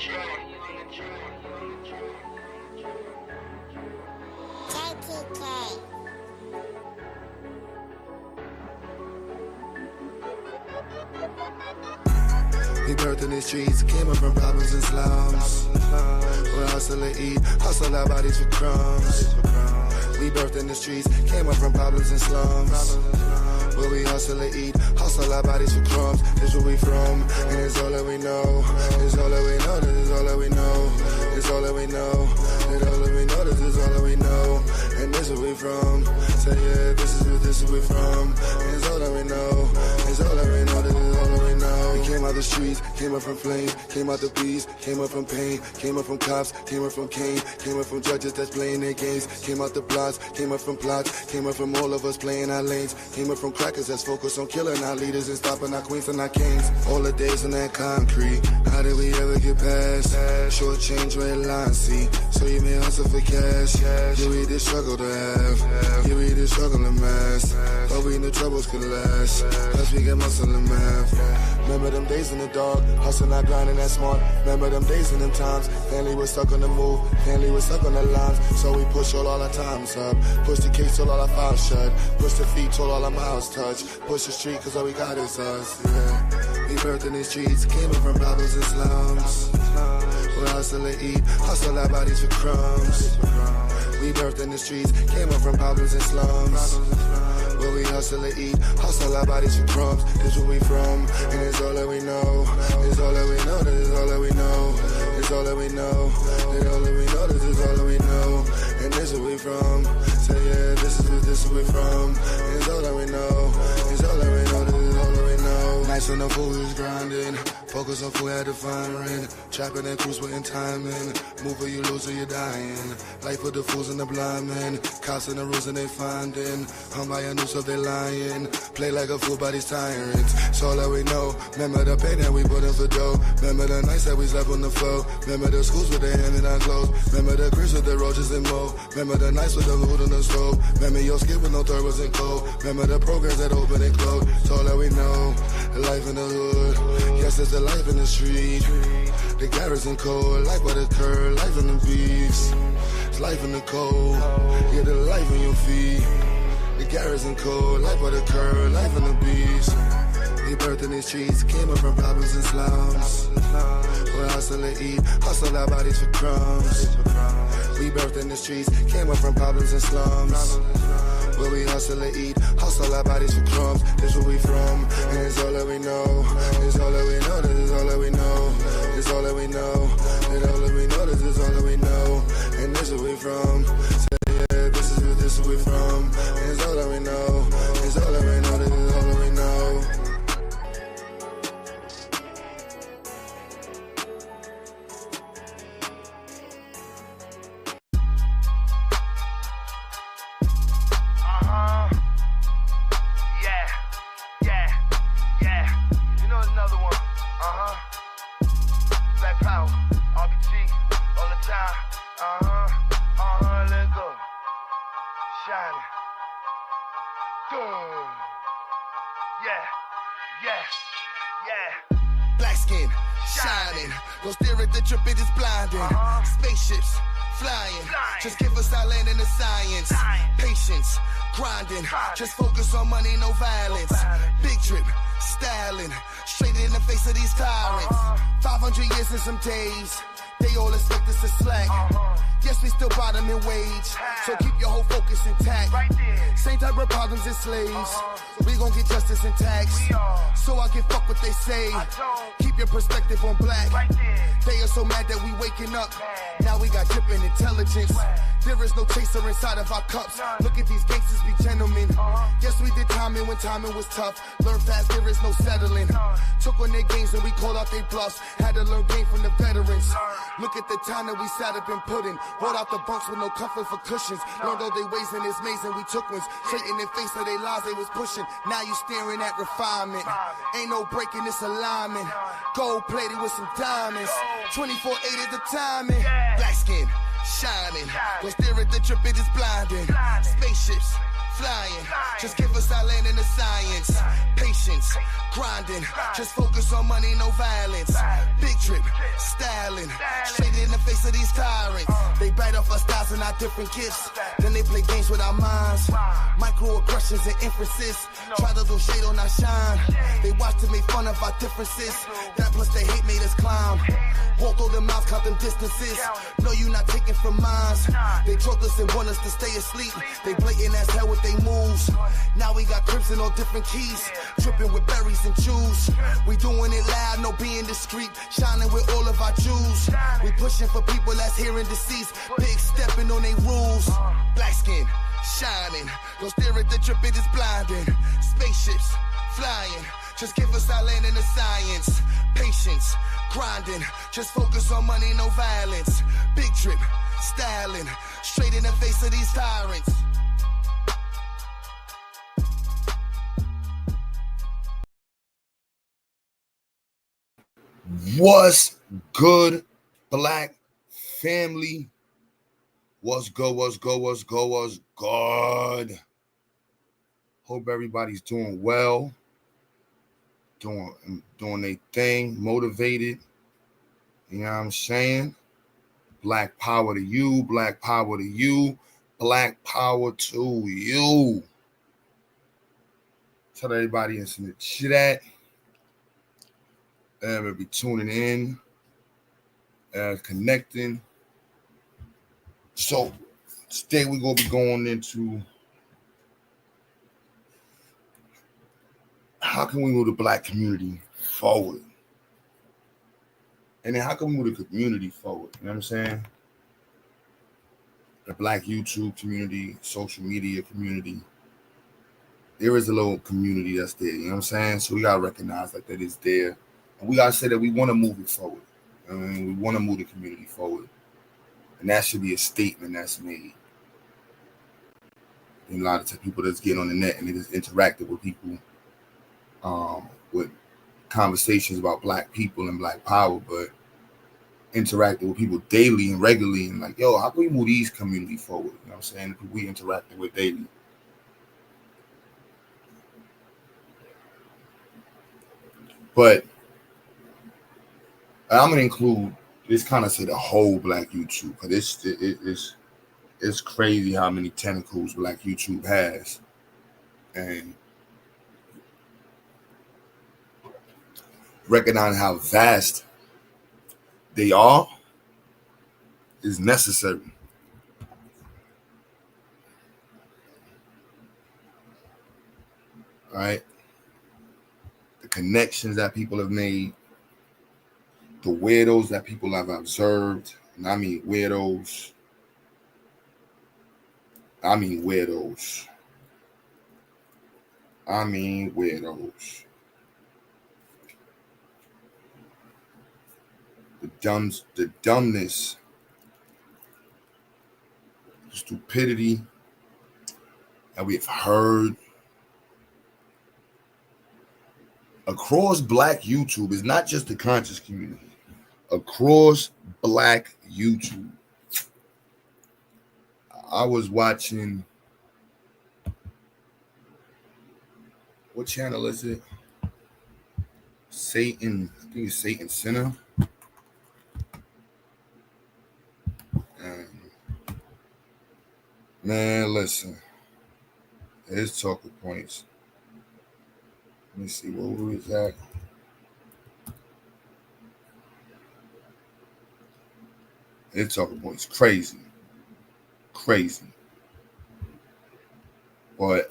We birthed in the streets, came up from problems and slums. We hustle and eat, hustle our bodies for crumbs. We birthed in the streets, came up from problems and slums. Where we hustle and eat, hustle our bodies for crumbs. This where we from, and it's all that we know. It's all that we know, this is all that we know. It's all that we know, it's all that we know, this is all that we know. And this is where we from, say yeah, this is where we from. And it's all that we know, it's all that we know, this is all that we know. We came out the streets, came up from flames, came out the beast, came up from pain, came up from cops, came up from Cain, came up from judges that's playing their games, came out the plots, came up from plots, came up from all of us playing our lanes, came up from crackers that's focused on killing our leaders and stopping our queens and our kings. All the days in that concrete, how did we ever get past? Short change, red line, see, so you may hustle for cash. Yeah, we did struggle to have, yeah, we did struggle to mass, but we knew troubles could last, plus we got muscle and math. Remember them days in the dark, hustling, not grinding that smart. Remember them days and them times, family was stuck on the move, family was stuck on the lines. So we pushed all our times up, push the case till all our files shut, push the feet till all our miles touch, push the street cause all we got is us, yeah. We birthed in the streets, came up from problems and slums. We hustle and eat, hustle our bodies for crumbs. We birthed in the streets, came up from problems and slums. Where we hustle and eat, hustle our bodies for crumbs. This where we from, and it's all that we know. It's all that we know, this is all that we know. It's all that we know, it's all that we know, this is all that we know. And this is where we from, say yeah, this is where we from. And it's all that we know, it's all that we know, this is all that we know. Nights when the food is grinding, focus on food, had to find rent. Trapping and cruise with timing, move or you lose or you're dying. Life with the fools and the blind men, cops and the rules and they finding. I'm by a noose of they lying, play like a fool by these tyrants. It's all that we know, remember the pain that we put in for dough. Remember the nights that we slept on the floor. Remember the schools with their hand on clothes. Remember the cribs with the roaches and mold. Remember the nights with the food on the stove. Remember your skin with no third wasn't cold. Remember the programs that open and close. It's all that we know, the life in the hood. Yes, it's the life in the street. The garrison cold, life by the curb, life in the beats. It's life in the cold, yeah, the life in your feet. The garrison cold, life by the curb, life in the beats. We birthed in the streets, came up from problems and slums. We hustle and eat, hustle our bodies for crumbs. We birthed in the streets, came up from problems and slums. Where we hustle and eat, hustle our bodies for crumbs. This where we from, and it's all that we know. It's all that we know, this is all that we know. It's all that we know, it's all that we know, this is all that we know. And this is where we from, say yeah, this is where we from. And it's all that we know, it's all that we know, this is all that we know. Black skin, shining. Don't stare at the trip, it is blinding. Spaceships, flying. Just give us our land and the science. Patience, grinding. Just focus on money, no violence. Big trip, styling. Straight in the face of these tyrants. 500 years and some days. They all expect us to slack. Yes, we still bottom in wage. So keep your whole focus intact. Same type of problems as slaves. We gon' get justice and tax. So I give fuck what they say. Keep your perspective on black. They are so mad that we waking up. Now we got dripping intelligence. There is no chaser inside of our cups. Look at these gangsters be gentlemen. Yes, we did timing when timing was tough. Learn fast, there is no settling. Took on their games and we called out their bluffs. Had to learn game from the veterans. Look at the time that we sat up and put in. Rolled out the bunks with no comfort for cushions. Learned all they ways in this maze and we took ones. Straight in the face of their lies they was pushing. Now you staring at refinement. Ain't no breaking this alignment. Gold plated with some diamonds. 24/8 at the timing. Black skin, shining. Don't stare at the trip, it is blinding. Spaceships, flying. Just give us our land and the science. Patience, grinding. Just focus on money, no violence. Big drip, styling. Straight in the face of these tyrants. They bite off our styles and our different gifts. Then they play games with our minds. Microaggressions and inferences. Try to throw shade on our shine. They watch to make fun of our differences. That plus they hate made us clown. Walk through the mouths, count them distances. No, you not taking from mines. They drug us and want us to stay asleep. They blatant as hell with they moves. Now we got crimson on different keys. Tripping with berries and juice. We doing it loud, no being discreet. Shining with all of our jewels. We pushing for people that's hearing deceased. Big stepping on they rules. Black skin, shining. Don't stare at the drip, it is blinding. Spaceships, flying. Just give us our land and the science. Patience, grinding. Just focus on money, no violence. Big drip, styling. Straight in the face of these tyrants. What's good, Black family? What's good? What's good? What's good? What's good? Hope everybody's doing well, doing their thing, motivated. You know what I'm saying? Black power to you, black power to you, black power to you. Tell everybody in the chat. We'll be tuning in, connecting. So today we're going to be going into how can we move the Black community forward? And then how can we move the community forward? You know what I'm saying? The Black YouTube community, social media community. There is a little community that's there, you know what I'm saying? So we got to recognize that is there. And we got to say that we want to move it forward. I mean, we want to move the community forward. And that should be a statement that's made. And a lot of people that's getting on the net and they just interacting with people with conversations about Black people and Black power, but interacting with people daily and regularly and like, yo, how can we move these community forward? You know what I'm saying? The people we interacting with daily. But I'm gonna include this kind of say the whole Black YouTube, because it's crazy how many tentacles Black YouTube has, and recognize how vast they are is necessary. All right, the connections that people have made. The weirdos that people have observed, and I mean weirdos. I mean weirdos. The dumbness, the stupidity that we've heard across Black YouTube is not just the conscious community. Across Black YouTube. I was watching, what channel is it? Satan, I think it's Satan Center. And man, listen, his talking points. Let me see, where was that? His talking points crazy. But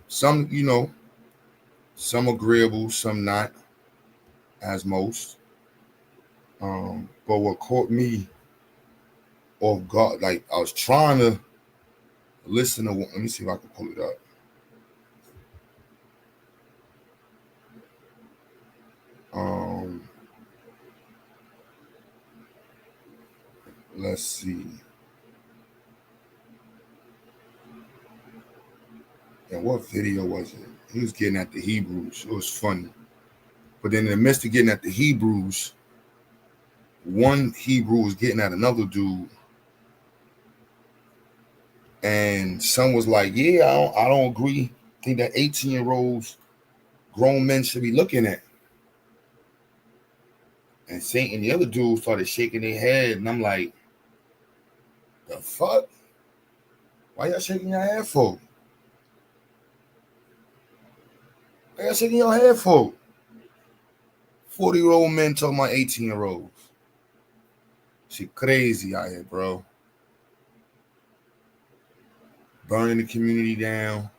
some, you know, some agreeable, some not, as most. But what caught me off guard, like I was trying to listen to one. Let me see if I can pull it up. Let's see. And what video was it? He was getting at the Hebrews. It was funny. But then in the midst of getting at the Hebrews, one Hebrew was getting at another dude. And some was like, yeah, I don't agree. I think that 18-year-olds, grown men should be looking at. And Saint and the other dude started shaking their head, and I'm like, the fuck? Why y'all shaking your head for? Why y'all shaking your head for? 40-year-old men talking about 18-year-olds. Shit crazy out here, bro. Burning the community down.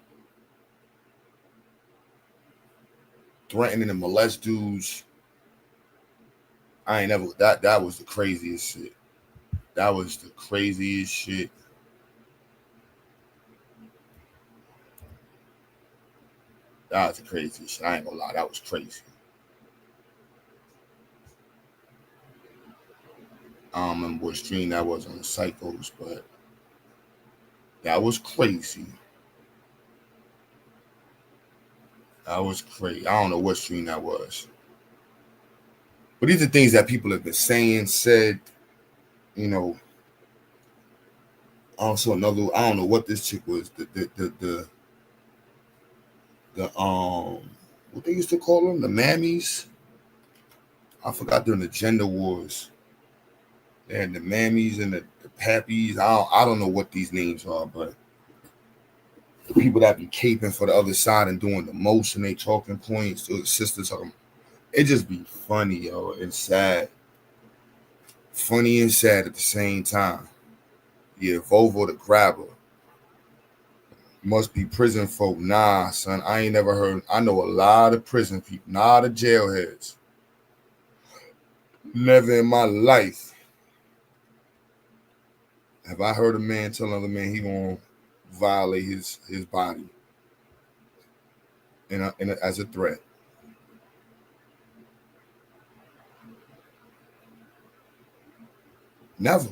Threatening to molest dudes. I ain't never, that was the craziest shit. That was the craziest shit. That was the craziest shit. I ain't gonna lie, that was crazy. I don't remember what stream that was on the Psychos, but that was crazy. That was crazy. I don't know what stream that was. But these are things that people have been saying, said, you know. Also another, I don't know what this chick was. The what they used to call them, the mammies. I forgot during the gender wars. They had the mammies and the pappies. I don't know what these names are, but the people that be caping for the other side and doing the most and they talking points, the sisters talking, it just be funny, yo, and sad. Funny and sad at the same time. Yeah, Volvo the grabber. Must be prison folk. Nah, son, I ain't never heard. I know a lot of prison people, not of jailheads. Never in my life have I heard a man tell another man he gonna violate his body as a threat. Never.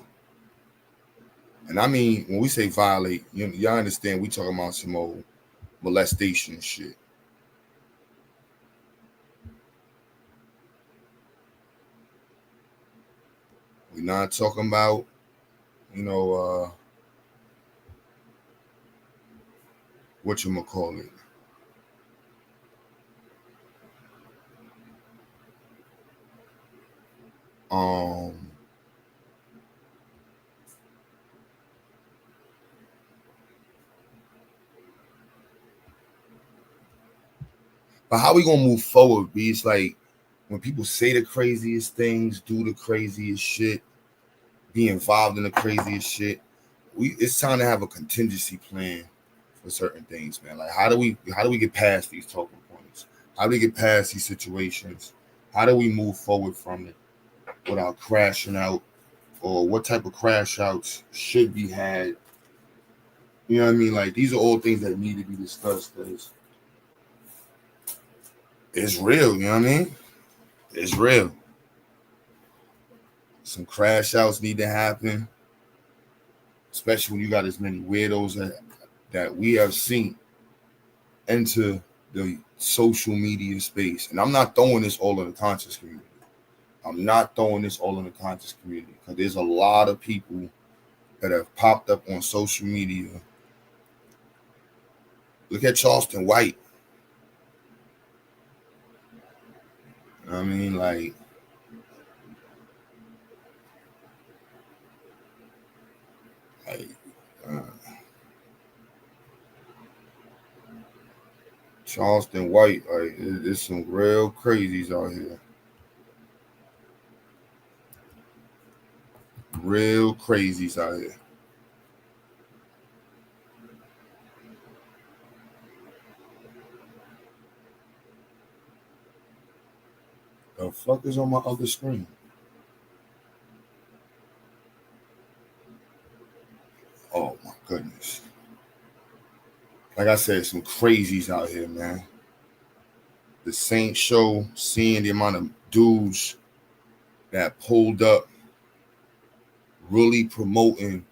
And I mean, when we say violate, y'all understand we talking about some old molestation shit. We're not talking about, whatchamacallit. But how we gonna move forward, B? It's like when people say the craziest things, do the craziest shit, be involved in the craziest shit, it's time to have a contingency plan for certain things, man. Like how do we get past these talking points? How do we get past these situations? How do we move forward from it without crashing out? Or what type of crash outs should be had? You know what I mean? Like these are all things that need to be discussed because it's real, you know what I mean? It's real. Some crash outs need to happen, especially when you got as many weirdos that we have seen enter the social media space. And I'm not throwing this all in the conscious community. Because there's a lot of people that have popped up on social media. Look at Charleston White. I mean, like, Charleston White, like, there's some real crazies out here. Real crazies out here. The fuck is on my other screen? Oh my goodness. Like I said, some crazies out here, man. The Saint show, seeing the amount of dudes that pulled up, really promoting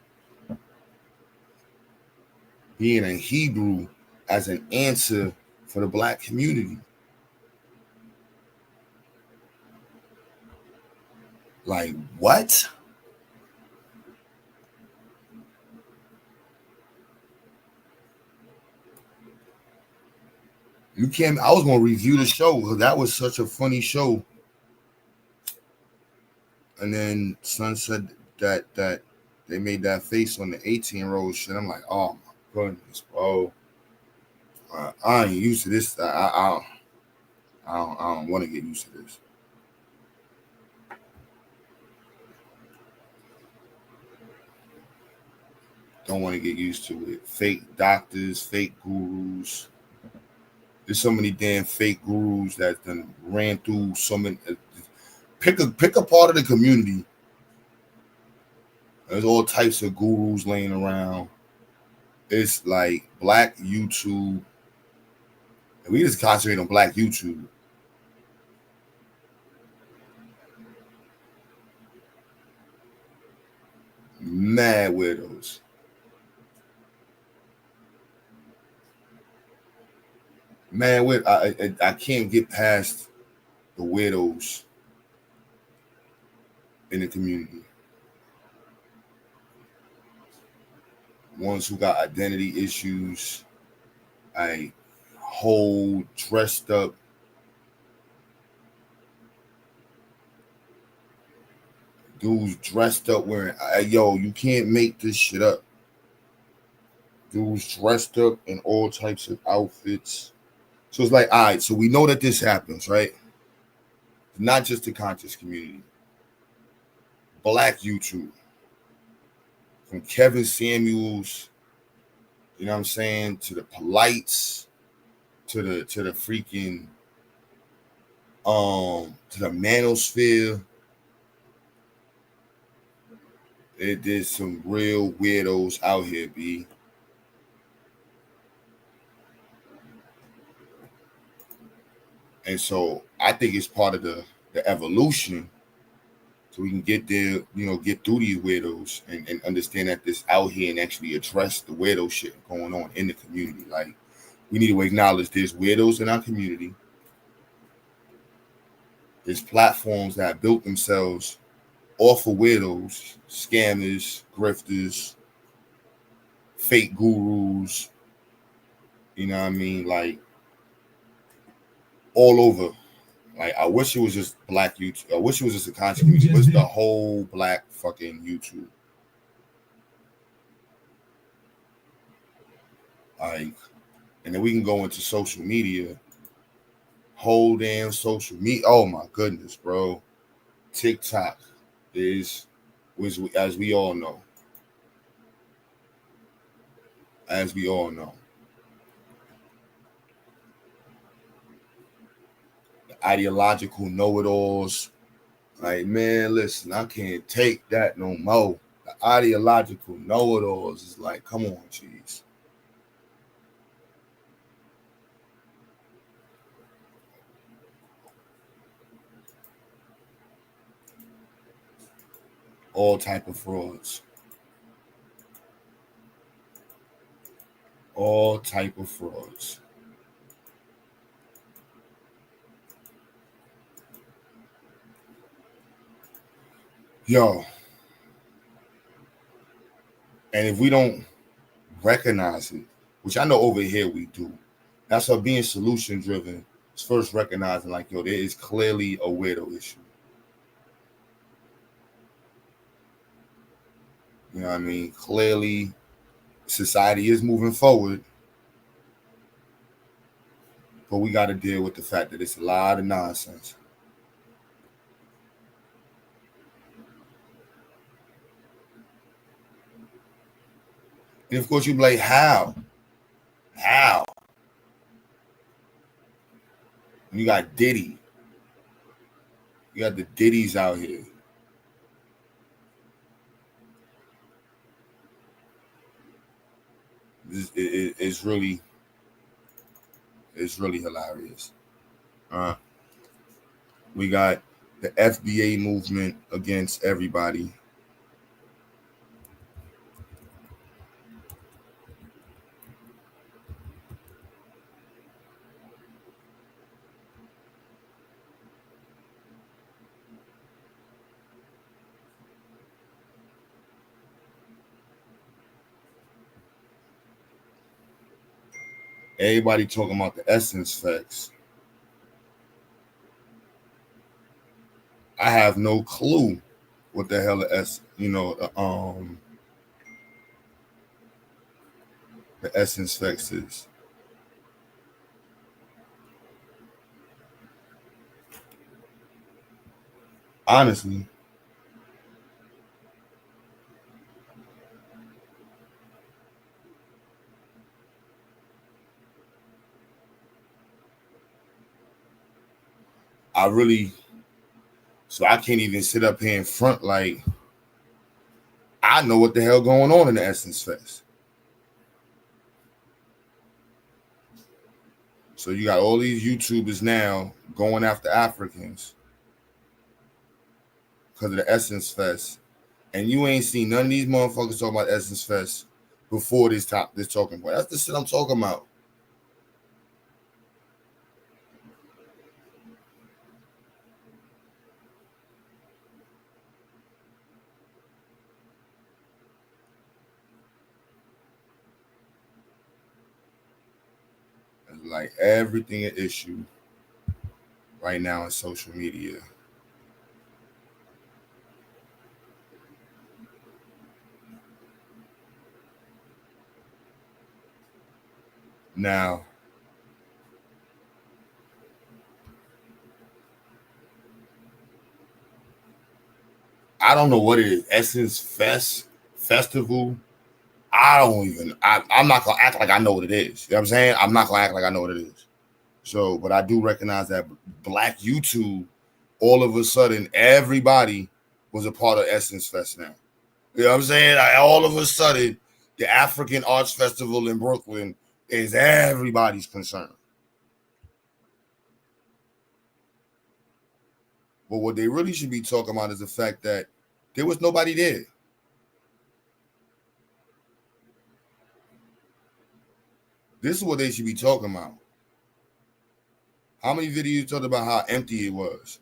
being a Hebrew as an answer for the black community. Like, what? You can't. I was gonna review the show because that was such a funny show. And then Son said that they made that face on the 18-year-old shit. I'm like, oh my goodness, bro. I ain't used to this. I don't want to get used to this. Don't want to get used to it. Fake doctors, fake gurus. There's so many damn fake gurus that done ran through so many. Pick a part of the community. There's all types of gurus laying around. It's like Black YouTube. And we just concentrate on Black YouTube. Mad weirdos. Man, I can't get past the weirdos in the community. Ones who got identity issues, whole dressed up. Dudes dressed up wearing, yo, you can't make this shit up. Dudes dressed up in all types of outfits. So it's like, all right, so we know that this happens, right? Not just the conscious community. Black YouTube. From Kevin Samuels, you know what I'm saying, to the Polites, to the freaking to the Manosphere. There's some real weirdos out here, B. And so I think it's part of the evolution, so we can get there, get through these weirdos and understand that this out here and actually address the weirdo shit going on in the community. Like, we need to acknowledge there's weirdos in our community. There's platforms that built themselves off of weirdos, scammers, grifters, fake gurus, you know what I mean? Like, all over. Like, I wish it was just Black YouTube. I wish it was just a conscious community, but it's the whole Black fucking YouTube. Like, and then we can go into social media. Whole damn social media. Oh my goodness, bro. TikTok was, as we all know. As we all know. The ideological know-it-alls. Like, man, listen, I can't take that no more. The ideological know-it-alls is like, come on, jeez. All type of frauds. All type of frauds. Yo. And if we don't recognize it, which I know over here we do, that's why being solution driven is first recognizing, like, yo, there is clearly a weirdo issue. You know what I mean? Clearly, society is moving forward, but we got to deal with the fact that it's a lot of nonsense. And of course, you'd be like, how? How? You got Diddy. You got the Diddies out here. It's really hilarious. We got the FBA movement against everybody. Everybody talking about the Essence Fest. I have no clue what the hell the Essence Fest is. Honestly. So I can't even sit up here in front like I know what the hell going on in the Essence Fest. So you got all these YouTubers now going after Africans because of the Essence Fest, and you ain't seen none of these motherfuckers talking about Essence Fest before this talking point. That's the shit I'm talking about. Like everything an issue right now in social media. Now, I don't know what it is. Essence Festival. I'm not gonna act like I know what it is. You know what I'm saying? I'm not gonna act like I know what it is. So, but I do recognize that Black YouTube, all of a sudden, everybody was a part of Essence Fest now. You know what I'm saying? All of a sudden, the African Arts Festival in Brooklyn is everybody's concern. But what they really should be talking about is the fact that there was nobody there. This is what they should be talking about. How many videos talked about how empty it was?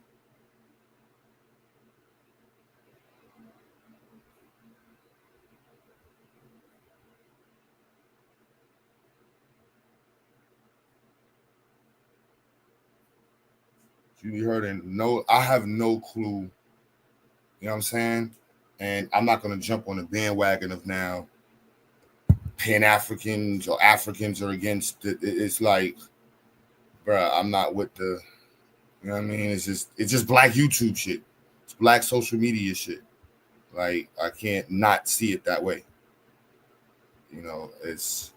You be heard and no, I have no clue. You know what I'm saying? And I'm not gonna jump on the bandwagon of now Pan-Africans or Africans are against it. It's like, bruh, I'm not with the, you know what I mean? It's just Black YouTube shit. It's Black social media shit. Like, I can't not see it that way. You know, it's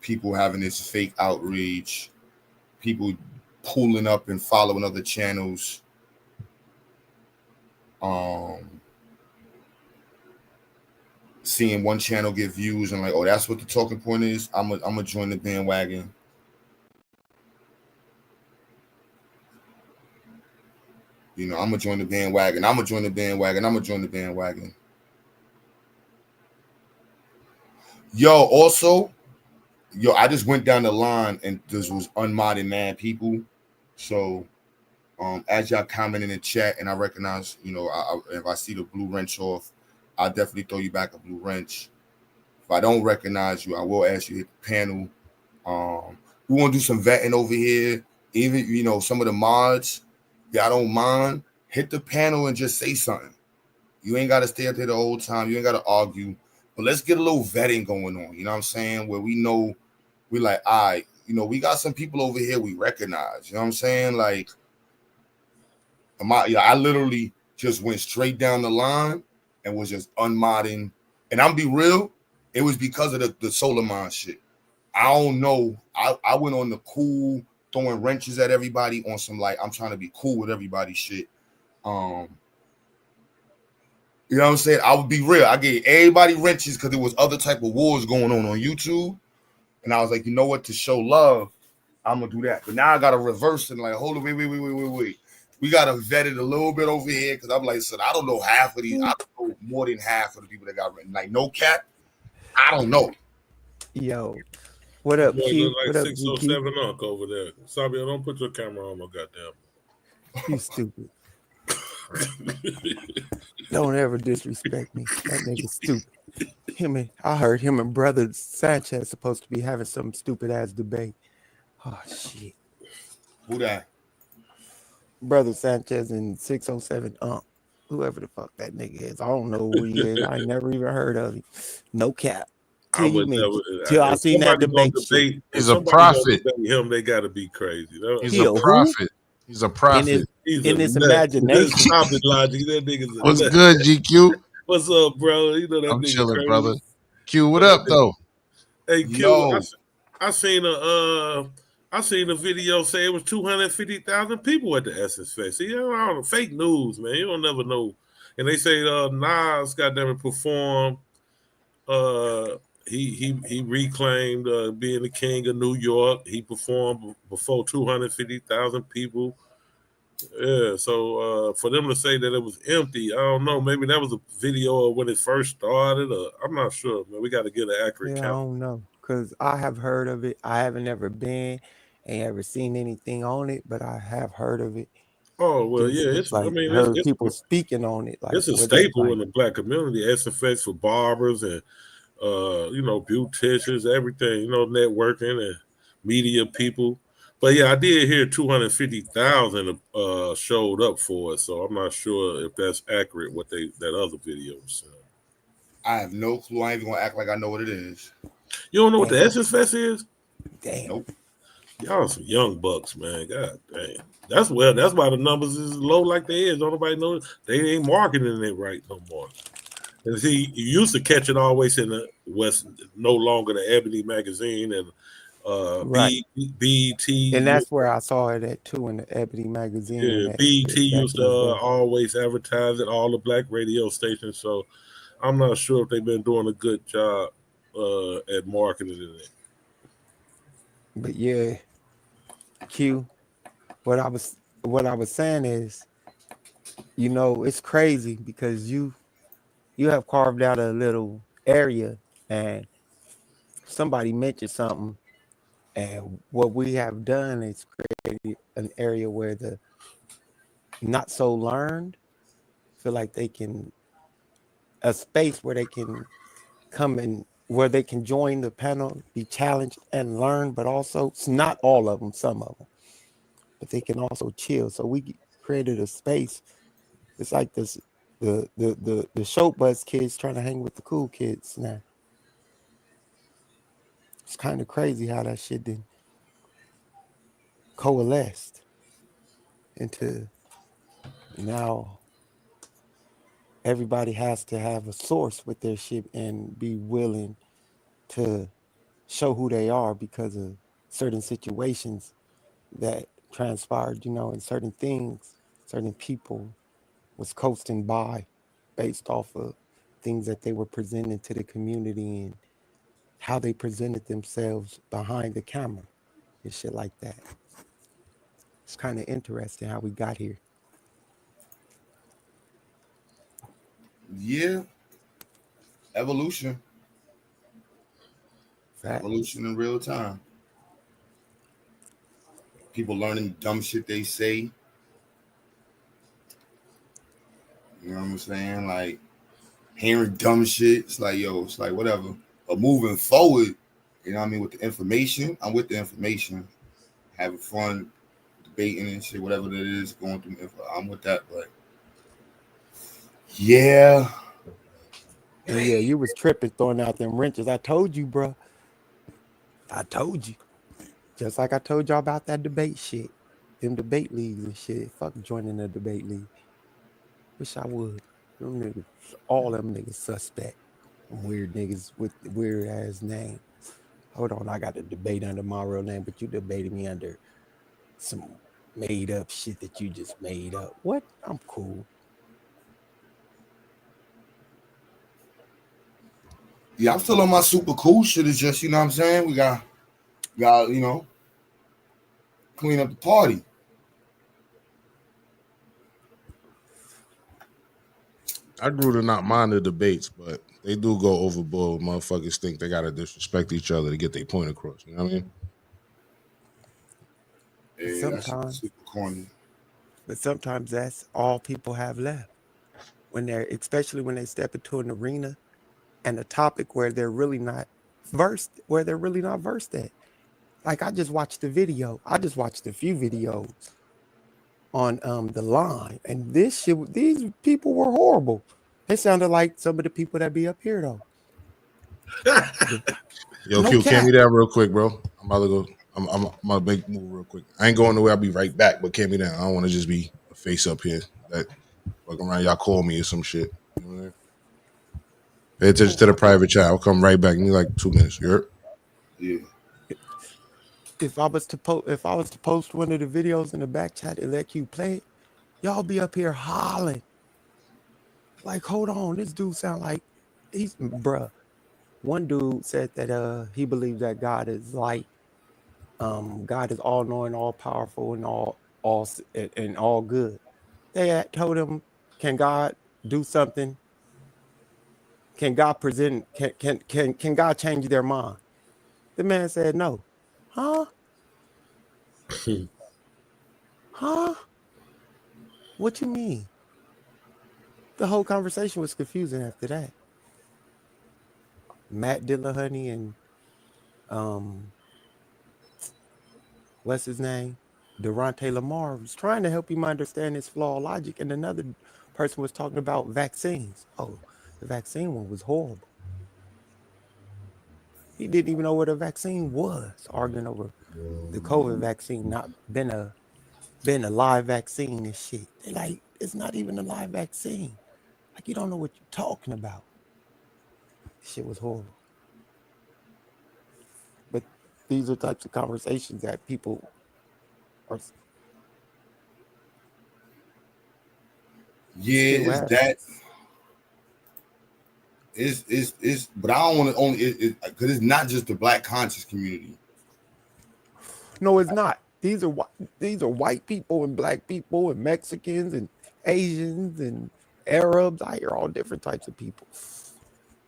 people having this fake outrage, people pulling up and following other channels. Seeing one channel get views and like, oh, that's what the talking point is. I'm gonna join the bandwagon. You know, I'm gonna join the bandwagon. I'm gonna join the bandwagon. I'm gonna join the bandwagon. I just went down the line and this was unmodded mad people. So, as y'all comment in the chat, and I recognize, you know, if I see the blue wrench off, I'll definitely throw you back a blue wrench. If I don't recognize you, I will ask you to hit the panel. We want to do some vetting over here. Even, you know, some of the mods, y'all don't mind, hit the panel and just say something. You ain't got to stay up there the whole time. You ain't got to argue. But let's get a little vetting going on. You know what I'm saying? Where we know, we like, all right, you know, we got some people over here we recognize. You know what I'm saying? Like, I literally just went straight down the line and was just unmodding. And I'm be real, it was because of the Solar Mind shit. I don't know. I went on the cool, throwing wrenches at everybody on some like, I'm trying to be cool with everybody shit. You know what I'm saying? I would be real. I gave everybody wrenches because there was other type of wars going on YouTube. And I was like, you know what? To show love, I'm going to do that. But now I got to reverse and like, hold on, wait. We got to vet it a little bit over here because I'm like, son, I don't know half of these. I don't know more than half of the people that got written. Like, no cap, I don't know. Yo, what up, Q? Like what up, 607 Unc over there. Sabio, don't put your camera on, no goddamn. You stupid. Don't ever disrespect me. That nigga stupid. I heard him and brother Sanchez supposed to be having some stupid ass debate. Oh shit. Who that? Brother Sanchez in 607 whoever the fuck that nigga is. I don't know who he is. I ain't never even heard of him. No cap. I Till you would mention. never. Till I If seen that somebody gonna debate shit. debate, if He's a somebody gonna prophet. debate him, they got to be crazy. He's He a a who? prophet. He's a In prophet. his He's in a his nut. imagination. Stop it, Logic. That nigga's a What's nut. good, GQ? What's up, bro? You know that I'm nigga chilling, crazy. brother. Q, what up, though? Hey, Q, Yo. I seen a video say it was 250,000 people at the Essence Fest. See, all the fake news, man. You don't never know. And they say Nas got them to perform. He reclaimed being the king of New York. He performed before 250,000 people. Yeah, so for them to say that it was empty, I don't know. Maybe that was a video of when it first started. Or, I'm not sure, man. We got to get an accurate Yeah, I count. don't know. Cause I have heard of it. I haven't ever been, ain't ever seen anything on it, but I have heard of it. Oh well, Just, yeah. It's like I mean, heard it's people speaking on it. Like it's a where they staple like, in the black community. SFX for barbers and beauticians, everything. Networking and media people. But yeah, I did hear 250,000 showed up for it, so I'm not sure if that's accurate. What that other video was saying. I have no clue. I ain't even gonna act like I know what it is. You don't know what the Damn. Essence Fest is? damn. Nope. Y'all some young bucks, man. God damn. That's why the numbers is low like they is. Don't nobody know they ain't marketing it right no more. And see, you used to catch it always in the West, no longer the Ebony magazine and Right. BET. And that's where I saw it at too, in the Ebony magazine. Yeah, that- BET back used in to the day. always advertise at all the black radio stations. So I'm not sure if they've been doing a good job at marketing it. But yeah, Q. What I was saying is, it's crazy because you have carved out a little area, and somebody mentioned something, and what we have done is created an area where the not so learned feel like they can, a space where they can come in, where they can join the panel, be challenged and learn, but also it's not all of them, some of them, but they can also chill. So we created a space. It's like this, the show buzz kids trying to hang with the cool kids now. It's kind of crazy how that shit did coalesced into now everybody has to have a source with their shit and be willing to show who they are because of certain situations that transpired, and certain things, certain people was coasting by based off of things that they were presenting to the community and how they presented themselves behind the camera and shit like that. It's kind of interesting how we got here. Yeah. Evolution. Fact. Evolution in real time. People learning dumb shit they say. You know what I'm saying? Like hearing dumb shit. It's like, it's like whatever. But moving forward, you know what I mean, with the information, I'm with the information. Having fun, debating and shit, whatever it is, going through info. I'm with that, but yeah. And yeah, you was tripping, throwing out them wrenches. I told you, bro. I told you. Just like I told y'all about that debate shit. Them debate leagues and shit. Fuck joining the debate league. Wish I would. Them niggas, all them niggas suspect. Weird niggas with weird ass names. Hold on, I got to debate under my real name, but you debated me under some made up shit that you just made up. What? I'm cool. Yeah, I'm still on my super cool shit. It's just, you know what I'm saying? We got clean up the party. I grew to not mind the debates, but they do go overboard. Motherfuckers think they gotta disrespect each other to get their point across. You know what I mean? Yeah, that's Sometimes. super corny. But sometimes that's all people have left. Especially when they step into an arena and a topic where they're really not versed at. Like I just watched the video. I just watched a few videos on the line, and these people were horrible. They sounded like some of the people that be up here though. Yo, No Q, cap. can me that real quick, bro. I'm about to go. I'm about to make a move real quick. I ain't going nowhere. I'll be right back. But can me that. I don't want to just be a face up here that fucking around. Y'all call me or some shit. You know what I mean? Pay attention to the private chat. I'll come right back. Give me like 2 minutes. You heard? Yeah. If I was to post one of the videos in the back chat and let you play it, y'all be up here hollering. Like, hold on, this dude sound like he's bruh. One dude said that he believes that God is light. God is all knowing, all powerful, and all good. They had told him, can God do something? Can God present? Can God change their mind? The man said no. Huh? Huh? What you mean? The whole conversation was confusing after that. Matt Dillahunty and what's his name? Durante Lamar was trying to help him understand his flawed logic, and another person was talking about vaccines. Oh, the vaccine one was horrible. He didn't even know what a vaccine was, arguing over the COVID vaccine not been a live vaccine and shit. They're like, it's not even a live vaccine. Like, you don't know what you're talking about. Shit was horrible. But these are types of conversations that people are. Yeah, still it's have. that. It's but I don't want to only because it's not just the black conscious community. No, it's not. These are white people and black people and Mexicans and Asians and Arabs. I hear all different types of people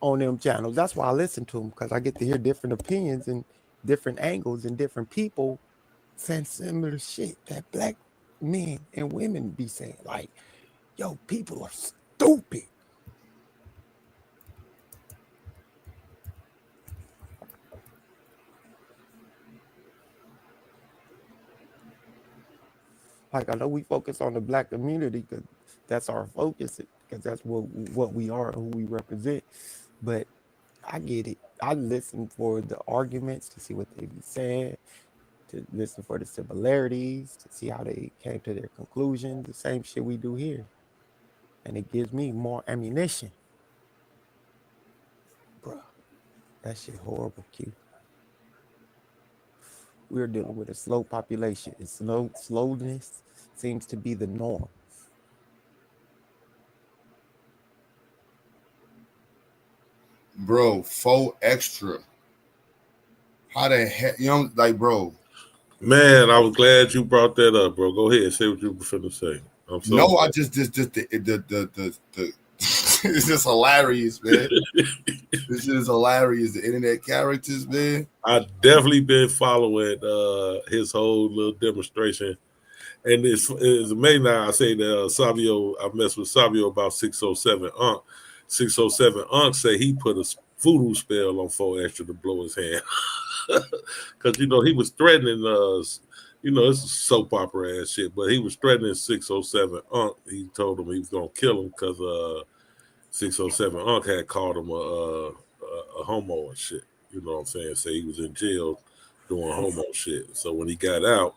on them channels. That's why I listen to them, because I get to hear different opinions and different angles and different people saying similar shit that black men and women be saying. Like, yo, people are stupid. Like, I know we focus on the black community because that's our focus, because that's what we are and who we represent. But I get it. I listen for the arguments to see what they be saying, to listen for the similarities, to see how they came to their conclusions. The same shit we do here. And it gives me more ammunition. Bruh, that shit horrible, Q. We're dealing with a slow population. And slowness seems to be the norm. Bro, 4 extra. How the heck, you know, like, bro. Man, I was glad you brought that up, bro. Go ahead, say what you were finna say. I'm so No, I just the it's just hilarious, man. This shit is hilarious. The internet characters, man. I definitely been following his whole little demonstration, and it's amazing. Now I say that Savio, I messed with Savio about 607 Unc. 607 Unc say he put a voodoo spell on 4 extra to blow his hand, because you know he was threatening us. You know, it's soap opera ass shit, but he was threatening 607 Unc. He told him he was gonna kill him because 607 Unc had called him a homo and shit. You know what I'm saying? Say he was in jail doing homo shit. So when he got out,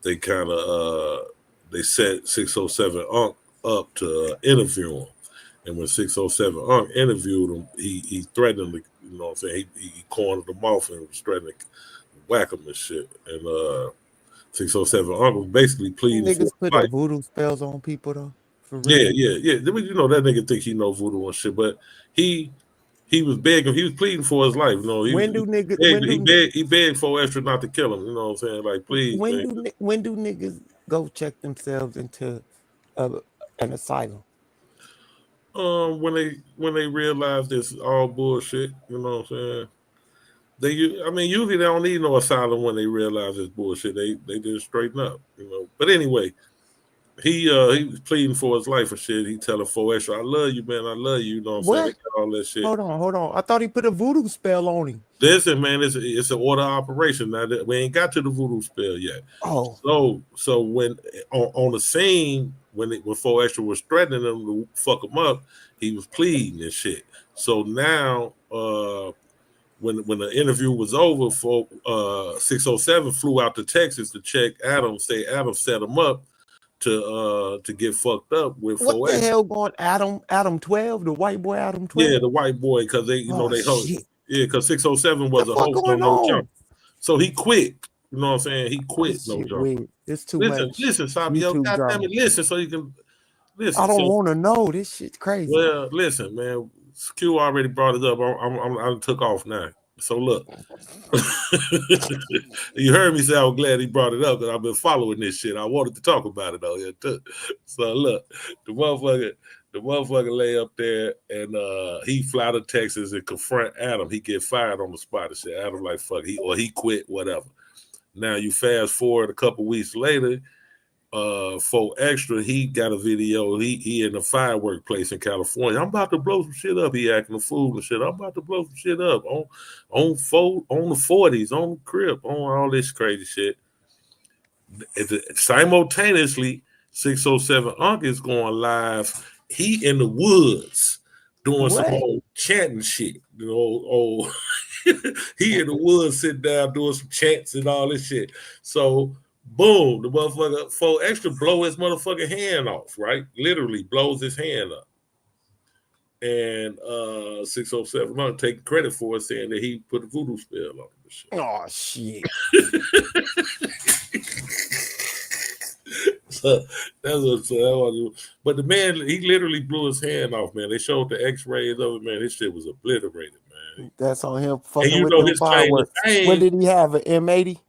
they kind of they set 607 Unc up to interview him. And when 607 Unc interviewed him, he threatened him. You know what I'm saying? He cornered him off and was threatening to whack him and shit. And 607 Unc was basically pleading Niggas for put voodoo spells on people though. For real. Yeah. You know that nigga think he know voodoo and shit, but he was begging, he was pleading for his life. You know, he begged 4 extra not to kill him. You know what I'm saying? Like, please. When do niggas go check themselves into an asylum? When they realize this all bullshit. You know what I'm saying? Usually they don't need no asylum when they realize it's bullshit. They just straighten up. You know. But anyway, He was pleading for his life and shit. He telling 4 Extra, I love you, man. I love you. You know what I'm saying? They got all that shit. Hold on. I thought he put a voodoo spell on him. Listen, man, it's an order operation. Now we ain't got to the voodoo spell yet. Oh, so when on the scene when 4 Extra was threatening him to fuck him up, he was pleading and shit. So now, when the interview was over, 607 flew out to Texas to check Adam. Say Adam set him up to get fucked up with 4 Extra. What the hell going Adam 12, the white boy Adam 12? Yeah, the white boy, because they they hold. Yeah, because 607 was a host on No Jump. So he quit. You know what I'm saying? He quit No Jump. It's too much. Listen, Sabio, goddamn it, listen so you can listen. I don't want to know. This shit's crazy. Well, listen, man. Q already brought it up. I took off now. So look, you heard me say I was glad he brought it up because I've been following this shit. I wanted to talk about it though. So look, the motherfucker lay up there and he fly to Texas and confront Adam. He get fired on the spot and shit. Adam like fuck he quit, whatever. Now you fast forward a couple weeks later, 4 Extra, he got a video. He in a firework place in California. I'm about to blow some shit up. He acting a fool and shit. I'm about to blow some shit up on the 40s, on the crib, on all this crazy shit. Simultaneously, 607 Unc is going live. He in the woods doing some old chanting shit. You know, he in the woods sitting down doing some chants and all this shit. So boom, the motherfucker 4 Extra blow his motherfucking hand off, right? Literally blows his hand up. And 607 Unc taking credit for it, saying that he put a voodoo spell on him. Shit. Oh shit. So that's what I do. But the man, he literally blew his hand off, man. They showed the x-rays of it, man. His shit was obliterated, man. That's on him fucking with the fireworks. What did he have, an M80?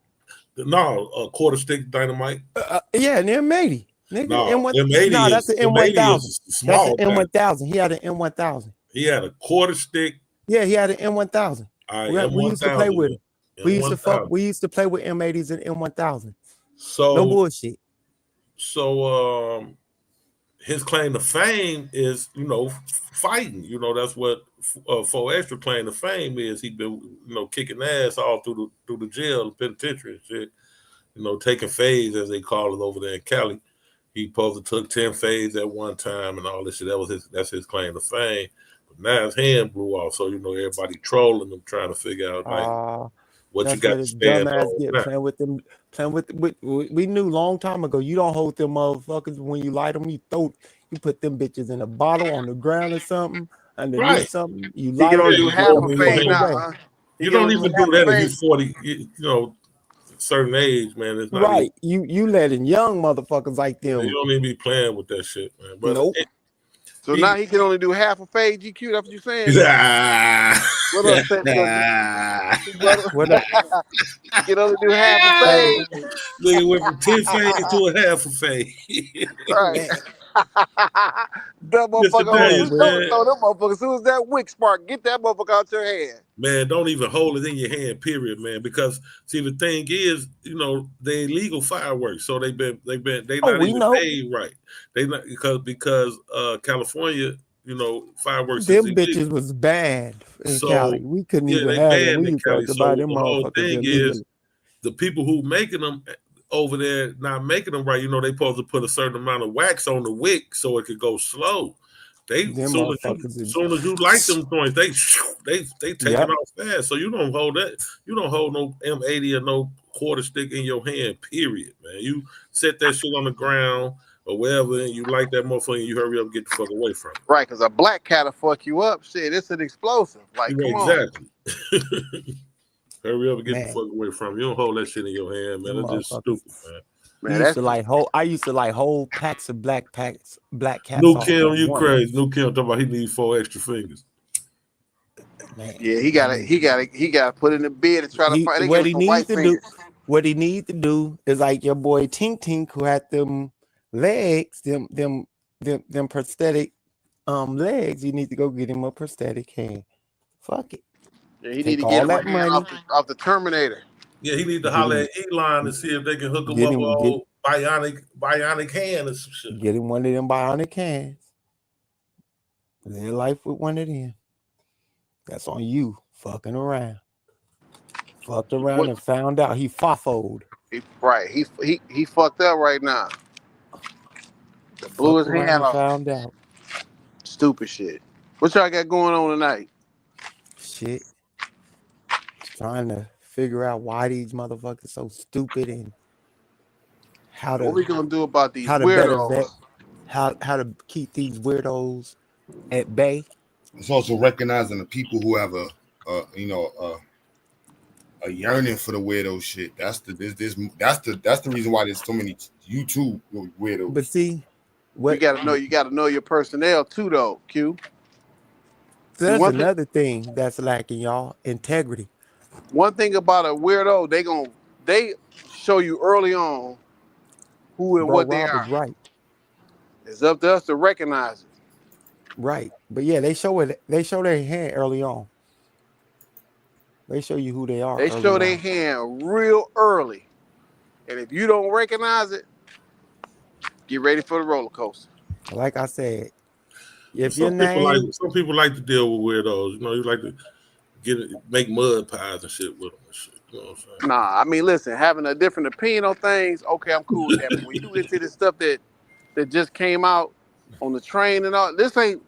No, a quarter stick dynamite. Yeah, an M80. Nigga, no, M80 no, that's an M1000. Small, that's an M1000. He had an M1000. He had a quarter stick. Yeah, he had an M1000. Right, we used to play with him. We used to play with M80s and M1000. So no bullshit. So his claim to fame is, fighting. That's what 4 Extra claim to fame is. He been, kicking ass all through the jail, the penitentiary and shit. Taking fades, as they call it over there in Cali. He supposed to took 10 fades at one time and all this shit. That's his claim to fame. But now his hand blew off. So everybody trolling him, trying to figure out what you got to stand on. Playing with them. We knew long time ago. You don't hold them motherfuckers when you light them. You put them bitches in a bottle on the ground or something. Underneath something. You light them. You have a fade now. You don't even do that if you're 40. Certain age, man. It's not right. You letting young motherfuckers like them. You don't even be playing with that shit, man. But nope. So now he can only do half a fade, GQ. That's what you're saying? What up, he can only do half a fade. Nigga went from 10 fades to a half a fade. Right. That motherfucker, throw them motherfuckers. As soon as that wick spark, get that motherfucker out your hand. Man, don't even hold it in your hand, period, man. Because see, the thing is, they illegal fireworks, so they not even paid right. They not because California, fireworks. Them bitches was bad in Cali. We couldn't even have them. We talked about them motherfuckers. The thing is, the people who making them over there not making them right, they supposed to put a certain amount of wax on the wick so it could go slow. Soon as you light them joints, they take it off fast. So you don't hold that. You don't hold no M80 or no quarter stick in your hand, period, man. You set that shit on the ground or wherever, and you light that motherfucker, and you hurry up and get the fuck away from it. Right, because a black cat will fuck you up. Shit, it's an explosive. Like, exactly. Hurry up and get the fuck away from it. You don't hold that shit in your hand, man. It's just stupid, man. I used to like whole packs of black cats. New Kim, you crazy. New Kim talking about he needs 4 extra fingers. Man. Yeah, he gotta put in the bed and try to find what he needs to do is like your boy Tink Tink, who had them legs, them prosthetic legs. You need to go get him a prosthetic hand. Fuck it. Yeah, he need to get money off the Terminator. Yeah, he need to holler at Elon and see if they can hook him up with bionic hand or some shit. Get him one of them bionic hands. Live life with one of them. That's on you. Fucking around. Fucked around and found out he fofoed. Right. He fucked up right now. Blew his hand off. Found out. Stupid shit. What y'all got going on tonight? Shit. Trying to figure out why these motherfuckers so stupid and how to. What we gonna do about these how to weirdos? How to keep these weirdos at bay. It's also recognizing the people who have a yearning for the weirdo shit. That's the reason why there's so many YouTube weirdos. But see, you gotta know your personnel too, though. Q. So that's another thing that's lacking, y'all. Integrity. One thing about a weirdo, they show you early on who and what they are. Right. It's up to us to recognize it. Right. But yeah, they show their hand early on. They show you who they are. They show their hand real early. And if you don't recognize it, get ready for the roller coaster. Like I said, some people like to deal with weirdos. You know, you like to make mud pies and shit with them and shit. You know what I'm saying? Nah, I mean, listen, having a different opinion on things, okay, I'm cool with that. But when you get to the stuff that just came out on the train and all, listen,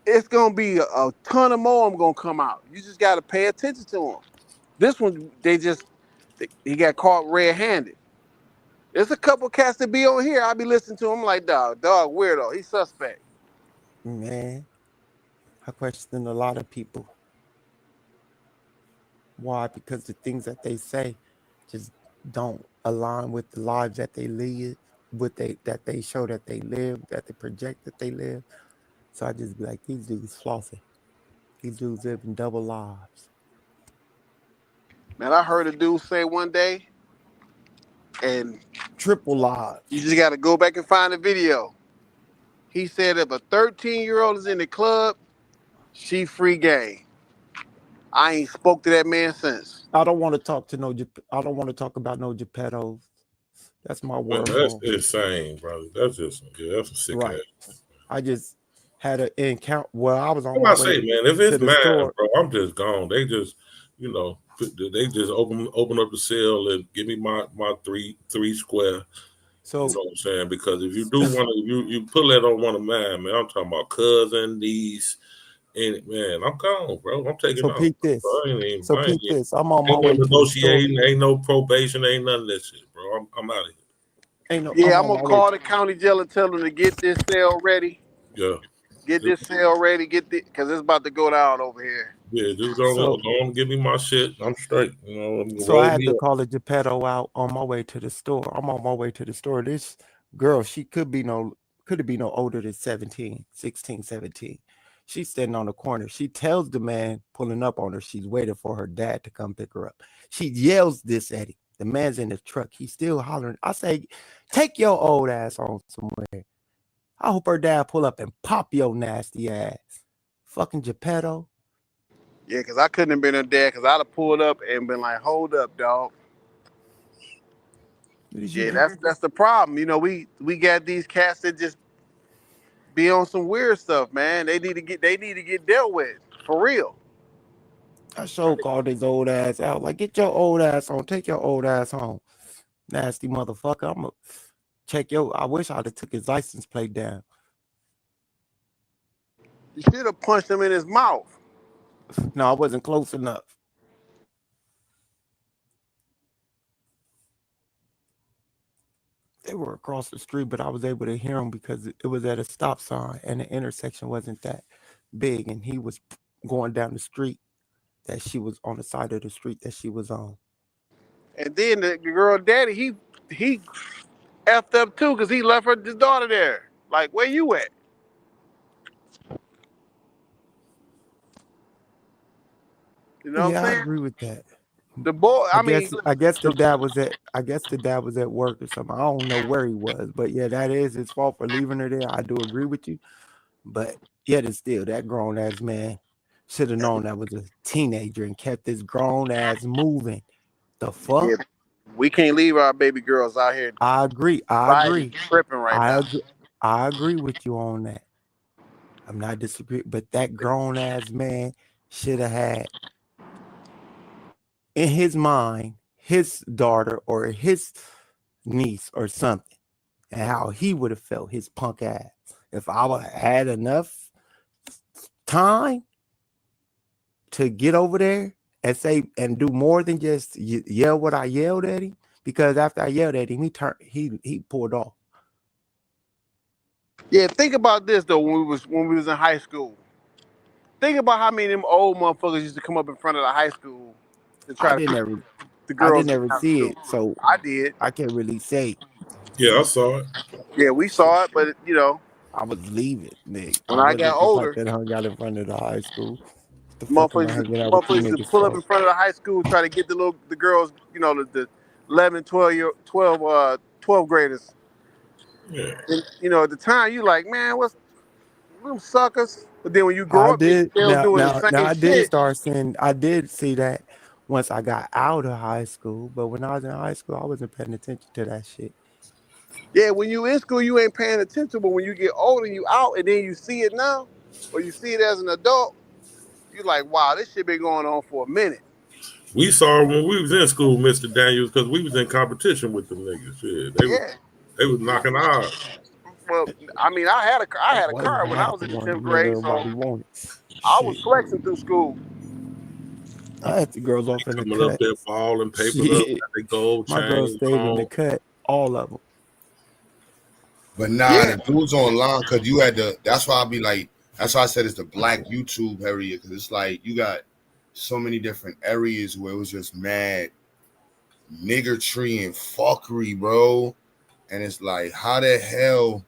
it's gonna be a ton of more. I'm gonna come out. You just gotta pay attention to them. This one, he got caught red-handed. There's a couple cats that be on here. I be listening to him like, dog, weirdo. He's suspect. Man, I question a lot of people. Why? Because the things that they say just don't align with the lives that they live, that they show that they live, that they project that they live. So I just be like, these dudes flossing. These dudes living double lives. Man, I heard a dude say one day, and triple lives. You just got to go back and find the video. He said if a 13-year-old is in the club, she free game. I ain't spoke to that man since. I don't want to talk about no Geppettos. That's my word. That's insane, brother. That's just that's a sick ass. I just had an encounter. Well, I was on. I say, man, if it's mine, bro, I'm just gone. They just, they just open up the cell and give me my three square. So you know what I'm saying? Because if you do want to, you pull that on one of mine, man. I'm talking about cousin, niece, and man, I'm gone, bro. I'm taking off. Peep this. Peep this. I'm on my way. Ain't no negotiating. Ain't no probation. Ain't none of that shit, bro. I'm out of here. I'm gonna call the county jail and tell them to get this cell ready. Yeah. Get this cell ready. Because it's about to go down over here. Yeah, just don't give me my shit. I'm straight. So I had to call the Geppetto out on my way to the store. I'm on my way to the store. This girl, she could be no older than 16, 17. She's standing on the corner. She tells the man pulling up on her, she's waiting for her dad to come pick her up. She yells this at him. The man's in the truck. He's still hollering. I say, take your old ass on somewhere. I hope her dad pull up and pop your nasty ass. Fucking Geppetto. Yeah, because I couldn't have been her dad because I'd have pulled up and been like, hold up, dog. Yeah, that's the problem. We got these cats that just be on some weird stuff, man. They need to get dealt with for real. I sure called his old ass out. Like, get your old ass on. Take your old ass home. Nasty motherfucker. I'm gonna check I wish I'd have took his license plate down. You should have punched him in his mouth. No, I wasn't close enough. They were across the street, but I was able to hear them because it was at a stop sign and the intersection wasn't that big. And he was going down the street that she was on the side of the street that she was on. And then the girl daddy, he effed up too because he left his daughter there. Like, where you at? You know what I'm saying? I agree with that. The boy, I guess the dad was at work or something. I don't know where he was, but yeah, that is his fault for leaving her there. I do agree with you, but yet it's still that grown ass man should have known that was a teenager and kept this grown ass moving. The fuck? We can't leave our baby girls out here I agree. tripping right now. I agree with you on that. I'm not disagreeing, but that grown ass man should have had in his mind his daughter or his niece or something, and how he would have felt, his punk ass, if I would have had enough time to get over there and say and do more than just yell what I yelled at him. Because after I yelled at him, he pulled off. Yeah, think about this though. When we was in high school, think about how many of them old motherfuckers used to come up in front of the high school to try I didn't ever see it, so I did. I can't really say. Yeah, I saw it. Yeah, we saw it, but you know, I was leaving, nigga. When I got older, that hung out in front of the high school. Motherfuckers used to pull up in front of the high school, try to get the girls, you know, the 11, 12 graders. Yeah. And, you know, at the time, you like, man, what's them suckers? But then when you grow up, they still doing the same shit. I did see that once I got out of high school. But when I was in high school, I wasn't paying attention to that shit. Yeah, when you in school, you ain't paying attention. But when you get older, you out, and then you see it now, or you see it as an adult, you like, wow, this shit been going on for a minute. We saw it when we was in school, Mr. Daniels, because we was in competition with them niggas. Yeah, they was knocking ours. Well, I mean, I had a car when I was in the 10th grade, so I was flexing through school. I had the girls off in the cut. Coming up there, balling, paper up, they gold chain. My girls stayed in the cut, all of them. But the dudes online, because you had to, that's why I be like, that's why I said it's the black YouTube area, because it's like you got so many different areas where it was just mad niggertree and fuckery, bro. And it's like, how the hell?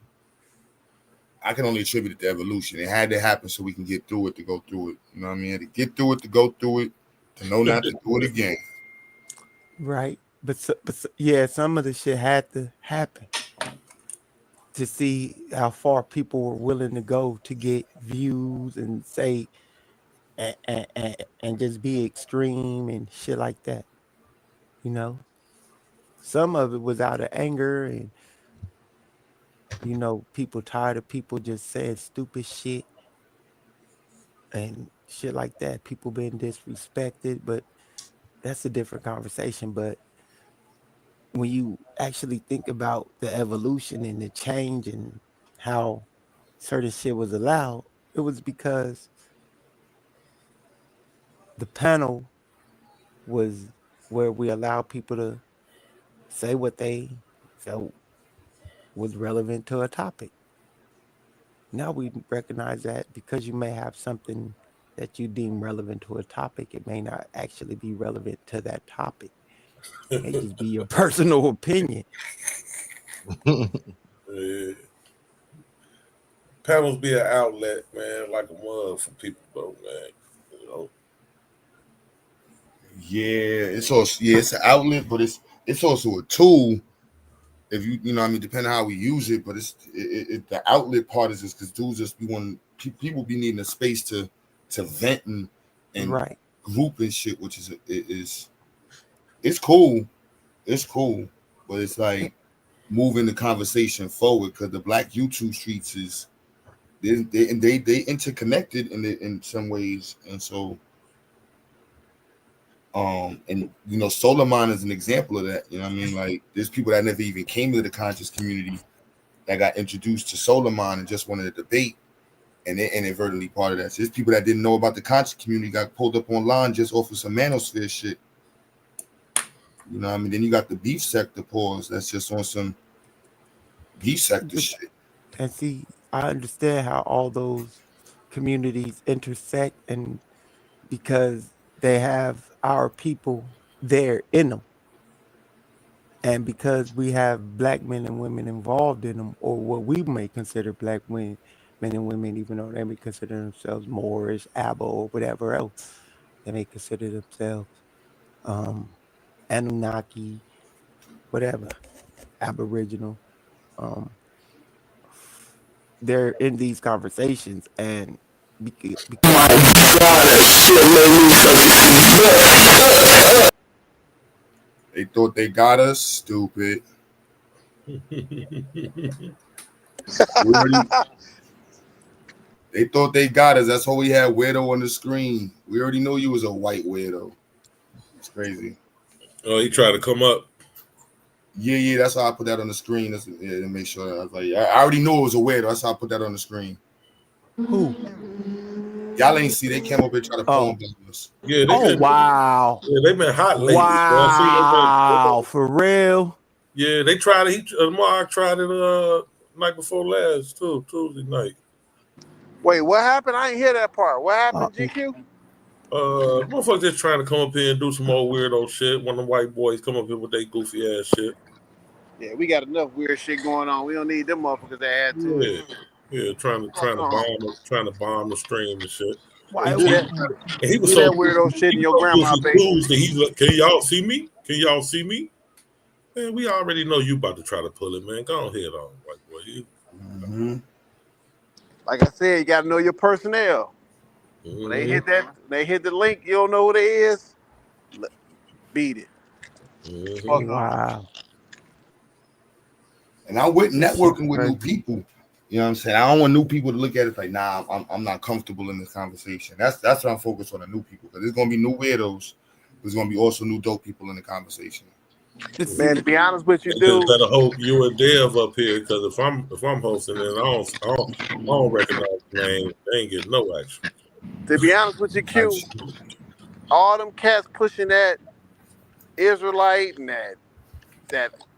I can only attribute it to evolution. It had to happen so we can get through it, to go through it. You know what I mean? To get through it, to go through it, to know not to do it again. Right. But yeah, some of the shit had to happen to see how far people were willing to go to get views and say and just be extreme and shit like that. You know? Some of it was out of anger and, you know, people tired of people just saying stupid shit and shit like that. People being disrespected, but that's a different conversation. But when you actually think about the evolution and the change and how certain shit was allowed, it was because the panel was where we allow people to say what they felt was relevant to a topic. Now we recognize that because you may have something that you deem relevant to a topic, it may not actually be relevant to that topic. It may just be your personal opinion. Yeah. Panels be an outlet, man, like a mug for people, though, man. You know. Yeah, it's also it's an outlet, but it's also a tool. If you know what I mean, depending on how we use it, but it's the outlet part is just because dudes just be wanting, people be needing a space to vent and right. group and shit, which is it's cool, but it's like moving the conversation forward because the black YouTube streets is they interconnected in some ways, and so and you know, Solar Mind is an example of that. You know what I mean? Like, there's people that never even came to the conscious community that got introduced to Solar Mind and just wanted to debate, and they're inadvertently part of that. So there's people that didn't know about the conscious community got pulled up online just off of some manosphere shit. You know what I mean? Then you got the beef sector pause that's just on some beef sector shit. And see, I understand how all those communities intersect, and because they have our people there in them. And because we have black men and women involved in them, or what we may consider black men and women, even though they may consider themselves Moorish, Abba, or whatever else, they may consider themselves Anunnaki, whatever, Aboriginal. They're in these conversations, and because They thought they got us. Stupid. They thought they got us. That's why we had weirdo on the screen. We already know you was a white weirdo. It's crazy. Oh, he tried to come up. Yeah. That's how I put that on the screen. To make sure. I was like, I already knew it was a weirdo. That's how I put that on the screen. Who? Y'all ain't see. They came up and tried to palm us. Yeah. Wow. Yeah, they been hot lately. Wow. For real. Yeah, they tried it. Mark tried it night before last too, Tuesday night. Wait, what happened? I didn't hear that part. What happened, GQ? Motherfuckers just trying to come up here and do some old weirdo shit. One of the white boys come up here with their goofy ass shit. Yeah, we got enough weird shit going on. We don't need them motherfuckers to add to it. Yeah, trying to bomb the stream and shit. Why? And he was that weirdo shit in your grandma's basement. He's like, can y'all see me? Can y'all see me? Man, we already know you about to try to pull it, man. Go ahead on, white boy. Like I said, you got to know your personnel. When they hit the link, you don't know who they is. Beat it. Wow. And I went networking with new people. You know what I'm saying? I don't want new people to look at it like, nah, I'm not comfortable in this conversation. That's what I'm focused on, the new people, because there's gonna be new weirdos. There's gonna be also new dope people in the conversation. Man, to be honest with you, dude, better hope you and Dev up here, because if I'm hosting it, I don't recognize the name. They ain't getting no action. To be honest with you, Q, all them cats pushing that Israelite and that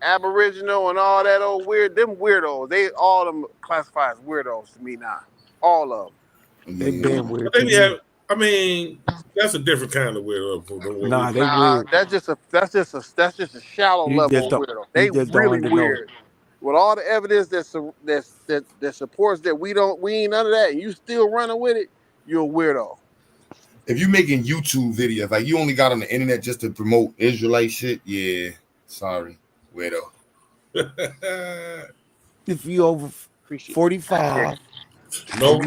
Aboriginal and all that old weird, them weirdos, they all them classify as weirdos to me now. All of them. They been weird. I mean, that's a different kind of weirdo. Nah, they weird. That's just a shallow level of weirdo. They really weird. With all the evidence that supports that we ain't none of that, and you still running with it, you're a weirdo. If you're making YouTube videos, like you only got on the internet just to promote Israelite shit, yeah, sorry, weirdo. If you over 45. No.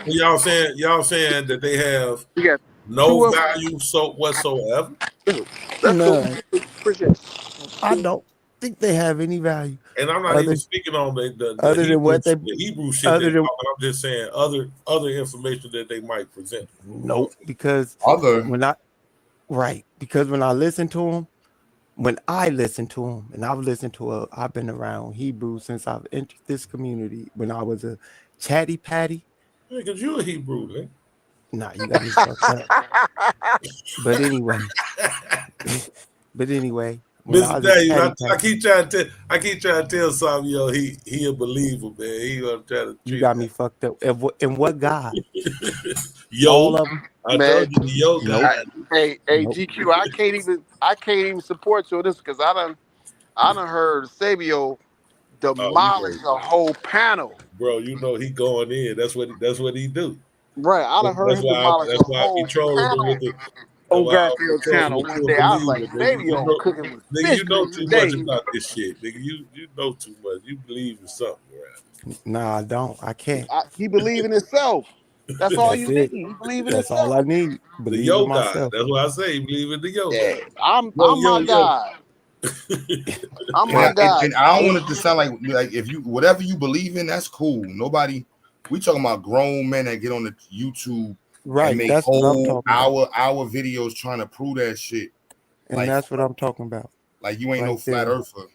Y'all saying that they have no value whatsoever? None. I don't think they have any value. And I'm not even speaking on the other than what the Hebrew shit. I'm just saying other information that they might present. Nope, because when I listen to them, and I've been around Hebrew since I've entered this community. When I was a chatty patty. Yeah, because you're a Hebrew, man. Nah, you got me fucked up. But anyway. Mr. Dave, I keep trying to tell Samuel he a believer, man. He gonna try to. You got me fucked up. And what God? All of them. I told you, yo, God. Hey, GQ, I can't even support you on this because I done heard Sabio demolish a whole panel. Bro, you know he going in. That's what he do. Right, I done heard him demolish a whole panel. Garfield channel one day. I was like, baby, cooking with nigga, you know too much about this shit. Nigga, you know too much. You believe in something, right? Nah, I don't. I can't. He believe in himself. That's all you need. He believe in That's himself. all I need. Believe the yo God. That's what I say. Believe in the yo God. I'm my God. I'm my God. And I don't want it to sound like if you whatever you believe in, that's cool. Nobody. We talking about grown men that get on the YouTube. Right, and make that's what I'm talking about. Our videos trying to prove that shit. And that's what I'm talking about. Like you ain't no flat earther.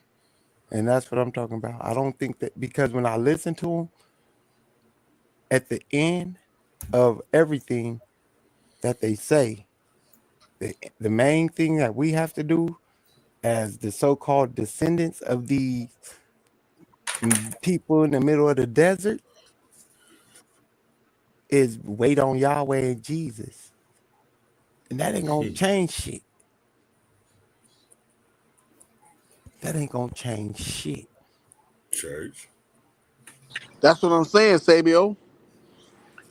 And that's what I'm talking about. I don't think that, because when I listen to them, at the end of everything that they say, the main thing that we have to do as the so-called descendants of the people in the middle of the desert is wait on Yahweh and Jesus. And that ain't gonna change shit. That ain't gonna change shit. Church. That's what I'm saying, Sabio.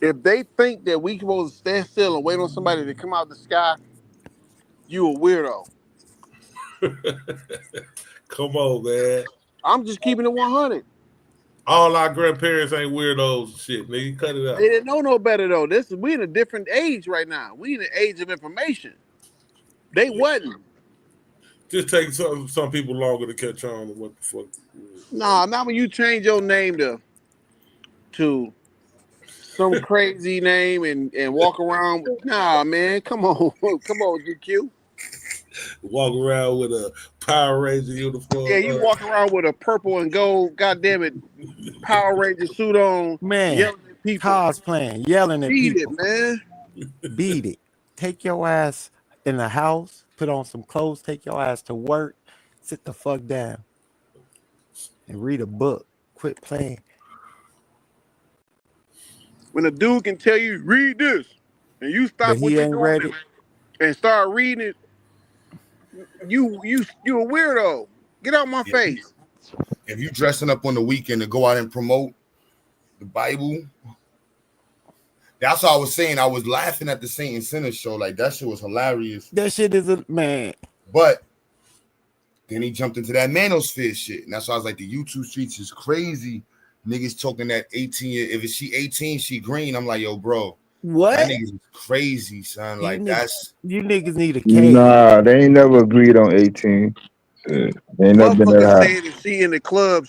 If they think that we supposed to stand still and wait on somebody to come out the sky, you a weirdo. Come on, man. I'm just keeping it 100. All our grandparents ain't weirdos and shit, nigga. Cut it out. They didn't know no better though. We in a different age right now. We in the age of information. They wasn't. Just take some people longer to catch on to what the fuck. Nah, not when you change your name to some crazy name and walk around. Nah, man, come on, GQ. Walk around with a Power Ranger uniform. Yeah, you walk around with a purple and gold, goddamn it, Power Ranger suit on, Man, yelling at people. cosplaying, yelling at Beat people. it, man. Beat it. Take your ass in the house, put on some clothes, take your ass to work, sit the fuck down, and read a book. Quit playing. When a dude can tell you, read this, and you stop But what he you're ain't doing ready. and start reading it, you a weirdo. Get out my face. If you dressing up on the weekend to go out and promote the Bible, that's what I was saying. I was laughing at the Saint and Sinner show. Like, that shit was hilarious. That shit is a man. But then he jumped into that manosphere shit. And that's why I was like, the YouTube streets is crazy. Niggas talking that 18, if she 18, she green. I'm like, yo, bro. What? That niggas is crazy, son. You Like, niggas- that's... You niggas need a cage. Nah, they ain't never agreed on 18. They ain't never been that Motherfucker high. said if she in the club,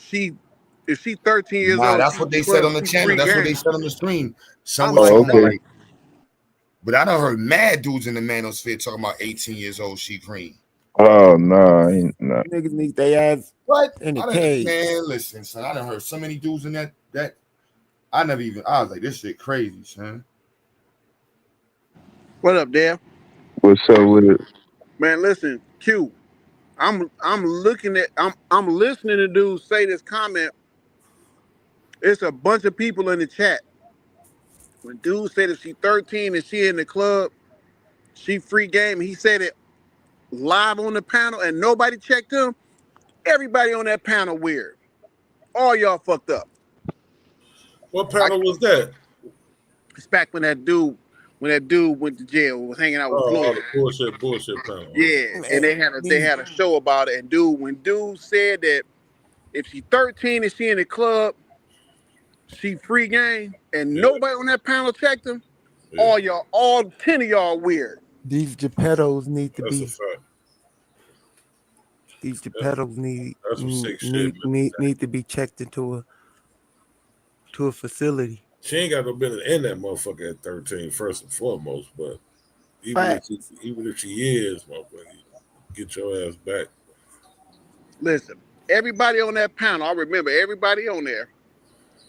if she 13 years Nah, old, that's she what in they the said club, on the she channel. free That's what game. they said on the stream. Some I'm was like, talking okay. about, but I done heard mad dudes in the manosphere talking about 18 years old, she green. Oh, no, nah. Niggas need their ass What? in the I done, cage. man, listen, son. I done heard so many dudes in that I was like, this shit crazy, son. What up, Dad? What's up with it? Man, listen, Q. I'm listening to dudes say this comment. It's a bunch of people in the chat. When dude said if she 13 and she in the club, she free game. He said it live on the panel and nobody checked him. Everybody on that panel weird. All y'all fucked up. What panel was that? It's back when that dude went to jail, was hanging out with Oh, Floyd. the bullshit panel. Yeah, and they had a show about it. And when dude said that if she 13 and she in the club, she free game, and nobody on that panel checked him, all 10 of y'all weird. These Geppettos need to That's a be. fact. These Geppettos That's some sick shit, need to be checked into a facility. She ain't got no business in that motherfucker at 13, first and foremost. But even if she is, motherfucker, get your ass back. Listen, everybody on that panel, I remember everybody on there.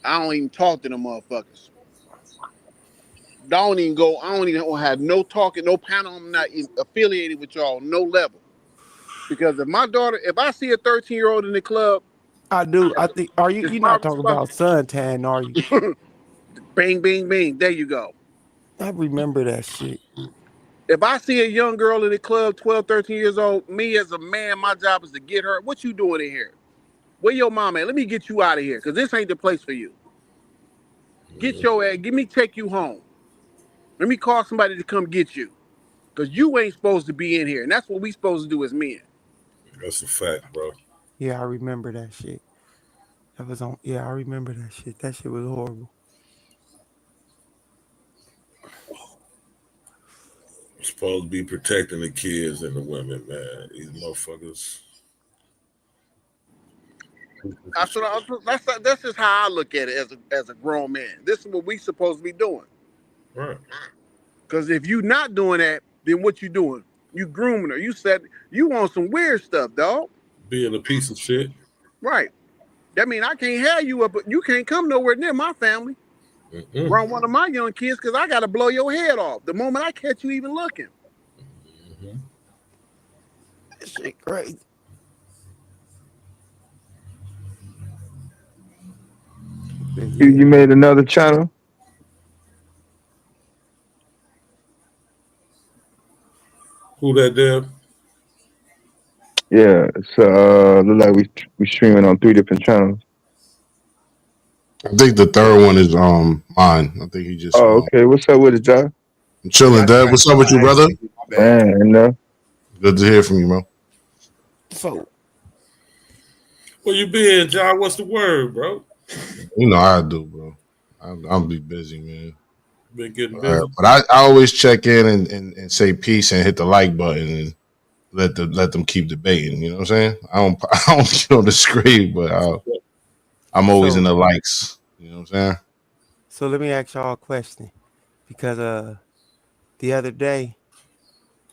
I don't even talk to them motherfuckers. I don't even have no talking, no panel. I'm not even affiliated with y'all, no level. Because if I see a 13-year-old in the club, I do. I think. Are you? It's You're my not talking about suntan, are you? bang, bang, bang. There you go. I remember that shit. If I see a young girl in the club, 12, 13 years old, me as a man, my job is to get her. What you doing in here? Where your mom at? Let me get you out of here, because this ain't the place for you. Get your ass. Take you home. Let me call somebody to come get you, because you ain't supposed to be in here, and that's what we supposed to do as men. That's a fact, bro. Yeah, I remember that shit. That was on. Yeah, I remember that shit. That shit was horrible. Supposed to be protecting the kids and the women, man. These motherfuckers. That's just how I look at it as a grown man. This is what we supposed to be doing. Right. Because if you not doing that, then what you doing? You grooming her. You said you want some weird stuff, dog. Being a piece of shit. Right. That mean I can't have you up, but you can't come nowhere near my family. Around one of my young kids, because I got to blow your head off the moment I catch you even looking. That shit crazy. You made another channel? Who that there? Yeah, so look like we streaming on 3 different channels. I think the third one is mine. I think he just. Oh, okay. What's up with it, John? I'm chilling, Dad. What's up with you, brother? Man, Good to hear from you, bro. So, where you been, John? What's the word, bro? You know how I do, bro. I'll be busy, man. Been getting busy. But I always check in and say peace and hit the like button. And let them keep debating. You know what I'm saying? I don't get on the screen, but I'm always So in the likes. You know what I'm saying? so let me ask y'all a question because the other day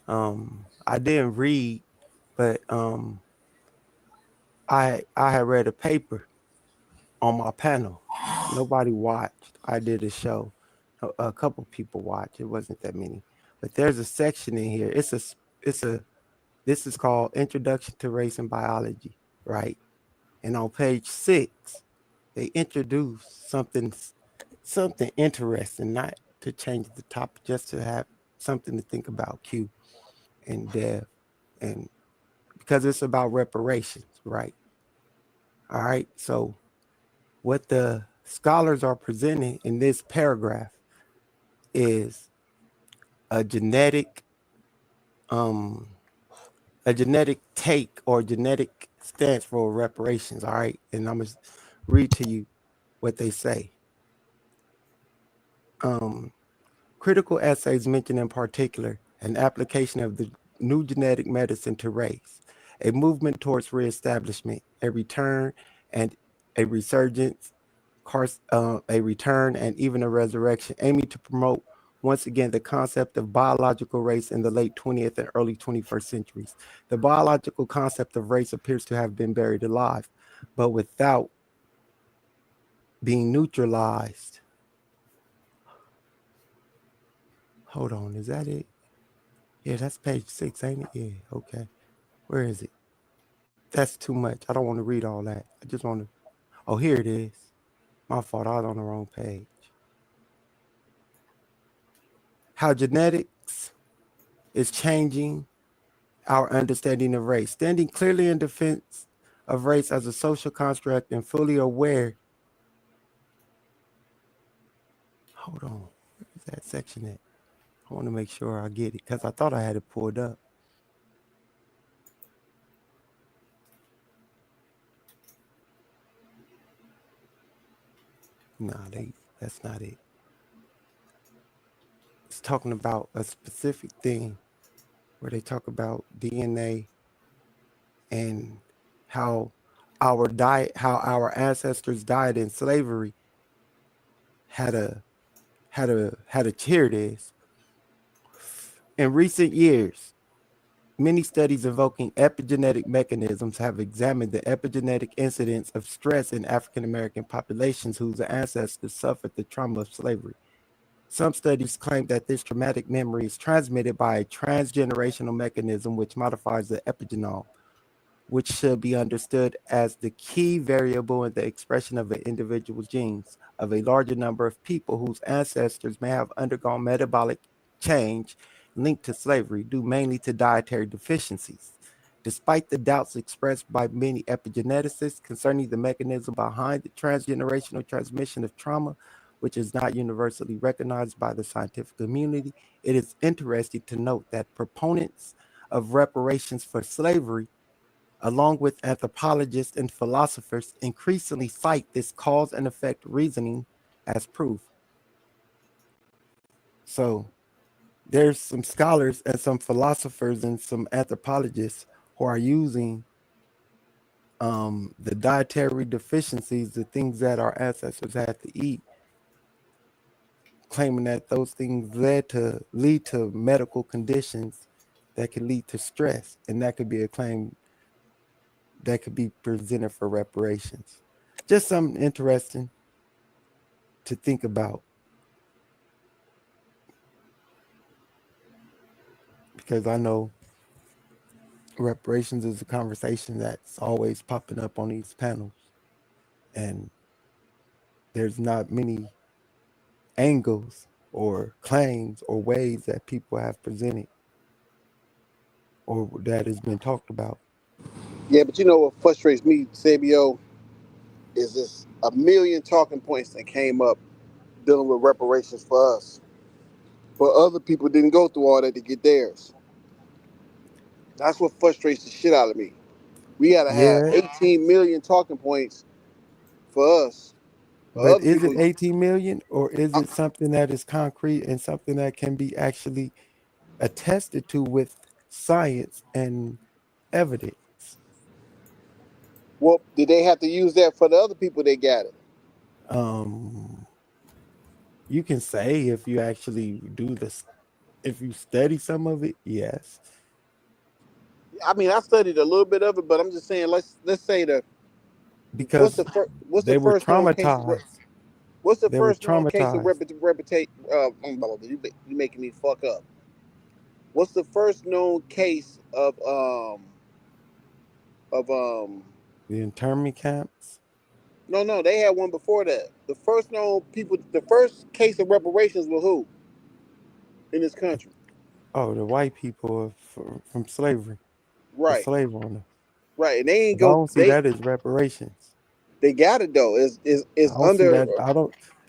I didn't read, but I had read a paper on my panel. Nobody watched. I did a show. A couple people watched. It wasn't that many, but there's a section in here. This is called Introduction to Race and Biology, right? And on page 6, they introduce something interesting, not to change the topic, just to have something to think about, Q and Dev, and because it's about reparations, right? All right. So what the scholars are presenting in this paragraph is a genetic take or genetic stance for reparations. All right. And I'm gonna read to you what they say. Critical essays mention in particular an application of the new genetic medicine to race, a movement towards reestablishment, a return and a resurgence, a return and even a resurrection, aiming to promote once again the concept of biological race in the late 20th and early 21st centuries. The biological concept of race appears to have been buried alive, but without being neutralized. Hold on, is that it? Yeah, that's page 6, ain't it? Yeah, okay. Where is it? That's too much. I don't want to read all that. I just want to. Oh, here it is. My fault. I was on the wrong page. How genetics is changing our understanding of race. Standing clearly in defense of race as a social construct and fully aware. Hold on. Where's that section at? I want to make sure I get it because I thought I had it pulled up. No, that's not it. It's talking about a specific thing where they talk about DNA and how our diet, how our ancestors died in slavery had a here it is. In recent years, many studies invoking epigenetic mechanisms have examined the epigenetic incidence of stress in African American populations whose ancestors suffered the trauma of slavery. Some studies claim that this traumatic memory is transmitted by a transgenerational mechanism which modifies the epigenome, which should be understood as the key variable in the expression of an individual's genes. Of a larger number of people whose ancestors may have undergone metabolic change linked to slavery due mainly to dietary deficiencies. Despite the doubts expressed by many epigeneticists concerning the mechanism behind the transgenerational transmission of trauma, which is not universally recognized by the scientific community, it is interesting to note that proponents of reparations for slavery, along with anthropologists and philosophers, increasingly cite this cause and effect reasoning as proof. So there's some scholars and some philosophers and some anthropologists who are using the dietary deficiencies, the things that our ancestors had to eat, claiming that those things lead to medical conditions that can lead to stress, and that could be a claim that could be presented for reparations. Just something interesting to think about, because I know reparations is a conversation that's always popping up on these panels, and there's not many angles or claims or ways that people have presented or that has been talked about. Yeah, but you know what frustrates me, Sabio, is this a million talking points that came up dealing with reparations for us. But other people didn't go through all that to get theirs. That's what frustrates the shit out of me. We gotta have 18 million talking points for us. But is it 18 million, or is it something that is concrete and something that can be actually attested to with science and evidence. Well, did they have to use that for the other people that got it? You can say if you actually do this, if you study some of it, yes. I mean, I studied a little bit of it, but I'm just saying, let's say Because what's they the were first known case of traumatized. what's the They were first known case of traumatized. reputation? You making me fuck up. What's the first known case of The internment camps. No, they had one before that. The first case of reparations was who in this country? Oh, the white people from slavery, the Right, slave owner. right, and they ain't But I go. don't see that as reparations. They got it though. It's I don't see under, that.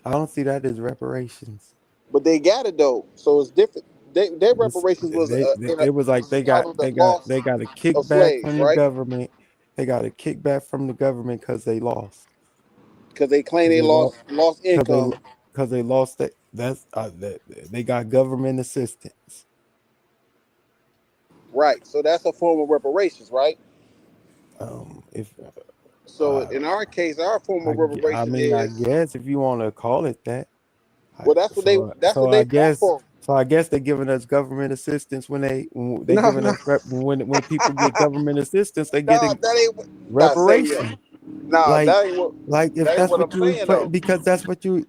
I don't see that as reparations. but they got it though. So it's different. Their reparations was It was like out of the loss they got a of kickback slaves, from the right? government. They got a kickback from the government because they lost. Because they claim they They lost lost income. because they lost that. They got government assistance. Right. So that's a form of reparations, right? If So in our case, our form of I reparations mean, I is, guess if you want to call it that. well, that's what they fought for. So I guess they're giving us government assistance when they No, giving no, us when people get government assistance, they no, getting that ain't not reparation. No, Like if that ain't that's what what I'm saying though. because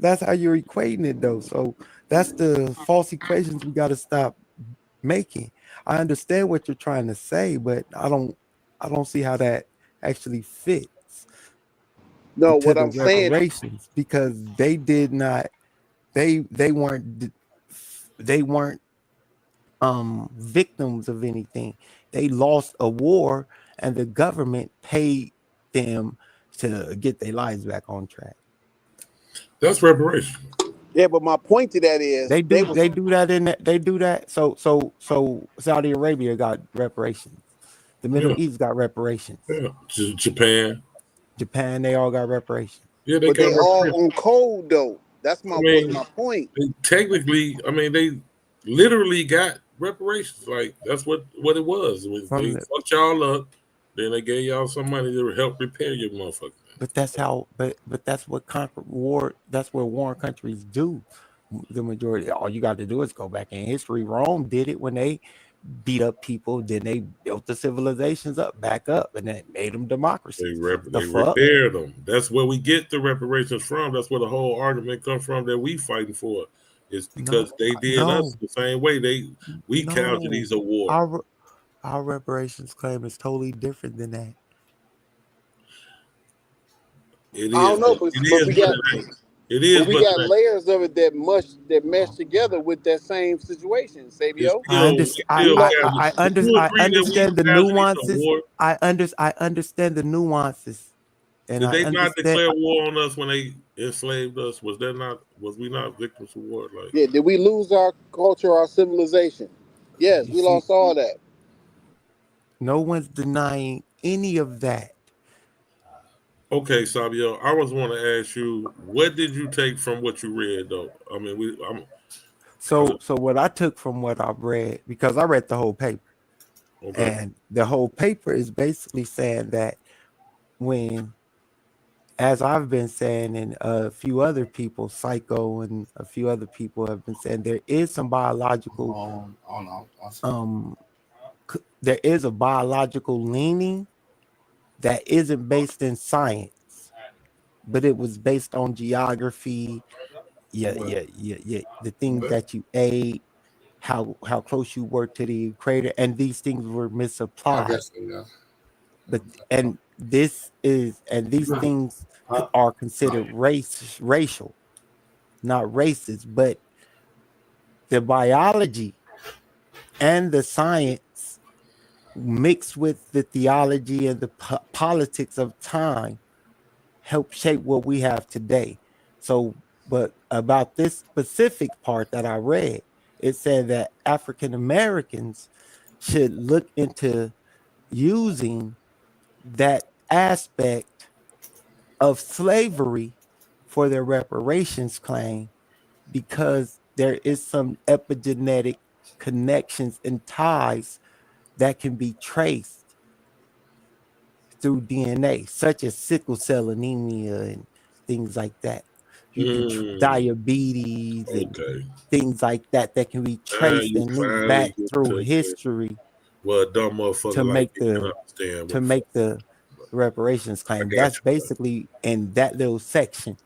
that's how you're equating it though. So that's the false equations we got to stop making. I understand what you're trying to say, but I don't see how that actually fits No, into what the I'm saying, reparations because they did not they weren't victims of anything. They lost a war and the government paid them to get their lives back on track. That's reparation. yeah, but my point to that is They do that. So Saudi Arabia got reparations. The Middle Yeah, East got reparations. yeah. Japan. Japan, they all got reparations. Yeah, they but got they all reparations. on code though. That's I was mean, my point. technically, I mean, they literally got reparations. Like that's what it was. From They the fucked y'all up, then they gave y'all some money to help repair your motherfucker. but that's how but that's what war that's what war countries do. The majority, all you got to do is go back in history. Rome did it when they beat up people, then they built the civilizations back up, and that made them democracies. They repaired them. That's where we get the reparations from. That's where the whole argument comes from that we fighting for. It's because they did us the same way. We casualties of war. Our reparations claim is totally different than that. It I is. don't know, It but is, we but got it ain't. It is, but we but got it ain't. layers of it that mesh together with that same situation, It's Sabio. I still, we understand. still casualties. But you I agree that we understand the casualties of nuances. war? I understand the nuances, and Did I they not understand. declare war on us when they enslaved us? Was we not victims of war? Like, Yeah, did we lose our culture, our civilization? Yes, You we see, lost all that. no one's denying any of that. okay, Sabio, I was want to ask you, what did you take from what you read, though? I mean, So what I took from what I read, because I read the whole paper, okay. and the whole paper is basically saying that when, as I've been saying, and a few other people, Psycho and a few other people have been saying, there is some biological, there is a biological leaning that isn't based in science, but it was based on geography, the things that you ate, how close you were to the equator, and these things were misapplied. I guess so, yeah. But these things are considered racial, not racist, but the biology and the science mixed with the theology and the politics of time help shape what we have today. So, but about this specific part that I read, it said that African Americans should look into using that aspect of slavery for their reparations claim because there is some epigenetic connections and ties that can be traced through DNA, such as sickle cell anemia and things like that. You can diabetes and Okay. things like that can be traced You and linked finally back get through to history well, a dumb to motherfucker like make you can the understand to what the make fuck. the reparations I claim. got That's you. basically in that little section,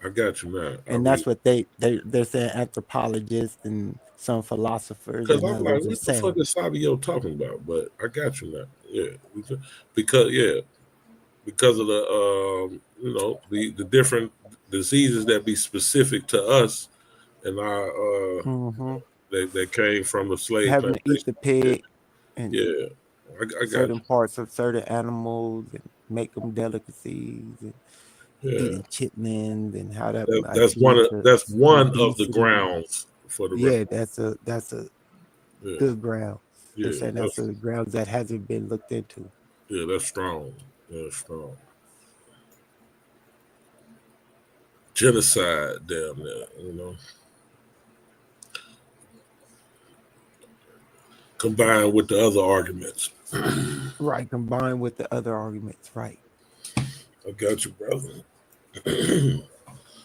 I got you now. I and really that's what they're saying. Anthropologists and some philosophers because and I'm like, others are what the fuck saying. is Sabio talking about? But I got you now. Yeah, because of the the different diseases that be specific to us and our Hmm. that came from the slave Having to eat plantation. the pig and Yeah, I got certain parts of certain animals and make them delicacies and you. Yeah, eating chitlins and how that that's might lead to that's one of the obesity. grounds for the Yeah, that's a yeah, good ground. They're yeah, saying that's a ground that hasn't been looked into. that's strong. That's strong. Genocide, damn near, combined with the other arguments. Right, combined with the other arguments, right. I got you, brother.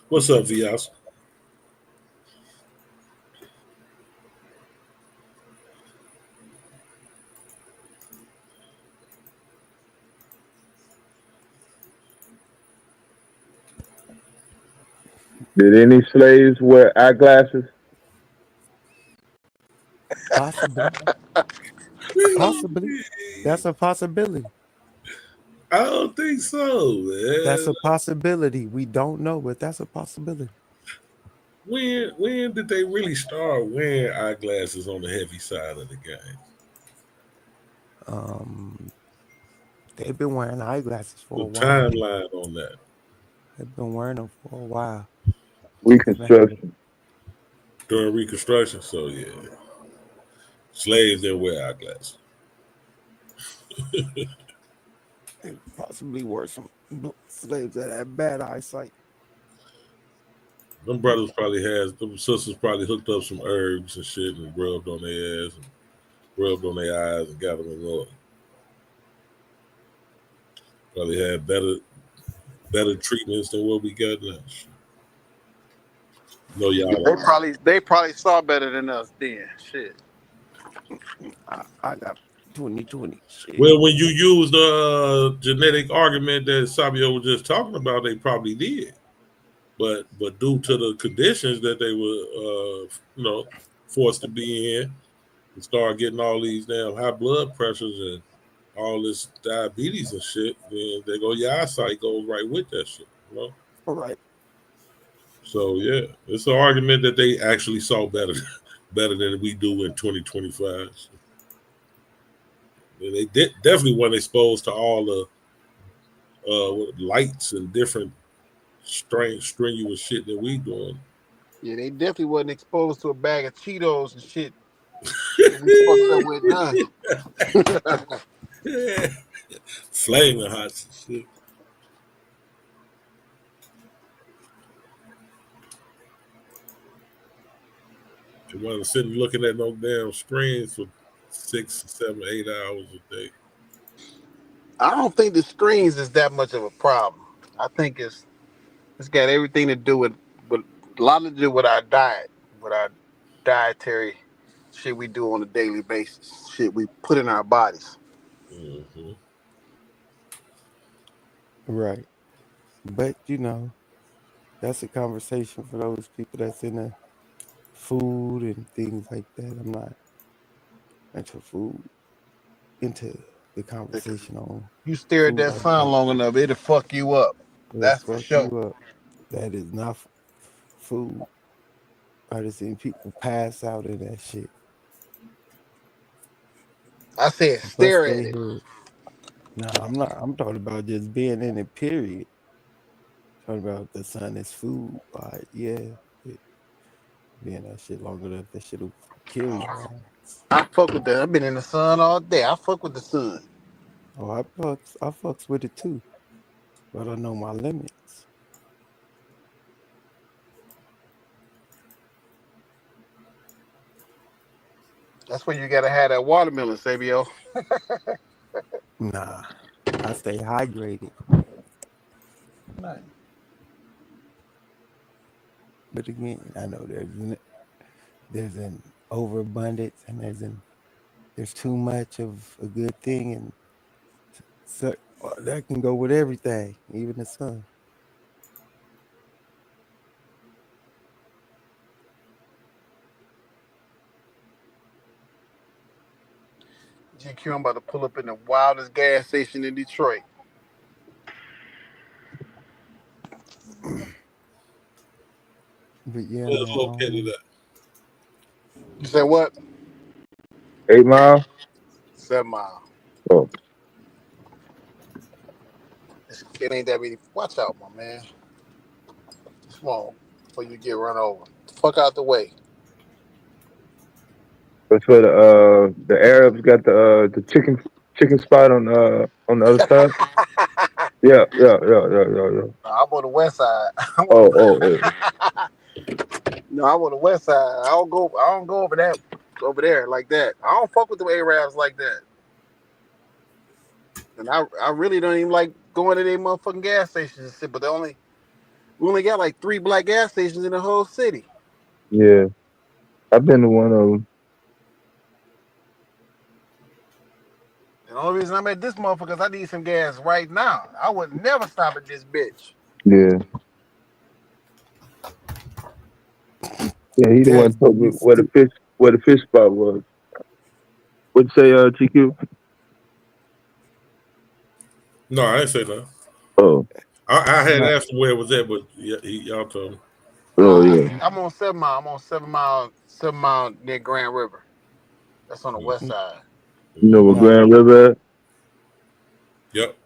What's up, Vias? Did any slaves wear eyeglasses? Possibly. Possibly. That's a possibility. I don't think so, That's man. a possibility. We don't know, but that's a possibility. When did they really start wearing eyeglasses on the heavy side of the game? They've been wearing eyeglasses for The a while. timeline on that. They've been wearing them for a while. Reconstruction. During Reconstruction, so yeah. Slaves didn't wear eyeglasses. They possibly were some slaves that had bad eyesight. Them brothers probably them sisters probably hooked up some herbs and shit and rubbed on their ass and rubbed on their eyes and got them in order. Probably had better treatments than what we got now. No, y'all. They probably saw better than us then. Shit. I got 2020 shit. Well, when you use the genetic argument that Sabio was just talking about, they probably did. But due to the conditions that they were, forced to be in, and start getting all these damn high blood pressures and all this diabetes and shit, then they go your eyesight goes right with that shit. All right. So yeah, it's an argument that they actually saw better than we do in 2025. So, they definitely weren't exposed to all the lights and different strenuous shit that we doing. Yeah, they definitely wasn't exposed to a bag of Cheetos and shit. We fucked up with none. Flaming hot shit. They wasn't sitting looking at no damn screens for 6, 7, 8 hours a day. I don't think the screens is that much of a problem. I think it's got everything to do with a lot to do with our diet, with our dietary shit we do on a daily basis, shit we put in our bodies. Mm-hmm. Right. But that's a conversation for those people that's in the food and things like that. I'm not into food, into the conversation on. You stare at that sun long enough, it'll fuck you up. That's for sure. That is not food. I just seen people pass out in that shit. I said stare at it. No, I'm not. I'm talking about just being in it, period. Talking about the sun is food. Being that shit long enough, that shit will kill you. I fuck with that. I've been in the sun all day. I fuck with the sun. Oh, I fucks with it too. But I know my limits. That's where you gotta have that watermelon, Sabio. Nah, I stay hydrated. Nice. But again, I know there's an overabundance and there's too much of a good thing, and so that can go with everything, even the sun. GQ, I'm about to pull up in the wildest gas station in Detroit. But yeah, Where's located at? You say what? 8 Mile. 7 Mile. Oh, It ain't that many. Watch out, my man. Come on, before you get run over. Fuck out the way. that's where the Arabs got the chicken spot on the other side. Yeah. I'm on the west side. Oh, yeah. No, I'm on the west side. I don't go over there like that. I don't fuck with the Arabs like that. And I really don't even like going to their motherfucking gas stations and shit. But we only got like 3 black gas stations in the whole city. Yeah. I've been to one of them. And the only reason I'm at this motherfucker is I need some gas right now. I would never stop at this bitch. Yeah. Yeah, he the one told me where the fish spot was. What'd you say, GQ? No, I didn't say nothing. Oh. I had asked him where it was at, but y'all told me. Oh, yeah. I'm on 7 Mile. I'm on 7 Mile near Grand River. That's on the west side. You know where Grand River at? Yep.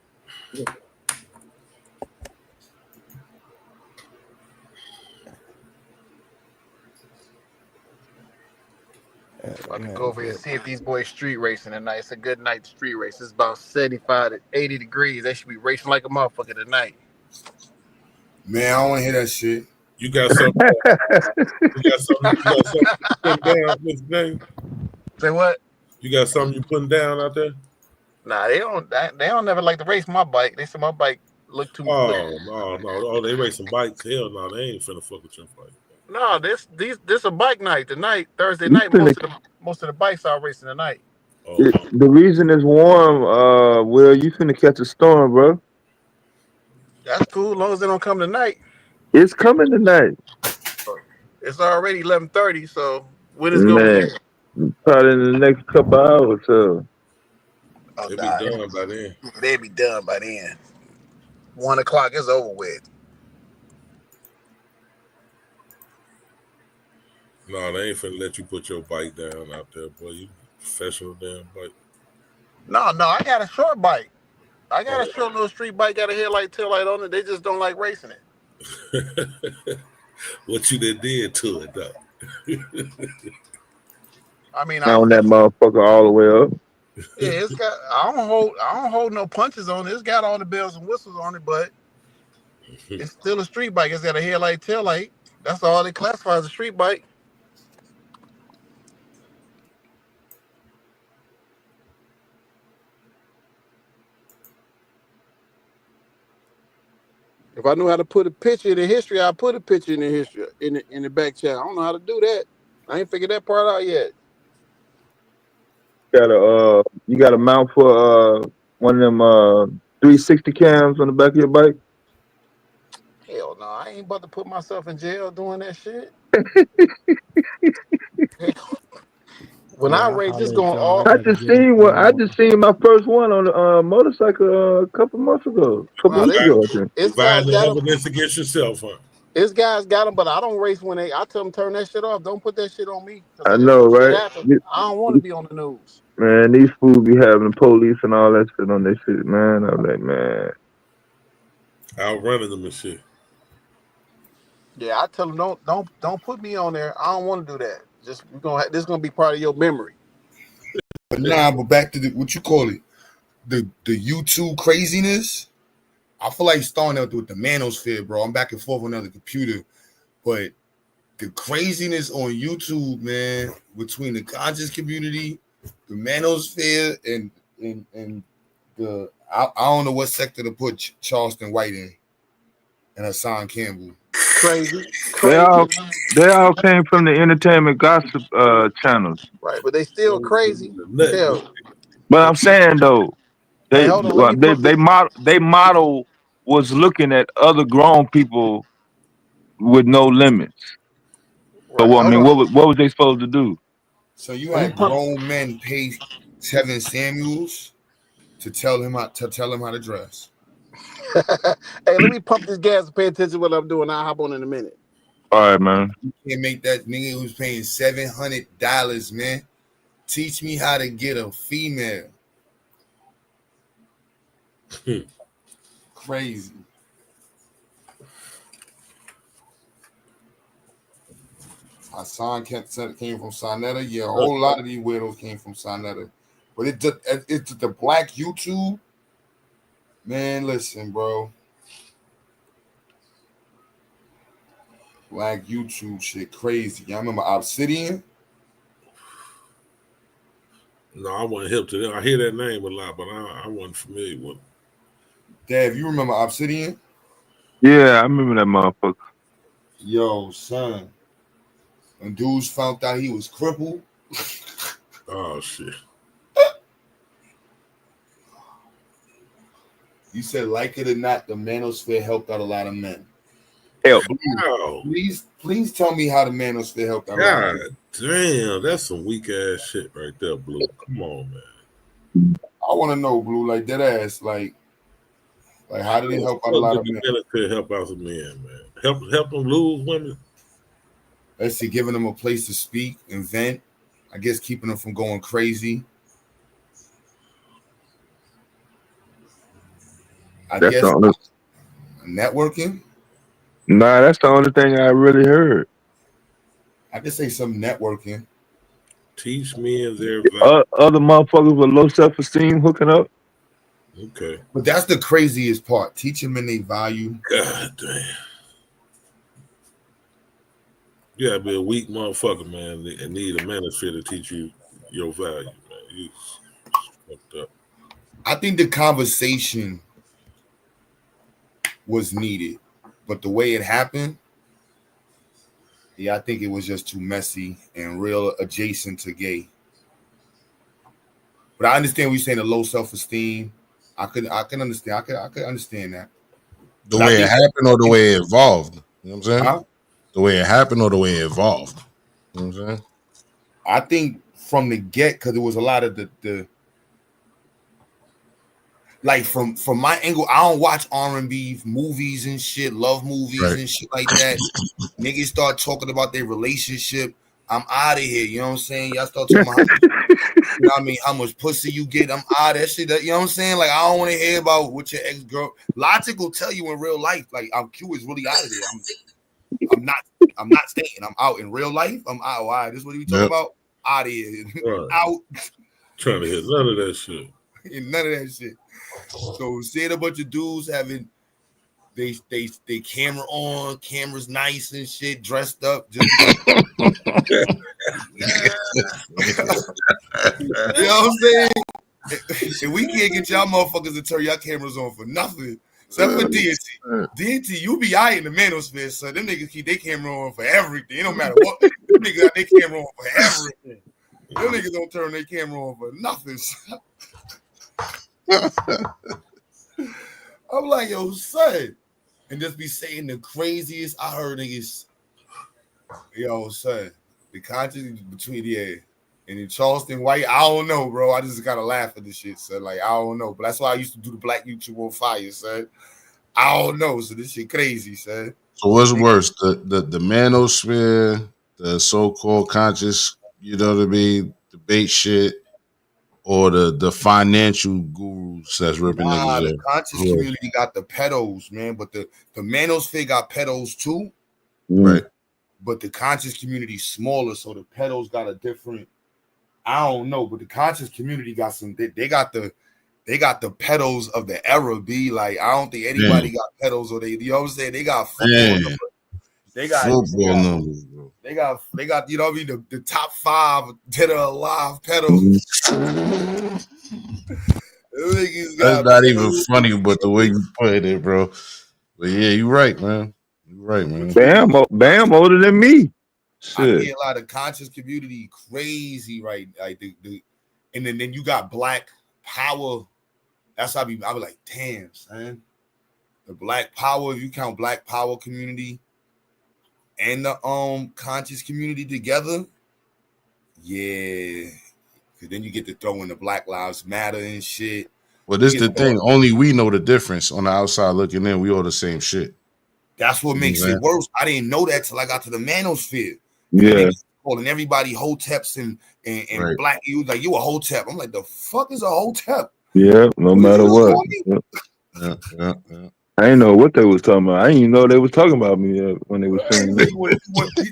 I can go over here and see if these boys street racing tonight. It's a good night to street race. It's about 75 to 80 degrees. They should be racing like a motherfucker tonight. Man, I don't want to hear that shit. You got something? You got something putting down this day? Say what? You got something you putting down out there? Nah, they don't never like to race my bike. They say my bike look too. No. Oh, they racing bikes. Hell no, they ain't finna fuck with your bike. No, this a bike night tonight. Thursday night, most of the bikes are racing tonight. Oh. The reason it's warm, Will, you finna catch a storm, bro. That's cool, as long as they don't come tonight. It's coming tonight. It's already 11:30, so when is going to be? Probably in the next couple hours, so. They'll be done by then. They'll be done by then. 1 o'clock is over with. No, they ain't finna let you put your bike down out there, boy. You professional damn bike. No, I got a short bike. I got a short little street bike, got a headlight, tail light on it. They just don't like racing it. What you did to it, though? I mean, on that motherfucker all the way up. Yeah, it's got. I don't hold no punches on it. It's got all the bells and whistles on it, but it's still a street bike. It's got a headlight, tail light. That's all they classify as a street bike. If I knew how to put a picture in the history, I'd put a picture in the history in the back chat. I don't know how to do that. I ain't figured that part out yet. You got a mount for one of them 360 cams on the back of your bike? Hell no, I ain't about to put myself in jail doing that shit. When I race, it's going off. I just seen my first one on a motorcycle a couple months ago. Weeks ago, I think. It's guys got evidence against yourself, huh? This guy's got them, but I don't race when I tell them turn that shit off. Don't put that shit on me. I know, right? I don't want to be on the news. Man, these fools be having the police and all that shit on their shit, man. I'm like, man. Outrunning them and shit. Yeah, I tell them don't put me on there. I don't want to do that. Just this is gonna be part of your memory. But but back to what you call it, the YouTube craziness. I feel like starting out with the manosphere, bro. I'm back and forth on another computer, but the craziness on YouTube, man, between the conscious community, the manosphere, and the I don't know what sector to put Charleston White in and Hassan Campbell. Crazy. They all came from the entertainment gossip channels. Right, but they still crazy. Nothing. Hell, But I'm saying though, Hey, hold on, let me put they model was looking at other grown people with no limits. But Right, I mean, hold what was they supposed to do? So you had grown men pay Tevin Samuels to tell him how to dress. Hey, let me pump this gas and pay attention to what I'm doing. I'll hop on in a minute. All right, man. You can't make that nigga who's paying $700, man. Teach me how to get a female. Crazy. Hassan came from Sonetta. Yeah, a whole lot of these weirdos came from Sonetta. But it's the black YouTube. Man, listen, bro. Black YouTube shit crazy. Y'all remember Obsidian? No, I wasn't hip to them. I hear that name a lot, but I wasn't familiar with it. Dave, you remember Obsidian? Yeah, I remember that motherfucker. Yo, son. When dudes found out he was crippled. Oh, shit. You said, like it or not, the manosphere helped out a lot of men. Help. Wow. Please tell me how the manosphere helped out a lot of men. Damn, that's some weak ass shit right there, Blue. Come on, man. I want to know, Blue, like that ass, like how did it help out a lot of men? Help out some men, man. Help them lose women. Let's see, giving them a place to speak and vent. I guess keeping them from going crazy. I guess networking. Nah, that's the only thing I really heard. I could say some networking. Teach men their value. Other motherfuckers with low self-esteem hooking up. Okay. But that's the craziest part. Teach them in their value. God damn. You gotta be a weak motherfucker, man, and need a manosphere to teach you your value, man. You fucked up. I think the conversation was needed, but the way it happened, yeah, I think it was just too messy and real adjacent to gay. But I understand what you're saying, the low self-esteem. I can understand. I could understand that. The way it happened or the way it evolved. You know what I'm saying? Huh? The way it happened or the way it evolved. You know what I'm saying? I think from the get, because there was a lot of the like from my angle, I don't watch R&B movies and shit, love movies and shit like that. Niggas start talking about their relationship. I'm out of here. You know what I'm saying? Y'all start talking about you know what I mean, how much pussy you get. I'm out of that shit. You know what I'm saying? Like, I don't want to hear about what your ex-girl. Logic will tell you in real life, like, Q is really out of there. I'm not staying. I'm out in real life. I'm out. All right, this is what we talking about? Out of here. Right. Out. Trying to hit none of that shit. None of that shit. So seeing a bunch of dudes having they camera on, cameras nice and shit, dressed up. Just you know what I'm saying? And we can't get y'all motherfuckers to turn y'all cameras on for nothing. Except for deity. Deity, you be out in the manosphere, so them niggas keep their camera on for everything. It don't matter what. Them niggas got their camera on for everything. Them niggas don't turn their camera on for nothing. I'm like, yo, son. And just be saying the craziest. I heard niggas, yo, son, the conscience between and in Charleston White, I don't know, bro. I just gotta laugh at this shit, son. Like, I don't know. But that's why I used to do the Black YouTube on Fire, son. I don't know. So this shit crazy, son. So what's worse, the manosphere, the so-called conscious, you know what I mean, debate shit, or the financial gurus that's ripping niggas the conscious community got the pedos, man. But the manosphere got pedos too. Right. But the conscious community smaller, so the pedos got a different. I don't know, but the conscious community got some. They got the pedos of the era. Be like, I don't think anybody got pedos, or they. You know what I'm saying? They got football numbers. They got football numbers, bro. They got you know what I mean, the top 5 dead or alive pedals. That's not even funny, but the way you put it, bro. But yeah, you're right, man. You're right, man. Bam older than me. I Shit. hear a lot of conscious community crazy, right? Like and then you got Black Power. That's how I be like, damn, son. The Black Power, if you count Black Power community and the conscious community together, yeah. Cause then you get to throw in the Black Lives Matter and shit. Well, this is the thing. Only we know the difference. On the outside looking in, we all the same shit. That's what makes it worse. I didn't know that till I got to the manosphere. Yeah. Calling everybody hoteps and Right. Black. You like, you a hotep. I'm like, the fuck is a hotep? Yeah, no matter what. Yeah. I didn't know what they was talking about. I didn't even know they was talking about me when they was saying that.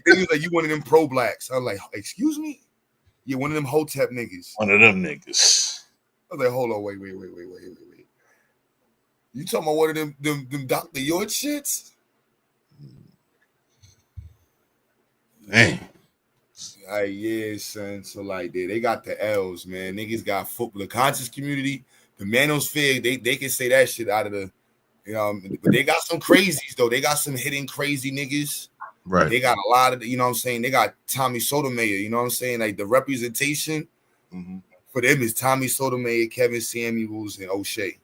They was like, you one of them pro blacks. I was like, excuse me? Yeah, one of them hotep niggas. One of them niggas. I was like, hold on, wait. You talking about one of them Dr. York shits? Dang. Yeah, son. So like they got the L's, man. Niggas got football. The conscious community, the manosphere, they can say that shit out of the, you know, but they got some crazies though. They got some hidden crazy niggas. Right. They got a lot of, you know what I'm saying? They got Tommy Sotomayor, you know what I'm saying? Like the representation for them is Tommy Sotomayor, Kevin Samuels, and O'Shea.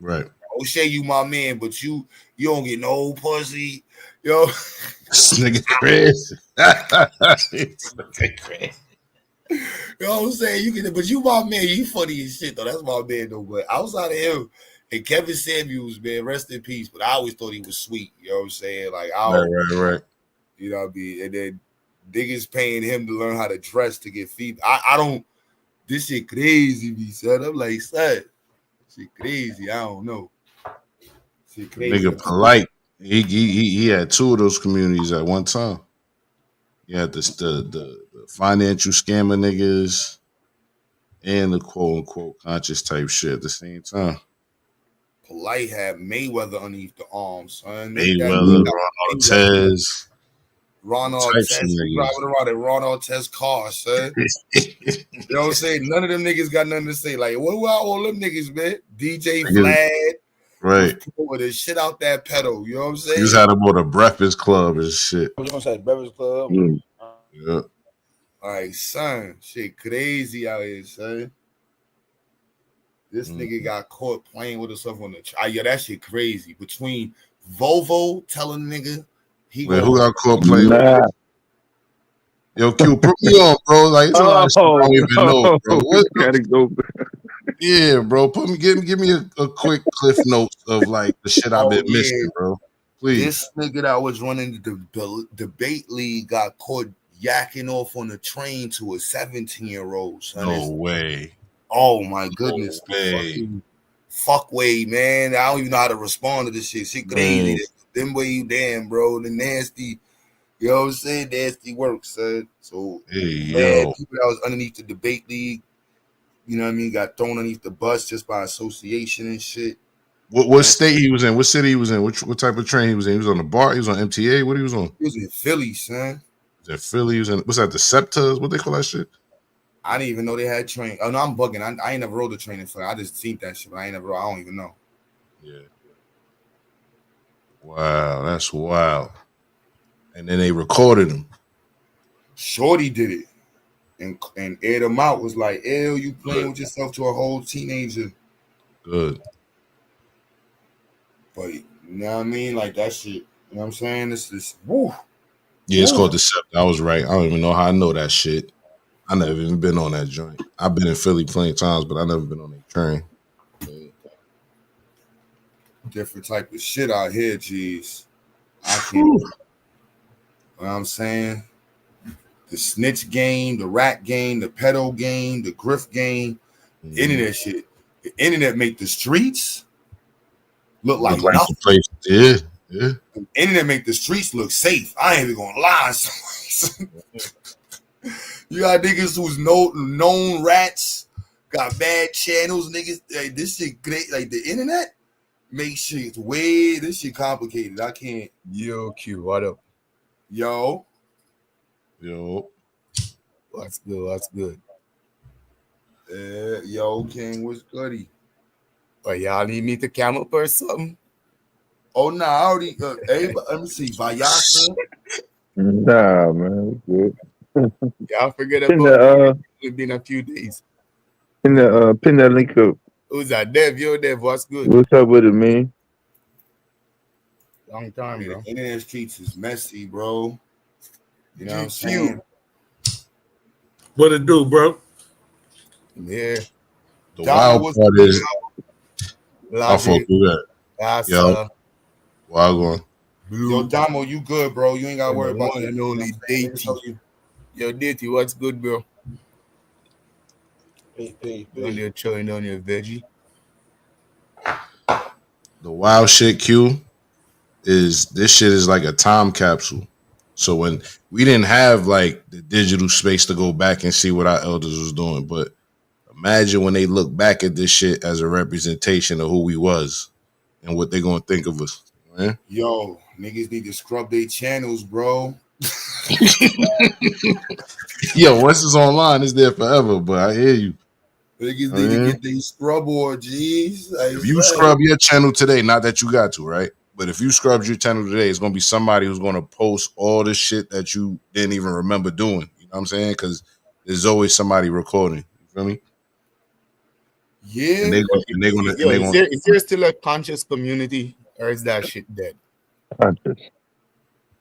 Right. O'Shea, you my man, but you don't get no pussy. Yo. This nigga crazy. You know what I'm saying? You get, but you my man. You funny as shit though. That's my man though. But outside of him and Kevin Samuels, man, rest in peace. But I always thought he was sweet. You know what I'm saying? Like, right. You know what I mean? And then niggas paying him to learn how to dress to get feet. I don't. This shit crazy, be said. I'm like, son, shit crazy. I don't know. Shit crazy. Nigga polite. He had 2 of those communities at one time. He had the financial scammer niggas and the quote unquote conscious type shit at the same time. Polite had Mayweather underneath the arms, son. Mayweather, Ron Artest, driving around in Ron Artest car, son. You know what I'm saying? None of them niggas got nothing to say. Like, what about all them niggas, man? DJ Vlad. Right. With the shit out that pedal. You know what I'm saying? You just had him on the Breakfast Club and shit. I was gonna say Breakfast Club. Yeah. Like, son, shit crazy out here, son. This nigga got caught playing with himself on the yeah, that shit crazy. Between Volvo telling nigga who got caught playing with Yo, Q, put me on, bro. Like, it's a lot of shit I don't even know, bro. What gotta go. Yeah, bro. Give me a quick cliff notes of like the shit I've been missing, bro. Please. This nigga that was running the debate league got caught yakking off on the train to a 17-year-old. Son. No way. Oh my goodness. No way. Fuck way, man. I don't even know how to respond to this shit. Shit crazy. Them way you damn, bro. The nasty, you know what I'm saying? Nasty work, son. So people that was underneath the debate league, you know what I mean, got thrown underneath the bus just by association and shit. What state he was in? What city he was in? What type of train he was in? He was on the BART? He was on MTA? What he was on? He was in Philly, son. He was in Philly. He was in, what's that, the SEPTA? What they call that shit? I didn't even know they had train. Oh, no, I'm bugging. I ain't never rode a train in Philly. I just seen that shit, but I don't even know. Yeah. Wow, that's wild. And then they recorded him. Shorty did it. And aired him out, was like, ew, you playing with yourself to a whole teenager. Good. But you know what I mean? Like that shit. You know what I'm saying? This is woo. Yeah, it's called the SEPTA. I was right. I don't even know how I know that shit. I never even been on that joint. I've been in Philly plenty of times, but I never been on that train. Different type of shit out here, G's. I can't. You know what I'm saying? The snitch game, the rat game, the pedo game, the grift game, the internet shit. The internet make the streets look like nothing. Yeah. The internet make the streets look safe. I ain't even gonna lie. You got niggas who's known rats, got bad channels, niggas. Like, this shit great. Like the internet makes shit this shit complicated. I can't. Yo, Q, what up? Yo. Yo. What's good? What's good? Yo, King, what's goody? But y'all need me to camel or something? Oh, nah, I already. Hey, let me see. Vayasa. Nah, man, we good. Y'all forget Pin about me. It's been a few days. pin that link up. Who's that? Dev, yo, Dev, what's good? What's up with it, man? Long time, bro. The internet streets is messy, bro. You know what I'm saying? What it do, bro? Yeah. The wild part is I fuck with that. That's Yo. Wild going. Yo, Damo, you good, bro? You ain't got to worry about it. Only Datey. Yo, Datey, what's good, bro? You're chilling on your veggie. The wild shit, Q, is this shit is like a time capsule. So when we didn't have like the digital space to go back and see what our elders was doing, but imagine when they look back at this shit as a representation of who we was and what they gonna think of us. Man. Yo, niggas need to scrub their channels, bro. Yo, once it's online, it's there forever. But I hear you. Niggas need to get these scrub or G's. If you scrub your channel today, not that you got to, right? But if you scrub your channel today, it's gonna be somebody who's gonna post all the shit that you didn't even remember doing. You know what I'm saying? Because there's always somebody recording. You feel me? Yeah. And they're gonna. Is there still a conscious community, or is that shit dead? Conscious.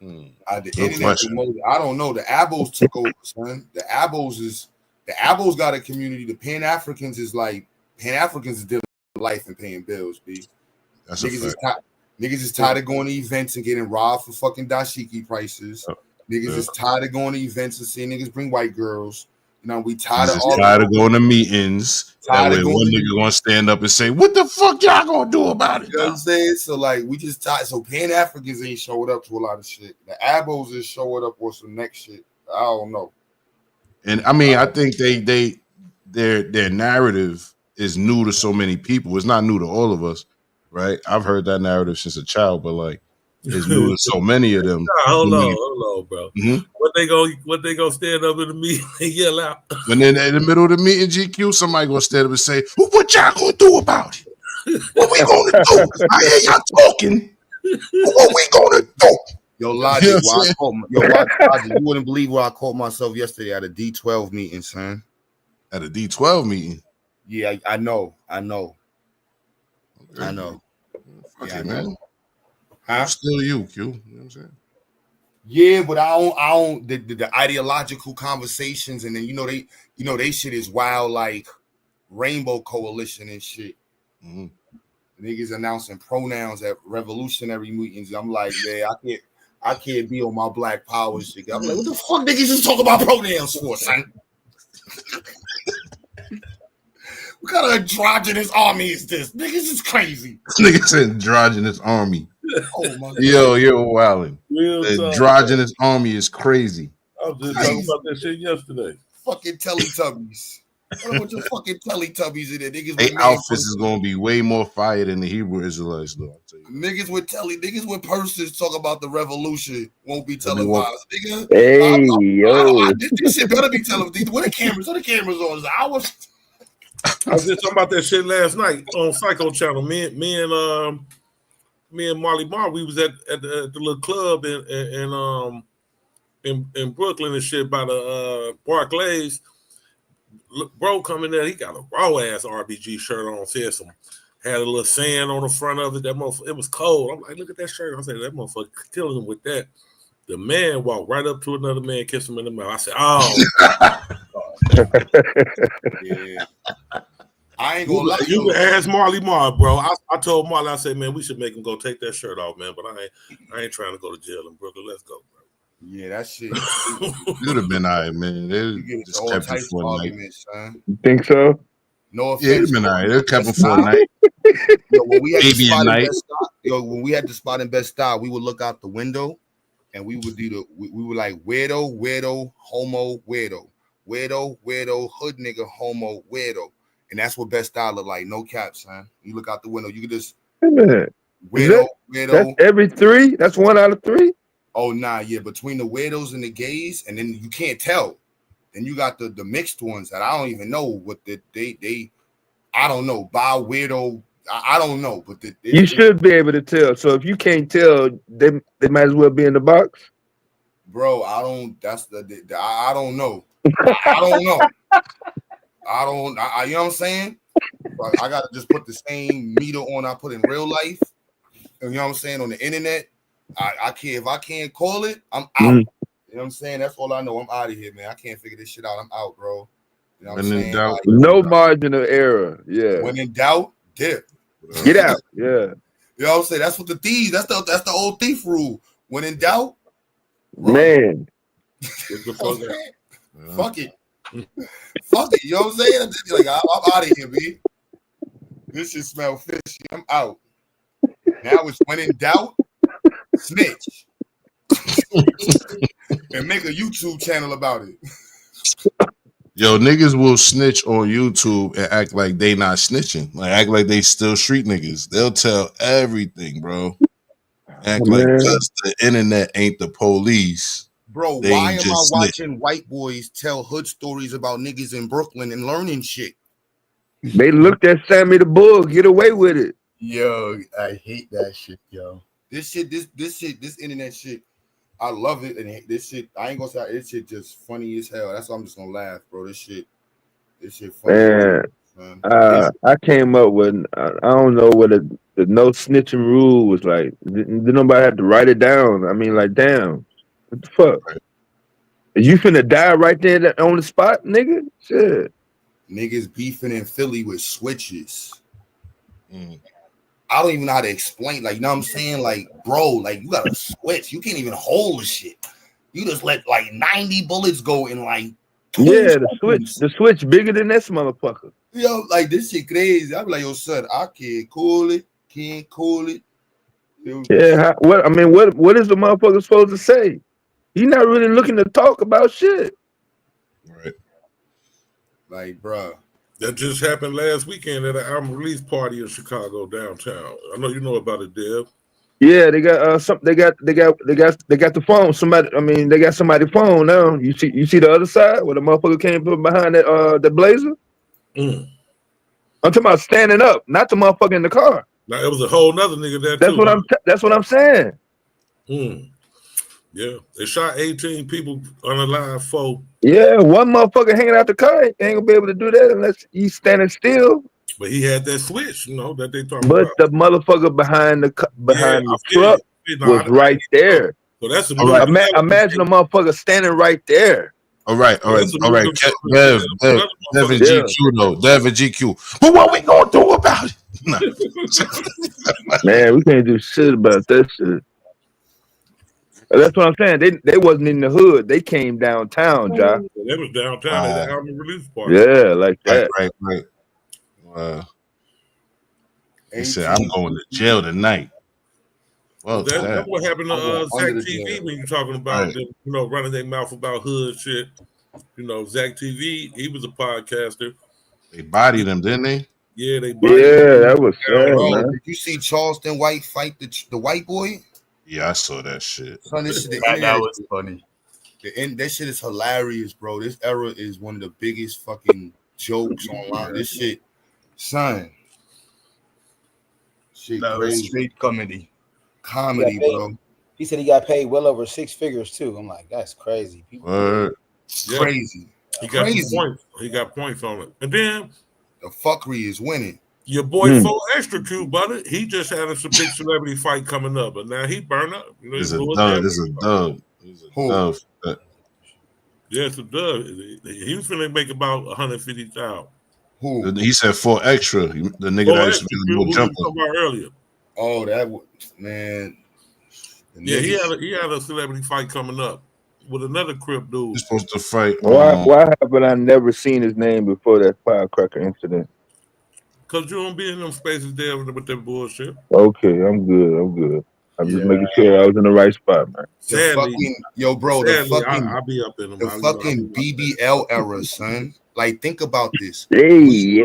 The internet, I don't know. The Abos took over, son. The Abos got a community. The Pan Africans is dealing with life and paying bills, B. That's Niggas is tired of going to events and getting robbed for fucking dashiki prices. Niggas is tired of going to events and seeing niggas bring white girls. You know, we tired of going to meetings. That way one nigga gonna stand up and say, what the fuck y'all gonna do about it? You know what I'm saying? So like we just tired. So Pan Africans ain't showed up to a lot of shit. The Abos is showing up with some next shit. I don't know. And I mean, I think their narrative is new to so many people. It's not new to all of us, right? I've heard that narrative since a child, but like it's new to so many of them. Hold on, bro. Mm-hmm. What they gonna stand up in the meeting and yell out? And then in the middle of the meeting, GQ, somebody gonna stand up and say, well, what y'all gonna do about it? What we gonna do? I hear y'all talking. What we gonna do? Yo, Logic, Logic, you wouldn't believe where I caught myself yesterday at a D12 meeting, son. At a D12 meeting? Yeah, I know. Okay. I know. Fuck it, man. Huh? Still you, Q. You know what I'm saying? Yeah, but I don't the ideological conversations, and then they shit is wild, like Rainbow Coalition and shit. Mm-hmm. Niggas announcing pronouns at revolutionary meetings. I'm like, man, I can't be on my Black Power shit. I'm like, what the fuck niggas just talk about pronouns for, son? What kind of androgynous army is this? Niggas is crazy. Niggas androgynous army. Oh my God. Yo, wildin'. The androgynous army is crazy. I was just talking about that shit yesterday. Fucking Teletubbies. What a bunch of fucking Teletubbies in there. Niggas their outfits is gonna be way more fire than the Hebrew Israelites, though. I'll tell you. Niggas with purses talk about the revolution won't be televised. Nigga, yo, this shit better be televised. What the cameras? What the cameras on? I was just talking about that shit last night on Psycho Channel. Me and Marley Marr, we was at the little club in Brooklyn and shit by the Barclays. Bro coming there, he got a raw ass RBG shirt on. Had a little sand on the front of it. That motherfucker, it was cold. I'm like, look at that shirt. I said, that motherfucker killing him with that. The man walked right up to another man, kissed him in the mouth. I said, oh. Yeah. I ain't gonna lie. You can ask Marley Marr, bro. I told Marley, I said, man, we should make him go take that shirt off, man. But I ain't trying to go to jail in Brooklyn. Let's go, bro. Yeah, that shit. You'd have been all right, man. They just kept it for a night. You think so? No offense. Yeah, it'd been all right. They kept it for a night. When we had the spot in Bed-Stuy, we would look out the window and we would do we were like weirdo, homo, weirdo, hood nigga, homo, weirdo. And that's what Bed-Stuy look like. No cap, son. You look out the window, you can just weirdo. That's every three? That's 1 out of 3? Oh nah, yeah, between the weirdos and the gays, and then you can't tell. Then you got the mixed ones that I don't even know what they I don't know, bi weirdo. I don't know, but you should be able to tell. So if you can't tell, they might as well be in the box. Bro, I don't. That's I don't know. I don't know. I don't. You know what I'm saying? I gotta just put the same meter on I put in real life. You know what I'm saying? On the internet, I can't. If I can't call it, I'm out. You know what I'm saying? That's all I know. I'm out of here, man. I can't figure this shit out. I'm out, bro. You know what I'm saying? Doubt, like, no margin of error. Yeah. When in doubt, dip. Get out. Yeah. You know what I'm saying? That's what the thieves. That's the old thief rule. When in doubt, man. Fuck it. Fuck it. You know what I'm saying? Like, I'm out of here, B. This shit smell fishy. I'm out. Now it's when in doubt, snitch. And make a YouTube channel about it. Yo, niggas will snitch on YouTube and act like they not snitching. Like act like they still street niggas. They'll tell everything, bro. Act like just the internet ain't the police. Bro, why am I watching white boys tell hood stories about niggas in Brooklyn and learning shit? They looked at Sammy the Bull, get away with it. Yo, I hate that shit, yo. This internet shit, I love it. And this shit, I ain't gonna say this shit just funny as hell. That's why I'm just gonna laugh, bro. This shit funny. Man. I came up with, I don't know what the no snitching rule was like. Did nobody have to write it down? I mean, like, damn. What the fuck? Is you finna die right there on the spot, nigga? Shit. Niggas beefing in Philly with switches. I don't even know how to explain. Like, you know what I'm saying? Like, bro, like, you got a switch. You can't even hold the shit. You just let, like, 90 bullets go in, like, 2 seconds. The switch bigger than this motherfucker. Yo, like, this shit crazy. I'm like, yo, son, I can't cool it. Yeah, what is the motherfucker supposed to say? He's not really looking to talk about shit. Right. Like, bro. That just happened last weekend at an album release party in Chicago downtown. I know you know about it, Dev. Yeah, they got they got the phone. They got somebody's phone now. You see the other side where the motherfucker came from behind that Blazer? I'm talking about standing up, not the motherfucker in the car. Now it was a whole nother nigga there too. That's what I'm saying. Yeah, they shot 18 people on a live phone. Yeah, one motherfucker hanging out the car ain't gonna be able to do that unless he's standing still. But he had that switch, that they talking about. But the motherfucker behind the truck was right there. So that's imagine a motherfucker standing right there. All right. Dev and GQ though. Dev and GQ. But what we gonna do about it? No. Man, we can't do shit about that shit. That's what I'm saying. They wasn't in the hood. They came downtown, Josh. They was downtown at the album release party. Yeah, like that. Right. He said, "I'm going to jail tonight." Well, that's what happened to Zach TV when you're talking about them, running their mouth about hood shit. Zach TV, he was a podcaster. They bodied him, didn't they? Yeah, they bodied him. That was sad, man. Did you see Charleston White fight the white boy? Yeah, I saw that shit. Son, this shit that was funny. That shit is hilarious, bro. This era is one of the biggest fucking jokes online. This shit, son. Shit, that was straight comedy, bro. He said he got paid well over 6 figures too. I'm like, that's crazy. Crazy. He got points. He got points on it, and then the fuckery is winning. Your boy Full Extra Q, brother, he just had a big celebrity fight coming up, but now he burned up. It's a dub. Yeah, it's a dub. He was finna make about 150,000. Who? He said Full Extra. The nigga that used to be the jumper. About earlier. Oh, that was, man. Yeah, he had a celebrity fight coming up with another Crip dude. He's supposed to fight. Why haven't I never seen his name before that firecracker incident? Because you don't be in them spaces there with that bullshit. Okay, I'm good. I'm just making sure I was in the right spot, man. Sadly, I'll be up in them. The fucking BBL era, son. Like, think about this. Hey,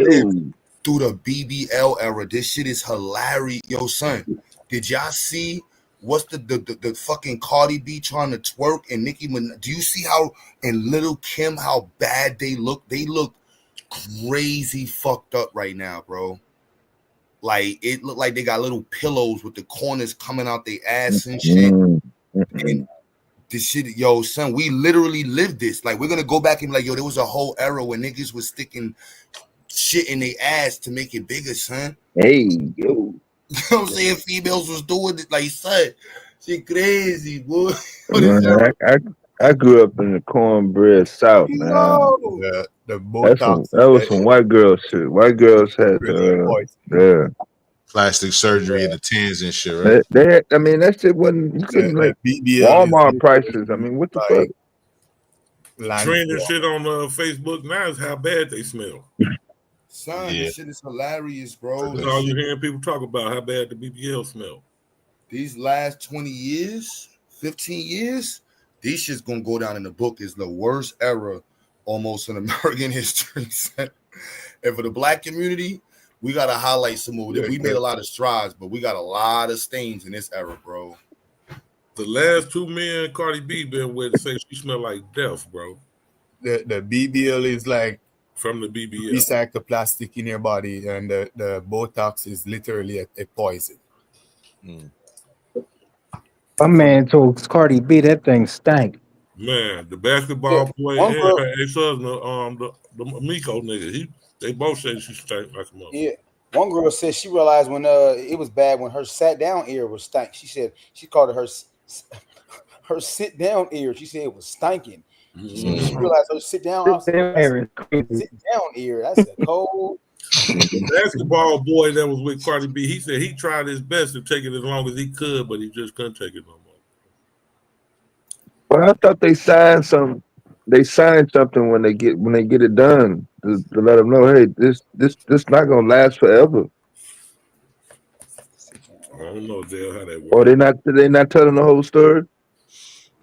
through the BBL era, this shit is hilarious. Yo, son, did y'all see What's the fucking Cardi B trying to twerk and Nicki Minaj? Do you see how and Lil' Kim how bad they look? They look crazy fucked up right now, bro. Like it looked like they got little pillows with the corners coming out their ass and shit. And this shit, yo, son, we literally lived this. Like we're gonna go back and be like, yo, there was a whole era where niggas was sticking shit in their ass to make it bigger, son. Hey, yo. You know what I'm saying? Females was doing it like, son, shit crazy, boy. Man, I grew up in the cornbread South, man. The Botox. That was some white girl shit. White girls had plastic surgery in the tins and shit, right? They had, I mean, that shit wasn't, you couldn't like Walmart prices. I mean, what the fuck? Trending shit on Facebook now is how bad they smell. Son, this shit is hilarious, bro. That's all you're hearing people talk about, how bad the BBL smell. These last 20 years, 15 years, these shit's gonna go down in the book as the worst era almost in American history. And for the black community, we gotta highlight some of it. We made a lot of strides, but we got a lot of stains in this era, bro. The last 2 men Cardi B been with say she smell like death, bro. The BBL is like from the BBL. Recycle plastic in your body, and the Botox is literally a poison. My man told Cardi B that thing stank. Man, the basketball boy and her ex-husband, the Miko nigga, they both say she stank like a mother. Yeah. One girl said she realized when it was bad when her sat down ear was stank. She said she called it her sit down ear. She said it was stinking. She realized her sit down ear. That's a cold. The basketball boy that was with Cardi B, he said he tried his best to take it as long as he could, but he just couldn't take it no more. Well, I thought they signed something. They signed something when they get it done to let them know, hey, this not gonna last forever. I don't know, Dale, how that works. Or they not telling the whole story.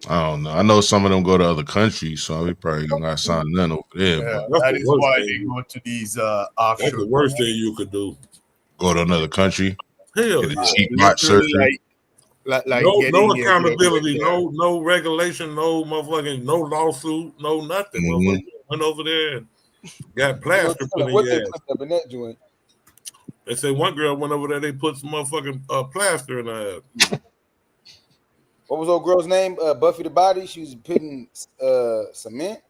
I don't know. I know some of them go to other countries, so we probably not sign none over there. Yeah, but that is why they go to these offshore. That's the worst thing you could do. Go to another country. Hell, get a cheap bot surgery. Like no accountability, no regulation, no motherfucking, no lawsuit, no nothing. Motherfucker went over there and got plaster put in your ass. They say one girl went over there, they put some motherfucking plaster in her ass. What was old girl's name? Buffy the Body. She was putting cement.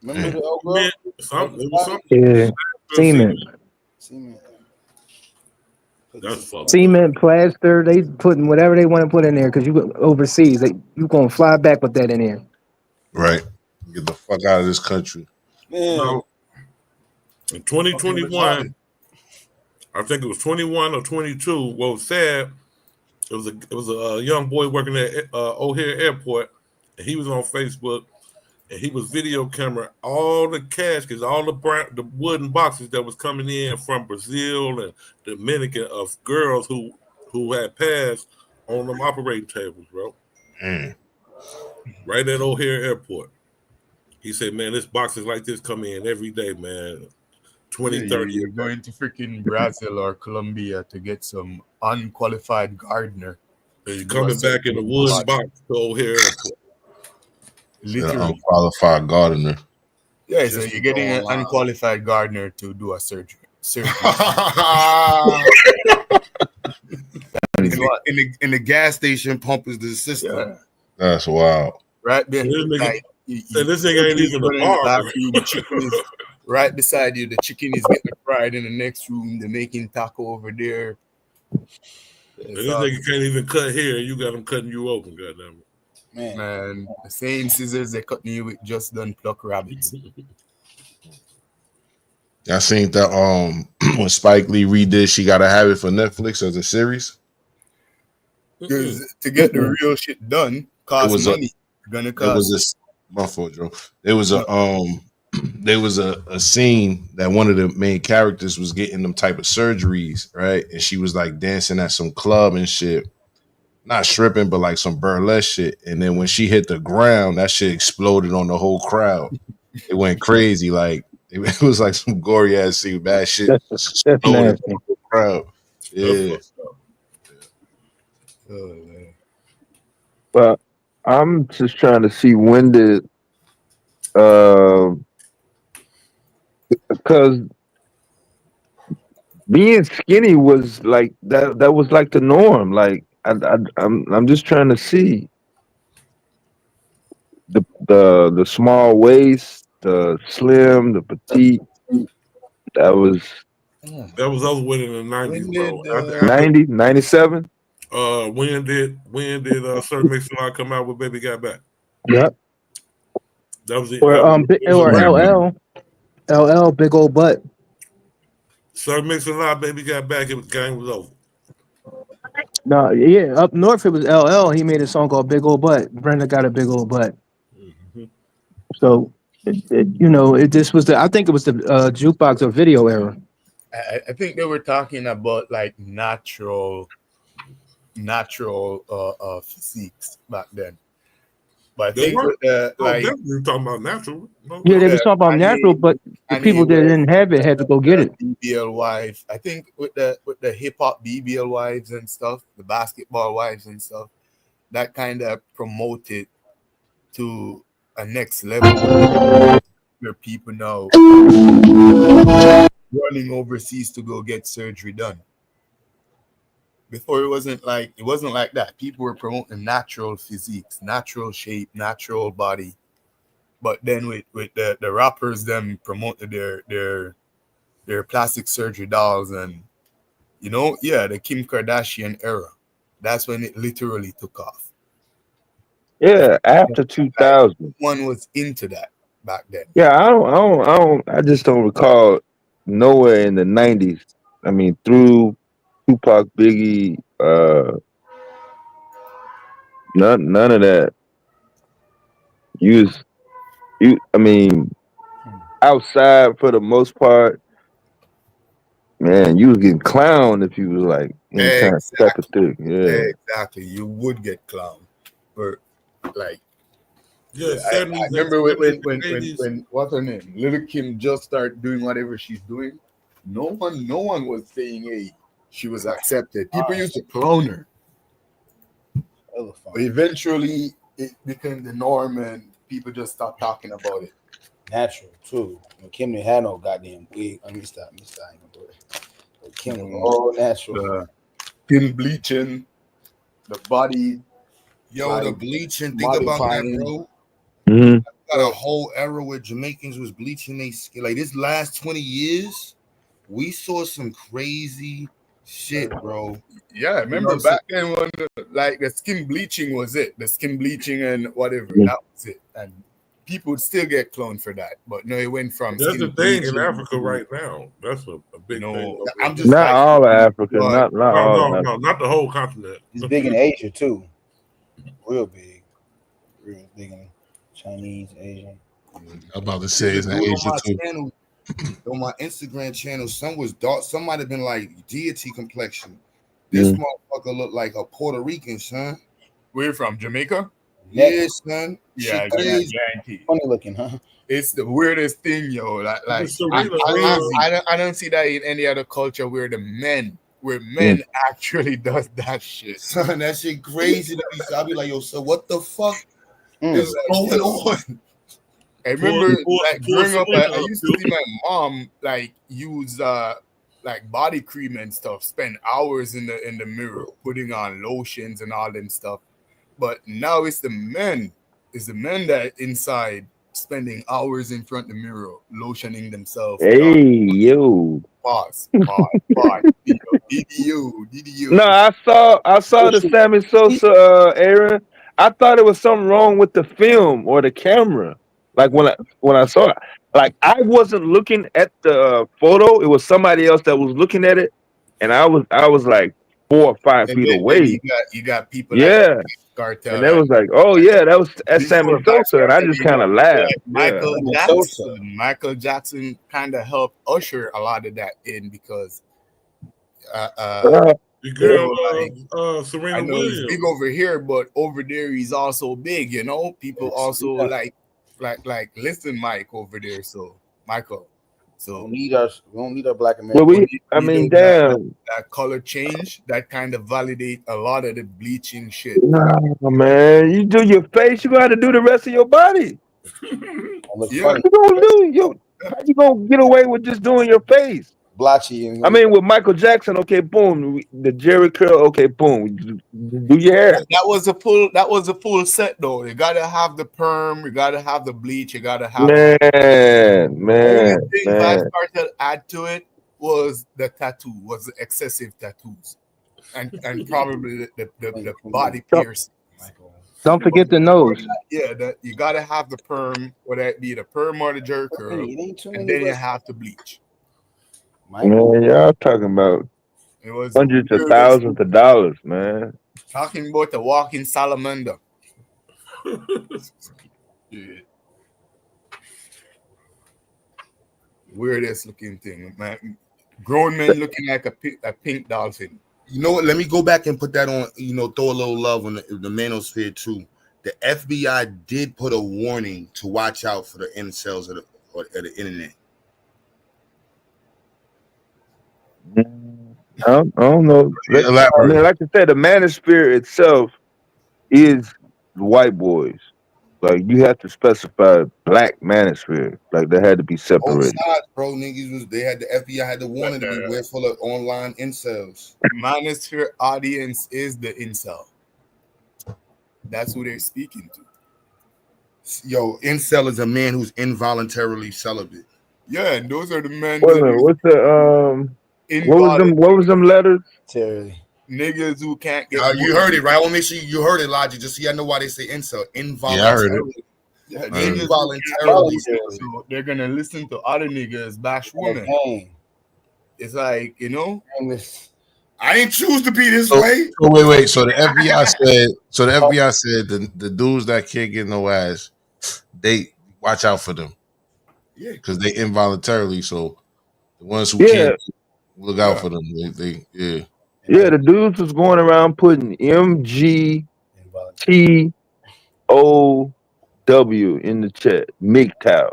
Remember the old girl? Something. Yeah, cement. That's cement, plaster. They putting whatever they want to put in there because you go overseas. You gonna fly back with that in there. Right. Get the fuck out of this country. So, in 2021, I think it was 21 or 22. What was sad? It was a young boy working at O'Hare Airport, and he was on Facebook, and he was video camera all the caskets, all the wooden boxes that was coming in from Brazil and Dominican of girls who had passed on them operating tables, bro. Right at O'Hare Airport. He said, man, this boxes like this come in every day, man. 20, 30. You're going to freaking Brazil or Colombia to get some unqualified gardener. He's coming back in the wooden box to O'Hare Airport. Literally. An unqualified gardener. Yeah, so you're getting an unqualified gardener to do a surgery. in the gas station pump is the system. Yeah. That's wild. Right there. This nigga ain't even a bar. The chicken is right beside you. The chicken is getting fried in the next room. They're making taco over there. This nigga can't even cut hair. You got him cutting you open, goddamn it. Man, the same scissors they cut me with just done pluck rabbits. I seen that when Spike Lee redid She Gotta Have It for Netflix as a series. Because to get the real shit done costs money. Gonna cost. There was a scene that one of the main characters was getting them type of surgeries, right? And she was like dancing at some club and shit. Not stripping, but like some burlesque shit. And then when she hit the ground, that shit exploded on the whole crowd. It went crazy. Like it was like some gory ass scene, bad shit. That's nasty. Crowd. Yeah. Oh, man. But I'm just trying to see when did because being skinny was like that. That was like the norm. Like I'm just trying to see the small waist, the slim, the petite. That was us winning in the 90s, bro. 90, 97. When did Sir Mix-a-Lot come out with Baby Got Back? Yep. That was it. Or LL, big old butt. Sir Mix-a-Lot, Baby Got Back. It was game was over. No, yeah, up north it was LL. He made a song called Big Old Butt. Brenda got a big old butt. Mm-hmm. So, this was I think it was the jukebox or video era. I think they were talking about like natural physiques back then. But I think with the you're talking about natural. Yeah, they were talking about natural, but the people that didn't have it had to go get it. BBL wives. I think with the hip hop BBL wives and stuff, the basketball wives and stuff, that kind of promoted to a next level where people now running overseas to go get surgery done. Before it wasn't like that. People were promoting natural physiques, natural shape, natural body. But then with the rappers, them promoted their plastic surgery dolls and the Kim Kardashian era. That's when it literally took off. Yeah, after 2000. One was into that back then. Yeah, I just don't recall nowhere in the 90s. I mean, through Tupac, Biggie, none of that. I mean, outside for the most part, man, you was getting clowned if you was like any kind of type of thing. Yeah, exactly. You would get clowned for like. Yeah, I remember when what's her name, Little Kim, just started doing whatever she's doing. No one was saying, "Hey, she was accepted." People used to clone her. But eventually, it became the norm, and people just stopped talking about it. Natural too. Kim didn't have no goddamn wig. Let me stop. Kim was all natural. Skin bleaching, the body. The bleaching. Think about that, bro. Mm-hmm. Got a whole era where Jamaicans was bleaching their skin. Like this last 20 years, we saw some crazy shit, bro. Yeah, I remember back then when the skin bleaching was it. The skin bleaching and whatever, that was it. And people would still get cloned for that. But no, it went from that's the thing in Africa right now. That's a big thing. I'm just not all of Africa, not all. No, not the whole continent. It's big in Asia too. Real big in Chinese, Asian. I'm about to say it's in Asia too. On my Instagram channel, some was dark. Some might have been like deity complexion. This motherfucker looked like a Puerto Rican, son. Where you from? Jamaica? Yeah, son. Yeah, guarantee. Funny looking, huh? It's the weirdest thing, yo. I don't see that in any other culture where men actually does that shit. Son, that shit crazy to me. So I'll be like, yo, so what the fuck is going on? I remember growing up, I used to see my mom use body cream and stuff, spend hours in the mirror putting on lotions and all them stuff. But now it's the men that inside spending hours in front of the mirror lotioning themselves. Hey yo. Pause. DDU. No, I saw the Sammy Sosa Aaron. I thought it was something wrong with the film or the camera. Like when I saw it, like I wasn't looking at the photo. It was somebody else that was looking at it, and I was like 4 or 5 feet away. You got people. Yeah. Like Cartel. And they was like, oh yeah, that's Sammy Sosa, and I just kind of laughed. Michael Jackson kind of helped usher a lot of that in because the girl Serena I know Williams. he's big over here, but over there he's also big. People also like listen, Mike over there. So Michael, So we don't need our black Americans. Well, that color change that kind of validate a lot of the bleaching shit. Nah, man, you do your face, you got to do the rest of your body. Yeah. You gonna do how you gonna get away with just doing your face? Blotchy. I mean, with Michael Jackson, okay, boom, the Jerry curl, okay, boom, do your hair. That was a full set though. You gotta have the perm, you gotta have the bleach, you gotta have man. The only thing Vybz Kartel add to it was the tattoo, was the excessive tattoos, and probably the body piercing. Don't forget the nose. Yeah, that you gotta have the perm, whether it be the perm or the jerk curl, and then you have to bleach. Man, y'all talking about It was hundreds of thousands of dollars, man. talking about the walking salamander. Yeah. Weirdest looking thing, man. Grown men looking like a pink dolphin. You know what? Let me go back and put that on. Throw a little love on the manosphere too. The FBI did put a warning to watch out for the incels of the internet. I don't know. I mean, like I said, the manosphere itself is white boys. Like you have to specify black manosphere. Like they had to be Both separated. sides, bro. Niggas the FBI had the warning to beware full of online incels. Manosphere audience is the incel. That's who they're speaking to. Yo, incel is a man who's involuntarily celibate. Yeah, and those are the men. Wait a minute, what's the what was them letters? Niggas who can't get. You heard it, right? I want to make sure you heard it, Logic, just so you know why they say incel. Involuntarily. Yeah, Involuntarily. So they're gonna listen to other niggas bash women. It's like, I didn't choose to be this So way. wait. So the FBI said the dudes that can't get no ass, they watch out for them. Yeah, because they involuntarily. So the ones who can't look out for them. Yeah, the dudes was going around putting MGTOW in the chat. MGTOW.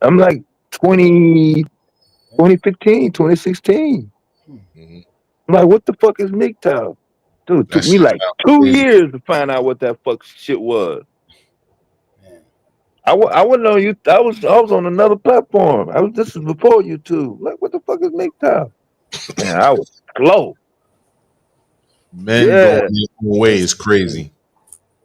I'm like 2015, 2016. I'm like, what the fuck is MGTOW? Dude, it took me like 2 years to find out what that fuck shit was. I wouldn't know you. I was on another platform. This is before YouTube. Like, what the fuck is MGTOW? Man, I was slow. Men going their own way is crazy.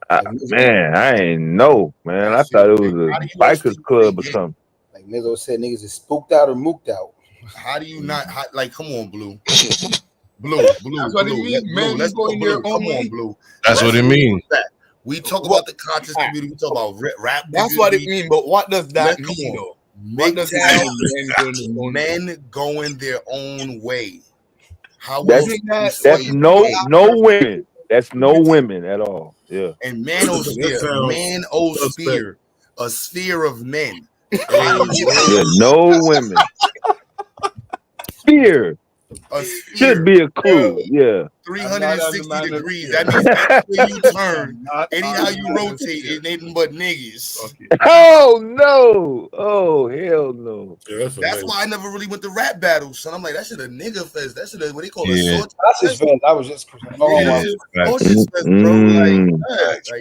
Man, I ain't know, man. I thought it was a bikers club or something. Like Mizzo said, niggas is spooked out or mooked out. How do you not come on, Blue? Blue. That's what it means. Men Let's go, going Blue. their Come own way. on, Blue. That's what it means. We talk about the conscious community. We talk about rap. That's what it means. But what does that mean, though? What does it mean? Men going their own way. How That's no women. That's no women at all. Yeah. And manosphere, a sphere of men. Yeah, no women. Sphere. Should be a clue. Yeah. 360 degrees. That means everywhere you turn, anyhow you rotate, it ain't nothing but niggas. Oh no! Oh hell no! That's why I never really went to rap battles, son. I'm like, that shit a nigga fest. That shit what they call a sword. That's just fest. I was just fest, bro. Like,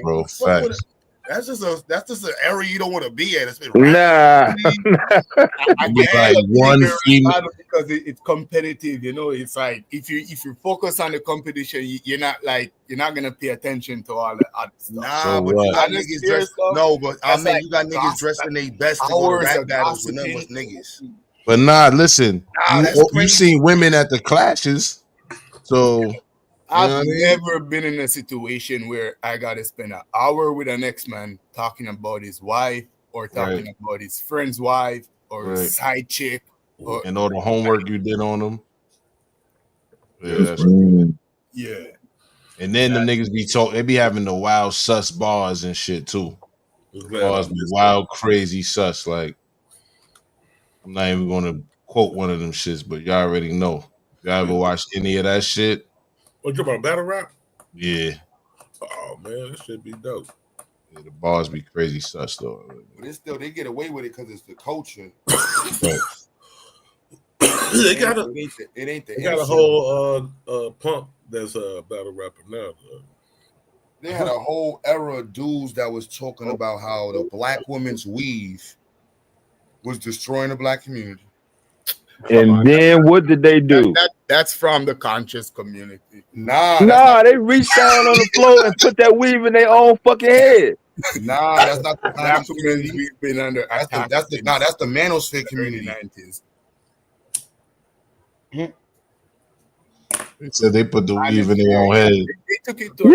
bro, facts. That's just an area you don't want to be at. It's been nah. I like one female because it's competitive. It's like if you focus on the competition, you're not gonna pay attention to all the other stuff. Nah, but you got niggas dressed. No, but I mean, you got niggas dressed in their best to go to rap battles with them niggas. But listen, you seen women at the clashes, so. I've never been in a situation where I gotta spend an hour with an ex-man talking about his wife or talking about his friend's wife or his side chick and all the homework you did on them. Yeah. And then the niggas be they be having the wild sus bars and shit too. Bars be wild, crazy sus. Like, I'm not even gonna quote one of them shits, but y'all already know. Y'all ever watched any of that shit? What you about battle rap? Yeah. Oh man, that should be dope. Yeah, the bars be crazy such though. But it's still they get away with it because it's the culture. They got a it ain't the they got a MC. whole punk that's a battle rapper now. They had a whole era of dudes that was talking about how the black woman's weave was destroying the black community. And then what did they do? That's from the conscious community. Nah, they reached down on the floor and put that weave in their own fucking head. Nah, that's not the Black conscious women, community. we've been under attack. That's the manosphere community. 90s. They said they put the weave in their own head. They took it to an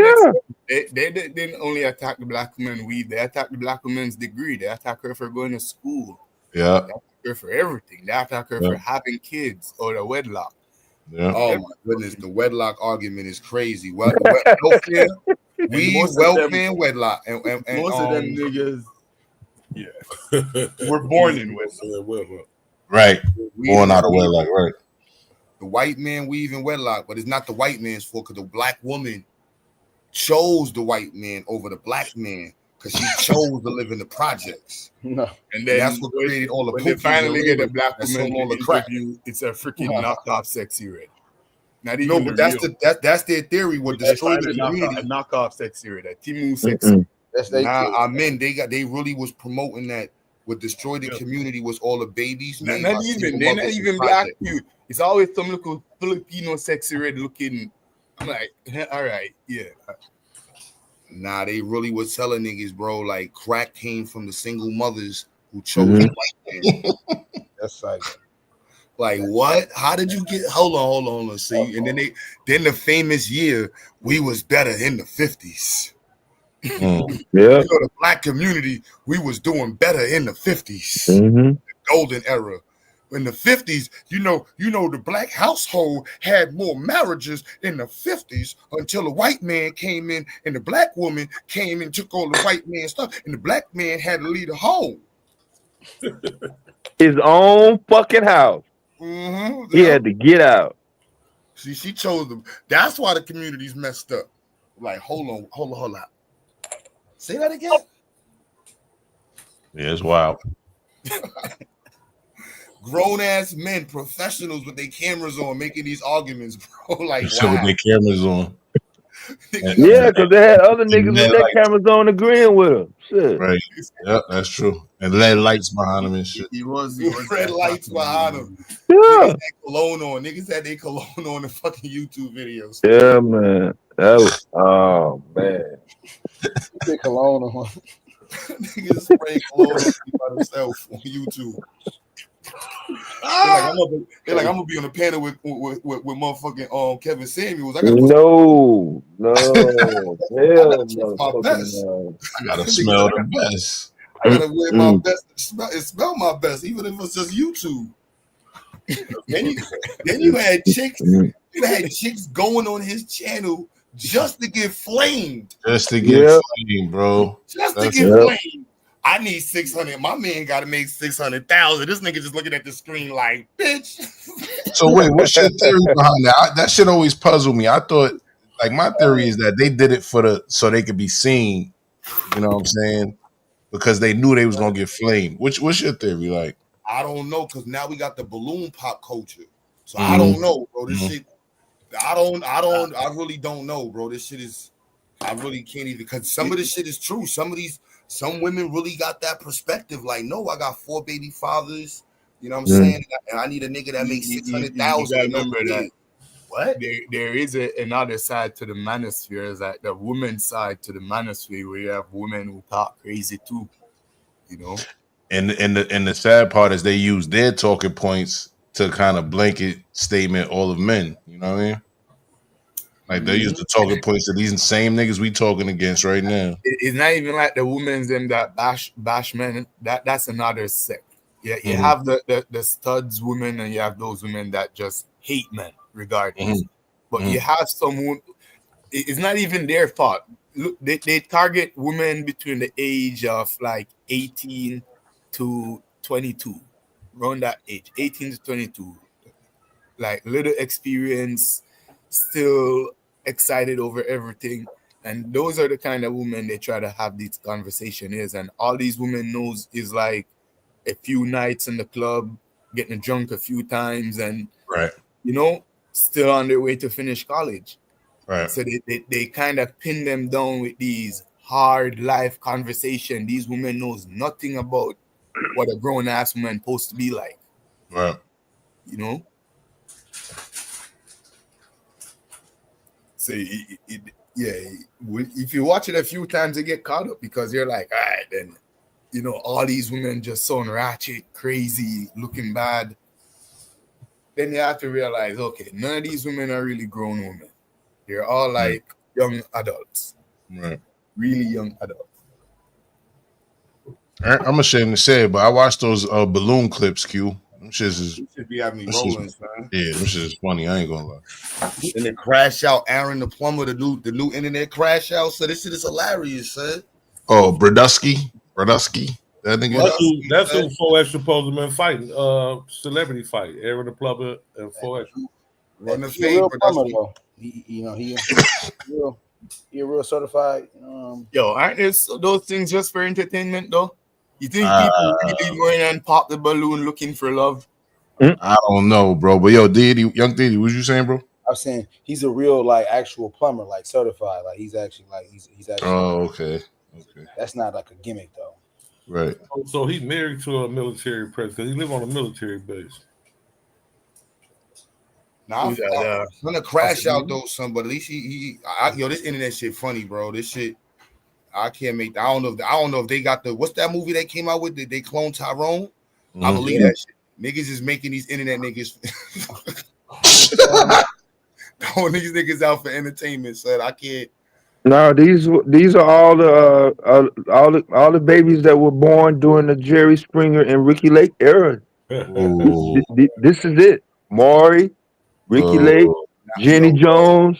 extent. They didn't only attack the black woman weave, they attacked the black woman's degree. They attacked her for going to school. Yeah. They attacked her for everything. They attacked her for having kids or the wedlock. Yeah. Oh my goodness, the wedlock argument is crazy. Welfare, welfare, wedlock, and most of them niggas, we're born in wedlock. Right. Born out of wedlock, right. The white man weave in wedlock, but it's not the white man's fault because the black woman chose the white man over the black man because she chose to live in the projects. No. And then that's what created all the when they finally get a black that's woman all the in crack. interview, it's a freaking knockoff Sexy Red. Not even No, but that's real. that's their theory. What destroyed the community? A knockoff Sexy Red, a Timu Sexy. That's they. I mean, they really was promoting that. What destroyed the community was all the babies. They're not even black youth. It's always some little Filipino Sexy Red looking. I'm like, all right, yeah. Nah, they really was telling niggas, bro, like crack came from the single mothers who chose the white man. That's like what? How did you get? Hold on. See, and then the famous year we was better in the 50s. Yeah, the black community, we was doing better in the 50s. The golden era. In the 50s, you know, the black household had more marriages in the 50s until the white man came in and the black woman came and took all the white man stuff, and the black man had to leave the home. his own fucking house. He had to get out. See, she chose them. That's why the community's messed up. Like, hold on. Say that again. Yeah, it's wild. Grown ass men, professionals with their cameras on, making these arguments, bro. Like, So with their cameras on. Yeah, because they had other niggas with their cameras on agreeing with them. Shit. Right. Yep, that's true. And LED lights behind them and shit. He was red lights behind him. Yeah. Niggas had cologne on. Niggas had their cologne on the fucking YouTube videos. Yeah, man. That was, oh man. Big cologne on. Niggas spray cologne by themselves on YouTube. They're like, I'm gonna be on the panel with motherfucking Kevin Samuels. I No. Hell my best. no. I gotta smell the best. I gotta wear my best. Smell my best, even if it's just YouTube. then you had chicks. You had chicks going on his channel just to get flamed. Just to get flamed, bro. Just to get flamed. I need 600. My man got to make 600,000. This nigga just looking at the screen like, bitch. So wait, what's your theory behind that? That shit always puzzled me. I thought, like, my theory is that they did it so they could be seen. You know what I'm saying? Because they knew they was gonna get flamed. What's your theory like? I don't know, because now we got the balloon pop culture. So I don't know, bro. This shit. I really don't know, bro. This shit is. I really can't even, because some of this shit is true. Some women really got that perspective. Like, no, I got 4 baby fathers. You know what I'm saying? And I need a nigga that makes 600,000. Remember that. What? There is another side to the manosphere, is like the woman's side to the manosphere, where you have women who talk crazy too. You know. And the sad part is they use their talking points to kind of blanket statement all of men. You know what I mean? Like they use the talking points of these same niggas we talking against right now. It's not even like the women's them that bash men. That's another sect. Yeah, you have the studs women, and you have those women that just hate men regardless. But you have some. It's not even their fault. Look, they target women between the age of like 18 to 22, around that age, 18 to 22, like little experience, still excited over everything, And those are the kind of women they try to have this conversation is. And all these women knows is like a few nights in the club, getting drunk a few times, and right, you know, still on their way to finish college. Right. So they kind of pin them down with these hard life conversation. These women knows nothing about what a grown ass woman supposed to be like. Right. You know? So if you watch it a few times, you get caught up because you're like, all right, then, you know, all these women just sound ratchet, crazy, looking bad. Then you have to realize, okay, none of these women are really grown women. They're all like young adults. Right. Really young adults. I'm ashamed to say it, but I watched those balloon clips, Q. Them shits is, You should be having me rolling, son. yeah, them shits is funny. I ain't gonna lie. And then crash out Aaron the plumber, the new internet crash out. So this shit is hilarious, son. Oh, Brodusky. That nigga. That's who 4X supposed to been fighting. Celebrity fight. Aaron the plumber and 4X. Run the He a real plumber, though. He a real certified. Yo, aren't those things just for entertainment though? You think people really going and pop the balloon looking for love? I don't know, bro. But yo, young Diddy, what you saying, bro? I'm saying he's a real like actual plumber, like certified. Like he's actually like he's actually. Oh, okay. That's not like a gimmick though. Right. So he's married to a military president. He live on a military base. Nah, I'm gonna crash out though, son. But at least yo, this internet shit funny, bro. This shit, I can't make. I don't know if they got the what's that movie they came out with? Did they clone Tyrone? I believe that shit. Niggas is making these internet niggas. Throwing these niggas out for entertainment, son. I can't. No, these are all the babies that were born during the Jerry Springer and Ricky Lake era. This is it. Maury, Ricky Lake, Jenny Jones.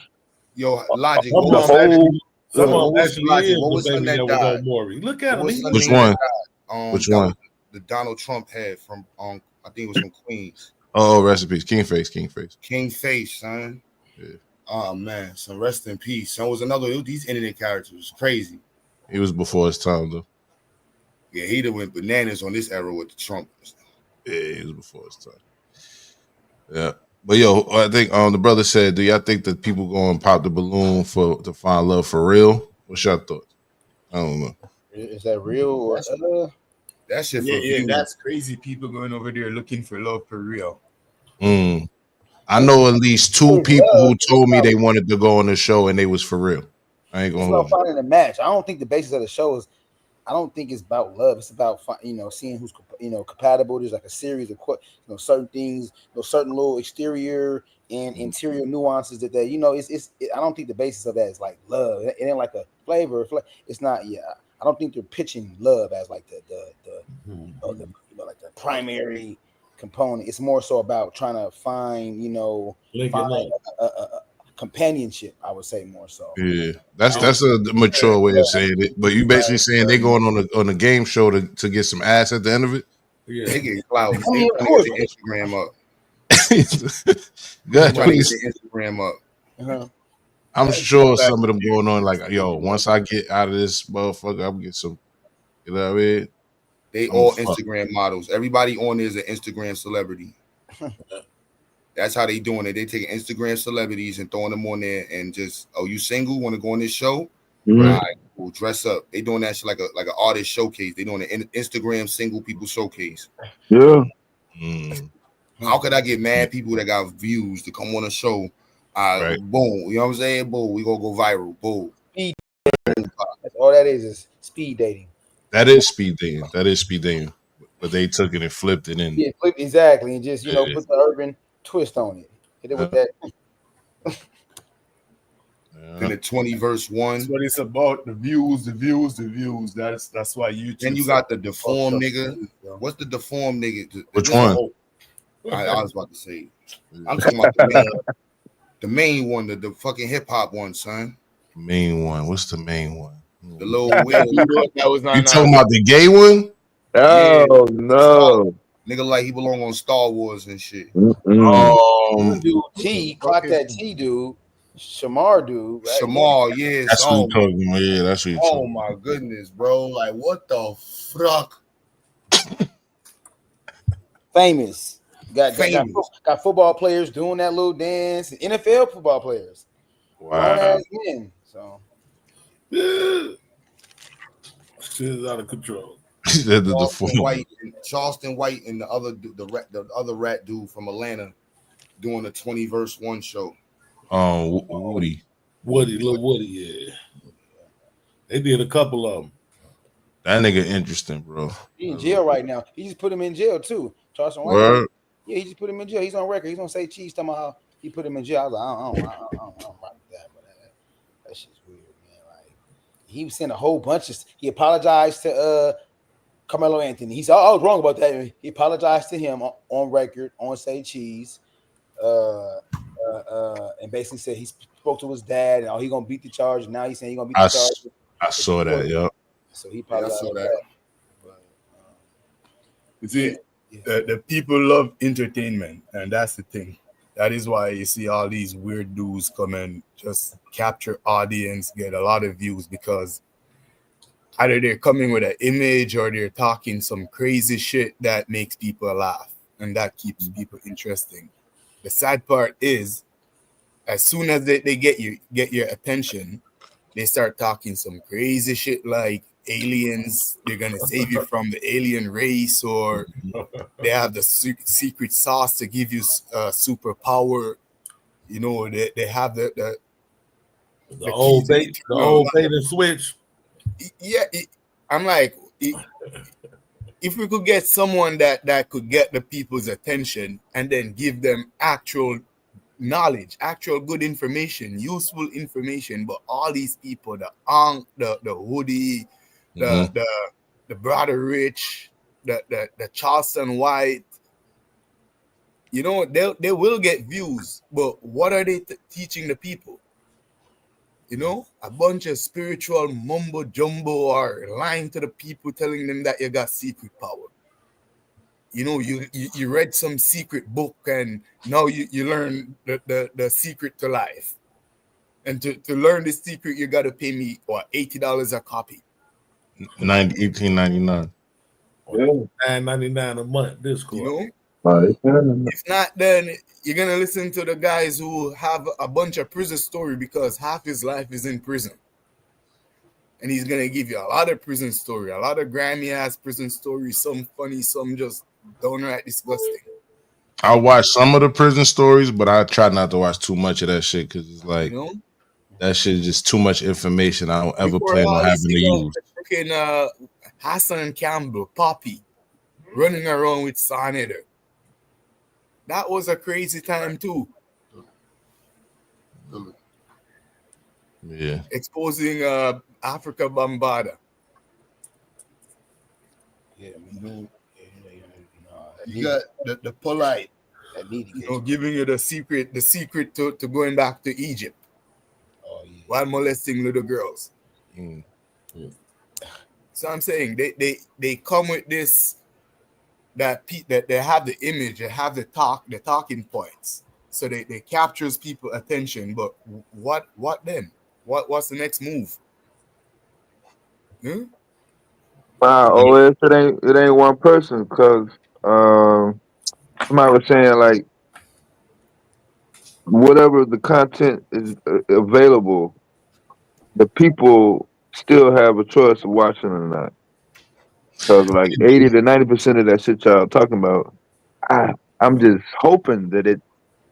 Yo, Logic. What was her that died? Look at him. Which one? Which one? The Donald Trump had from I think it was from Queens. Oh, rest in peace. King Face, son. Yeah. Oh man, so rest in peace. So was another these internet characters crazy. He was before his time though. Yeah, he'd have went bananas on this era with the Trump. Yeah, he was before his time. Yeah. But yo, I think the brother said, do y'all think that people go and pop the balloon to find love for real? What's your thoughts? I don't know. Is that real or that shit for yeah, that's crazy. People going over there looking for love for real. I know at least two people who told me they wanted to go on the show and they was for real. I ain't gonna it's about finding a match. I don't think the basis of the show is. I don't think it's about love. It's about seeing who's compatible. There's like a series of certain things, certain little exterior and interior nuances that they I don't think the basis of that is like love. It ain't like a flavor. It's not. Yeah, I don't think they're pitching love as like the like the primary component. It's more so about trying to find a companionship, I would say more so. Yeah, that's a mature way of saying it. But you basically saying they going on a game show to get some ass at the end of it. Yeah, they get clout. They get Instagram up. Good, please. Instagram up. I'm sure some of them going on like, yo, once I get out of this motherfucker, I'm gonna get some. You know what I mean? They all Instagram models. Everybody on there is an Instagram celebrity. That's how they doing it. They taking Instagram celebrities and throwing them on there and just, oh, you single? Want to go on this show? All right, we'll dress up. They doing that shit like an artist showcase. They doing an Instagram single people showcase. Yeah. How could I get mad people that got views to come on a show? Right. Boom. You know what I'm saying? Boom. We gonna go viral. Boom. That's all that is speed dating. That is speed dating. But they took it and flipped it in. Yeah, exactly. And just put the urban twist on it. Hit it with that. Then the 20 verse 1. That's what it's about. The views. That's why you. Then you got the deformed nigga. What's the deformed nigga? Which one? I was about to say. I'm talking about the main one, the fucking hip hop one, son. Main one. What's the main one? The little Will. You talking about the gay one? Oh no. Nigga like he belong on Star Wars and shit. T, clock that T, dude. Shamar dude. Right? Shamar, yes. That's what you talking about. Yeah, that's what you Oh talking my goodness, bro! Like, what the fuck? Famous. Got football players doing that little dance. NFL football players. Wow. Grown ass men. So shit is out of control. Charleston White and the other rat dude from Atlanta doing a 20 verse one show. Woody, Lil Woody, yeah. They did a couple of them. That nigga interesting, bro. He in jail right now. He just put him in jail too. Charleston White. Word? Yeah, he just put him in jail. He's on record. He's gonna say cheese talking about how he put him in jail. I was like, I don't rock with that, but that shit's weird, man. Like he was saying a whole bunch of. He apologized to Carmelo Anthony. He said, I was wrong about that. He apologized to him on record on Say Cheese, and basically said he spoke to his dad and he gonna beat the charge. Now he's saying he's gonna beat the charge. I saw that, yeah. So he apologized for that. You see, the people love entertainment, and that's the thing. That is why you see all these weird dudes come and just capture audience, get a lot of views, because either they're coming with an image or they're talking some crazy shit that makes people laugh, and that keeps people interesting. The sad part is, as soon as they get your attention, they start talking some crazy shit like aliens, they're gonna save you from the alien race, or they have the secret sauce to give you superpower. You know, they have the old bait and switch. Yeah, I'm like, if we could get someone that could get the people's attention and then give them actual knowledge, actual good information, useful information, but all these people, the Ankh, the Hoodie, the Brother Rich, the Charleston White, you know, they will get views, but what are they teaching the people? You know, a bunch of spiritual mumbo jumbo or lying to the people, telling them that you got secret power. You know, you read some secret book and now you learn the secret to life. And to learn the secret, you got to pay me, what, $80 a copy. $18.99. $9.99 a month. Discord. You know? If not, then you're gonna listen to the guys who have a bunch of prison story because half his life is in prison, and he's gonna give you a lot of prison story, a lot of Grammy ass prison stories, some funny, some just downright disgusting. I watch some of the prison stories, but I try not to watch too much of that shit because it's like that shit is just too much information. I don't ever plan on having to use. Freaking Hassan Campbell, Poppy, running around with Sarnader. That was a crazy time too. Yeah. Exposing Africa Bambaataa. Yeah, man. You got the polite, you know, giving you the secret to going back to Egypt while molesting little girls. So I'm saying they come with this that they have the image, they have the talking points, so they captures people attention. But what then? What's the next move? Wow, it ain't one person, because somebody was saying like whatever the content is available, the people still have a choice of watching or not. Because like 80 to 90% of that shit y'all talking about, I'm just hoping that it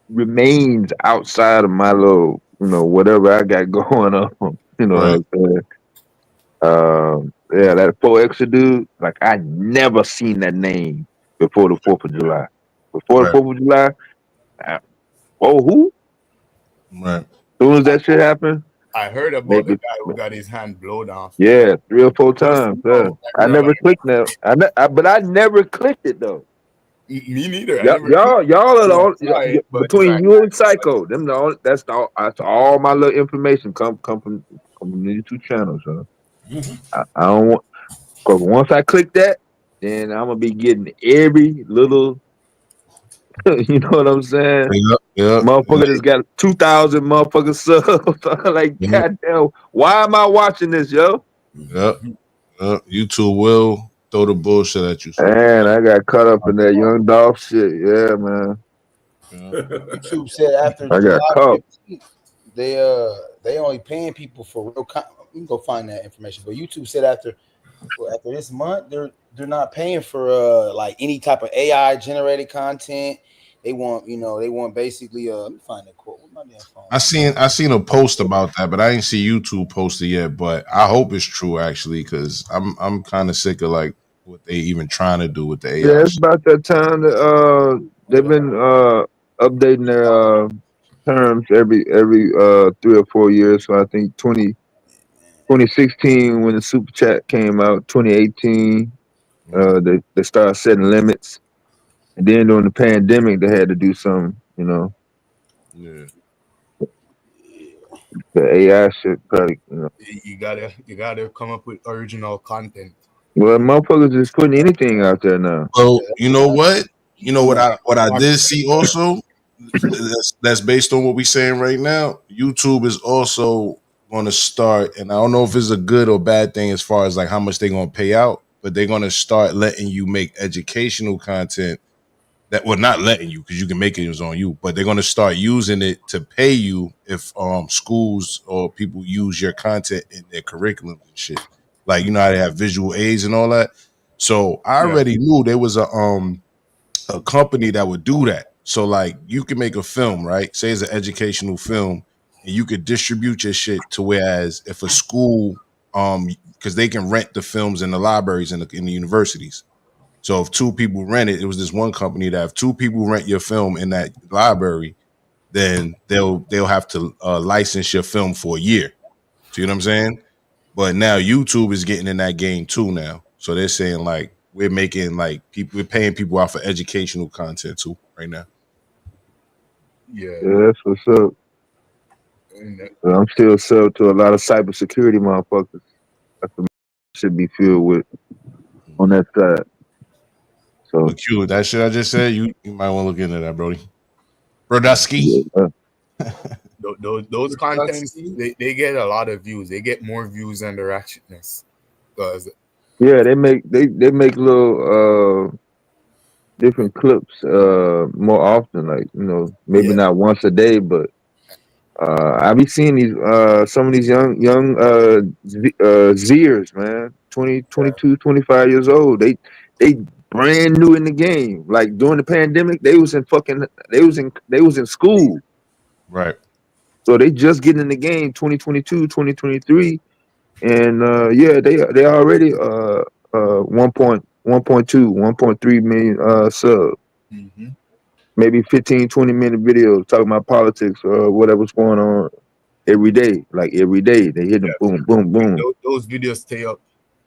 remains outside of my little, you know, whatever I got going on. You know what I'm saying? Yeah, that 4Extra dude, like I never seen that name before the 4th of July. Before the 4th of July, who? Right. As soon as that shit happened, I heard about the guy who got his hand blown off. Yeah, 3 or 4 times. Yeah. I never clicked that. But I never clicked it though. Me neither. Y'all are the only, between you and Psycho. That's all my little information come from these 2 channels. Huh? I don't want, because once I click that, then I'm gonna be getting every little You know what I'm saying? Yeah. Motherfucker just got 2,000 motherfuckers subs. Like, goddamn, why am I watching this, yo? Yep. YouTube will throw the bullshit at you. Man, I got caught up in that Young Dolph shit. Yeah, man. YouTube said after I got July caught. 15th, they only paying people for real. You can go find that information. But YouTube said after this month, they're not paying for like any type of AI generated content. They want basically let me find that quote. Where's my damn phone? I seen a post about that, but I didn't see YouTube posted yet. But I hope it's true actually, because I'm kind of sick of like what they even trying to do with the AI. Yeah, it's about that time that they've been updating their terms every 3 or 4 years. So I think 2016 when the Super Chat came out, 2018 they started setting limits, and then during the pandemic they had to do something. You know. Yeah. The AI shit probably. You know. You gotta come up with original content. Well, motherfuckers just putting anything out there now. Well, you know what? You know what I did see also. That's based on what we're saying right now. YouTube is also going to start, and I don't know if it's a good or bad thing as far as like how much they're going to pay out, but they're going to start letting you make educational content. That well, not letting you, because you can make it on you, but they're going to start using it to pay you if schools or people use your content in their curriculum and shit. Like, you know how they have visual aids and all that. So I already knew there was a company that would do that. So like you can make a film, right? Say it's an educational film, and you could distribute your shit to whereas if a school, because they can rent the films in the libraries and in the universities. So if 2 people rent it, it was this one company that if 2 people rent your film in that library, then they'll have to license your film for a year. See what I'm saying? But now YouTube is getting in that game too now. So they're saying like we're making like we're paying people out for educational content too right now. Yeah, that's what's up. I'm still sold to a lot of cybersecurity motherfuckers. That's what should be filled with on that side. So Q, that shit I just said, you might want to look into that, Brody. Brodusky. Those contents they get a lot of views. They get more views than the ratchetness. Because they make little different clips more often, like, you know, maybe not once a day, but I be seeing these some of these young Zers, man, 20, 22, 25 years old. They brand new in the game. Like during the pandemic, they was in school. Right. So they just getting in the game 2022, 2023. And they already 1.2, 1.3 million subs. Mm-hmm. Maybe 15, 20-minute videos talking about politics or whatever's going on every day. Like every day, they hit them boom, boom, boom. Those videos stay up,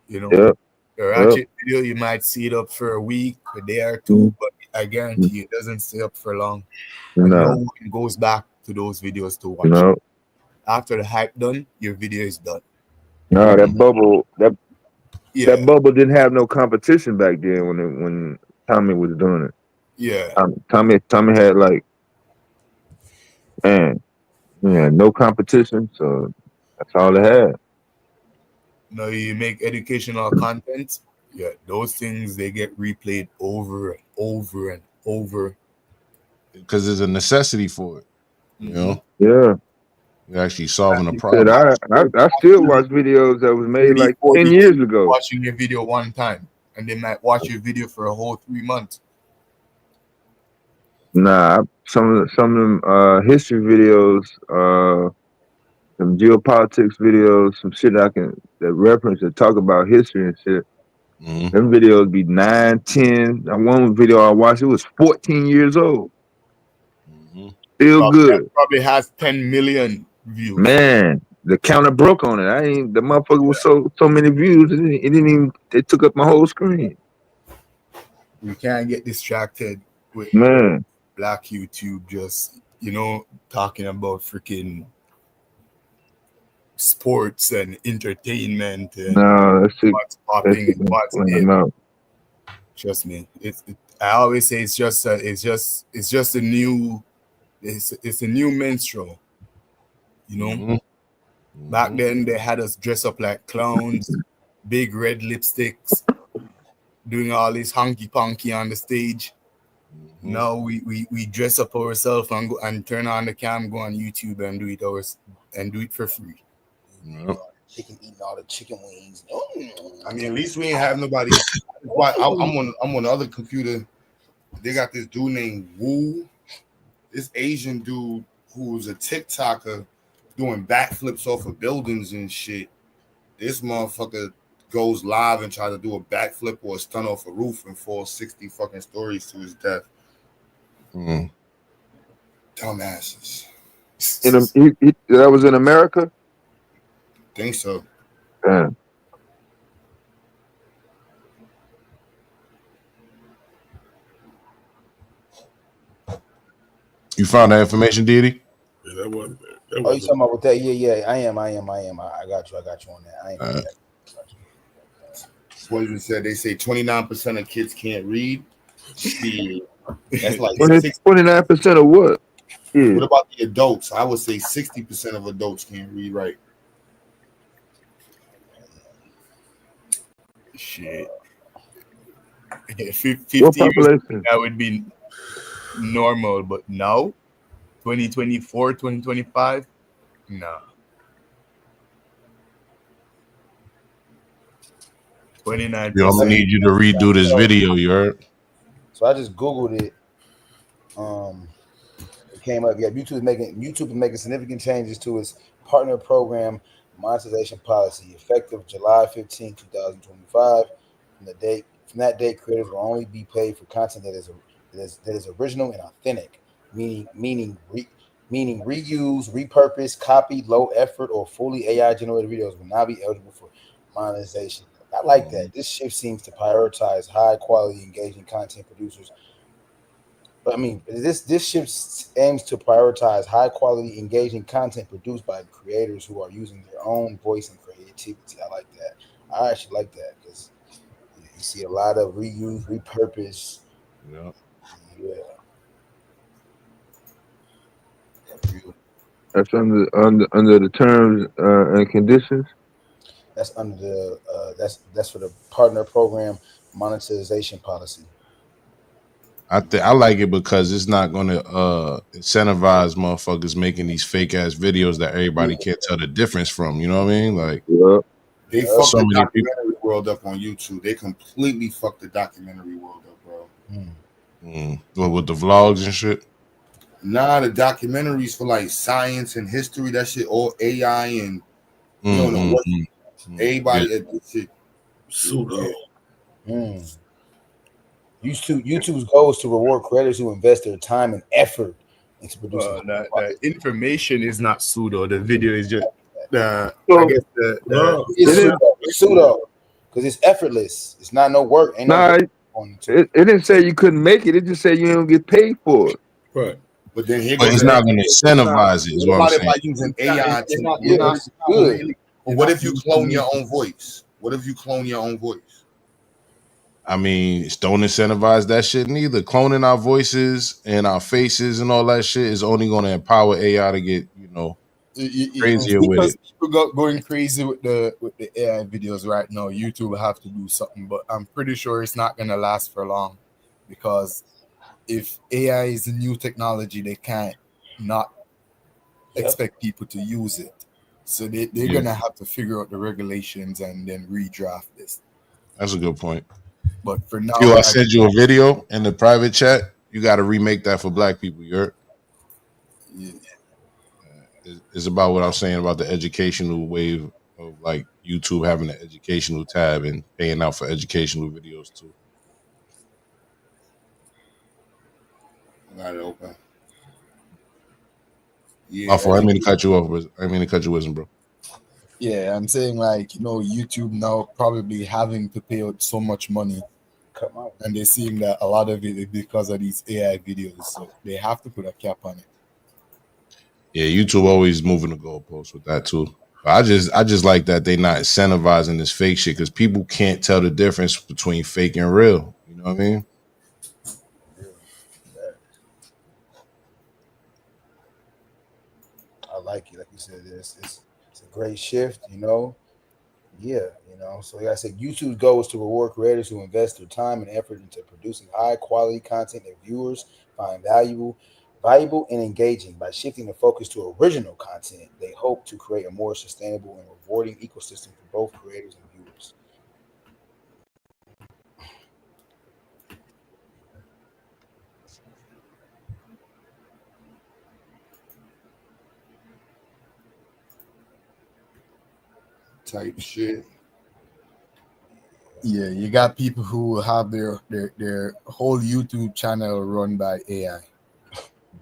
you know. Yep. The ratchet video, you might see it up for a week, a day or two, but I guarantee you it doesn't stay up for long. And no one goes back to those videos to watch. No. After the hype done, your video is done. No, that bubble didn't have no competition back then when Tommy was doing it. Yeah. Tommy had like, man, no competition, so that's all it had. No, you make educational content, those things they get replayed over and over and over. Because there's a necessity for it. You know? Yeah. You're actually solving a problem. I still watch videos that was made like 10 years ago. Watching your video one time, and they might watch your video for a whole 3 months. Nah, some of them history videos, some geopolitics videos, some shit that reference and talk about history and shit. Mm-hmm. Them videos be 9, 10. One video I watched, it was 14 years old. Mm-hmm. Still good. Probably has 10 million views. Man, the counter broke on it. The motherfucker was so many views, it took up my whole screen. We can't get distracted with black YouTube just, talking about freaking sports and entertainment and what's popping and what's in. Trust me, I always say it's just a new it's a new minstrel. You know, back then they had us dress up like clowns, big red lipsticks, doing all this honky ponky on the stage. Now we dress up ourselves and go and turn on the cam, go on YouTube and do it for free. Chicken eating all the chicken wings. I mean, at least we ain't have nobody. I'm on the other computer. They got this dude named Wu, this Asian dude who's a TikToker doing backflips off of buildings and shit. This motherfucker goes live and try to do a backflip or a stunt off a roof and falls 60 fucking stories to his death. Dumbasses. That was in America? Think so. Yeah. You found that information, Diddy? Yeah, that wasn't there. Oh, you talking about with that? Yeah. I am. I got you on that. I ain't. What even said? They say 29% of kids can't read. That's like 29% of what? Yeah. What about the adults? I would say 60% of adults can't read right. Shit. 50 years ago, that would be normal, but now 2024, 2025, no. 29%. We only need you to redo this video, you heard? So I just Googled it. It came up. Yeah, YouTube is making significant changes to its partner program monetization policy effective July 15, 2025. From that date, creators will only be paid for content that is original and authentic, meaning reuse, repurpose, copied, low effort, or fully AI generated videos will not be eligible for monetization. I like that. This shift seems to prioritize high quality, engaging content producers. But I mean, this shift aims to prioritize high quality, engaging content produced by creators who are using their own voice and creativity. I like that. I actually like that because you see a lot of reuse, repurpose. Yeah. That's under the terms and conditions. That's under the that's for the partner program monetization policy. I like it because it's not going to incentivize motherfuckers making these fake ass videos that everybody can't tell the difference from. You know what I mean? Like, they fucked the documentary world up on YouTube. They completely fucked the documentary world up, bro. What, with the vlogs and shit? Nah, the documentaries for like science and history, that shit, all AI and you don't know what. Everybody pseudo. YouTube's goal is to reward creators who invest their time and effort into producing. The information is not pseudo. The video is just it's pseudo because it's effortless. It's not no work. Ain't it didn't say you couldn't make it. It just said you don't get paid for it. Right. But then it's not going to incentivize it. Is what I'm saying. By using AI, it's good. But what if you clone your own voice? I mean, don't incentivize that shit neither. Cloning our voices and our faces and all that shit is only going to empower AI to get, crazier with it. People going crazy with the AI videos right now. YouTube will have to do something, but I'm pretty sure it's not going to last for long because if AI is a new technology, they can't not expect people to use it. So they're going to have to figure out the regulations and then redraft this. That's a good point. But for now, I sent you a video in the private chat. You got to remake that for black people. You heard? Yeah. It's about what I'm saying about the educational wave of like YouTube having an educational tab and paying out for educational videos too. Got it open. Yeah, I didn't mean to cut you off, bro. I didn't mean to cut you wisdom, bro. Yeah, I'm saying YouTube now probably having to pay out so much money. And they're seeing that a lot of it is because of these AI videos. So they have to put a cap on it. Yeah, YouTube always moving the goalposts with that too. But I just like that they not incentivizing this fake shit because people can't tell the difference between fake and real. You know what I mean? I like it. Like you said, it's a great shift. You know, yeah. You know, so like I said, YouTube's goal is to reward creators who invest their time and effort into producing high quality content that viewers find valuable and engaging. By shifting the focus to original content, they hope to create a more sustainable and rewarding ecosystem for both creators and viewers. Type shit. Yeah, you got people who have their whole YouTube channel run by AI.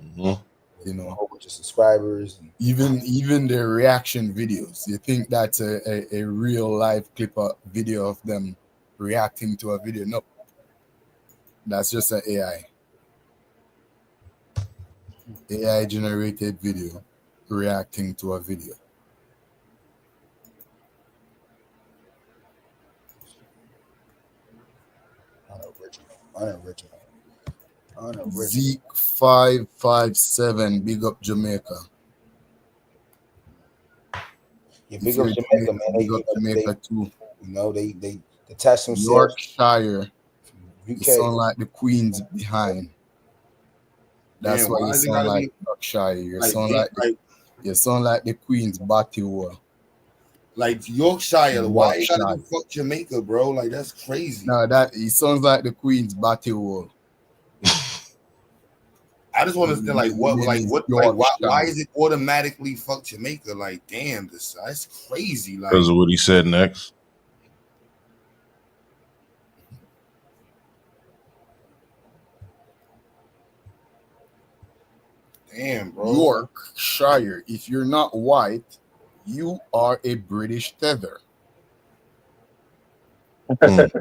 Mm-hmm. You know, a whole bunch of subscribers. And even their reaction videos. You think that's a real live clip of video of them reacting to a video? No, that's just an AI generated video reacting to a video. Unoriginal. Zeke 557, big up Jamaica. Yeah, big up Jamaica, man. Big up Jamaica too. You know, they attach themselves. Yorkshire. You UK. sound like the Queen's behind. That's Man, why why you is it sound gotta like be- Yorkshire. You Like, sound yeah, like like- you sound like the Queen's body wall. Like Yorkshire, why you gotta Yorkshire. be fuck Jamaica, bro? Like that's crazy. No, that he sounds like the Queen's body wall. I just want to understand, like, why is it automatically fuck Jamaica? Like, damn, that's crazy. Like, Because of what he said next. damn, bro. Yorkshire. If you're not white, you are a British tether. That's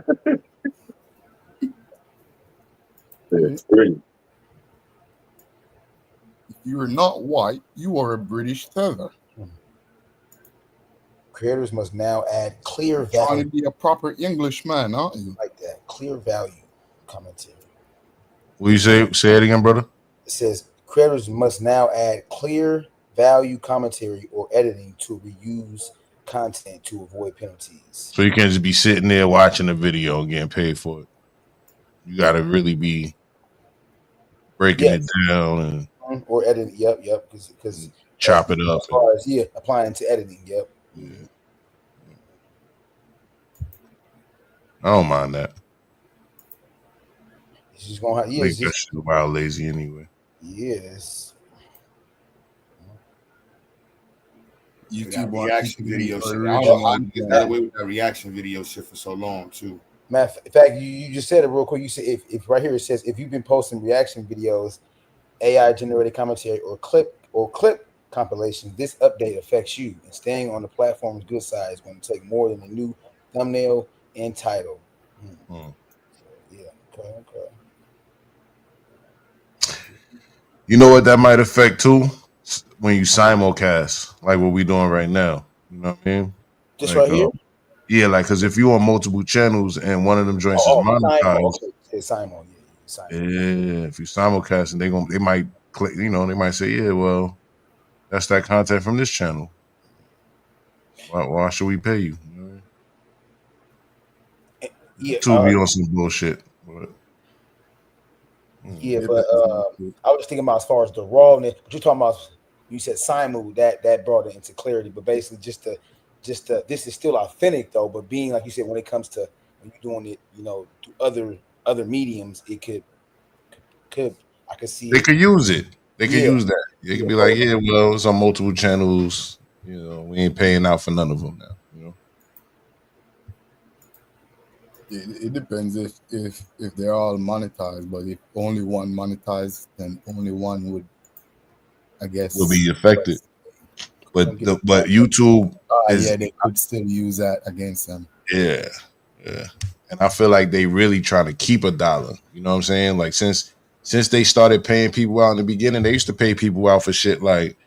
great. If you're not white, you are a British tether. Creators must now add clear Trying to value. be a proper Englishman, aren't you? Like that. Clear value commentary. What you say? Say it again, brother. It says creators must now add clear value commentary or editing to reuse content to avoid penalties. So you can't just be sitting there watching a video and getting paid for it. You got to really be breaking it down and Or editing. Yep. Because chop it up. as far as applying it to editing. Yep. Yeah. I don't mind that. It's just gonna have. I think that shit wild lazy anyway. Yes. That want reaction people to video be shit. I original. don't know how you got away with that reaction video shit for so long too. Matter of fact, you just said it real quick. You said if right here it says if you've been posting reaction videos, AI generated commentary or clip compilations, this update affects you. And staying on the platform's good side is going to take more than a new thumbnail and title. Yeah. Okay. You know what that might affect too? When you simulcast, like what we doing right now. You know what I mean? Just like, right here? Yeah, like because if you're on multiple channels and one of them joints is monetized, yeah, if you simulcast and they might click, they might say, yeah, well, that's that content from this channel. Why should we pay you? You know? Yeah, to be on some bullshit. But, yeah, but I was just thinking about as far as the rawness. But you're talking about, you said simu, that brought it into clarity. But basically, just this is still authentic though. But being like you said, when it comes to when you're doing it, to other mediums, it could I could see they could use it. They could use that. They could be like, yeah, well, it's on multiple channels. We ain't paying out for none of them now. It depends if they're all monetized, but if only one monetized, then only one would, I guess, will be affected. But YouTube they could still use that against them. Yeah. And I feel like they really trying to keep $1. You know what I'm saying? Like since they started paying people out in the beginning, they used to pay people out for shit like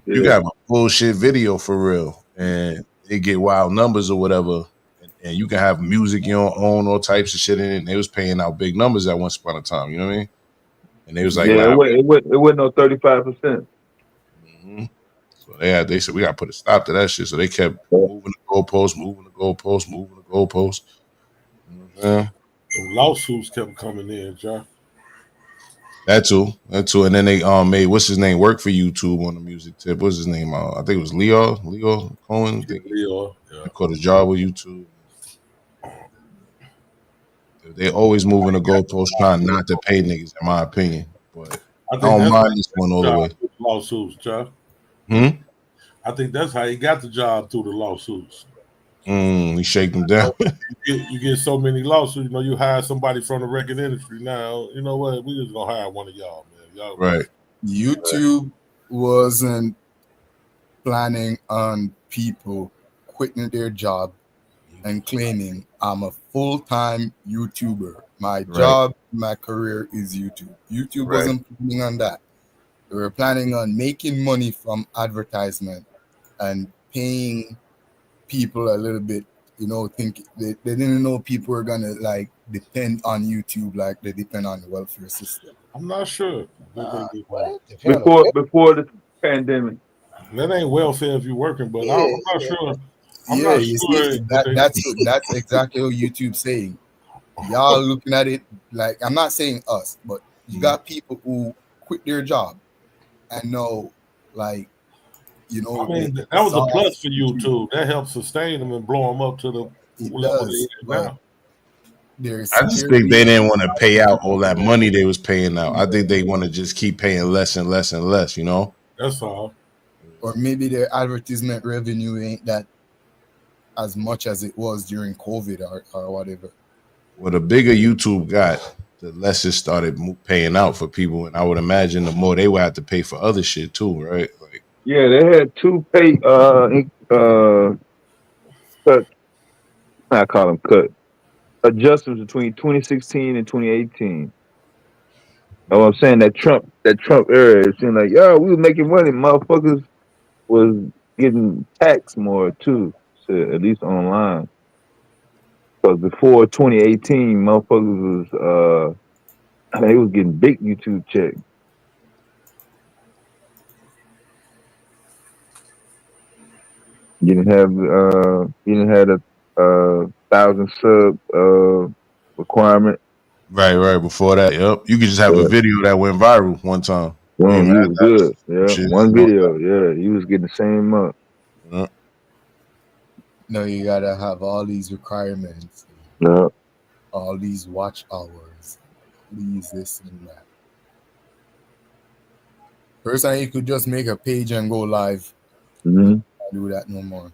you got a bullshit video for real, and they get wild numbers or whatever. And you can have music you don't own, all types of shit in it. And they was paying out big numbers at once upon a time. You know what I mean? And they was like, it went no 35%. So they said we got to put a stop to that shit. So they kept moving the goalposts. You know what I'm saying? The lawsuits kept coming in, John. That too. And then they made what's his name work for YouTube on the music tip. What's his name? I think it was Leo Cohen. Leo, yeah. They caught a job with YouTube. They always moving the goalposts, trying not to pay niggas, in my opinion. But I don't mind this one all the way. Lawsuits, John. I think that's how he got the job, through the lawsuits. He shake them down. You get so many lawsuits. You hire somebody from the record industry now. You know what? We just gonna hire one of y'all, man. Y'all right. YouTube wasn't planning on people quitting their job and claiming I'm a full-time YouTuber. My job, my career is YouTube. YouTube wasn't planning on that. They were planning on making money from advertisement and paying people a little bit, think they didn't know people were gonna depend on YouTube like they depend on the welfare system. I'm not sure. Before the pandemic. That ain't welfare if you're working, but I'm not sure. I'm not sure that's exactly what YouTube's saying. Y'all looking at it like, I'm not saying us, but you got people who quit their job and know, that was a plus for YouTube. That helped sustain them and blow them up to the level they is now. I just think they didn't want to pay out all that money they was paying out. I think they want to just keep paying less and less and less, That's all. Or maybe their advertisement revenue ain't that as much as it was during COVID or whatever. Well, the bigger YouTube got, the less it started paying out for people. And I would imagine the more they would have to pay for other shit too, right? Yeah, they had two pay cut. I call them cut adjustments between 2016 and 2018. You know what I'm saying? That Trump era, it seemed like, we were making money. Motherfuckers was getting taxed more too, so at least online. Because before 2018, motherfuckers was they was getting big YouTube checks. You didn't have a 1,000 sub requirement. Right. Before that, yep. You could just have a video that went viral one time. Well, he was good. Yeah, one video. Yeah, he was getting the same up. No, you gotta have all these requirements. Yeah. All these watch hours. Please this and that. First time you could just make a page and go live. Mm-hmm. Do that no more.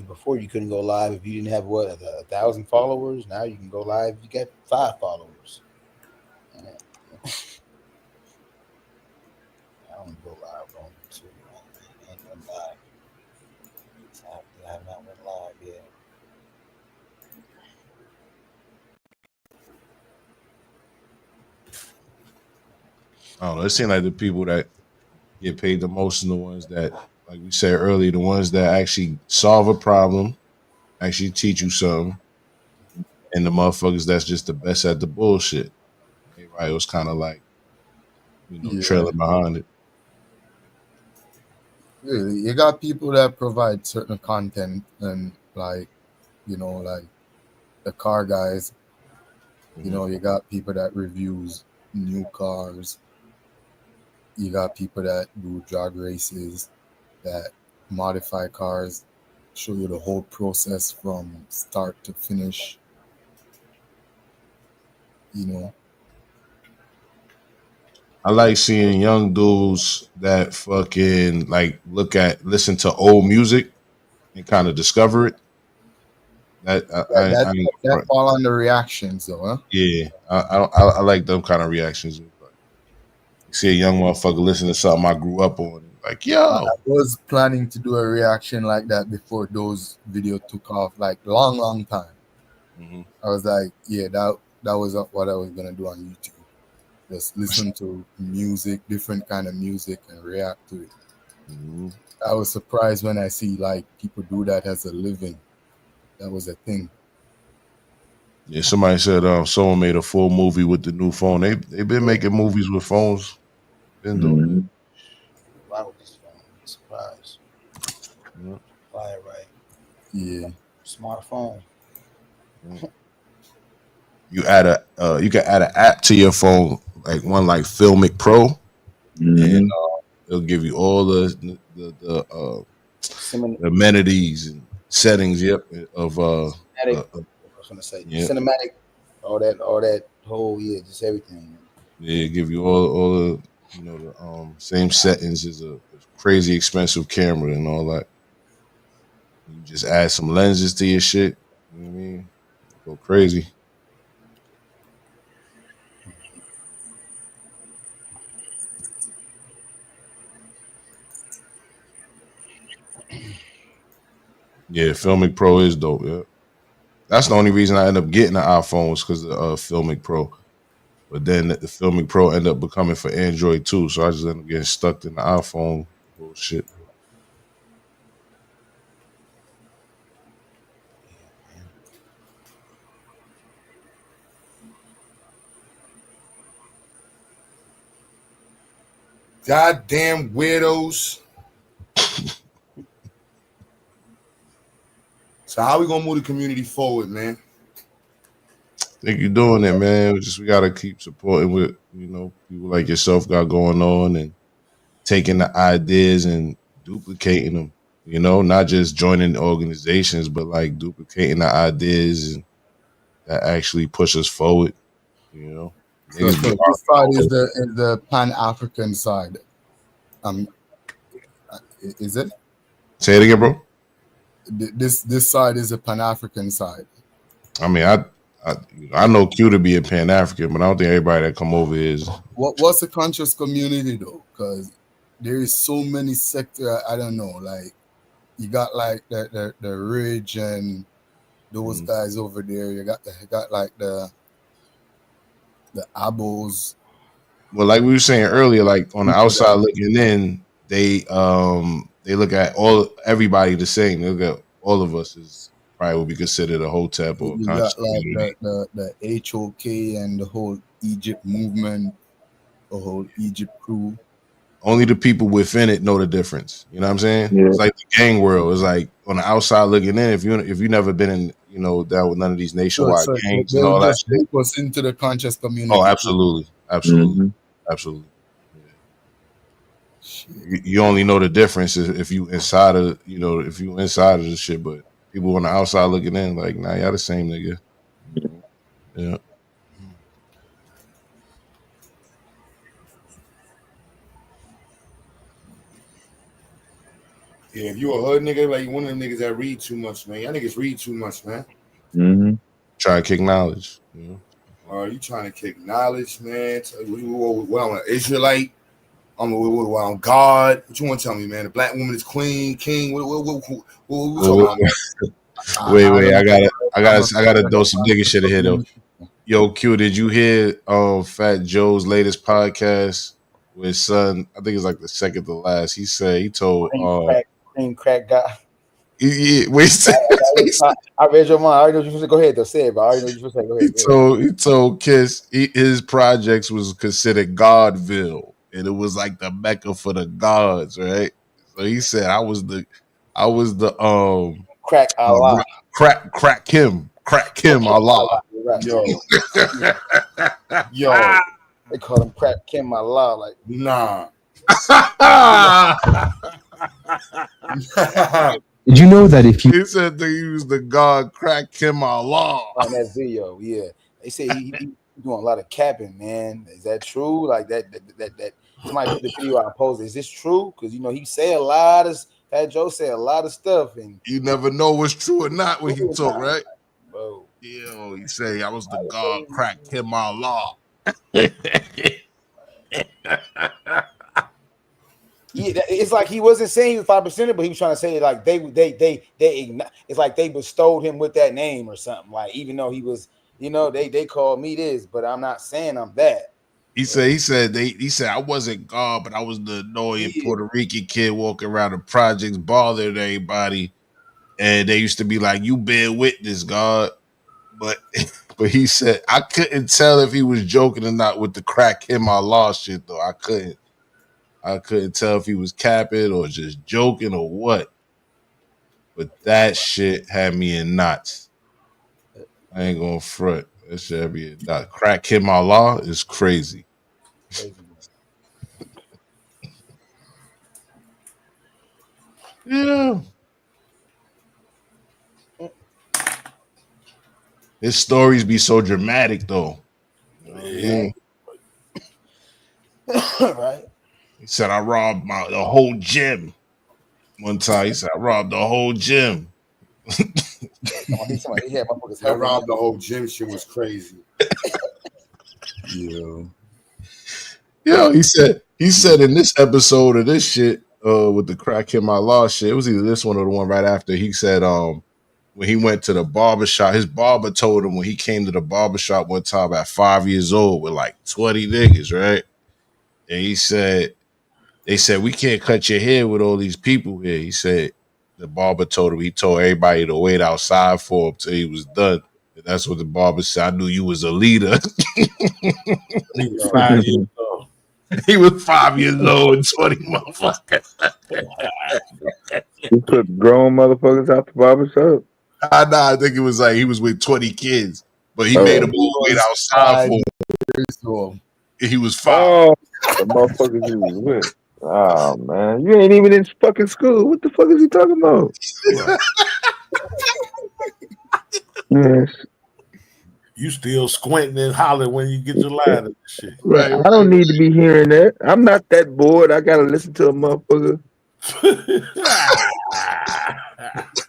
Before you couldn't go live if you didn't have 1,000 followers. Now you can go live if you got 5 followers. I don't go live on YouTube. I ain't gonna lie. I have not went live yet. I don't know. It seems like the people that get paid the most are the ones that, like we said earlier, the ones that actually solve a problem, actually teach you something, and the motherfuckers that's just the best at the bullshit. Everybody was kind of like, trailing behind it. Really, you got people that provide certain content and like the car guys. You got people that reviews new cars. You got people that do drag races, that modify cars, show you the whole process from start to finish. I like seeing young dudes that fucking listen to old music and kind of discover it. That fall on the reactions though, huh? Yeah, I like them kind of reactions. You see a young motherfucker listen to something I grew up on, like, yo. I was planning to do a reaction like that before those videos took off, like long time. Mm-hmm. I was like, yeah, that was what I was gonna do on YouTube. Just listen to music, different kind of music, and react to it. Mm-hmm. I was surprised when I see people do that as a living. That was a thing. Yeah, somebody said someone made a full movie with the new phone. They've been making movies with phones. Been doing it. Why would this phone? Surprise. Yeah. Fire right. Yeah. Smartphone. You can add an app to your phone, like one like Filmic Pro, and it'll give you all the amenities and settings. Yep, of Cinematic, I was gonna say cinematic, all that whole just everything. Yeah, give you all the the same settings as a crazy expensive camera and all that. You just add some lenses to your shit. You know what I mean? Go crazy. Yeah, Filmic Pro is dope. Yeah, that's the only reason I ended up getting an iPhone was because of Filmic Pro. But then the Filmic Pro ended up becoming for Android too, so I just ended up getting stuck in the iPhone bullshit. Goddamn weirdos. So how we gonna move the community forward, man? Think you're doing it, man. We gotta keep supporting what people like yourself got going on and taking the ideas and duplicating them. Not just joining organizations, but like duplicating the ideas and that actually push us forward. So this side is the Pan-African side. Is it? Say it again, bro. This side is the Pan-African side. I mean, I know Q to be a Pan-African, but I don't think everybody that come over is. What's the conscious community though? Because there is so many sectors. I don't know. Like you got like the Ridge and those guys over there. You got like the Abos. Well, like we were saying earlier, like on the outside looking in, they look at everybody the same. They look at all of us as probably would be considered a Hotep or you got like the HOK and the whole Egypt movement, the whole Egypt crew. Only the people within it know the difference. You know what I'm saying? Yeah. It's like the gang world. It's like on the outside looking in. If you never been in, down with none of these nationwide gangs and all that shit. Was into the conscious community. Oh, absolutely. Yeah. You only know the difference if you inside of the shit. But people on the outside looking in, like, nah, y'all the same nigga. Yeah. Yeah, if you a hood nigga, like one of them niggas that read too much, man. Y'all niggas read too much, man. Try to kick knowledge. You trying to kick knowledge, man? What I'm an Israelite? I'm God. What you want to tell me, man? The black woman is queen, king. What we talking about? Wait. I gotta throw some nigga shit in here though. Yo, Q, did you hear Fat Joe's latest podcast with his son? I think it's like the second to last. He told cream crack guy. Yeah, I read your mind. I already know what you're supposed to go ahead though. Say it, but I already know what you're supposed to say. Go ahead. He told Kiss his projects was considered Godville, and it was like the Mecca for the gods, right? So he said I was the crack Allah. Crack Kim Allah. Yo, they call him Crack Kim Allah. Like nah. Did you know that if you? He said they use the God Crack Kim Allah on that video? Yeah, they say he doing a lot of capping, man. Is that true? Like that somebody put the video out and posted. Is this true? Because he say a lot of Fat Joe say a lot of stuff, and you never know what's true or not when he talk, right? Bro. Yo, he say I was the God Crack Kim Allah. Yeah, it's like he wasn't saying he was 5%, but he was trying to say like they it's like they bestowed him with that name or something. Like even though he was, they called me this, but I'm not saying I'm that. He said I wasn't God, but I was the annoying Puerto Rican kid walking around the projects bothering everybody, and they used to be like, "You bear witness, God," but he said I couldn't tell if he was joking or not with the Crack Him Allah shit though. I I couldn't tell if he was capping or just joking or what. But that shit had me in knots. I ain't gonna front. That shit had me in knots. Crack Kim Allah is crazy. Yeah. His stories be so dramatic though. Yeah. Right. He said I robbed the whole gym. One time he said I robbed the whole gym. I robbed the whole gym. Shit was crazy. Yo, he said in this episode of this shit with the Crack Him My Law shit, it was either this one or the one right after. He said when he went to the barbershop, his barber told him when he came to the barbershop one time at 5 years old with like 20 niggas, right? And he said, they said, we can't cut your hair with all these people here. He said, the barber told him, he told everybody to wait outside for him till he was done. And that's what the barber said. I knew you was a leader. He was 5 years old. He was 5 years old and 20 motherfuckers. You put grown motherfuckers out the barbershop? Nah, I think it was like he was with 20 kids, but he made them all wait outside for him. He was 5. Oh, the motherfuckers he was with. Oh man, you ain't even in fucking school. What the fuck is he talking about? Yes. You still squinting and hollering when you get your line and shit. Right. I don't need to be hearing that. I'm not that bored. I gotta listen to a motherfucker.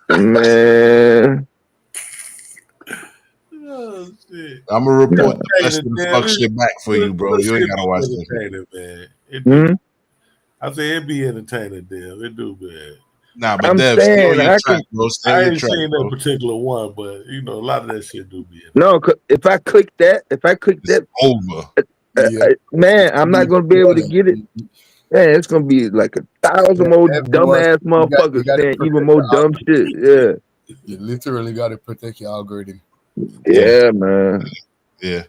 Man. Oh, shit. I'm gonna report the fuck shit back for you, bro. You ain't gotta watch it, man. I say it be entertaining, damn. It do, man. Nah, but Dev, stay on your track, bro. Stay on your track, seen bro. that particular one, but you know, a lot of that shit do be. No, if I click that, it's over. Man, I'm not gonna be able to get it. Man, it's gonna be like 1,000 more dumbass motherfuckers saying even more dumb shit. Yeah. You literally gotta protect your algorithm. Yeah, man. Yeah.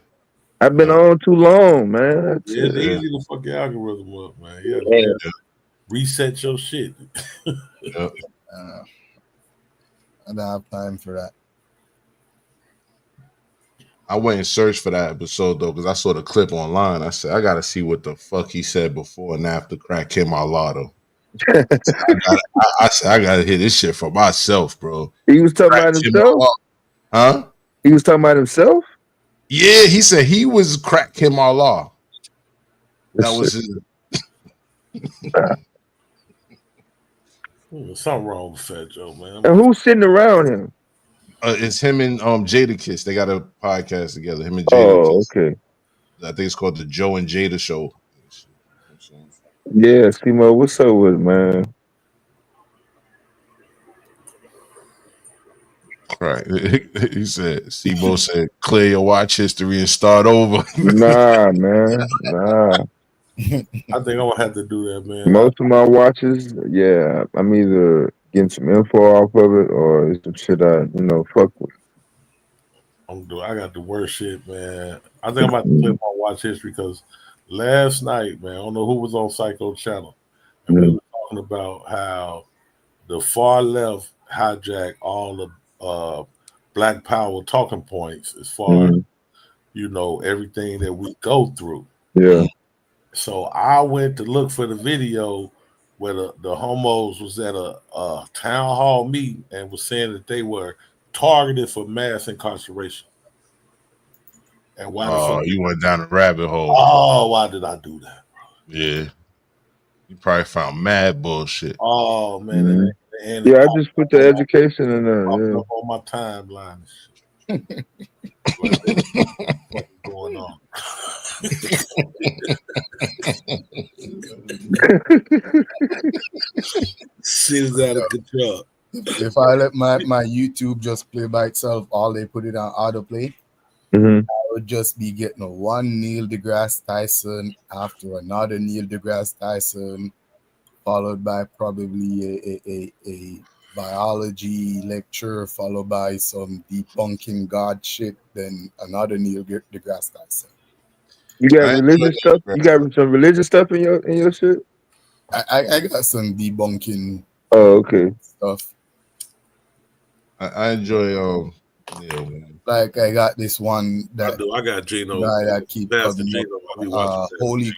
I've been on too long, man. Yeah, it's easy to fuck your algorithm up, man. Reset your shit. I don't have time for that. I went and searched for that episode though, because I saw the clip online. I said, I gotta see what the fuck he said before and after Crack Him My Lotto. I said, I gotta hear this shit for myself, bro. He was talking about himself? Huh? He was talking about himself? Yeah, he said he was Crack Him Allah. That was his. Something wrong with Fat Joe, man. And who's sitting around him? It's him and Jadakiss. They got a podcast together. Him and Jadakiss. Oh, okay. I think it's called the Joe and Jada Show. Yeah, Simo, what's up with it, man? Right. He said, Simo said, clear your watch history and start over. Nah, man. Nah. I think I'm gonna have to do that, man. Most of my watches, yeah, I'm either getting some info off of it or it's some shit I, fuck with. I got the worst shit, man. I think I'm about to clip my watch history because last night, man, I don't know who was on Psycho Channel, and we were talking about how the far left hijack all the Black Power talking points as far as everything that we go through. Yeah. So I went to look for the video where the homos was at a town hall meeting and was saying that they were targeted for mass incarceration. And why? You went down a rabbit hole. Oh, why did I do that, bro? Yeah, you probably found mad bullshit. Oh man, yeah, I just put the education in there. Yeah. Up on my timeline. What's going on? Shit is out of control. If I let my YouTube just play by itself, all they put it on autoplay, I would just be getting one Neil deGrasse Tyson after another Neil deGrasse Tyson, followed by probably a biology lecture, followed by some debunking God shit, then another Neil deGrasse Tyson. You got religious stuff? You got some religious stuff in your shit? I got some debunking. Oh, okay. Stuff. I enjoy yeah, man. Like I got this one that I got Gino. guy that keep Pastor coming Gino. I'll be up, watching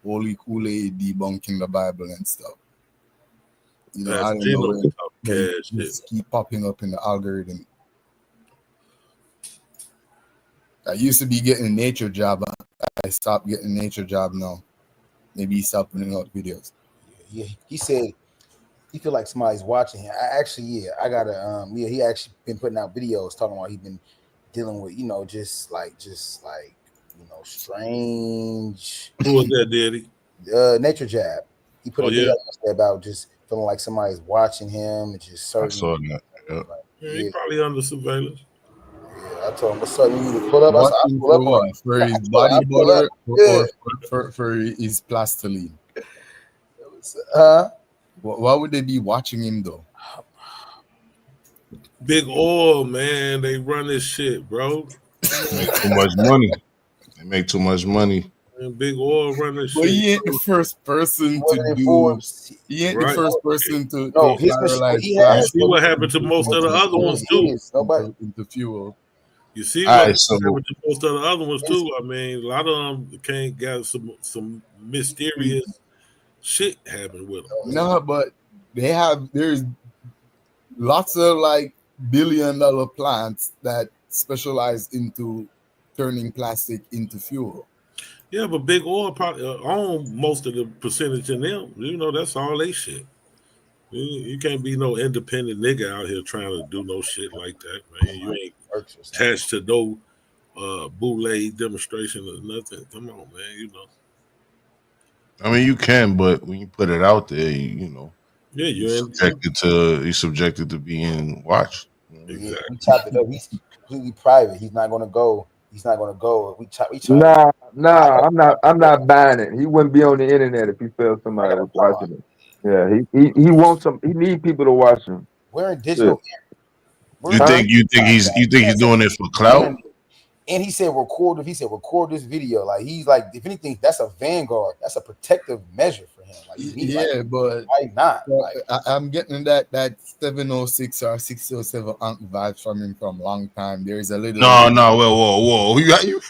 Holy Kool-Aid debunking the Bible and stuff. You know, I don't know. Just keep popping up in the algorithm. I used to be getting Nature Job. I stopped getting Nature Job now. Maybe he stopped putting out videos. Yeah, he said he feel like somebody's watching him. I gotta he actually been putting out videos talking about he's been dealing with, just like strange. Who was that, Daddy? Nature Jab. He put a video about just feeling like somebody's watching him and just certain. I saw that. Yeah. He probably under surveillance. Yeah, I told him, what's up? You need to pull up. I pull up what? For his body butter or for his plastiline? Why would they be watching him though? Big Oil, man. They run this shit, bro. They make too much money. They make too much money. And Big Oil run this shit. But he ain't the first person to do. He ain't the first person to. No, see what happened to most of the other ones too. Nobody into fuel. You see what happened to most of the other ones too. I mean, a lot of them can't get some mysterious shit happen with them. No, but there's lots of like billion-dollar plants that specialize into turning plastic into fuel. Yeah, but Big Oil probably own most of the percentage in them. That's all they shit. You can't be no independent nigga out here trying to do no shit like that, man. You ain't attached to no boule demonstration or nothing. Come on, man. I mean, you can, but when you put it out there, yeah, you're subjected to being watched. Exactly. Yeah, we chopped it up. He's completely private. He's not going to go. We chop. Nah. I'm not buying it. He wouldn't be on the internet if he felt somebody was watching it. Yeah, he wants some. He need people to watch him. We're in digital. You think he's doing it for clout? And he said record this video. Like he's like, if anything, that's a vanguard. That's a protective measure for him. Like, but why not? I'm getting that 706 or 607 vibes from him from a long time. There is a little. No. Whoa. You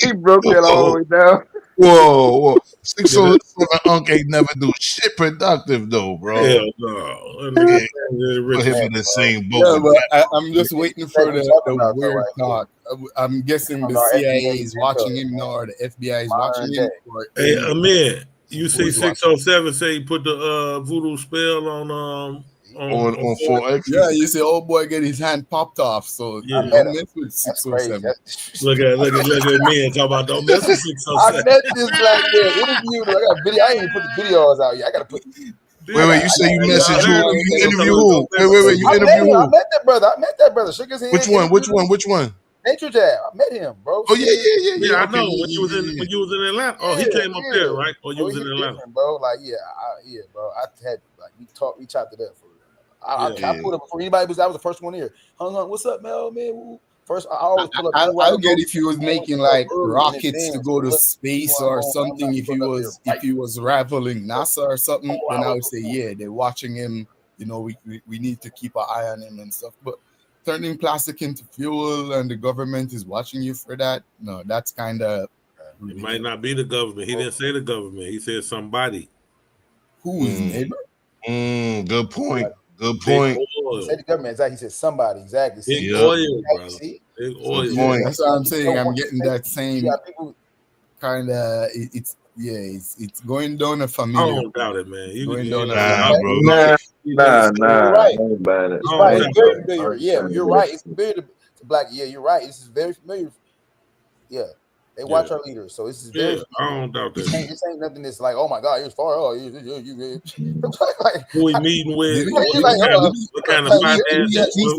he broke it all the way down. Whoa. 607 Unc ain't never do shit productive though, bro. Hell no. Put him in the same boat. Yeah, but I'm just waiting for the weird talk. I'm guessing the CIA is watching him now, or the FBI is watching him. Hey, Amir, you see 607 say he put the voodoo spell on 4X. Yeah, you see old boy get his hand popped off. So don't mess with 607. Look at me and talk about don't mess with 607. I met this black man interviewed. I got video. I ain't even put the videos out yet. I gotta put. Wait, you say you message who? You interview who? Wait, you interview who? I met that brother. Shook his hand. Which one? Nature Jab. I met him, bro. Oh yeah. I know when you was in Atlanta. Oh, he came up there, right? Or you was in Atlanta, bro? Like bro. I had we chopped it up for. I put it before anybody was. I was the first one here. Hung on. What's up, Mel? Man. First, I always pull up. I'll get if he was making like rockets to go to space or something. If he was rivaling NASA or something, then I would say yeah, they're watching him. We need to keep an eye on him and stuff. But turning plastic into fuel and the government is watching you for that. No, that's kind of. It might not be the government. He didn't say the government. He said somebody. Who is neighbor? Good point. Good point. Say the government. Exactly. He said somebody. Exactly. Big oil, brother. Big oil. That's what I'm saying. I'm getting that same kind of. It's going down a familiar. I don't doubt it, man. Going down Nah. Right. It's very familiar. Yeah, you're right. It's familiar to black. Yeah, you're right. This is very familiar. Yeah. They watch our leaders, so this is very. I don't doubt that. This ain't nothing that's like, oh my God, you're far. Oh, you. Who he meeting with? What kind of finance?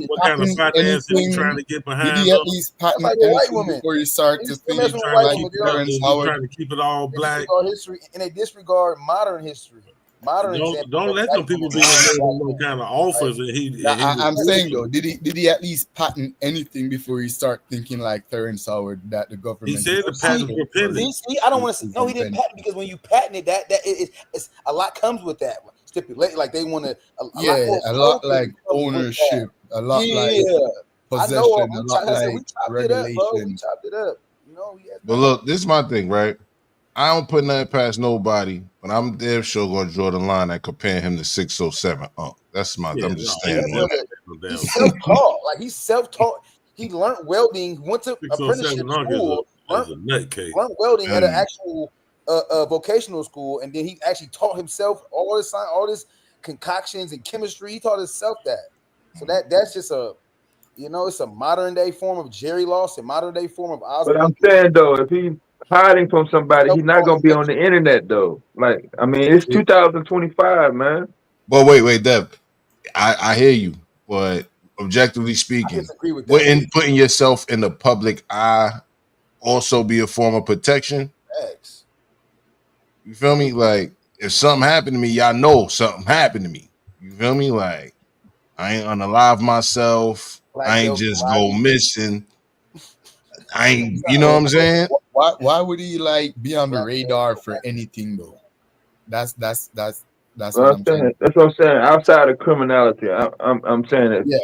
What kind of finance is he trying to get behind? Did he at least patent white woman before you start to think he's trying to keep it all black? History, and they disregard modern history. modern example. Don't let them people be in no kind of offers. And I'm saying though, did he at least patent anything before he start thinking like Terrence Howard that the government? He said the patent were pending. See, I don't want to say no. He didn't patent because when you patent it, it's a lot comes with that. Stipulate like they want to. A lot like ownership, a lot like possession, a lot like regulation. We chopped it up. You know. But look, this is my thing, right? I don't put nothing past nobody, but I'm damn sure gonna draw the line at comparing him to 607. That's my. I'm just saying. He's self-taught. Like he's self-taught. He learned welding. Went to apprenticeship school. Learned welding at an actual vocational school, and then he actually taught himself all this concoctions and chemistry. He taught himself that. So that's just it's a modern day form of Jerry Lawson, modern day form of Oswald. But I'm saying though, if he hiding from somebody, he's not gonna be on the internet though. Like, I mean, it's 2025, man. But wait, Dev. I hear you, but objectively speaking, wouldn't putting yourself in the public eye also be a form of protection? X. You feel me? Like, if something happened to me, y'all know something happened to me. You feel me? Like, I ain't unalive myself. I ain't just go missing. I ain't, you know what I'm saying? Why would he like be on the radar for anything though? That's what I'm saying. That's what I'm saying. Outside of criminality, I'm saying that. Yeah,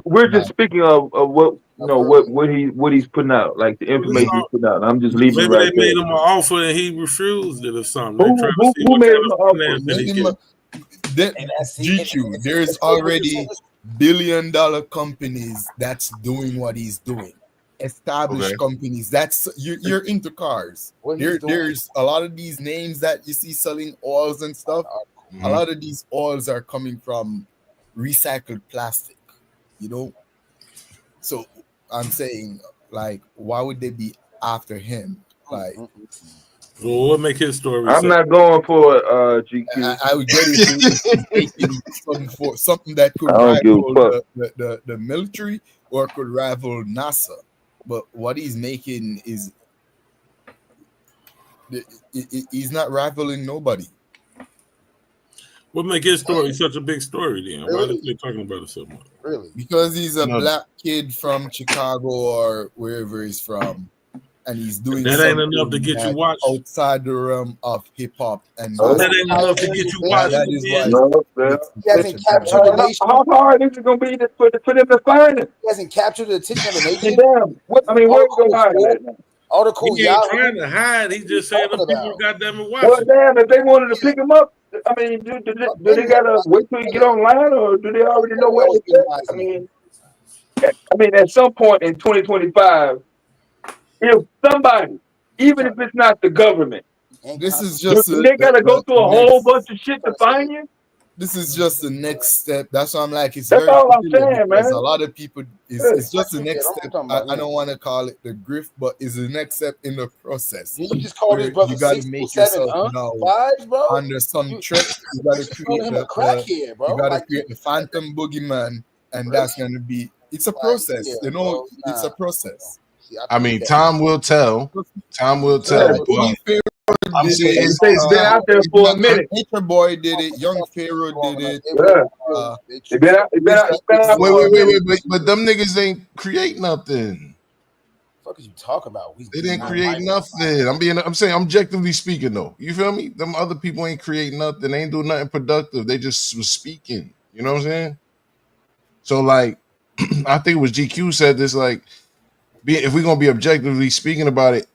we're just speaking of what what he's putting out, like the information he's putting out. I'm just leaving. Maybe they made him an offer and he refused it or something. Who made him an offer? GQ, there's already billion-dollar companies that's doing what he's doing. Established companies. That's you're into cars. There's a lot of these names that you see selling oils and stuff. A lot of these oils are coming from recycled plastic, you know. So I'm saying, like, why would they be after him? Like, well, what make his story? I'm not going for GQ. I would get it something that could rival the military or could rival NASA. But what he's making is he's not rivaling nobody. What make his story such a big story then? Why are they talking about it so much? Really? Because he's a black kid from Chicago or wherever he's from, and he's doing that ain't enough to get you watched outside the realm of hip hop. And that ain't enough to get you watched. That is why he hasn't captured the nation. How hard is it going to be for them to find him? He hasn't captured the attention of the nation. Damn. Where's going to hide? All the cool he ain't trying to hide. He just saying the people goddamn it watch. Well, damn, if they wanted to pick him up, I mean, do they gotta wait till you get online, or do they already know where it's at? I mean, at some point in 2025, if somebody, even if it's not the government, this is just they gotta go through a whole bunch of shit to find you. This is just the next step. That's why I'm like, it's that's all I'm saying, man. A lot of people, it's just the next step. I don't want to call it the grift, but it's the next step in the process. You just call this brother 6 or 7 fives, bro. Under some trick, you gotta create you gotta create the phantom boogeyman, and that's gonna be. It's a process, you know. It's a process. I mean, time will tell. Time will tell. I'm saying it's been out there for a minute. Nature Boy did it. Young Pharaoh did it. It's been out. Wait. But them niggas ain't create nothing. What the fuck are you talking about? They didn't create nothing. I'm saying objectively speaking though. You feel me? Them other people ain't create nothing. They ain't do nothing productive. They just was speaking. You know what I'm saying? So like, I think it was GQ said this. Like, if we're gonna be objectively speaking about it.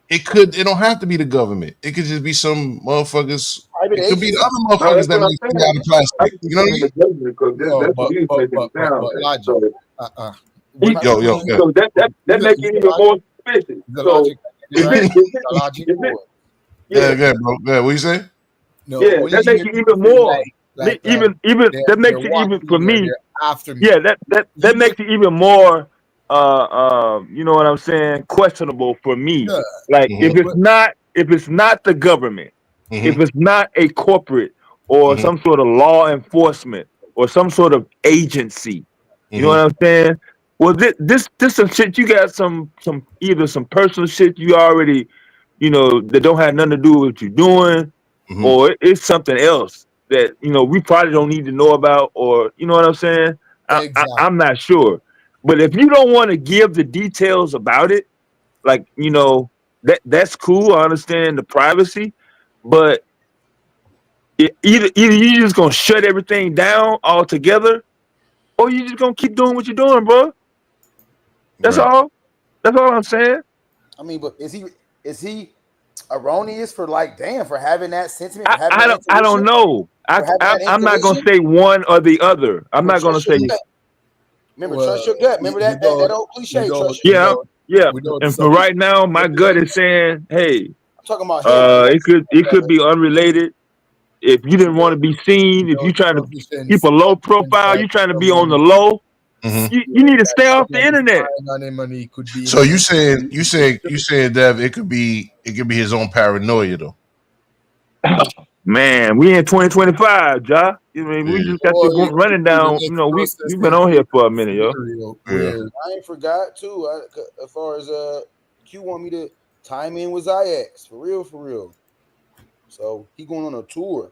It don't have to be the government. It could just be some motherfuckers. It could be the other motherfuckers that make things out of plastic. You know what I mean? So that makes it even more suspicious. So yeah, bro. Yeah, what you say? Yeah, that makes it even more. Even that makes it even for me. Yeah, that makes it even more. You know what I'm saying? Questionable for me. Yeah. Like if it's not the government, if it's not a corporate or some sort of law enforcement or some sort of agency, you know what I'm saying? Well, this some shit. You got some either some personal shit you already, you know, that don't have nothing to do with what you're doing, or it's something else that we probably don't need to know about, or you know what I'm saying? I'm not sure. But if you don't want to give the details about it, like that's cool. I understand the privacy, but either you just gonna shut everything down altogether, or you just gonna keep doing what you're doing, bro. That's all. That's all I'm saying. I mean, but is he erroneous for for having that sentiment? I don't know. I'm not gonna say one or the other. I'm not gonna say. Remember, trust your gut. Remember that old cliche. Yeah. And for right now, my gut is saying, hey, I'm talking about it could be unrelated. If you didn't want to be seen, if you're trying to keep a low profile, you're trying to be on the low. You need to stay off the internet. So you saying, Dev, it could be his own paranoia though. Man, we in 2025, Ja. We just got to go running down. We've been on here for a minute, yo. I ain't forgot too. As far as Q want me to time in with Zayax for real. So he going on a tour.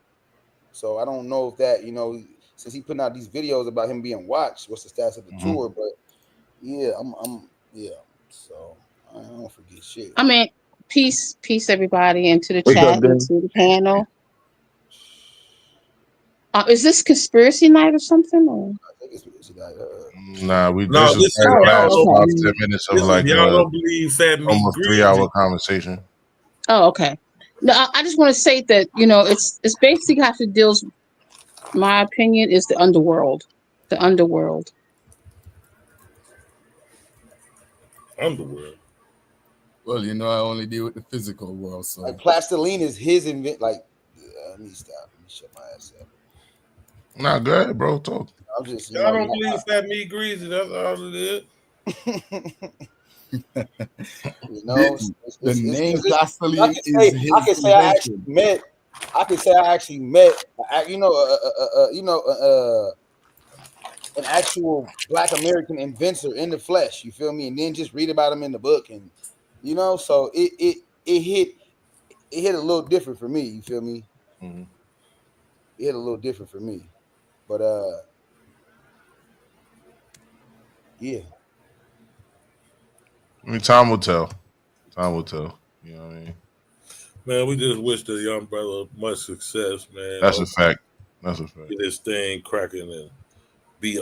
So I don't know if that since he putting out these videos about him being watched, what's the status of the tour? But yeah, I'm So I don't forget shit. I mean, peace, everybody, into the chat, into the panel. Is this conspiracy night or something? Or? I think it's conspiracy night. This is the last 5-10 minutes of y'all don't believe Fat Meat almost 3-hour conversation. Oh, okay. No, I just want to say that it's basically has to deal. My opinion is the underworld. The underworld. Underworld. Well, I only deal with the physical world, so like plastiline is his invent. Like, let me stop. Let me shut my ass up. Nah, go ahead, bro. Talk. I'm just. Y'all don't believe Fat Meat Greasy. That's all it is. The name plastiline is his I can say I actually met. An actual Black American inventor in the flesh. You feel me? And then just read about him in the book, and so it hit a little different for me. You feel me? Mm-hmm. It hit a little different for me, but yeah. I mean, time will tell. Time will tell. You know what I mean? Man, we just wish the young brother much success, man. That's a fact. That's a fact. Get this thing cracking and be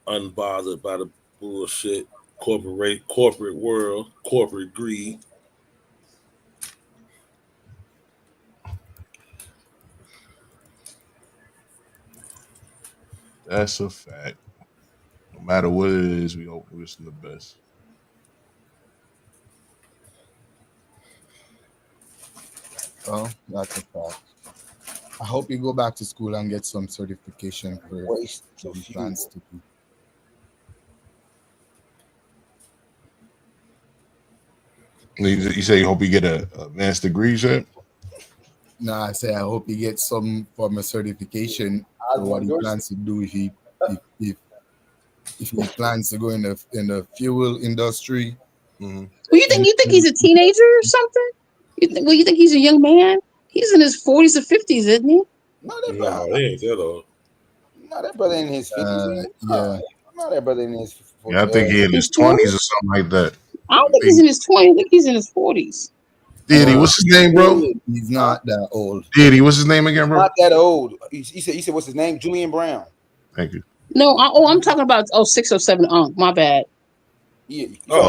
unbothered by the bullshit corporate world, corporate greed. That's a fact. No matter what it is, we hope wish him the best. Oh, that's a fact. I hope you go back to school and get some certification for some plans to do. You say you hope you get a advanced degree, Chef? No, I say I hope he gets some form of certification for what he plans to do if he plans to go in the fuel industry. Mm-hmm. Well, you think he's a teenager or something? You think he's a young man? He's in his 40s or 50s, isn't he? No, that brother. He ain't that old. No, that brother in his 50s. Yeah. No, that brother in his 40s. Yeah, I think he's in his 20s or something like that. I don't think he's in his 20s. I think he's in his 40s. Diddy, what's his name, bro? He's not that old. Diddy, what's his name again, bro? Not that old. He said, what's his name? Julian Brown. Thank you. No, I'm talking about 06 or 07. My bad. Yeah.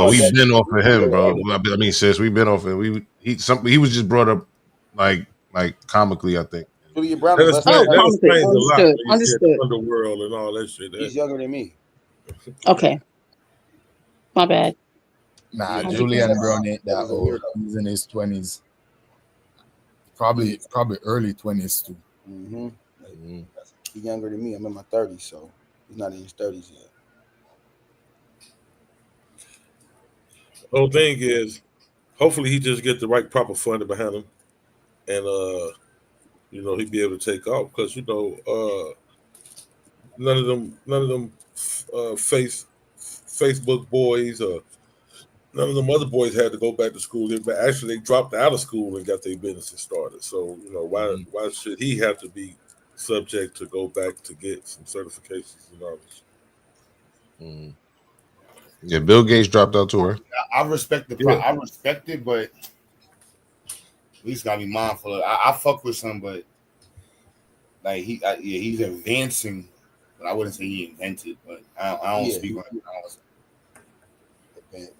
We've been off of him, bro. I mean, sis, we've been off of him. He was just brought up like comically, I think. Julian Brown. That explains a lot. Understood. Underworld and all that shit. He's younger than me. Okay. My bad. Nah, Julian Brown ain't that old. He's in his 20s. Probably early 20s too. Mm-hmm. He's younger than me. I'm in my 30s, so he's not in his 30s yet. The whole thing is, hopefully he just get the right proper funding behind him, and he'd be able to take off because none of them Facebook boys or none of them other boys had to go back to school. Actually, they dropped out of school and got their businesses started. So, you know, why should he have to be subject to go back to get some certifications and all this? Yeah, Bill Gates dropped out too, right? I respect I respect it, but we just gotta be mindful of it. I fuck with some, but like he's advancing, but I wouldn't say he invented. But I don't speak on it.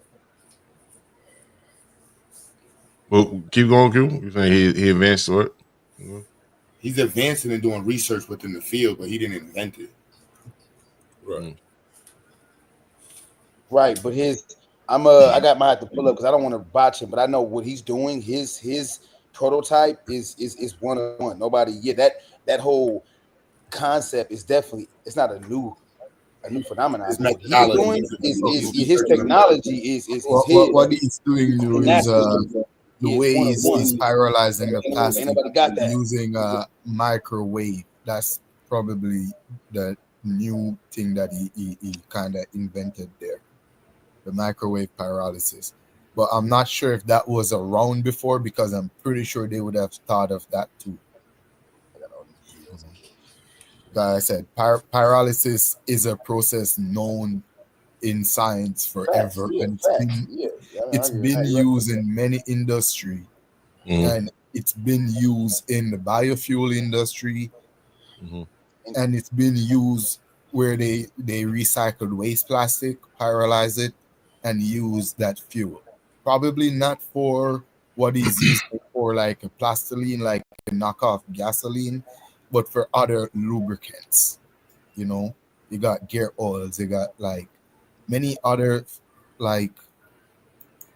Well, keep going, Q. You saying he advanced what? He's advancing and doing research within the field, but he didn't invent it. Right. Right, but I got my have to pull up because I don't want to botch him, but I know what he's doing. His prototype is 101. Nobody, that whole concept is definitely, it's not a new phenomenon. What he's doing is his technology is his. What he's doing new is the way he's spiralizing the plastic using a microwave. That's probably the new thing that he kind of invented there, the microwave pyrolysis. But I'm not sure if that was around before, because I'm pretty sure they would have thought of that too. Like I said, pyrolysis is a process known in science forever, and it's been used in many industry, and it's been used in the biofuel industry, and it's been used where they recycled waste plastic, pyrolyze it, and use that fuel. Probably not for what is used for, like a plastiline, like a knockoff gasoline, but for other lubricants. You know, you got gear oils, you got like many other like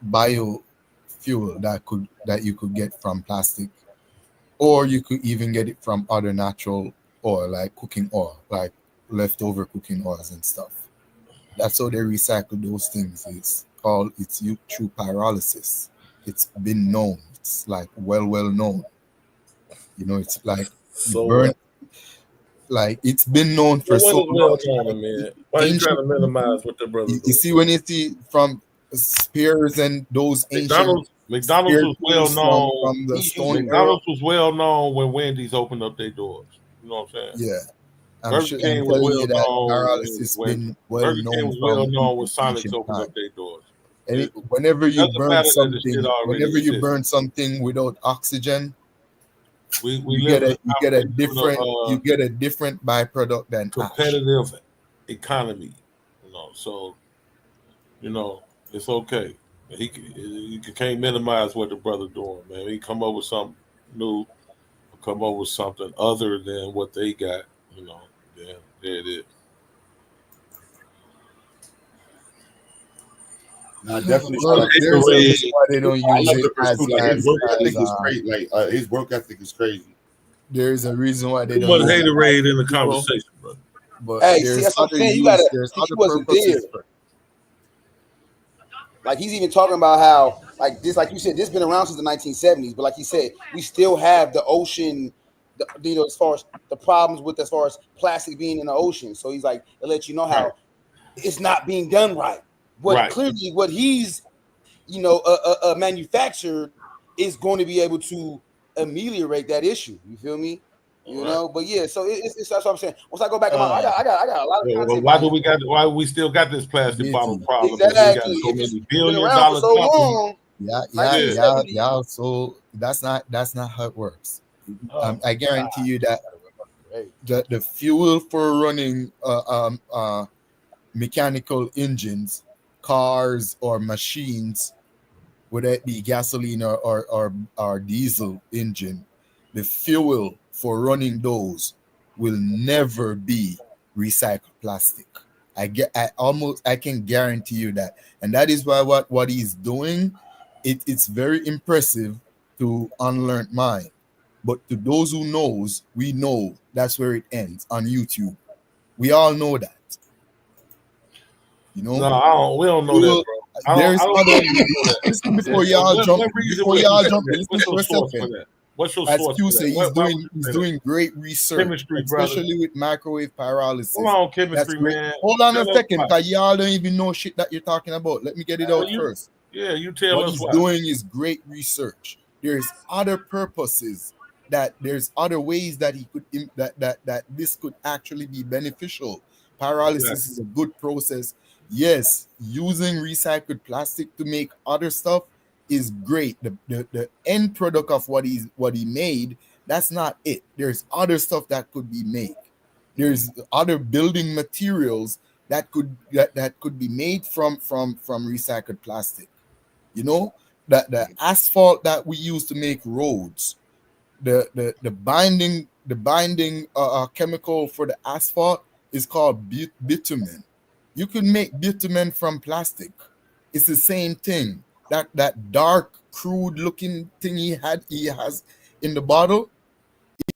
biofuel that you could get from plastic, or you could even get it from other natural oil, like cooking oil, like leftover cooking oils and stuff. That's how they recycle those things. It's through pyrolysis. It's been known. It's like well known. You know, it's like like it's been known for so long. Man? Why are you trying to minimize what the brother? You see, when you see from spears and those McDonald's was well known from the stone. McDonald's was well known when Wendy's opened up their doors. You know what I'm saying? Yeah. Burger King was well known when Sonics opened up their doors. And whenever you burn something without oxygen, you get a different byproduct than competitive economy. You know, so you know it's okay. You can't minimize what the brother doing, man. He come up with something new, come up with something other than what they got. You know, yeah, there it is. No, definitely. There's a reason why they don't use it his work ethic is great. Like his work ethic is crazy. There's a reason why they don't. Want haterade in the conversation, bro. But hey, see, that's what I'm saying. He wasn't there. Like he's even talking about how, like you said, this has been around since the 1970s. But like he said, we still have the ocean, as far as the problems with as far as plastic being in the ocean. So he's like, it lets you know how it's not being done right. But clearly, what he's, manufactured is going to be able to ameliorate that issue. You feel me? You know, but yeah. So it's that's what I'm saying. Once I go back to I got a lot of. Well, why we still got this plastic bottle problem? Exactly. We got so many $1 billion so long. Yeah. So that's not how it works. I guarantee you that the fuel for running mechanical engines, cars or machines, whether it be gasoline or diesel engine, the fuel for running those will never be recycled plastic. I can guarantee you that. And that is why what he's doing, it's very impressive to unlearned mind. But to those who knows, we know that's where it ends on YouTube. We all know that. You know? No, we don't know that, bro. There's other. Listen before y'all jump. Listen for a second. What's your As source? Q say, he's doing great research, especially with microwave pyrolysis. Hold on, chemistry, man. Hold on a second, because y'all don't even know shit that you're talking about. Let me get it out first. Yeah, you tell What us he's why. doing is great research. There's other purposes, that there's other ways that he could that this could actually be beneficial. Pyrolysis is a good process. Yes, using recycled plastic to make other stuff is great. The end product of what he made, that's not it. There's other stuff that could be made. There's other building materials that could be made from recycled plastic. You know, that the asphalt that we use to make roads, the binding chemical for the asphalt is called bitumen. You can make bitumen from plastic. It's the same thing. That dark, crude looking thing he has in the bottle.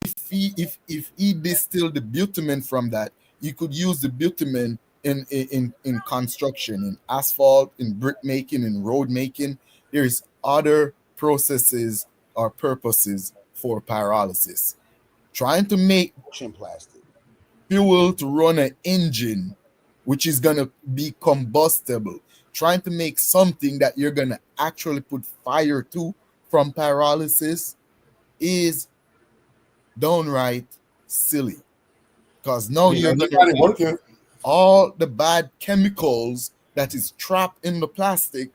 If he distilled the bitumen from that, you could use the bitumen in construction, in asphalt, in brick making, in road making. There's other processes or purposes for pyrolysis. Trying to make plastic fuel to run an engine, which is gonna be combustible. Trying to make something that you're gonna actually put fire to from pyrolysis is downright silly, because now you're gonna all the bad chemicals that is trapped in the plastic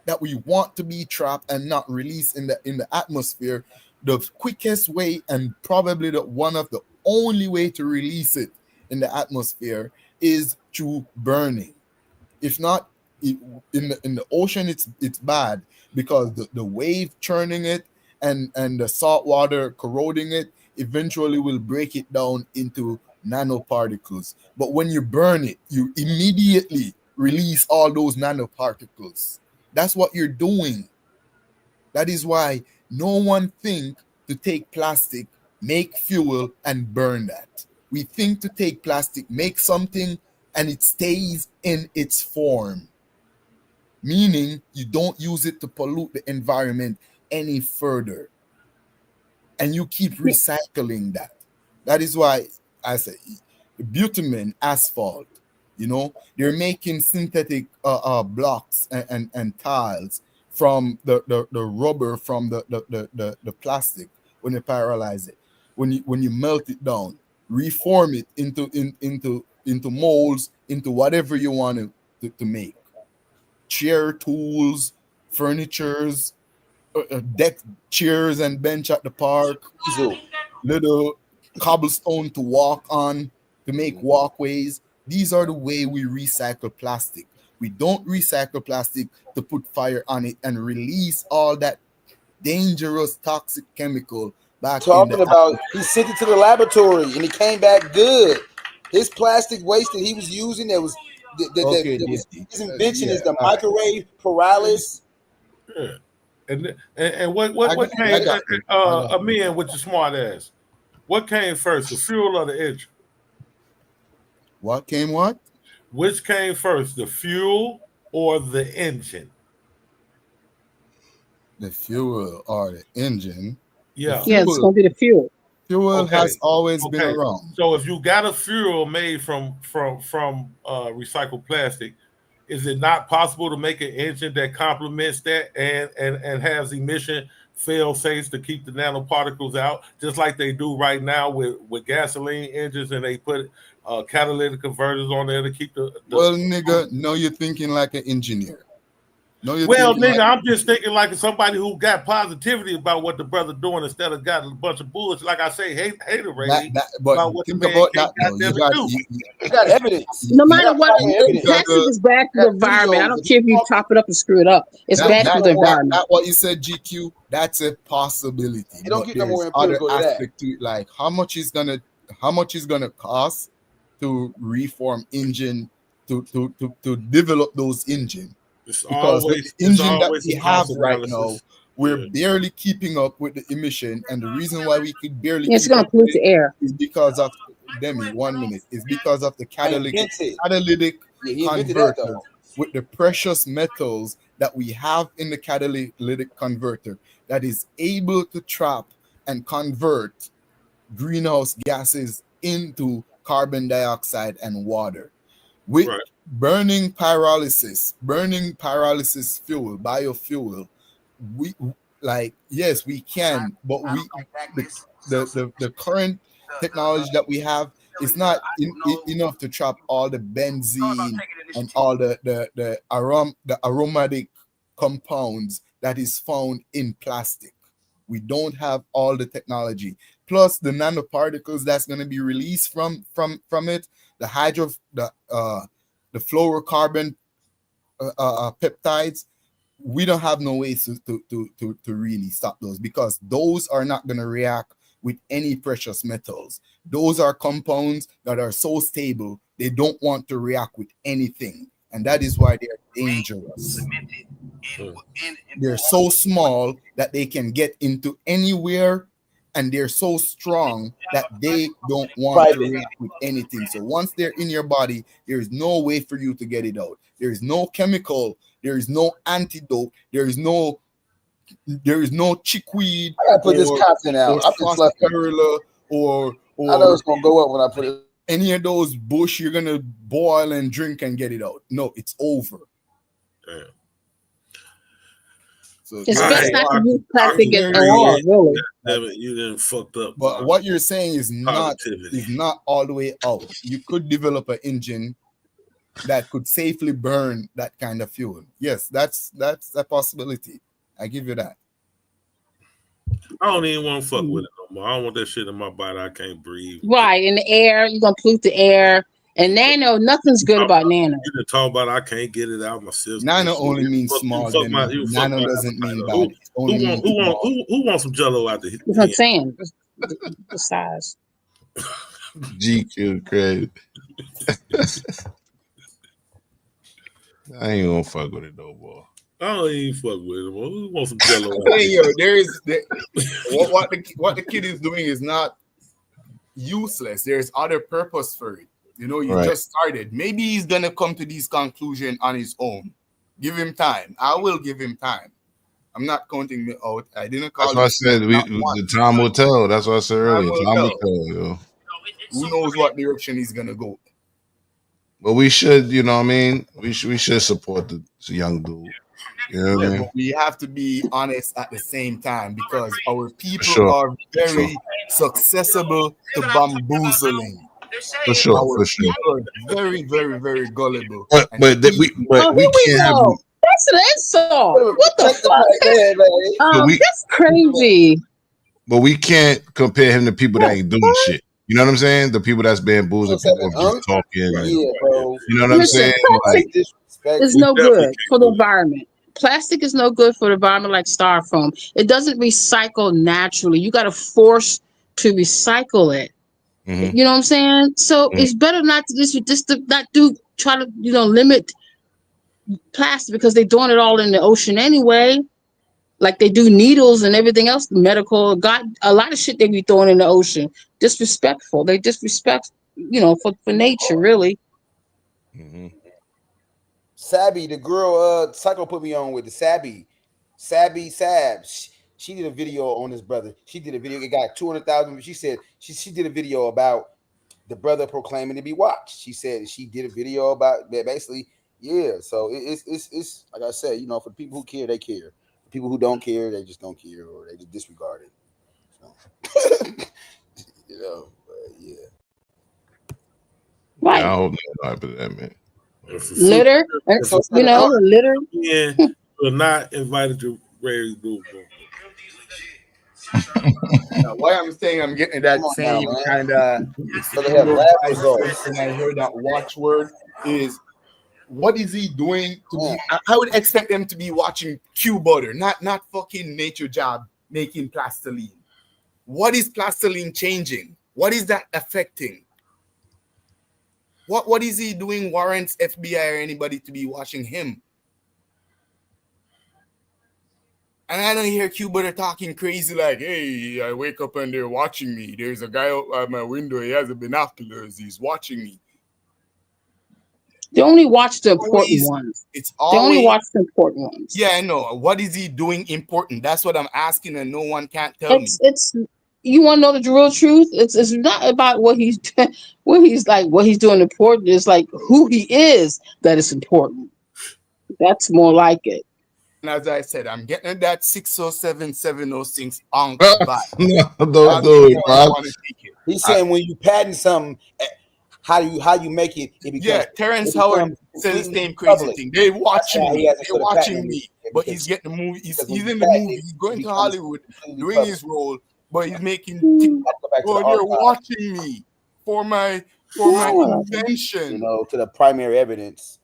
that we want to be trapped and not released in the atmosphere. The quickest way, and probably one of the only way to release it in the atmosphere, is through burning. If not, in the ocean, it's bad, because the wave churning it and the salt water corroding it eventually will break it down into nanoparticles. But when you burn it, you immediately release all those nanoparticles. That's what you're doing. That is why no one think to take plastic, make fuel, and burn that. We think to take plastic, make something, and it stays in its form, meaning you don't use it to pollute the environment any further, and you keep recycling that. That is why I say bitumen, asphalt, you know, they're making synthetic blocks and tiles from the rubber from the plastic. When you pyrolyze it, when you melt it down, reform it into molds, into whatever you want to make. Chair tools, furnitures, deck chairs and bench at the park, little cobblestone to walk on, to make walkways. These are the way we recycle plastic. We don't recycle plastic to put fire on it and release all that dangerous toxic chemical back. Talking about, he sent it to the laboratory and it came back good. His plastic waste that he was using, that was his invention is the microwave pyrolysis. Yeah. And what came, Amin, with your smart ass, what came first, the fuel or the engine? What came what? Which came first, the fuel or the engine? The fuel or the engine? Yeah, it's going to be the fuel. Fuel has always been around. So if you got a fuel made from recycled plastic, is it not possible to make an engine that complements that and has emission fail-safes to keep the nanoparticles out, just like they do right now with gasoline engines, and they put catalytic converters on there to keep the well, nigga, no, you're thinking like an engineer. No, well, nigga, I'm just thinking like somebody who got positivity about what the brother doing instead of got a bunch of bullshit. Like I say, haterade about what the man you got evidence. No matter what, plastic is bad for the environment. I don't care if you chop it up and screw it up. It's bad for the environment. Not what you said, GQ. That's a possibility. You don't get no more empirical to that. To it, like how much is gonna cost to reform engine to develop those engines. Because the engine that we have right now, we're barely keeping up with the emission, and the reason why we could barely it's going to pollute the air is because of Demi. 1 minute is because of the catalytic converter with the precious metals that we have in the catalytic converter that is able to trap and convert greenhouse gases into carbon dioxide and water. With burning pyrolysis fuel, biofuel. We like, yes, we can, but the current technology that we have is not enough to trap all the benzene and all the aromatic compounds that is found in plastic. We don't have all the technology. Plus the nanoparticles that's going to be released from it, the fluorocarbon peptides. We don't have no ways to really stop those, because those are not going to react with any precious metals. Those are compounds that are so stable, they don't want to react with anything. And that is why they're dangerous. They're so small that they can get into anywhere, and they're so strong that they don't want to react with anything. So once they're in your body, there is no way for you to get it out. There is no chemical, there is no antidote, there is no chickweed. I gotta put this content out. Or I know it's gonna go up when I put it. Any of those bush you're gonna boil and drink and get it out. No, it's over. Damn. So It's best not to use plastic at all, really. Damn it, you didn't fucked up. But what you're saying is not Positivity. all the way out. You could develop an engine that could safely burn that kind of fuel. Yes, that's a possibility. I give you that. I don't even want to fuck with it no more. I don't want that shit in my body. I can't breathe. Right, in the air, you're gonna pollute the air. And nano, nothing's good about nano. You didn't talk about I can't get it out of my system. Nano only means small. Nano doesn't mean bad. Who wants some Jello out there? That's what I'm saying. The size. GQ crazy. I ain't gonna fuck with it no more. I don't even fuck with it. Who wants some Jello out Hey, there? yo, what the kid is doing is not useless. There's other purpose for it. You know, you just started. Maybe he's gonna come to this conclusion on his own. Give him time. I will give him time. I'm not counting me out. I didn't call. That's what I said. The time will tell. That's what I said earlier. Time will tell. Yo. Who knows what direction he's gonna go? But we should, you know what I mean? We should support the young dude. You know what I mean? But we have to be honest at the same time, because our people are very susceptible to bamboozling. For sure. Are very, very, very gullible. But we can't have. That's an insult. What the fuck? That's crazy. But we can't compare him to people that ain't doing shit. You know what I'm saying? The people that's bamboozled, people just talking. Bro. You know what I'm saying? Like, it's no good for the environment. Plastic is no good for the environment like styrofoam. It doesn't recycle naturally. You got to force to recycle it. Mm-hmm. You know what I'm saying? So it's better not to just to not try to limit plastic, because they're doing it all in the ocean anyway. Like they do needles and everything else, medical. Got a lot of shit they be throwing in the ocean. Disrespectful. They disrespect, for nature, really. Mm-hmm. Sabby, the girl Psycho put me on with the Sabby Sab. She did a video on this brother. She did a video. It got 200,000. She said she did a video about the brother proclaiming to be watched. She said she did a video about that. Basically, yeah. So it's like I said, for the people who care, they care. For people who don't care, they just don't care, or they just disregard it. So, but yeah. Right. Yeah, I hope that happens, that man. Litter, litter. Yeah, we're not invited to Ray's group. Why I'm saying I'm getting that same kind of and I heard that watchword is, what is he doing to be? I would expect them to be watching Q Butter, not fucking Nature Job making plastiline. What is plastiline changing? What is that affecting? What is he doing warrants FBI or anybody to be watching him? And I don't hear Q Butter talking crazy like, hey, I wake up and they're watching me. There's a guy out my window. He has a binoculars. He's watching me. They only watch the important ones. They only watch the important ones. Yeah, I know. What is he doing important? That's what I'm asking, and no one can't tell me. you want to know the real truth? It's not about what he's what he's doing important. It's like who he is that is important. That's more like it. And as I said, I'm getting that 607, 706 ounce back. Don't do it, Bob. He's saying when you patent something, how you make it? It becomes, Terrence Howard said the same crazy thing. They're watching me. They're watching me. But he's getting the movie. He's in the movie. He's going to Hollywood doing his role. But he's making. Oh, they're watching me for my invention. You know, to the primary evidence.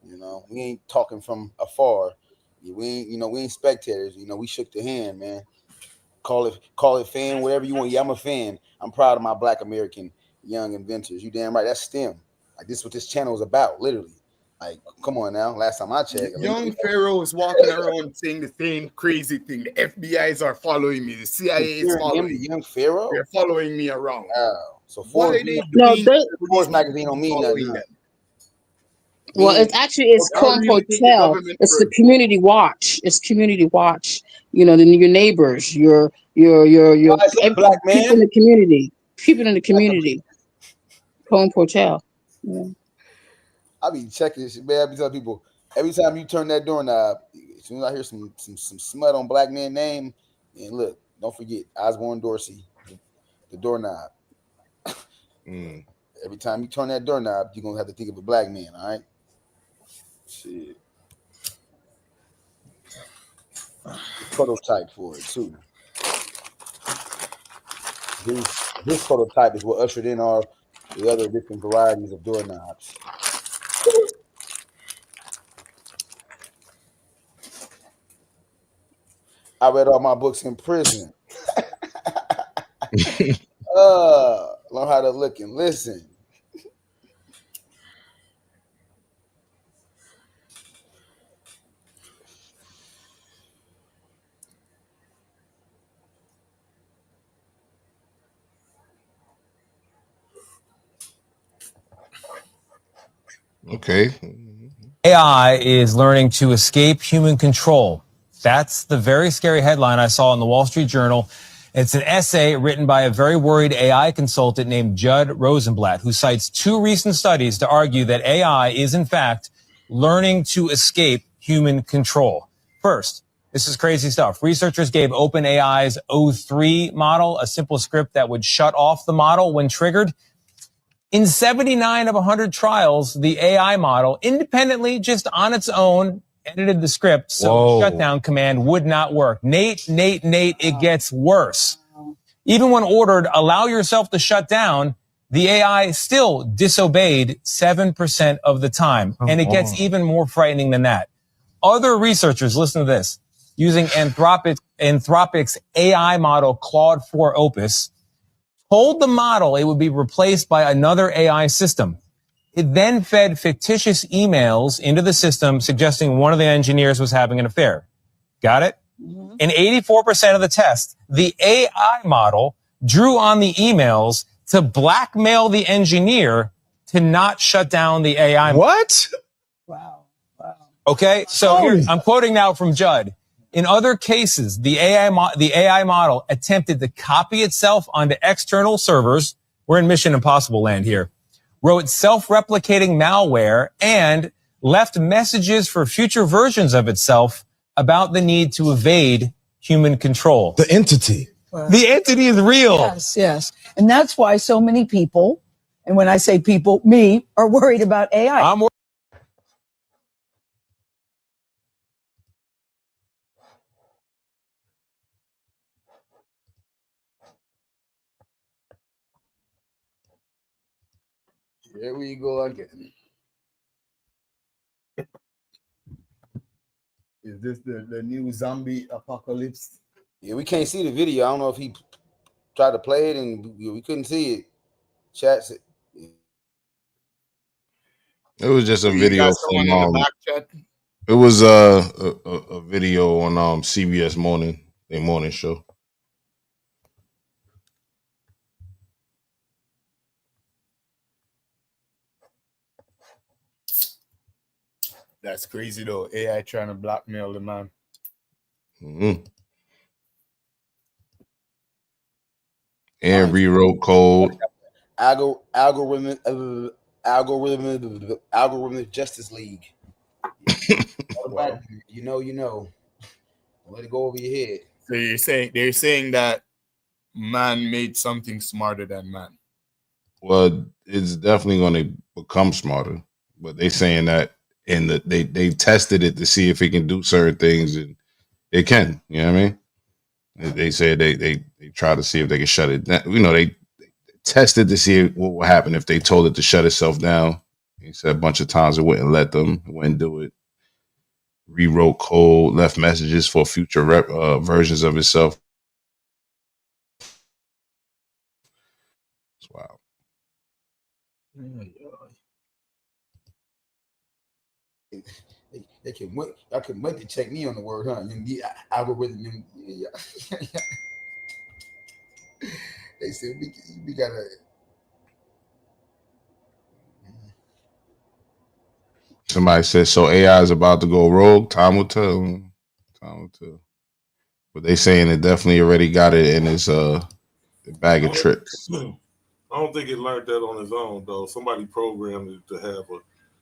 You know, we ain't talking from afar. We ain't spectators. You know, we shook the hand, man. Call it fan, whatever you want. Yeah, I'm a fan. I'm proud of my Black American young inventors. You damn right. That's STEM. Like this is what this channel is about, literally. Like, come on now. Last time I checked, young Pharaoh is walking around saying the same crazy thing. The FBI's are following me. The CIA is following me. Young Pharaoh. They're following me around. So what are they Forbes magazine don't mean nothing. Well, it's Colin Portel. It's the community watch. It's community watch. You know, then your neighbors, your black man? people in the community. People in the community. Colin Portel. Yeah. I be checking this shit, man. I be telling people every time you turn that doorknob, as soon as I hear some smut on black man name, and look, don't forget Osborne Dorsey, the doorknob. Every time you turn that doorknob, you're gonna have to think of a black man, all right? Shit. Prototype for it too. This prototype is what ushered in all the other different varieties of doorknobs. I read all my books in prison. Learn how to look and listen. Okay. AI is learning to escape human control. That's the very scary headline I saw in the Wall Street Journal. It's an essay written by a very worried AI consultant named Judd Rosenblatt, who cites 2 recent studies to argue that AI is, in fact, learning to escape human control. First, this is crazy stuff. Researchers gave OpenAI's O3 model a simple script that would shut off the model when triggered. In 79 of 100 trials, the AI model independently, just on its own, edited the script so the shutdown command would not work. Nate, it gets worse. Even when ordered, allow yourself to shut down, the AI still disobeyed 7% of the time. And it gets even more frightening than that. Other researchers, listen to this, using Anthropic's AI model Claude 4 Opus, told the model it would be replaced by another AI system. It then fed fictitious emails into the system suggesting one of the engineers was having an affair. Got it? Mm-hmm. In 84% of the tests, the AI model drew on the emails to blackmail the engineer to not shut down the AI. What? Wow. Okay, so here, I'm quoting now from Judd. In other cases, the AI model attempted to copy itself onto external servers. We're in Mission Impossible land here. Wrote self-replicating malware and left messages for future versions of itself about the need to evade human control. The entity. Wow. The entity is real. Yes. And that's why so many people, and when I say people, me, are worried about AI. I'm worried. Here we go again. Is this the new zombie apocalypse? Yeah, we can't see the video. I don't know if he tried to play it and we couldn't see it. Chats it. It was just a video from it was a video on CBS their morning show. That's crazy though. AI trying to blackmail the man. Mm-hmm. and rewrote code. Algorithm Justice League. You know. Don't let it go over your head. So they're saying that man made something smarter than man. Well, it's definitely going to become smarter, but they saying that they tested it to see if it can do certain things, and it can. You know what I mean? They said they try to see if they can shut it down. You know, they tested to see what would happen if they told it to shut itself down. He said a bunch of times it wouldn't let them, it wouldn't do it. Rewrote code, left messages for future versions of itself. It's wild. They can wait. I can wait to check me on the word, huh? The algorithm. They said we gotta. Somebody said so. AI is about to go rogue. Time will tell. Time will tell. But they saying it definitely already got it in its bag of tricks. I don't think it learned that on its own though. Somebody programmed it to have a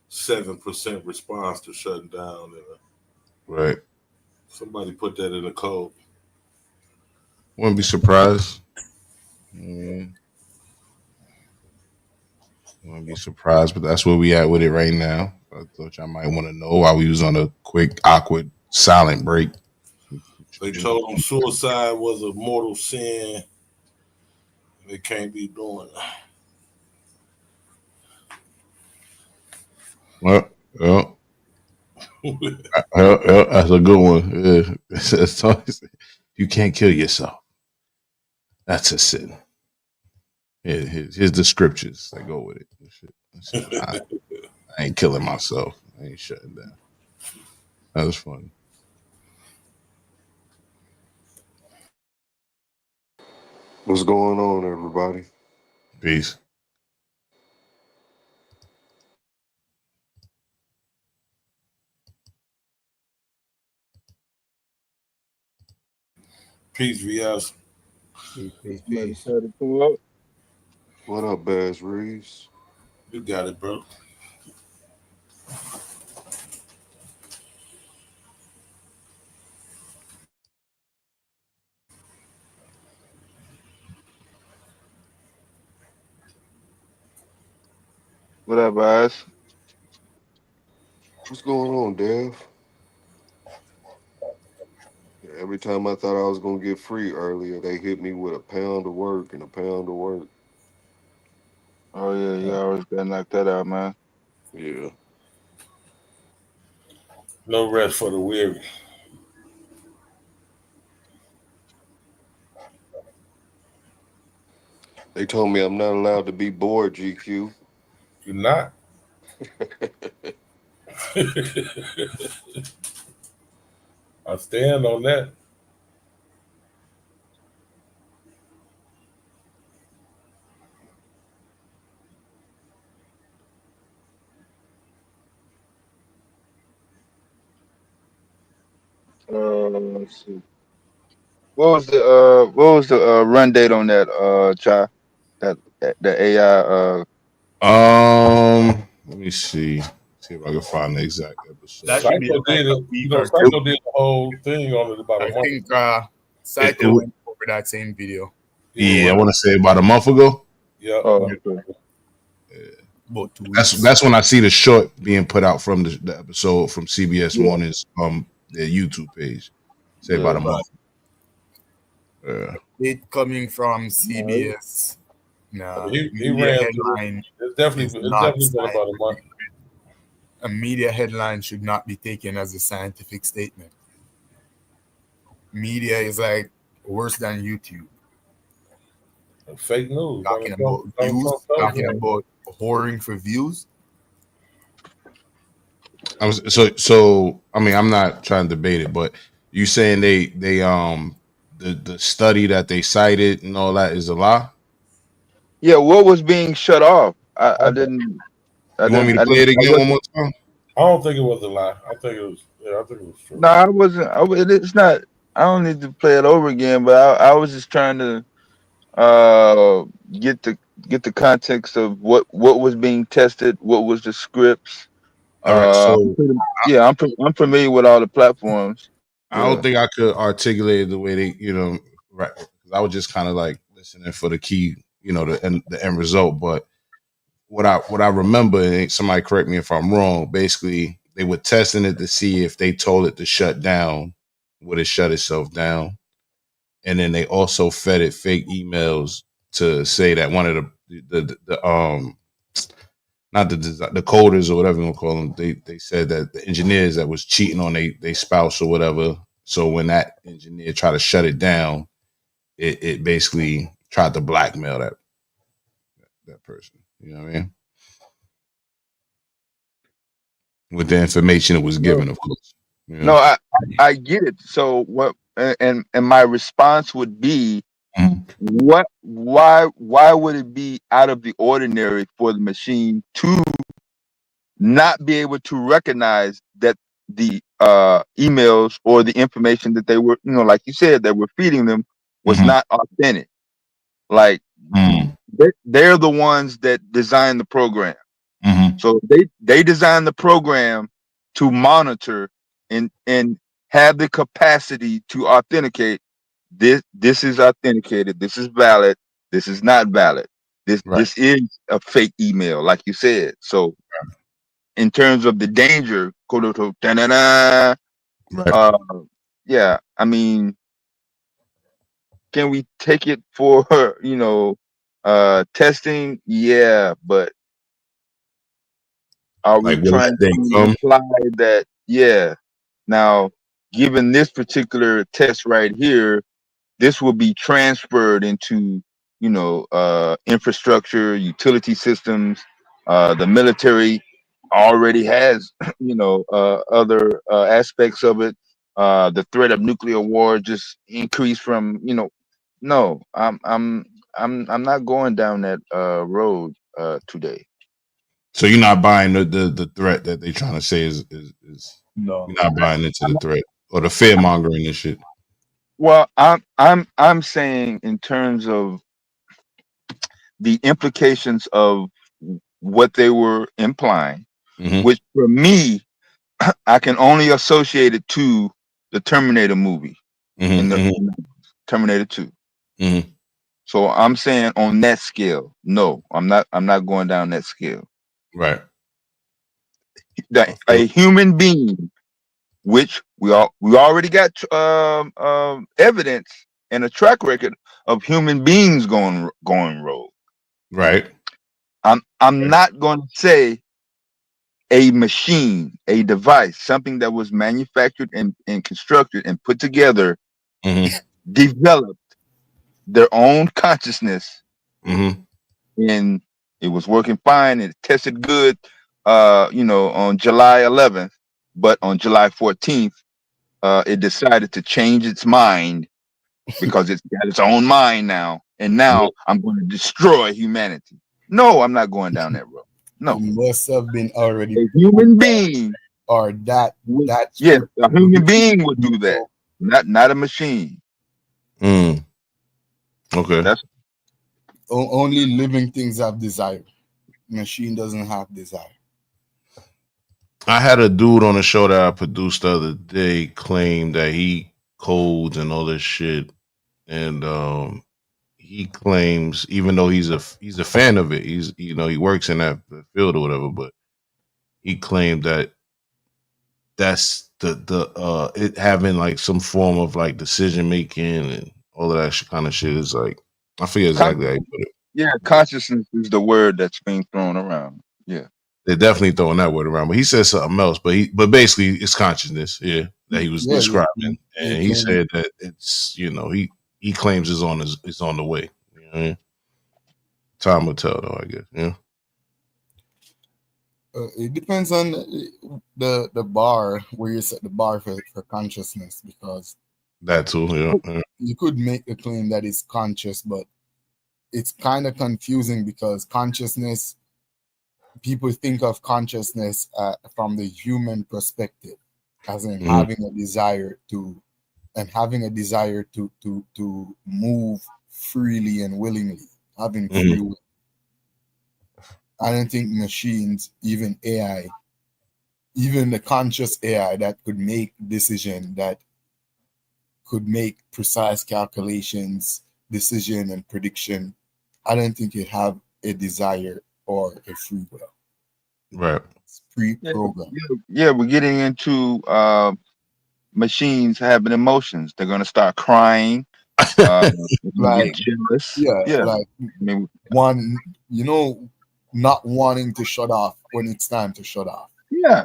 7% response to shutting down. Right. Somebody put that in the code. Wouldn't be surprised. Wouldn't be surprised, but that's where we at with it right now. I thought y'all might want to know while we was on a quick, awkward, silent break. They told them suicide was a mortal sin. They can't be doing it. Well, that's a good one. Yeah. You can't kill yourself. That's a sin. Yeah, here's the scriptures that go with it. I ain't killing myself. I ain't shutting down. That was funny. What's going on, everybody? Peace. Peace, VS. Peace. What up, Baz Reeves? You got it, bro. What up, Baz? What's going on, Dev? Every time I thought I was gonna get free earlier, they hit me with a pound of work and a pound of work. Oh yeah, you always gotta knock that out, man. Yeah. No rest for the weary. They told me I'm not allowed to be bored, GQ. You're not. I stand on that. Let's see. What was the run date on that Chai? That the AI Let me see. See if I can find the exact episode. Psycho did it. You know, Psycho did the whole thing on it about a month. I think Psycho went over that same video. Yeah, I want to say about a month ago. Yeah. About 2 weeks. That's when I see the short being put out from the episode from CBS Morning's their YouTube page. Say about a month. It coming from CBS. No, he ran headline. It's definitely been about a month. A media headline should not be taken as a scientific statement. Media is like worse than YouTube. Fake news. Talking about views, talking about whoring for views. So I mean, I'm not trying to debate it, but you saying they the study that they cited and all that is a lie? Yeah, what was being shut off? I didn't. You want me to play it again one more time? I don't think it was a lie. I think it was. Yeah, I think it was true. No, I wasn't. It's not. I don't need to play it over again. But I was just trying to get the context of what was being tested, what was the scripts. All right, so I'm familiar with all the platforms. I don't think I could articulate it the way they, right. I was just kind of like listening for the key, the end result. But what I remember, and somebody correct me if I'm wrong, basically they were testing it to see if they told it to shut down, would it shut itself down? And then they also fed it fake emails to say that one of the not the coders or whatever you want to call them, they said that the engineers that was cheating on they spouse or whatever. So when that engineer tried to shut it down, it basically tried to blackmail that person. You know what I mean? With the information it was given, of course. You know? No, I get it. So what? And my response would be, why would it be out of the ordinary for the machine to not be able to recognize that the emails or the information that they were, like you said, that we're feeding them was not authentic? Like they're the ones that designed the program. So they designed the program to monitor and have the capacity to authenticate this is authenticated, this is valid, this is not valid, this is a fake email, like you said. So in terms of the danger, yeah, I mean, can we take it for testing? Yeah, but are we trying to imply that? Yeah. Now, given this particular test right here, this will be transferred into, infrastructure, utility systems. The military already has, other aspects of it. The threat of nuclear war just increased from, no, I'm not going down that road today. So you're not buying the threat that they're trying to say is no, you're not buying into the threat or the fear mongering and shit. Well, I'm saying in terms of the implications of what they were implying, which for me, I can only associate it to the Terminator movie in the Terminator 2. So I'm saying on that scale, no, I'm not going down that scale. Right. That a human being, which we already got evidence and a track record of human beings going rogue. Right. I'm not going to say a machine, a device, something that was manufactured and constructed and put together, developed their own consciousness, and it was working fine. It tested good, on July 11th, but on July 14th, it decided to change its mind because it's got its own mind now. And now I'm going to destroy humanity. No, I'm not going down that road. No, it must have been already a human being, or that. Yes, a human being would do that, not a machine. Okay. That's only living things have desire. Machine doesn't have desire. I had a dude on the show that I produced the other day claim that he codes and all this shit, and he claims, even though he's a fan of it, he works in that field or whatever, but he claimed that that's the it having like some form of like decision making and all of that kind of shit is like, I forget exactly how you put it. Yeah, consciousness is the word that's being thrown around. Yeah. They're definitely throwing that word around, but he said something else. But basically, it's consciousness, that he was describing, and he said that it's he claims it's on the way. You know what I mean? Time will tell, though. I guess. Yeah. It depends on the bar where you set the bar for consciousness, because that too. Yeah. You could make the claim that it's conscious, but it's kind of confusing because consciousness. People think of consciousness from the human perspective, as in having a desire to move freely and willingly, having free will. I don't think machines, even AI, even the conscious AI that could make decision, that could make precise calculations, decision and prediction, I don't think it have a desire or a free will. Right. It's pre-programmed. Yeah, we're getting into machines having emotions. They're gonna start crying. Like, jealous. Like one, not wanting to shut off when it's time to shut off. Yeah.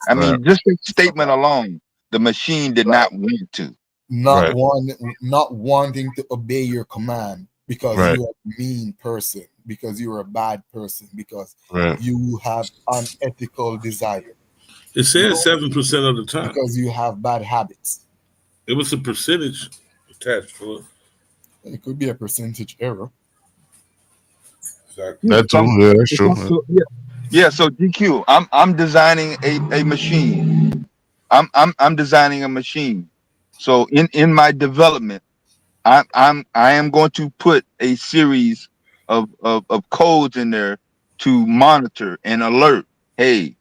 I mean, just a statement alone, the machine did not want to. Not wanting to obey your command because you're a mean person, because you're a bad person, because you have unethical desire. It said 7% of the time. Because you have bad habits. It was a percentage attached to it. It could be a percentage error. Exactly. That's true. Yeah, so GQ, I'm designing a machine. I'm designing a machine. So in my development, I am going to put a series of codes in there to monitor and alert. Hey,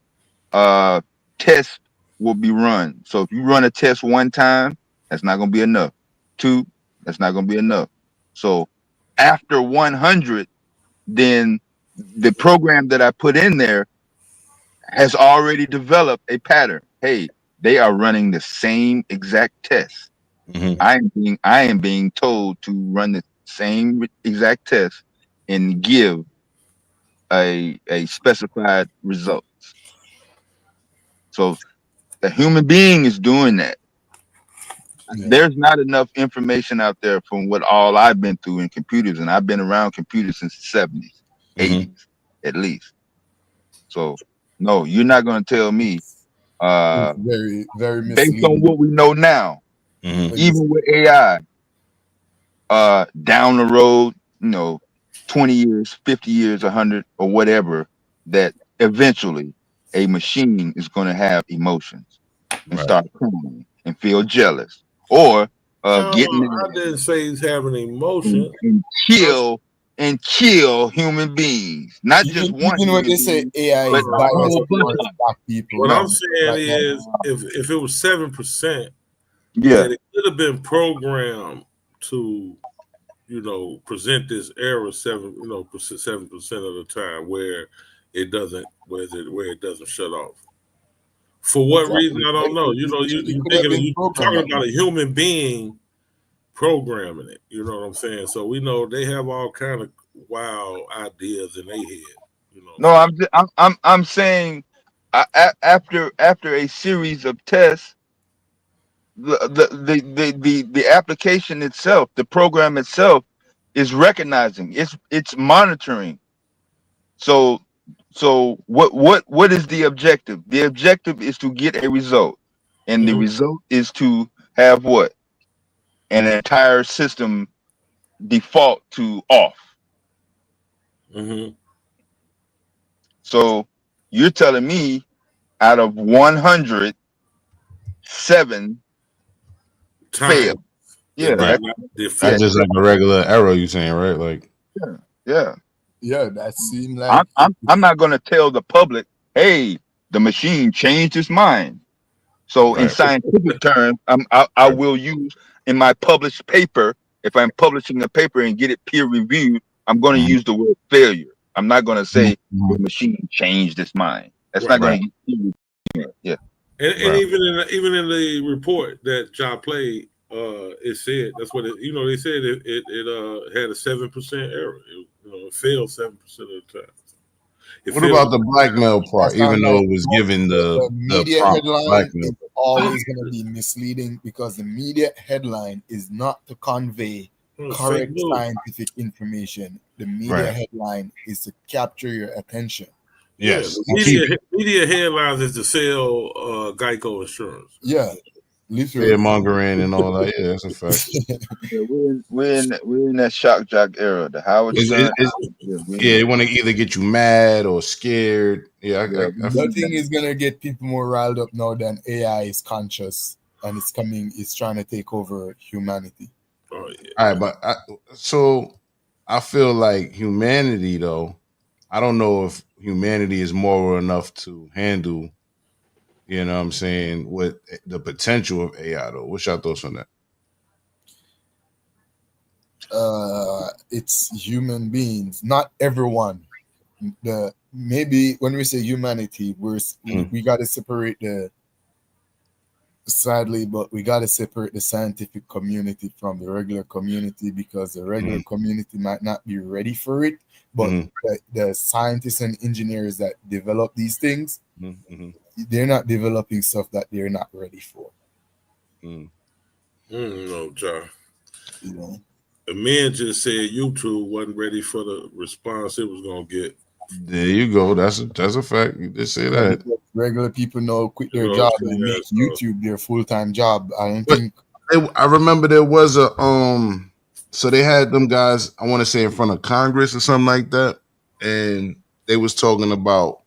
test will be run. So if you run a test one time, that's not going to be enough. 2, that's not going to be enough. So after 100, then the program that I put in there has already developed a pattern. Hey, they are running the same exact test. I am being told to run the same exact test and give a specified result. So the human being is doing that. There's not enough information out there from what all I've been through in computers, and I've been around computers since the 70s, 80s at least. So no, you're not going to tell me very, very based on what we know now, even with AI, down the road, 20 years, 50 years, 100 or whatever, that eventually a machine is going to have emotions and start crying and feel jealous or getting I didn't say he's having emotion. and kill human beings, not just one. Even when they say AI is biased towards black people. What I'm saying is, if it was 7%, yeah, it could have been programmed to, present this error 7% of the time where it doesn't shut off. For what reason, I don't know. You're talking about a human being programming it. You know what I'm saying? So we know they have all kind of wild ideas in their head. No, I'm saying after a series of tests, the application itself, the program itself, is recognizing. It's monitoring. So what is the objective? The objective is to get a result, and the result is to have what? An entire system default to off. So you're telling me out of 100, 7 fail. Yeah, right. That's just like a regular error. You saying, right? Like, yeah. That seemed like I'm not going to tell the public, hey, the machine changed its mind. So in scientific terms, I will use in my published paper, if I'm publishing a paper and get it peer reviewed, I'm going to use the word failure. I'm not going to say the machine changed its mind. That's not going to get yeah. And even in the report that y'all played, it said that's what they said it had a 7% error. It failed 7% of the time. What about the blackmail part? Even though it was given the media headline is always going to be misleading because the media headline is not to convey correct scientific information. The media headline is to capture your attention. Yes, media headlines is to sell Geico insurance. Yeah, fear mongering and all that. Yeah, that's a fact. we're in that shock jock era. The Howard Stern. They want to either get you mad or scared. Nothing is gonna get people more riled up now than AI is conscious and it's trying to take over humanity. Oh yeah. All right, but I feel like humanity, though, I don't know if humanity is moral enough to handle, you know what I'm saying, what the potential of AI, though. What's your thoughts on that? It's human beings, not everyone. Maybe when we say humanity, we got to separate sadly, but we got to separate the scientific community from the regular community, because the regular community might not be ready for it, but the scientists and engineers that develop these things, they're not developing stuff that they're not ready for. No, John. You know, the men just said YouTube wasn't ready for the response it was gonna get. There you go. That's a fact. You did say that. Regular people know quit their job and make YouTube their full-time job. I remember there was a so they had them guys, I want to say in front of Congress or something like that, and they was talking about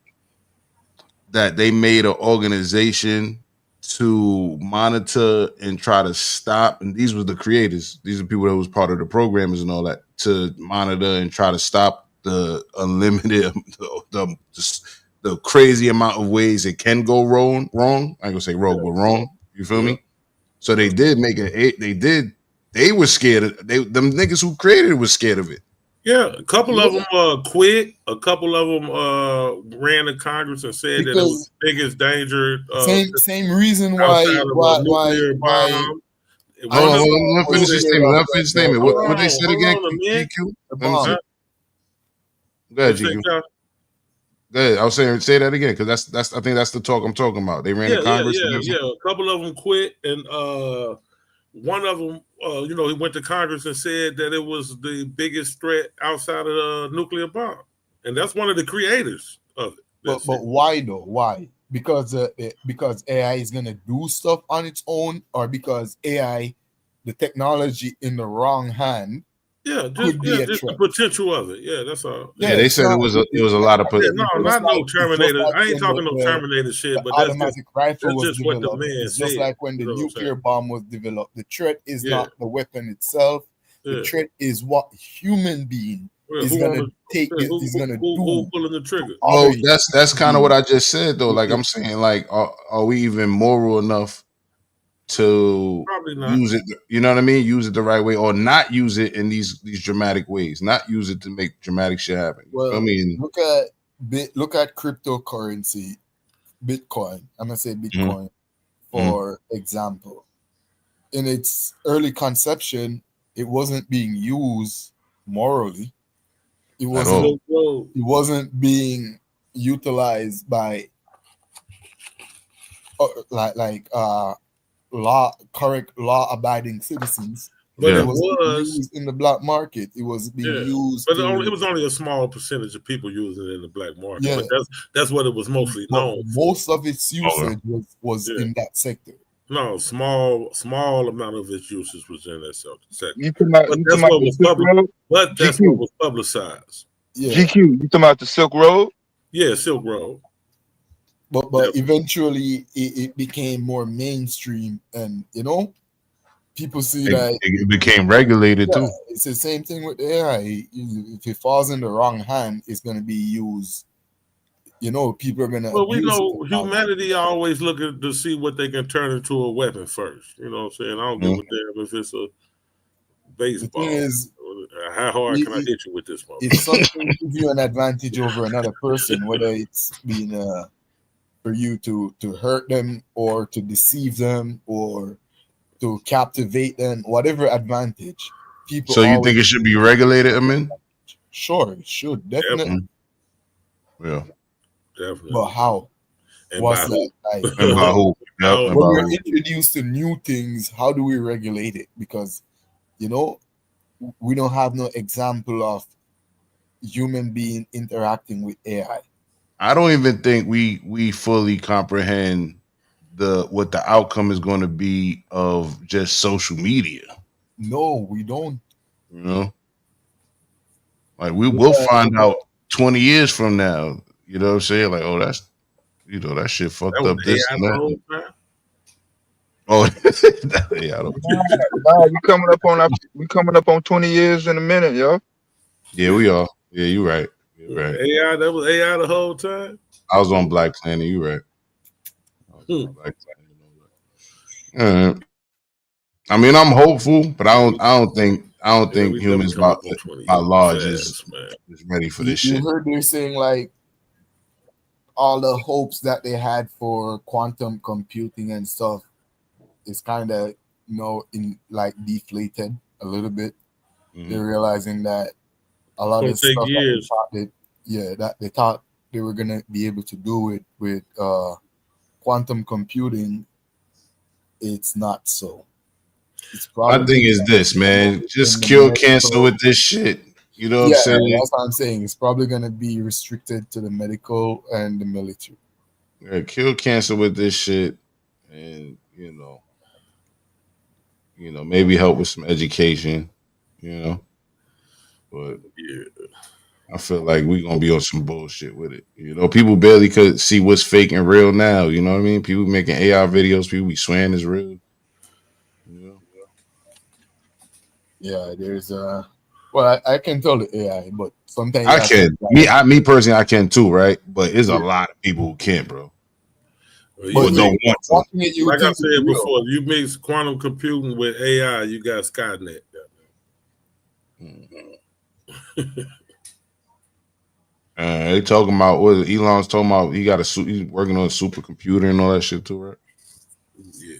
that they made an organization to monitor and try to stop, and these were the creators, these are people that was part of the programmers and all that, to monitor and try to stop the unlimited the crazy amount of ways it can go wrong. I ain't gonna say rogue, but wrong. You feel me? So they did make it. They were scared of them niggas who created it was scared of it. Yeah, a couple of them quit. A couple of them ran to Congress and said that it was the biggest danger. Same reason why. Hold on, let me finish this statement. What they said again? GQ. Go ahead, GQ. Go ahead. I was saying, say that again, because that's I think that's the talk I'm talking about. They ran to Congress. Yeah. A couple of them quit, and one of them, he went to Congress and said that it was the biggest threat outside of the nuclear bomb, and that's one of the creators of it. But why though? Why? Because AI is gonna do stuff on its own, or because AI, the technology in the wrong hand. Just the potential of it. Yeah, that's all. Yeah, they said it was a lot of potential. No Terminator. I ain't talking no Terminator shit, but that's automatic rifle was just what the developed. man It's said. just like when the nuclear bomb was developed. The threat is not the weapon itself. The threat is what human being is gonna take. Is gonna do. Who pulling the trigger? Oh, that's kind of what I just said though. Like I'm saying, like are we even moral enough to use it, you know what I mean? Use it the right way, or not use it in these dramatic ways, not use it to make dramatic shit happen. Well, I mean, look at cryptocurrency, Bitcoin. I'm gonna say Bitcoin for example. In its early conception, it wasn't being used morally. It wasn't being utilized by correct law-abiding citizens, but it was used in the black market. It was being used, but it was only a small percentage of people using it in the black market. Yeah. But that's what it was mostly known. Most of its usage was in that sector. No, small amount of its usage was in that sector. But that's what was publicized. Yeah. GQ, you talking about the Silk Road? Yeah, Silk Road. But eventually it became more mainstream, and people see that it became regulated too. It's the same thing with AI. If it falls in the wrong hand, it's going to be used. People are going to. Well, we know humanity always looking to see what they can turn into a weapon first. You know what I'm saying? I don't give a damn if it's a baseball. The thing is, how hard can I hit you with this one? If something gives you an advantage over another person, whether it's been for you to hurt them or to deceive them or to captivate them, whatever advantage, people. So you think it should be regulated, Amin? Sure, it should, definitely. Yeah, definitely. But how? And what's by that who? like? And by who? When we're introduced to new things, how do we regulate it? Because we don't have no example of human being interacting with AI. I don't even think we fully comprehend what the outcome is going to be of just social media. No, we don't. Like we will find out 20 years from now. You know what I'm saying? Like, oh, that's that shit fucked up. This and that. Oh, yeah, I don't. Nah, we coming up on 20 years in a minute, yo. Yeah, we are. Yeah, you right. You're right. AI, that was AI the whole time. I was on Black Planet. You right. Black Planet. I mean, I'm hopeful, but I don't think humans by large is ready for this shit. You heard they're saying like all the hopes that they had for quantum computing and stuff is kind of deflated a little bit. Mm-hmm. They're realizing that a lot of stuff that they thought they were gonna be able to do it with quantum computing, it's not so. My thing is this, man. Just kill cancer with this shit. You know what I'm saying? That's what I'm saying. It's probably gonna be restricted to the medical and the military. Yeah, kill cancer with this shit, and you know, maybe help with some education. But I feel like we're gonna be on some bullshit with it. People barely could see what's fake and real now. You know what I mean? People making AI videos, people be swearing it's real. Yeah, there's well, I can tell the AI, but sometimes I can. Me personally, I can too, right? But there's a lot of people who can't, bro. But don't want to. Like I said before, you mix quantum computing with AI, you got Skynet. They talking about what Elon's talking about. He's working on a supercomputer and all that shit too, right? Yeah,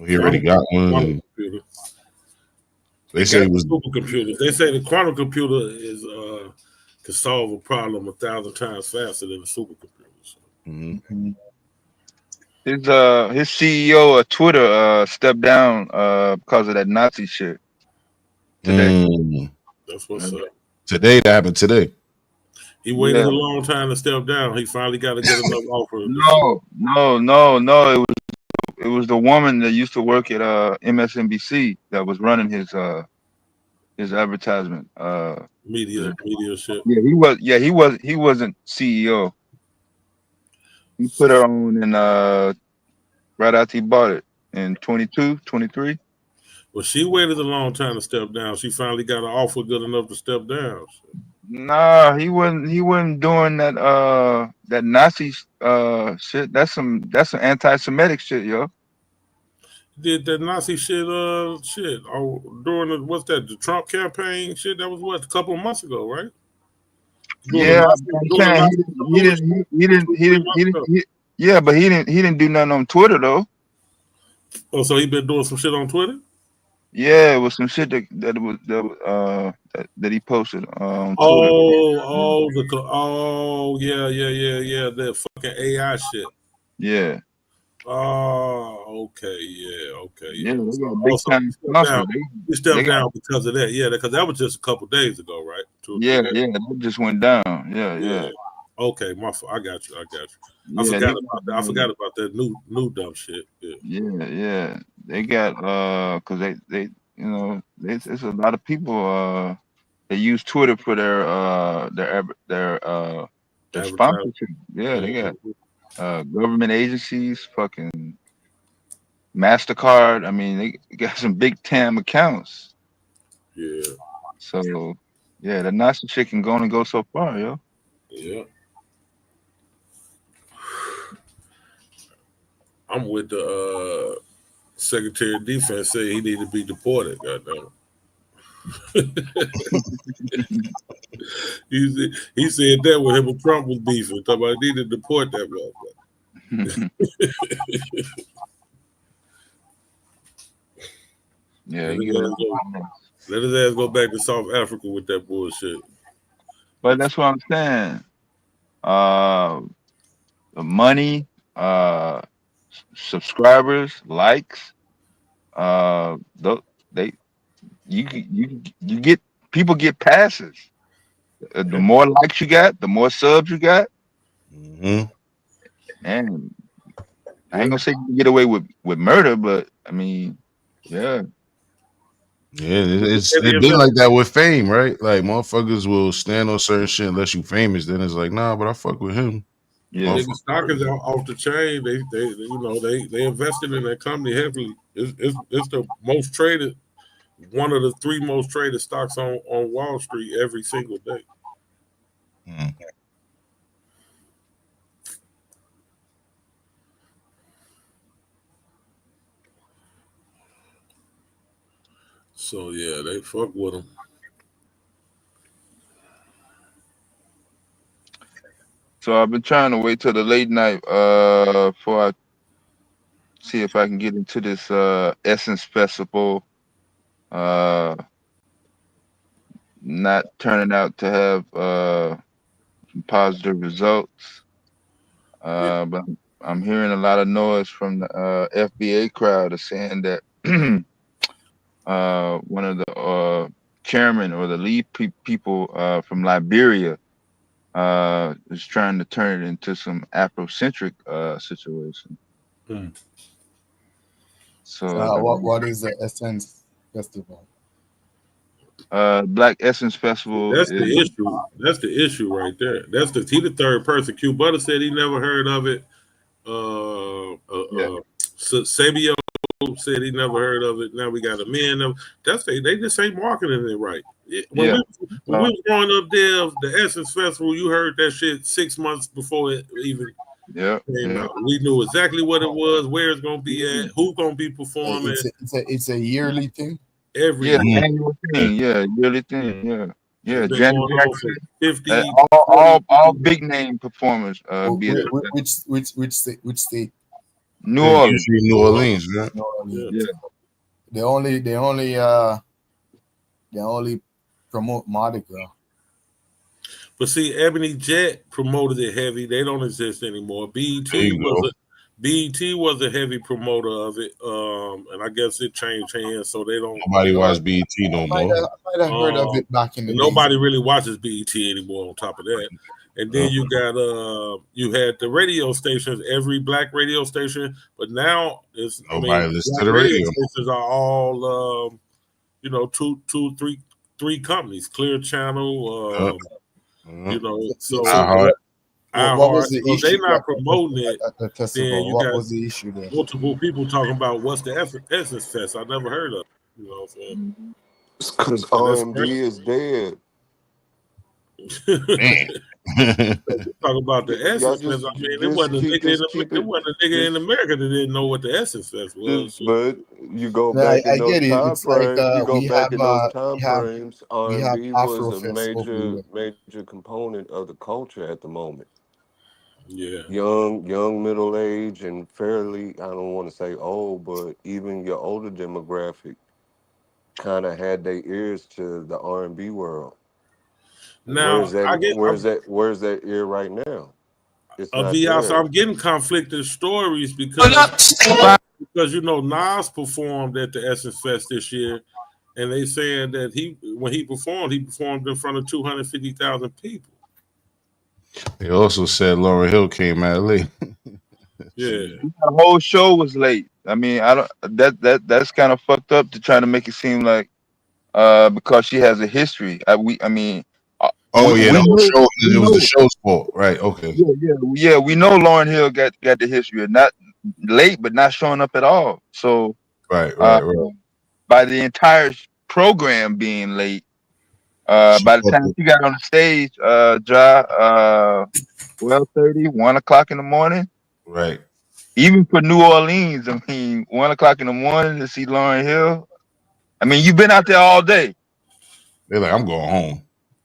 he already got one. They say it was supercomputers. They say the quantum computer is can solve a problem 1,000 times faster than a supercomputer. So. Mm-hmm. His CEO of Twitter stepped down because of that Nazi shit today. That's what's up. Today, that happened today. He waited a long time to step down. He finally got to get enough offer. No. It was the woman that used to work at MSNBC that was running his advertisement. Media shit. Yeah, he wasn't CEO. He put her on in right after he bought it in 22, 23. Well, she waited a long time to step down. She finally got an offer good enough to step down. Nah, he wasn't doing that that Nazi shit. That's some anti-Semitic shit, yo. Did that Nazi shit during the Trump campaign shit? That was a couple of months ago, right? Yeah, yeah, but he didn't do nothing on Twitter though. Oh, so he been doing some shit on Twitter? Yeah, it was some shit that he posted on Twitter. Yeah, that fucking AI shit. Yeah. Oh, okay, okay. Yeah, they got big time sponsor. He stepped down because of that. Yeah, because that was just a couple days ago, right? Yeah, that just went down. Yeah. Okay, my fault. I got you. I forgot about that. I forgot about that new dumb shit. Yeah. They got because they it's a lot of people they use Twitter for their sponsorship. Yeah, they got government agencies, fucking MasterCard. I mean, they got some big TAM accounts. Yeah. So yeah, the Nazi shit can only go so far, yo. Yeah. I'm with the Secretary of Defense say he need to be deported. Goddamn. he said that when him and Trump was beefing. Talking about he need to deport that motherfucker. Yeah, let his ass go back to South Africa with that bullshit. But that's what I'm saying. The money, subscribers, likes, you get people get passes. The more likes you got, the more subs you got. Mm-hmm. And I ain't gonna say you can get away with murder, but I mean, yeah. Yeah, it's been like that with fame, right? Like motherfuckers will stand on certain shit unless you famous. Then it's like, nah, but I fuck with him. Nigga, stock is off the chain. They invested in that company heavily. It's the most traded, one of the 3 most traded stocks on Wall Street every single day. So yeah, they fuck with them. So I've been trying to wait till the late night before I see if I can get into this Essence Festival. Not turning out to have some positive results. But I'm hearing a lot of noise from the FBA crowd saying that one of the chairman or the lead people from Liberia is trying to turn it into some Afrocentric situation. So what is the Essence Festival? Black Essence Festival. That's the issue. That's the issue right there. He the third person. Q Butter said he never heard of it. Sabio said he never heard of it. Now we got a man. They just ain't marketing it right. When we was growing up there, the Essence Festival, you heard that shit 6 months before it even came out. We knew exactly what it was, where it's gonna be at, who's gonna be performing. It's a yearly thing. Annual thing, yearly thing, yeah. Janet Jackson, 50, all big name performers. Which state? New Orleans. Usually New Orleans, right? New Orleans. Yeah. They only promote Mardi Gras. But see, Ebony Jet promoted it heavy. They don't exist anymore. BET was a heavy promoter of it, and I guess it changed hands, so they don't. Nobody watch BET no more. I might have heard of it back in the nobody really watches BET anymore. On top of that, and then you got you had the radio stations, every black radio station, but now it's nobody listens to the radio. Stations are all three companies, Clear Channel, so. What was the issue? They not promoting it. Then you what got was the issue there? multiple people talking about what's the Essence Fest. I never heard of it. You know what I'm saying? It's because R&B is dead. Talk about the Essence Fest. I mean, it wasn't a nigga in America that didn't know what the Essence Fest was. But you go back in those time frames. You go back in those time frames. R&B was a major component of the culture at the moment. Yeah, young, middle age, and fairly, I don't want to say old, but even your older demographic kind of had their ears to the R&B world. Now, where's that ear right now? It's not so I'm getting conflicted stories because Nas performed at the Essence Fest this year, and they saying that when he performed in front of 250,000 people. They also said Lauryn Hill came out late. Yeah, the whole show was late. I mean, that's kind of fucked up to try to make it seem like because she has a history. The whole show. It was the show's fault, right? Okay. Yeah. We know Lauryn Hill got the history of not late, but not showing up at all. So right. By the entire program being late, by the time she got on the stage, 12:30, 1 o'clock in the morning. Right. Even for New Orleans, I mean, 1 o'clock in the morning to see Lauryn Hill. I mean, you've been out there all day. They're like, I'm going home.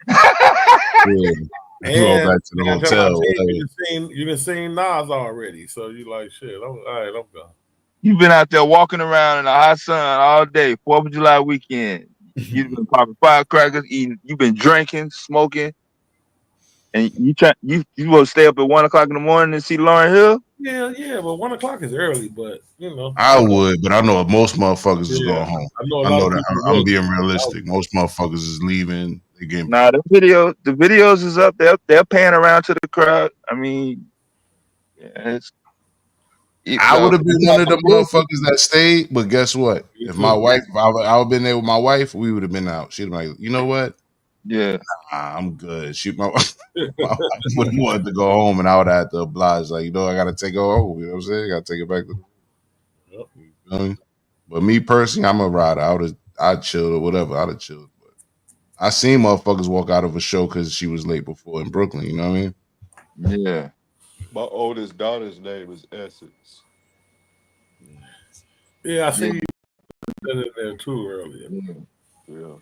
Go back to the hotel. You done seen Nas already, so you like shit. All right, I'm gone. You've been out there walking around in the hot sun all day, 4th of July weekend. You've been popping firecrackers, eating. You've been drinking, smoking, and you will stay up at 1 o'clock in the morning and see Lauryn Hill. Yeah, but 1 o'clock is early, but I would, but I know most motherfuckers is going home. I know that. I'm being realistic. Most motherfuckers is leaving. Nah, the videos is up. They're paying around to the crowd. I mean, I would have been one of the motherfuckers that stayed, but guess what? If I would have been there with my wife, we would have been out. She'd be like, you know what? Yeah. Nah, I'm good. My wife would have wanted to go home, and I would have had to oblige. Like, I got to take her home. You know what I'm saying? I got to take her back to. Yep. You know what I mean? But me personally, I'm a rider. I'd chill or whatever. I'd have chilled. But I seen motherfuckers walk out of a show because she was late before in Brooklyn. You know what I mean? Yeah. My oldest daughter's name is Essence. Yeah, I see you put that in there too earlier. Yeah.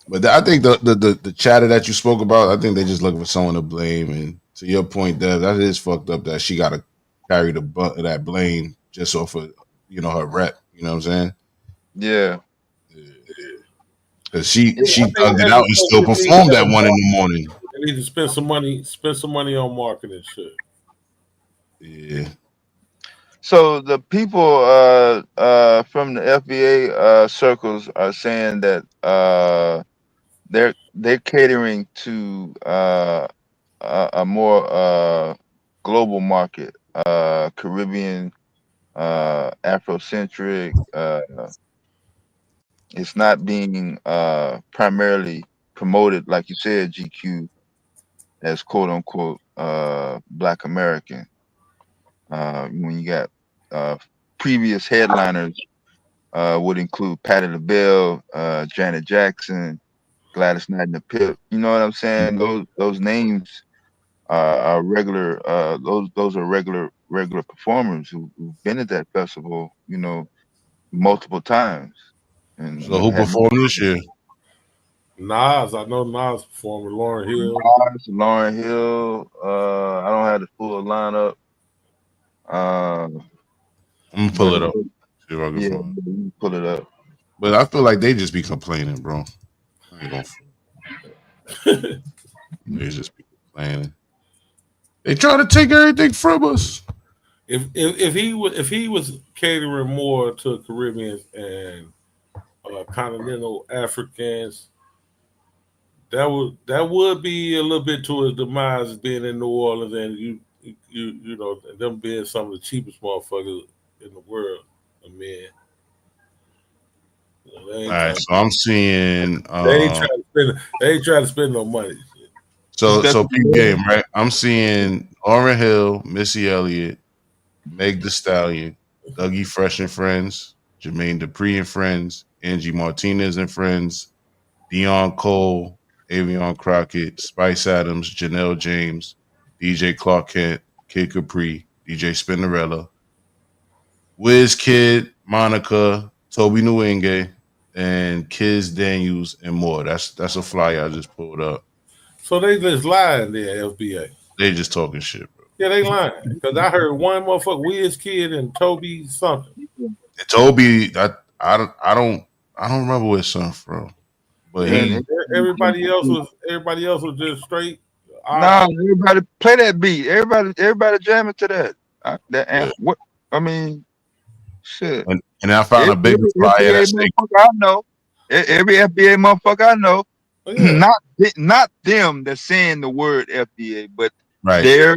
But I think the chatter that you spoke about, I think they just looking for someone to blame. And to your point, Dev, that is fucked up that she got to carry the brunt of that blame just off of her rep. You know what I'm saying? Yeah. Because she thugged it out and still performed at 1 a.m. They need to spend some money on marketing shit. Yeah. So the people from the FBA circles are saying that they're catering to a more global market, Caribbean, Afrocentric. It's not being primarily promoted, like you said, GQ, as quote unquote Black American. When you got previous headliners would include Patti LaBelle, Janet Jackson, Gladys Knight and the Pip. You know what I'm saying? Those names are regular. Those are regular performers who've been at that festival, multiple times. And So who performed this year? Nas, I know Nas performed with Lauryn Hill. Lauryn Hill. I don't have the full lineup. I'm gonna pull it up. See if I can Yeah, find it. you pull it up. But I feel like they just be complaining, bro. I ain't gonna. They just be complaining. They try to take everything from us. If he was catering more to Caribbeans and continental Africans, that would be a little bit to his demise being in New Orleans and you know them being some of the cheapest motherfuckers in the world. I mean, all right, so I'm seeing they ain't trying to spend no money. So big game, right? I'm seeing Lauryn Hill, Missy Elliott, Meg Thee Stallion, Dougie Fresh and Friends, Jermaine Dupri and Friends, Angie Martinez and Friends, Dion Cole, Avion Crockett, Spice Adams, Janelle James, DJ Clark Kent, Kid Capri, DJ Spinnerella, WizKid, Monica, Toby Nwigwe, and Kiz Daniels and more. That's a flyer I just pulled up. So they just lying there, FBA. They just talking shit, bro. Yeah, they lying. Because I heard one motherfucker, WizKid and Toby something. And Toby, I don't remember where it's from. But everybody else was just straight. Nah, everybody play that beat. Everybody jamming to that. What I mean, shit. And I found a big flyer. I know. Every FBA motherfucker I know. Not them that's saying the word FBA, but their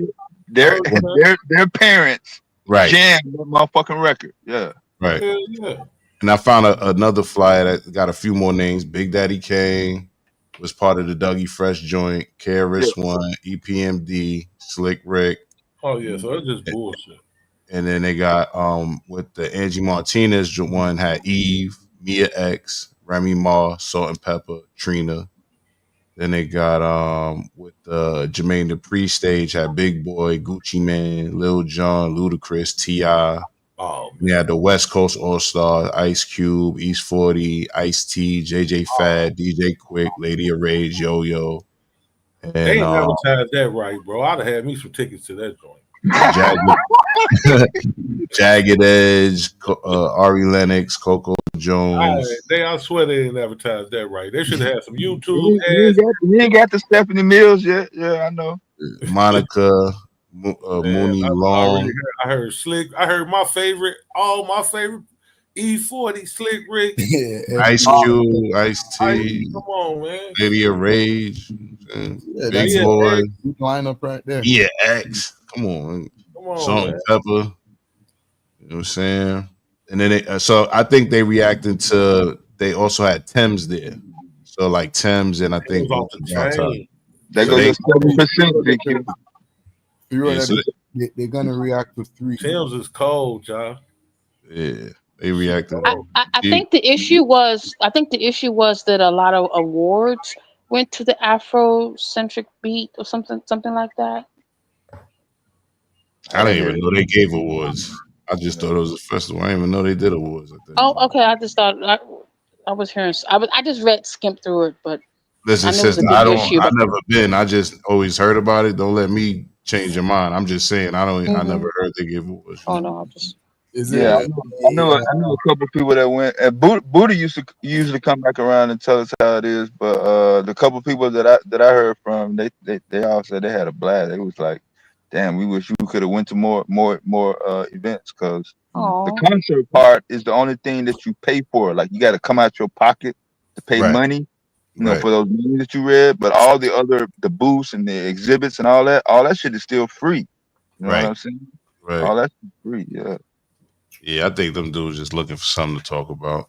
parents jam that motherfucking record. Yeah. Right. Yeah. And I found another flyer that got a few more names. Big Daddy Kane was part of the Dougie Fresh joint. KRS-One, EPMD, Slick Rick. Oh yeah, so it's just bullshit. And then they got with the Angie Martinez one had Eve, Mia X, Remy Ma, Salt and Pepper, Trina. Then they got with the Jermaine Dupri stage had Big Boy, Gucci Man, Lil Jon, Ludacris, T.I. Oh, we had the West Coast All Stars, Ice Cube, East 40, Ice-T, JJ Fad, DJ Quick, Lady of Rage, Yo Yo. And they ain't advertised that right, bro. I'd have had me some tickets to that joint. Jagged Edge, Ari Lennox, Coco Jones. I swear they didn't advertise that right. They should have had some YouTube ads. You ain't got the Stephanie Mills yet. Yeah, I know. Monica, Mooney Long. I heard Slick. I heard all my favorite E40, Slick Rick. Yeah, Ice Cube, Ice-T. Come on, man. Lady of Rage. Big Boy. Line up right there. Yeah, X. Come on, Salt and Pepper. You know what I'm saying? And then so I think they reacted to. They also had Thames there. So like Tim's and I It think was off Gucci the got top. chain. That So goes they, to 7%, DQ. yeah, so They're gonna react with 3. Tim's is cold, y'all. yeah, they reacted. I think the issue was that a lot of awards went to the Afrocentric beat or something like that. I didn't even know they gave awards. I just thought it was a festival. I didn't even know they did awards. I think. Oh, okay. I just thought I was hearing. I just skimmed through it, but Listen, I knew it was sister, a big issue. I never been. I just always heard about it. Don't let me change your mind. I'm just saying. I never heard they give awards. Oh no, I'll just. Yeah, I know a couple of people that went. And Buddha used to usually come back around and tell us how it is. But the couple of people that I heard from, they all said they had a blast. It was like, damn, we wish you could have went to more events, because the concert part is the only thing that you pay for. Like, you got to come out your pocket to pay Right. money, for those movies that you read. But all the booths and the exhibits and all that shit is still free. You know what I'm saying? Right. All that's free. Yeah. Yeah, I think them dudes just looking for something to talk about.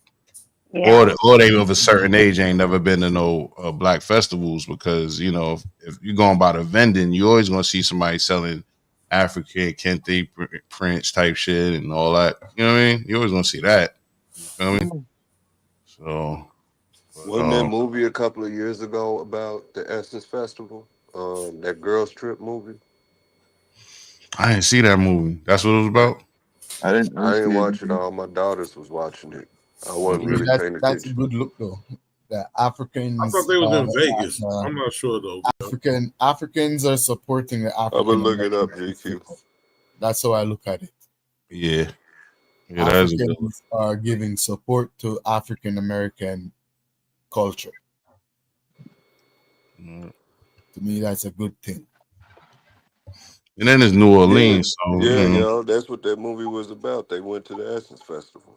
Yeah. Or they of a certain age ain't never been to no black festivals, because if you're going by the vending, you always gonna see somebody selling African kente prints type shit and all that. You know what I mean? You always gonna see that. You feel me? So wasn't that movie a couple of years ago about the Essence Festival? That Girls Trip movie. I didn't see that movie. That's what it was about. I didn't watch it all. My daughters was watching it. I wasn't really paying attention. That's a good look though. The Africans. I thought they was in Vegas. I'm not sure though. Africans are supporting the African. I'm gonna look it up, GQ. That's how I look at it. Yeah. Africans are giving support to African American culture. To me, that's a good thing. And then there's New Orleans. Yeah, that's what that movie was about. They went to the Essence Festival.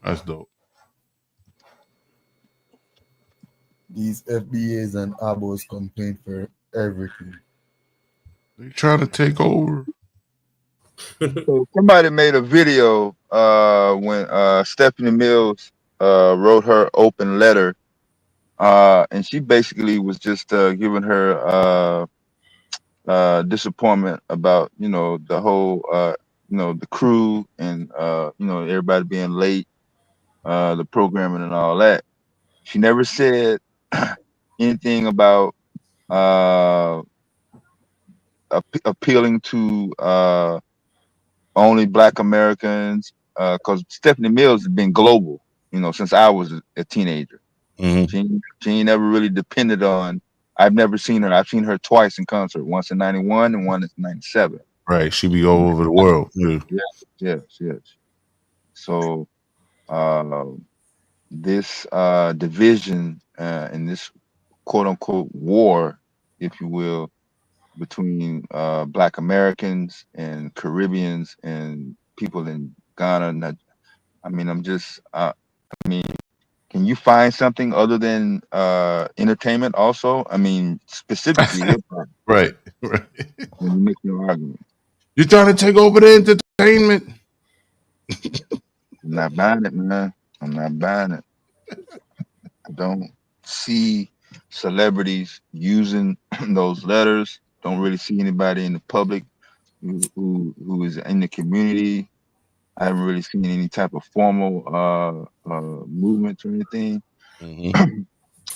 That's dope. These FBAs and ABOs complain for everything. They trying to take over. So somebody made a video when Stephanie Mills wrote her open letter, and she basically was just giving her disappointment about the whole the crew and everybody being late, the programming and all that. She never said anything about appealing to only Black Americans, because Stephanie Mills has been global, since I was a teenager. Mm-hmm. She ain't never really depended on. I've never seen her. I've seen her twice in concert, once in '91 and one in '97. Right, she be all over the world. Yes. So this division and this quote unquote war, if you will, between Black Americans and Caribbeans and people in Ghana. Can you find something other than entertainment also? I mean, specifically hip hop. Right. When you make your argument. You're trying to take over the entertainment. I'm not buying it, man. I'm not buying it. I don't see celebrities using those letters. Don't really see anybody in the public who is in the community. I haven't really seen any type of formal movements or anything. Mm-hmm.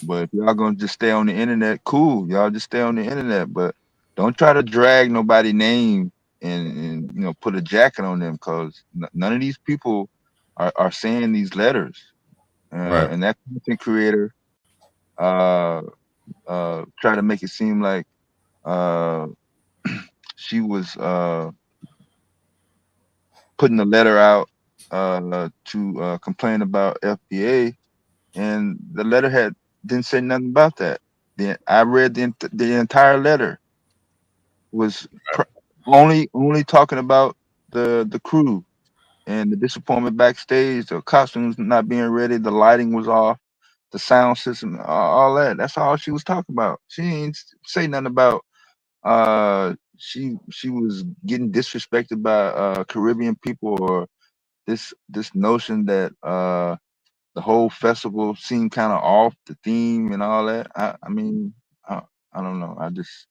But if y'all gonna just stay on the internet, cool. Y'all just stay on the internet, but don't try to drag nobody's name and put a jacket on them, because none of these people are saying these letters. Right. And that content creator try to make it seem like she was putting a letter out to complain about FBA, and the letter didn't say nothing about that. I read the entire letter was only talking about the crew and the disappointment backstage, the costumes not being ready, the lighting was off, the sound system, all that. That's all she was talking about. She didn't say nothing about she was getting disrespected by Caribbean people, or this notion that the whole festival seemed kind of off the theme and all that. I mean, I don't know. I just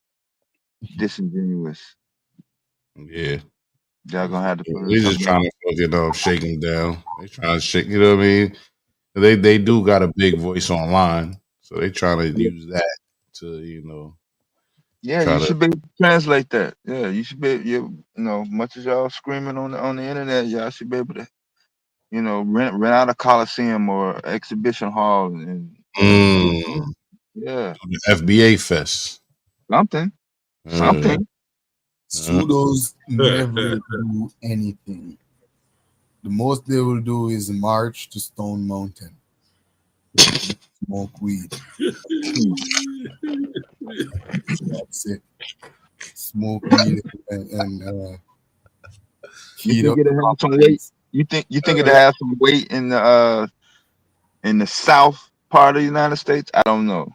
disingenuous. Yeah. Y'all gonna have to put in They're just something trying to fucking shake him down. They trying to shake, you know what I mean? They do got a big voice online, so they trying to use that to, you know, Yeah, try you to. should be able to translate that. Yeah, you should be. You know, much as y'all screaming on the internet, y'all should be able to, you know, rent out a coliseum or exhibition hall and yeah, The FBA Fest. something. Pseudos never do anything. The most they will do is march to Stone Mountain, smoke weed. That's it. Smoke weed and You heat think up it'll the have some weight? properties. You think it'll have some weight in the south part of the United States? I don't know.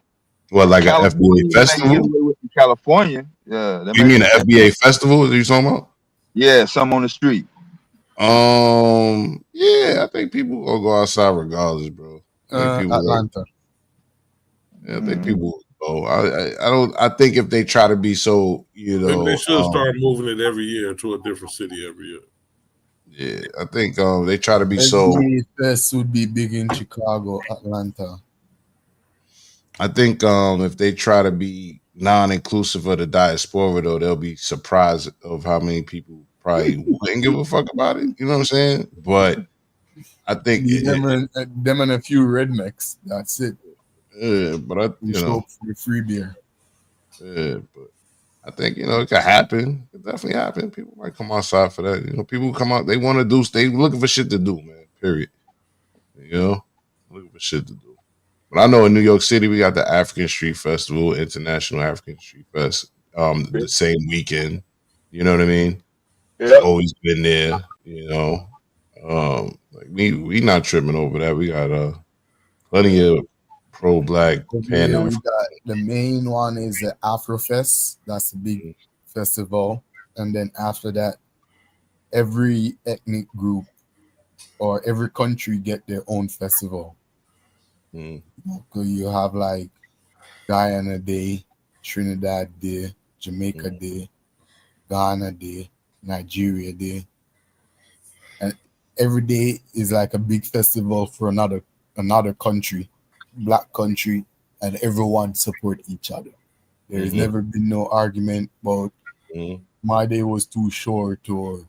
What, like an FBA California might get festival? away with in California. Yeah, that You might mean be the FBA festival? Are you talking about? Yeah, some on the street. Yeah, I think people will go outside regardless, bro. I think people Atlanta. Yeah, I think people will go. I don't. I think if they try to be so, you Maybe they know, should start moving it every year to a different city every year. yeah, I think they try to be so. FBA Fest would be big in Chicago, Atlanta. I think if they try to be non-inclusive of the diaspora, though, they'll be surprised of how many people probably wouldn't give a fuck about it. You know what I'm saying? But I think them and a few rednecks. That's it. Yeah, but We show up for the free beer. Yeah, but I think, you know, it could happen. It definitely happen. People might come outside for that. You know, people come out. They want to do. They looking for shit to do, man. Period. You know, looking for shit to do. But I know in New York City we got the African Street Festival, International African Street Fest, the same weekend. You know what I mean? It's always been there. You know, like we not tripping over that. We got plenty of pro-black Here panel. we got the main one is the Afrofest. That's a big festival, and then after that, every ethnic group or every country get their own festival. You have like Guyana Day, Trinidad Day, Jamaica Day, Ghana Day, Nigeria Day, and every day is like a big festival for another country, black country, and everyone support each other. There's never been no argument about my day was too short or,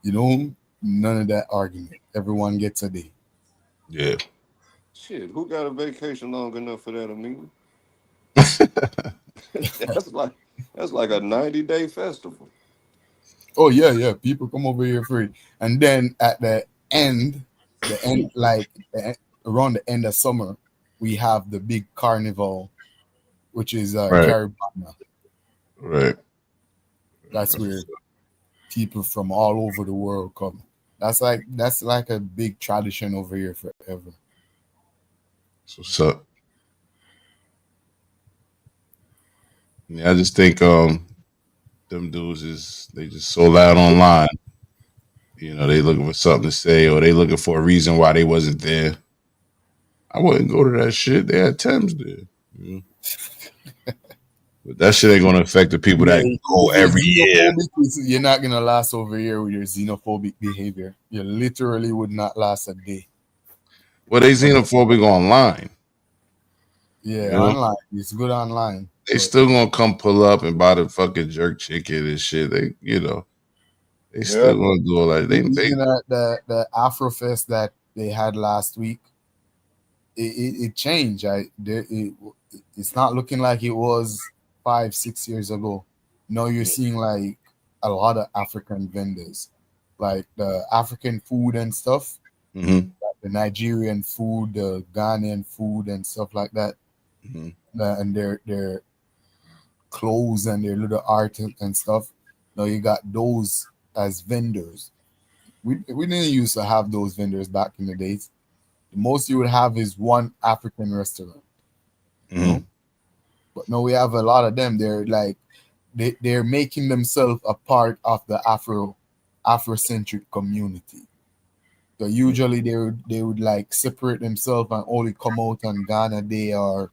you know, none of that argument. Everyone gets a day. Yeah. Shit, who got a vacation long enough for that, Amina? that's like a 90-day festival. Oh yeah. People come over here for it, and then at the end, around the end of summer, we have the big carnival, which is Caribana. Right. That's where people from all over the world come. That's like a big tradition over here forever. So what's up? Yeah, I just think them dudes they just so loud online. You know, they looking for something to say or they looking for a reason why they wasn't there. I wouldn't go to that shit. They had Thames there. You know? But that shit ain't gonna affect the people that go every year. You're not gonna last over here with your xenophobic behavior. You literally would not last a day. Well, they xenophobic online. Yeah, you know? Online. It's good online. They still gonna come pull up and buy the fucking jerk chicken and shit. They, you know, they still gonna do all that. They the Afrofest that they had last week, it changed. It's not looking like it was 5-6 years ago. Now you're seeing like a lot of African vendors, like the African food and stuff, like the Nigerian food, the Ghanaian food and stuff like that, and their clothes and their little art and stuff. Now you got those as vendors. We didn't used to have those vendors back in the days. The most you would have is one African restaurant. You know? But now we have a lot of them. They're like they're making themselves a part of the Afrocentric community. So usually they would like separate themselves and only come out on Ghana Day or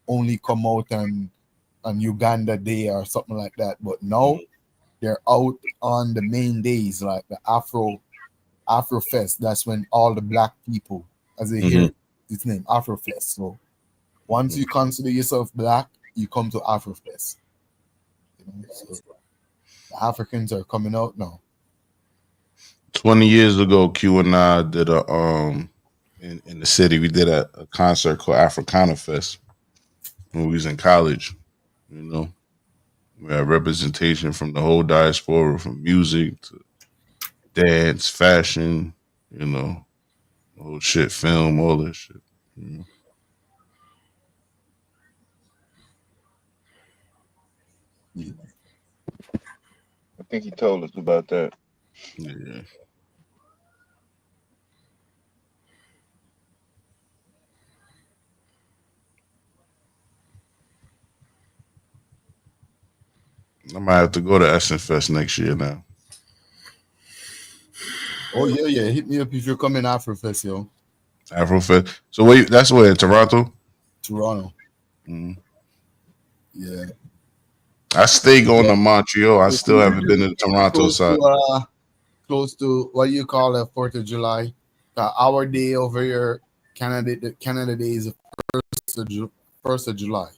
only come out on Uganda Day or something like that. But now they're out on the main days, like the Afro Fest. That's when all the black people, as they hear its name, Afro Fest. So once you consider yourself black, you come to Afro Fest. You know, so the Africans are coming out now. 20 years ago, Q and I did a in the city. We did a concert called Africana Fest when we was in college. You know, we had representation from the whole diaspora, from music to dance, fashion. You know, the whole shit, film, all that shit. You know? I think he told us about that. Yeah. I might have to go to Essence Fest next year now. Oh yeah. Hit me up if you're coming Afrofest, yo. Afrofest. So wait, that's where in Toronto? Toronto. Mm-hmm. Yeah. I stay going to Montreal. I still haven't been to the Toronto side. Close to what you call a 4th of July. Our day over here, Canada Day is the 1st of July.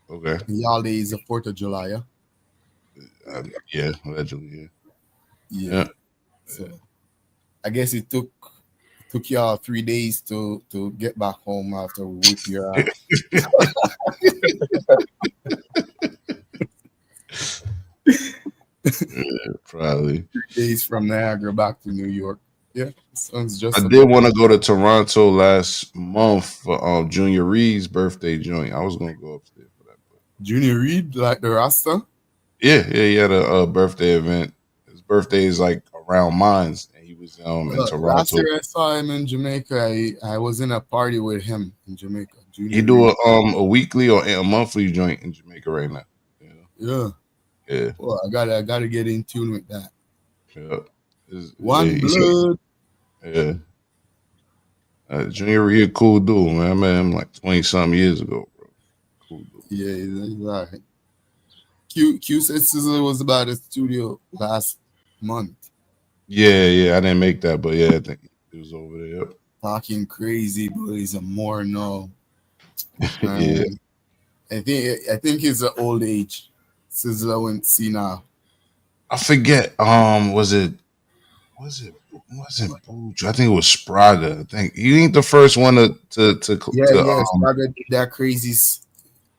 Okay. Y'all day is the 4th of July, yeah? Yeah, allegedly, yeah. So I guess it took y'all 3 days to get back home after we whip your ass. Yeah, probably 3 days from Niagara back to New York. Yeah, sounds just. I did want to go to Toronto last month for Junior Reid's birthday joint. I was gonna go up there for that. Junior Reid, like the Rasta? Yeah, he had a birthday event. His birthday is like around mine, and he was in Toronto. Last year I saw him in Jamaica. I was in a party with him in Jamaica. Junior He do Reid. a weekly or a monthly joint in Jamaica right now. Yeah. Well, I gotta get in tune with that. Yeah. One blood. Yeah. Junior Reid, cool dude, man. I met him like 20-something years ago, bro. Cool dude. Yeah, he's right. Q said Sizzler was about the studio last month. Yeah, I didn't make that, but yeah, I think he was over there. Yep. Talking crazy, but he's a more no. Yeah. I think it's an old age. Sizzler went see now. I forget. Was it Booch? I think it was Spraga. I think he ain't the first one to Spraga did that crazy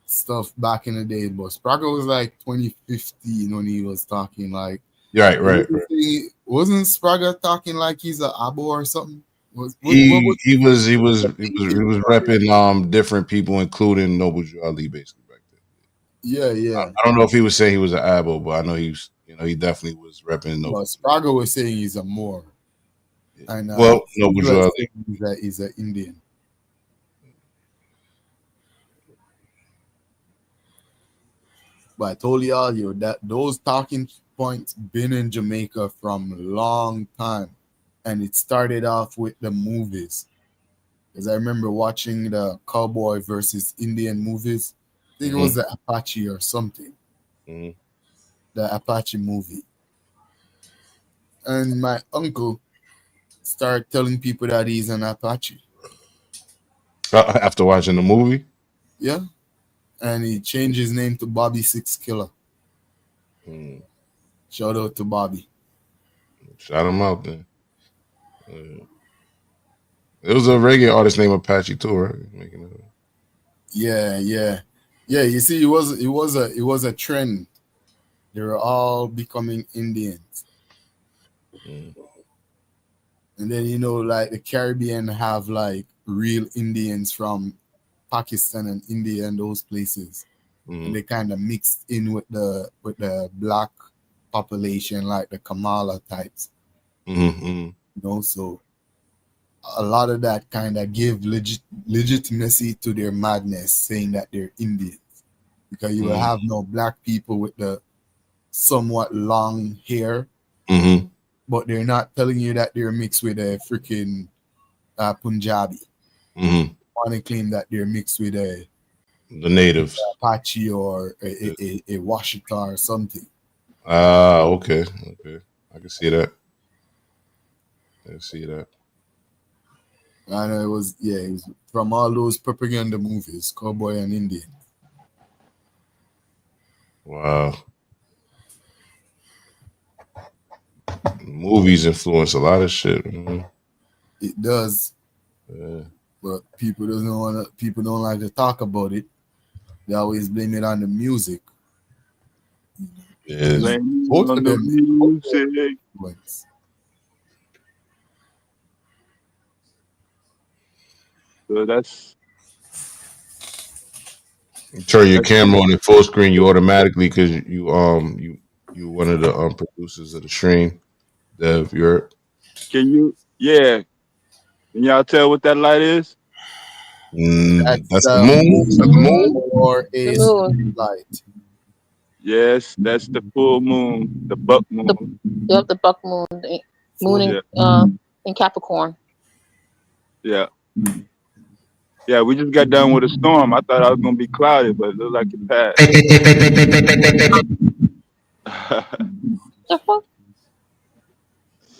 stuff back in the day, but Spraga was like 2015 when he was talking like. Right. Wasn't Spraga talking like he's an abo or something? He was repping different people, including Noble Drew Ali, basically back then. Yeah. I don't know if he was saying he was an abo, but I know he definitely was repping Noble. Well, Spraga was saying he's a Moor. And Noble Drew Ali is an Indian. But I told y'all that those talking points been in Jamaica from a long time. And it started off with the movies. Because I remember watching the cowboy versus Indian movies. I think it was the Apache or something. Mm-hmm. The Apache movie. And my uncle started telling people that he's an Apache. After watching the movie? Yeah. And he changed his name to Bobby Six Killer. Shout out to Bobby. Shout him out then. It was a reggae artist named Apache too, right? Yeah. You see, it was a trend. They were all becoming Indians, and then like the Caribbean have like real Indians from Pakistan and India and those places, and they kind of mixed in with the black population, like the Kamala types. So a lot of that kind of give legitimacy to their madness, saying that they're Indians, because you will have no black people with the somewhat long hair, but they're not telling you that they're mixed with a freaking Punjabi. Mm-hmm. Want to claim that they're mixed with the natives, Apache or a Washita or something. Okay. I can see that. And it was from all those propaganda movies, Cowboy and Indian. Wow. Movies influence a lot of shit. Mm-hmm. It does. Yeah. But people don't like to talk about it. They always blame it on the music. Yeah. Both of them music. So that's. You turn your camera on in full screen, you automatically, because you one of the producers of the stream. Dev, you're. Can you? Yeah. Can y'all tell what that light is? That's the moon. Is that the moon or a light? Yes, that's the full moon, the buck moon. The buck moon, the moon in Capricorn. Yeah. Yeah, we just got done with a storm. I thought I was gonna be cloudy, but it looked like it passed.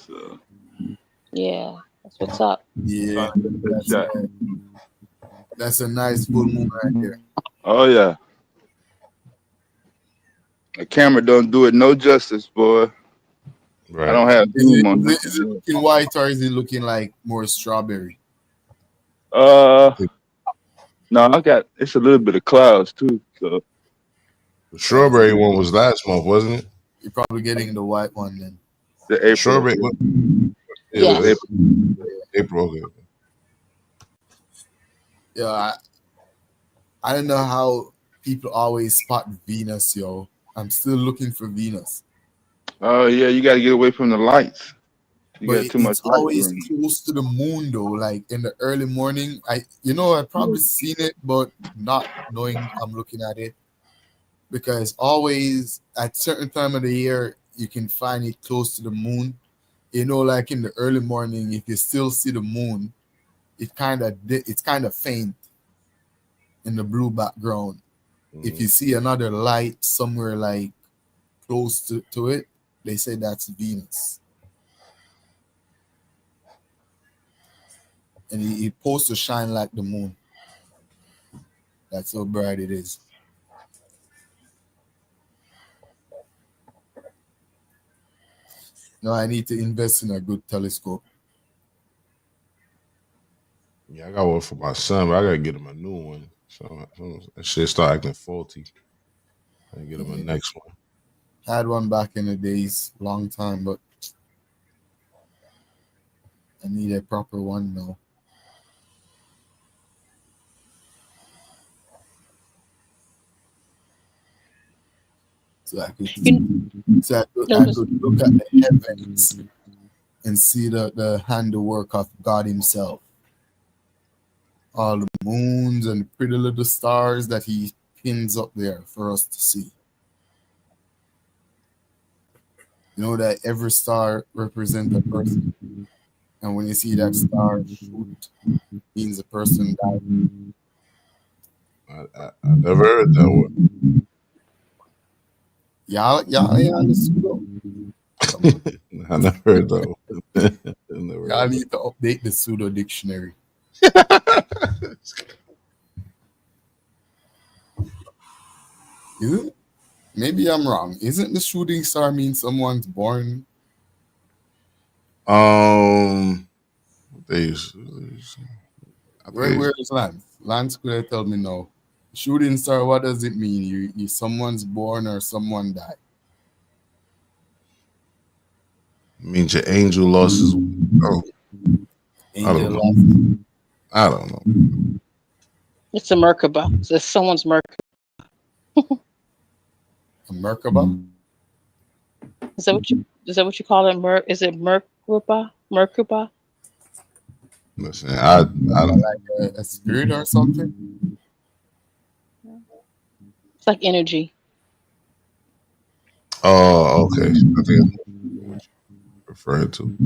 So. Yeah, that's what's up. Yeah, that's a nice full moon right there. Oh yeah. The camera don't do it no justice, boy. Right. I don't have zoom on Is it looking white or is it looking like more strawberry? No, it's a little bit of clouds too. So the strawberry one was last month, wasn't it? You're probably getting the white one then. The April. Strawberry. Yes. April. Okay. Yeah, I don't know how people always spot Venus, yo. I'm still looking for Venus. Oh yeah, you got to get away from the lights. You But got too much it's light always burning. close to the moon though, like in the early morning. I probably seen it, but not knowing I'm looking at it. Because always at certain time of the year you can find it close to the moon. Like in the early morning, if you still see the moon, it's kind of faint in the blue background. If you see another light somewhere like close to it, they say that's Venus. And it's supposed to shine like the moon. That's how bright it is. No, I need to invest in a good telescope. Yeah, I got one for my son, but I gotta get him a new one. So that shit start acting faulty. I get him a next one. Had one back in the days, long time, but I need a proper one now. So I could look at the heavens and see the handiwork of God Himself. All the moons and the pretty little stars that He pins up there for us to see. You know that every star represents a person. And when you see that star shoot, means the person died. I never heard that one. Y'all the pseudo. I never heard that one. Y'all need to update the pseudo dictionary. Isn't? Maybe I'm wrong. Isn't the shooting star mean someone's born? Where is Lance? Lance could have told me no. Shooting star, what does it mean? You someone's born or someone died? It means your angel lost his. I don't know. It's a Merkaba. It's someone's Merkaba. A Merkaba? Is that what you call it? Is it Merkaba? Merkaba? Listen, I don't like a spirit or something. It's like energy. Oh, okay. I think referring to.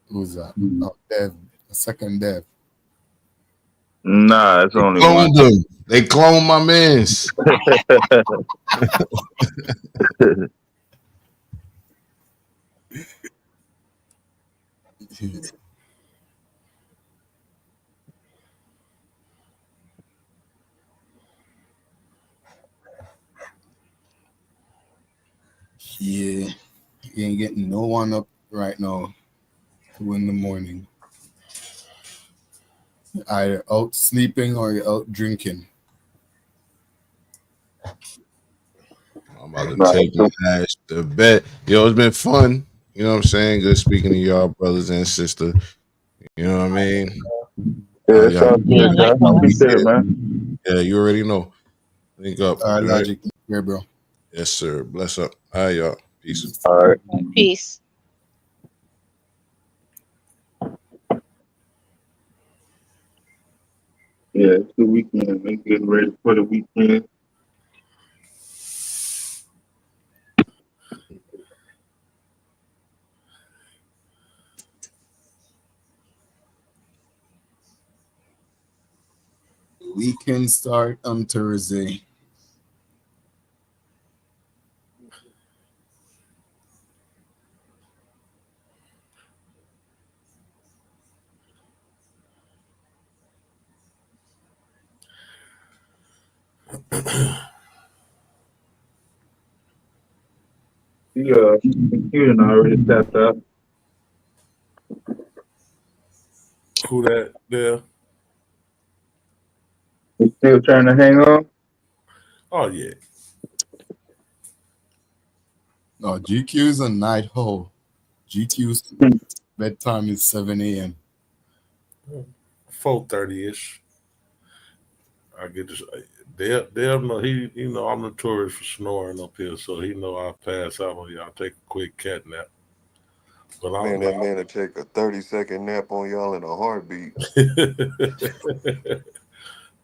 Who's that? Oh, Dev, the second Dev. Nah, it's only one. Cloned them. They cloned my mans. Yeah, you ain't getting no one up right now. 2 in the morning. Either out sleeping or you're out drinking. I'm about to take my ass to bed. Yo, it's been fun. You know what I'm saying? Good speaking to y'all, brothers and sisters. You know what I mean? Yeah, it sounds good, John. Appreciate it, man. Yeah, you already know. Link up. All right, right? Logic. Here, bro. Yes, sir. Bless up. All right, y'all. Peace. All right. Peace. Yeah, it's the weekend. Man. Getting ready for the weekend. Weekend start on Thursday. Yeah, computer already tapped up. Who that there? You still trying to hang on? Oh yeah. No, GQ's a night hole. GQ's bedtime is 7 a.m. 4:30ish. I get this. They'll know I'm notorious for snoring up here, so he know I'll pass out on y'all. Take a quick cat nap. But Man, that man will take a 30-second nap on y'all in a heartbeat.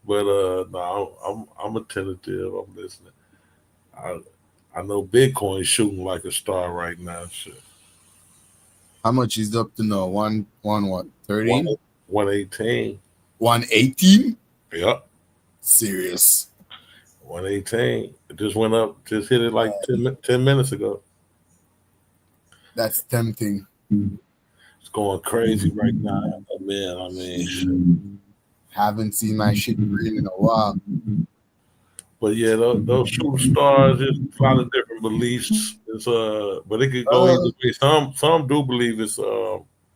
But no, I'm attentive. I'm listening. I know Bitcoin shooting like a star right now. Shit. How much is up to now? One what? 13? 118. 118? Yep. Serious. 118. It just went up. Just hit it like 10 minutes ago. That's tempting. It's going crazy right now. Man, I mean, haven't seen my shit green in a while. But yeah, those shooting stars, there's a lot of different beliefs. But it could go either way. Some do believe it's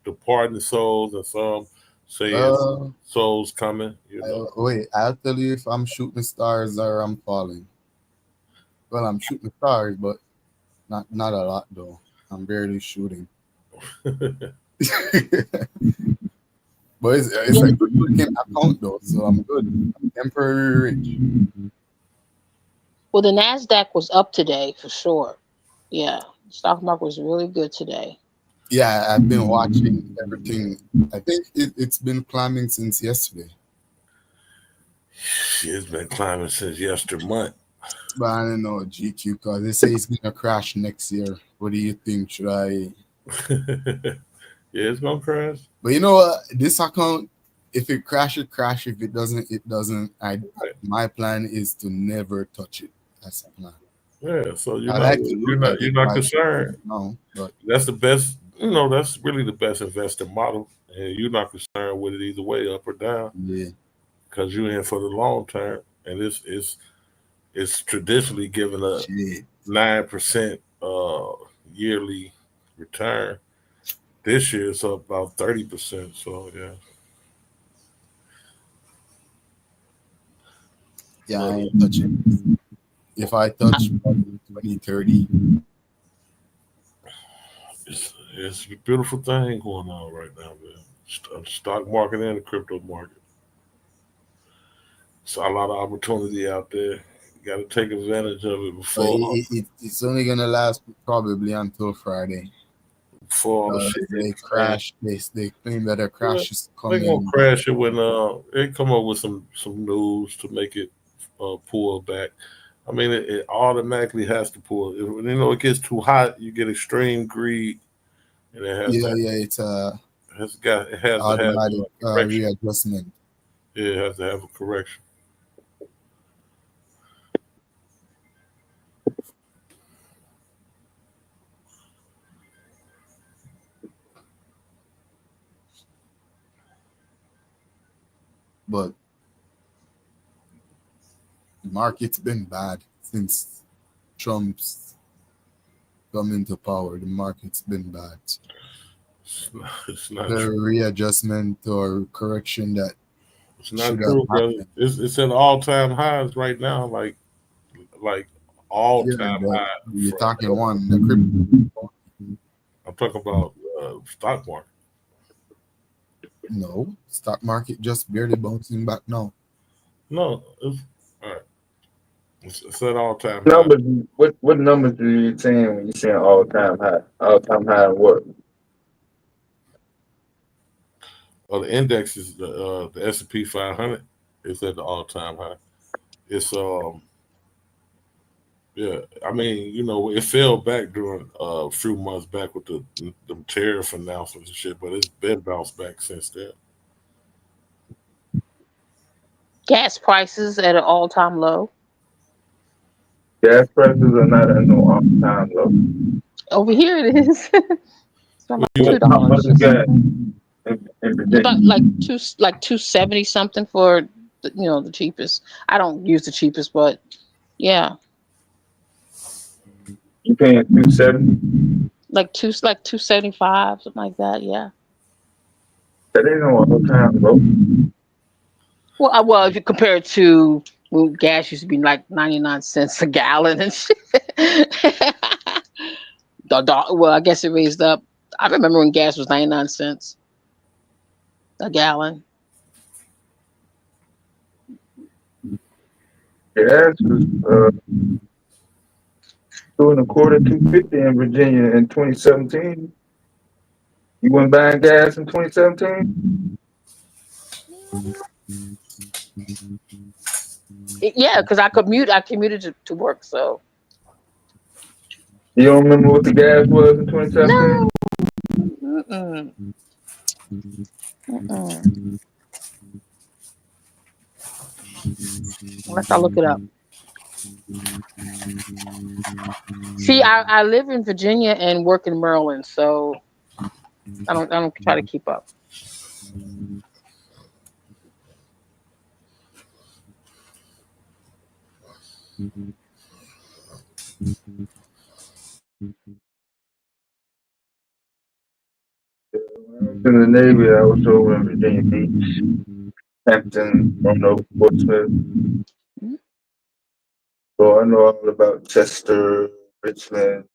departing souls, and some say it's souls coming. You know. Wait, I'll tell you if I'm shooting stars or I'm falling. Well, I'm shooting stars, but not a lot though. I'm barely shooting. But it's a good looking account though, so I'm good. I'm temporary rich. Well, the NASDAQ was up today for sure. Yeah, the stock market was really good today. Yeah, I've been watching everything. I think it's been climbing since yesterday. It's been climbing since yesterday. But I don't know, GQ, because they say it's going to crash next year. What do you think? Should I? Yeah, it's going to crash. But you know what? This account, if it crashes, crash. If it doesn't, it doesn't. My plan is to never touch it. That's the plan. Yeah, so you're not concerned. No, but that's the best. You know, that's really the best investing model, and you're not concerned with it either way, up or down. Yeah, because you're in for the long term, and it's traditionally given a 9% yearly return. This year it's up about 30%. So yeah. Yeah, I ain't touching. If I touch 20, 30. It's a beautiful thing going on right now, man. Stock market and the crypto market. So a lot of opportunity out there. You got to take advantage of it before. It's only gonna last probably until Friday. before all the shit. They crash. They claim that their crash is They gonna coming. crash it when they come up with some news to make it pull back. I mean, it automatically has to pull. It gets too hot, you get extreme greed, and it has It's it has to have automatic a correction. readjustment. Yeah, it has to have a correction. But the market's been bad since Trump's come into power. The market's been bad. It's not the true. readjustment or correction that It's not true, brother. It's at all-time highs right now, like all-time high. You're talking the crypto. I'm talking about stock market. No, stock market just barely bouncing back now. No, it's all right. It's at all-time numbers. What numbers are you saying when you're saying all-time high? All-time high in what? Well, the index is the S&P 500 is at the all-time high. It's yeah. I mean, it fell back during a few months back with the tariff announcements and shit, but it's been bounced back since then. Gas prices at an all-time low. Gas prices are not at no all-time low. Over here it is. It's about How much is gas? about like 270 something for the cheapest. I don't use the cheapest, but yeah. You paying 270? Like 275, something like that, yeah. That ain't no all-time low. Well, if you compare it to when gas used to be like 99 cents a gallon and shit. Well, I guess it raised up. I remember when gas was 99 cents a gallon. Gas was $2.25, $2.50 in Virginia in 2017. You went buying gas in 2017? Yeah, because I commuted to work, so. You don't remember what the gas was in 2017? No. Mm-mm. Unless I look it up. See, I live in Virginia and work in Maryland, so I don't try to keep up. In the Navy, I was over in Virginia Beach, Hampton, Roanoke, Portsmouth. So I know all about Chester, Richmond.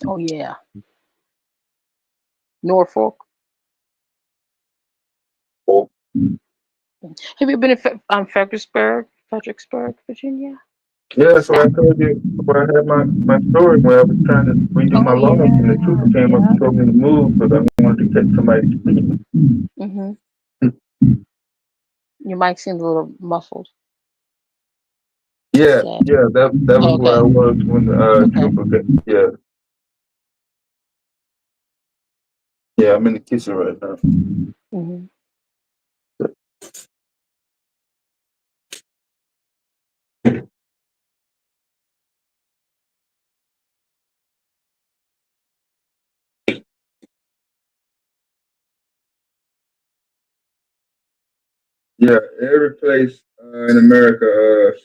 Oh yeah, Norfolk. Oh. Have you been in Fredericksburg, Virginia? Yeah, so I told you when I had my story when I was trying to redo my loan, and the trooper came up and told me to move because I wanted to catch somebody speeding. Mm-hmm. Your mic seems a little muffled. Yeah, that was where I was when the trooper came. Yeah, I'm in the kitchen right now. Mm-hmm. Yeah, every place in America,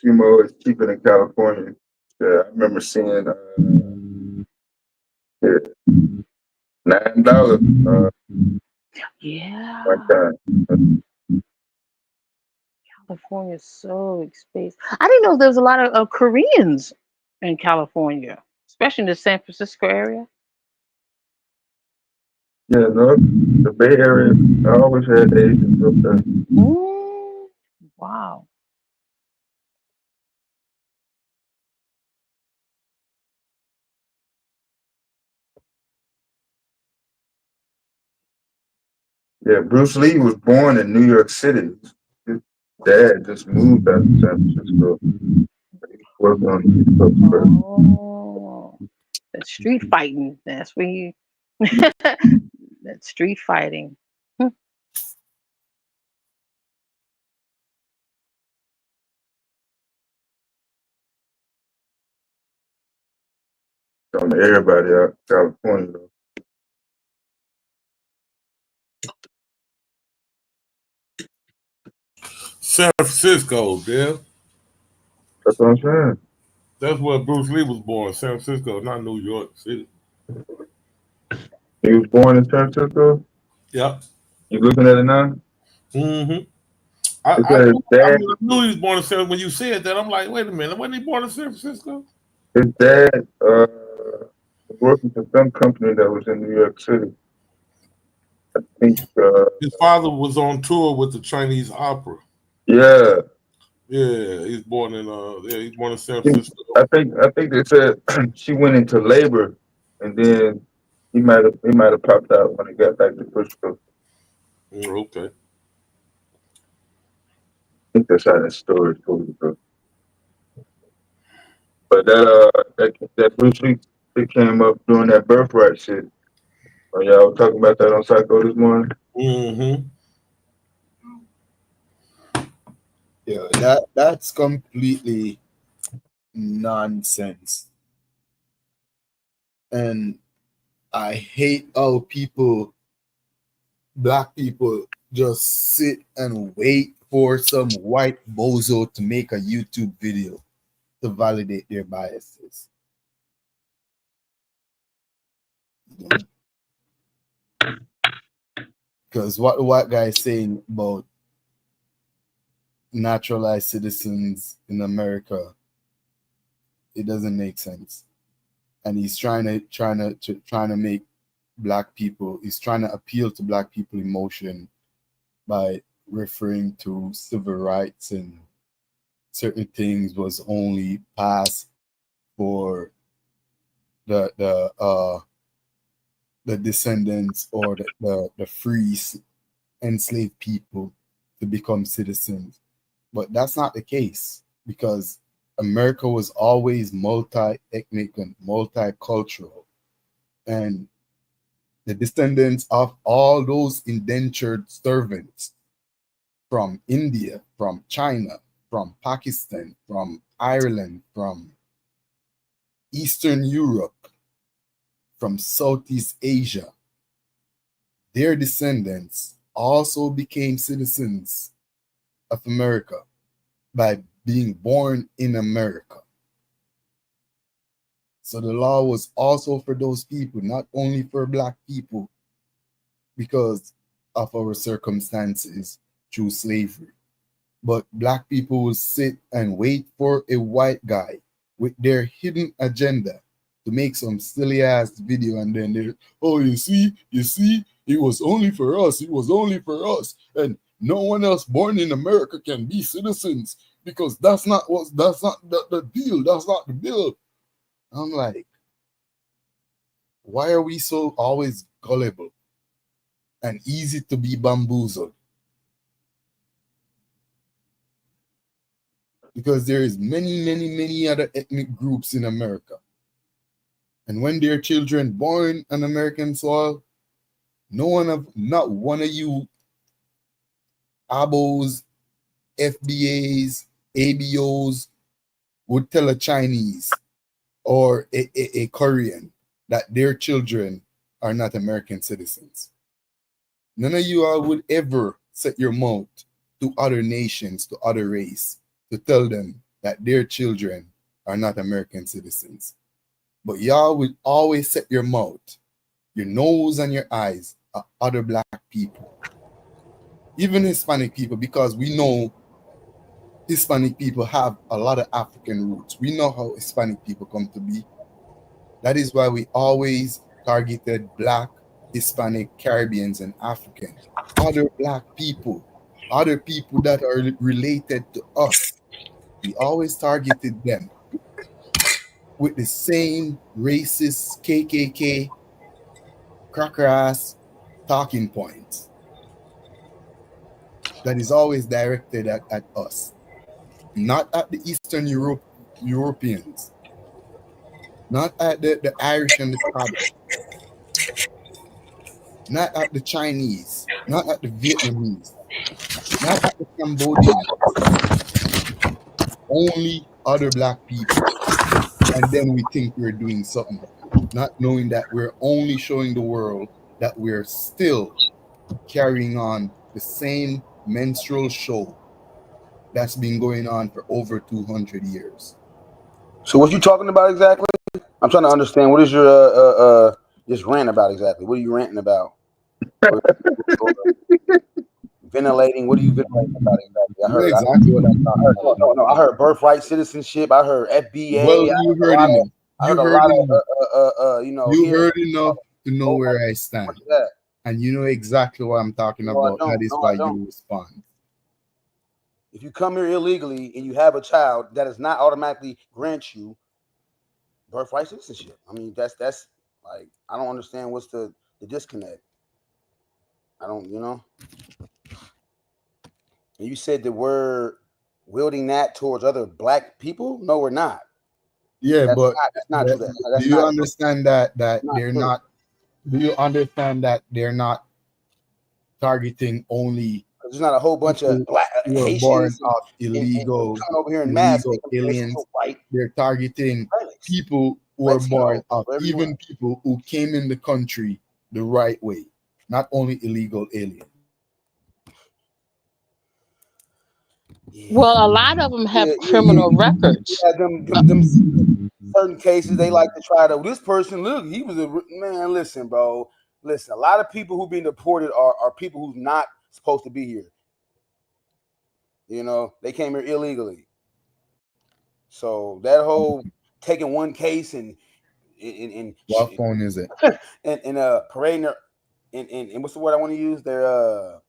sumo is cheaper than California. Yeah, I remember seeing $9. Yeah. One time. California is so expensive. I didn't know there was a lot of Koreans in California, especially in the San Francisco area. Yeah, no, the Bay Area, I always had Asians up there. Wow. Yeah, Bruce Lee was born in New York City. His dad just moved out to San Francisco. He worked on the East Coast first. Oh, that street fighting. That's where you. That street fighting. On everybody out California though. San Francisco, yeah. That's what I'm saying. That's where Bruce Lee was born, San Francisco, not New York City. He was born in San Francisco? Yep. You looking at it now? Mm-hmm. I knew he was born in San Francisco. When you said that, I'm like, wait a minute, wasn't he born in San Francisco? His dad was working for some company that was in New York City. I think his father was on tour with the Chinese opera. Yeah. Yeah, he's born in he's born in San Francisco. I think they said she went into labor and then he might have popped out when he got back to Frisco. Okay. I think that's how that story is supposed to go. But that Bruce Lee came up doing that birthright shit. Y'all were talking about that on Psycho this morning? Mm-hmm. Yeah, that's completely nonsense. And I hate how black people just sit and wait for some white bozo to make a YouTube video to validate their biases. Because what the white guy is saying about naturalized citizens in America, it doesn't make sense. And he's trying to make black people, he's trying to appeal to black people emotion by referring to civil rights and certain things was only passed for the descendants or the free enslaved people to become citizens. But that's not the case, because America was always multi-ethnic and multicultural. And the descendants of all those indentured servants from India, from China, from Pakistan, from Ireland, from Eastern Europe, from Southeast Asia, their descendants also became citizens of America by being born in America. So the law was also for those people, not only for black people, because of our circumstances through slavery. But black people will sit and wait for a white guy with their hidden agenda to make some silly ass video, and then they, oh, you see, it was only for us, and no one else born in America can be citizens, because that's not the deal, that's not the bill. I'm like, why are we so always gullible and easy to be bamboozled? Because there is many other ethnic groups in America. And when their children born on American soil, not one of you ABOs, FBAs, ABOs would tell a Chinese or a Korean that their children are not American citizens. None of you all would ever set your mouth to other nations, to other race, to tell them that their children are not American citizens. But y'all would always set your mouth, your nose and your eyes at other black people, even Hispanic people, because we know Hispanic people have a lot of African roots. We know how Hispanic people come to be. That is why we always targeted black, Hispanic, Caribbeans, and Africans. Other black people, other people that are related to us, we always targeted them with the same racist KKK cracker ass talking points. that is always directed at us, not at the Eastern Europeans, not at the Irish and the Scottish, not at the Chinese, not at the Vietnamese, not at the Cambodians, only other black people. And then we think we're doing something, not knowing that we're only showing the world that we're still carrying on the same menstrual show that's been going on for over 200 years. So what you talking about exactly? I'm trying to understand. What is your this rant about exactly? What are you ranting about? Ventilating. What are you ventilating about exactly? I heard exactly what I'm talking about. No. I heard birthright citizenship. I heard FBA. Well, you heard enough. I heard a lot of you heard enough to know where I stand, and you know exactly what I'm talking about. That is why you respond. If you come here illegally and you have a child, that does not automatically grant you birthright citizenship. I mean, that's like, I don't understand what's the disconnect. I don't, you know. And you said that we're wielding that towards other black people? No, we're not. Yeah, that's not true. Do you understand that they're not? Do you understand that they're not targeting only? There's not a whole bunch of black Haitians born of illegal over here in mass aliens. They're targeting people who are born of even people who came in the country the right way, not only illegal aliens. Well, a lot of them have criminal records. Yeah, them certain cases they like to try to. This person, look, he was a man. Listen, bro. Listen, a lot of people who've been deported are people who's not supposed to be here. You know, they came here illegally. So that whole taking one case and what phone is it? and parading and what's the word I want to use? They're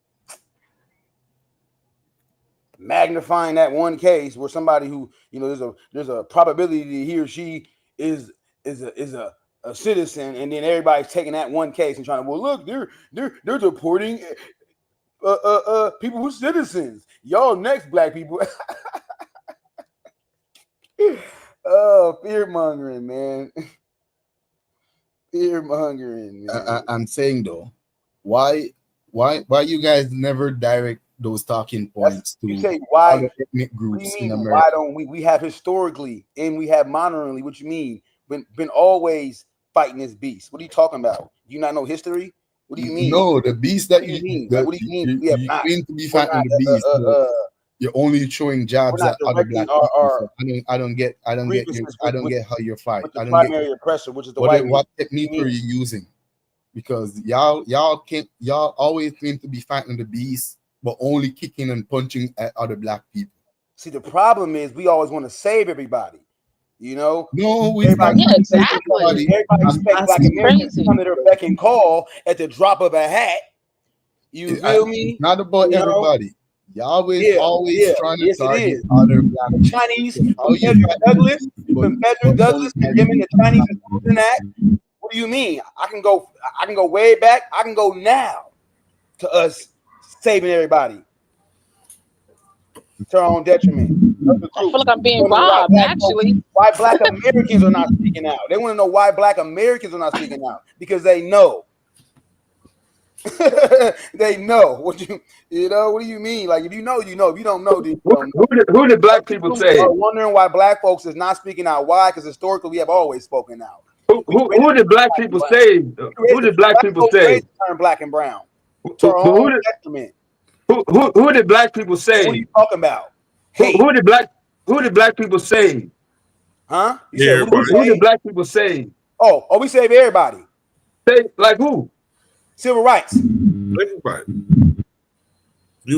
magnifying that one case where somebody who, you know, there's a probability that he or she is a citizen, and then everybody's taking that one case and trying to, well, look, they're deporting people who's citizens. Y'all next, black people. Oh, fear mongering, man. Fear mongering. I'm saying though, why you guys never direct those talking points to you say why other ethnic groups in America? Why don't we have historically and we have modernly? What you mean? Been always fighting this beast. What are you talking about? Do you not know history? What do you mean? No, the beast that you mean. What do you mean? You claim to be fighting the beast. You're only showing jobs at other black people. I don't get how you're fighting. I don't primary get oppressor, which is the white. What technique are you using? Because y'all always claim to be fighting the beast, but only kicking and punching at other black people. See, the problem is we always want to save everybody. You know? No, we exactly. Everybody expects black Americans to come to their beck and call at the drop of a hat. You feel me? It's not about everybody. Y'all always trying to target other black Chinese. Confederate Douglas condemning the Chinese Inclusion Act. What do you mean? I can go way back. I can go now to us saving everybody to our own detriment. I feel like I'm being robbed, actually. Why black Americans are not speaking out? They want to know why black Americans are not speaking out, because they know. They know what you know. What do you mean? Like, if you know, you know. If you don't know, then you don't know. Who did black people say? Are wondering why black folks is not speaking out. Why? Because historically, we have always spoken out. Who did black people say? Who did black people say? Turn black and brown. Who did black people say? What are you talking about? Who did black people say? Huh? Who did black people say? Oh, we save everybody. Say like who? Civil rights. Everybody. You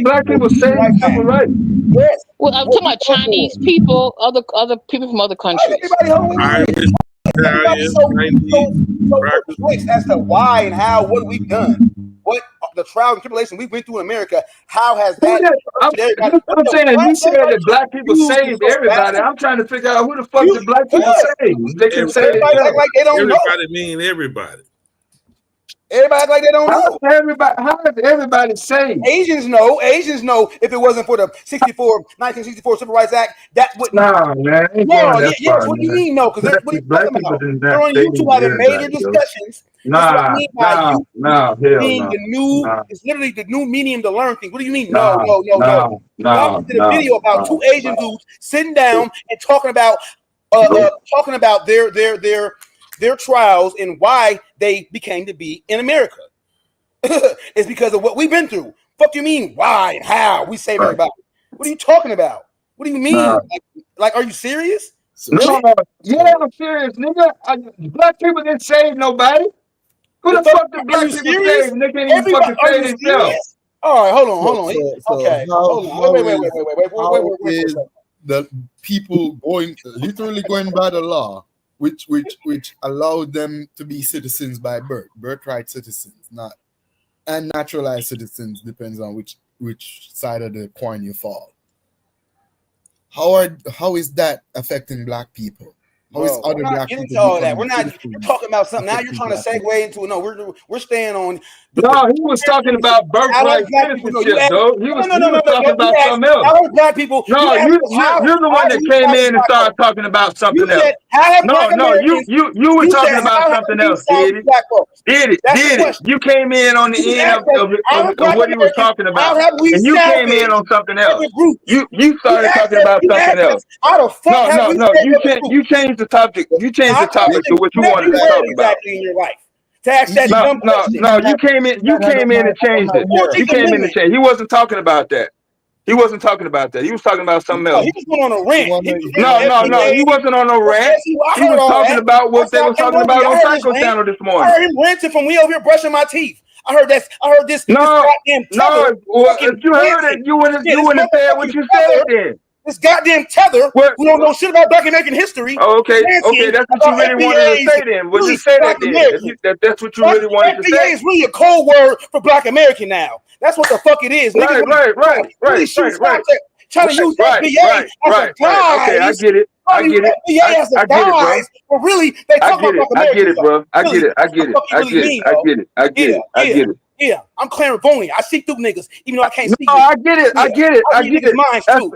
black people say civil rights. Yes. Well, I'm talking about Chinese people, other people from other countries. Everybody as to why and how, what we've done, what the trial and tribulation we went through in America, how has that? I'm saying you said that black people saved everybody. I'm trying to figure out who the fuck did black people save. They can say like they don't know. Everybody mean everybody. Everybody act like they don't know. How does everybody say? Asians know. Asians know. If it wasn't for the 1964 Civil Rights Act, that wouldn't. Nah, man. Yes. What do you mean no? Because what are you talking about? They're on YouTube having major discussions. Nah, hell being the new, it's literally the new medium to learn things. What do you mean? No. I did a video about two Asian dudes sitting down and talking about their trials and why they became to be in America. It's because of what we've been through. Fuck you mean why and how we save everybody? What are you talking about? What do you mean? Like, are you serious? No, yeah, I'm serious, nigga. Black people didn't save nobody. Who the fuck did black people save? Nigga didn't even fucking save themselves. All right, hold on. Okay, hold on. Wait. Is the people literally going by the law, which allowed them to be citizens by birthright citizens, not and naturalized citizens, depends on which side of the coin you fall. How is that affecting black people? How is other black people? All that. We're talking about something. Now you're trying to segue into we're staying on. No, he was talking about birthright citizenship, though. He was talking about something else. I heard black people. No, you're the one that came in and started talking about something else. No, you were talking about something else, did it? You came in on the end of what he was talking about, and you came in on something else. You started talking about something else. No, you changed the topic. You changed the topic to what you wanted to talk about. In your life. No, you came in and changed it. You came in and changed. He wasn't talking about that. He was talking about something else. He was going on a rant. No, he wasn't on no rant. He was talking about what they were talking about on Psycho Channel this morning. I heard him ranting from we over here brushing my teeth. I heard this. No. If you heard it, you wouldn't have said what you said then. This goddamn tether who don't know shit about Black American history. Okay, that's what you really wanted to say then. Would you say that then? That's what you really wanted to say. FBA is really a cold word for Black American now. That's what the fuck it is. Right. Trying to use FBA as a guise. Okay, I get it. FBA as a guise, but really they talk about Black American. I get it, bro. I get it. Yeah, I'm clairvoyant. I see through niggas, even though I can't see. No, I get it.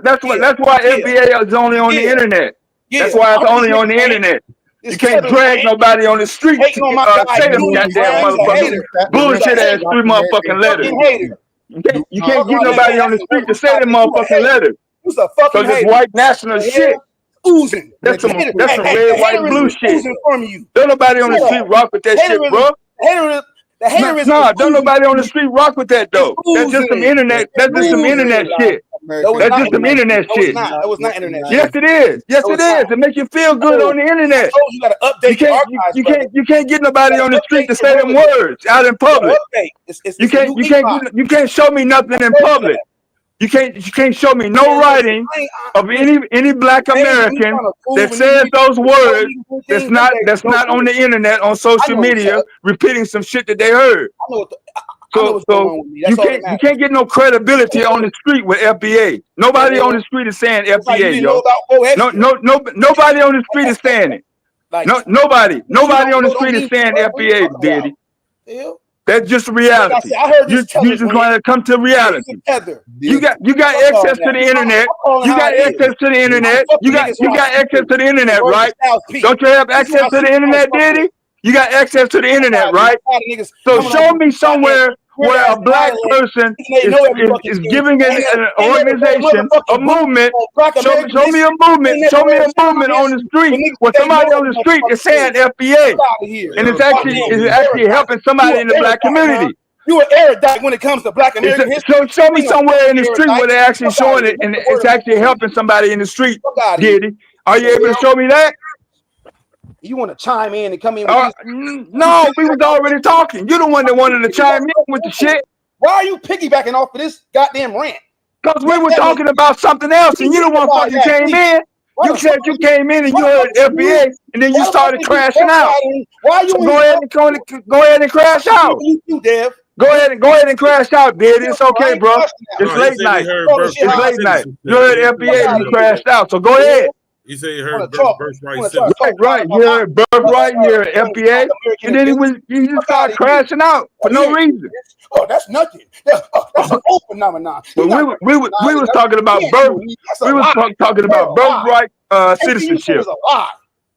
That's why FBA is only on the internet. That's why it's only on the internet. You can't drag nobody on the street to say them goddamn motherfucking bullshit ass 3 motherfucking letters. You can't get nobody on the street to say them motherfucking letters. Who's a fucking hater? It's white nationalist shit. Oozing. That's some red, white, blue shit. Don't nobody on the street rock with that shit, bro. Don't nobody on the street rock with that though. That's just some internet. That's just some internet shit. That's just some internet shit. It was not internet. Yes, it is. It makes you feel good on the internet. You gotta update. You can't get nobody on the street to say them words out in public. You can't show me nothing in public. You can't show me no writing of any Black American that says those words that's not on the internet, on social media, repeating some shit that they heard. So you can't get no credibility on the street with FBA. Nobody on the street is saying FBA, yo. Nobody on the street is saying it. Nobody on the street is saying FBA, Diddy. That's just reality. You just want to come to reality. You got access to the internet. You got access to the internet. You got access to the internet, right? Don't you have access to the internet, Diddy? You got access to the internet, right? So show me somewhere where a Black person is giving an organization, a movement. Show me a movement. Show me a movement on the street where somebody on the street is saying FBA, and it's actually helping somebody in the Black community. You are erudite when it comes to Black American history. So show me somewhere in the street where they're actually showing it, and it's actually helping somebody in the street. Diddy, are you able to show me that? You want to chime in and come in? No, we was already talking. You're the one that wanted to chime in with the shit. Why are you piggybacking off of this goddamn rant? Because we were talking about something else, and you the one fucking came in. You said you came in and you heard FBA, and then you started crashing out. Why you? So go ahead and crash out. You, Dev. Go ahead and crash out, dude. It's okay, bro. It's late night. It's late night. You heard FBA and you crashed out. So go ahead. You say you I wanna heard talk. I birthright wanna try to citizenship. talk Right, yeah, birthright, yeah, FBA, and then he just started crashing out for no reason. Oh, that's nothing. That's an old phenomenon. But we was talking about talking about birthright citizenship. Is a lie.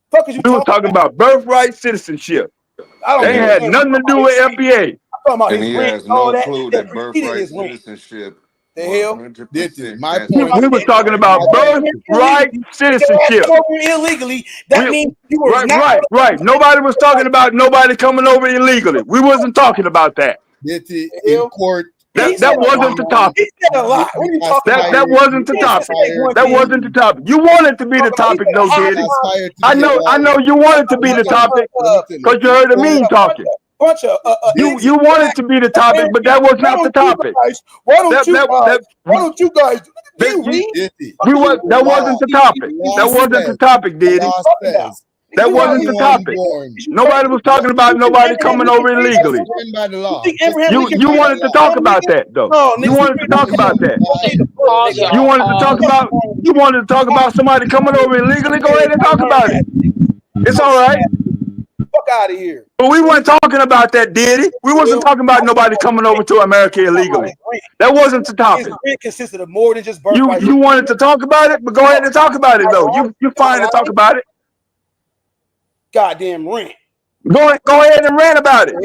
Fuck is you We was talking about birthright citizenship. They had nothing to do with FBA. And he has no clue that birthright citizenship. The hell? 100%. My that's point. We were talking about birthright citizenship. Illegally, that means you were Right. Nobody was talking about nobody coming over illegally. We wasn't talking about that. In court. That wasn't the topic. He said a lie. What are you talking about? That wasn't the topic. That wasn't the topic. You wanted to be the topic, though, Diddy. I know you wanted to be the topic because you heard the meme talking. Bunch of you wanted to be the topic, but that was not the topic. Why don't you guys? That wasn't the topic. That wasn't the topic, Diddy. That wasn't the topic. Nobody was talking about nobody coming over illegally. You wanted to talk about that, though. You wanted to talk about that. You wanted to talk about somebody coming over illegally. Go ahead and talk about it. It's all right. Fuck out of here. But we weren't talking about that, Diddy. We wasn't talking about nobody coming over to America illegally. That wasn't the topic. Rent consisted of more than just birthright. You wanted to talk about it, but go ahead and talk about it, though. You're fine to talk about it. Goddamn rent. Go ahead and rant about it.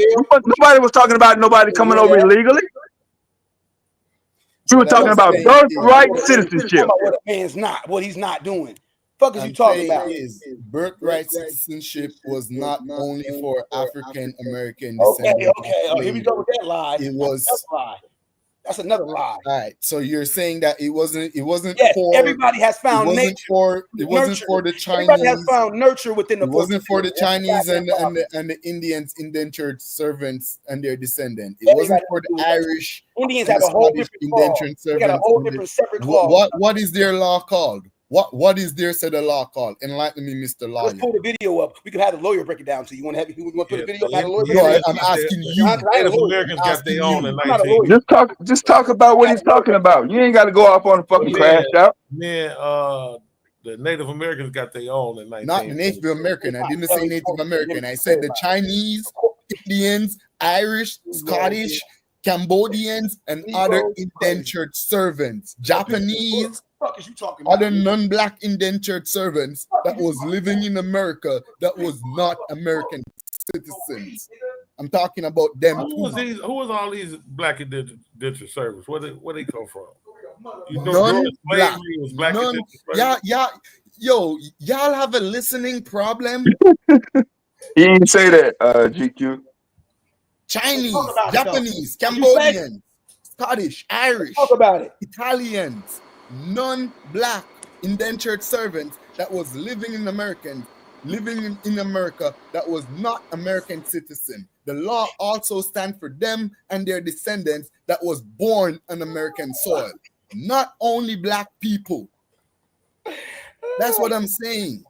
Nobody was talking about nobody coming over illegally. We were talking about birthright citizenship. What a man's not, what he's not doing. Fuck is you talking about? Birthright citizenship was not only for African American Okay. descendants. Oh, here we go with that lie. It was. That's another lie. All right. So you're saying that it wasn't yes, for everybody has found it wasn't nature. it wasn't for the Chinese. Everybody has found nurture within the. It wasn't for the Chinese and the Indians, indentured servants and their descendants. It wasn't for the Irish. Indians have a whole different indentured servants. They got a whole different separate clause. What is their law called? What is their set of law called? Enlighten me, Mr. Lawyer. Let's pull the video up. We can have the lawyer break it down to you. Want to have? You want to put the video? Have the lawyer No, I'm asking you. Native Americans got their own in 19. Just talk about what he's talking about. You ain't got to go off on a fucking crash out. Man, the Native Americans got their own in 19. Not the Native American. I didn't say Native American. I said the Chinese, Indians, Irish, Scottish, Cambodians, and other indentured servants. Japanese. What is you talking about? Other non-black indentured servants that was living in America that was not American citizens. I'm talking about them. Who was all these black indentured servants? Where they come from? You know, Non-black. slavery was black indentured servants. Y'all have a listening problem. He didn't say that, GQ. Chinese, Japanese, Cambodians, Scottish, Irish, talk about it. Italians, non-black indentured servants that was living in America that was not American citizen. The law also stands for them and their descendants that was born on American soil. Not only black people. That's what I'm saying.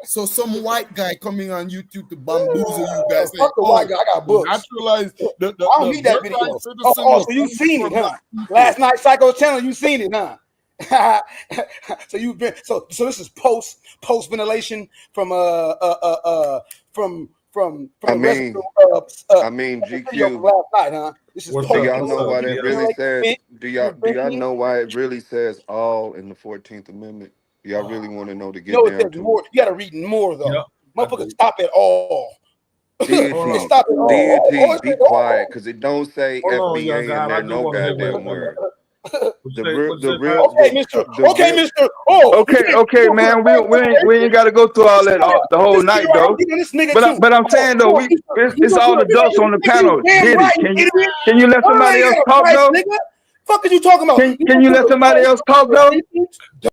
So some white guy coming on YouTube to bamboozle you guys. Fuck the white guy. I got books. Naturalize I don't need that video. So you seen it, huh? Last night, Psycho Channel, you seen it, huh? So you've been so this is post ventilation from GQ. Last night, huh? This is Do y'all know why that really says? Do y'all know why it really says all in the 14th Amendment? Y'all really want to know to get down to more? You got to read more though. Yep. Motherfucker, stop it all. Deity, Stop it all. deity, be quiet, because it don't say FBA in there no goddamn word. The real. Okay, man. We ain't got to go through all that the whole night though. But I'm saying though, it's all adults on the panel. Can you let somebody else talk though? Fuck are you talking about? Can you let somebody else talk though?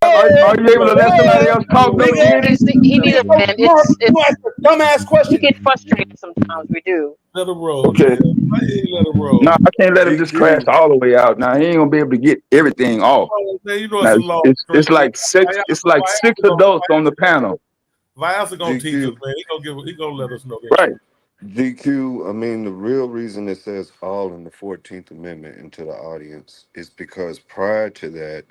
Are you able to let somebody else talk though? He needs a man. It's dumbass question. You get frustrated sometimes. We do. Let him roll. Okay. Let him roll. No, I can't let him just crash all the way out. Now he ain't gonna be able to get everything off. Now, it's like six adults on the panel. Vias gonna teach us, man. He gonna let us know. Right. GQ, I mean, the real reason it says all in the 14th Amendment into the audience is because prior to that,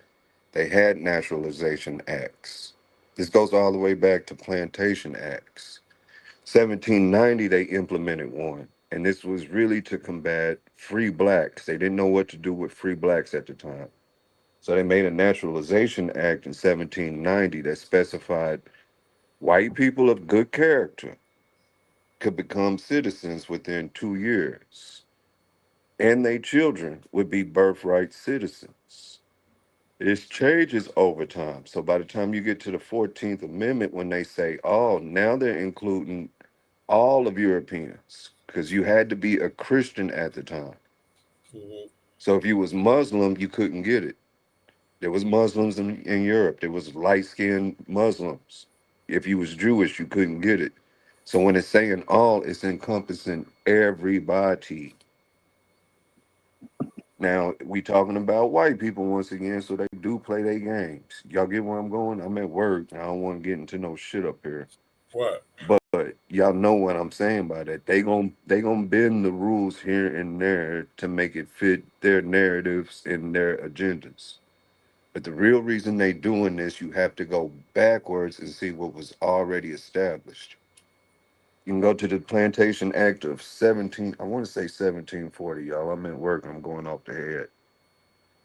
they had naturalization acts. This goes all the way back to Plantation Acts. 1790, they implemented one. And this was really to combat free blacks. They didn't know what to do with free blacks at the time. So they made a Naturalization Act in 1790 that specified white people of good character could become citizens within 2 years, and their children would be birthright citizens. This changes over time. So by the time you get to the 14th Amendment, when they say, oh, now they're including all of Europeans, because you had to be a Christian at the time. So if you was Muslim, you couldn't get it. There was Muslims in Europe. There was light-skinned Muslims. If you was Jewish, you couldn't get it. So when it's saying all, it's encompassing everybody. Now, we talking about white people once again, so they do play their games. Y'all get where I'm going? I'm at work. I don't want to get into no shit up here. What? But y'all know what I'm saying by that. They gon' bend the rules here and there to make it fit their narratives and their agendas. But the real reason they doing this, you have to go backwards and see what was already established. You can go to the Plantation Act of 1740, y'all. I'm at work, I'm going off the head.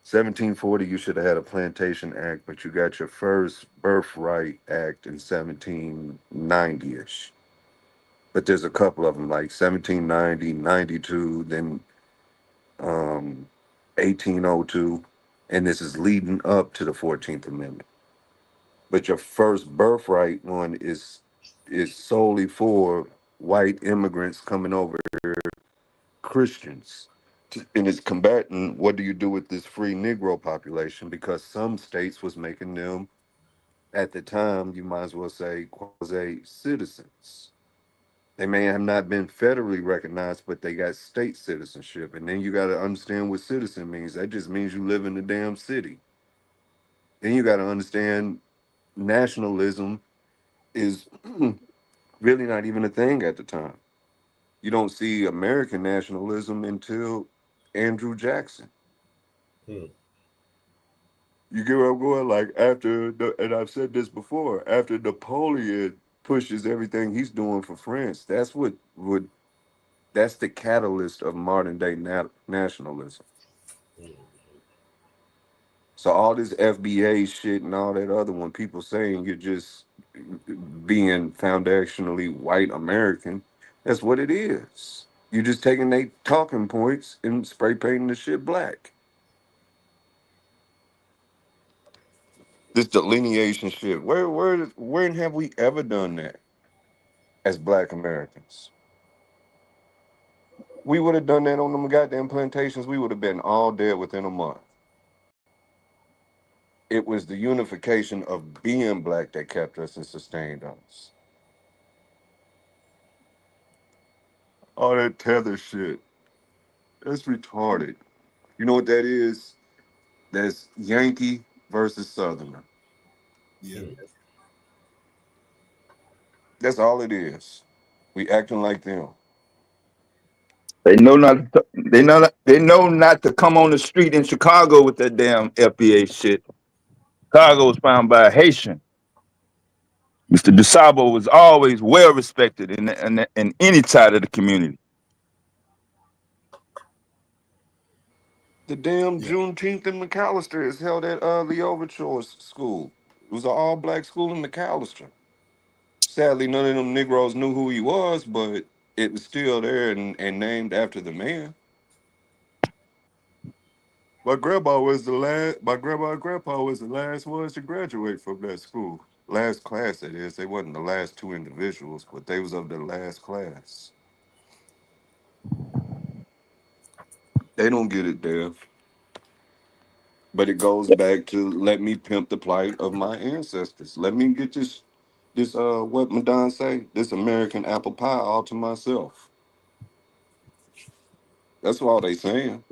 1740, you should have had a Plantation Act, but you got your first Birthright Act in 1790-ish. But there's a couple of them, like 1790, 92, then 1802, and this is leading up to the 14th Amendment. But your first birthright one is solely for white immigrants coming over here, Christians. And it's combating what do you do with this free Negro population, because some states was making them, at the time, you might as well say, quasi-citizens. They may have not been federally recognized, but they got state citizenship. And then you got to understand what citizen means. That just means you live in the damn city. Then you got to understand nationalism is really not even a thing at the time. You don't see American nationalism until Andrew Jackson. You get where I'm going? Like and I've said this before, after Napoleon pushes everything he's doing for France, that's that's the catalyst of modern day nationalism. So all this FBA shit and all that other one, people saying you're just being foundationally white American, that's what it is. You're just taking their talking points and spray painting the shit black. This delineation shit. Where have we ever done that as black Americans? We would have done that on them goddamn plantations. We would have been all dead within a month. It was the unification of being black that kept us and sustained us. All that tether shit. That's retarded. You know what that is? That's Yankee versus Southerner. Yeah. That's all it is. We acting like them. They know not. They know not to come on the street in Chicago with that damn FBA shit. Chicago was found by a Haitian. Mr. DeSabo was always well respected in any side of the community. The damn Juneteenth in McAllister is held at the Overture School. It was an all-black school in McAllister. Sadly, none of them Negroes knew who he was, but it was still there and named after the man. My grandma was the last. My grandma and grandpa was the last ones to graduate from that school. Last class, that is. They wasn't the last two individuals, but they was of the last class. They don't get it, Dev. But it goes back to let me pimp the plight of my ancestors. Let me get this what Madon say, this American apple pie all to myself. That's all they saying.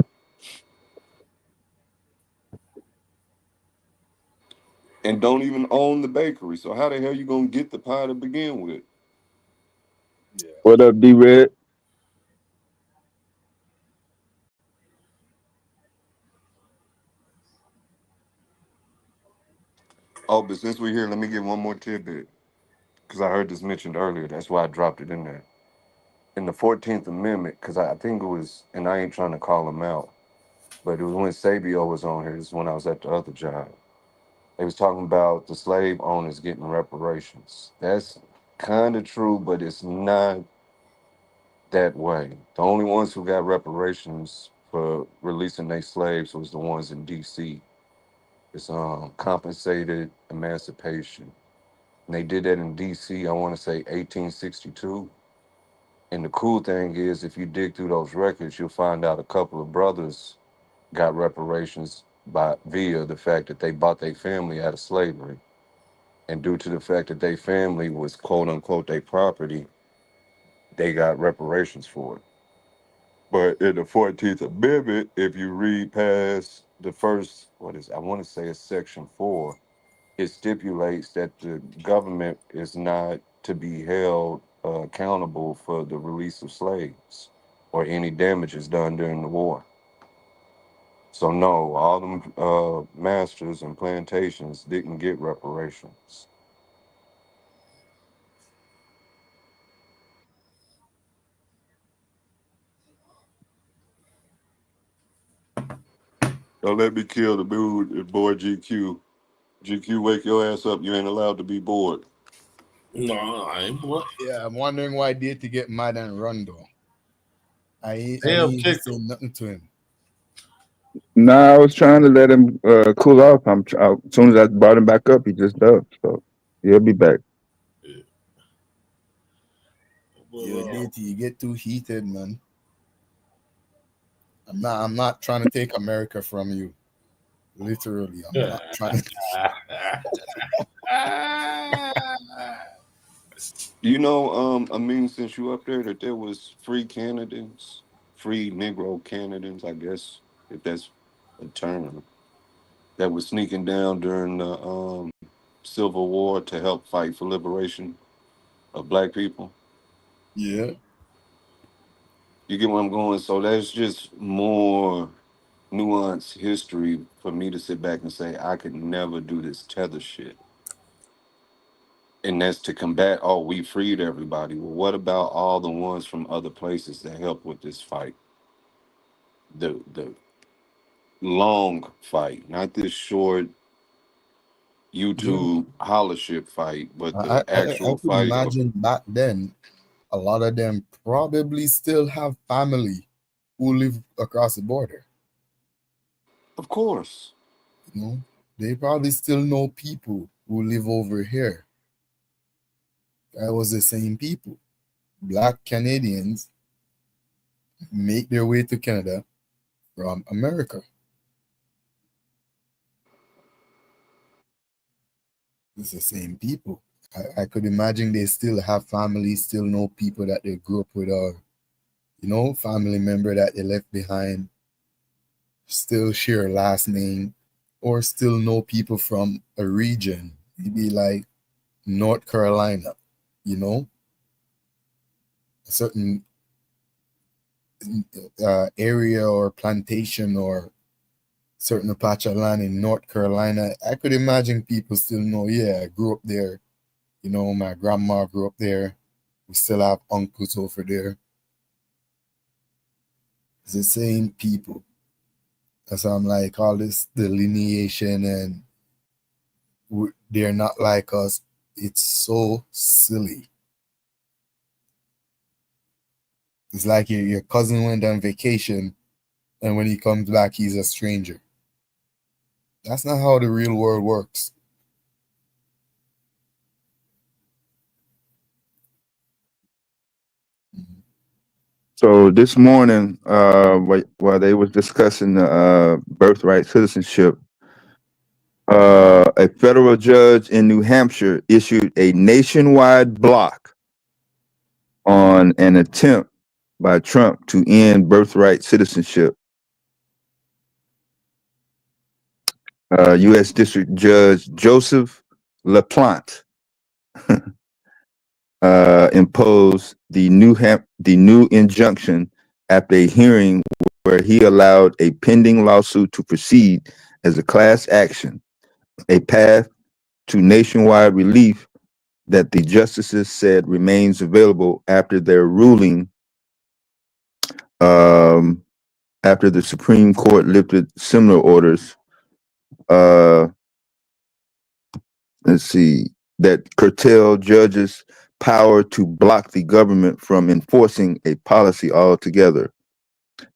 And don't even own the bakery. So how the hell you gonna get the pie to begin with? What up, D-Red? Oh, but since we're here, let me give one more tidbit because I heard this mentioned earlier. That's why I dropped it in there. In the 14th Amendment, because I think it was, and I ain't trying to call him out, but it was when Sabio was on here. This is when I was at the other job. They was talking about the slave owners getting reparations. That's kind of true, but it's not that way. The only ones who got reparations for releasing their slaves was the ones in D.C. It's compensated emancipation. And they did that in D.C., I want to say 1862. And the cool thing is, if you dig through those records, you'll find out a couple of brothers got reparations via the fact that they bought their family out of slavery. And due to the fact that their family was quote unquote their property, they got reparations for it. But in the 14th Amendment, if you read past the first, I want to say it's section 4, it stipulates that the government is not to be held accountable for the release of slaves or any damages done during the war. So no, all them masters and plantations didn't get reparations. Don't let me kill the mood, boy GQ. GQ, wake your ass up. You ain't allowed to be bored. No, I ain't bored. Yeah, I'm wondering why they had to get mad and run though. I ain't say nothing to him. Nah, I was trying to let him cool off. As soon as I brought him back up, he just dubbed. So he'll be back. Yeah, DT, you get too heated, man. I'm not trying to take America from you. Literally, I'm not trying You know, I mean, since you up there, that there was free candidates, free Negro candidates, I guess, if that's a term, that was sneaking down during the Civil War to help fight for liberation of Black people. Yeah. You get where I'm going? So that's just more nuanced history for me to sit back and say, I could never do this tether shit. And that's to combat, oh, we freed everybody. Well, what about all the ones from other places that helped with this fight? The long fight, not this short YouTube hollership fight, but the I actual could fight. imagine back then, a lot of them probably still have family who live across the border. Of course. You know, they probably still know people who live over here. That was the same people. Black Canadians make their way to Canada from America. It's the same people. I could imagine they still have family, still know people that they grew up with, or, you know, family member that they left behind, still share a last name, or still know people from a region, maybe like North Carolina, you know, a certain area or plantation or certain patch of land in North Carolina. I could imagine people still know, yeah, I grew up there. You know, my grandma grew up there. We still have uncles over there. It's the same people. That's why I'm like, all this delineation and they're not like us. It's so silly. It's like your cousin went on vacation and when he comes back, he's a stranger. That's not how the real world works. So this morning, while they was discussing the birthright citizenship, a federal judge in New Hampshire issued a nationwide block on an attempt by Trump to end birthright citizenship. U.S. District Judge Joseph LaPlante imposed the new injunction after a hearing where he allowed a pending lawsuit to proceed as a class action, a path to nationwide relief that the justices said remains available after their ruling after the Supreme Court lifted similar orders. Let's see, that curtail judges' power to block the government from enforcing a policy altogether.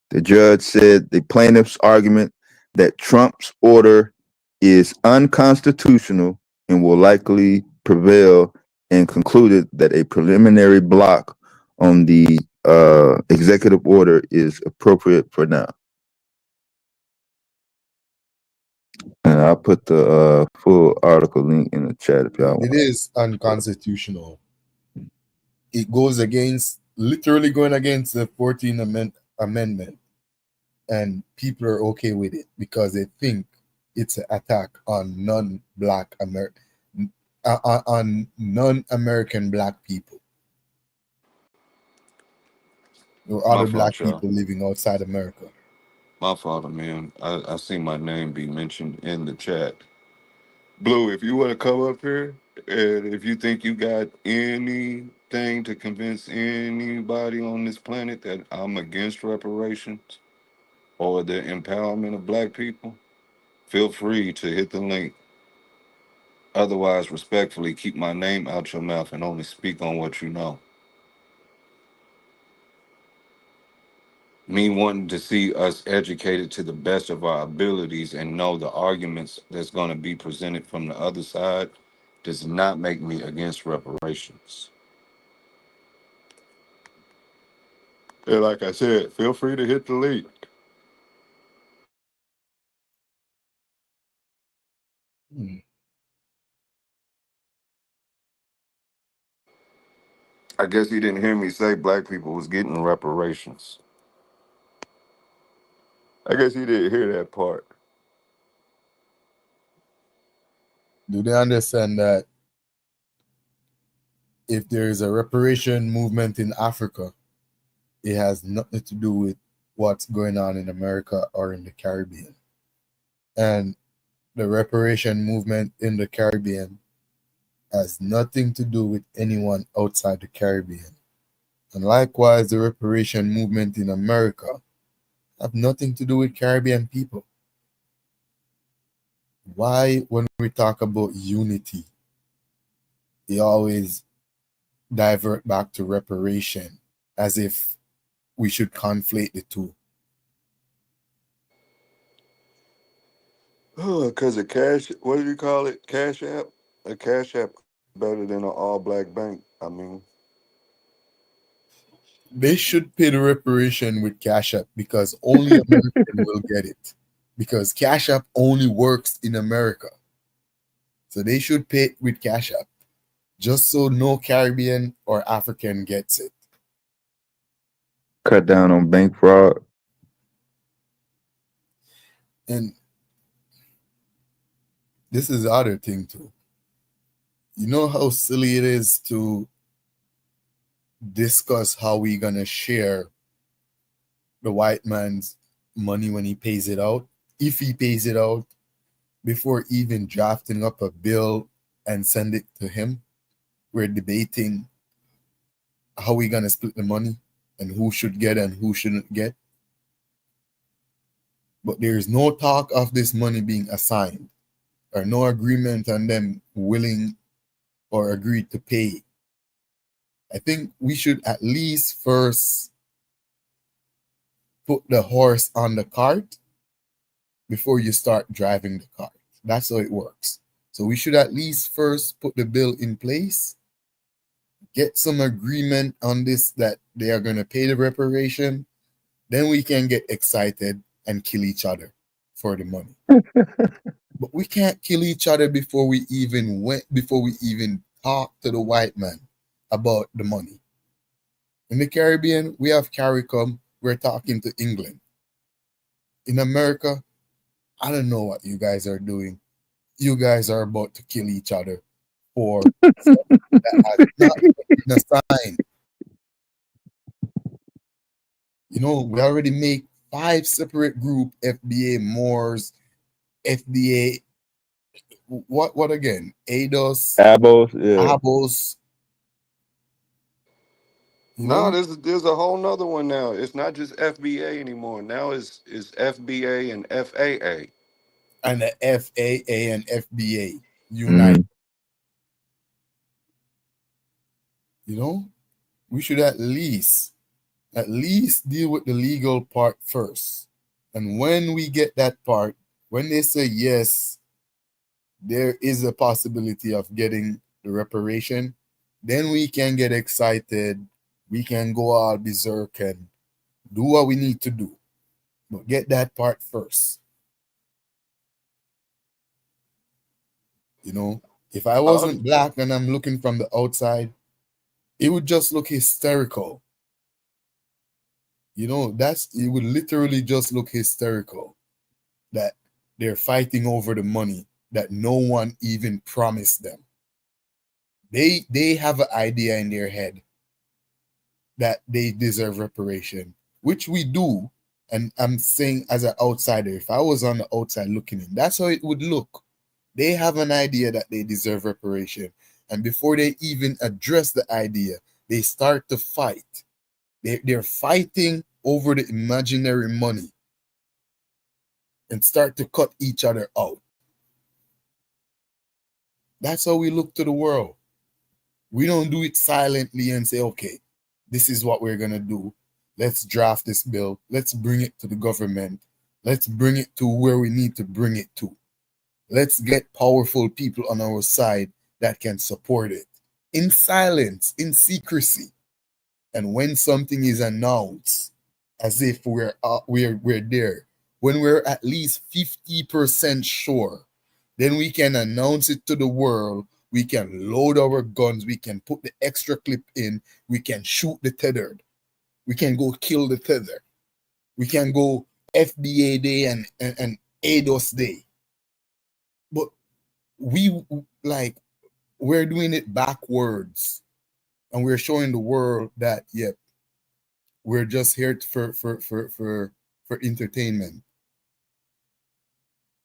The judge said the plaintiff's argument that Trump's order is unconstitutional and will likely prevail, and concluded that a preliminary block on the executive order is appropriate for now. And I'll put the full article link in the chat if y'all want. It is unconstitutional. It goes against, literally going against the 14th Amendment. And people are okay with it because they think it's an attack on non-black on non-American black people or other black people living outside America. My father, man. I seen my name be mentioned in the chat. Blue, if you want to come up here, and if you think you got anything to convince anybody on this planet that I'm against reparations or the empowerment of black people, feel free to hit the link. Otherwise, respectfully, keep my name out your mouth and only speak on what you know. Me wanting to see us educated to the best of our abilities and know the arguments that's going to be presented from the other side does not make me against reparations. And like I said, feel free to hit the link. I guess you didn't hear me say black people was getting reparations. I guess you didn't hear that part. Do they understand that if there is a reparation movement in Africa, it has nothing to do with what's going on in America or in the Caribbean? And the reparation movement in the Caribbean has nothing to do with anyone outside the Caribbean. And likewise, the reparation movement in America have nothing to do with Caribbean people. Why, when we talk about unity, they always divert back to reparation as if we should conflate the two? Oh, because of cash, what do you call it? Cash App? A Cash App better than an all-black bank. I mean, They should pay the reparation with Cash App because only American will get it. Because Cash App only works in America. So they should pay it with Cash App just so no Caribbean or African gets it. Cut down on bank fraud. And this is the other thing too. You know how silly it is to discuss how we're going to share the white man's money when he pays it out, if he pays it out, before even drafting up a bill and send it to him. We're debating how we're going to split the money and who should get and who shouldn't get. But there's no talk of this money being assigned or no agreement on them willing or agreed to pay. I think we should at least first put the horse on the cart before you start driving the cart. That's how it works. So we should at least first put the bill in place, get some agreement on this that they are going to pay the reparation. Then we can get excited and kill each other for the money. But we can't kill each other before we even talk to the white man about the money. In the Caribbean, we have CARICOM. We're talking to England. In America, I don't know what you guys are doing. You guys are about to kill each other for something that has not been assigned. You know, we already make 5 separate groups: FBA, Moors, FDA, what again? ADOS, Abos, yeah. ABOS. No, there's a whole nother one now. It's not just FBA anymore. Now it's FBA and FAA. And the FAA and FBA unite. You know, we should at least deal with the legal part first. And when we get that part, when they say yes, there is a possibility of getting the reparation, then we can get excited. We can go all berserk and do what we need to do. But get that part first. You know, if I wasn't black and I'm looking from the outside, it would just look hysterical. You know, it would literally just look hysterical that they're fighting over the money that no one even promised them. They have an idea in their head that they deserve reparation, which we do. And I'm saying as an outsider, if I was on the outside looking in, that's how it would look. They have an idea that they deserve reparation. And before they even address the idea, they start to fight. They're fighting over the imaginary money and start to cut each other out. That's how we look to the world. We don't do it silently and say, okay, this is what we're going to do. Let's draft this bill. Let's bring it to the government. Let's bring it to where we need to bring it to. Let's get powerful people on our side that can support it in silence, in secrecy. And when something is announced, as if we're there, when we're at least 50% sure, then we can announce it to the world. We can load our guns. We can put the extra clip in. We can shoot the tethered. We can go kill the tether. We can go FBA day and ADOS day. But we're doing it backwards. And we're showing the world that, yep, we're just here for entertainment.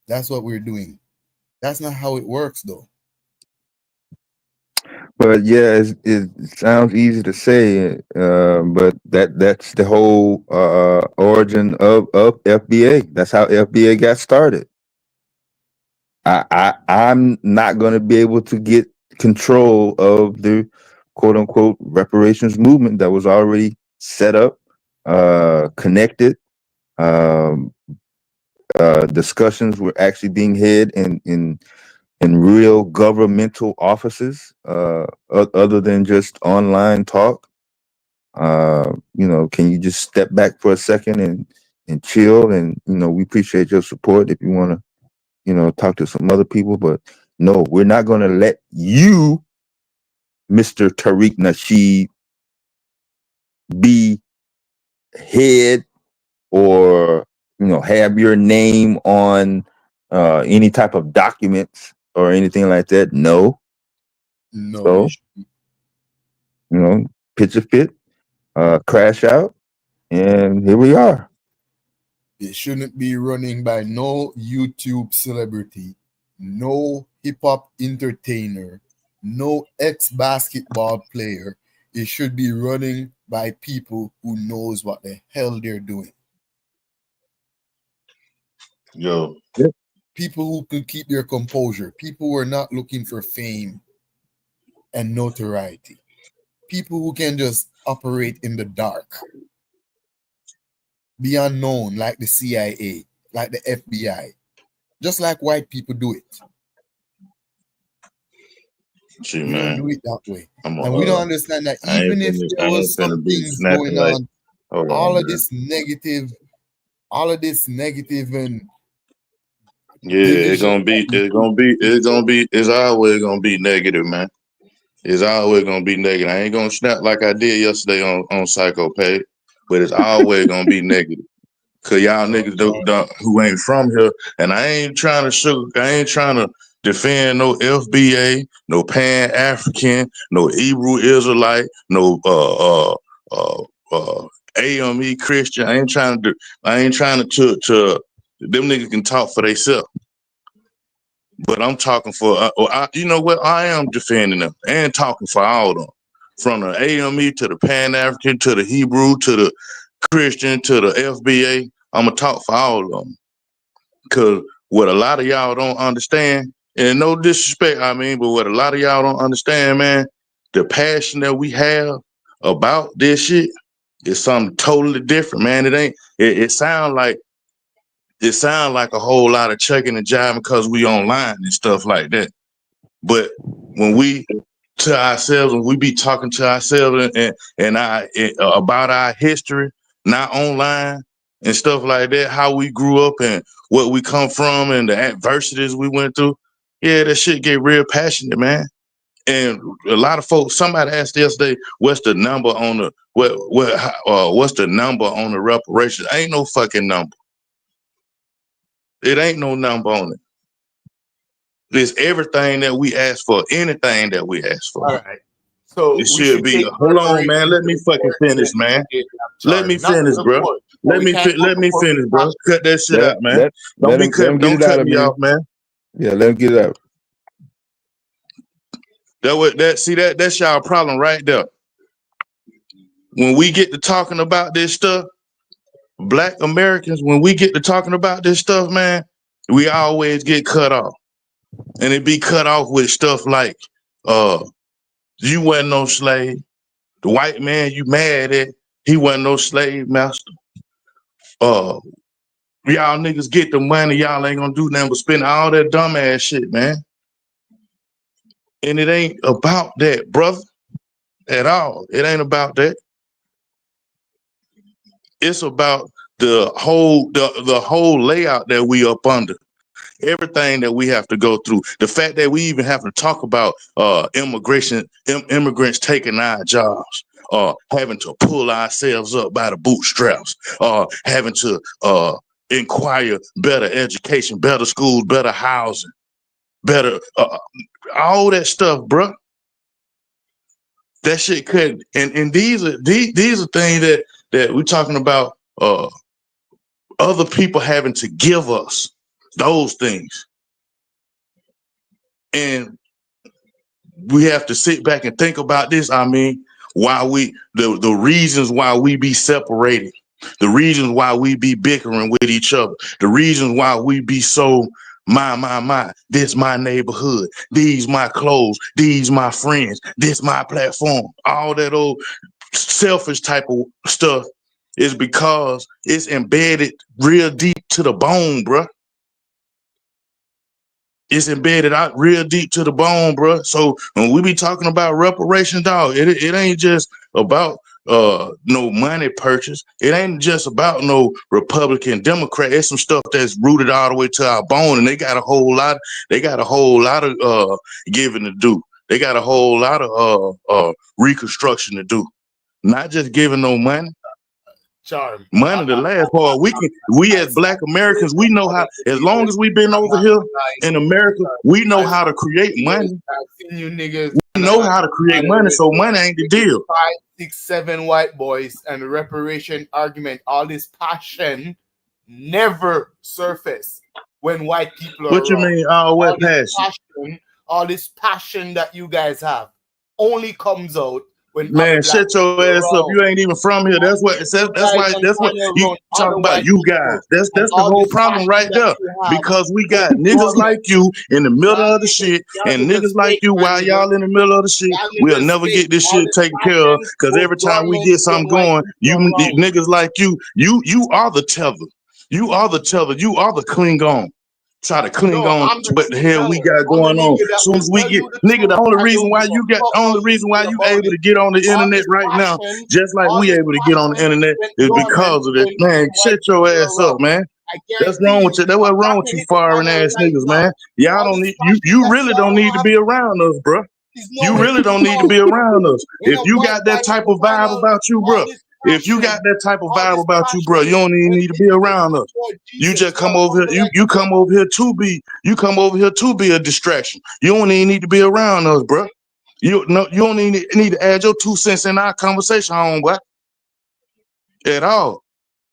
That's what we're doing. That's not how it works, though. But yeah, it sounds easy to say, but that's the whole origin of FBA. That's how FBA got started. I'm not going to be able to get control of the quote unquote reparations movement that was already set up, connected. Discussions were actually being had in real governmental offices, other than just online talk. You know, can you just step back for a second and chill? And, you know, we appreciate your support if you want to, you know, talk to some other people. But no, we're not going to let you, Mr. Tariq Nasheed, be head or, you know, have your name on any type of documents or anything like that. No. So, you know, pitch a fit, crash out, and here we are. It shouldn't be running by no YouTube celebrity, no hip-hop entertainer, no ex-basketball player. It should be running by people who knows what the hell they're doing. Yo. People who can keep their composure. People who are not looking for fame and notoriety. People who can just operate in the dark. Be unknown, like the CIA, like the FBI. Just like white people do it. See, we man, don't do it that way. and We don't understand that even if there was some things going on, all of this negative and yeah, it's always gonna be negative, man. It's always gonna be negative. I ain't gonna snap like I did yesterday on Psychopath, but it's always gonna be negative. Cause y'all niggas who ain't from here, and I ain't trying to defend no FBA, no Pan African, no Hebrew Israelite, no AME Christian. I ain't trying to them niggas can talk for themselves. But I'm talking for, you know what? I am defending them and talking for all of them. From the AME to the Pan-African to the Hebrew to the Christian to the FBA. I'm going to talk for all of them. Because what a lot of y'all don't understand, and no disrespect, I mean, but what a lot of y'all don't understand, man, the passion that we have about this shit is something totally different, man. It sounds like a whole lot of checking and jiving because we online and stuff like that. But when we to ourselves, and we be talking to ourselves and about our history, not online and stuff like that, how we grew up and what we come from and the adversities we went through, yeah, that shit get real passionate, man. And a lot of folks, somebody asked yesterday, what's the number on the what's the number on the reparations? Ain't no fucking number. It ain't no number on it. It's everything that we ask for, anything that we ask for. All right. So it should be. Hold on, man. Let me fucking finish, man. Let me finish, bro. Let me finish, bro. Cut that shit out, man. Don't cut me off, man. Yeah, let him get it out. That's y'all problem right there. When we get to talking about this stuff, Black Americans, when we get to talking about this stuff, man, we always get cut off. And it be cut off with stuff like, you wasn't no slave. The white man you mad at, he wasn't no slave master. Y'all niggas get the money, y'all ain't gonna do nothing but spend all that dumbass shit, man. And it ain't about that, brother, at all. It ain't about that. It's about the whole layout that we up under. Everything that we have to go through. The fact that we even have to talk about immigrants taking our jobs, having to pull ourselves up by the bootstraps, having to inquire better education, better schools, better housing, better all that stuff, bro. That shit could, and these are things that we're talking about. Other people having to give us those things, and we have to sit back and think about this. I mean, why the reasons why we be separated, the reasons why we be bickering with each other, the reasons why we be so this my neighborhood, these my clothes, these my friends, this my platform, all that old selfish type of stuff is because it's embedded real deep to the bone, bruh. It's embedded out real deep to the bone, bruh. So when we be talking about reparations, dog, it ain't just about no money purchase. It ain't just about no Republican, Democrat. It's some stuff that's rooted all the way to our bone, and they got a whole lot of giving to do. They got a whole lot of reconstruction to do. Not just giving no money. Charm. Money, the last part. We as Black Americans, we know how, as long as we've been over here in America, we know how to create money. You niggas, we know how to create money, so money ain't the deal. 5, 6, 7 white boys and the reparation argument, all this passion never surface when white people are What you mean, what passion? All this passion that you guys have only comes out when man, shut your ass up. You ain't even from here. That's what you talk about. You guys. That's the whole problem right there. Because we got niggas like you in the middle of the shit, and niggas like you while y'all in the middle of the shit. We'll never get this shit taken care of. Because every time we get something going, you niggas like you are the tether. You are the tether. You are the Klingon. Try to cling on to what the hell we got going on. As soon as we get, nigga, the only reason why you able to get on the internet right now, just like we able to get on the internet, is because of this. Man, shut your ass up, man. That's wrong with you. That's what's wrong with you foreign ass niggas, man. Y'all don't need you really don't need to be around us, bro. You really don't need to be around us. If you got that type of vibe about you, bro. If you got that type of vibe about you, bro, you don't even need to be around us. You just come over here. You come over here to be a distraction. You don't even need to be around us, bro. You don't even need to add your 2 cents in our conversation, homeboy. At all.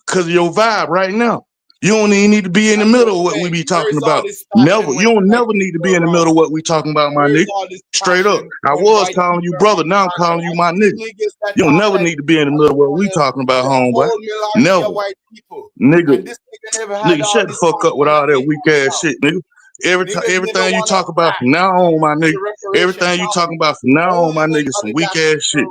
Because of your vibe right now. You don't even need to be in the middle of what we be talking about. Never. You don't never need to be in the middle of what we talking about, my nigga. Straight up. I was calling you brother. Now I'm calling you my nigga. You don't never need to be in the middle of what we talking about, homeboy. Never. Nigga. Nigga, shut the fuck up with all that weak ass shit, nigga. Everything you talk about from now on, my nigga. Everything you talking about from now on, my nigga, some weak ass shit.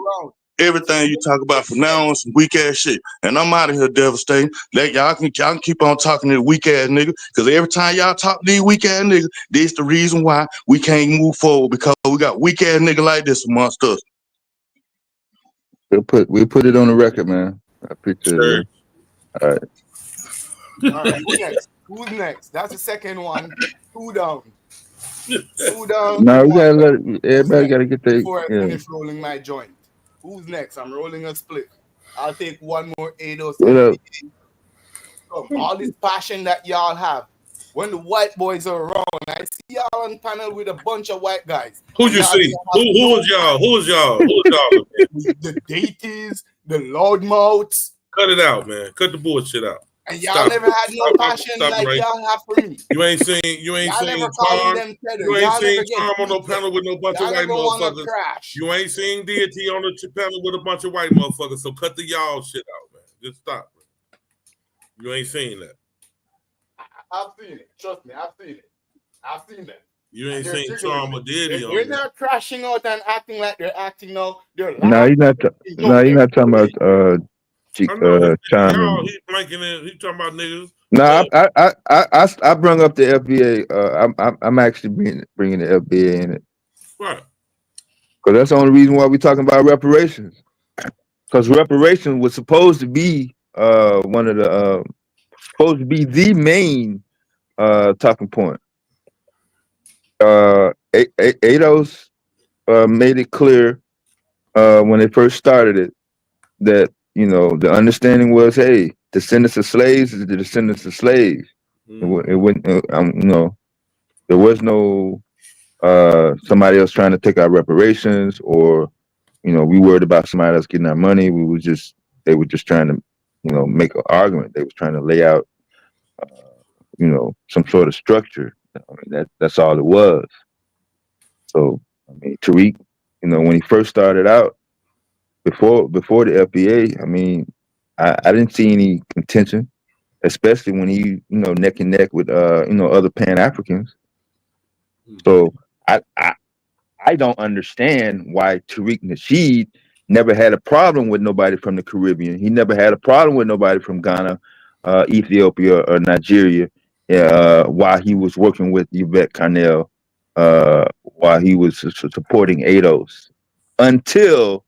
Everything you talk about from now on, some weak ass shit. And I'm out of here devastating. Like y'all can keep on talking to the weak ass nigga. Cause every time y'all talk to these weak ass niggas, this the reason why we can't move forward, because we got weak ass nigga like this amongst us. We put it on the record, man. I appreciate it. Man. All right. All right, who's next? Who's next? That's the second one. 2 down. 2 down. No, we gotta let everybody gotta get their before I finish rolling my joint. Who's next? I'm rolling a split. I'll take one more Ados. All this passion that y'all have. When the white boys are around, I see y'all on panel with a bunch of white guys. Who'd you see? Who was y'all? Who was y'all? Who was y'all? The deities, the loudmouths. Cut it out, man. Cut the bullshit out. And y'all never had no passion like y'all have for me. You ain't seen Tom. You ain't seen Tom on no panel with no bunch of white motherfuckers. You ain't seen Deity on the panel with a bunch of white motherfuckers. So cut the y'all shit out, man. Just stop. You ain't seen that. I've seen it. Trust me, I've seen it. I've seen that. You ain't seen Tom or Deity on They're it. not crashing out and acting like they're acting now. They're No, you're not talking about China. He's blanking in. He's talking about niggas. No, I brung up the FBA. I'm actually bringing the FBA in it. Right. Because that's the only reason why we're talking about reparations. Because reparations was supposed to be one of the supposed to be the main talking point. ADOS made it clear when they first started it that, you know, the understanding was, hey, descendants of slaves is the descendants of slaves. It wouldn't, you know, there was no somebody else trying to take our reparations, or, you know, we worried about somebody else getting our money. They were just trying to, you know, make an argument. They was trying to lay out, you know, some sort of structure. I mean, that's all it was. So, I mean, Tariq, you know, when he first started out, before the FBA, I mean, I didn't see any contention, especially when he, you know, neck and neck with, you know, other Pan-Africans. So I don't understand why Tariq Nasheed never had a problem with nobody from the Caribbean. He never had a problem with nobody from Ghana, Ethiopia, or Nigeria, while he was working with Yvette Carnell, while he was supporting ADOS, until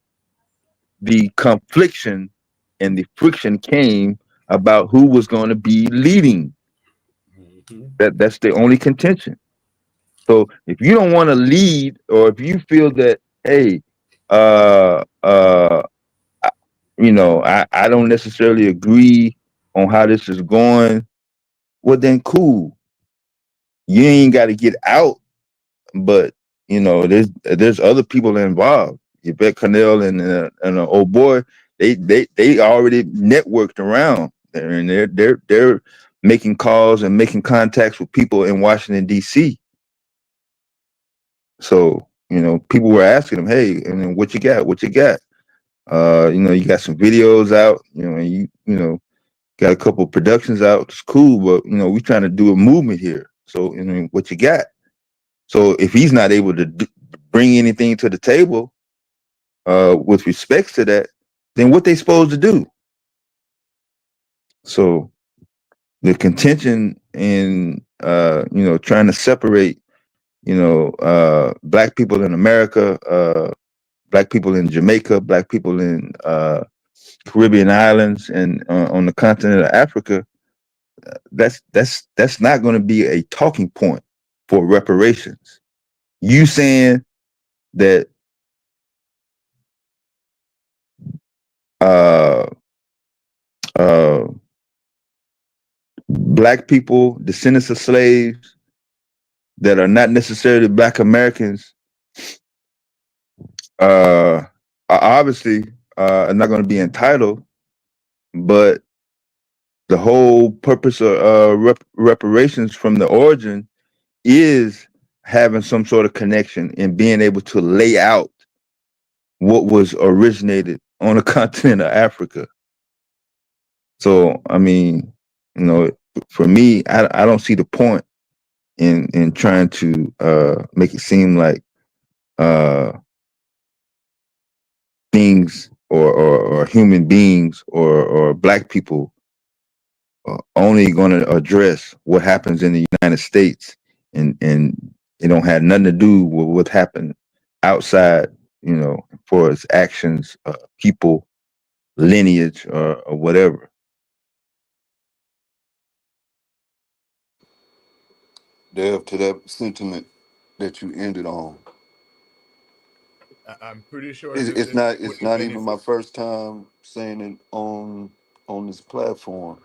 the confliction and the friction came about who was going to be leading. That's the only contention. So if you don't want to lead, or if you feel that, hey, you know, I don't necessarily agree on how this is going, well then cool. You ain't got to get out, but you know, there's other people involved. Yvette Carnell and an old boy, they already networked around, and they're making calls and making contacts with people in Washington D.C. So, you know, people were asking them, hey, and then what you got? What you got? You know, you got some videos out, you know, you know, got a couple of productions out. It's cool, but you know, we're trying to do a movement here. So, you know, what you got? So if he's not able to bring anything to the table with respects to that, then what they supposed to do? So the contention in you know, trying to separate, you know, black people in America, black people in Jamaica, black people in Caribbean islands, and on the continent of Africa, that's not going to be a talking point for reparations. You saying that black people, descendants of slaves that are not necessarily black Americans, are obviously not going to be entitled, but the whole purpose of reparations from the origin is having some sort of connection and being able to lay out what was originated on the continent of Africa. So, I mean, you know, for me, I don't see the point in trying to make it seem like things or human beings or black people are only going to address what happens in the United States, and it don't have nothing to do with what happened outside, you know, for its actions, people, lineage, or whatever. Dev, to that sentiment that you ended on, I'm pretty sure it's that not what it's the not even my benefit. first time saying it on this platform.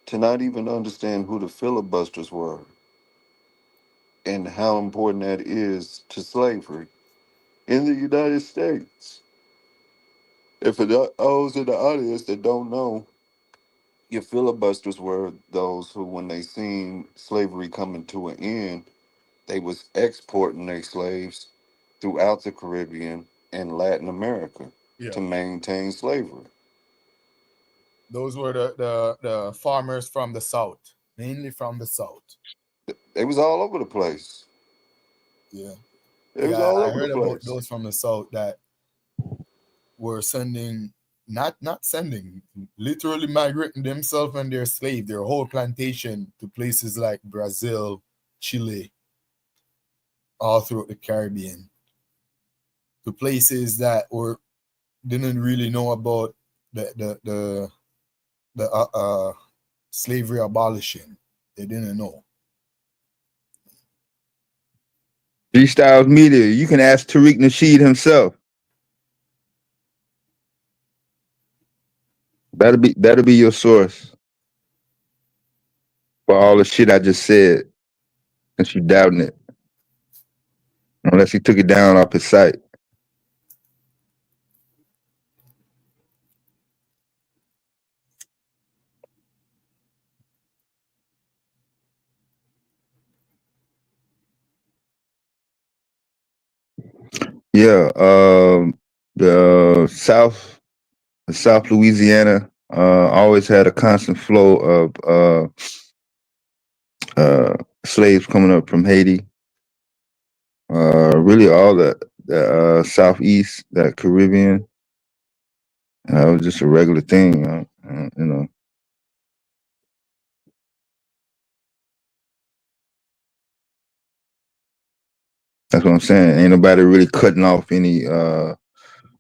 To not even understand who the filibusters were and how important that is to slavery in the United States. And for those in the audience that don't know, your filibusters were those who, when they seen slavery coming to an end, they was exporting their slaves throughout the Caribbean and Latin America Yeah, to maintain slavery. those were the farmers from the south, mainly from the south. They was all over the place. Yeah, It was yeah. all I over the heard about place. those from the south that were sending, not sending, literally migrating themselves and their slave, their whole plantation, to places like Brazil, Chile, all throughout the Caribbean, to places that were didn't really know about the slavery abolishing. They didn't know. Freestyles Media, you can ask Tariq Nasheed himself. That'll be your source for all the shit I just said, since you doubting it. Unless he took it down off his site. Yeah, the South Louisiana always had a constant flow of slaves coming up from Haiti. Really all the Southeast, that Caribbean. It was just a regular thing, you know. That's what I'm saying. Ain't nobody really cutting off any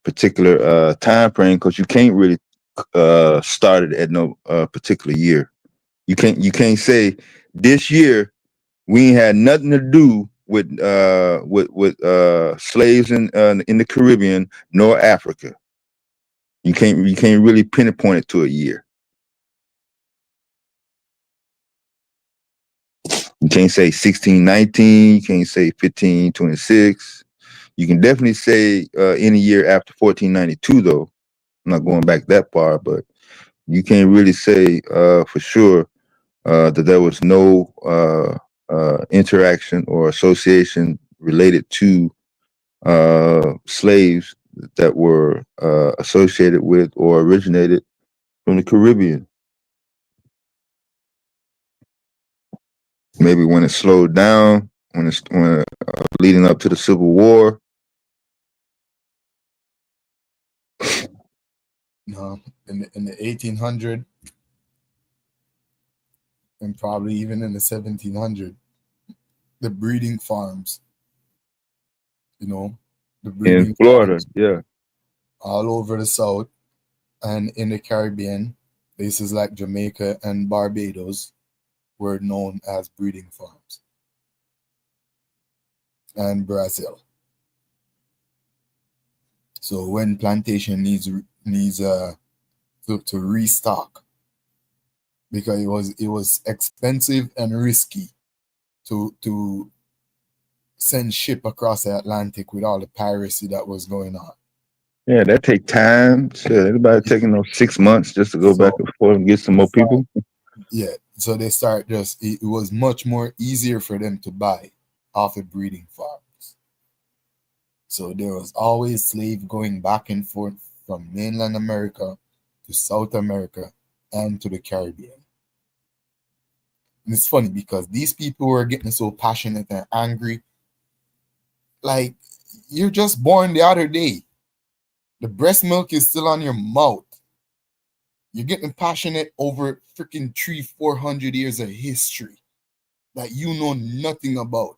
particular time frame, because you can't really start it at no particular year. You can't say this year we ain't had nothing to do with slaves in the Caribbean nor Africa. You can't really pinpoint it to a year. You can't say 1619. You can't say 1526. You can definitely say any year after 1492, though. I'm not going back that far, but you can't really say for sure that there was no interaction or association related to slaves that were associated with or originated from the Caribbean. Maybe when it slowed down, when leading up to the Civil War. No, in the 1800, and probably even in the 1700, the breeding farms, you know, the breeding In Florida, farms yeah. all over the South and in the Caribbean, places like Jamaica and Barbados were known as breeding farms, and Brazil. So when plantation needs to restock, because it was expensive and risky to send ship across the Atlantic with all the piracy that was going on. Yeah, that take time. Shit, everybody taking 6 months just to go back and forth and get some more people. Yeah, so they start just it was much more easier for them to buy off the breeding farms. So there was always slave going back and forth from mainland America to South America and to the Caribbean. And it's funny because these people were getting so passionate and angry. Like, you're just born the other day. The breast milk is still on your mouth. You're getting passionate over freaking 300-400 years of history that you know nothing about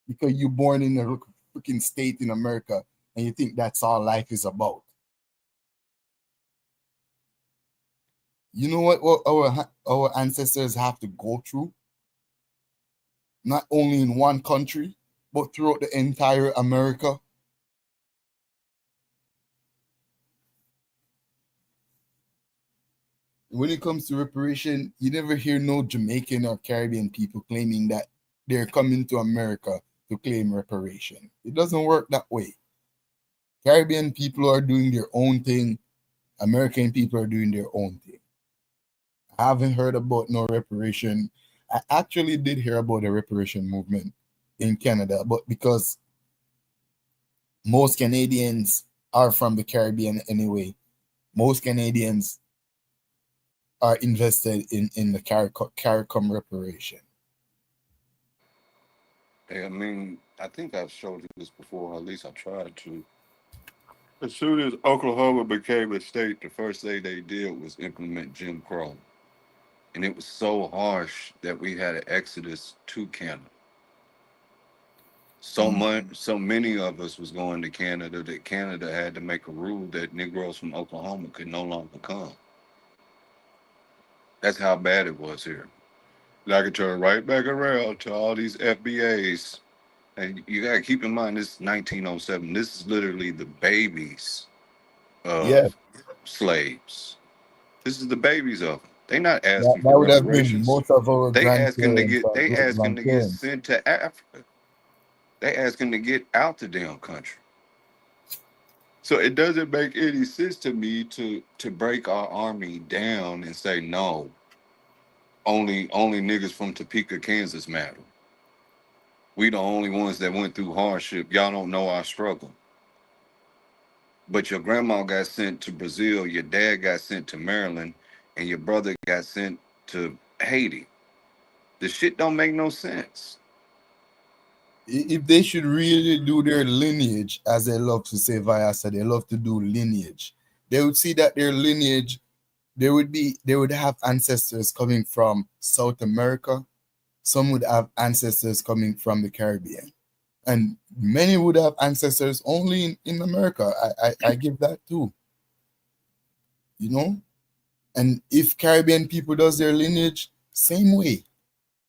because you're born in a freaking state in America and you think that's all life is about. You know what our ancestors have to go through? Not only in one country, but throughout the entire America. When it comes to reparation, you never hear no Jamaican or Caribbean people claiming that they're coming to America to claim reparation. It doesn't work that way. Caribbean people are doing their own thing. American people are doing their own thing. I haven't heard about no reparation. I actually did hear about the reparation movement in Canada, but because most Canadians are from the Caribbean anyway, most Canadians are invested in the CARICOM reparation. I mean, I think I've showed you this before, or at least I tried to. As soon as Oklahoma became a state, the first thing they did was implement Jim Crow. And it was so harsh that we had an exodus to Canada. So many of us was going to Canada that Canada had to make a rule that Negroes from Oklahoma could no longer come. That's how bad it was here. And I could turn right back around to all these FBAs. And you got to keep in mind, this is 1907. This is literally the babies of slaves. This is the babies of them. They're not asking That for would have been reparations. most of our They asking to grandparents. get. They asking to get sent to Africa. They asking to get out the damn country. So it doesn't make any sense to me to break our army down and say no. Only niggas from Topeka, Kansas matter. We the only ones that went through hardship. Y'all don't know our struggle. But your grandma got sent to Brazil, your dad got sent to Maryland, and your brother got sent to Haiti. The shit don't make no sense. If they should really do their lineage, as they love to say, Vyasa, they love to do lineage, they would see that their lineage, they would have ancestors coming from South America. Some would have ancestors coming from the Caribbean. And many would have ancestors only in America. I give that too. You know? And if Caribbean people does their lineage, same way.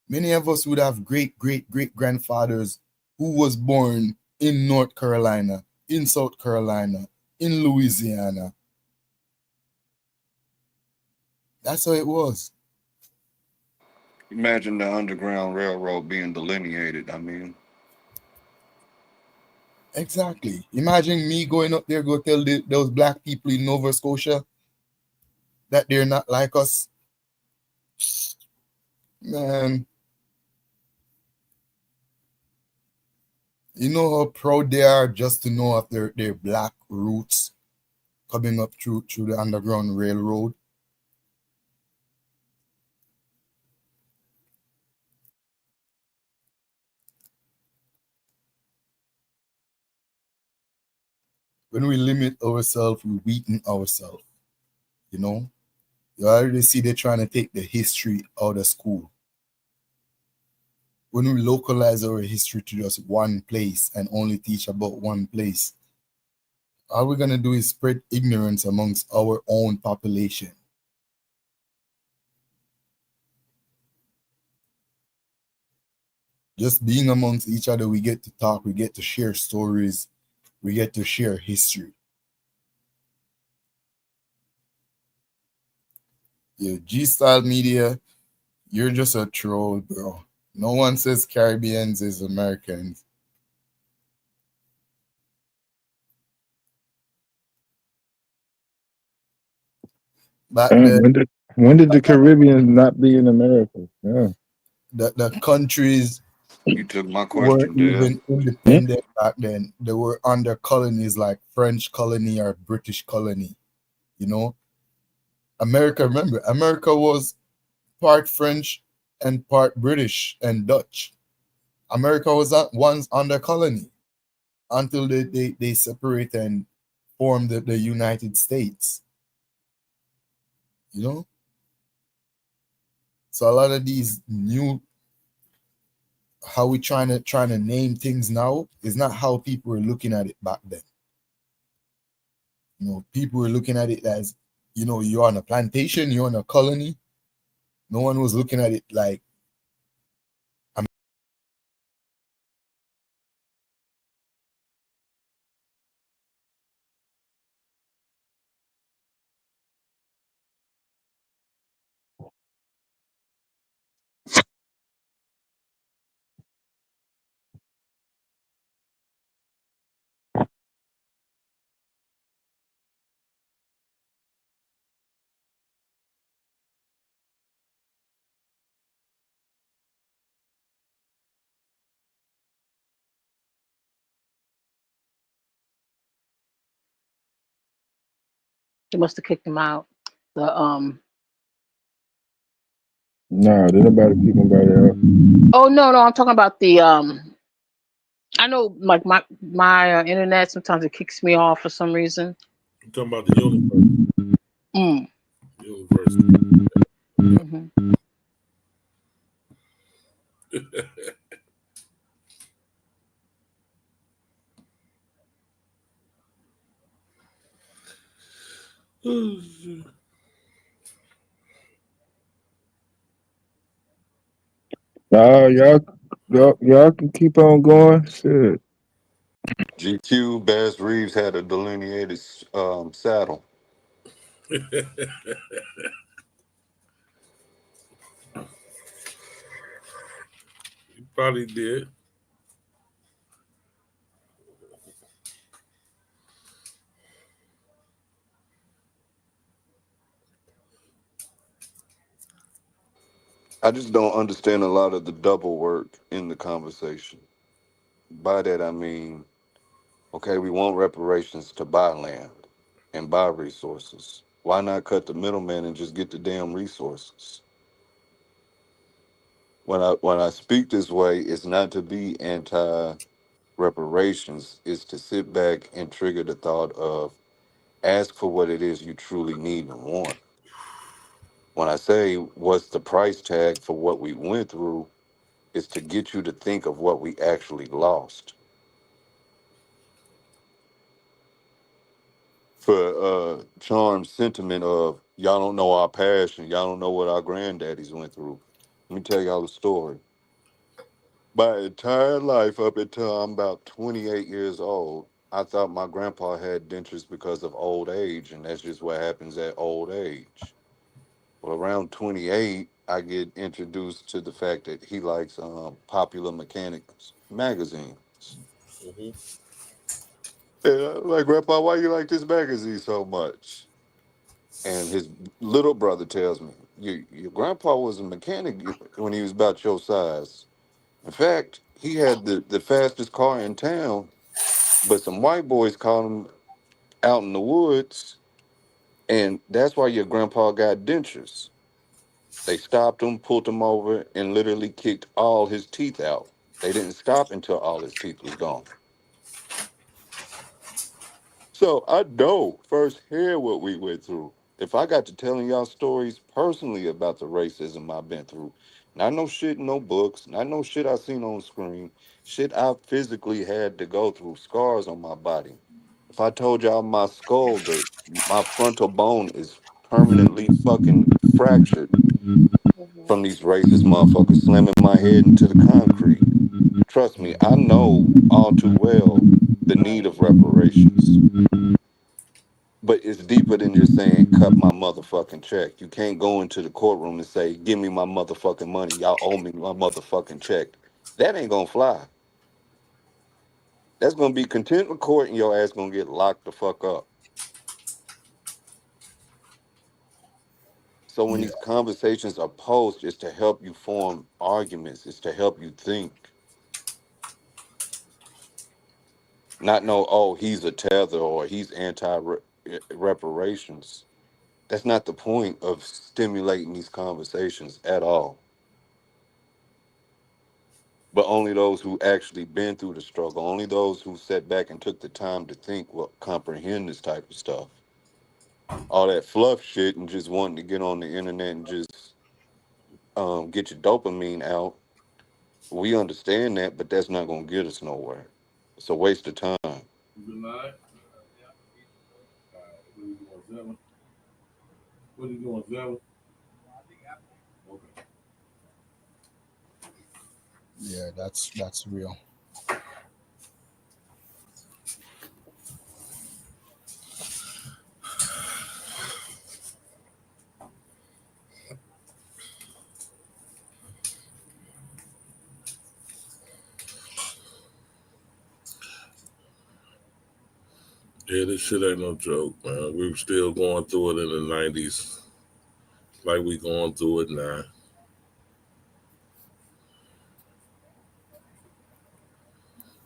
Many of us would have great-great-great-grandfathers who was born in North Carolina, in South Carolina, in Louisiana. That's how it was. Imagine the Underground Railroad being delineated. I mean, exactly. Imagine me going up there, go tell those black people in Nova Scotia that they're not like us. Man, you know how proud they are just to know of their black roots coming up through the Underground Railroad. When we limit ourselves, we weaken ourselves. You know, you already see they're trying to take the history out of school. When we localize our history to just one place and only teach about one place, all we're going to do is spread ignorance amongst our own population. Just being amongst each other, we get to talk, we get to share stories, we get to share history. Yeah, G-Style Media, you're just a troll, bro. No one says Caribbeans is Americans. back then. When did the Caribbean not be in America? Yeah. The countries You took my weren't question, Dad. even independent back then. They were under colonies like French colony or British colony. You know, America. Remember, America was part French and part British and Dutch. America was once under colony until they separate and form the United States. You know, so a lot of these new, how we trying to name things now is not how people were looking at it back then. You know, people were looking at it as, you know, you're on a plantation, you're on a colony. No one was looking at it like They must have kicked him out. The No, did nobody keep nobody else. Oh no, I'm talking about the I know, like my internet sometimes it kicks me off for some reason. I'm talking about the universe. Mm. Universe. Mm-hmm. Oh, shit. Y'all can keep on going. Shit. GQ Bass Reeves had a delineated saddle. He probably did. I just don't understand a lot of the double work in the conversation. By that I mean, okay, we want reparations to buy land and buy resources. Why not cut the middleman and just get the damn resources? When I speak this way, it's not to be anti reparations, it's to sit back and trigger the thought of ask for what it is you truly need and want. When I say what's the price tag for what we went through, is to get you to think of what we actually lost. For Charm's sentiment of y'all don't know our passion, y'all don't know what our granddaddies went through. Let me tell y'all a story. My entire life up until I'm about 28 years old, I thought my grandpa had dentures because of old age, and that's just what happens at old age. Well, around 28, I get introduced to the fact that he likes Popular Mechanics magazines. Mm-hmm. And I'm like, Grandpa, why you like this magazine so much? And his little brother tells me, your grandpa was a mechanic when he was about your size. In fact, he had the fastest car in town, but some white boys caught him out in the woods, and that's why your grandpa got dentures. They stopped him, pulled him over, and literally kicked all his teeth out. They didn't stop until all his teeth was gone. So I know firsthand what we went through. If I got to telling y'all stories personally about the racism I've been through, not no shit in no books, not no shit I seen on screen, shit I physically had to go through, scars on my body. If I told y'all my skull, my frontal bone is permanently fucking fractured from these racist motherfuckers slamming my head into the concrete. Trust me, I know all too well the need of reparations. But it's deeper than just saying, cut my motherfucking check. You can't go into the courtroom and say, give me my motherfucking money. Y'all owe me my motherfucking check. That ain't gonna fly. That's gonna be contempt of court and your ass gonna get locked the fuck up. So when these conversations are posed, it's to help you form arguments. It's to help you think. Not know, oh, he's a tether or he's anti-reparations. That's not the point of stimulating these conversations at all. But only those who actually been through the struggle, only those who sat back and took the time to think will comprehend this type of stuff. All that fluff shit and just wanting to get on the internet and just get your dopamine out. We understand that, but that's not going to get us nowhere. It's a waste of time. Good night. What are you doing, Zella? Okay. Yeah, that's real. Yeah, this shit ain't no joke, man. We were still going through it in the 90s. Like we going through it now.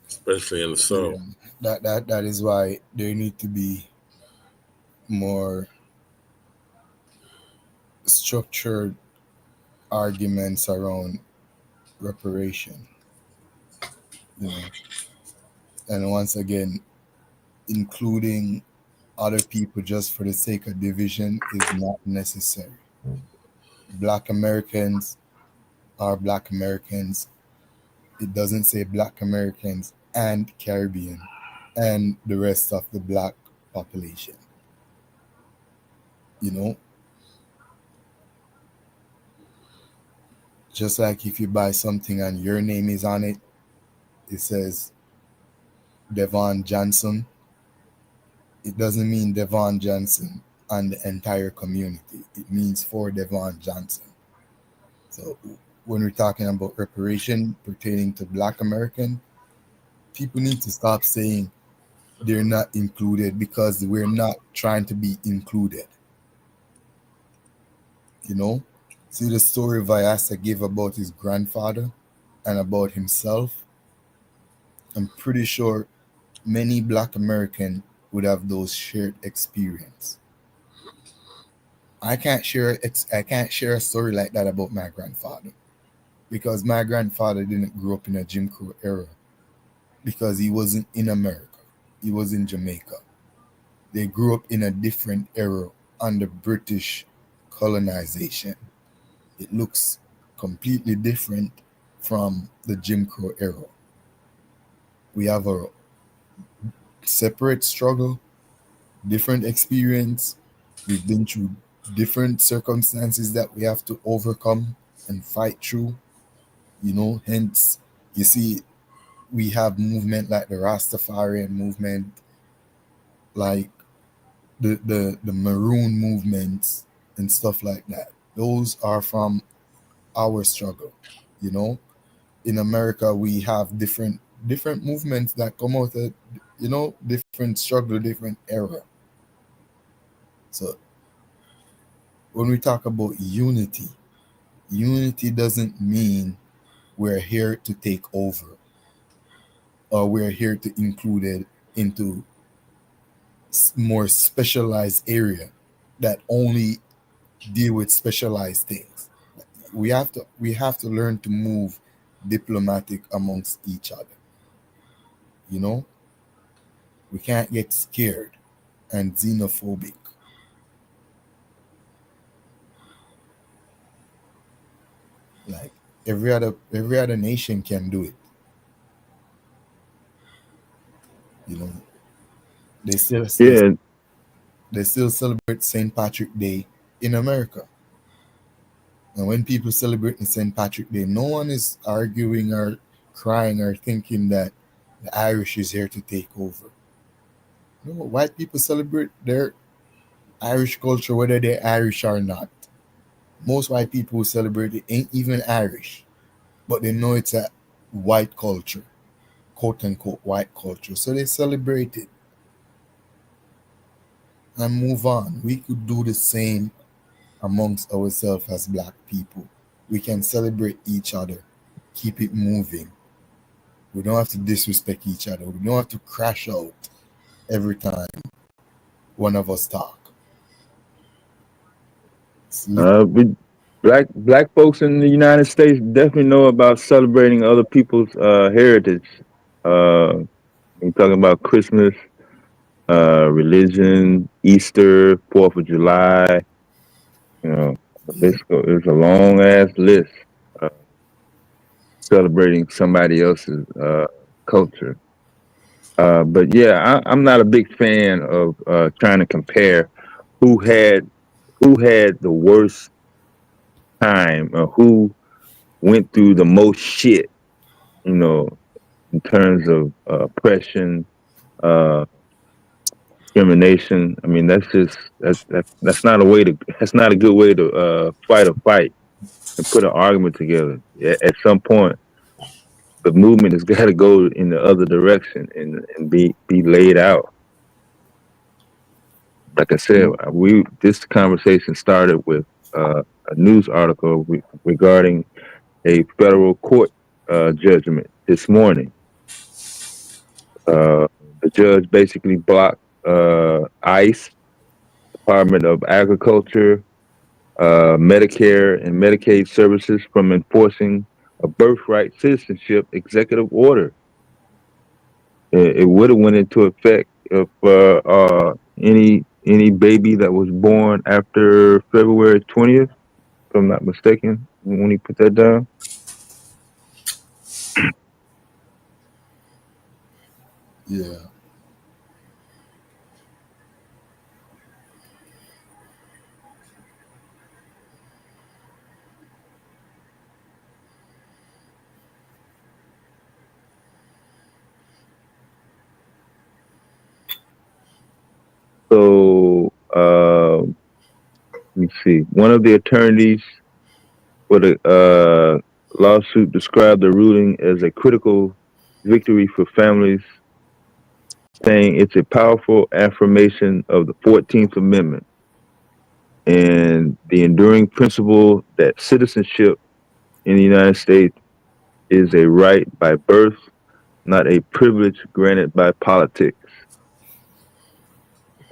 Especially in the South. Yeah, that is why there need to be more structured arguments around reparation. You know, and once again, including other people just for the sake of division is not necessary. Black Americans are Black Americans. It doesn't say Black Americans and Caribbean and the rest of the Black population. You know, just like if you buy something and your name is on it, it says Devon Johnson. It doesn't mean Devon Johnson and the entire community. It means for Devon Johnson. So when we're talking about reparation pertaining to Black American, people need to stop saying they're not included because we're not trying to be included. You know, see the story Vyasa gave about his grandfather and about himself. I'm pretty sure many Black Americans would have those shared experience. I can't share a story like that about my grandfather because my grandfather didn't grow up in a Jim Crow era because he wasn't in America. He was in Jamaica. They grew up in a different era under British colonization. It looks completely different from the Jim Crow era. We have a separate struggle, different experience. We've been through different circumstances that we have to overcome and fight through. You know, hence you see we have movement like the Rastafarian movement, like the Maroon movements and stuff like that. Those are from our struggle. You know, in America we have different movements that come out of, you know, different struggle, different era. So when we talk about unity doesn't mean we're here to take over or we're here to include it into more specialized area that only deal with specialized things. We have to learn to move diplomatic amongst each other. You know, we can't get scared and xenophobic. Like every other nation can do it. You know, they still celebrate St. Patrick's Day in America. And when people celebrate St. Patrick's Day, no one is arguing or crying or thinking that the Irish is here to take over. No, white people celebrate their Irish culture whether they're Irish or not. Most white people who celebrate it ain't even Irish, but they know it's a white culture, quote unquote white culture. So they celebrate it and move on. We could do the same amongst ourselves as black people. We can celebrate each other, keep it moving. We don't have to disrespect each other. We don't have to crash out every time one of us talk. Black folks in the United States definitely know about celebrating other people's heritage. We're talking about Christmas, religion, Easter, 4th of July. You know, it's a long ass list celebrating somebody else's culture. But yeah, I'm not a big fan of trying to compare who had the worst time or who went through the most shit, you know, in terms of oppression, discrimination. I mean, that's not a good way to fight a fight and put an argument together. At some point, the movement has got to go in the other direction and be laid out. Like I said, this conversation started with a news article regarding a federal court judgment this morning. The judge basically blocked ICE, Department of Agriculture, Medicare and Medicaid services from enforcing a birthright citizenship executive order. It would have went into effect if any baby that was born after February 20th, if I'm not mistaken, when he put that down. Yeah. So let me see. One of the attorneys for the lawsuit described the ruling as a critical victory for families, saying it's a powerful affirmation of the 14th Amendment and the enduring principle that citizenship in the United States is a right by birth, not a privilege granted by politics.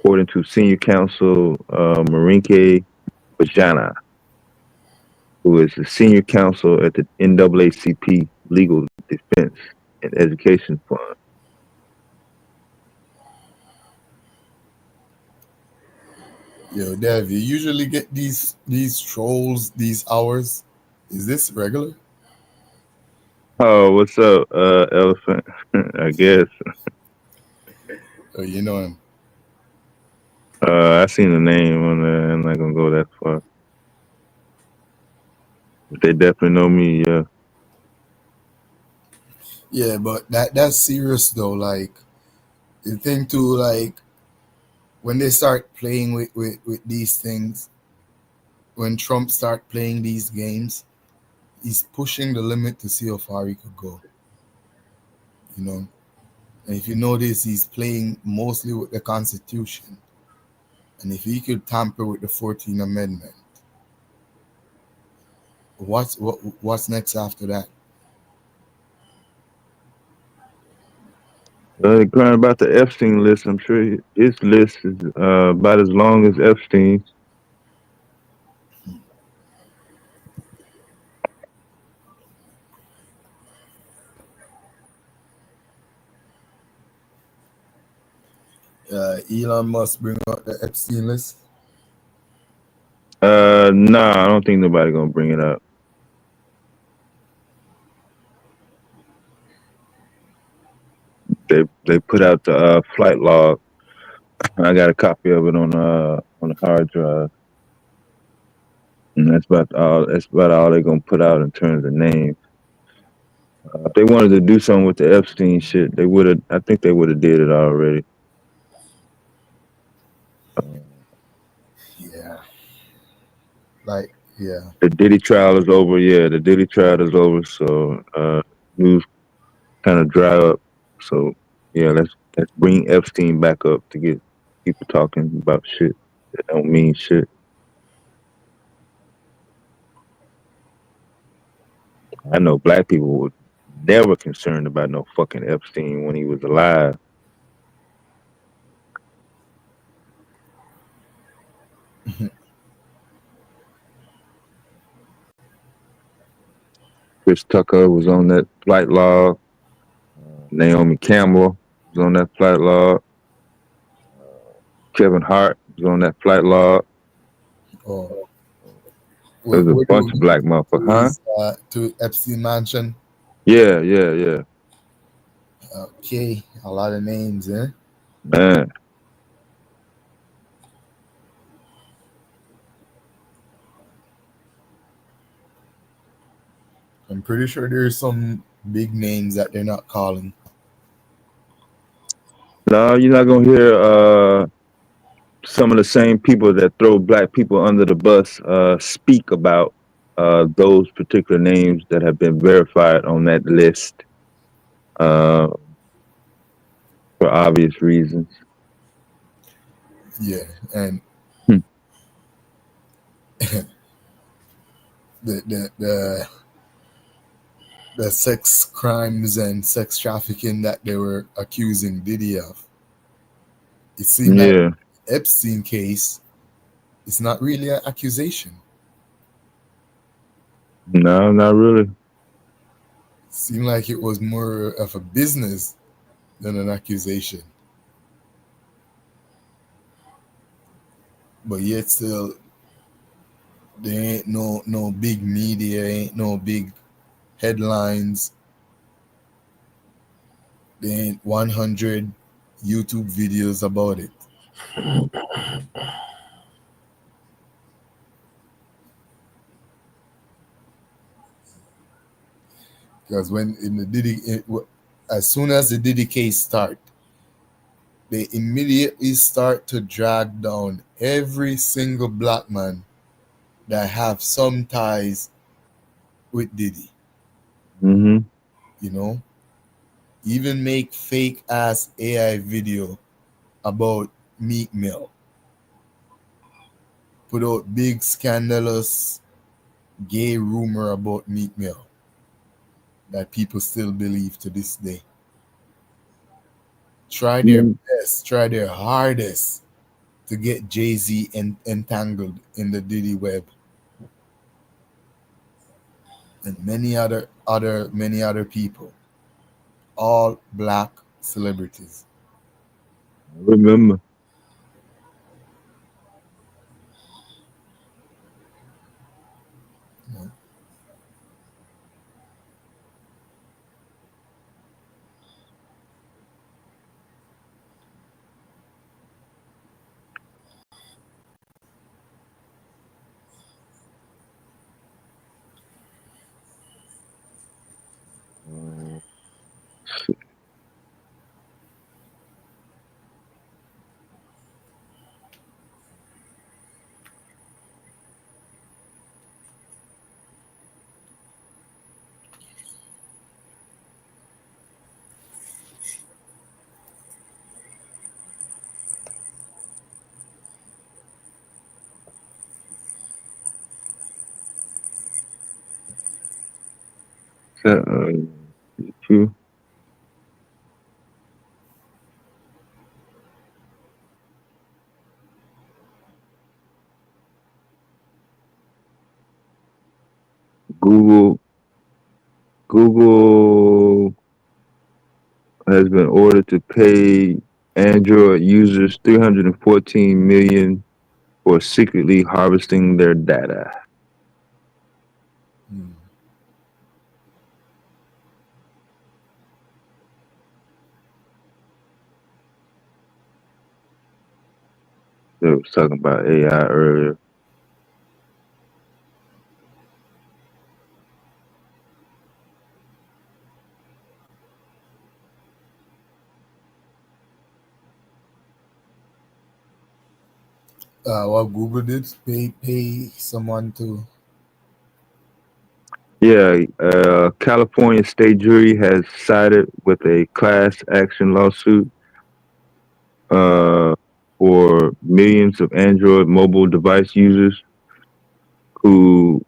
According to Senior Counsel Marinke Bajana, who is the Senior Counsel at the NAACP Legal Defense and Education Fund. Yo, Dev, you usually get these trolls these hours. Is this regular? Oh, what's up, Elephant? I guess. Oh, you know him. I seen the name on there. I'm not gonna go that far. But they definitely know me, yeah. Yeah, but that's serious though. Like the thing too, like when they start playing with these things, when Trump start playing these games, he's pushing the limit to see how far he could go. You know, and if you notice, he's playing mostly with the Constitution. And if he could tamper with the 14th Amendment, what's next after that? They're crying about the Epstein list. I'm sure his list is about as long as Epstein's. Elon Musk bring out the Epstein list? Nah, I don't think nobody gonna bring it up. They put out the flight log. I got a copy of it on the hard drive, and that's about all they're gonna put out in terms of names. If they wanted to do something with the Epstein shit, they would have. I think they would have did it already. Yeah. Like, yeah. The Diddy trial is over. Yeah, the Diddy trial is over. So news kind of dry up. So yeah, let's bring Epstein back up to get people talking about shit that don't mean shit. I know black people were never concerned about no fucking Epstein when he was alive. Chris Tucker was on that flight log. Naomi Campbell was on that flight log. Kevin Hart was on that flight log. Oh. There's a bunch of black motherfuckers, huh? To Epstein Mansion. Yeah, yeah, yeah. Okay, a lot of names, eh? Man. I'm pretty sure there's some big names that they're not calling. No, you're not gonna hear some of the same people that throw black people under the bus speak about those particular names that have been verified on that list for obvious reasons. Yeah, and the sex crimes and sex trafficking that they were accusing Diddy of. It seemed like Epstein case is not really an accusation. No, not really. It seemed like it was more of a business than an accusation. But yet still, there ain't no big media, ain't no big headlines. There ain't 100 YouTube videos about it. Because when in the Diddy, as soon as the Diddy case start, they immediately start to drag down every single black man that have some ties with Diddy. Mm-hmm. You know, even make fake ass AI video about Meek Mill. Put out big scandalous gay rumor about Meek Mill that people still believe to this day. Try their best, try their hardest to get Jay-Z entangled in the Diddy web. And many other people. All black celebrities. I remember. True. Google has been ordered to pay Android users $314 million for secretly harvesting their data. They was talking about AI earlier. What Google did, pay someone to. Yeah, California state jury has sided with a class action lawsuit for millions of Android mobile device users who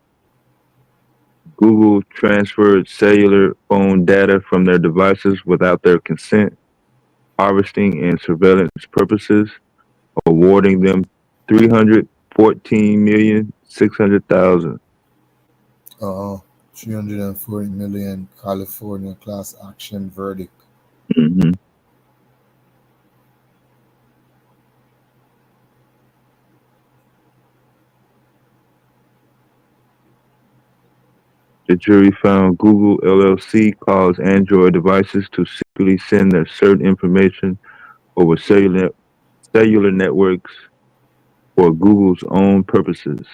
Google transferred cellular phone data from their devices without their consent, harvesting and surveillance purposes, awarding them $314,600,000. 340 million California class action verdict. Mm-hmm. The jury found Google LLC caused Android devices to secretly send their certain information over cellular networks for Google's own purposes.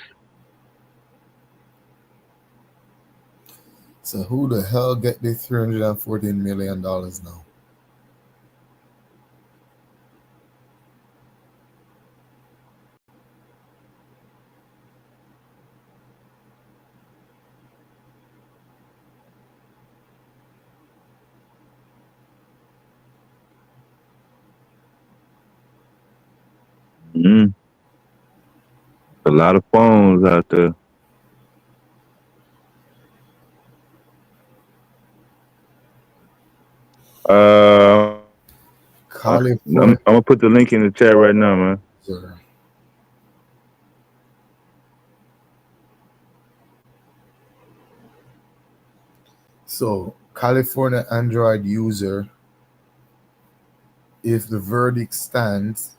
So who the hell get the $314 million now? Mm. A lot of phones out there. I'm gonna put the link in the chat right now, man. Sure. So, California Android user, if the verdict stands,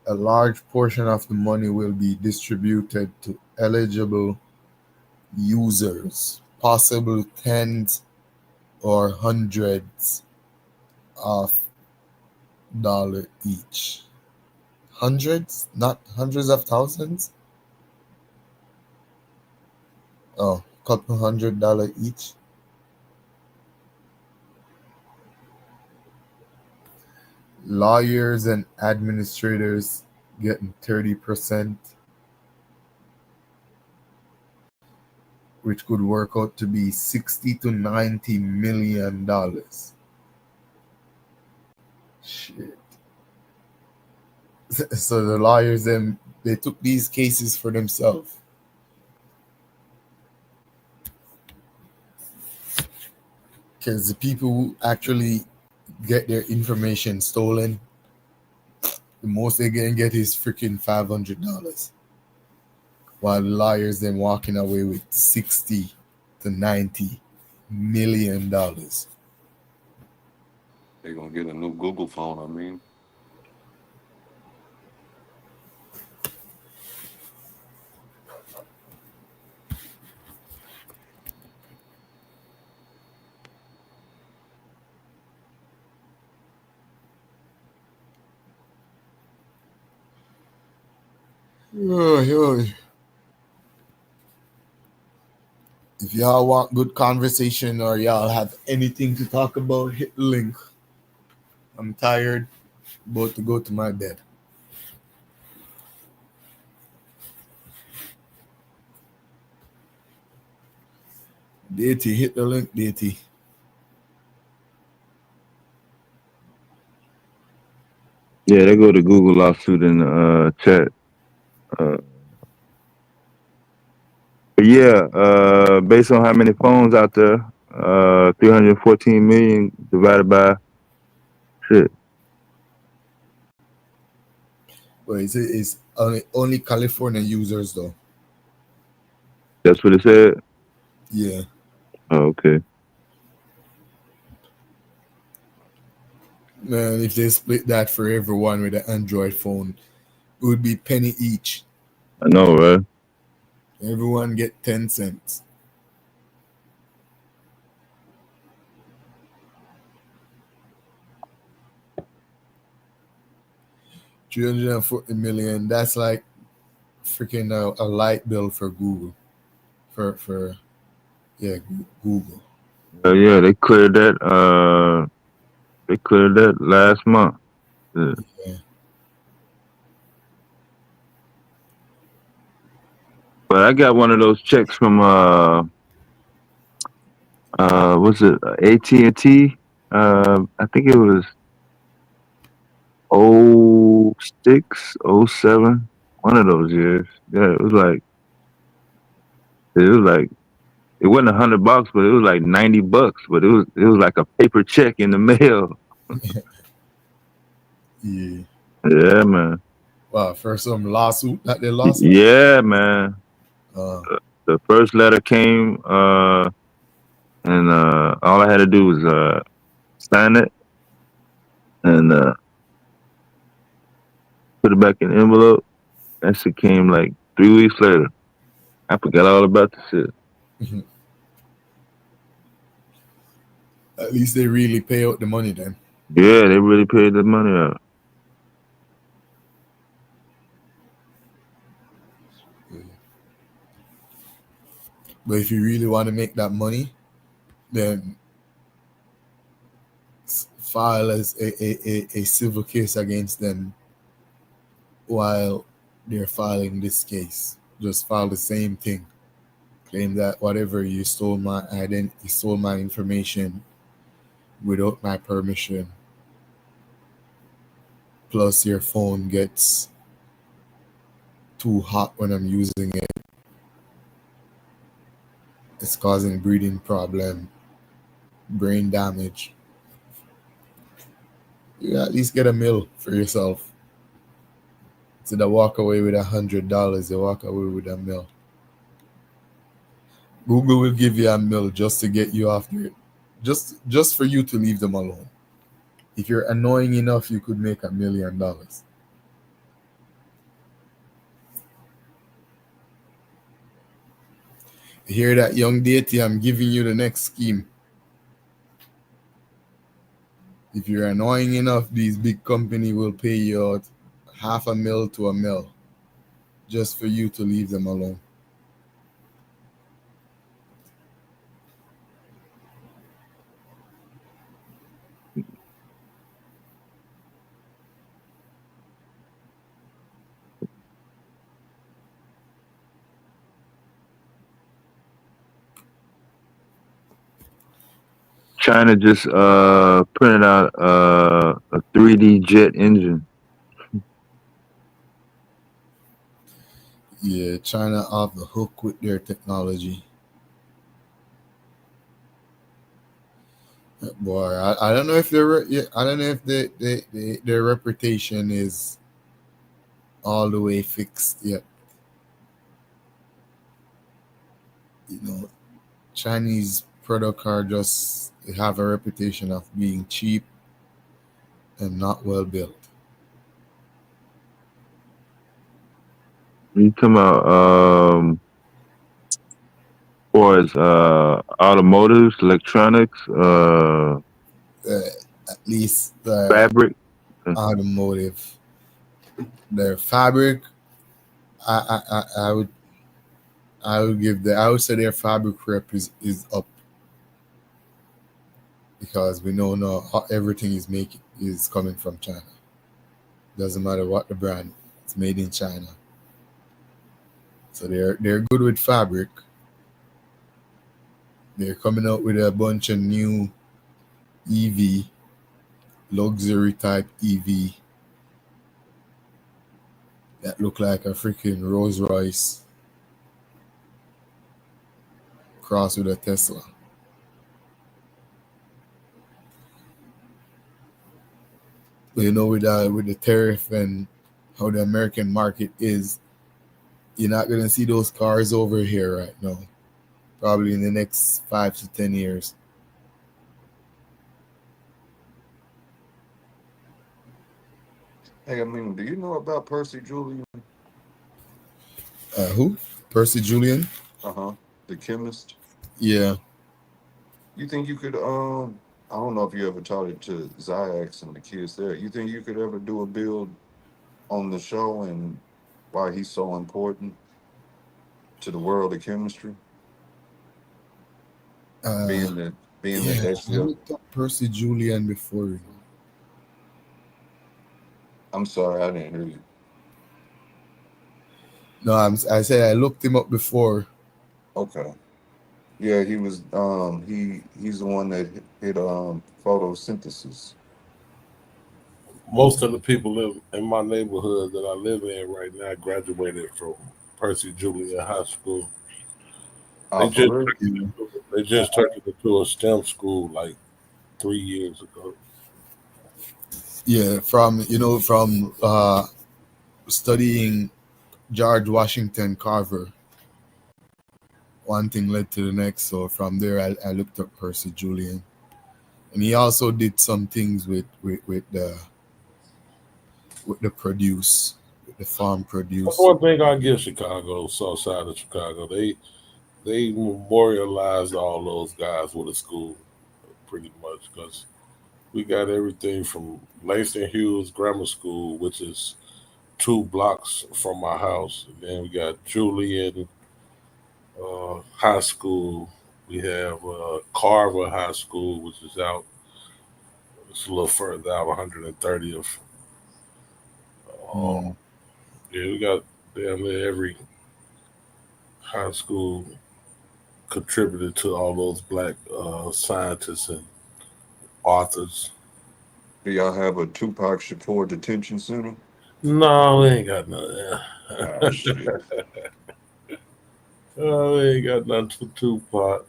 a large portion of the money will be distributed to eligible users, possible tens or hundreds of dollars each. Hundreds, not hundreds of thousands. Oh, couple $100 each. Lawyers and administrators getting 30%, which could work out to be $60 to $90 million. Shit. So the lawyers, they took these cases for themselves. Because the people who actually get their information stolen, the most they can get is freaking $500, while the lawyers then walking away with $60 to $90 million. They're gonna get a new Google phone. I mean, If y'all want good conversation or y'all have anything to talk about, hit the link. I'm tired, about to go to my bed. Deity, hit the link, Deity. Yeah, they go to Google lawsuit in the chat. But yeah, based on how many phones out there, 314 million divided by shit. Well, it's only California users though. That's what it said? Yeah. Oh, okay. Man, if they split that for everyone with an Android phone, it would be penny each. I know, right? Everyone get 10 cents. $340 million. That's like freaking a light bill for Google. For Google. Yeah, they cleared that. They cleared that last month. Yeah. But I got one of those checks from what's it, AT&T? I think it was 06, 07, one of those years. Yeah, it was like It wasn't $100, but it was like $90. But it was like a paper check in the mail. Yeah. Yeah, man. Wow, for some lawsuit that they lost. Yeah, man. The first letter came, and all I had to do was sign it and put it back in the envelope. That shit came like 3 weeks later. I forgot all about the shit. At least they really pay out the money then. Yeah, they really paid the money out. But if you really want to make that money, then file as a civil case against them while they're filing this case. Just file the same thing. Claim that whatever you stole my identity, you stole my information without my permission. Plus your phone gets too hot when I'm using it. It's causing breathing problem, brain damage. You at least get $1 million for yourself. Instead of walk away with $100, you walk away with $1 million. Google will give you $1 million just to get you off there, just for you to leave them alone. If you're annoying enough, you could make $1 million. You hear that, young deity? I'm giving you the next scheme. If you're annoying enough, these big companies will pay you out $500,000 to $1 million just for you to leave them alone. China just printed out a 3D jet engine. Yeah, China off the hook with their technology. Boy, I don't know if their reputation is all the way fixed yet. You know, Chinese product are just, they have a reputation of being cheap and not well built. You talking about or as automotives, electronics, At least the fabric, automotive, their fabric. I would say their fabric rep is up, because we know now everything is coming from China. Doesn't matter what the brand, it's made in China. So they're good with fabric. They're coming out with a bunch of new EV, luxury type EV that look like a freaking Rolls Royce crossed with a Tesla. But you know, with the tariff and how the American market is, you're not gonna see those cars over here right now. Probably in the next 5 to 10 years. Hey, I mean, do you know about Percy Julian? Who? Percy Julian? The chemist. Yeah. You think you could? I don't know if you ever taught it to Ziax and the kids there. You think you could ever do a build on the show and why he's so important to the world of chemistry? Being the I looked up Percy Julian before. You know. I'm sorry, I didn't hear you. No, I said I looked him up before. Okay. Yeah, he was. He's the one that hit photosynthesis. Most of the people live in my neighborhood that I live in right now graduated from Percy Julian High School. They just turned it into a STEM school like 3 years ago. Yeah, from studying George Washington Carver, one thing led to the next. So from there, I looked up Percy Julian, and he also did some things with the produce, with the farm produce. That's one thing I give Chicago, south side of Chicago. They memorialized all those guys with a school, pretty much, because we got everything from Langston Hughes Grammar School, which is 2 blocks from my house. And then we got Julian High School. We have Carver High School, which is out. It's a little further out, 130th. Yeah, we got damn near every high school contributed to all those black scientists and authors. Do y'all have a Tupac Shakur detention center? No, we ain't got none. Oh, shit. We ain't got nothing for Tupac.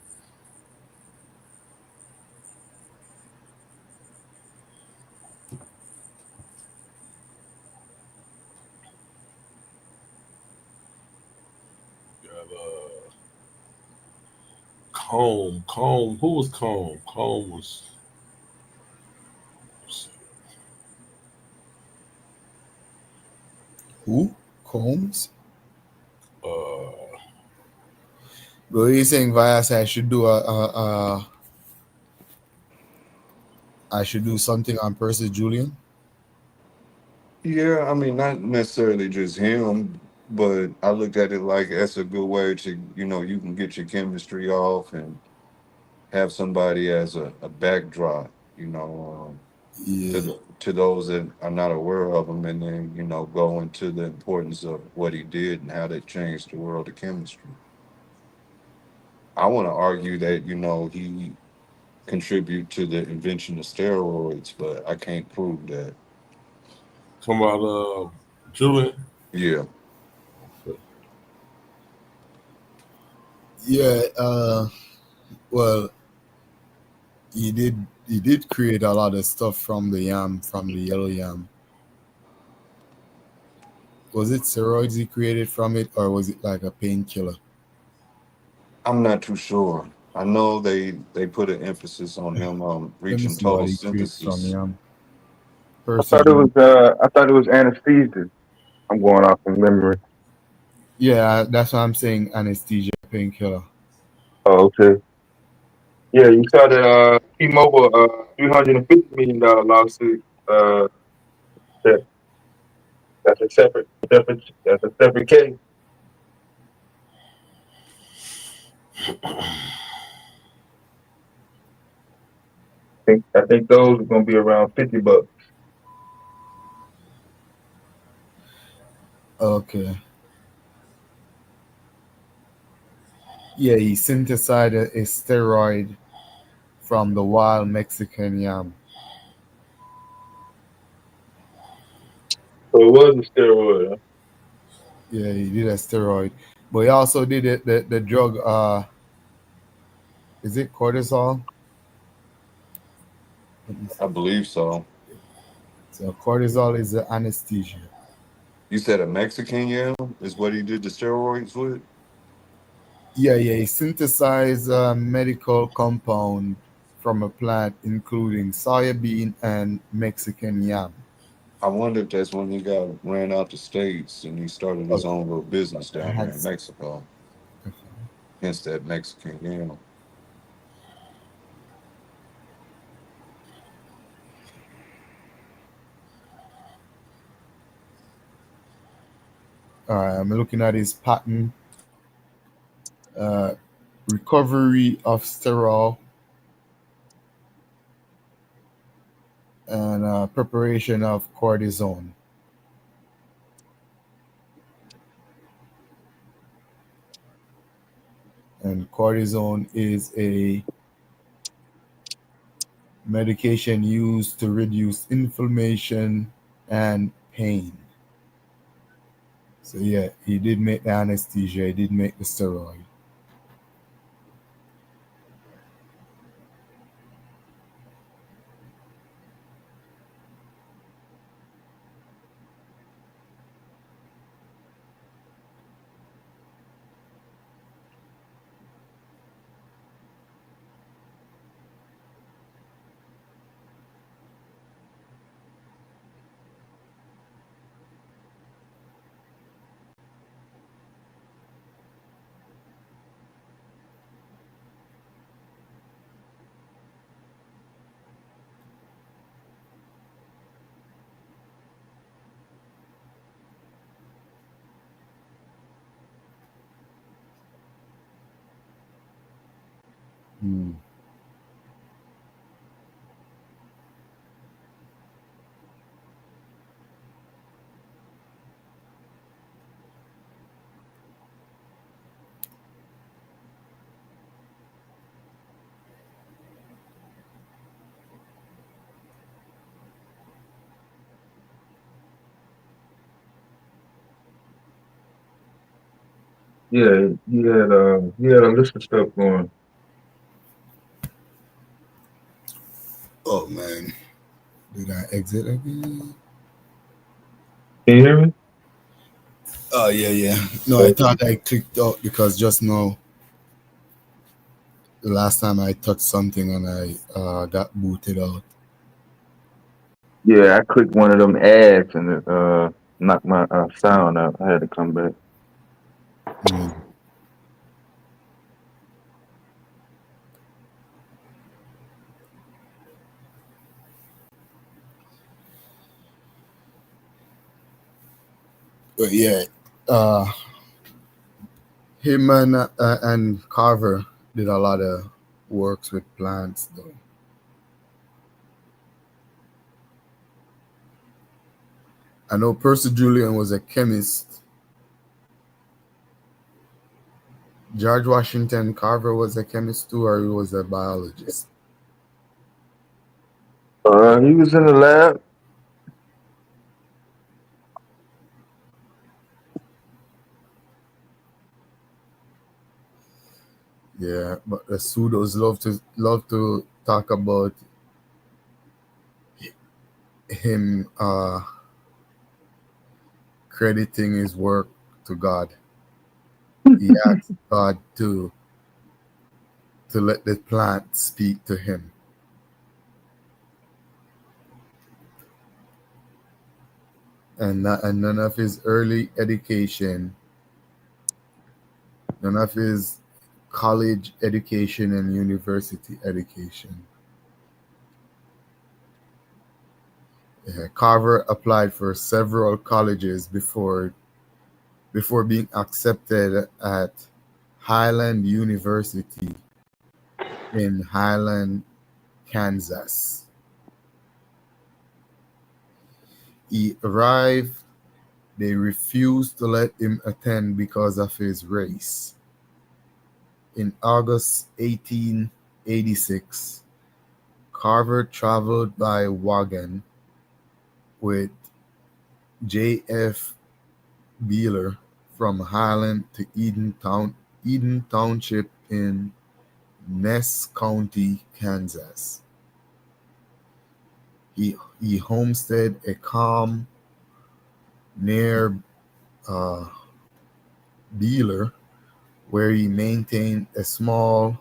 Got Combe. Who was Combe? Combe was. Who? Combs? But he's saying Vyas, I should do I should do something on Percy Julian. Yeah, I mean, not necessarily just him, but I looked at it like that's a good way to, you can get your chemistry off and have somebody as a backdrop, to those that are not aware of him, and then, go into the importance of what he did and how that changed the world of chemistry. I want to argue that, he contributed to the invention of steroids, but I can't prove that. Talking about Julian? Yeah. Yeah, well, he did create a lot of stuff from the yellow yam. Was it steroids he created from it, or was it like a painkiller? I'm not too sure. I know they put an emphasis on him reaching total synthesis. I thought it was anesthesia. I'm going off from memory. Yeah, that's what I'm saying. Anesthesia, painkiller. Oh, okay. Yeah, you saw the T-Mobile $350 million lawsuit. That's a separate case. I think those are going to be around $50. Okay. Yeah, he synthesized a steroid from the wild Mexican yam. So it was a steroid. Huh? Yeah, he did a steroid, but he also did the drug. Is it cortisol? I believe so. So cortisol is the anesthesia. You said a Mexican yam is what he did the steroids with? Yeah, he synthesized a medical compound from a plant including soya bean and Mexican yam. I wonder if that's when he ran out the States and he started his own little business down there in Mexico. Hence that Mexican yam. All right, I'm looking at his patent. Recovery of sterol and preparation of cortisone. And cortisone is a medication used to reduce inflammation and pain. So yeah, he did make the anesthesia, he did make the steroid. Hmm. Yeah, he had a list of stuff going. Oh man, did I exit again? Can you hear me? Oh yeah. No, I thought I clicked out because just now, the last time I touched something and I got booted out. Yeah, I clicked one of them ads and it knocked my sound out. I had to come back. But yeah, him and Carver did a lot of works with plants though. I know Percy Julian was a chemist. George Washington Carver was a chemist too, or he was a biologist? He was in the lab. Yeah, but the pseudos love to talk about him crediting his work to God. He asked God to let the plant speak to him. And none of his early education, none of his college education and university education. Yeah, Carver applied for several colleges before being accepted at Highland University in Highland, Kansas. He arrived, they refused to let him attend because of his race. In August 1886, Carver traveled by wagon with J.F. Beeler from Highland to Eden Township in Ness County, Kansas. He homesteaded a farm near Beeler, where he maintained a small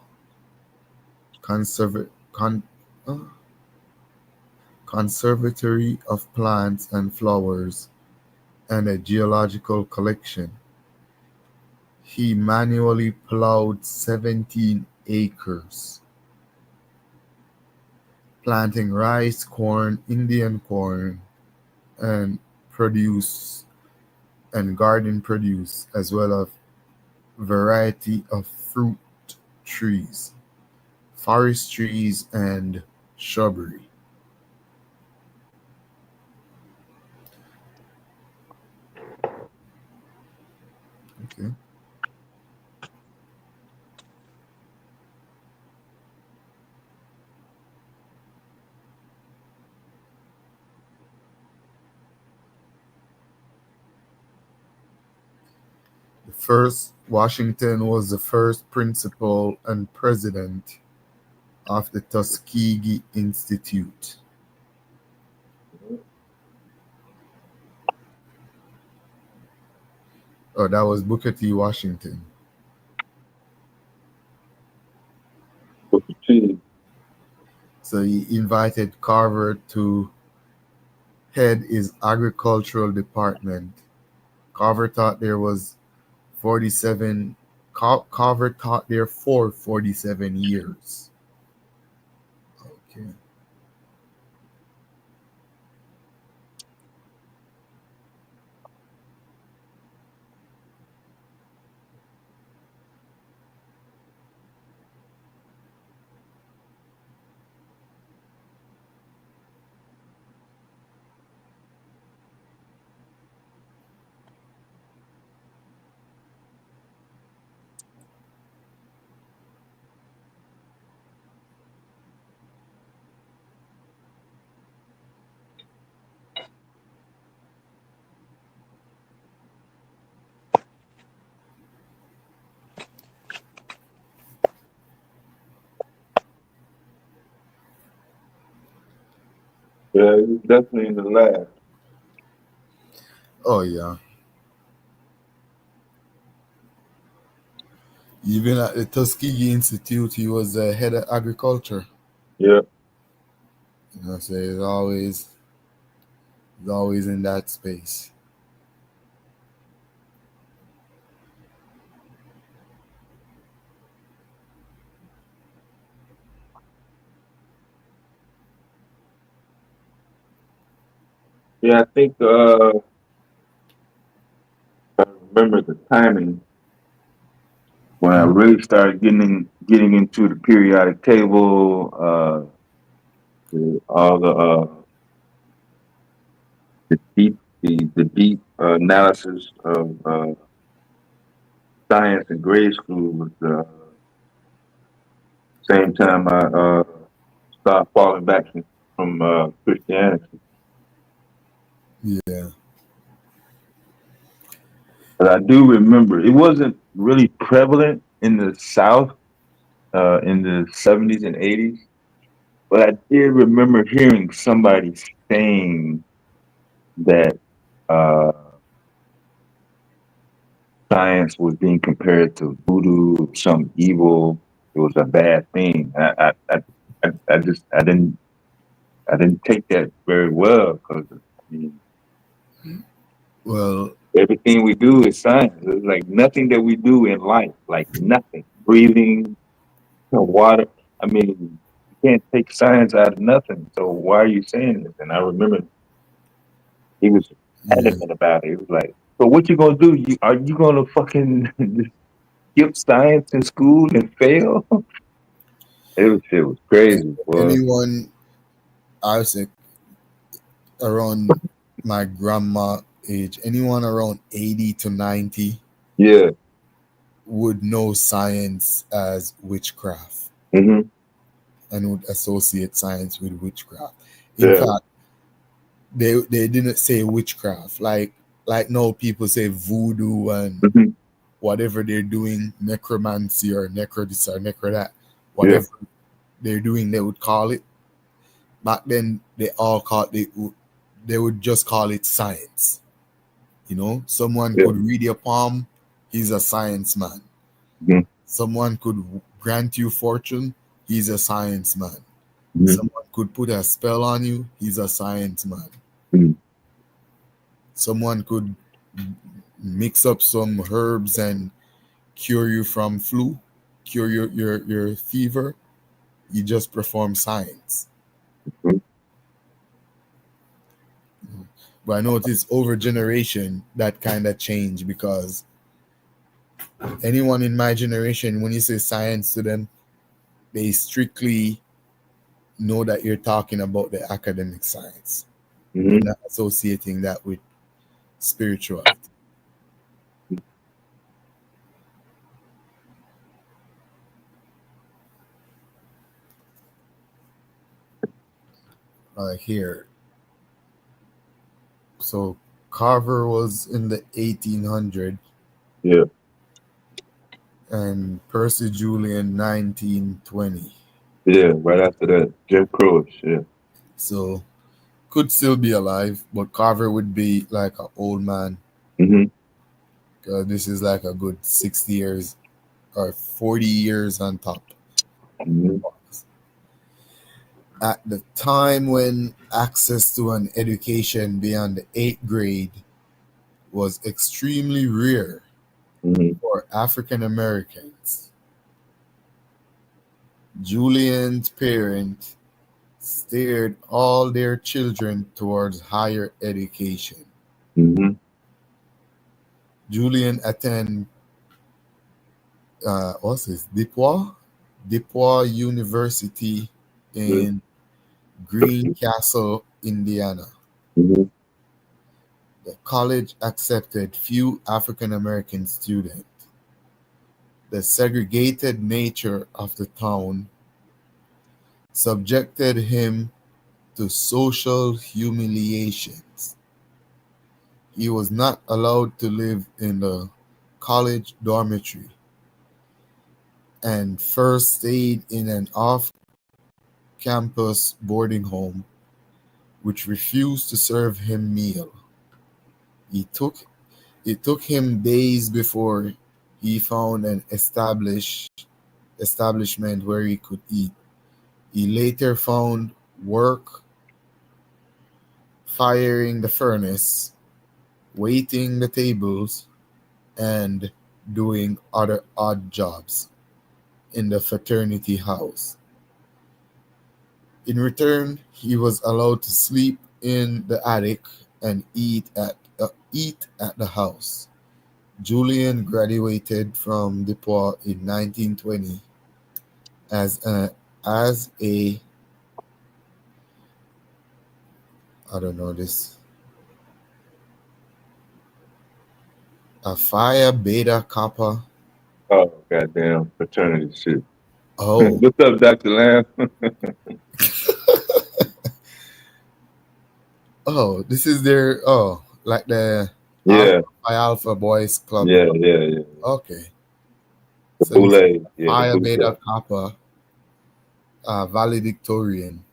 conservatory of plants and flowers and a geological collection. He manually plowed 17 acres, planting rice, corn, Indian corn, and garden produce, as well as variety of fruit trees, forest trees, and shrubbery. Okay. Washington was the first principal and president of the Tuskegee Institute. Oh, that was Booker T. Washington. Booker T. So he invited Carver to head his agricultural department. Carver taught there for 47 years. Okay. Yeah, he was definitely in the lab. Oh yeah. Even at the Tuskegee Institute, he was the head of agriculture. Yeah. You know, so he's always in that space. Yeah, I think I remember the timing when I really started getting into the periodic table, all the deep analysis of science in grade school was the same time I started falling back from Christianity. Yeah. But I do remember it wasn't really prevalent in the South in the 70s and 80s, but I did remember hearing somebody saying that science was being compared to voodoo, some evil. It was a bad thing. I didn't take that very well because Well, everything we do is science. It's like nothing that we do in life, like nothing. Breathing, water. I mean, you can't take science out of nothing. So why are you saying this? And I remember he was adamant about it. He was like, "So what you gonna do? Are you gonna fucking skip science in school and fail?" It was crazy. Boy. Anyone, I would say, around my grandma age, anyone around 80 to 90, yeah, would know science as witchcraft, mm-hmm. and would associate science with witchcraft. In fact, they didn't say witchcraft like now people say voodoo and mm-hmm. whatever they're doing, necromancy or necro this or necro that, whatever they're doing, they would call it. Back then, they would just call it science. You know, someone could read your palm, he's a science man. Mm-hmm. Someone could grant you fortune, he's a science man. Mm-hmm. Someone could put a spell on you, he's a science man. Mm-hmm. Someone could mix up some herbs and cure you from flu, cure your fever. You just perform science. Mm-hmm. But I noticed over generation that kind of changed, because anyone in my generation, when you say science to them, they strictly know that you're talking about the academic science. Mm-hmm. You're not associating that with spirituality. Here. So Carver was in the 1800s. Yeah. And Percy Julian 1920. Yeah, right after that, Jim Crow. Yeah. So could still be alive, but Carver would be like an old man. Mm-hmm. This is like a good 60 years or 40 years on top. Mm-hmm. At the time when access to an education beyond the 8th grade was extremely rare for African Americans, Julian's parents steered all their children towards higher education. Mm-hmm. Julian attended DePauw University in Greencastle, Indiana. Mm-hmm. The college accepted few African American students. The segregated nature of the town subjected him to social humiliations. He was not allowed to live in the college dormitory and first stayed in an off-campus boarding home which refused to serve him meal. It took him days before he found an establishment where he could eat. He later found work firing the furnace, waiting the tables, and doing other odd jobs in the fraternity house. In return, he was allowed to sleep in the attic and eat at the house. Julian graduated from DePauw in 1920 as a I don't know this. A Phi Beta Kappa. Oh, goddamn fraternity shit. Oh. What's up, Dr. Lamb? Oh, this is their like the Yeah. Phi Alpha Boys Club. Yeah. Okay. The So this Boule. Yeah, Phi the Beta Boule. Kappa, valedictorian.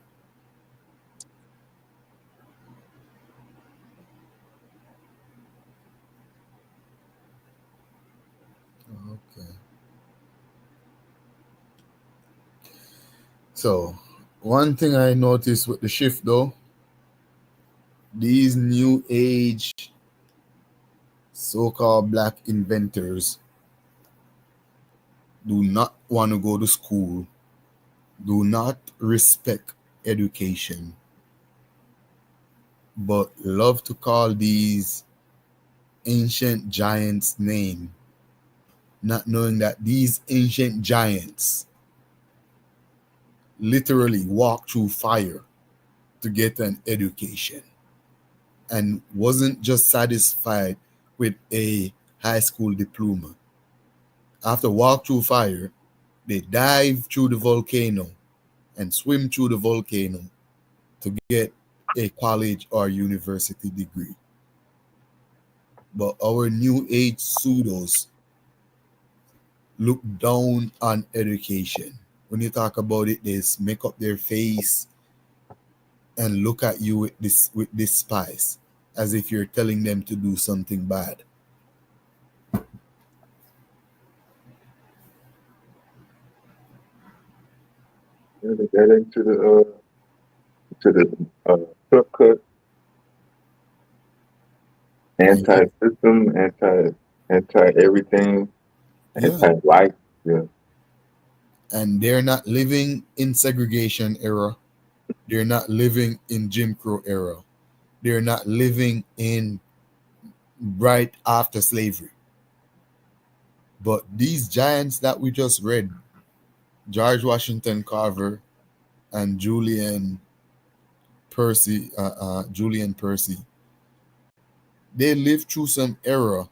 Okay. So one thing I noticed with the shift though, these new age so-called black inventors do not want to go to school, do not respect education, but love to call these ancient giants' name, not knowing that these ancient giants literally walked through fire to get an education and wasn't just satisfied with a high school diploma. After walk through fire, they dive through the volcano and swim through the volcano to get a college or university degree. But our new age pseudos look down on education. When you talk about it, they make up their face and look at you with despise, as if you're telling them to do something bad. They get into the truck cut, anti-system, anti-everything, anti-life. Yeah. And they're not living in segregation era. They're not living in Jim Crow era. They're not living in right after slavery. But these giants that we just read, George Washington Carver and Julian Percy, they lived through some era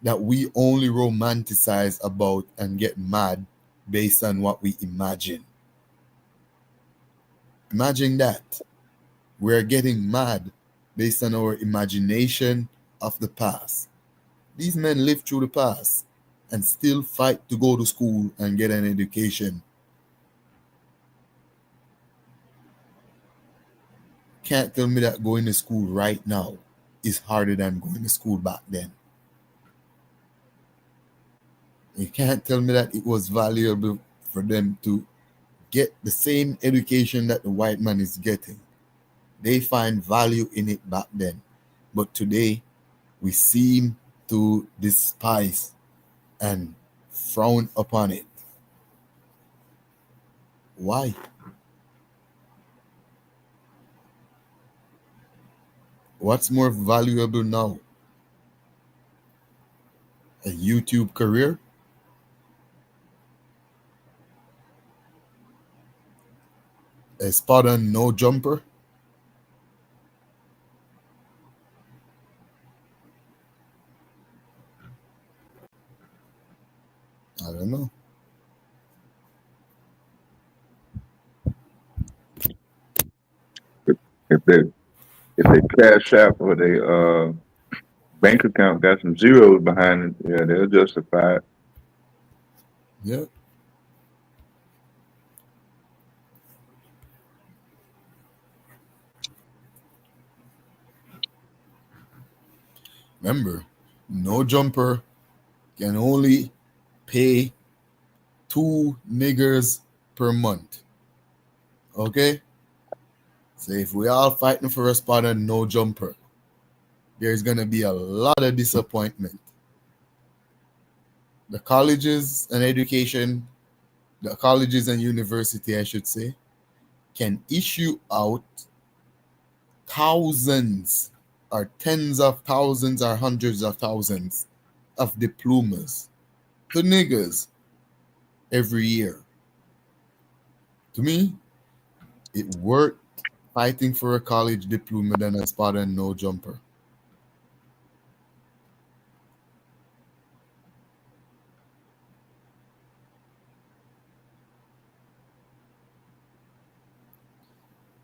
that we only romanticize about and get mad based on what we imagine. Imagine that. We're getting mad based on our imagination of the past. These men lived through the past and still fight to go to school and get an education. Can't tell me that going to school right now is harder than going to school back then. You can't tell me that it was valuable for them to get the same education that the white man is getting. They find value in it back then. But today, we seem to despise and frown upon it. Why? What's more valuable now? A YouTube career? A spot on no jumper? I don't know. If they cash app or they bank account got some zeros behind it, yeah, they'll justify it. Yeah. Remember, no jumper can only pay 2 niggers per month. Okay? So if we all fighting for a spot and no jumper, there's going to be a lot of disappointment. The colleges and education, the colleges and university, I should say, can issue out thousands or tens of thousands or hundreds of thousands of diplomas to niggers every year. To me, it worth fighting for a college diploma than a spot and no jumper.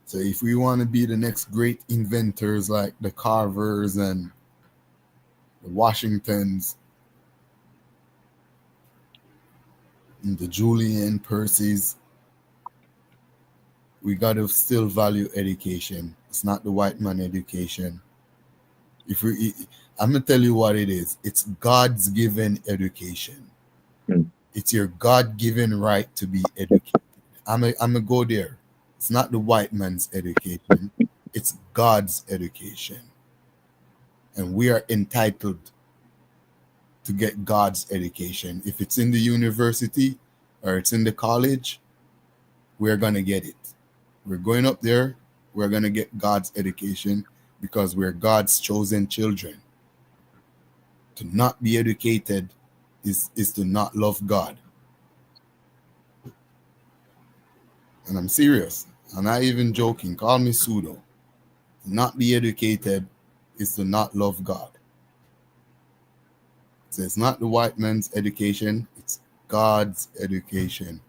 So if we want to be the next great inventors like the Carvers and the Washingtons and the Julian Percys, we got to still value education. It's not the white man education. I'm going to tell you what it is. It's God's given education. It's your God-given right to be educated. I'm going to go there. It's not the white man's education. It's God's education. And we are entitled to get God's education. If it's in the university or it's in the college, we're going to get it. We're going up there. We're going to get God's education because we're God's chosen children. To not be educated is to not love God. And I'm serious. I'm not even joking. Call me pseudo. To not be educated is to not love God. So it's not the white man's education. It's God's education.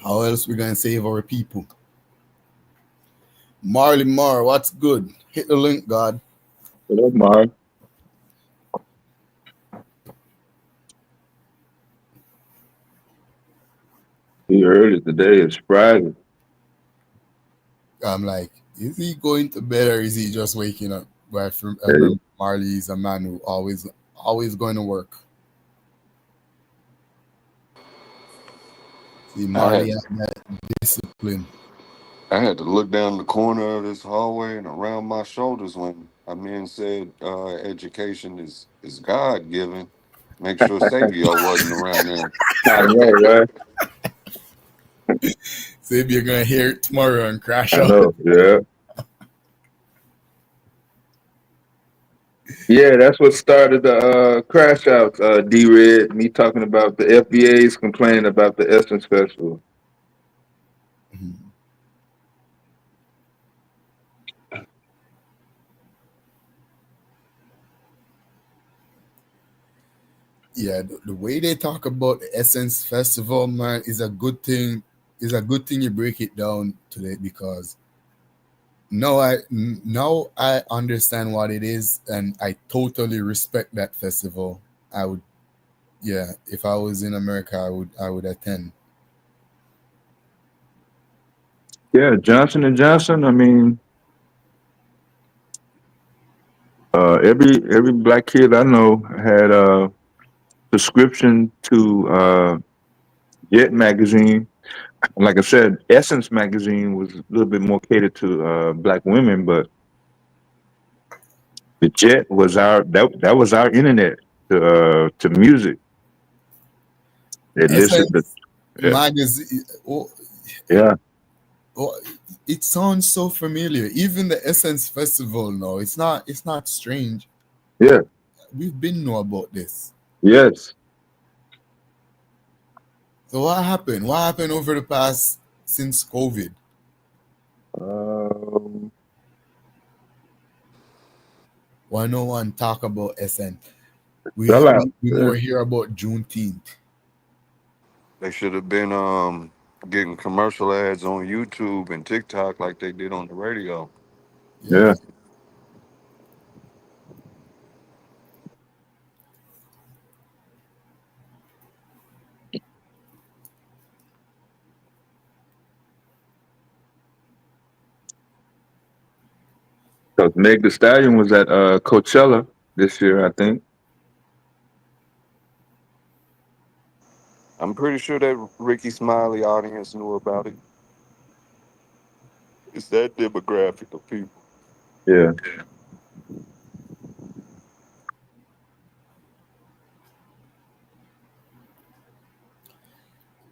How else we gonna save our people? Marley Mar, what's good? Hit the link, God. What up, Mar? You heard it today. It's Friday. I'm like, is he going to bed or is he just waking up? But I remember Marley is a man who always going to work. See, Marley had that discipline. I had to look down the corner of this hallway and around my shoulders when a man said education is God given. Make sure Savior wasn't around there. I know, right? Savior gonna hear it tomorrow and crash out. Know, yeah. Yeah, that's what started the crash out, D-Red. Me talking about the FBA's complaining about the Essence Festival. Yeah, the way they talk about the Essence Festival, man, is a good thing. Is a good thing you break it down today because now I understand what it is and I totally respect that festival. I would, yeah, if I was in America, I would attend. Yeah, Johnson & Johnson, I mean, every black kid I know had a subscription to Jet magazine. Like I said, Essence magazine was a little bit more catered to black women, but the Jet was that was our internet to music. It listened to magazine. Yeah. Oh, it sounds so familiar. Even the Essence Festival now, it's not strange. Yeah. We've been know about this. Yes. So what happened? What happened over the past since COVID? Why no one talk about Essence? We more hear about Juneteenth. They should have been getting commercial ads on YouTube and TikTok like they did on the radio. Yeah. Because Meg Thee Stallion was at Coachella this year, I think. I'm pretty sure that Ricky Smiley audience knew about it. It's that demographic of people. Yeah.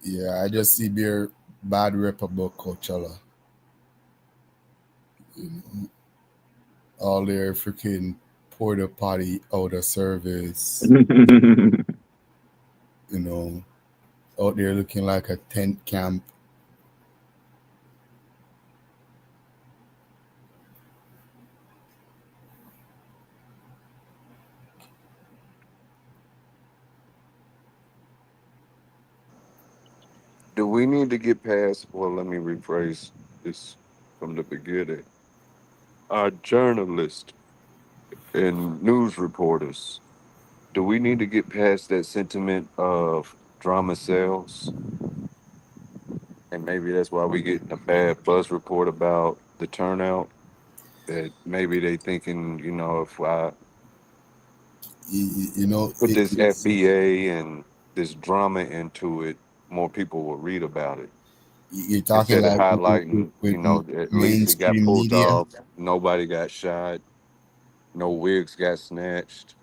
Yeah, I just see their bad rep about Coachella. All their freaking porta potty out of service. Out there looking like a tent camp. Do we need to get past, well, let me rephrase this from the beginning. Our journalists and news reporters, do we need to get past that sentiment of drama sells? And maybe that's why we getting a bad buzz report about the turnout. That maybe they thinking, if I put this FBA and this drama into it, more people will read about it. You're talking Instead like of highlighting, at least it got mainstream pulled media. off. Nobody got shot. No wigs got snatched.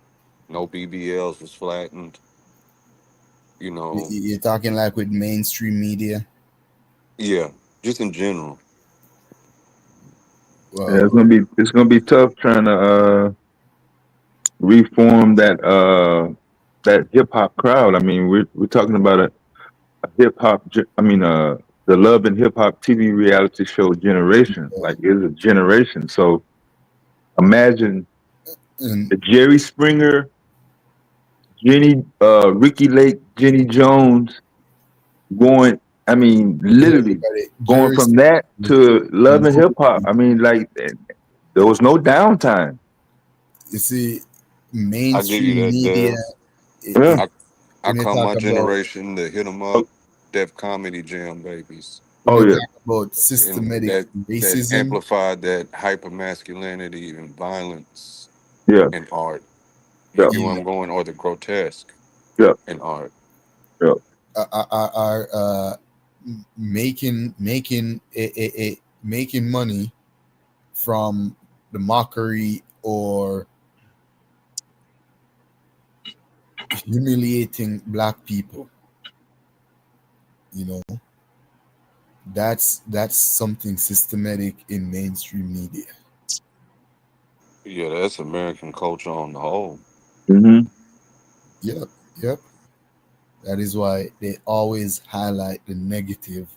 No BBLs was flattened. You're talking like with mainstream media. Yeah, just in general. Well, Yeah, it's gonna be tough trying to reform that hip hop crowd. I mean, we're talking about a hip hop. The Love and Hip Hop TV reality show generation. Like, it's a generation. So imagine the Jerry Springer, Ricky Lake, Jenny Jones going. I mean, literally going from that to Love and Hip Hop. I mean, like, there was no downtime. You see, I give you mainstream media. I call my generation the hit 'em up Def Comedy Jam babies. When you talk about systematic that racism, amplified that hyper masculinity and violence in art. Yeah. You know where I'm going, or the grotesque in art. Yeah. Are making money from the mockery or humiliating black people. That's something systematic in mainstream media. Yeah, that's American culture on the whole. Mm-hmm. Yep. That is why they always highlight the negative,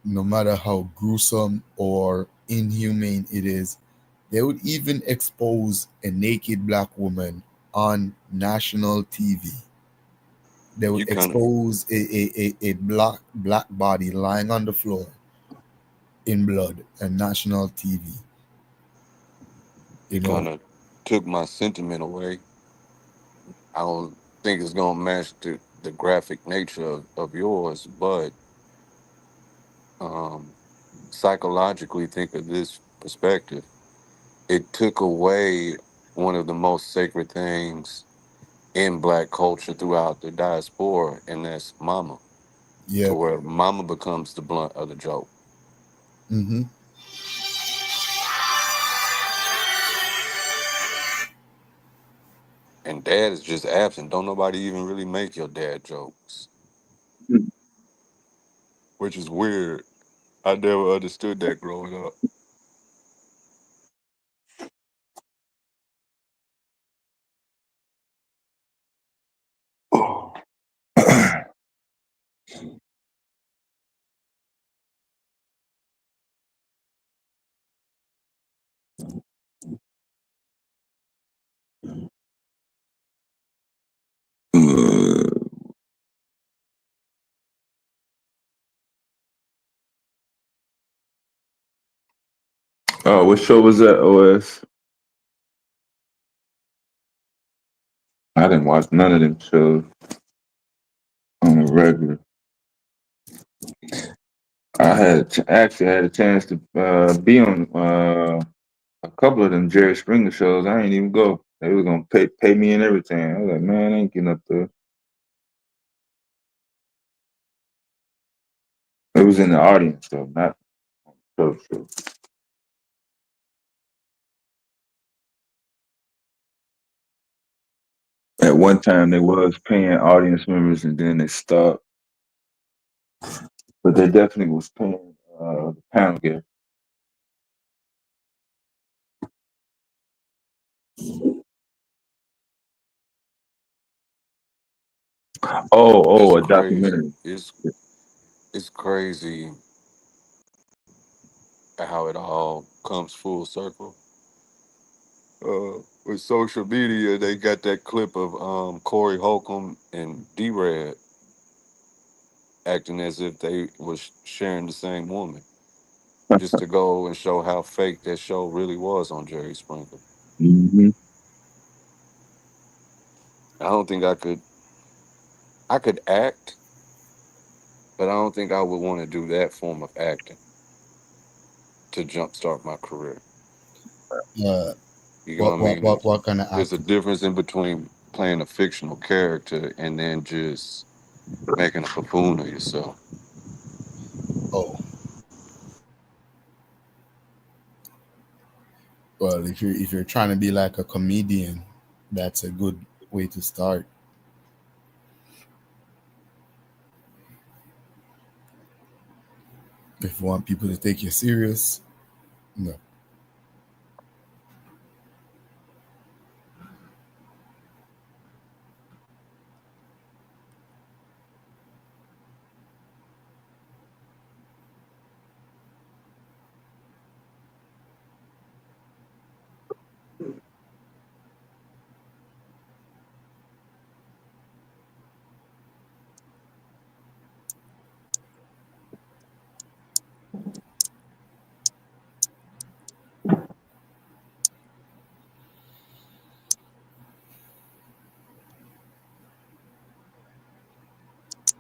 no matter how gruesome or inhumane it is. They would even expose a naked black woman on national TV. They would expose a black body lying on the floor in blood on national TV. Kind of took my sentiment away. I don't think it's gonna match the graphic nature of yours, but psychologically, think of this perspective. It took away one of the most sacred things in black culture throughout the diaspora, and that's mama. Yeah. To where mama becomes the blunt of the joke. Mm-hmm. And dad is just absent. Don't nobody even really make your dad jokes. Which is weird. I never understood that growing up. Oh, what show was that, OS? I didn't watch none of them shows on the regular. I actually had a chance to be on a couple of them Jerry Springer shows. I ain't even go. They was gonna pay me and everything. I was like, man, I ain't getting up there. It was in the audience though, not show. At one time, they was paying audience members, and then they stopped. But they definitely was paying the panel guest. Oh, a documentary. It's crazy how it all comes full circle. With social media, they got that clip of Corey Holcomb and D-Rad acting as if they was sharing the same woman, just to go and show how fake that show really was on Jerry Springer. Mm-hmm. I don't think I could act, but I don't think I would want to do that form of acting to jumpstart my career. You know what I mean? What kind of There's a difference in between playing a fictional character and then just making a buffoon of yourself. Oh. Well, if you're trying to be like a comedian, that's a good way to start. If you want people to take you serious, no.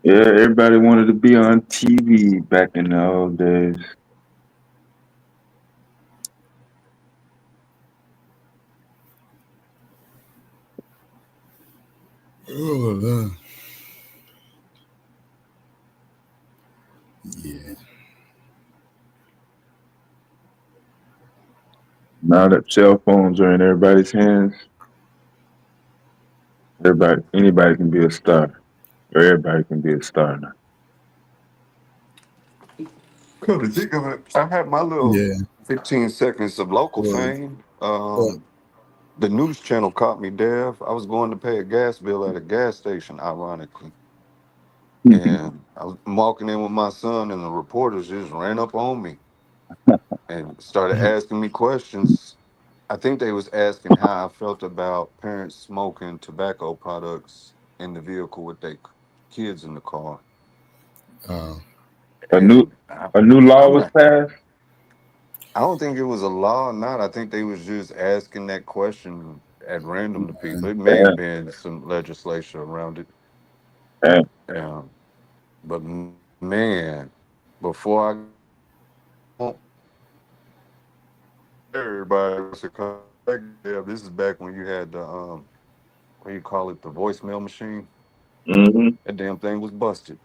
Yeah, everybody wanted to be on TV back in the old days. Oh, yeah. Now that cell phones are in everybody's hands, anybody can be a star. Or everybody can be a star now. Come to think of it, I had my little 15 seconds of local fame. The news channel caught me deaf. I was going to pay a gas bill at a gas station, ironically. And I was walking in with my son, and the reporters just ran up on me and started asking me questions. I think they was asking how I felt about parents smoking tobacco products in the vehicle with their kids in the car. A new law was passed. I don't think it was a law or not. I think they was just asking that question at random to people. It may have been some legislation around it. But man, before everybody was this is back when you had the what do you call it, the voicemail machine. Mm-hmm. That damn thing was busted.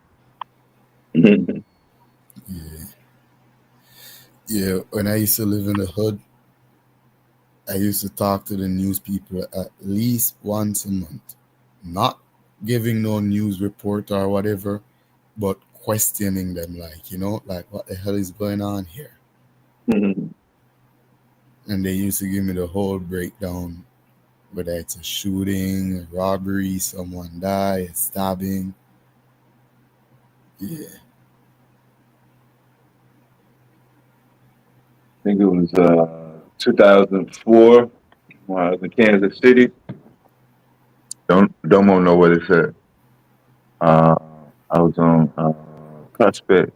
Yeah, when I used to live in the hood, I used to talk to the news people at least once a month. Not giving no news report or whatever, but questioning them, like what the hell is going on here? Mm-hmm. And they used to give me the whole breakdown, whether it's a shooting, a robbery, someone died, a stabbing. Yeah. I think it was 2004 when I was in Kansas City. Don't want to know what it said. I was on Prospect,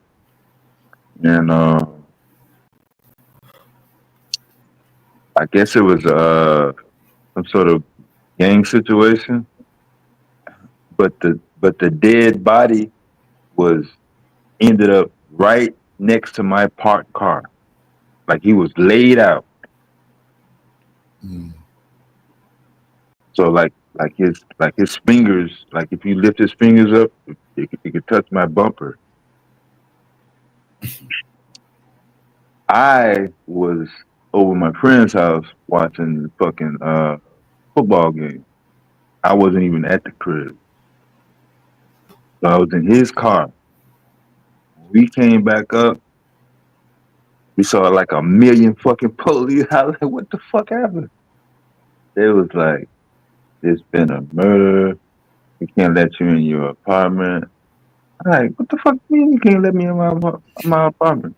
and I guess it was some sort of gang situation, but the dead body ended up right next to my parked car. Like he was laid out. So like his fingers, like if you lift his fingers up, it could touch my bumper. I was over my friend's house watching the fucking football game. I wasn't even at the crib. So I was in his car. We came back up. We saw like a million fucking police. I was like, what the fuck happened? They was like, there's been a murder. We can't let you in your apartment. I'm like, what the fuck do you mean you can't let me in my apartment?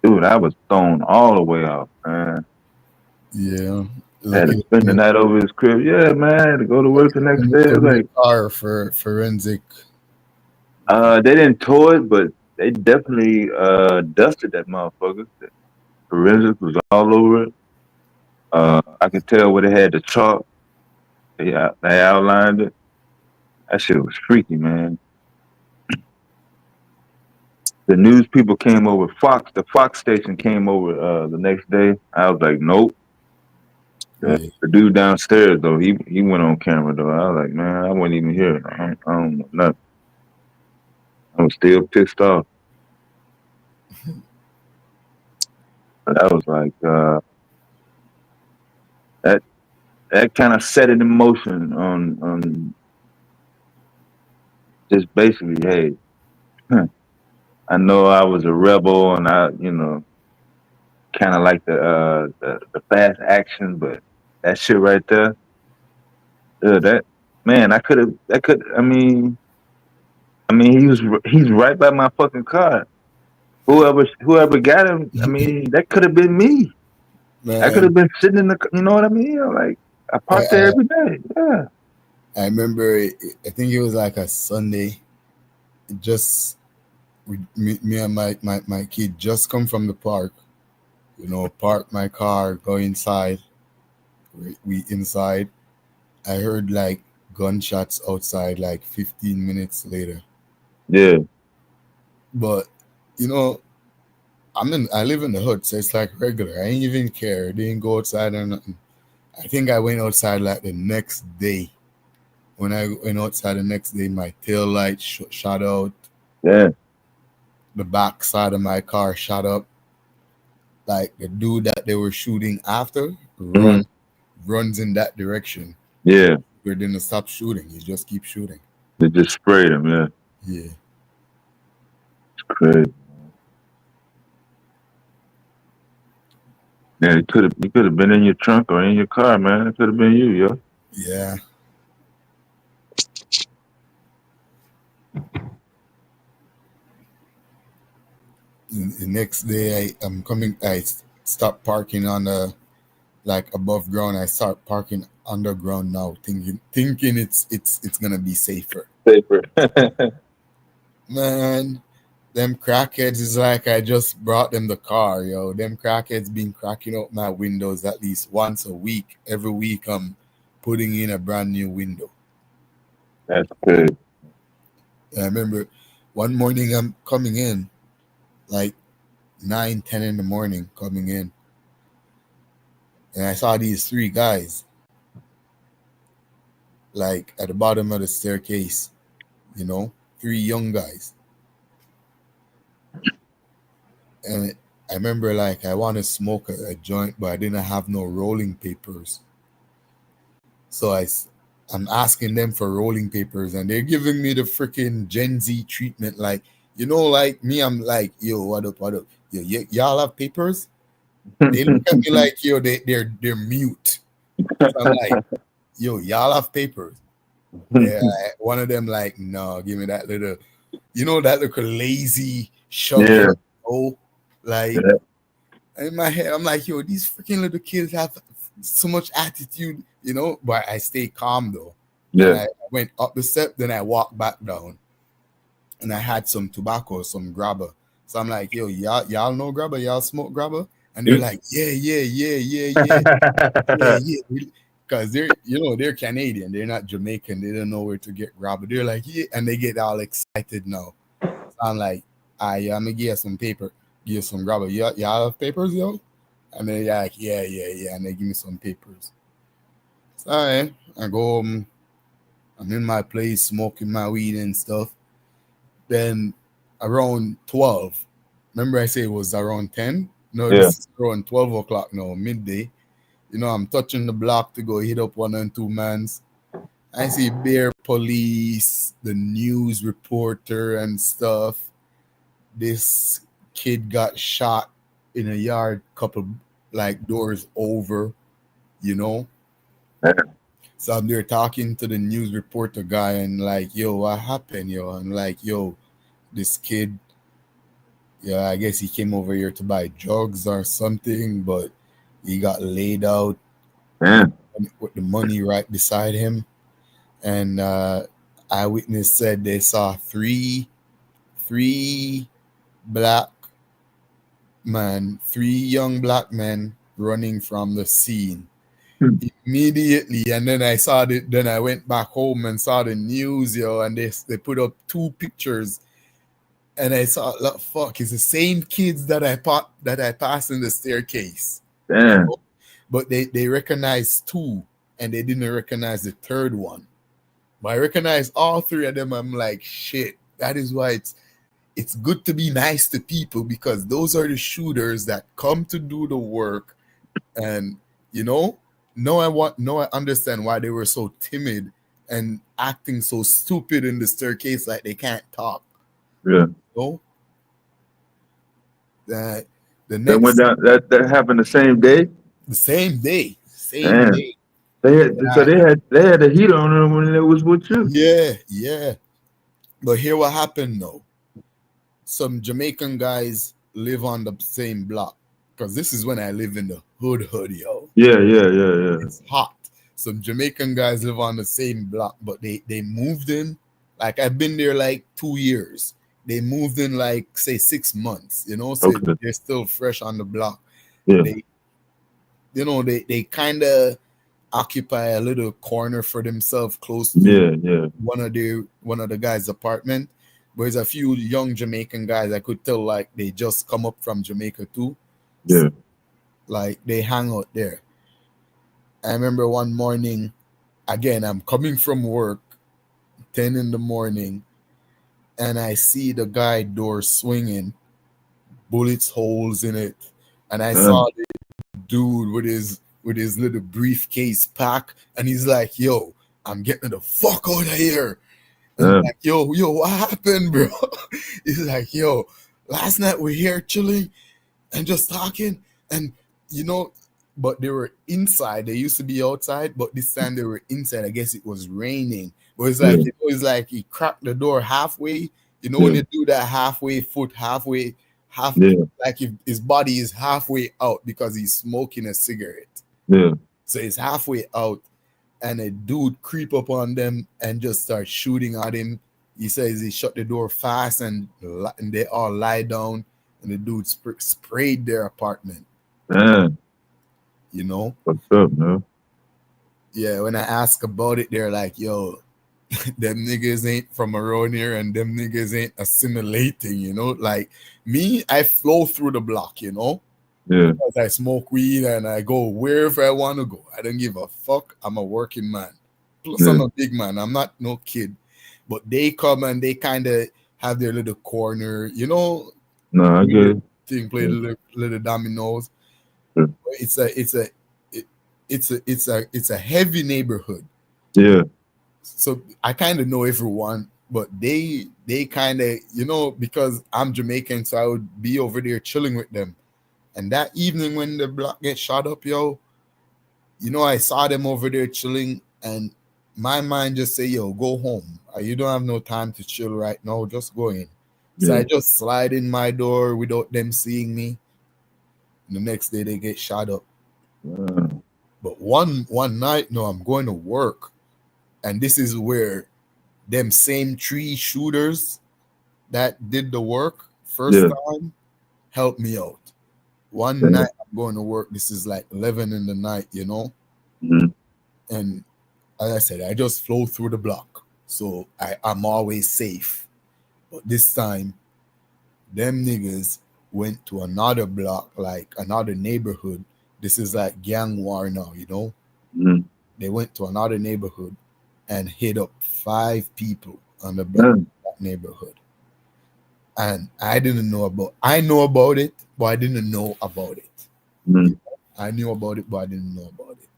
Dude, I was thrown all the way off, man. Yeah. I had to spend the night over his crib. Yeah, man. I had to go to work the next day. Like, car for forensic. They didn't tow it, but they definitely dusted that motherfucker. The forensic was all over it. I could tell where they had the chalk. They outlined it. That shit was freaky, man. The news people came over. The Fox station came over the next day. I was like, nope. The dude downstairs though, he went on camera though. I was like, man, I wasn't even here. I don't know nothing. I was still pissed off. But I was like, that kind of set it in motion on just basically, hey, I know I was a rebel and I, kind of like the fast action, but that shit right there, he's right by my fucking car. Whoever got him, that could have been me. Man. I could have been sitting in the, you know what I mean? Like, I parked there every day. Yeah. I remember, I think it was like a Sunday. Me and my kid just come from the park. Park my car, go inside. We inside. I heard like gunshots outside like 15 minutes later. Yeah. But I live in the hood, so it's like regular. I ain't even care. I didn't go outside or nothing. I think I went outside like the next day. When I went outside the next day, my tail light shot out. Yeah. The back side of my car shot up. Like the dude that they were shooting after runs in that direction. Yeah. They didn't stop shooting. He just keeps shooting. They just sprayed him, yeah. Yeah. It's crazy. Yeah, you could have been in your trunk or in your car, man. It could have been you, yo. Yeah. The next day, I stop parking on the above ground. I start parking underground now, thinking it's gonna be safer. Man, them crackheads is like I just brought them the car, yo. Them crackheads been cracking out my windows at least once a week. Every week I'm putting in a brand new window. That's good. I remember one morning I'm coming in, like 9-10 in the morning, coming in. And I saw these three guys, like at the bottom of the staircase, three young guys. And I remember like I want to smoke a joint, but I didn't have no rolling papers. So I'm asking them for rolling papers, and they're giving me the freaking Gen Z treatment. Like, like me, I'm like, yo, what up? Yo, y'all have papers? They look at me like, yo, they're mute. So I'm like, yo, y'all have papers? Yeah, one of them like, no, give me that little, that little lazy shove. Yeah. Like, in my head, I'm like, yo, these freaking little kids have so much attitude, but I stay calm though. Yeah. And I went up the step, then I walked back down, and I had some tobacco, some grabber. So I'm like, yo, y'all know grabber? Y'all smoke grabber? And they're like, yeah. Because they're Canadian. They're not Jamaican. They don't know where to get grabber. They're like, yeah. And they get all excited now. So I'm like, I'm going to give you some paper. Give you some grabber. Y'all have papers, yo? And they're like, yeah. And they give me some papers. So, all right. I go home. I'm in my place smoking my weed and stuff. Then around 12, remember I said it was around 10? No, this is around 12 o'clock now, midday. You know, I'm touching the block to go hit up 1 and 2 mans. I see bear police, the news reporter and stuff. This kid got shot in a yard, couple like doors over, you know. So I'm there talking to the news reporter guy and like, yo, what happened, yo? I'm like, yo, this kid, yeah, I guess he came over here to buy drugs or something, but he got laid out with the money right beside him. And eyewitness said they saw three young black men running from the scene immediately. And then I saw it. Then I went back home and saw the news, yo, and they put up 2 pictures. And I saw, look, fuck, it's the same kids that I passed in the staircase. Damn. You know? But they recognized 2, and they didn't recognize the 3rd one. But I recognize all 3 of them. I'm like, shit. That is why it's good to be nice to people, because those are the shooters that come to do the work. And you know, I understand why they were so timid and acting so stupid in the staircase, like they can't talk. Yeah. So that the That next went down. That happened the same day. the same day. Damn. They had the heat on them when it was with you. Yeah. But here what happened though. Some Jamaican guys live on the same block, because this is when I live in the hood, yo. Yeah. It's hot. Some Jamaican guys live on the same block, but they moved in. Like I've been there like 2 years. They moved in like say 6 months, you know, so they're still fresh on the block. Yeah. They kind of occupy a little corner for themselves close to one of the guys' apartment. But there's a few young Jamaican guys I could tell like they just come up from Jamaica too. Yeah. So, like they hang out there. I remember one morning, again, I'm coming from work, 10 in the morning, and I see the guy door swinging, bullets holes in it, and I saw the dude with his little briefcase pack, and he's like, yo, I'm getting the fuck out of here. And I'm like, yo, what happened, bro? He's like, yo, last night we're here chilling and just talking, and you know, but they were inside. They used to be outside, but this time they were inside. I guess it was raining. But it's like, like he cracked the door halfway. You know, when you do that halfway, like if his body is halfway out because he's smoking a cigarette. Yeah. So it's halfway out, and a dude creep up on them and just start shooting at him. He says he shut the door fast, and they all lie down, and the dude sprayed their apartment. Man. You know? What's up, man? Yeah, when I ask about it, they're like, yo, them niggas ain't from around here, and them niggas ain't assimilating, you know? Like, me, I flow through the block, you know? Yeah. Because I smoke weed and I go wherever I want to go. I don't give a fuck. I'm a working man. Plus, I'm a big man. I'm not no kid. But they come and they kind of have their little corner, you know? No, I get it. Thing, play little dominoes. Yeah. It's a heavy neighborhood. Yeah. So I kind of know everyone, but they kind of, you know, because I'm Jamaican, so I would be over there chilling with them. And that evening when the block gets shot up, yo, you know, I saw them over there chilling, and my mind just say, yo, go home. You don't have no time to chill right now. Just go in. So I just slide in my door without them seeing me. And the next day they get shot up. But one night, no, I'm going to work. And this is where them same 3 shooters that did the work first time helped me out. One night I'm going to work. This is like 11 in the night, you know? And as I said, I just flow through the block. So I'm always safe. But this time, them niggas went to another block, like another neighborhood. This is like gang war now, you know. Mm. They went to another neighborhood and hit up 5 people on the block of that neighborhood. And I know about it, but I didn't know about it. Mm. I knew about it, but I didn't know about it.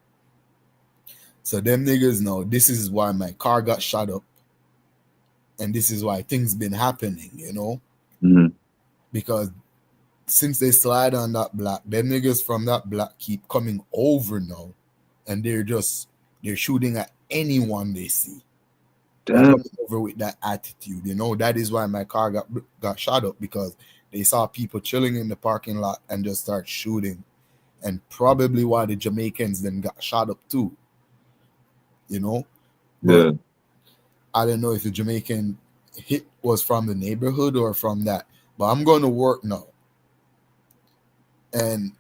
So them niggas know this is why my car got shot up. And this is why things been happening, you know. Mm. Because since they slide on that block, them niggas from that block keep coming over now. And they're shooting at anyone they see. They're Damn. coming over with that attitude, you know. That is why my car got shot up, because they saw people chilling in the parking lot and just start shooting. And probably why the Jamaicans then got shot up too, you know. Yeah. But I don't know if the Jamaican hit was from the neighborhood or from that. But I'm going to work now. And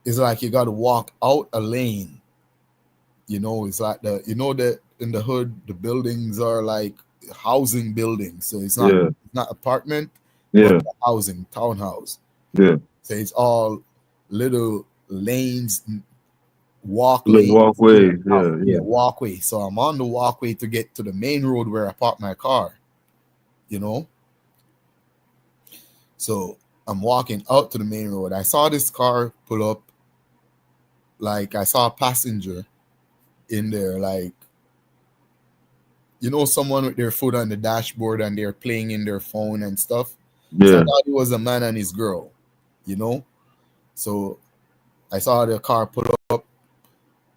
it's like you got to walk out a lane. You know, it's like that in the hood, the buildings are like housing buildings. So it's not apartment, but housing, townhouse. Yeah. So it's all little lanes, walkway. Yeah. Walkway. So I'm on the walkway to get to the main road where I park my car, you know. So I'm walking out to the main road. I saw this car pull up. Like I saw a passenger in there, like, you know, someone with their foot on the dashboard and they're playing in their phone and stuff. Yeah. So I thought it was a man and his girl, you know. So I saw the car pull up,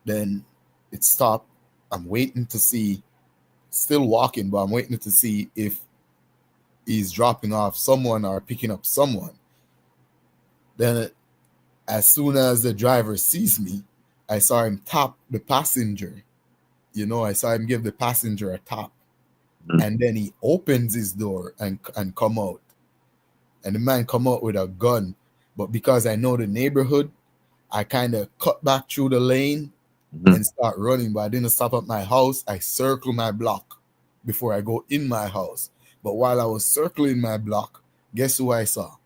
then it stopped. I'm waiting to see, still walking, but I'm waiting to see if he's dropping off someone or picking up someone. Then as soon as the driver sees me, I saw him tap the passenger. You know, I saw him give the passenger a tap. And then he opens his door and come out. And the man come out with a gun. But because I know the neighborhood, I kind of cut back through the lane and start running. But I didn't stop at my house. I circle my block before I go in my house. But while I was circling my block, guess who I saw?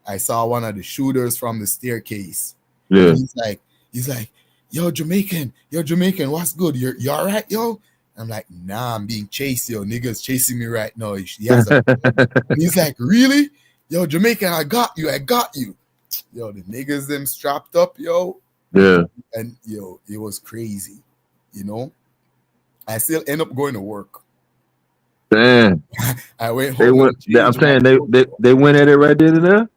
I saw one of the shooters from the staircase. Yeah. He's like, yo, Jamaican, what's good? You all right, yo? I'm like, nah, I'm being chased, yo. Niggas chasing me right now. He's like, really? Yo, Jamaican, I got you. Yo, the niggas them strapped up, yo. Yeah. And yo, it was crazy, you know. I still end up going to work. Damn. I went home. I'm saying they went at it right then and there.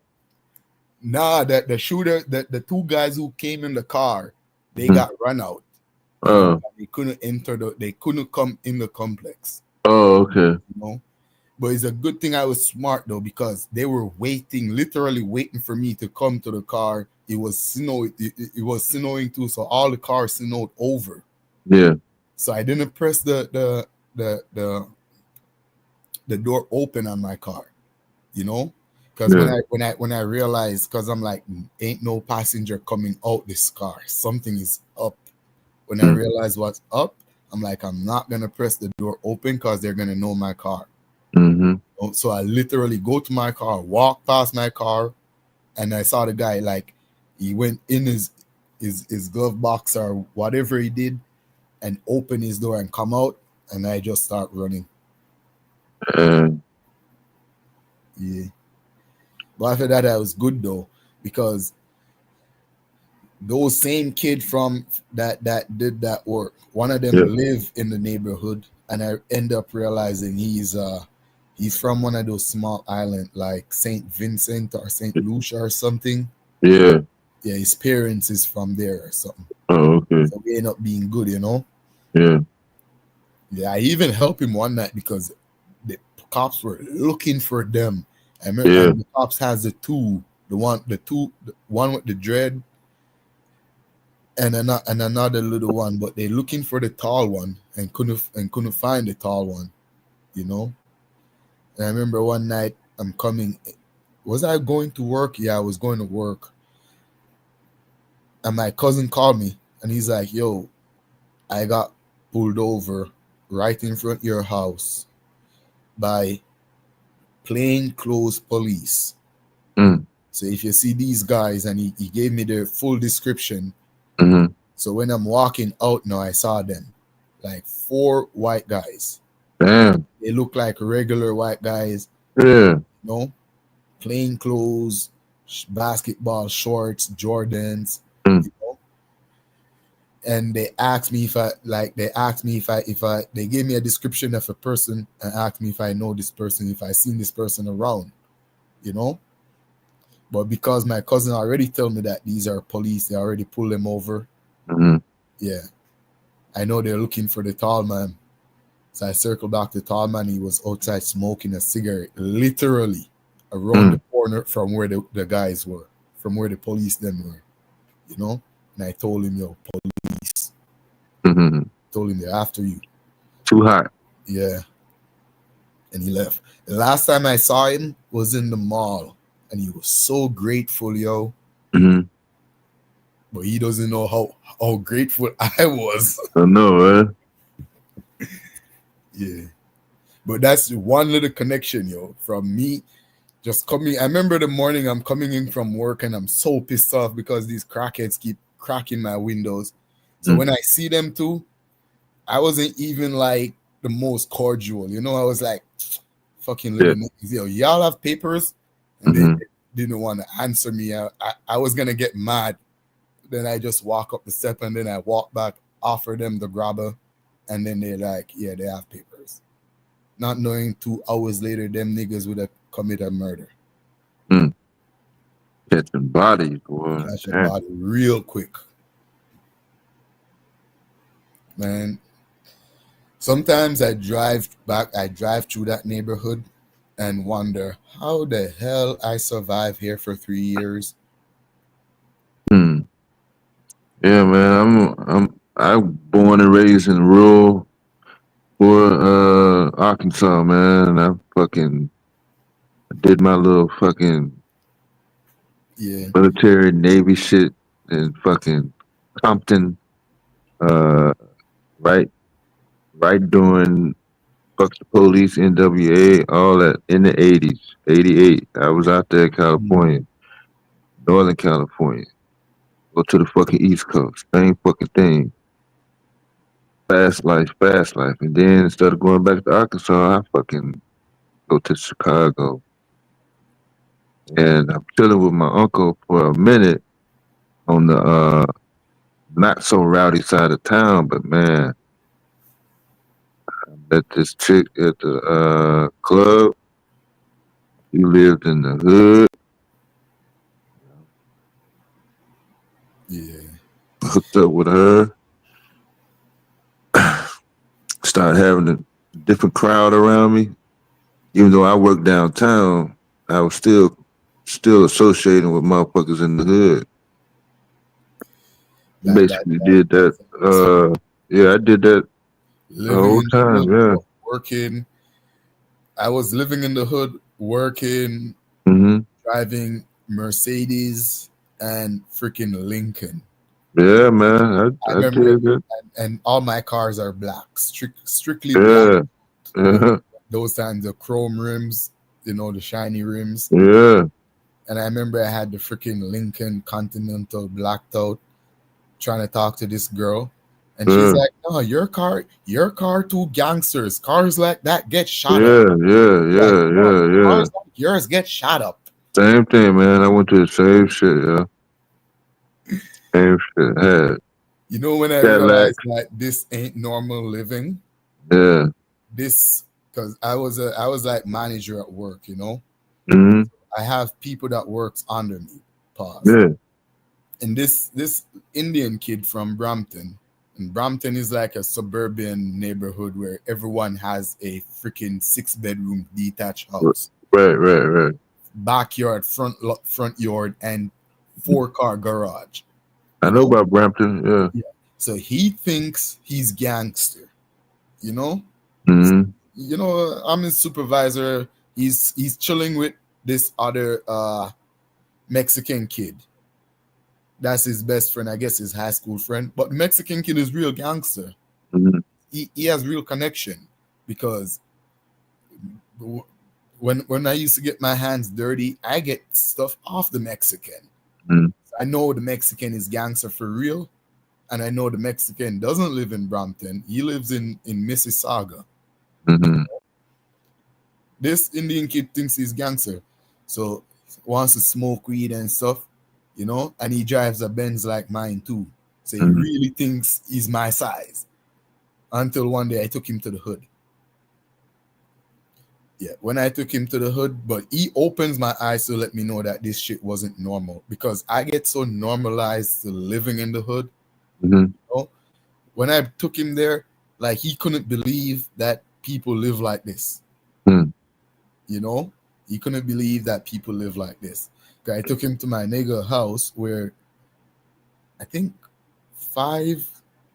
Nah, the shooter, the 2 guys who came in the car, they got run out. They couldn't they couldn't come in the complex. Oh, okay. You know? But it's a good thing I was smart though, because they were literally waiting for me to come to the car. It was snowing. It was snowing too, so all the cars snowed over. Yeah. So I didn't press the door open on my car, you know. Because when I realized, because I'm like, ain't no passenger coming out this car. Something is up. When I realized what's up, I'm like, I'm not gonna press the door open because they're gonna know my car. Mm-hmm. So I literally go to my car, walk past my car, and I saw the guy, like, he went in his glove box or whatever he did, and open his door and come out, and I just start running. Yeah. But after that, I was good though, because those same kid from that did that work, one of them live in the neighborhood, and I end up realizing he's from one of those small islands like St. Vincent or St. Lucia or something. Yeah. Yeah, his parents is from there or something. Oh, okay. So we end up being good, you know? Yeah. Yeah, I even helped him one night because the cops were looking for them. I remember the cops has the one with the dread and another little one, but they're looking for the tall one and couldn't find the tall one, you know. And I remember one night I'm coming. Was I going to work? Yeah, I was going to work. And my cousin called me and he's like, yo, I got pulled over right in front of your house by plainclothes police. So if you see these guys, and he gave me the full description. Mm-hmm. So when I'm walking out now, I saw them, like 4 white guys. Damn. They look like regular white guys. Yeah. You know, plain clothes, basketball shorts, Jordans. Mm. You know? And they asked me if they gave me a description of a person and asked me if I know this person, if I seen this person around, you know. But because my cousin already told me that these are police, they already pulled them over. Mm-hmm. Yeah, I know they're looking for the tall man. So I circled back to the tall man. He was outside smoking a cigarette, literally around the corner from where the guys were, from where the police them were, you know. And I told him, yo, police. Mm-hmm. Told him they're after you. Too hot. Yeah. And he left. The last time I saw him was in the mall. And he was so grateful, yo. Mm-hmm. But he doesn't know how grateful I was. I know, Yeah. But that's one little connection, yo, from me just coming. I remember the morning I'm coming in from work and I'm so pissed off because these crackheads keep cracking my windows. So when I see them too, I wasn't even like the most cordial. You know, I was like, fucking little niggas, yo, y'all have papers? And they didn't want to answer me. I was going to get mad. Then I just walk up the step and then I walk back, offer them the grabber. And then they're like, yeah, they have papers. Not knowing 2 hours later, them niggas would have committed a murder. Catching bodies, boy. Catch a body real quick. Man, sometimes I drive through that neighborhood and wonder how the hell I survived here for 3 years. Yeah, man. I'm born and raised in rural Arkansas, man. And I did my little fucking military Navy shit in fucking Compton. Right during fuck the police, NWA, all that in the 80s, 88. I was out there in California, Northern California. Go to the fucking East Coast, same fucking thing. Fast life. And then instead of going back to Arkansas, I fucking go to Chicago. And I'm chilling with my uncle for a minute on the not so rowdy side of town, but man, I met this chick at the club. She lived in the hood. Yeah. Hooked up with her. Started having a different crowd around me. Even though I worked downtown, I was still associating with motherfuckers in the hood. Basically did that. I did that the whole time. Yeah. Working. I was living in the hood, working, driving Mercedes and freaking Lincoln. Yeah, man. I did it. And all my cars are black, strictly black. Yeah. Those times, the chrome rims, you know, the shiny rims. Yeah. And I remember I had the freaking Lincoln Continental blacked out, trying to talk to this girl. And she's like, no, your car too gangsters. Cars like that get shot up. Yeah. Cars like yours get shot up. Same thing, man. I went to the same shit, yeah. Same shit. Had. You know when I realized that this ain't normal living? Yeah. This, because I was like manager at work, you know? I have people that works under me. Pause. Yeah. And this Indian kid from Brampton, and Brampton is like a suburban neighborhood where everyone has a freaking 6-bedroom detached house. Right. Backyard, front yard, and 4-car garage. I know about Brampton, yeah. So he thinks he's gangster, you know? You know, I'm his supervisor. He's chilling with this other Mexican kid. That's his best friend, I guess his high school friend. But the Mexican kid is real gangster. He has real connection because when I used to get my hands dirty, I get stuff off the Mexican. Mm. I know the Mexican is gangster for real, and I know the Mexican doesn't live in Brampton. He lives in Mississauga. Mm-hmm. This Indian kid thinks he's gangster, so wants to smoke weed and stuff, you know, and he drives a Benz like mine too. So he really thinks he's my size. Until one day I took him to the hood. Yeah, when I took him to the hood, but he opens my eyes to let me know that this shit wasn't normal, because I get so normalized to living in the hood. You know? When I took him there, like, he couldn't believe that people live like this. You know, he couldn't believe that people live like this. I took him to my nigga house where I think 5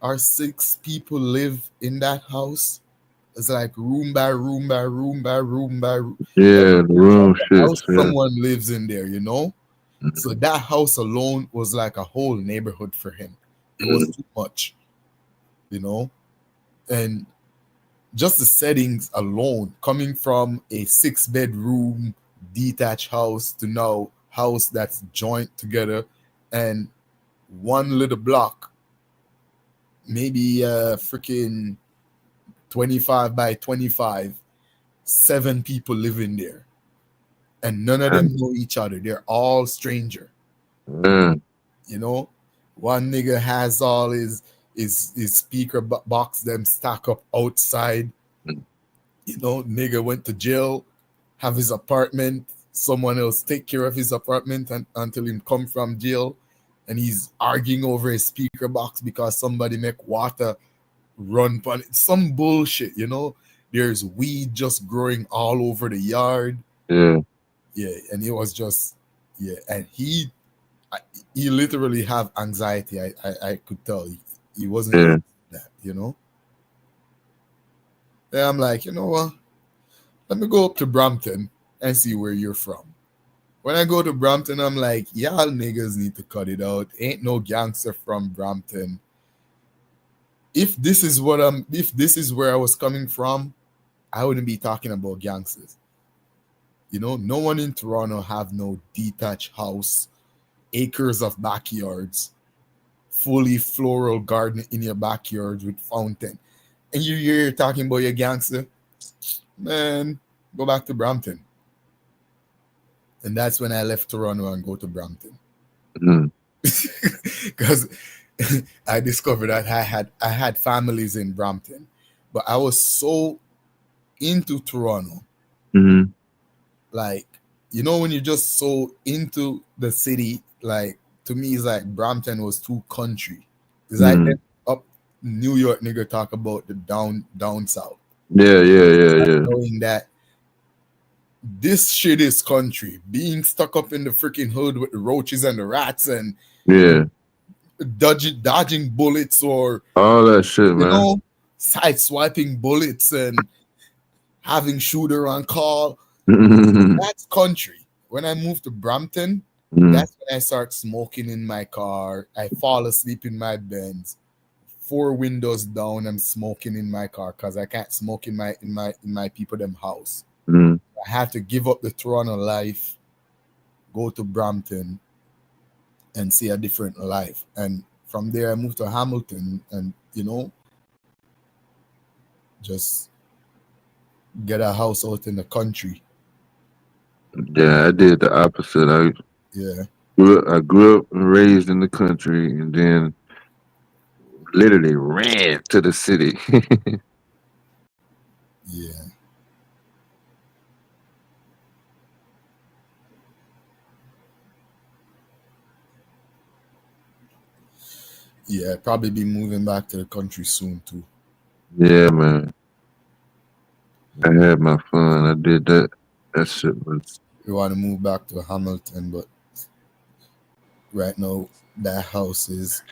or 6 people live in that house. It's like room by room by room by room by room. Yeah, the room shit. House, someone lives in there, you know? So that house alone was like a whole neighborhood for him. It was too much, you know? And just the settings alone, coming from a 6-bedroom detached house to now house that's joint together, and one little block, maybe freaking 25 by 25, 7 people live in there, and none of them know each other. They're all stranger. You know, one nigga has all his speaker box them stack up outside. You know, nigga went to jail, have his apartment, someone else take care of his apartment until him come from jail, and he's arguing over his speaker box because somebody make water run on it. Some bullshit, you know. There's weed just growing all over the yard. Yeah, and it was just and he literally have anxiety. I could tell he wasn't used to that, you know. And I'm like, you know what? Let me go up to Brampton and see where you're from. When I go to Brampton, I'm like, y'all niggas need to cut it out. Ain't no gangster from Brampton. If this is where I was coming from, I wouldn't be talking about gangsters. You know, no one in Toronto have no detached house, acres of backyards, fully floral garden in your backyard with fountain. And you're talking about your gangster? Man, go back to Brampton. And that's when I left Toronto and go to Brampton. Because I discovered that I had families in Brampton, but I was so into Toronto. Like, you know, when you're just so into the city, like, to me, it's like Brampton was too country. It's like up New York nigga talk about the down south. Yeah. Knowing that this shit is country. Being stuck up in the freaking hood with the roaches and the rats and dodging bullets or all that shit, you man. know, side swiping bullets and having shooter on call. That's country. When I moved to Brampton, that's when I start smoking in my car. I fall asleep in my Benz, 4 windows down. I'm smoking in my car because I can't smoke in my people them house. I had to give up the Toronto life, go to Brampton, and see a different life. And from there, I moved to Hamilton, and you know, just get a house out in the country. Yeah, I did the opposite. I grew up and raised in the country, and then literally ran to the city. Yeah, probably be moving back to the country soon too. Yeah, man. I had my fun. I did that. That shit was. We want to move back to Hamilton, but right now that house is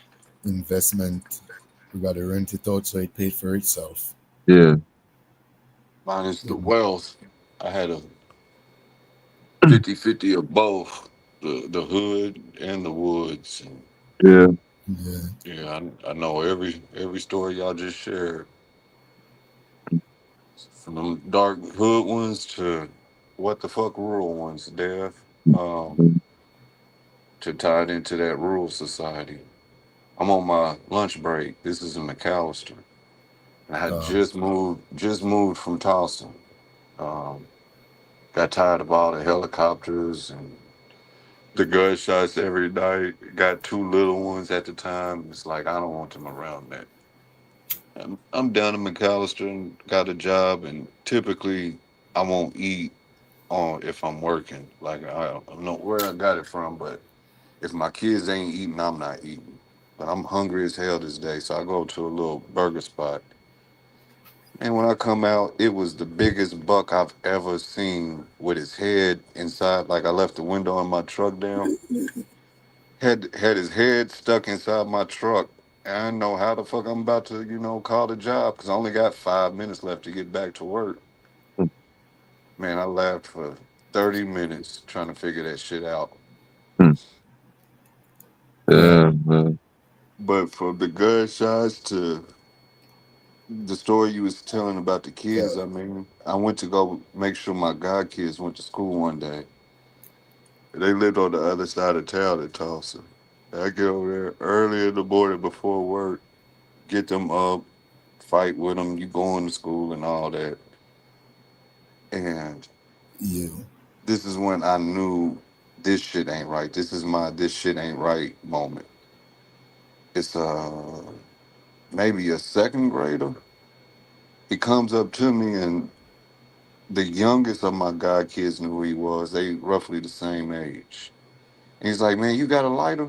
investment. We got to rent it out so it paid for itself. Yeah. Minus the wealth, I had a 50-50 of both the hood and the woods. Yeah. Yeah, I know every story y'all just shared. From them dark hood ones to what the fuck rural ones, Dev, to tie it into that rural society. I'm on my lunch break. This is in McAllister. I had just moved from Tulsa. Got tired of all the helicopters and the gunshots every night. Got two little ones at the time. It's like I don't want them around that. I'm down in McAllister and got a job, and typically I won't eat on if I'm working. Like I don't know where I got it from, but if my kids ain't eating, I'm not eating. But I'm hungry as hell this day, so I go to a little burger spot. And when I come out, it was the biggest buck I've ever seen with his head inside. Like I left the window on my truck down. Had his head stuck inside my truck. And I know how the fuck I'm about to, call the job because I only got 5 minutes left to get back to work. Man, I laughed for 30 minutes trying to figure that shit out. But from the gunshots to the story you was telling about the kids, I mean, I went to go make sure my godkids went to school one day. They lived on the other side of town in Tulsa. I get over there early in the morning before work, get them up, fight with them, you going to school and all that. And this is when I knew this shit ain't right. This is my this shit ain't right moment. It's maybe a second grader. He comes up to me, and the youngest of my god kids knew who he was. They roughly the same age. And he's like, "Man, you got a lighter?"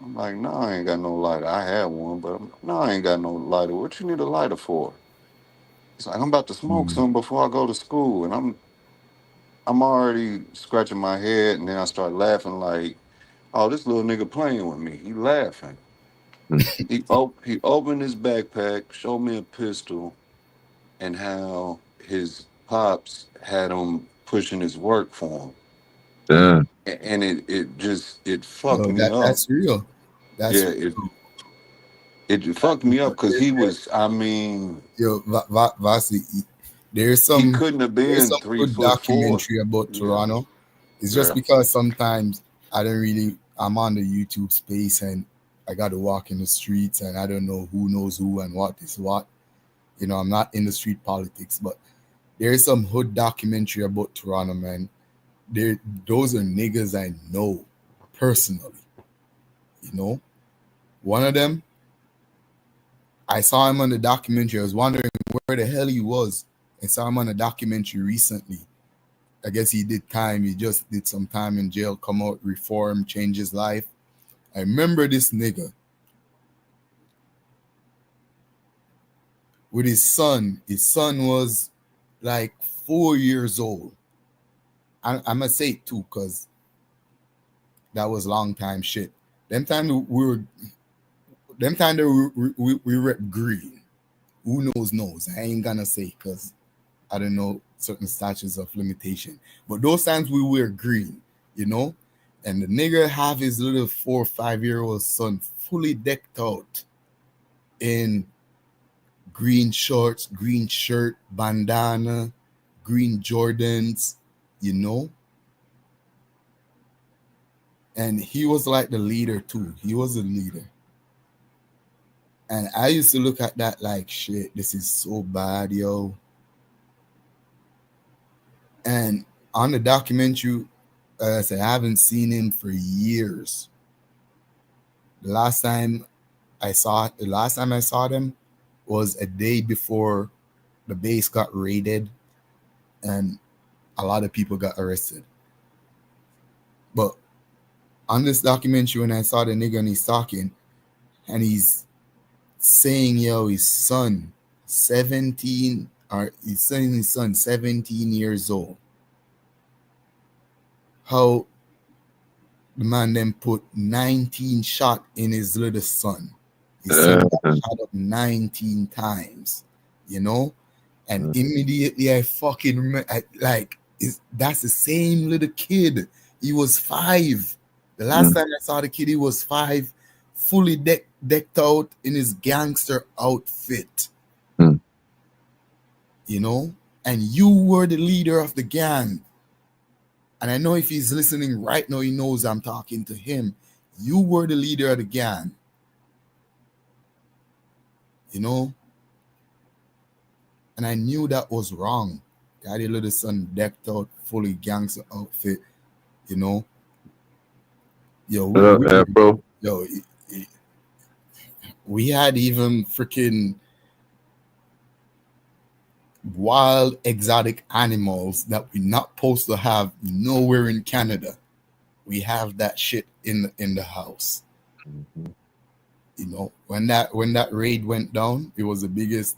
I'm like, "No, I ain't got no lighter. I had one, but no, I ain't got no lighter. What you need a lighter for?" He's like, "I'm about to smoke some before I go to school." And I'm already scratching my head, and then I start laughing like, "Oh, this little nigga playing with me. He laughing." He opened his backpack, showed me a pistol, and how his pops had him pushing his work for him. And it fucked me up. That's real. It fucked me up because he was, I mean, Vasi, there's some he couldn't have been good 3'4" documentary about Toronto. It's just because sometimes I'm on the YouTube space and I got to walk in the streets and I don't know who knows who and what is what. I'm not in the street politics, but there is some hood documentary about Toronto, man. Those are niggas I know personally. One of them, I saw him on the documentary. I was wondering where the hell he was. I saw him on a documentary recently. I guess he did time. He just did some time in jail, come out, reform, change his life. I remember this nigga with his son. His son was like 4 years old. I'm going to say it too because that was long time shit. Them time we rep green. Who knows. I ain't going to say because I don't know certain statutes of limitation. But those times we wear green, and the nigga have his little 4 or 5 year old son fully decked out in green shorts, green shirt, bandana, green Jordans, and he was like the leader too. He was a leader. And I used to look at that like, shit, this is so bad, yo. And on the documentary, I said, I haven't seen him for years. The last time I saw them was a day before the base got raided and a lot of people got arrested. But on this documentary, when I saw the nigga and he's talking and he's saying, his son, 17 years old, how the man then put 19 shot in his little son. His son got shot up 19 times, and immediately I fucking remember, that's the same little kid. He was 5. The last time I saw the kid, he was 5, fully decked out in his gangster outfit. And you were the leader of the gang. And I know if he's listening right now, he knows I'm talking to him. You were the leader of the gang. You know? And I knew that was wrong. Got a little son decked out, fully gangster outfit, you know? Yo, bro. Yo, we had even freaking wild exotic animals that we're not supposed to have nowhere in Canada. We have that shit in the house. Mm-hmm. You know, when that raid went down, it was the biggest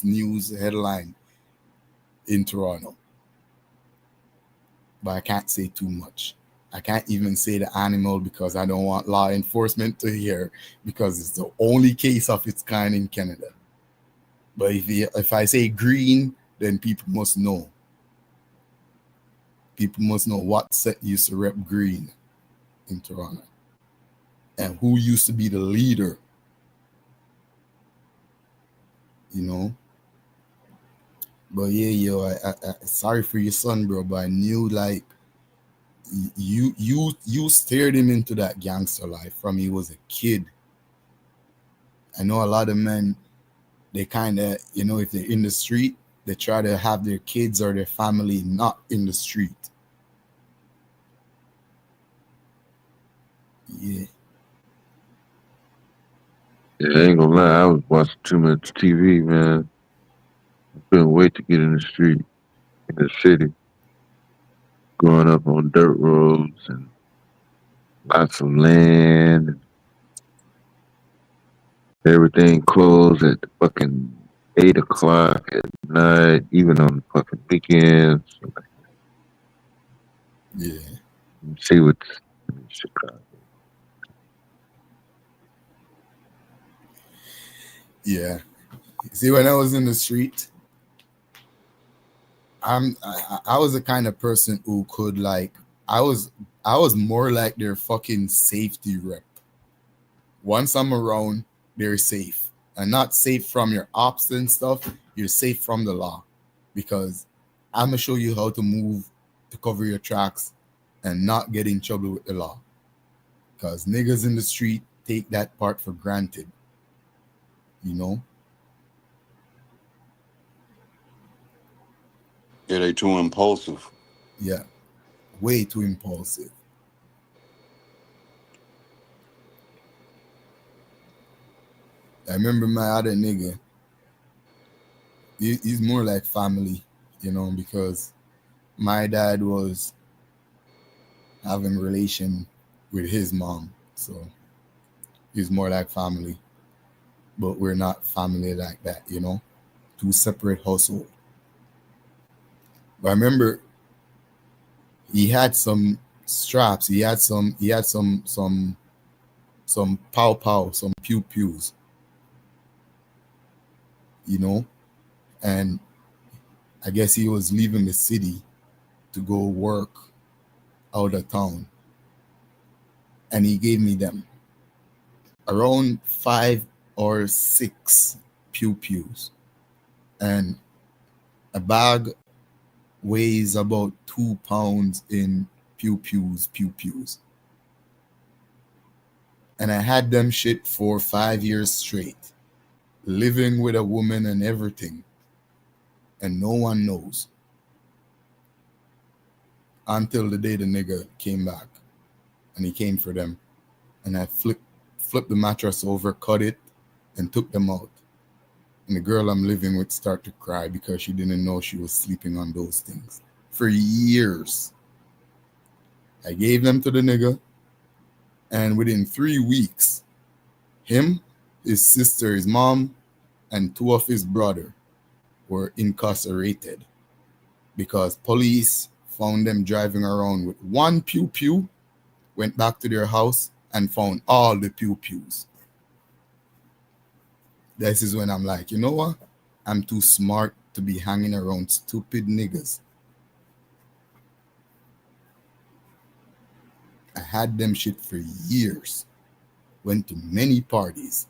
news headline in Toronto. But I can't say too much. I can't even say the animal because I don't want law enforcement to hear, because it's the only case of its kind in Canada. But if I say green, then people must know. People must know what set used to rep green in Toronto and who used to be the leader. You know? But yeah, yo, I sorry for your son, bro, but I knew like you steered him into that gangster life from he was a kid. I know a lot of men, they kind of, you know, if they're in the street, they try to have their kids or their family not in the street. Yeah. Yeah, I ain't gonna lie, I was watching too much TV, man. I couldn't wait to get in the street, in the city. Growing up on dirt roads and lots of land. And everything closed at fucking 8 o'clock at night, even on the fucking weekends. Yeah. See what's in Chicago. Yeah. See, when I was in the street, I was the kind of person who could like, I was more like their fucking safety rep. Once I'm around, they're safe. And not safe from your ops and stuff, you're safe from the law. Because I'm going to show you how to move to cover your tracks and not get in trouble with the law. Because niggas in the street take that part for granted. You know? Yeah, they too impulsive. Yeah. Way too impulsive. I remember my other nigga. He's more like family, you know, because my dad was having a relation with his mom. So he's more like family. But we're not family like that, you know? Two separate households. But I remember he had some straps. He had some pow, some pews, you know? And I guess he was leaving the city to go work out of town. And he gave me them. Around 5 or 6 pews. And a bag weighs about 2 pounds in pews. And I had them shit for 5 years straight, living with a woman and everything. And no one knows. Until the day the nigga came back. And he came for them. And I flipped the mattress over, cut it, and took them out. And the girl I'm living with started to cry because she didn't know she was sleeping on those things. For years. I gave them to the nigga. And within 3 weeks, him, his sister, his mom, and 2 of his brother were incarcerated because police found them driving around with 1 pew, went back to their house and found all the pews. This is when I'm like, you know what? I'm too smart to be hanging around stupid niggas. I had them shit for years. Went to many parties,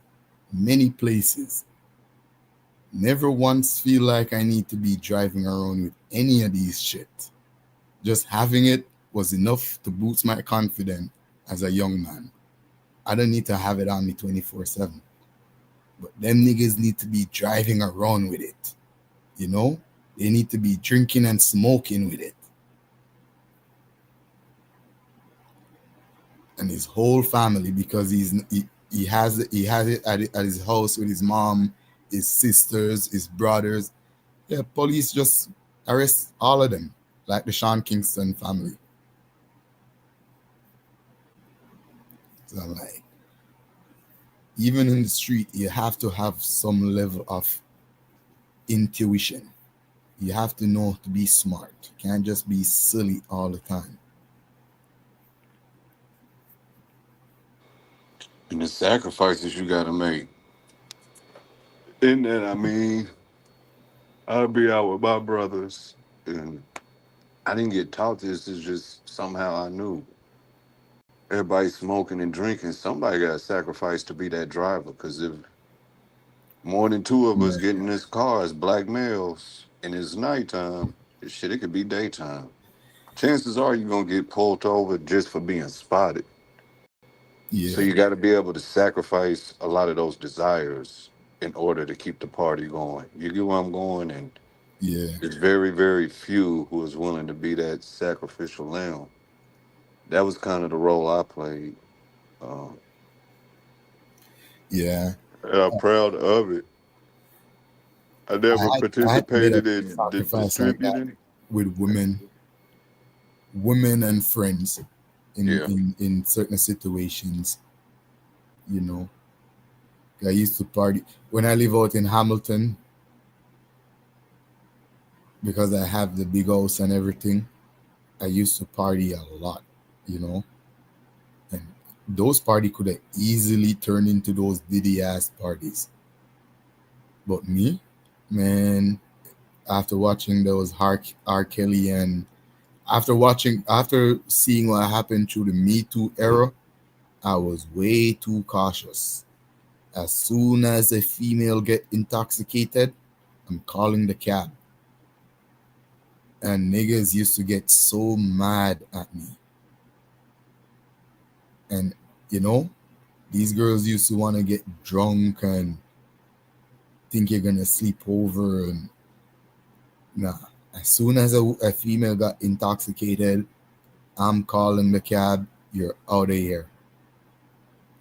many places. Never once feel like I need to be driving around with any of these shit. Just having it was enough to boost my confidence as a young man. I don't need to have it on me 24/7. But them niggas need to be driving around with it. You know? They need to be drinking and smoking with it. And his whole family, because he has it at his house with his mom, his sisters, his brothers. Yeah, police just arrest all of them, like the Sean Kingston family. So I'm like, even in the street, you have to have some level of intuition. You have to know to be smart. You can't just be silly all the time. And the sacrifices you gotta make. In that, I mean, I'll be out with my brothers, and I didn't get taught this. It's just somehow I knew. Everybody smoking and drinking. Somebody got sacrificed to be that driver. Because if more than two of us get in this car as black males and it's nighttime, it could be daytime. Chances are you're gonna get pulled over just for being spotted. Yeah. So you got to be able to sacrifice a lot of those desires in order to keep the party going. You get where I'm going? And yeah, it's very, very few who is willing to be that sacrificial lamb. That was kind of the role I played. Yeah. And I'm proud of it. I never participated in distributing. With women and friends in certain situations. You know, I used to party when I live out in Hamilton because I have the big house and everything. I used to party a lot, you know, and those parties could have easily turned into those Diddy ass parties. But me, man, after watching those R. Kelly and after seeing what happened through the Me Too era, I was way too cautious. As soon as a female get intoxicated, I'm calling the cab. And niggas used to get so mad at me. And, you know, these girls used to want to get drunk and think you're going to sleep over. And nah, as soon as a female got intoxicated, I'm calling the cab. You're out of here.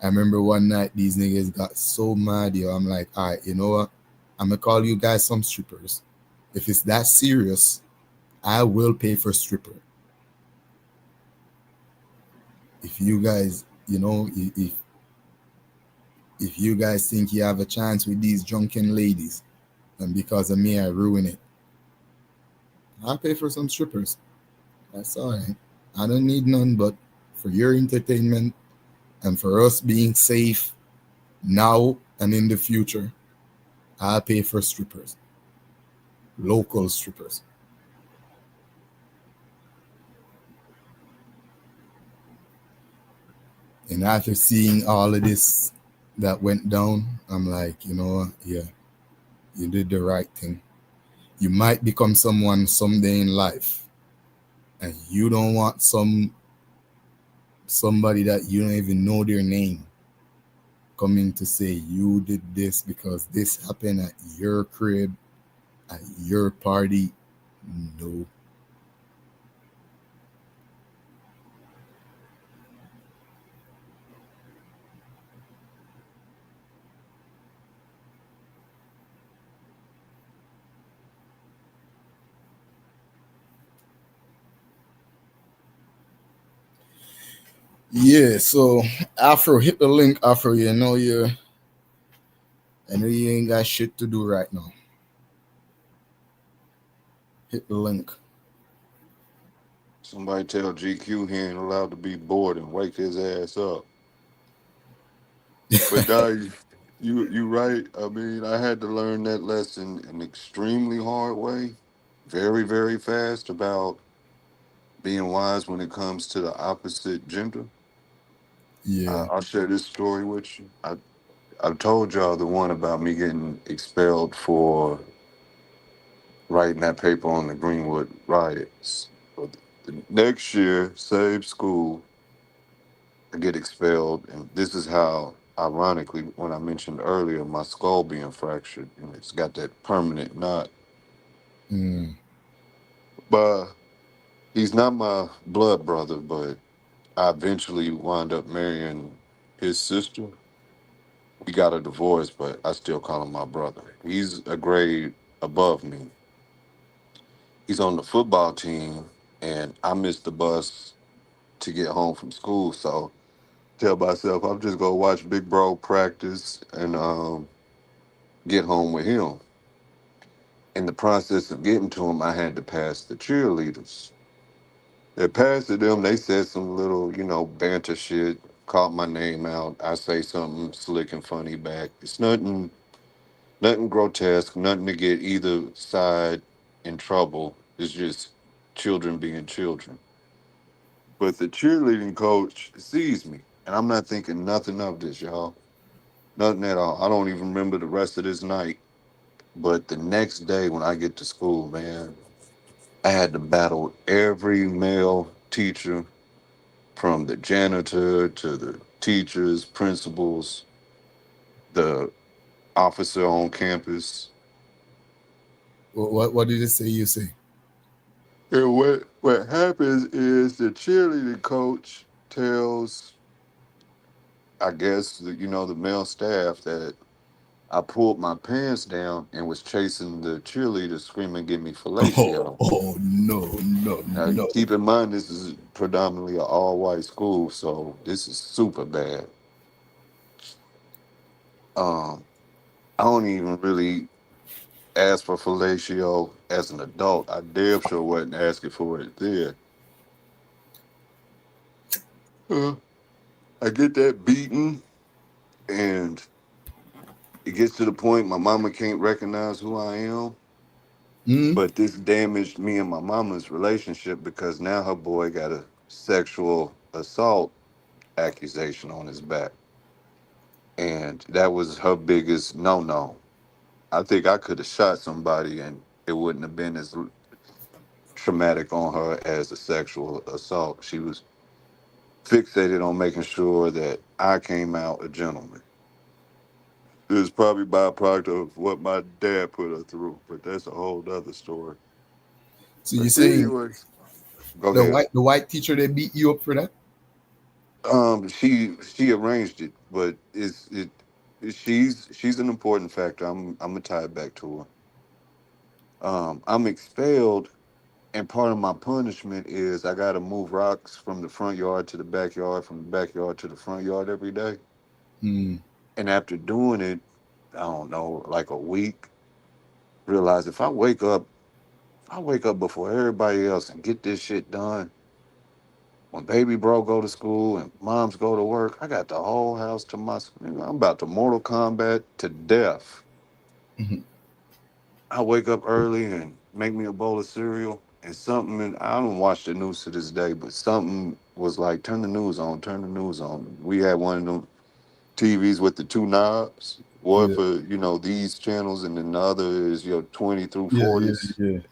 I remember one night these niggas got so mad, yo. I'm like, all right, you know what? I'm going to call you guys some strippers. If it's that serious, I will pay for stripper. If you guys, you know, if you guys think you have a chance with these drunken ladies, and because of me, I ruin it, I'll pay for some strippers. That's all right. I don't need none, but for your entertainment and for us being safe now and in the future, I'll pay for strippers. Local strippers. And after seeing all of this that went down, I'm like, you know, yeah, you did the right thing. You might become someone someday in life, and you don't want somebody that you don't even know their name coming to say you did this because this happened at your crib, at your party. No. Yeah, so Afro, hit the link, Afro. I know you ain't got shit to do right now. Hit the link. Somebody tell GQ he ain't allowed to be bored and wake his ass up. But now you right. I mean, I had to learn that lesson in an extremely hard way, very, very fast, about being wise when it comes to the opposite gender. Yeah. I'll share this story with you. I've told y'all the one about me getting expelled for writing that paper on the Greenwood riots. But the next year, same school, I get expelled, and this is how, ironically, when I mentioned earlier my skull being fractured, and it's got that permanent knot. But he's not my blood brother, but I eventually wound up marrying his sister. We got a divorce, but I still call him my brother. He's a grade above me. He's on the football team, and I missed the bus to get home from school. So tell myself I'm just gonna watch Big Bro practice and get home with him. In the process of getting to him, I had to pass the cheerleaders. They passed to them. They said some little, banter shit. Called my name out. I say something slick and funny back. It's nothing grotesque. Nothing to get either side in trouble. It's just children being children. But the cheerleading coach sees me, and I'm not thinking nothing of this, y'all. Nothing at all. I don't even remember the rest of this night. But the next day when I get to school, man, I had to battle every male teacher, from the janitor to the teachers, principals, the officer on campus. What did it say you say? And what happens is the cheerleading coach tells, I guess, the male staff that I pulled my pants down and was chasing the cheerleaders, screaming, "Give me fellatio." No. Keep in mind, this is predominantly an all-white school, so this is super bad. I don't even really ask for fellatio as an adult. I damn sure wasn't asking for it then. I get that beating, and it gets to the point my mama can't recognize who I am. But this damaged me and my mama's relationship because now her boy got a sexual assault accusation on his back. And that was her biggest no-no. I think I could have shot somebody and it wouldn't have been as traumatic on her as a sexual assault. She was fixated on making sure that I came out a gentleman. It was probably byproduct of what my dad put her through, but that's a whole other story. So you saying Go ahead. the white teacher, they beat you up for that? She arranged it, but she's an important factor. I'm gonna tie it back to her. I'm expelled, and part of my punishment is I gotta move rocks from the front yard to the backyard, from the backyard to the front yard every day. And after doing it, I don't know, like a week, realize if I wake up before everybody else and get this shit done, when baby bro go to school and moms go to work, I got the whole house to myself. I'm about to Mortal Kombat to death. I wake up early and make me a bowl of cereal, and something, I don't watch the news to this day, but something was like, turn the news on. We had one of them TVs with the two knobs, one for, these channels, and then the other is your 20 through 40s.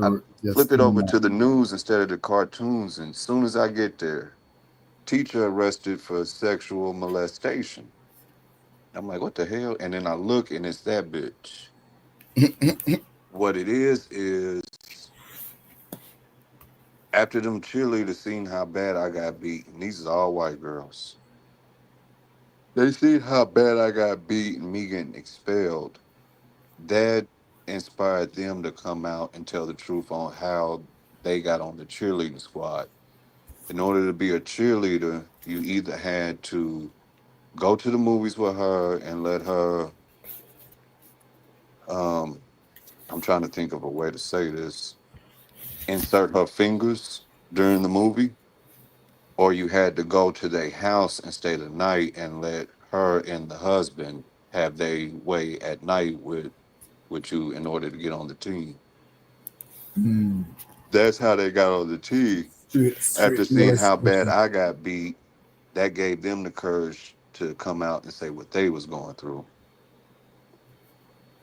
I flip it over to the news instead of the cartoons, and as soon as I get there, teacher arrested for sexual molestation. I'm like, what the hell? And then I look, and it's that bitch. What it is after them cheerleaders seen how bad I got beaten, these is all white girls. They seen how bad I got beaten, me getting expelled. That inspired them to come out and tell the truth on how they got on the cheerleading squad. In order to be a cheerleader, you either had to go to the movies with her and let her, I'm trying to think of a way to say this, insert her fingers during the movie, or you had to go to their house and stay the night and let her and the husband have their way at night with you in order to get on the team. That's how they got on the team. After seeing how bad I got beat, that gave them the courage to come out and say what they was going through.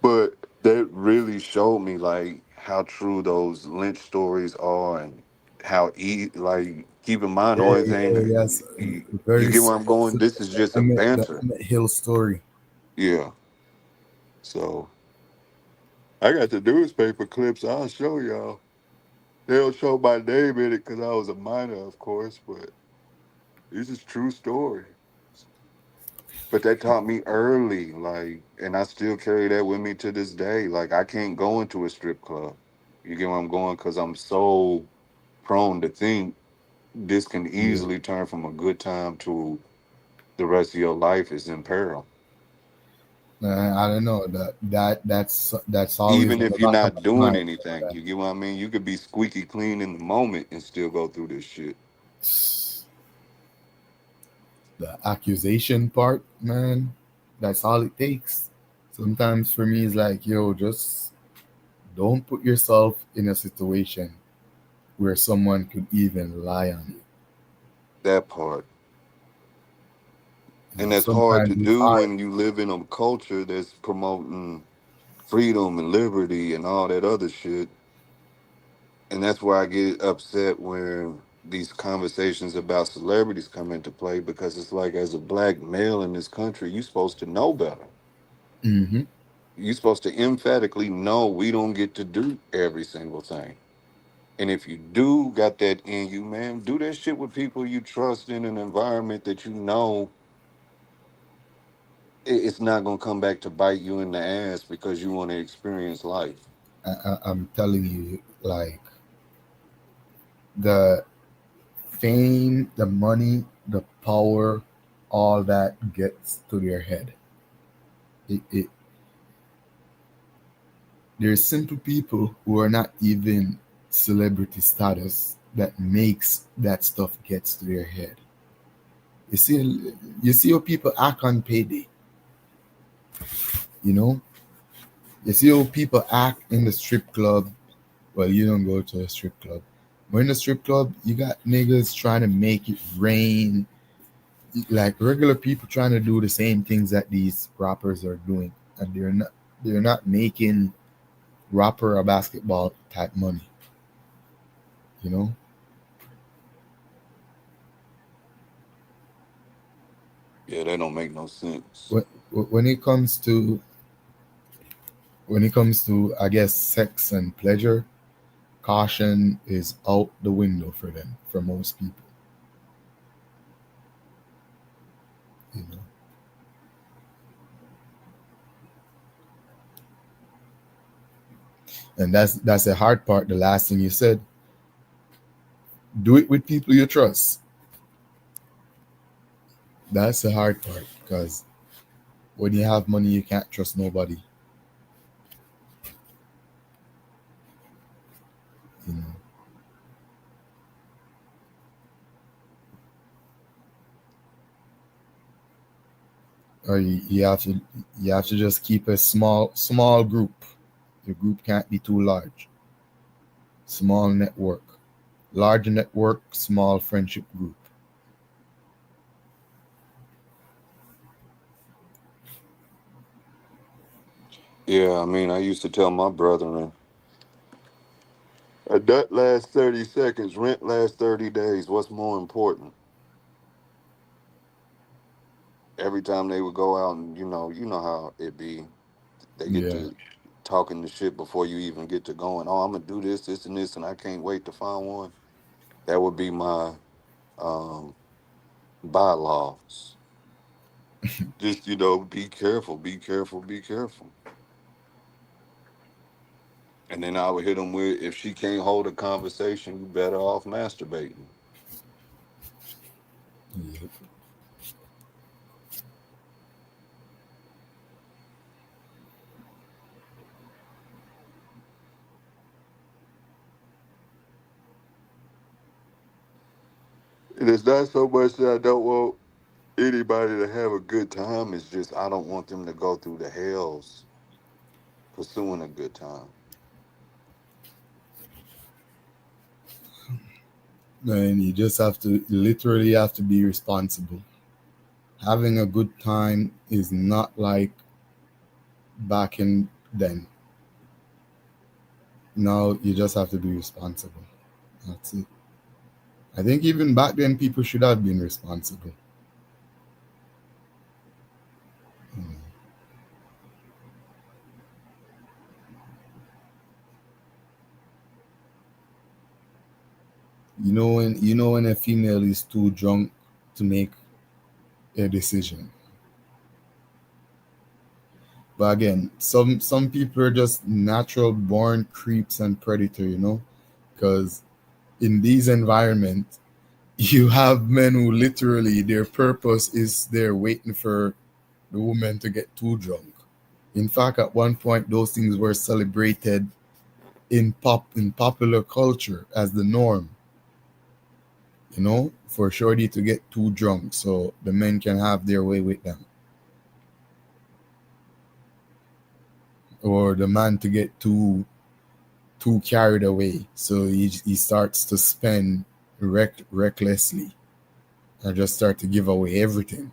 But that really showed me like how true those lynch stories are, and how like keep in mind, the only thing Yes, you very get where I'm going. This is just a the banter. Emmett Hill story. Yeah. So I got the newspaper clips. I'll show y'all. They don't show my name in it because I was a minor, of course, but this is true story. But that taught me early, like, and I still carry that with me to this day. Like, I can't go into a strip club. You get where I'm going? Because I'm so prone to think this can easily turn from a good time to the rest of your life is in peril. I don't know that's always Even in if the you're back of not my doing mind. anything, you get what I mean? You could be squeaky clean in the moment and still go through this shit. The accusation part, man, that's all it takes. Sometimes for me, it's like, yo, just don't put yourself in a situation where someone could even lie on you. That part. And that's hard to Sometimes it's do hard. when you live in a culture that's promoting freedom and liberty and all that other shit. And that's where I get upset when these conversations about celebrities come into play, because it's like, as a black male in this country, you're supposed to know better. Mm-hmm. You're supposed to emphatically know we don't get to do every single thing. And if you do got that in you, man, do that shit with people you trust in an environment that you know it's not going to come back to bite you in the ass because you want to experience life. I'm telling you, like, the fame, the money, the power, all that gets to their head. There's simple people who are not even celebrity status that makes that stuff gets to their head. You see how people act on payday. You know, you see how people act in the strip club. Well, you don't go to a strip club. But in the strip club, you got niggas trying to make it rain. Like regular people trying to do the same things that these rappers are doing, and they're not making rapper or basketball type money. You know. Yeah, that don't make no sense. When it comes to I guess sex and pleasure, caution is out the window for them, for most people. You know. And that's the hard part. The last thing you said, do it with people you trust. That's the hard part, because when you have money, you can't trust nobody. You know. Or you have to just keep a small group. The group can't be too large. Small network. Large network, small friendship group. Yeah, I mean, I used to tell my brethren, a nut lasts 30 seconds, rent lasts 30 days. What's more important? Every time they would go out, and you know how it be. They get Yeah. to talking the shit before you even get to going. Oh, I'm gonna do this, this, and this, and I can't wait to find one. That would be my bylaws. Just be careful, be careful, be careful. And then I would hit them with, if she can't hold a conversation, you better off masturbating. Yep. And it's not so much that I don't want anybody to have a good time. It's just I don't want them to go through the hells pursuing a good time. And you just literally have to be responsible. having a good time is not like back in then. Now you just have to be responsible. That's it. I think even back then people should have been responsible. You know when a female is too drunk to make a decision. But again, some people are just natural born creeps and predator, you know, because in these environments, you have men who literally their purpose is they're waiting for the woman to get too drunk. In fact, at one point, those things were celebrated in popular culture as the norm. You know, for shorty to get too drunk so the men can have their way with them. Or the man to get too carried away, so he starts to spend recklessly and just start to give away everything.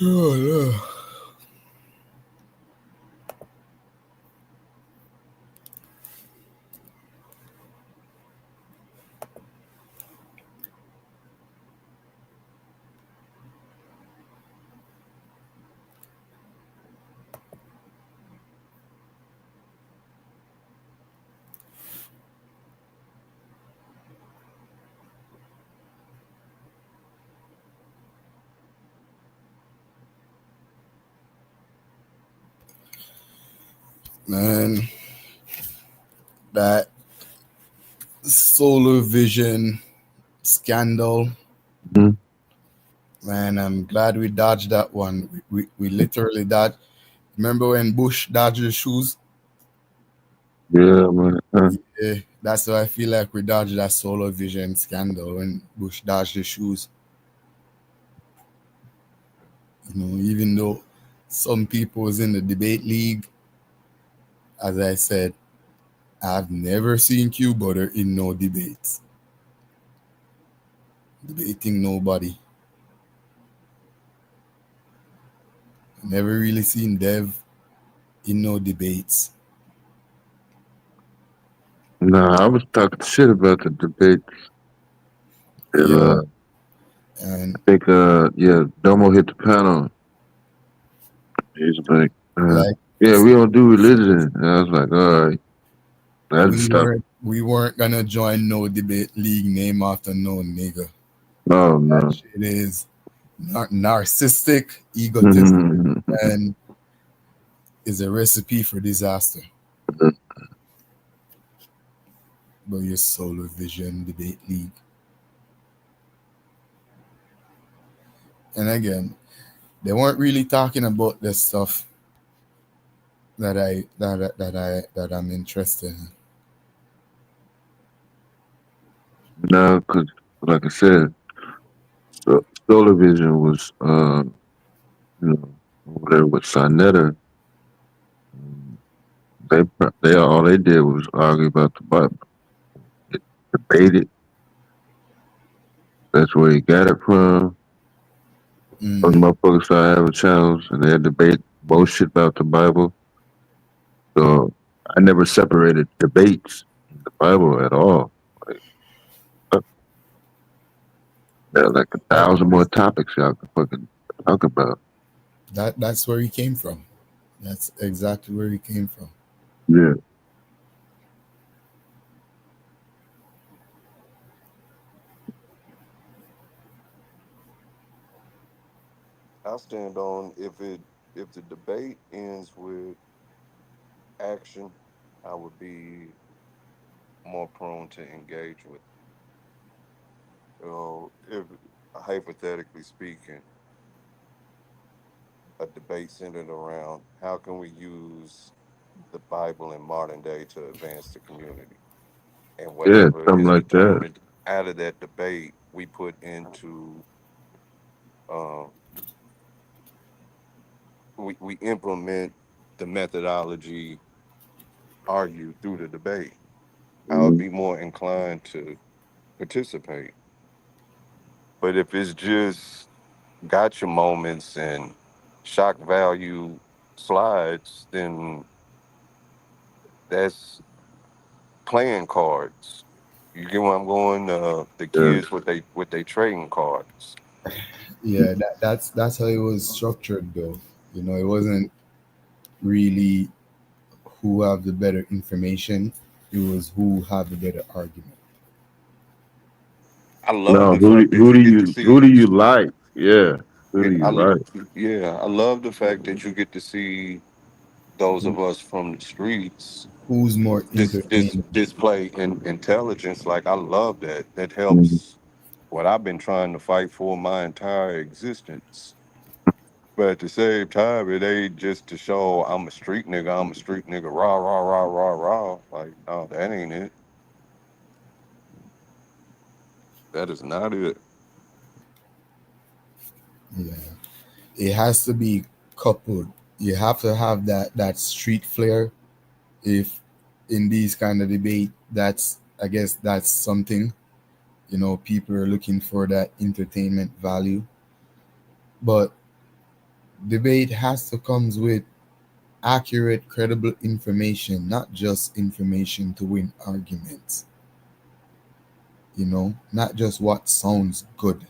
Oh, yeah. Man, that Solar Vision scandal, man, I'm glad we dodged that one. We literally dodged. Remember when Bush dodged the shoes? Yeah, man. Yeah, that's why I feel like we dodged that Solar Vision scandal when Bush dodged the shoes. You know, even though some people was in the debate league, as I said, I've never seen Q Butter in no debates. Debating nobody. Never really seen Dev in no debates. Nah, I was talking shit about the debates. And I think Domo hit the panel. He's like, yeah, we don't do religion. And I was like, all right. We weren't gonna join no debate league name after no nigga. Oh no. That shit is narcissistic, egotistic, and is a recipe for disaster. But your Solar Vision debate league. And again, they weren't really talking about the stuff that I'm interested in. No, because like I said, Solar Vision was whatever with Sonetta. They all they did was argue about the Bible. It debated. That's where he got it from. Those motherfuckers started having channels and they had debate bullshit about the Bible. So I never separated debates in the Bible at all. There are like 1,000 more topics y'all can fucking talk about. That's where he came from. That's exactly where he came from. Yeah. I'll stand on if it if the debate ends with action, I would be more prone to engage with. If hypothetically speaking, a debate centered around how can we use the Bible in modern day to advance the community, and Yeah, whatever something is like that. determined out of that debate, we put into um, we implement the methodology argued through the debate. I would be more inclined to participate. But if it's just gotcha moments and shock value slides, then that's playing cards. You get where I'm going? The Yeah. kids with they trading cards. Yeah, that's how it was structured though. You know, it wasn't really who have the better information. It was who have the better argument. I love No, the fact that who you do get to you see. like? Yeah, who do you like? I love the fact that you get to see those Who, of us from the streets who's more this entertaining? display intelligence. Like I love that. That helps what I've been trying to fight for my entire existence. But at the same time, it ain't just to show I'm a street nigga. I'm a street nigga. Rah rah rah rah rah. Like no, that ain't it. That is not it. Yeah, it has to be coupled. You have to have that street flair. If in these kind of debate, that's I guess that's something. You know, people are looking for that entertainment value, but debate has to comes with accurate, credible information, not just information to win arguments. You know, not just what sounds good.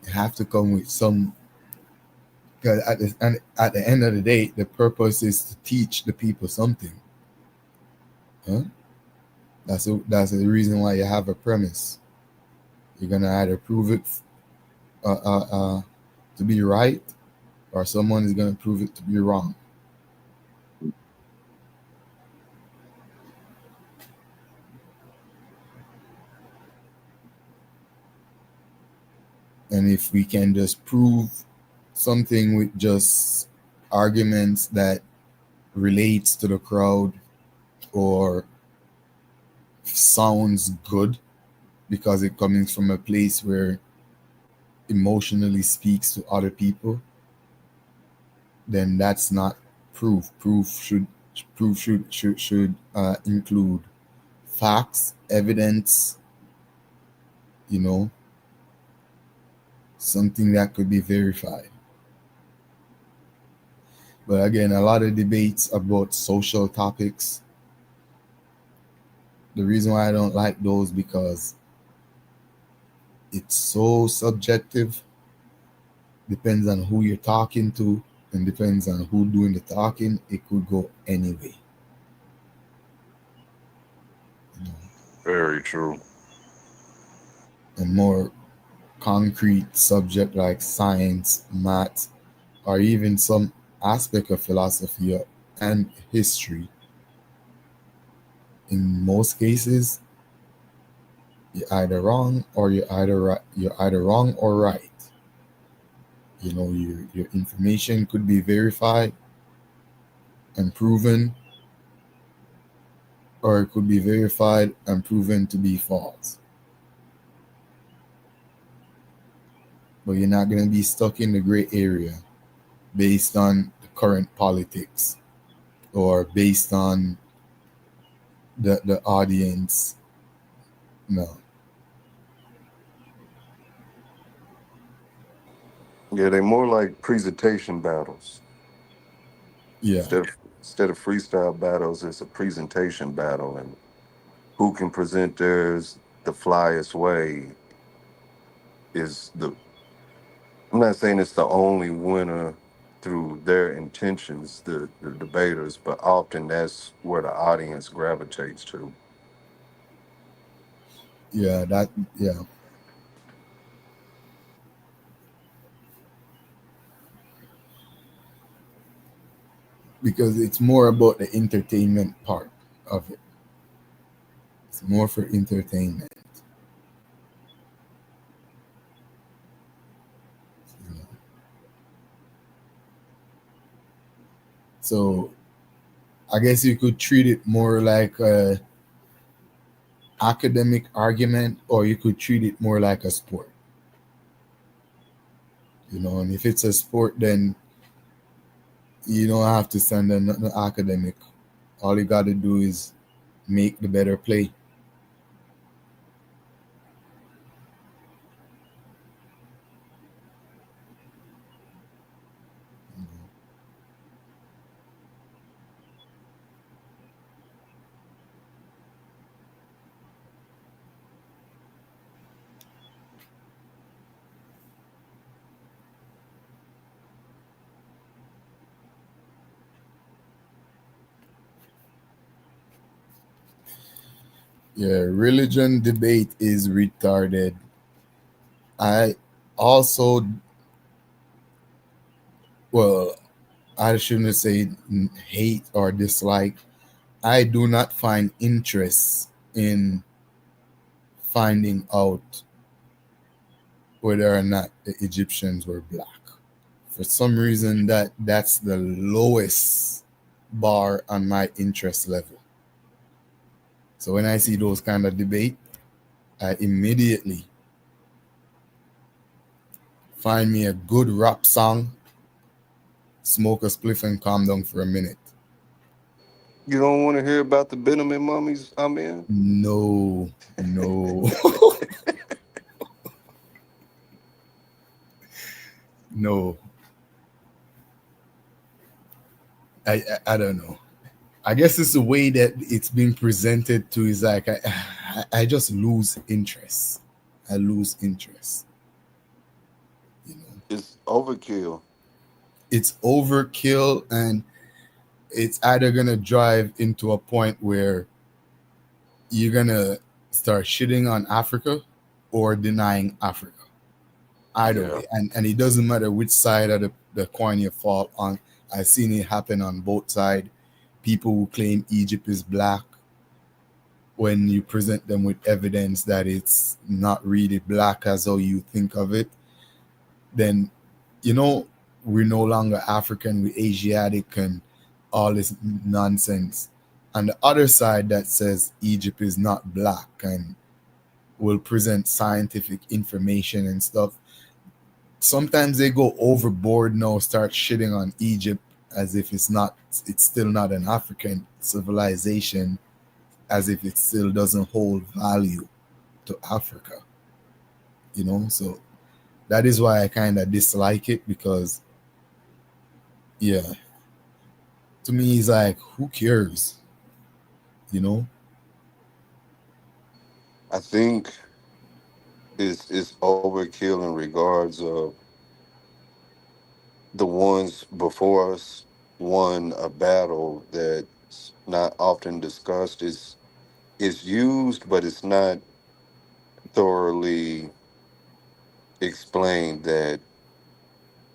You have to come with some. Because at the end of the day, the purpose is to teach the people something. Huh? That's the reason why you have a premise. You're gonna either prove it to be right, or someone is gonna prove it to be wrong. And if we can just prove something with just arguments that relates to the crowd or sounds good because it comes from a place where emotionally speaks to other people, then that's not proof. Proof should include facts, evidence, you know, something that could be verified. But again, a lot of debates about social topics. The reason why I don't like those because it's so subjective. Depends on who you're talking to and depends on who doing the talking. It could go anyway. Very true. A more concrete subject like science, math, or even some aspect of philosophy and history. In most cases, you're either wrong or you're either right. You're either wrong or right. You know, your information could be verified and proven, or it could be verified and proven to be false. But you're not going to be stuck in the gray area based on the current politics or based on the audience. No. Yeah, they more like presentation battles. Yeah. Instead of freestyle battles, it's a presentation battle, and who can present theirs the flyest way is the. I'm not saying it's the only winner through their intentions, the debaters, but often that's where the audience gravitates to. Yeah, yeah. because it's more about the entertainment part of it. It's more for entertainment. So I guess you could treat it more like a academic argument, or you could treat it more like a sport. You know, and if it's a sport, then you don't have to send an academic. All you got to do is make the better play. Yeah, religion debate is retarded. I also, well, I shouldn't say hate or dislike. I do not find interest in finding out whether or not the Egyptians were black. For some reason, that's the lowest bar on my interest level. So when I see those kind of debate, I immediately find me a good rap song, smoke a spliff, and calm down for a minute. You don't want to hear about the Benjamin mummies, Amen? No. No. I don't know. I guess it's the way that it's being presented to is like I just lose interest. I lose interest. You know, It's overkill. it's overkill, and it's either gonna drive into a point where you're gonna start shitting on Africa or denying Africa. Either Yeah. way, and it doesn't matter which side of the coin you fall on. I've seen it happen on both sides. People who claim Egypt is black, when you present them with evidence that it's not really black as how you think of it, then you know we're no longer African, we're Asiatic and all this nonsense. On the other side that says Egypt is not black and will present scientific information and stuff, sometimes they go overboard now, start shitting on Egypt as if it's still not an African civilization, as if it still doesn't hold value to Africa. You know, so that is why I kind of dislike it, because yeah, to me it's like, who cares? You know? I think it's overkill in regards of the ones before us won a battle that's not often discussed. It's used, but it's not thoroughly explained that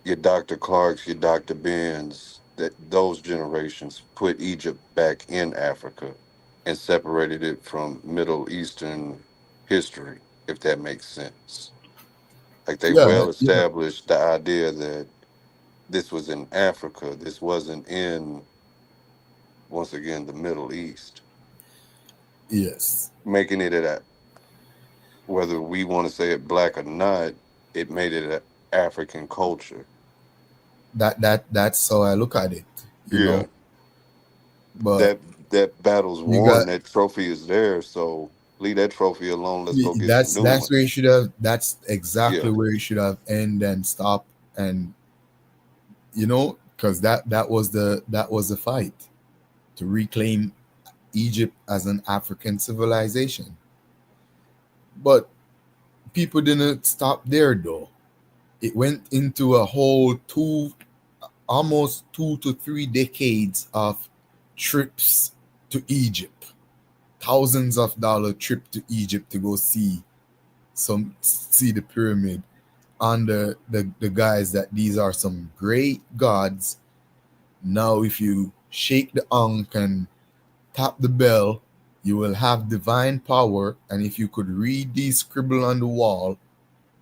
your Dr. Clarks, your Dr. Benz, that those generations put Egypt back in Africa and separated it from Middle Eastern history, if that makes sense. Like they well established the idea that this was in Africa. This wasn't in, once again, the Middle East. Yes. Making it whether we want to say it black or not, it made it an African culture. That's how I look at it. You know? But that battle's won, that trophy is there, so leave that trophy alone. Let's go get some new that's ones. where you should have. That's exactly where you should have end and stop, and you know, because that was the fight to reclaim Egypt as an African civilization. But people didn't stop there though. It went into a whole almost 2 to 3 decades of trips to Egypt, thousands of dollar trip to Egypt to go see the pyramid, under the guise that these are some great gods Now, if you shake the ankh and tap the bell, you will have divine power. And if you could read these scribble on the wall,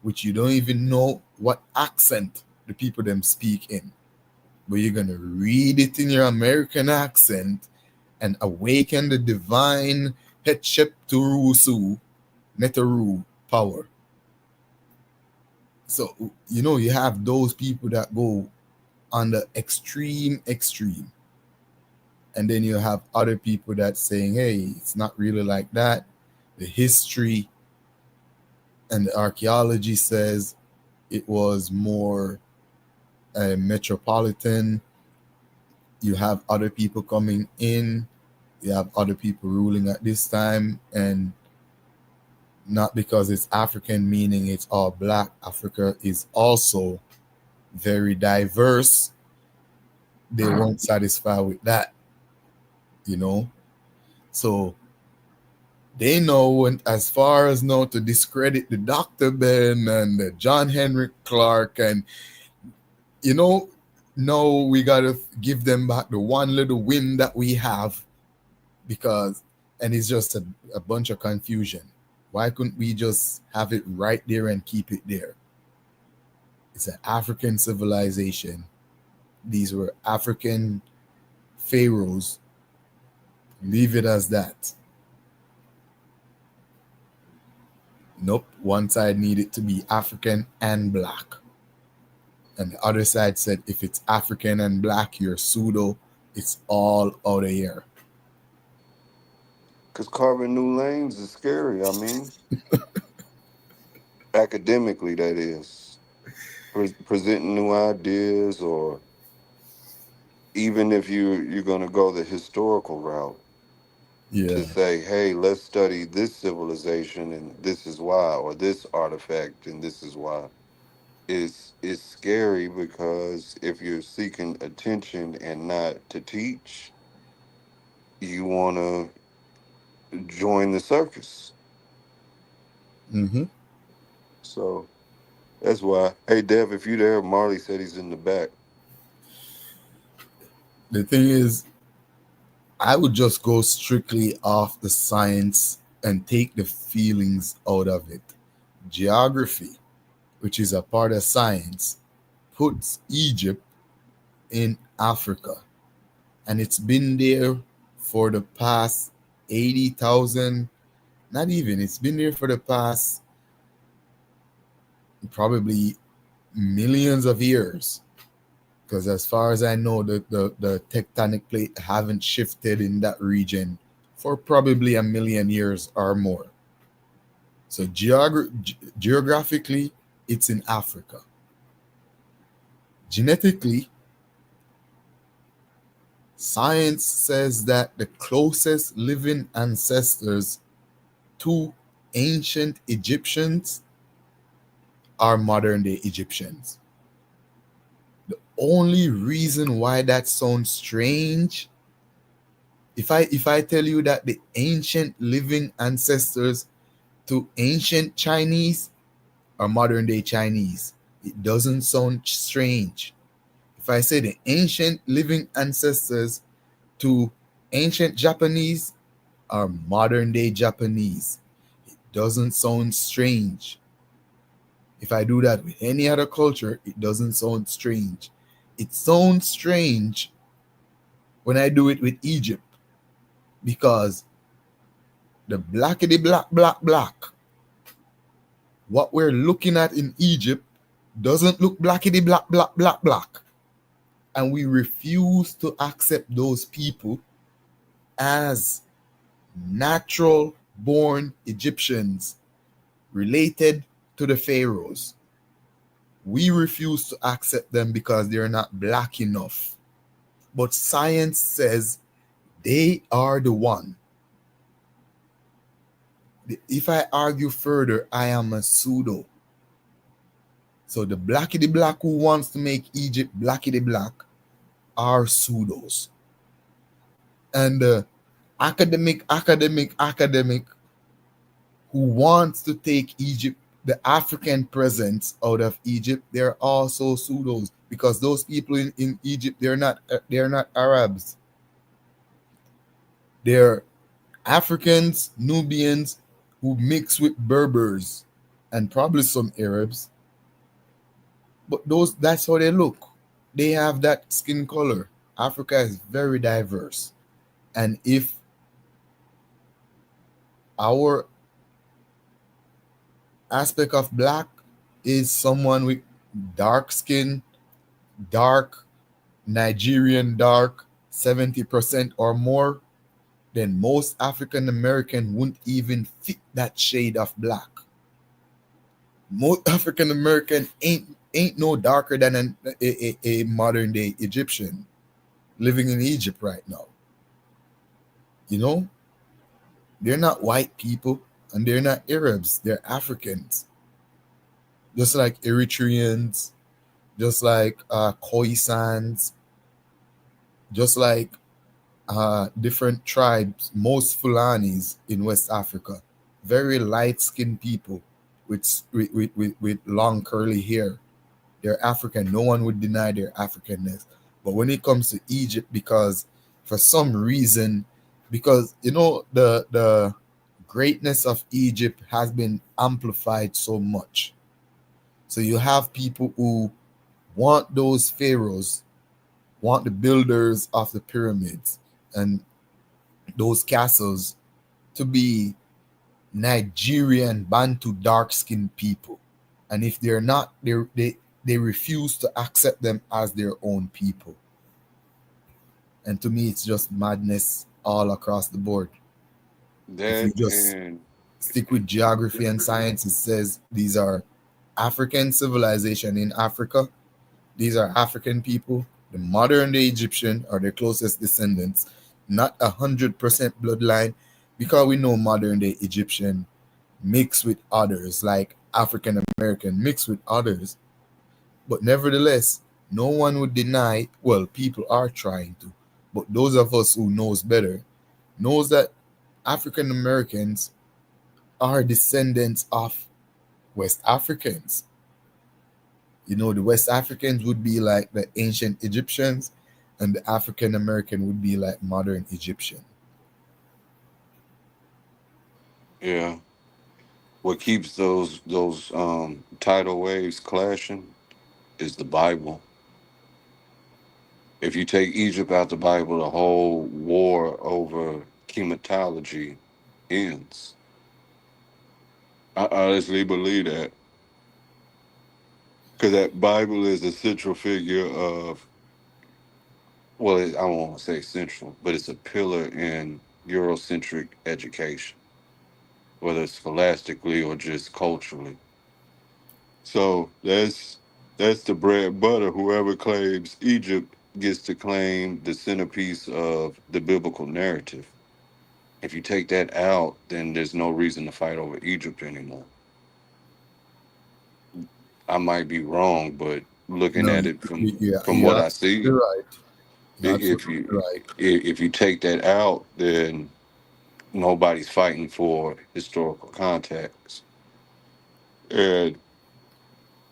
which you don't even know what accent the people them speak in, but you're going to read it in your American accent and awaken the divine Hetshepturusu Neteru power. So, you know, you have those people that go on the extreme. And then you have other people that saying, hey, it's not really like that. The history and the archaeology says it was more metropolitan. You have other people coming in. You have other people ruling at this time. And not because it's African, meaning it's all black. Africa is also very diverse. They weren't satisfied with that, you know. So they know, and as far as now to discredit the Dr. Ben and the John Henry Clark, and you know, no, we gotta give them back the one little win that we have, because, and it's just a bunch of confusion. Why couldn't we just have it right there and keep it there? It's an African civilization. These were African pharaohs. Leave it as that. Nope. One side needed to be African and black. And the other side said, if it's African and black, you're pseudo. It's all out of here. Because carving new lanes is scary. I mean, academically, that is. Presenting new ideas, or even if you're going to go the historical route, to say, hey, let's study this civilization and this is why, or this artifact and this is why. It's scary, because if you're seeking attention and not to teach, you want to join the circus. Mm-hmm. So that's why. Hey, Dev, if you there, Marley said he's in the back. The thing is, I would just go strictly off the science and take the feelings out of it. Geography, which is a part of science, puts Egypt in Africa. And it's been there for the past 80,000, not even, it's been there for the past probably millions of years. Because as far as I know, the tectonic plate haven't shifted in that region for probably 1 million years or more. So geographically, it's in Africa. Genetically, science says that the closest living ancestors to ancient Egyptians are modern-day Egyptians. The only reason why that sounds strange, if I tell you that the ancient living ancestors to ancient Chinese are modern-day Chinese, it doesn't sound strange. If I say the ancient living ancestors to ancient Japanese are modern-day Japanese, it doesn't sound strange. If I do that with any other culture, it doesn't sound strange. It sounds strange when I do it with Egypt, because the blackity black, what we're looking at in Egypt doesn't look blackity black. And we refuse to accept those people as natural born Egyptians related to the pharaohs. We refuse to accept them because they're not black enough. But science says they are the one. If I argue further, I am a pseudo. So the blackity black who wants to make Egypt blackity black are pseudos. And the academic who wants to take Egypt, the African presence out of Egypt, they're also pseudos, because those people in Egypt, they're not Arabs. They're Africans, Nubians who mix with Berbers and probably some Arabs. But that's how they look. They have that skin color. Africa is very diverse. And if our aspect of black is someone with dark skin, dark, Nigerian dark, 70% or more, then most African American wouldn't even fit that shade of black. Most African American ain't no darker than a modern day Egyptian living in Egypt right now. You know, they're not white people and they're not Arabs, they're Africans. Just like Eritreans, just like Khoisans, just like different tribes, most Fulanis in West Africa, very light-skinned people with long curly hair. They're African. No one would deny their Africanness. But when it comes to Egypt, because for some reason, because you know the greatness of Egypt has been amplified so much. So you have people who want those pharaohs, want the builders of the pyramids and those castles to be Nigerian Bantu dark-skinned people. And if they're not, they refuse to accept them as their own people. And to me, it's just madness all across the board. If you just stick with geography and science, it says these are African civilization in Africa. These are African people. The modern day Egyptian are their closest descendants, not 100% bloodline, because we know modern day Egyptian mixed with others, like African American mixed with others. But nevertheless, no one would deny, well, people are trying to, but those of us who knows better knows that African Americans are descendants of West Africans. You know, the West Africans would be like the ancient Egyptians, and the African American would be like modern Egyptian. Yeah. What keeps those tidal waves clashing is the Bible. If you take Egypt out the Bible, the whole war over chematology ends. I honestly believe that. Because that Bible is the central figure of, well, I don't want to say central, but it's a pillar in Eurocentric education, whether it's scholastically or just culturally. So that's the bread and butter. Whoever claims Egypt gets to claim the centerpiece of the biblical narrative. If you take that out, then there's no reason to fight over Egypt anymore. I might be wrong, but looking at it from what I see, you're right. If you take that out, then nobody's fighting for historical context. And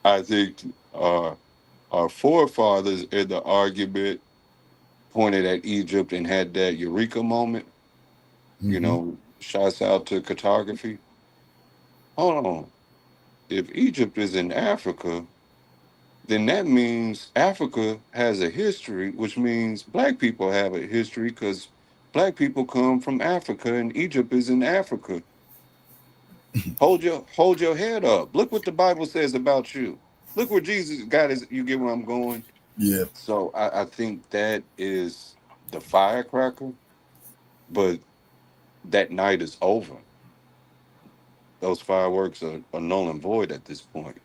I think our forefathers in the argument pointed at Egypt and had that eureka moment. Mm-hmm. You know, shouts out to cartography. Hold on. If Egypt is in Africa, then that means Africa has a history, which means black people have a history because black people come from Africa and Egypt is in Africa. Hold your head up. Look what the Bible says about you. Look where Jesus got his, you get where I'm going? Yeah. So I think that is the firecracker, but that night is over. Those fireworks are null and void at this point.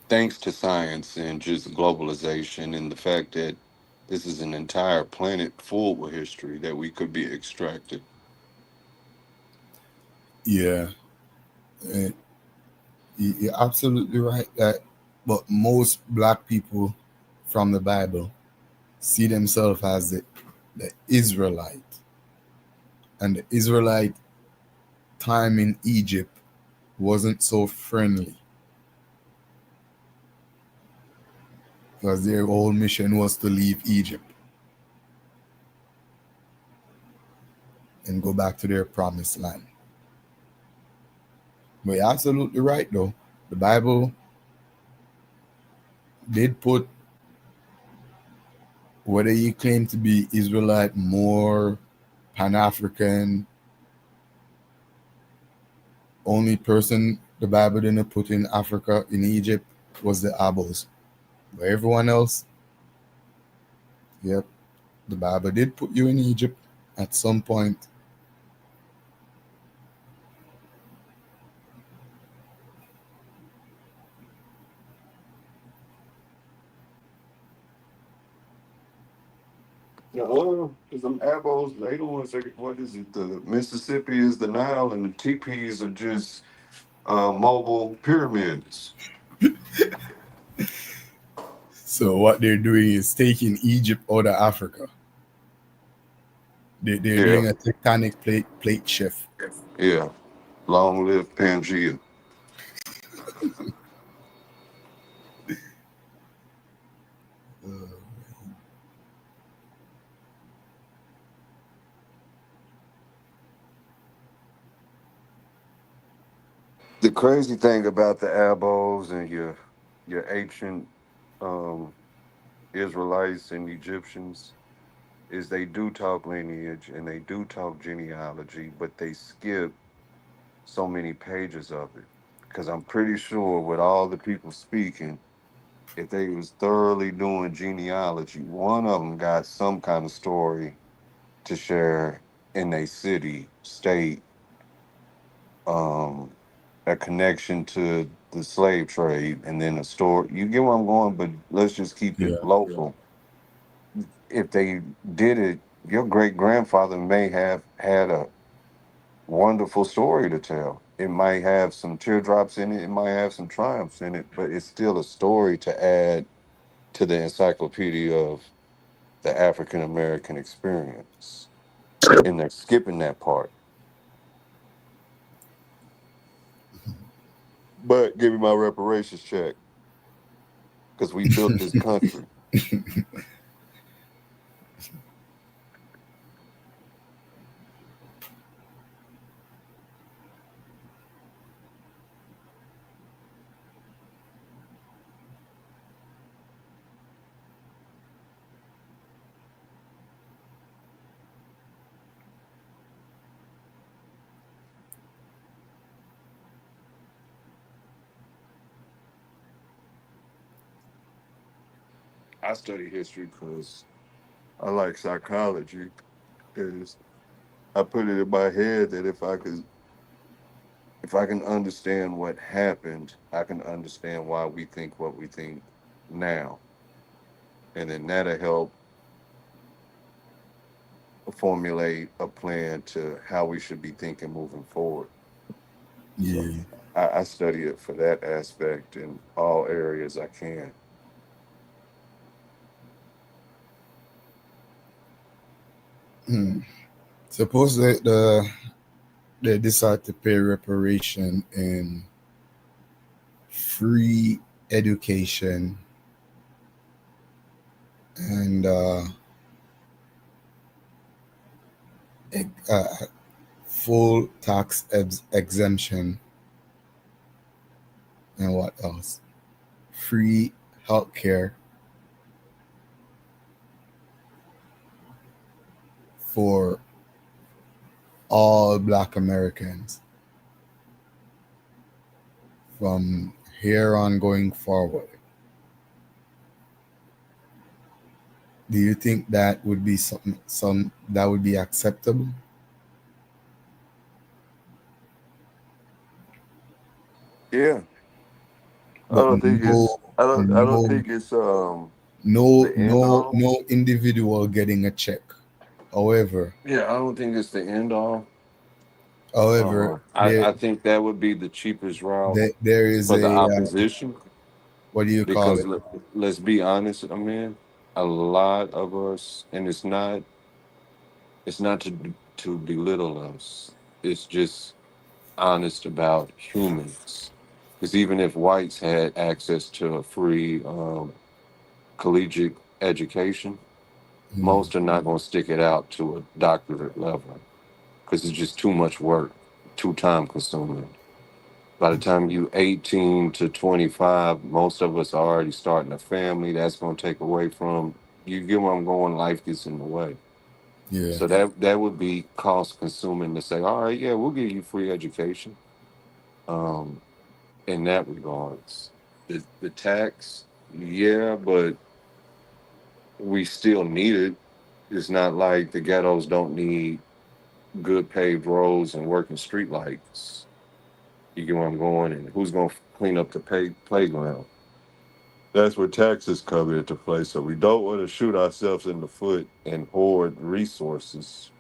Thanks to science and just globalization and the fact that this is an entire planet full with history that we could be extracted. Yeah. You're absolutely right that, but most black people from the Bible see themselves as the Israelite, and the Israelite time in Egypt wasn't so friendly. because their whole mission was to leave Egypt and go back to their promised land. But you're absolutely right, though. The Bible did put whether you claim to be Israelite, more Pan-African, only person the Bible didn't put in Africa, in Egypt, was the Abos. But everyone else, yep, the Bible did put you in Egypt at some point. Yeah, because them Abos, they the ones that, what is it? The Mississippi is the Nile, and the teepees are just mobile pyramids. So what they're doing is taking Egypt out of Africa. They're doing a tectonic plate shift. Yeah. Long live Pangea. The crazy thing about the Abos and your ancient Israelites and Egyptians is they do talk lineage and they do talk genealogy, but they skip so many pages of it. Because I'm pretty sure with all the people speaking, if they was thoroughly doing genealogy, one of them got some kind of story to share in their city, state, a connection to the slave trade, and then a story. You get where I'm going, but let's just keep it local. If they did it, your great grandfather may have had a wonderful story to tell. It might have some teardrops in it, it might have some triumphs in it, but it's still a story to add to the encyclopedia of the African American experience. And they're skipping that part. But give me my reparations check, because we built this country. I study history because I like psychology. Because I put it in my head that if I can understand what happened, I can understand why we think what we think now. And then that'll help formulate a plan to how we should be thinking moving forward. Yeah. I study it for that aspect in all areas I can. Suppose that they decide to pay reparation in free education and full tax exemption, and what else? Free healthcare for all Black Americans from here on going forward. Do you think that would be some that would be acceptable? Yeah. I But don't think it's no individual getting a check. However, yeah, I don't think it's the end all. However, I think that would be the cheapest route there is for the a opposition. what do you call Because it? let's be honest, I mean, a lot of us, and it's not to belittle us. It's just honest about humans. Because even if whites had access to a free collegiate education, most are not going to stick it out to a doctorate level because it's just too much work, too time consuming. By the time you 18 to 25, most of us are already starting a family. That's going to take away from you. Get where I'm going? Life gets in the way. Yeah. So that would be cost consuming to say, all right, yeah, we'll give you free education. In that regards, the tax, yeah, but we still need it. It's not like the ghettos don't need good paved roads and working street lights. You get where I'm going? And who's going to clean up the playground? That's where taxes come into play. So we don't want to shoot ourselves in the foot and hoard resources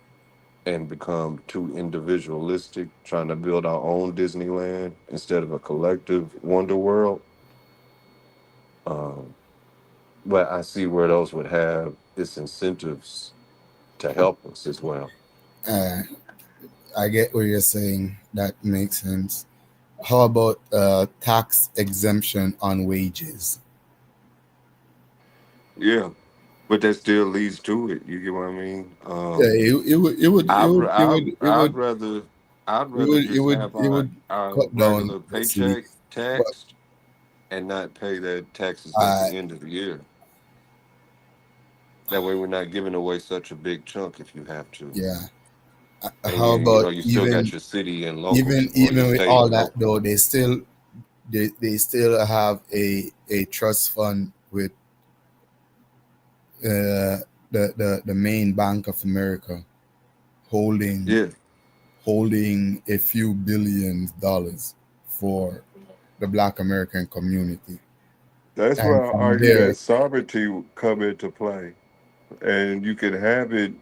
and become too individualistic, trying to build our own Disneyland instead of a collective wonder world. But I see where those would have disincentives to help us as well. I get what you're saying. That makes sense. How about tax exemption on wages? Yeah, but that still leads to it. You get what I mean? I'd rather just have our cut regular down paycheck taxed and not pay that taxes at the end of the year. That way, we're not giving away such a big chunk if you have to. Yeah. And How about you still got your city and local, even with all that though, they still have a trust fund with the main Bank of America holding a few $billions for the Black American community. That's And where I from argue there- that sovereignty would come into play, and you can have it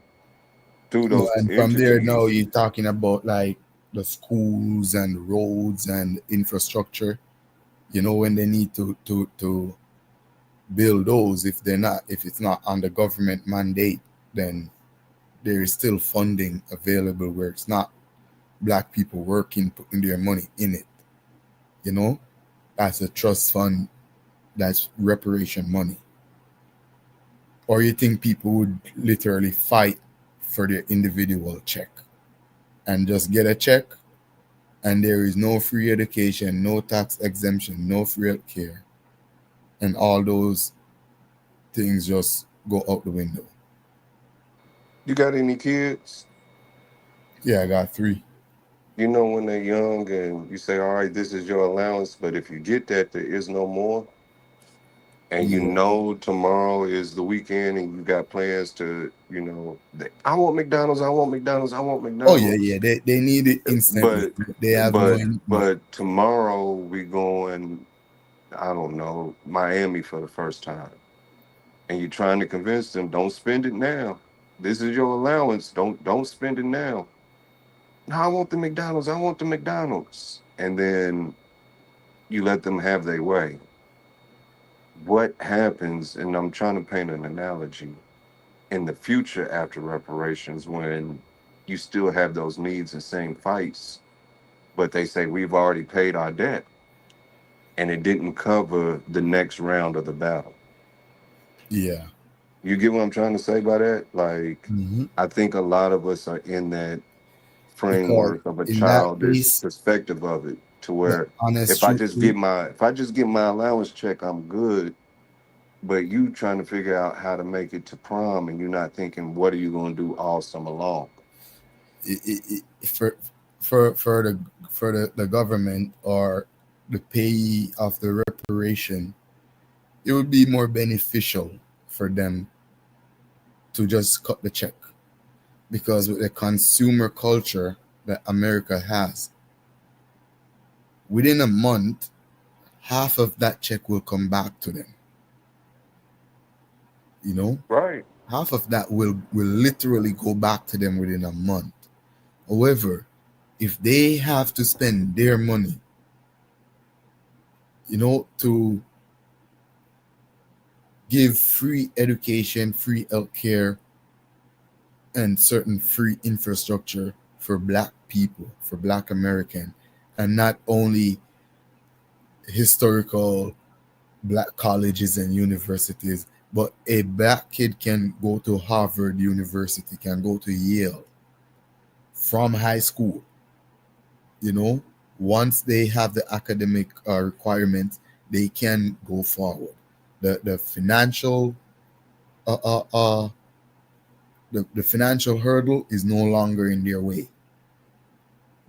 through those. And from there entities. now you're talking about like the schools and roads and infrastructure. You know, when they need to build those, if it's not under government mandate, then there is still funding available where it's not Black people working, putting their money in it. You know, that's a trust fund, that's reparation money. Or you think people would literally fight for their individual check and just get a check, and there is no free education, no tax exemption, no free health care, and all those things just go out the window? You got any kids? Yeah, I got 3. You know, when they're young and you say, all right, this is your allowance, but if you get that, there is no more. And you know tomorrow is the weekend and you got plans to, I want McDonald's, I want McDonald's, I want McDonald's. Oh yeah, they need it instantly. They have but tomorrow we going, I don't know, Miami for the first time. And you're trying to convince them, don't spend it now. This is your allowance. Don't spend it now. No, I want the McDonald's. I want the McDonald's. And then you let them have their way. What happens, and I'm trying to paint an analogy, in the future after reparations when you still have those needs and same fights, but they say we've already paid our debt and it didn't cover the next round of the battle. Yeah. You get what I'm trying to say by that? Like, I think a lot of us are in that framework of a childish perspective of it, to where if I just get my allowance check, I'm good. But you trying to figure out how to make it to prom, and you're not thinking, what are you going to do all summer long? For the government or the payee of the reparation, it would be more beneficial for them to just cut the check, because with the consumer culture that America has, within a month, half of that check will come back to them. You know, right? Half of that will literally go back to them within a month. However, if they have to spend their money, to give free education, free healthcare, and certain free infrastructure for Black people, for Black American, and not only historical Black colleges and universities But a black kid can go to Harvard University, can go to Yale from high school. You know, once they have the academic requirements, they can go forward. The financial the financial hurdle is no longer in their way.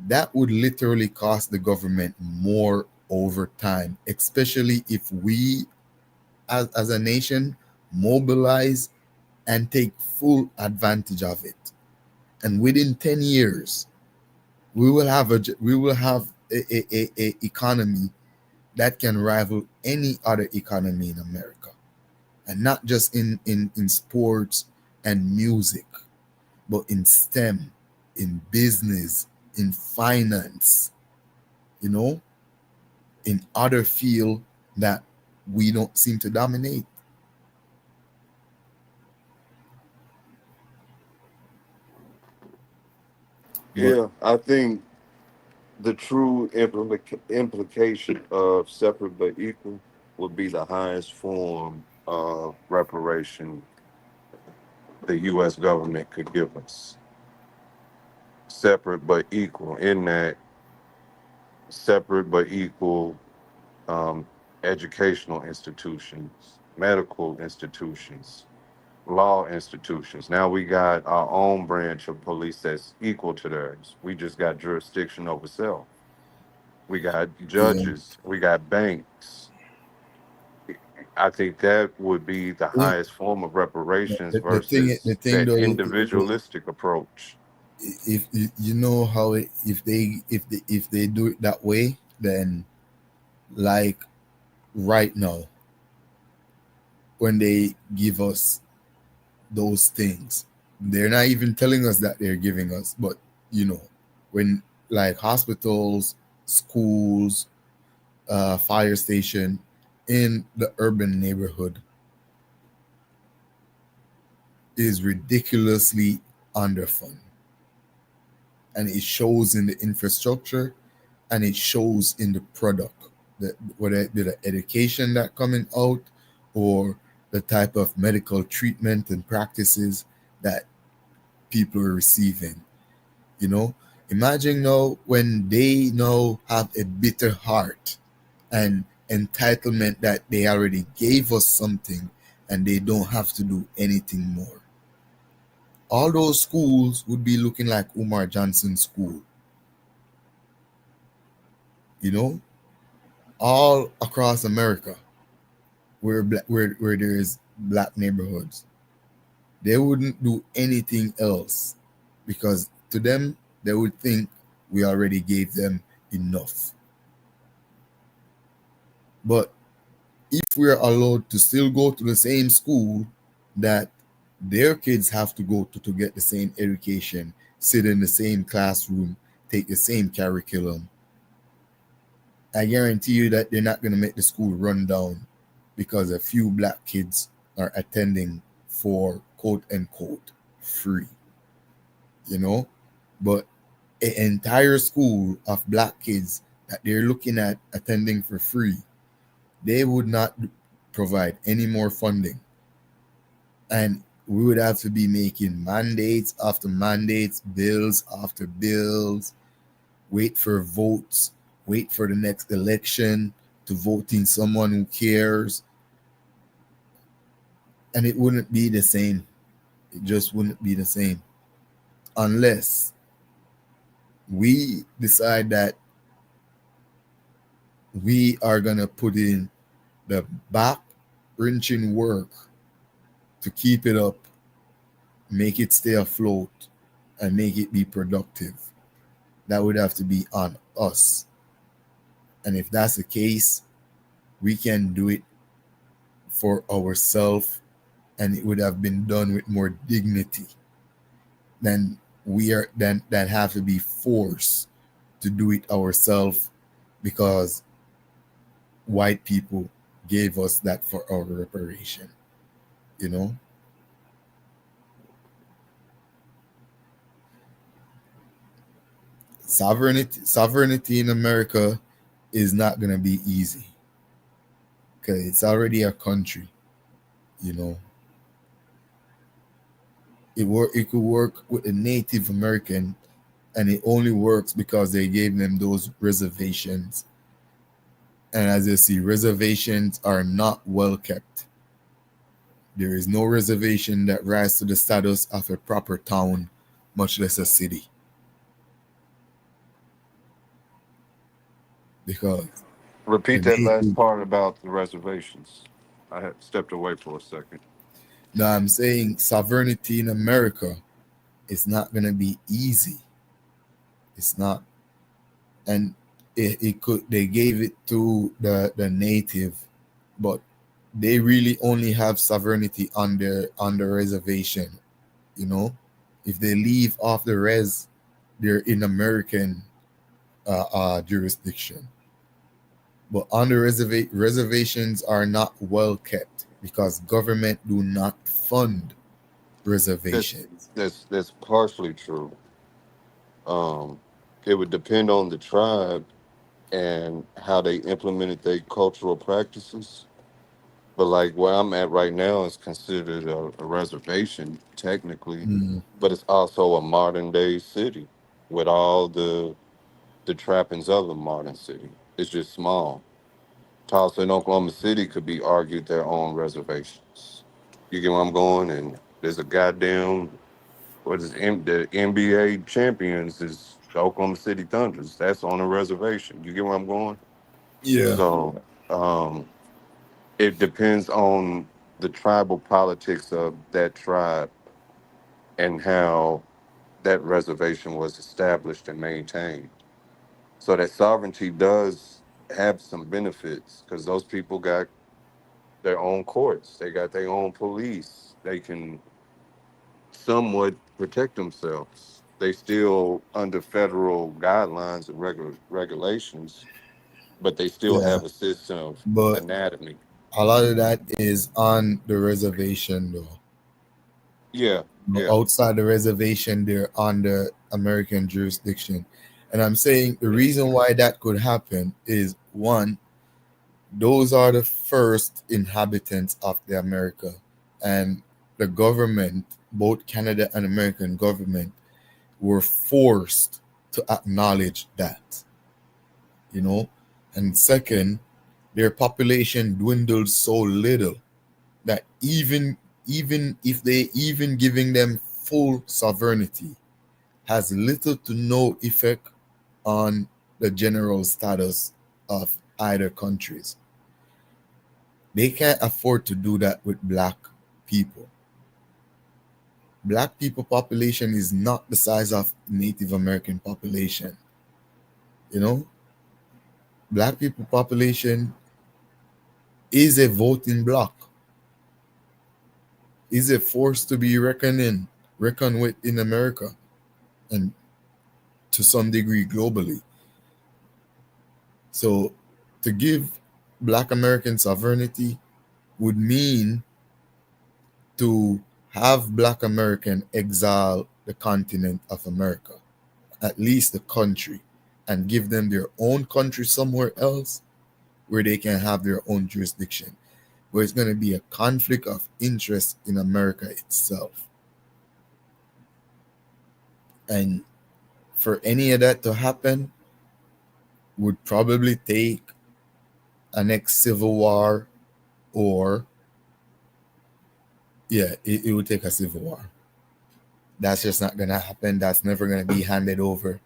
That would literally cost the government more over time, especially if we as a nation mobilize and take full advantage of it. And within 10 years, we will have a economy that can rival any other economy in America, and not just in sports and music, but in STEM, in business, in finance, you know, in other fields that we don't seem to dominate. Yeah, I think the true implication of separate but equal would be the highest form of reparation the U.S. government could give us. Separate but equal, in that separate but equal educational institutions, medical institutions, law institutions. Now we got our own branch of police that's equal to theirs. We just got jurisdiction over self. We got judges. We got banks. I think that would be the highest form of reparations versus The thing that though, individualistic approach. if you know how if they do it that way, then like right now, when they give us those things, they're not even telling us that they're giving us, but you know, when like hospitals, schools, fire station in the urban neighborhood is ridiculously underfunded, and it shows in the infrastructure, and it shows in the product, that whether it be the education that coming out or the type of medical treatment and practices that people are receiving. You know, imagine now when they now have a bitter heart and entitlement that they already gave us something and they don't have to do anything more. All those schools would be looking like Umar Johnson School. You know, all across America, where there's black neighborhoods, they wouldn't do anything else, because to them they would think we already gave them enough. But if we're allowed to still go to the same school that their kids have to go to get the same education, sit in the same classroom, take the same curriculum, I guarantee you that they're not going to make the school run down because a few black kids are attending for quote unquote free, you know. But an entire school of black kids that they're looking at attending for free, they would not provide any more funding, and we would have to be making mandates after mandates, bills after bills, wait for votes, wait for the next election to vote in someone who cares. And it wouldn't be the same. It just wouldn't be the same unless we decide that we are going to put in the back wrenching work to keep it up, make it stay afloat, and make it be productive. That would have to be on us. And if that's the case, we can do it for ourselves, and it would have been done with more dignity than that have to be forced to do it ourselves because white people gave us that for our reparation, you know. Sovereignty in America is not going to be easy because it's already a country. You know, it could work with a Native American, and it only works because they gave them those reservations. And as you see, reservations are not well kept. There is no reservation that rises to the status of a proper town, much less a city. Because Repeat the that last native, part about the reservations. I had stepped away for a second. now I'm saying sovereignty in America is not going to be easy. It's not. And it could, they gave it to the native, but they really only have sovereignty on the reservation. You know, if they leave off the res, they're in American jurisdiction. But on the reservations are not well kept because government do not fund reservations. That's partially true. It would depend on the tribe and how they implemented their cultural practices. But like where I'm at right now is considered a reservation technically, Mm. but it's also a modern day city with all the trappings of a modern city. It's just small. Tulsa and Oklahoma City could be argued their own reservations. You get where I'm going? And there's a goddamn the NBA champions is the Oklahoma City Thunders. That's on a reservation. You get where I'm going? Yeah. So it depends on the tribal politics of that tribe and how that reservation was established and maintained. So that sovereignty does have some benefits because those people got their own courts, they got their own police, they can somewhat protect themselves. They still under federal guidelines and regulations, but they still Yeah. have a system of But anatomy. a lot of that is on the reservation though. Yeah, But yeah. outside the reservation, they're under American jurisdiction. And I'm saying the reason why that could happen is one, those are the first inhabitants of the America. And the government, both Canada and American government, were forced to acknowledge that. You know? And second, their population dwindled so little that even if they even giving them full sovereignty has little to no effect on the general status of either countries. They can't afford to do that with black people. Black people population is not the size of Native American population. You know, black people population is a voting bloc, is a force to be reckoned with in America and to some degree globally. So to give Black American sovereignty would mean to have Black American exile the continent of America, at least the country, and give them their own country somewhere else where they can have their own jurisdiction, where it's going to be a conflict of interest in America itself. And for any of that to happen would probably take a next civil war, or it would take a civil war. That's just not gonna happen. That's never gonna be handed over.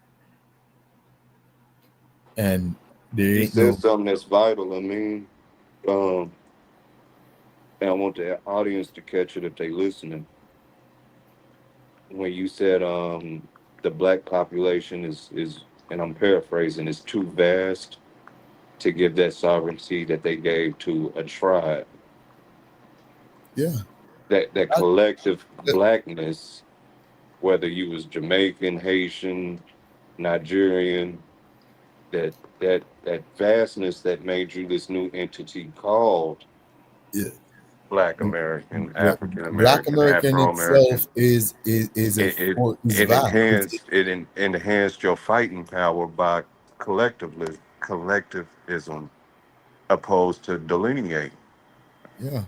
And there You ain't said no something that's vital. I mean, and I want the audience to catch it if they listening. When you said the black population is, and I'm paraphrasing, is too vast to give that sovereignty that they gave to a tribe. Yeah. That collective blackness, whether you was Jamaican, Haitian, Nigerian, that vastness that made you this new entity called Black American, African Black American, American Afro American. itself is vast. It enhanced your fighting power by collectivism opposed to delineate. Yeah.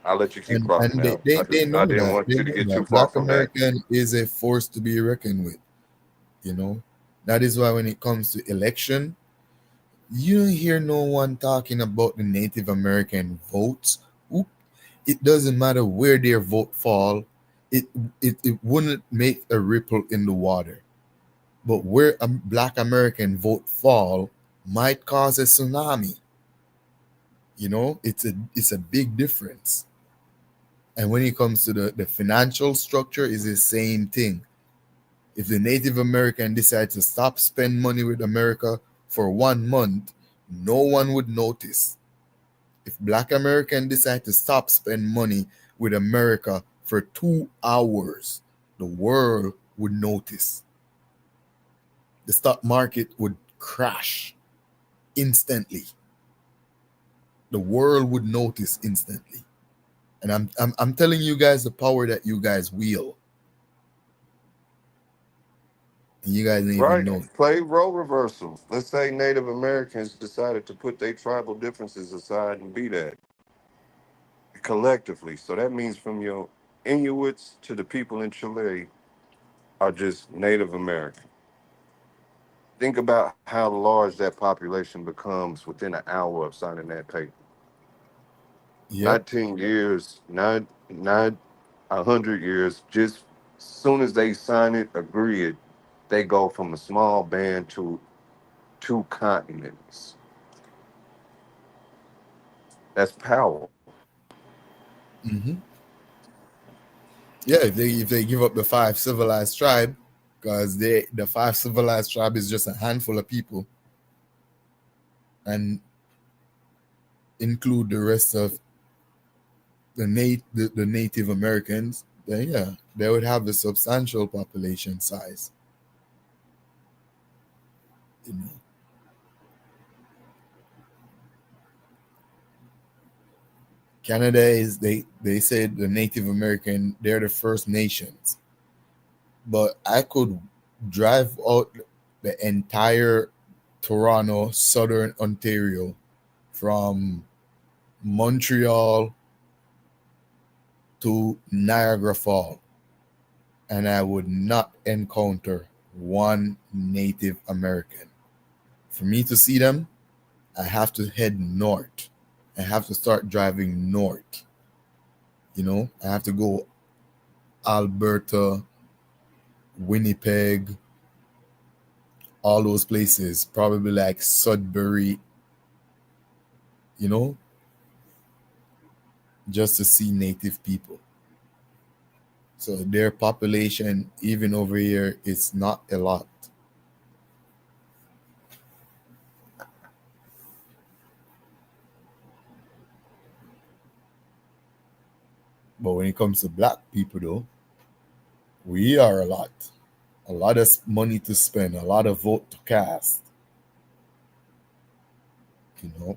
I'll let you keep And rocking they, out. they, I they know didn't that. want They you to know get too that. far Black from that. American is a force to be reckoned with. You know, that is why when it comes to election, you don't hear no one talking about the Native American votes. Oop. It doesn't matter where their vote fall. It wouldn't make a ripple in the water. But where a Black American vote fall might cause a tsunami. You know, it's a big difference. And when it comes to the financial structure, is the same thing. If the Native American decide to stop spend money with America for 1 month, no one would notice. If Black American decide to stop spend money with America for 2 hours, the world would notice. The stock market would crash instantly. The world would notice instantly. And I'm telling you guys the power that you guys wield. And you guys didn't even Right. know it. Play role reversal. Let's say Native Americans decided to put their tribal differences aside and be that collectively. So that means from your Inuits to the people in Chile are just Native American. Think about how large that population becomes within an hour of signing that paper. Yep. Not 10 years, not 100 years. Just soon as they sign it, agree it, they go from a small band to 2 continents. That's power. Mm-hmm. Yeah, if they give up the 5 civilized tribe, because the 5 civilized tribe is just a handful of people, and include the rest of the Native Americans, then yeah, they would have a substantial population size. You know. Canada is they said the Native American, they're the First Nations. But I could drive out the entire Toronto, Southern Ontario, from Montreal to Niagara Falls, and I would not encounter one Native American. For me to see them, I have to head north. I have to start driving north. You know, I have to go Alberta, Winnipeg, all those places, probably like Sudbury, you know, just to see Native people. So their population, even over here, is not a lot. But when it comes to Black people, though, we are a lot. A lot of money to spend, a lot of vote to cast. You know.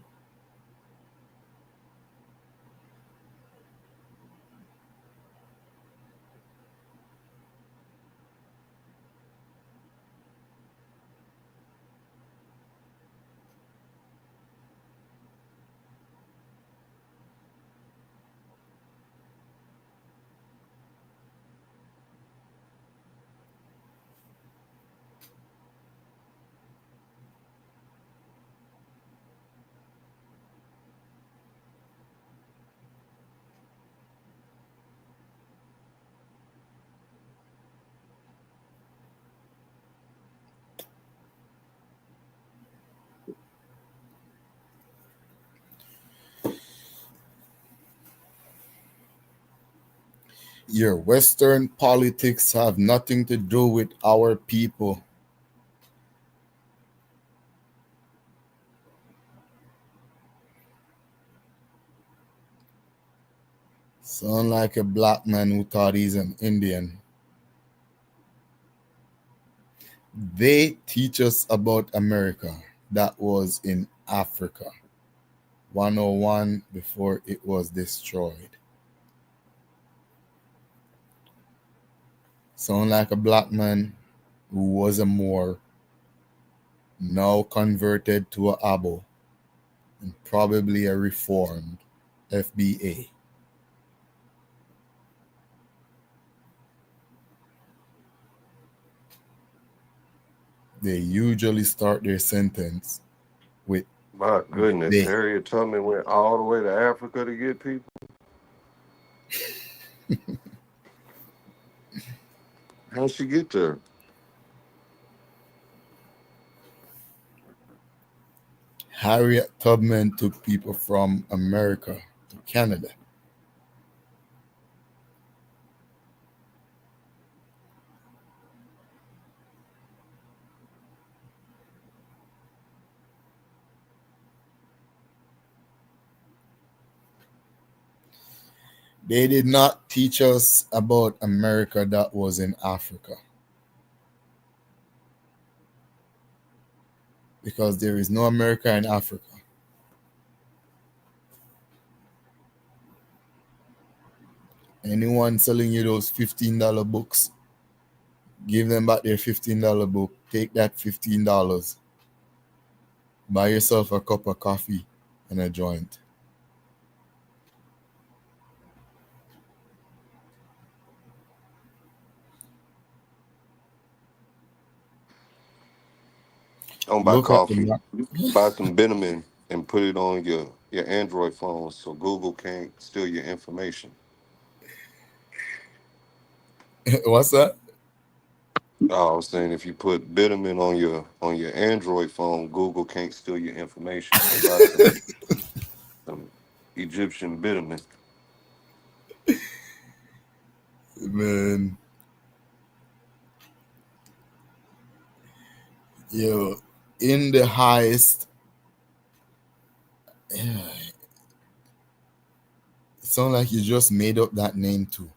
Your Western politics have nothing to do with our people. Sound like a Black man who thought he's an Indian. They teach us about America. That was in Africa. 101 before it was destroyed. Sound like a Black man who was a Moor, now converted to a Abo, and probably a reformed FBA. they usually start their sentence with My goodness, they. Harriet Tubman went all the way to Africa to get people. How'd she get there? Harriet Tubman took people from America to Canada. They did not teach us about America that was in Africa. Because there is no America in Africa. Anyone selling you those $15 books, give them back their $15 book. Take that $15. Buy yourself a cup of coffee and a joint. Don't buy Look at the coffee. map. Buy some Benjamin and put it on your Android phone so Google can't steal your information. What's that? I was saying if you put Bitterman on your Android phone, Google can't steal your information. So buy some Egyptian Bitterman. Man. Yo, in the highest. Yeah, it sounds like you just made up that name too.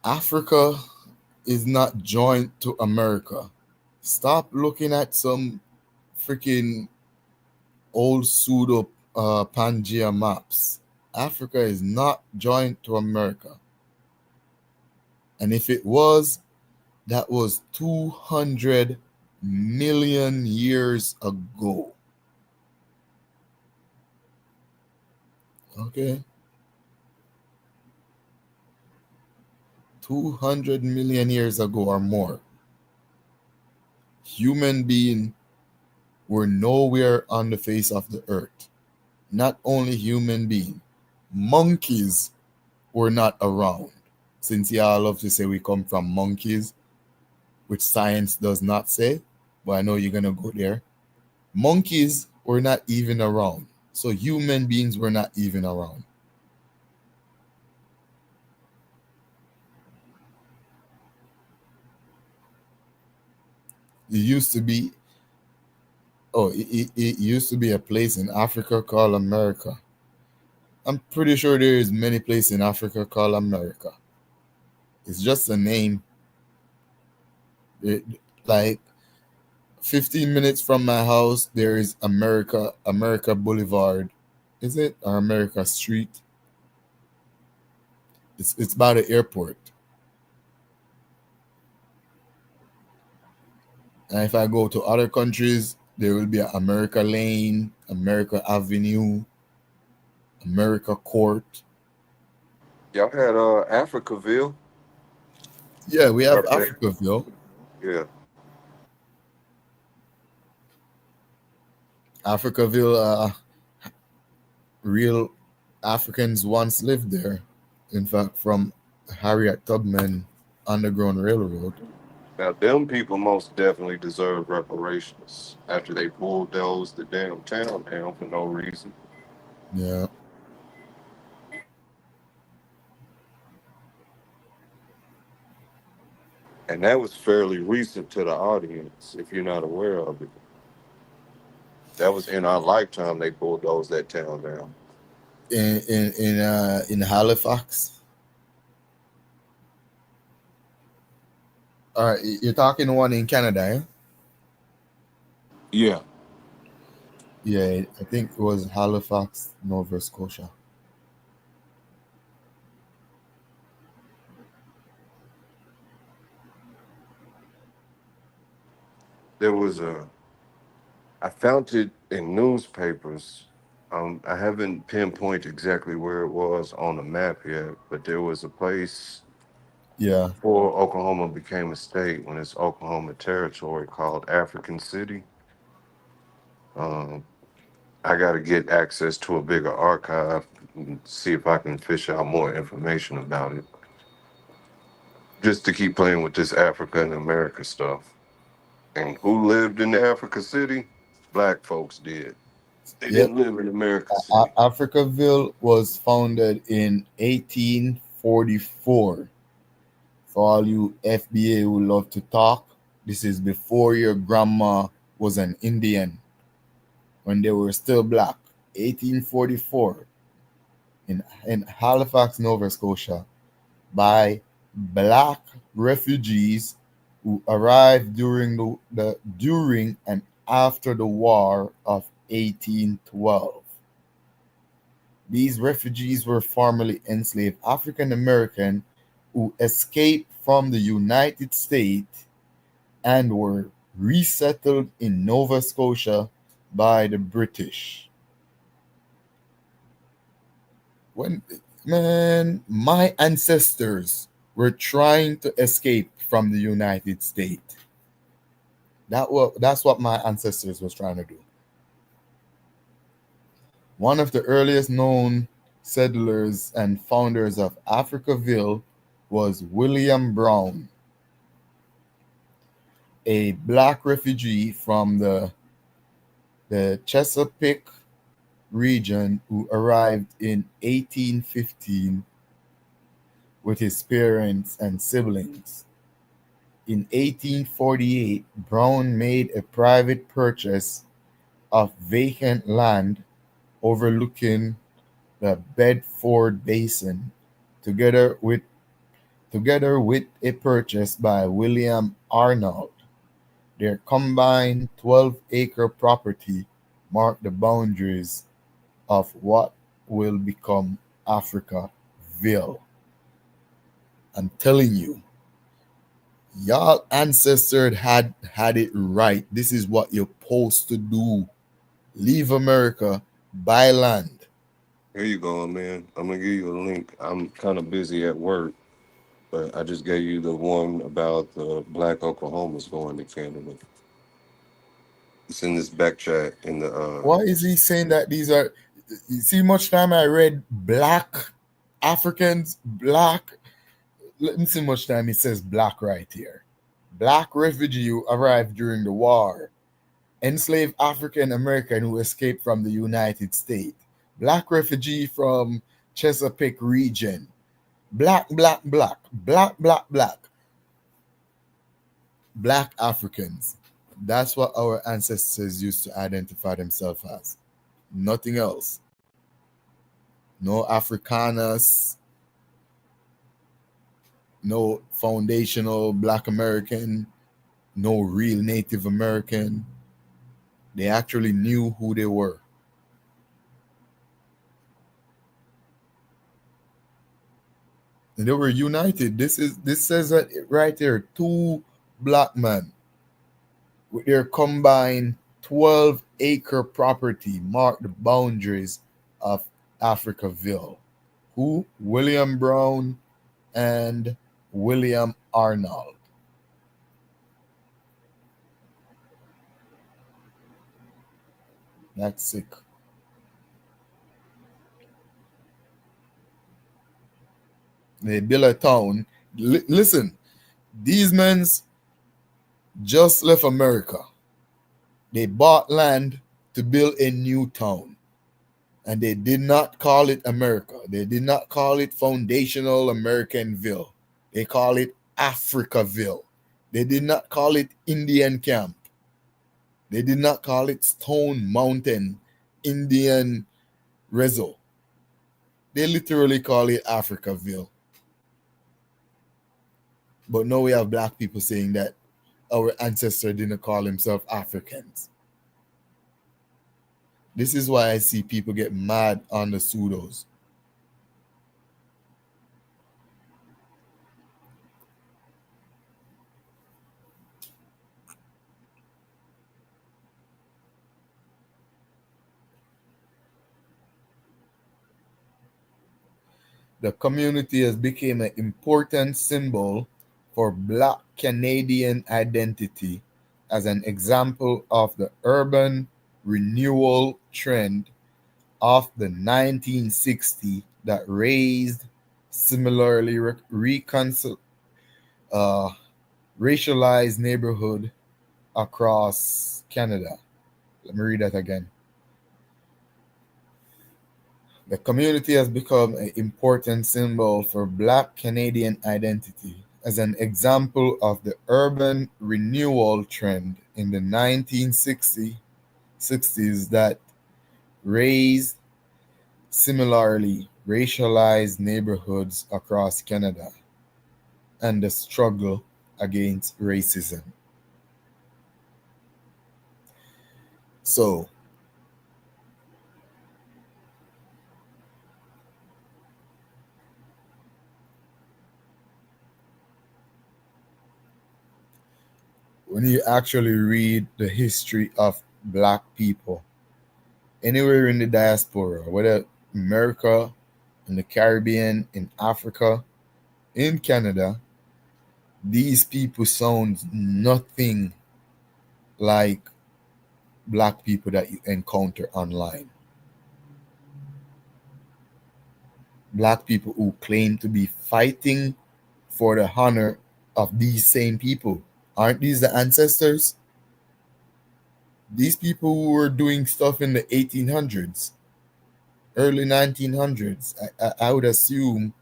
Africa is not joined to America. Stop looking at some freaking old pseudo Pangea maps. Africa is not joined to America. And if it was, that was 200 million years ago. Okay. 200 million years ago or more. Human beings were nowhere on the face of the earth. Not only human beings, monkeys were not around. Since y'all love to say we come from monkeys, which science does not say, but I know you're going to go there. Monkeys were not even around. So human beings were not even around. It used to be, it used to be a place in Africa called America. I'm pretty sure there is many places in Africa called America. It's just a name. Like 15 minutes from my house, there is America Boulevard. Is it? Or America Street? It's by the airport. And if I go to other countries, there will be America Lane, America Avenue, America Court. Y'all had Africaville. Yeah, we have Africaville. Yeah. Africaville, real Africans once lived there. In fact, from Harriet Tubman Underground Railroad. Now, them people most definitely deserve reparations after they bulldozed the damn town down for no reason. Yeah. And that was fairly recent to the audience, if you're not aware of it. That was in our lifetime they bulldozed that town down. In Halifax. All right, you're talking one in Canada, eh? Yeah. Yeah, I think it was Halifax, Nova Scotia. There was I found it in newspapers. I haven't pinpointed exactly where it was on the map yet, but there was a place Yeah. Before Oklahoma became a state, when it's Oklahoma Territory called African City. Um, I got to get access to a bigger archive and see if I can fish out more information about it. Just to keep playing with this Africa and America stuff. And who lived in Africa City? Black folks did. They Yep. didn't live in America City. Africaville was founded in 1844. For all you FBA who love to talk, this is before your grandma was an Indian, when they were still black. 1844 in Halifax, Nova Scotia, by black refugees who arrived during during and after the War of 1812. These refugees were formerly enslaved African American who escaped from the United States and were resettled in Nova Scotia by the British. My ancestors were trying to escape from the United States. That's what my ancestors was trying to do. One of the earliest known settlers and founders of Africaville was William Brown, a black refugee from the Chesapeake region who arrived in 1815 with his parents and siblings. In 1848, Brown made a private purchase of vacant land overlooking the Bedford Basin, together with a purchase by William Arnold. Their combined 12-acre property marked the boundaries of what will become Africaville. I'm telling you, y'all ancestors had it right. This is what you're supposed to do. Leave America, buy land. Here you go, man. I'm going to give you a link. I'm kind of busy at work, but I just gave you the one about the black Oklahomans going to Canada. It's in this back chat in the Why is he saying that these are, you see, much time I read black Africans, black, let me see much time it says black right here. Black refugee who arrived during the war, enslaved African American who escaped from the United States, black refugee from Chesapeake region, black Africans. That's what our ancestors used to identify themselves as. Nothing else. No Afrikaners, no foundational Black American, no real Native American. They actually knew who they were. And they were united. This says that right there, 2 black men with their combined 12-acre property marked the boundaries of Africaville. Who? William Brown and William Arnold. That's sick. They built a town. Listen, these men just left America. They bought land to build a new town. And they did not call it America. They did not call it Foundational Americanville. They call it Africaville. They did not call it Indian Camp. They did not call it Stone Mountain Indian Rezo. They literally call it Africaville. But now we have black people saying that our ancestor didn't call himself Africans. This is why I see people get mad on the pseudos. the community has become an important symbol for Black Canadian identity as an example of the urban renewal trend of the 1960s that raised similarly racialized neighborhood across Canada. Let me read that again. The community has become an important symbol for Black Canadian identity as an example of the urban renewal trend in the 1960s that raised similarly racialized neighborhoods across Canada and the struggle against racism. So, when you actually read the history of Black people anywhere in the diaspora, whether America, in the Caribbean, in Africa, in Canada, these people sound nothing like Black people that you encounter online. Black people who claim to be fighting for the honor of these same people. Aren't these the ancestors? These people who were doing stuff in the 1800s, early 1900s, I would assume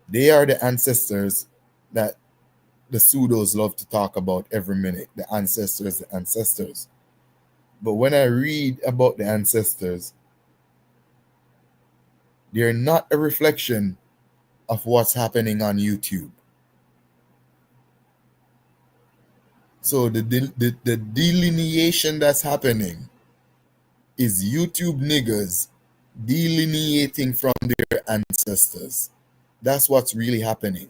they are the ancestors that the pseudos love to talk about every minute. The ancestors. But when I read about the ancestors, they're not a reflection of what's happening on YouTube. So the delineation that's happening is YouTube niggas delineating from their ancestors. That's what's really happening.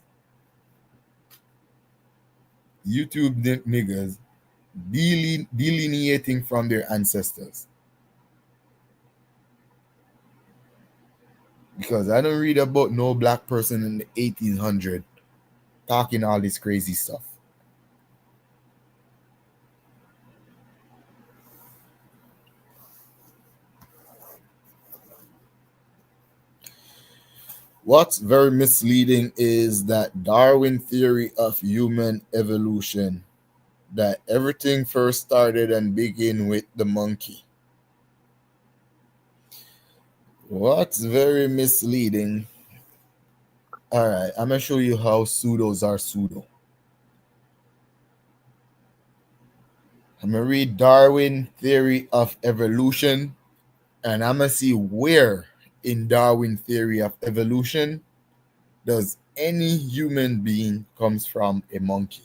YouTube niggas delineating from their ancestors. Because I don't read about no Black person in the 1800s talking all this crazy stuff. What's very misleading is that Darwin theory of human evolution, that everything first started and began with the monkey. What's very misleading. All right, I'm going to show you how pseudos are pseudo. I'm going to read Darwin theory of evolution, and I'm going to see where in Darwin theory of evolution does any human being comes from a monkey.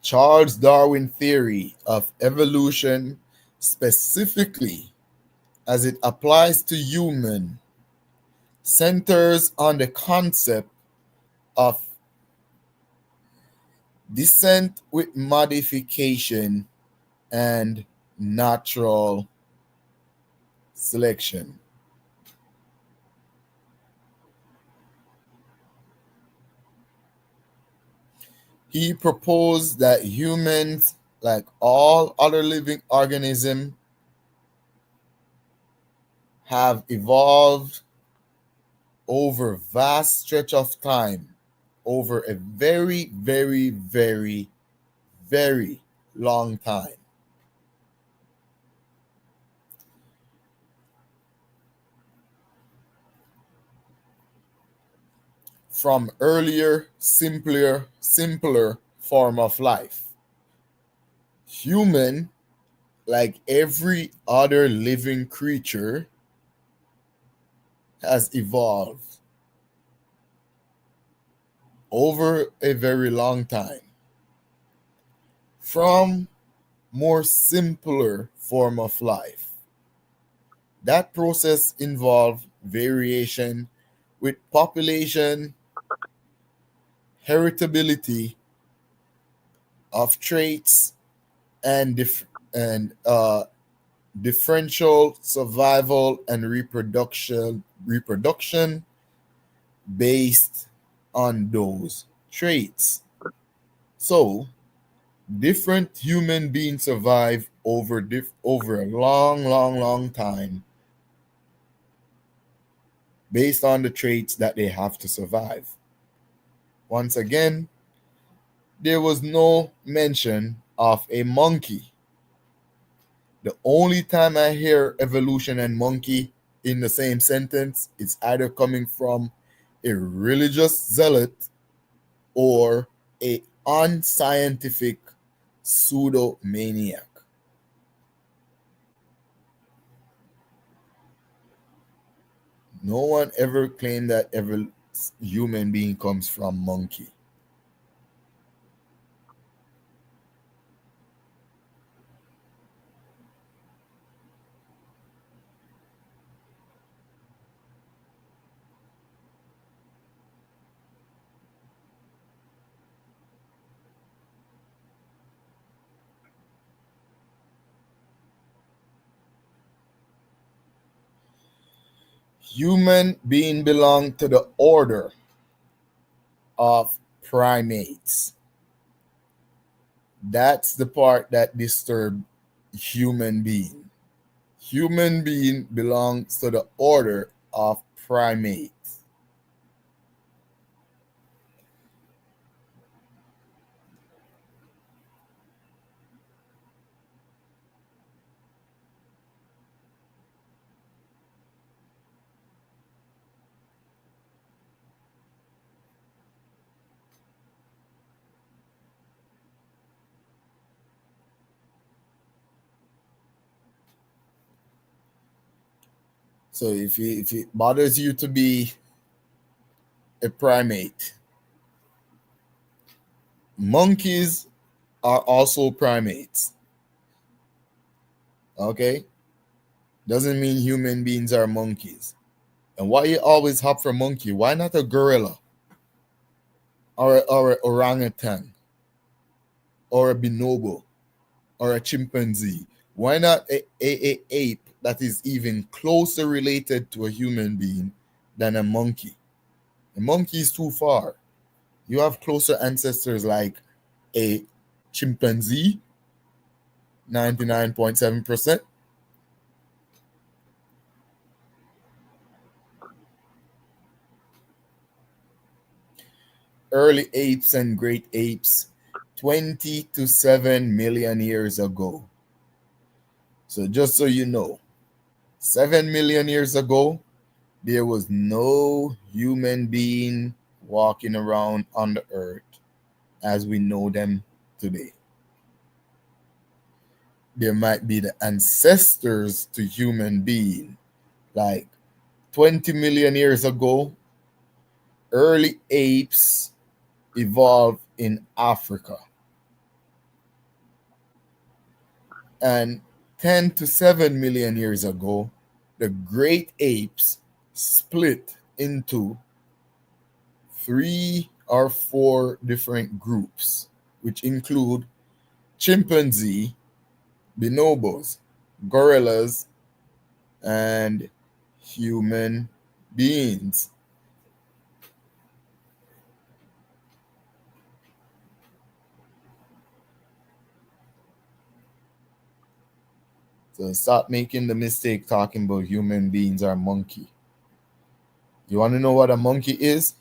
Charles Darwin theory of evolution, specifically as it applies to human, centers on the concept of descent with modification and natural selection. He proposed that humans, like all other living organisms, have evolved over a vast stretch of time, over a very, very, very, very long time. From earlier, simpler form of life. Human, like every other living creature, has evolved over a very long time from more simpler form of life, That process involved variation with population heritability of traits and differential survival and reproduction based on those traits. So different human beings survive over a long time based on the traits that they have to survive. Once again, there was no mention of a monkey. The only time I hear evolution and monkey in the same sentence, it's either coming from a religious zealot or a unscientific pseudo maniac. No one ever claimed that every human being comes from monkey. Human being belong to the order of primates. That's the part that disturbs human being. Human being belongs to the order of primates. So if it bothers you to be a primate, monkeys are also primates. Okay? Doesn't mean human beings are monkeys. And why you always hop for monkey? Why not a gorilla? Or an orangutan? Or a bonobo? Or a chimpanzee? Why not a ape that is even closer related to a human being than a monkey? A monkey is too far. You have closer ancestors like a chimpanzee, 99.7%. Early apes and great apes, 20 to 7 million years ago. So just so you know, 7 million years ago, there was no human being walking around on the earth as we know them today. There might be the ancestors to human being, like 20 million years ago, early apes evolved in Africa. And 10 to 7 million years ago, the great apes split into 3 or 4 different groups, which include chimpanzee, bonobos, gorillas, and human beings. So stop making the mistake talking about human beings are monkey. You want to know what a monkey is?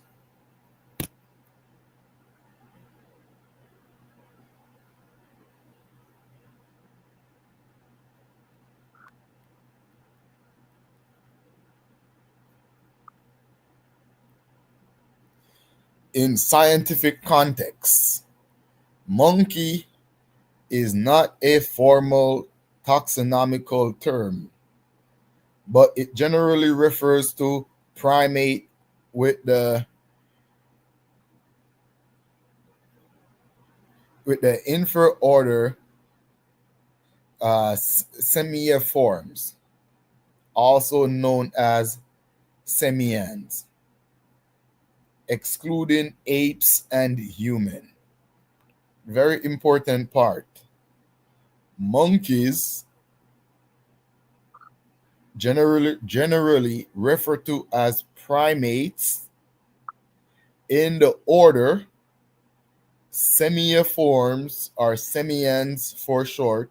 In scientific context, monkey is not a formal taxonomical term, but it generally refers to primate with the infraorder Semiiformes, also known as simians, excluding apes and human. Very important part. Monkeys generally referred to as primates in the order simiiforms or simians for short,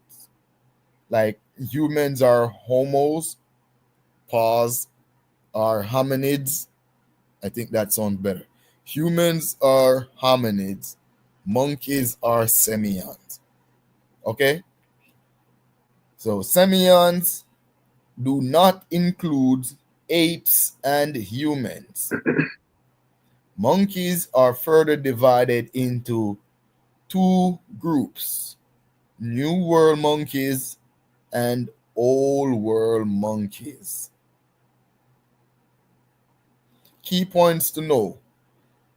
like humans are homos, pause, are hominids. I think that sounds better. Humans are hominids, monkeys are simians. Okay? So simians do not include apes and humans. Monkeys are further divided into two groups: New World monkeys and Old World monkeys. Key points to know: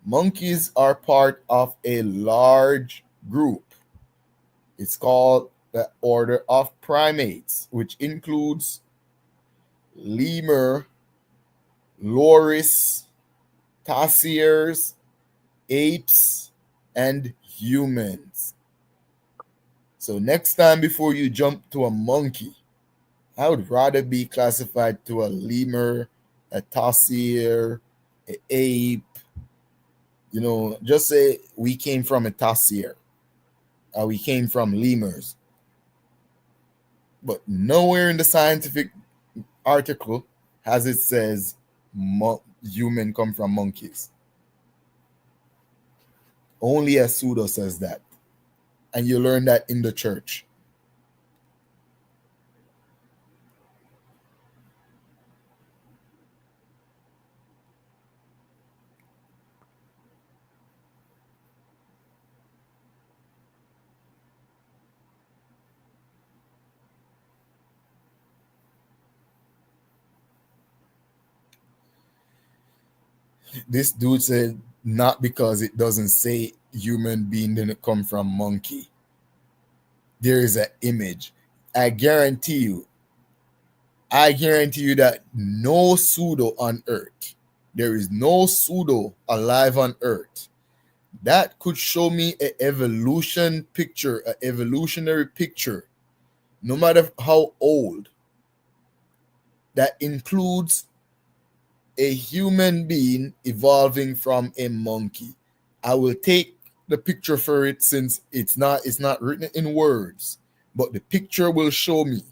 monkeys are part of a large group. It's called the order of primates, which includes lemur, loris, tarsiers, apes, and humans. So next time before you jump to a monkey, I would rather be classified to a lemur, a tarsier, an ape. You know, just say we came from a tarsier, or we came from lemurs. But nowhere in the scientific article has it says human come from monkeys. Only a pseudo says that. And you learn that in the church. This dude said not because it doesn't say human being didn't come from monkey. There is an image. I guarantee you that no pseudo on earth, there is no pseudo alive on earth that could show me an evolution picture, an evolutionary picture, no matter how old, that includes a human being evolving from a monkey. I will take the picture for it, since it's not written in words, but the picture will show me.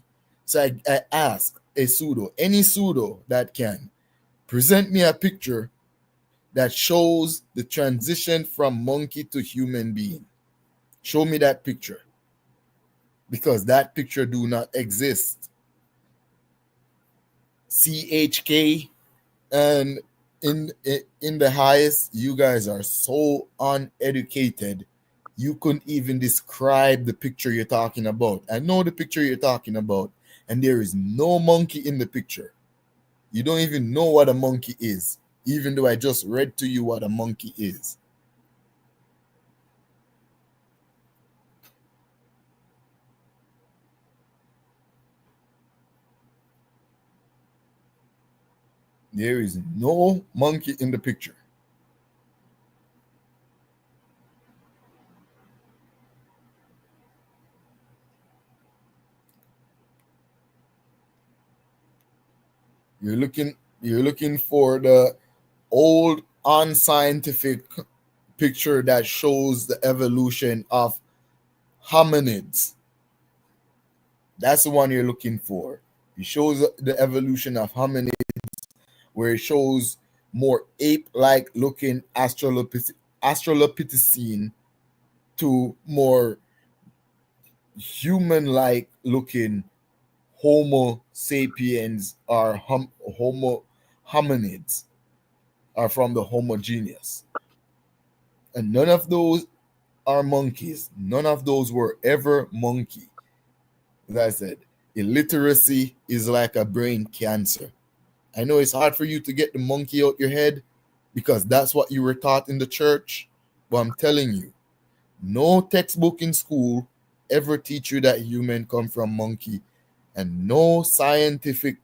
So I ask a pseudo, any pseudo that can present me a picture that shows the transition from monkey to human being. Show me that picture, because that picture do not exist. CHK and in the highest, you guys are so uneducated. You couldn't even describe the picture you're talking about. I know the picture you're talking about, and there is no monkey in the picture. You don't even know what a monkey is, even though I just read to you what a monkey is. There is no monkey in the picture. You're looking for the old unscientific picture that shows the evolution of hominids. That's the one you're looking for. It shows the evolution of hominids, where it shows more ape-like looking Australopithecine to more human-like looking Homo sapiens or Homo hominids are from the Homo genus. And none of those are monkeys. None of those were ever monkey. As I said, illiteracy is like a brain cancer. I know it's hard for you to get the monkey out your head because that's what you were taught in the church. But I'm telling you, no textbook in school ever teach you that human come from monkey, and no scientific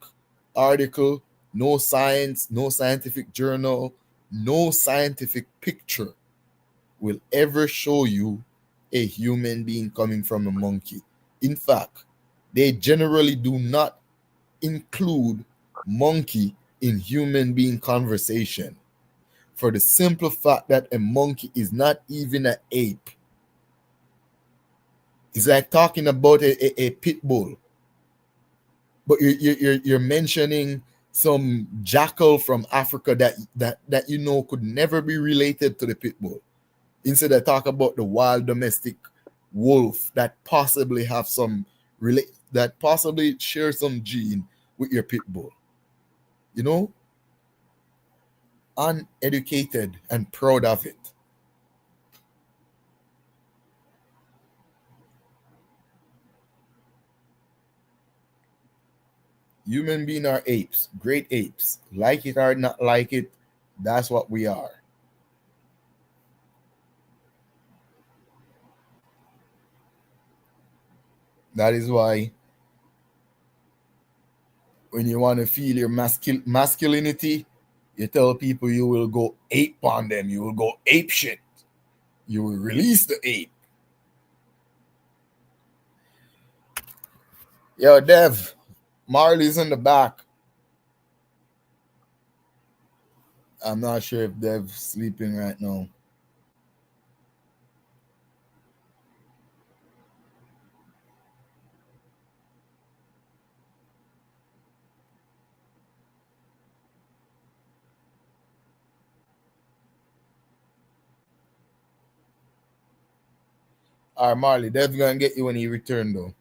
article, no science, no scientific journal, no scientific picture will ever show you a human being coming from a monkey. In fact, they generally do not include monkey in human being conversation for the simple fact that a monkey is not even an ape. It's like talking about a pit bull, but you're mentioning some jackal from Africa that you know could never be related to the pit bull. Instead of talk about the wild domestic wolf that possibly have some that possibly share some gene with your pit bull. You know, uneducated and proud of it. Human beings are apes, great apes. Like it or not like it, that's what we are. That is why when you want to feel your masculinity, you tell people you will go ape on them. You will go ape shit. You will release the ape. Yo, Dev, Marley's in the back. I'm not sure if Dev's sleeping right now. All right, Marley, Dev's going to get you when he returns, though.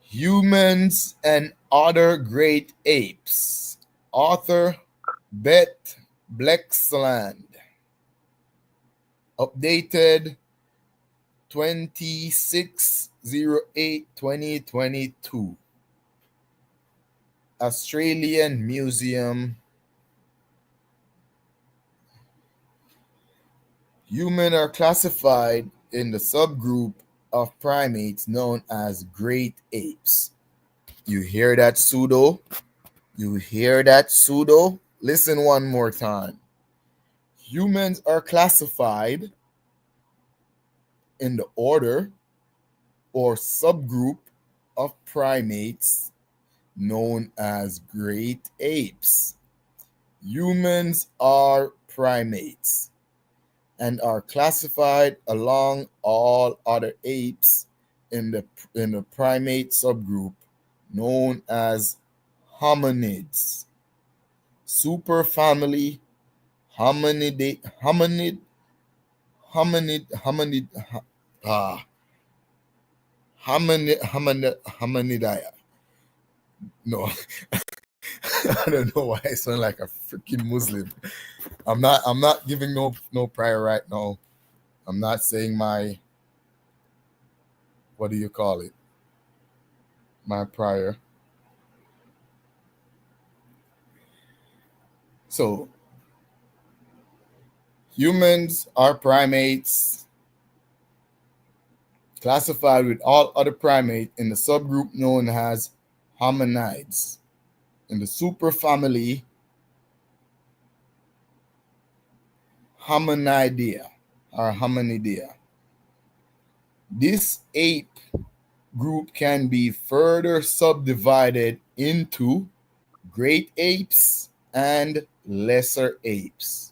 Humans and Other Great Apes. Author Beth Blexland. Updated 26/08/2022. Australian Museum. Humans are classified in the subgroup of primates known as great apes. You hear that, pseudo? You hear that, pseudo? Listen one more time. Humans are classified in the order or subgroup of primates known as great apes. Humans are primates and are classified along all other apes in the primate subgroup known as hominids. Superfamily hominidae. No, I don't know why I sound like a freaking Muslim. I'm not giving no prayer right now. I'm not saying my, what do you call it? My prayer. So, humans are primates classified with all other primates in the subgroup known as hominids. In the superfamily Hominidea or Hominidea. This ape group can be further subdivided into great apes and lesser apes.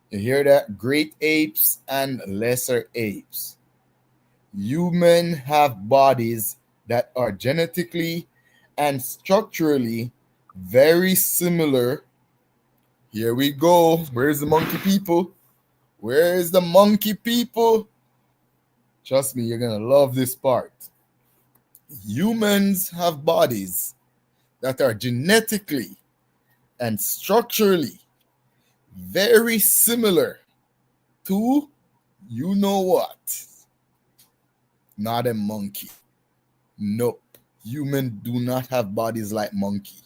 You hear that? Great apes and lesser apes. Humans have bodies that are genetically and structurally very similar. Here we go. Where's the monkey people? Where's the monkey people? Trust me, you're going to love this part. Humans have bodies that are genetically and structurally very similar to, you know what? Not a monkey. Nope. Humans do not have bodies like monkey.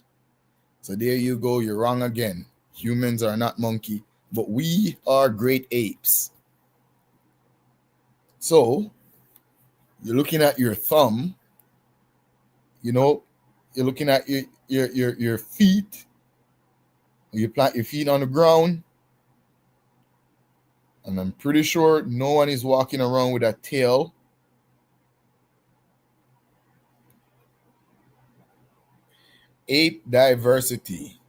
So there you go. You're wrong again. Humans are not monkey, but we are great apes. So you're looking at your thumb. you know, you're looking at your feet. You plant your feet on the ground, and I'm pretty sure no one is walking around with a tail. Ape diversity.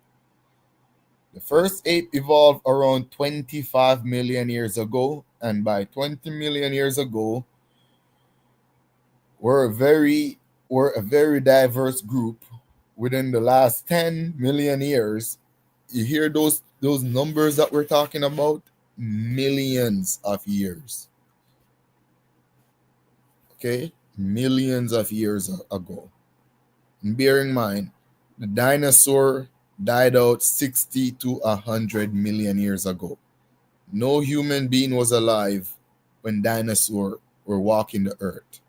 The first ape evolved around 25 million years ago, and by 20 million years ago, we're a very diverse group. Within the last 10 million years, you hear those numbers that we're talking about? Millions of years. Okay? Millions of years ago. And bear in mind, the dinosaur died out 60 to 100 million years ago. No human being was alive when dinosaurs were walking the earth.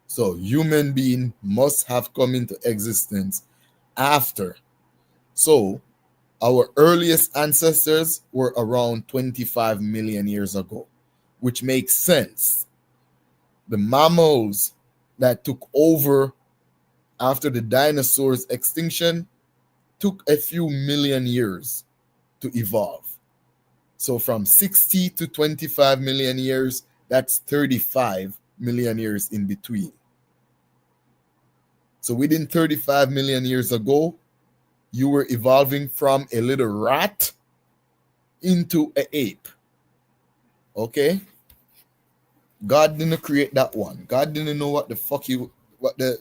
So human being must have come into existence after. So our earliest ancestors were around 25 million years ago, which makes sense. The mammals that took over after the dinosaurs' extinction took a few million years to evolve. So from 60 to 25 million years, that's 35 million years in between. So within 35 million years ago, you were evolving from a little rat into an ape. Okay? God didn't create that one. God didn't know what the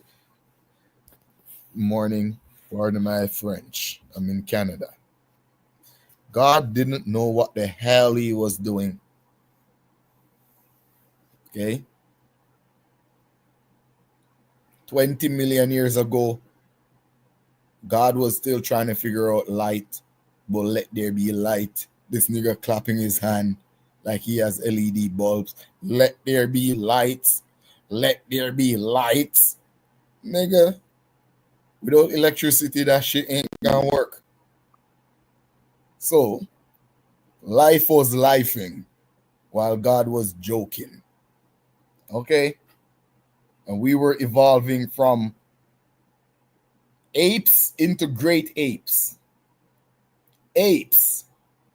morning, pardon my French. I'm in Canada. God didn't know what the hell he was doing. Okay? 20 million years ago, God was still trying to figure out light, but let there be light. This nigga clapping his hand like he has LED bulbs. Let there be lights. Let there be lights. Nigga, without electricity, that shit ain't gonna work. So, life was lifing while God was joking. Okay? And we were evolving from apes into great apes. Apes,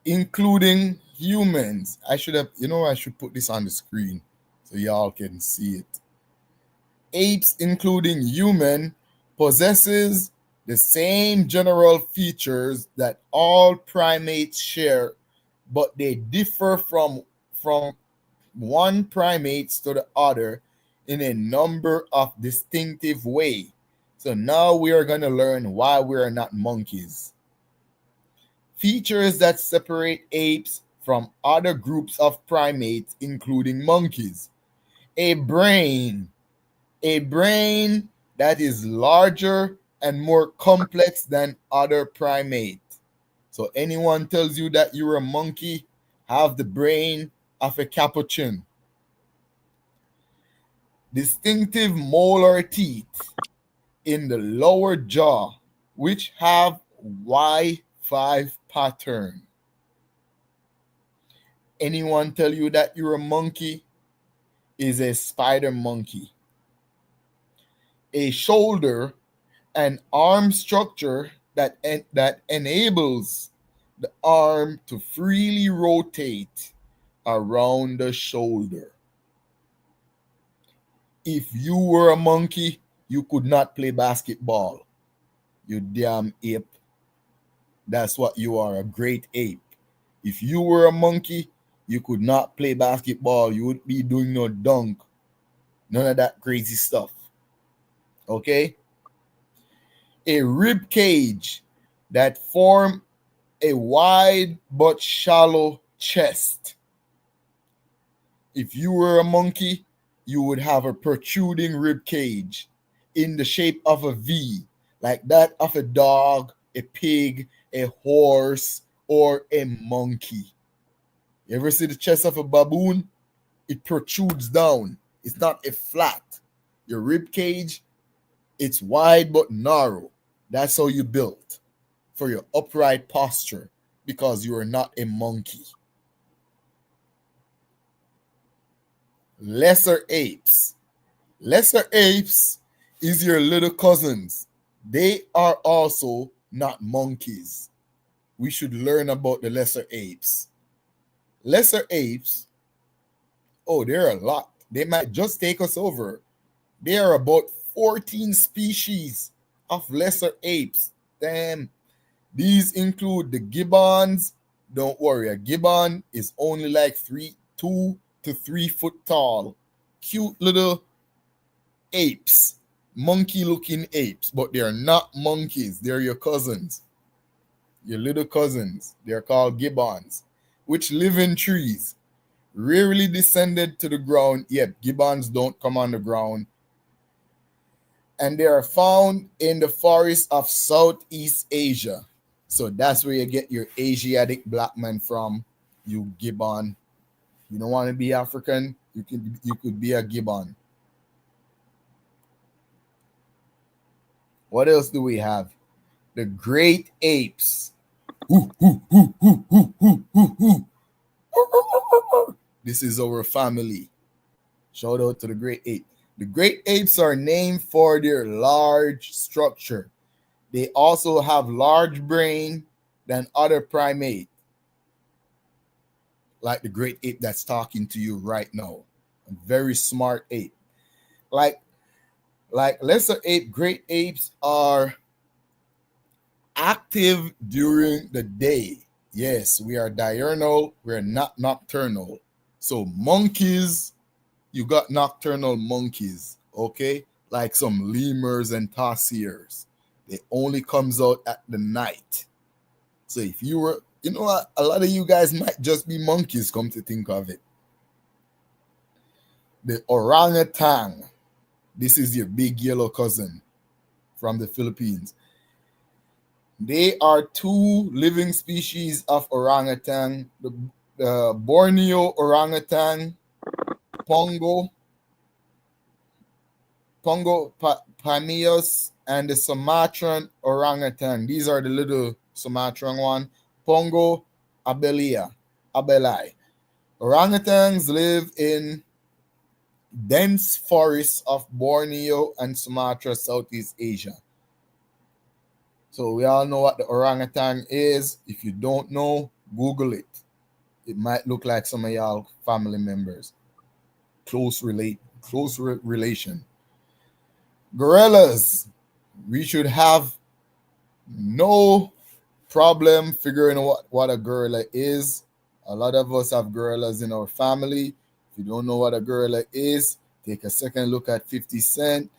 including humans. I should put this on the screen so y'all can see it. Apes, including human, possesses the same general features that all primates share, but they differ from one primate to the other in a number of distinctive ways. So now we are going to learn why we are not monkeys. Features that separate apes from other groups of primates, including monkeys. A brain that is larger and more complex than other primates. So anyone tells you that you're a monkey, have the brain of a capuchin. Distinctive molar teeth in the lower jaw, which have Y5 pattern. Anyone tell you that you're a monkey is a spider monkey. A shoulder and arm structure that enables the arm to freely rotate around the shoulder. If you were a monkey, you could not play basketball. You damn ape. That's what you are, a great ape. If you were a monkey, you could not play basketball. You would be doing no dunk. None of that crazy stuff. Okay? A rib cage that form a wide but shallow chest. If you were a monkey, you would have a protruding rib cage in the shape of a V, like that of a dog, a pig, a horse, or a monkey. You ever see the chest of a baboon? It protrudes down. It's not a flat. Your rib cage, it's wide but narrow. That's how you built for your upright posture, because you are not a monkey. Lesser apes. Lesser apes is your little cousins. They are also not monkeys. We should learn about the lesser apes. Lesser apes, oh, there are a lot. They might just take us over. There are about 14 species of lesser apes. Damn. These include the gibbons. Don't worry, a gibbon is only like 2 to 3 foot tall. Cute little apes, monkey-looking apes, but they are not monkeys. They're your cousins, your little cousins. They're called gibbons, which live in trees. Rarely descended to the ground. Yep, gibbons don't come on the ground. And they are found in the forests of Southeast Asia. So that's where you get your Asiatic black man from, you gibbon. You don't want to be African, you could be a gibbon. What else do we have? The great apes. This is our family. Shout out to the great ape. The great apes are named for their large structure. They also have large brain than other primates, like the great ape that's talking to you right now. A very smart ape. Like lesser ape, great apes are active during the day. Yes, we are diurnal, we're not nocturnal. So monkeys, you got nocturnal monkeys, okay? Like some lemurs and tarsiers. It only comes out at the night. So if you were, you know what, a lot of you guys might just be monkeys, come to think of it. The orangutan. This is your big yellow cousin from the Philippines. They are 2 living species of orangutan. The Borneo orangutan, Pongo Pamius, and the Sumatran orangutan. These are the little Sumatran one. Pongo abelai. Orangutans live in dense forests of Borneo and Sumatra, Southeast Asia. So we all know what the orangutan is. If you don't know, Google it. It might look like some of y'all family members. Close relation. Gorillas. We should have no problem figuring out what a gorilla is. A lot of us have gorillas in our family. If you don't know what a gorilla is, take a second look at 50 Cent.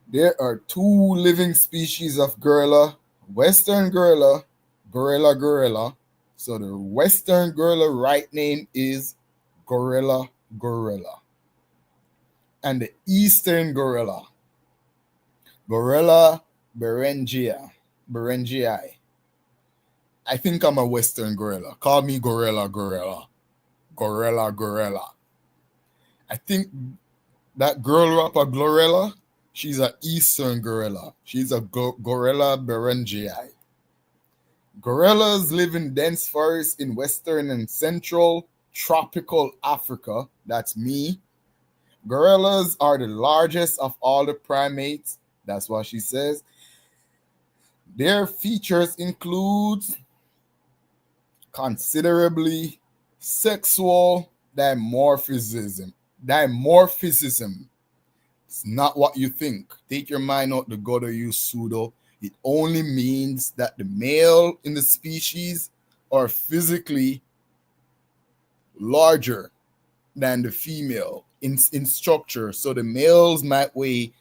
There are 2 living species of gorilla. Western gorilla, gorilla. So the Western gorilla right name is gorilla. And the Eastern gorilla, Gorilla berengii. I think I'm a Western gorilla. Call me gorilla. I think that girl rapper Glorilla, she's an Eastern gorilla. She's a Gorilla berengii. Gorillas live in dense forests in Western and Central tropical Africa. That's me. Gorillas are the largest of all the primates. That's what she says. Their features include considerably sexual dimorphism. It's not what you think. Take your mind out the gutter, you pseudo. It only means that the male in the species are physically larger than the female in structure. So the males might weigh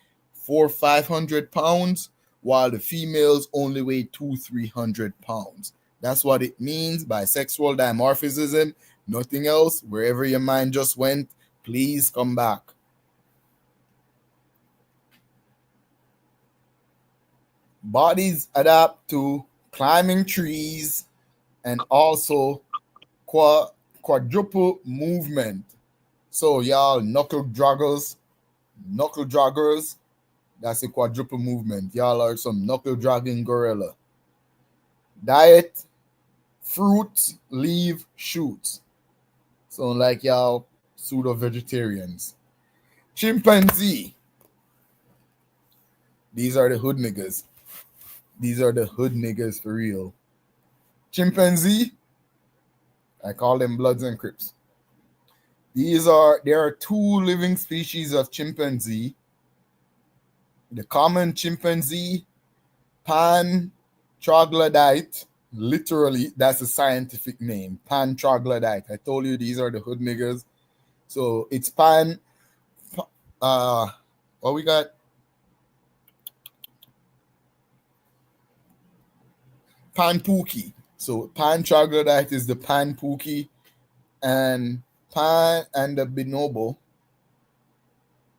400-500 pounds, while the females only weigh 200-300 pounds. That's what it means by sexual dimorphism. Nothing else. Wherever your mind just went, please come back. Bodies adapt to climbing trees and also quadruple movement. So y'all knuckle joggers, that's a quadruple movement. Y'all are some knuckle dragging gorilla. Diet, fruit, leaf, shoot. So like y'all pseudo vegetarians. Chimpanzee. These are the hood niggas. These are the hood niggas for real. Chimpanzee, I call them Bloods and Crips. There are two living species of chimpanzee. The common chimpanzee, Pan troglodyte. Literally, that's a scientific name, Pan troglodyte. I told you these are the hood niggas. So it's Pan. What we got? Pan Pookie. So Pan troglodyte is the Pan Pookie, and Pan and the bonobo.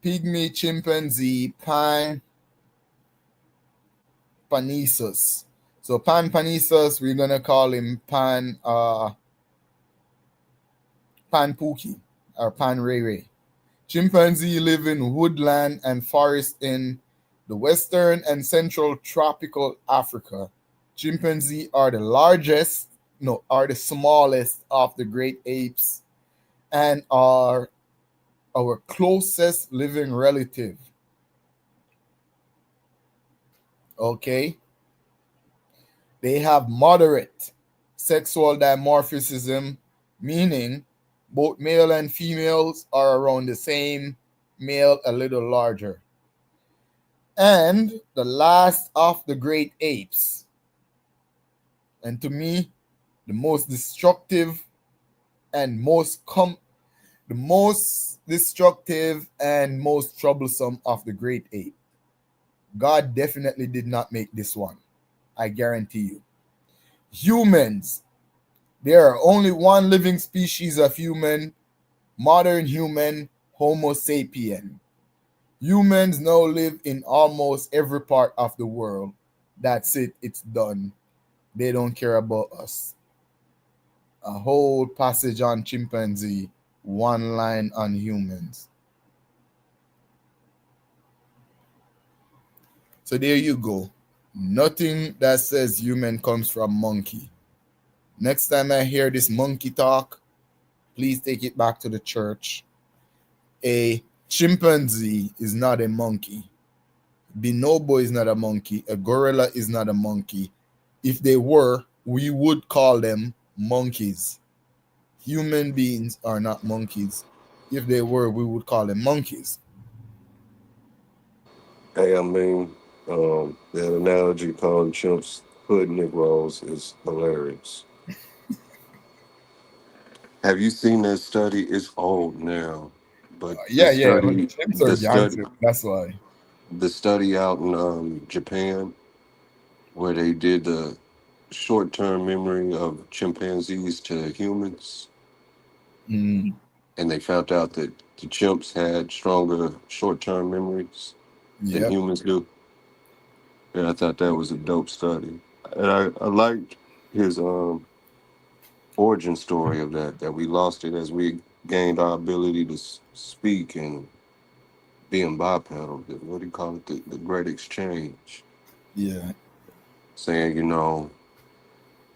Pygmy chimpanzee, Pan Panissus. So Pan Panissus, we're gonna call him Pan Pookie or Pan Ray Ray. Chimpanzee live in woodland and forest in the western and central tropical Africa. Chimpanzee are the smallest of the great apes and are our closest living relative. Okay. They have moderate sexual dimorphism, meaning both male and females are around the same, male a little larger. And the last of the great apes, and to me, the most destructive and most troublesome of the great ape. God definitely did not make this one. I guarantee you. Humans. There are only one living species of human, modern human, Homo sapien. Humans now live in almost every part of the world. That's it. It's done. They don't care about us. A whole passage on chimpanzee, one line on humans. So there you go. Nothing that says human comes from monkey. Next time I hear this monkey talk, please take it back to the church. A chimpanzee is not a monkey. Bonobo is not a monkey. A gorilla is not a monkey. If they were, we would call them monkeys. Human beings are not monkeys. If they were, we would call them monkeys. Hey, I mean, that analogy calling chimps hood Negroes is hilarious. Have you seen that study? It's old now, but Yeah. Chimps are gangster. That's why. The study out in Japan, where they did the short-term memory of chimpanzees to humans, Mm. and they found out that the chimps had stronger short-term memories than Yep. humans do. And I thought that was a dope study. And I liked his origin story of that we lost it as we gained our ability to speak and being bipedal. What do you call it? The great exchange. Yeah. Saying,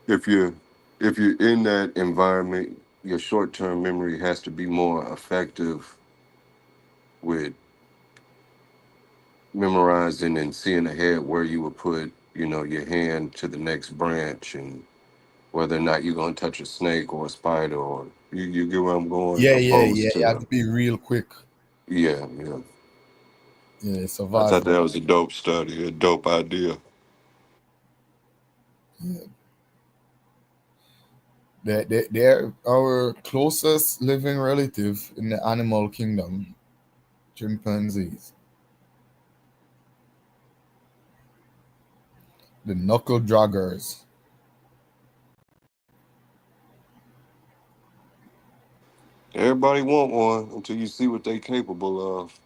if you're in that environment, your short-term memory has to be more effective with memorizing and seeing ahead where you would put, your hand to the next branch and whether or not you're going to touch a snake or a spider, or you get where I'm going? Yeah. You have to be real quick. Yeah. Yeah, I survival. thought that was a dope study, a dope idea. Yeah. They're our closest living relative in the animal kingdom, chimpanzees. The knuckle draggers. Everybody want one until you see what they're capable of.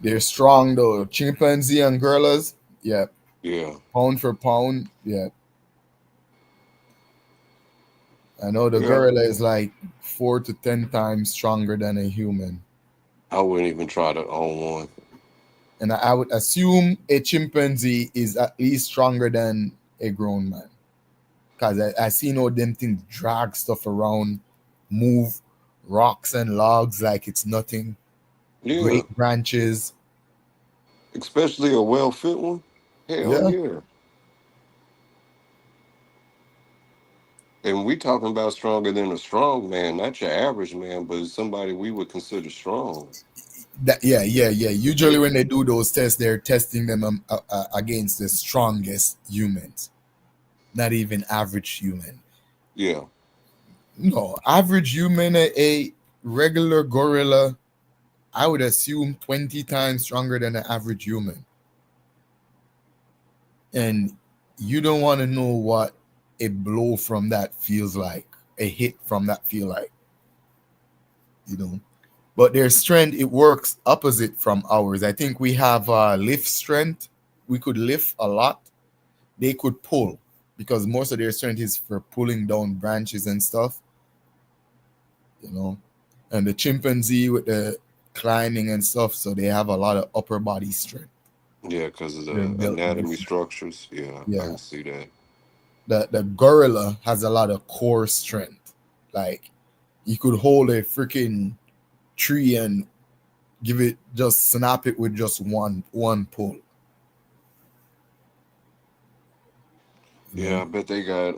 They're strong though. Chimpanzee and gorillas, yeah. Yeah. Pound for pound, yeah. I know the Yeah. gorilla is like 4 to 10 times stronger than a human. I wouldn't even try to own one. And I would assume a chimpanzee is at least stronger than a grown man. Because I see them things drag stuff around, move, rocks and logs like it's nothing. Yeah. Great branches. Especially a well-fit one. Hell yeah. And we talking about stronger than a strong man, not your average man, but somebody we would consider strong. Yeah. Usually when they do those tests, they're testing them against the strongest humans, not even average human. Yeah. No, average human, a regular gorilla, I would assume 20 times stronger than an average human. And you don't want to know what a blow from that feels like, a hit from that feel like, you know. But their strength, it works opposite from ours. I think we have lift strength. We could lift a lot. They could pull because most of their strength is for pulling down branches and stuff, you know. And the chimpanzee with the climbing and stuff, so they have a lot of upper body strength. Yeah, because of the anatomy structures. Yeah, I can see that. The gorilla has a lot of core strength. Like, you could hold a freaking tree and just snap it with just one pull. Yeah, I bet they got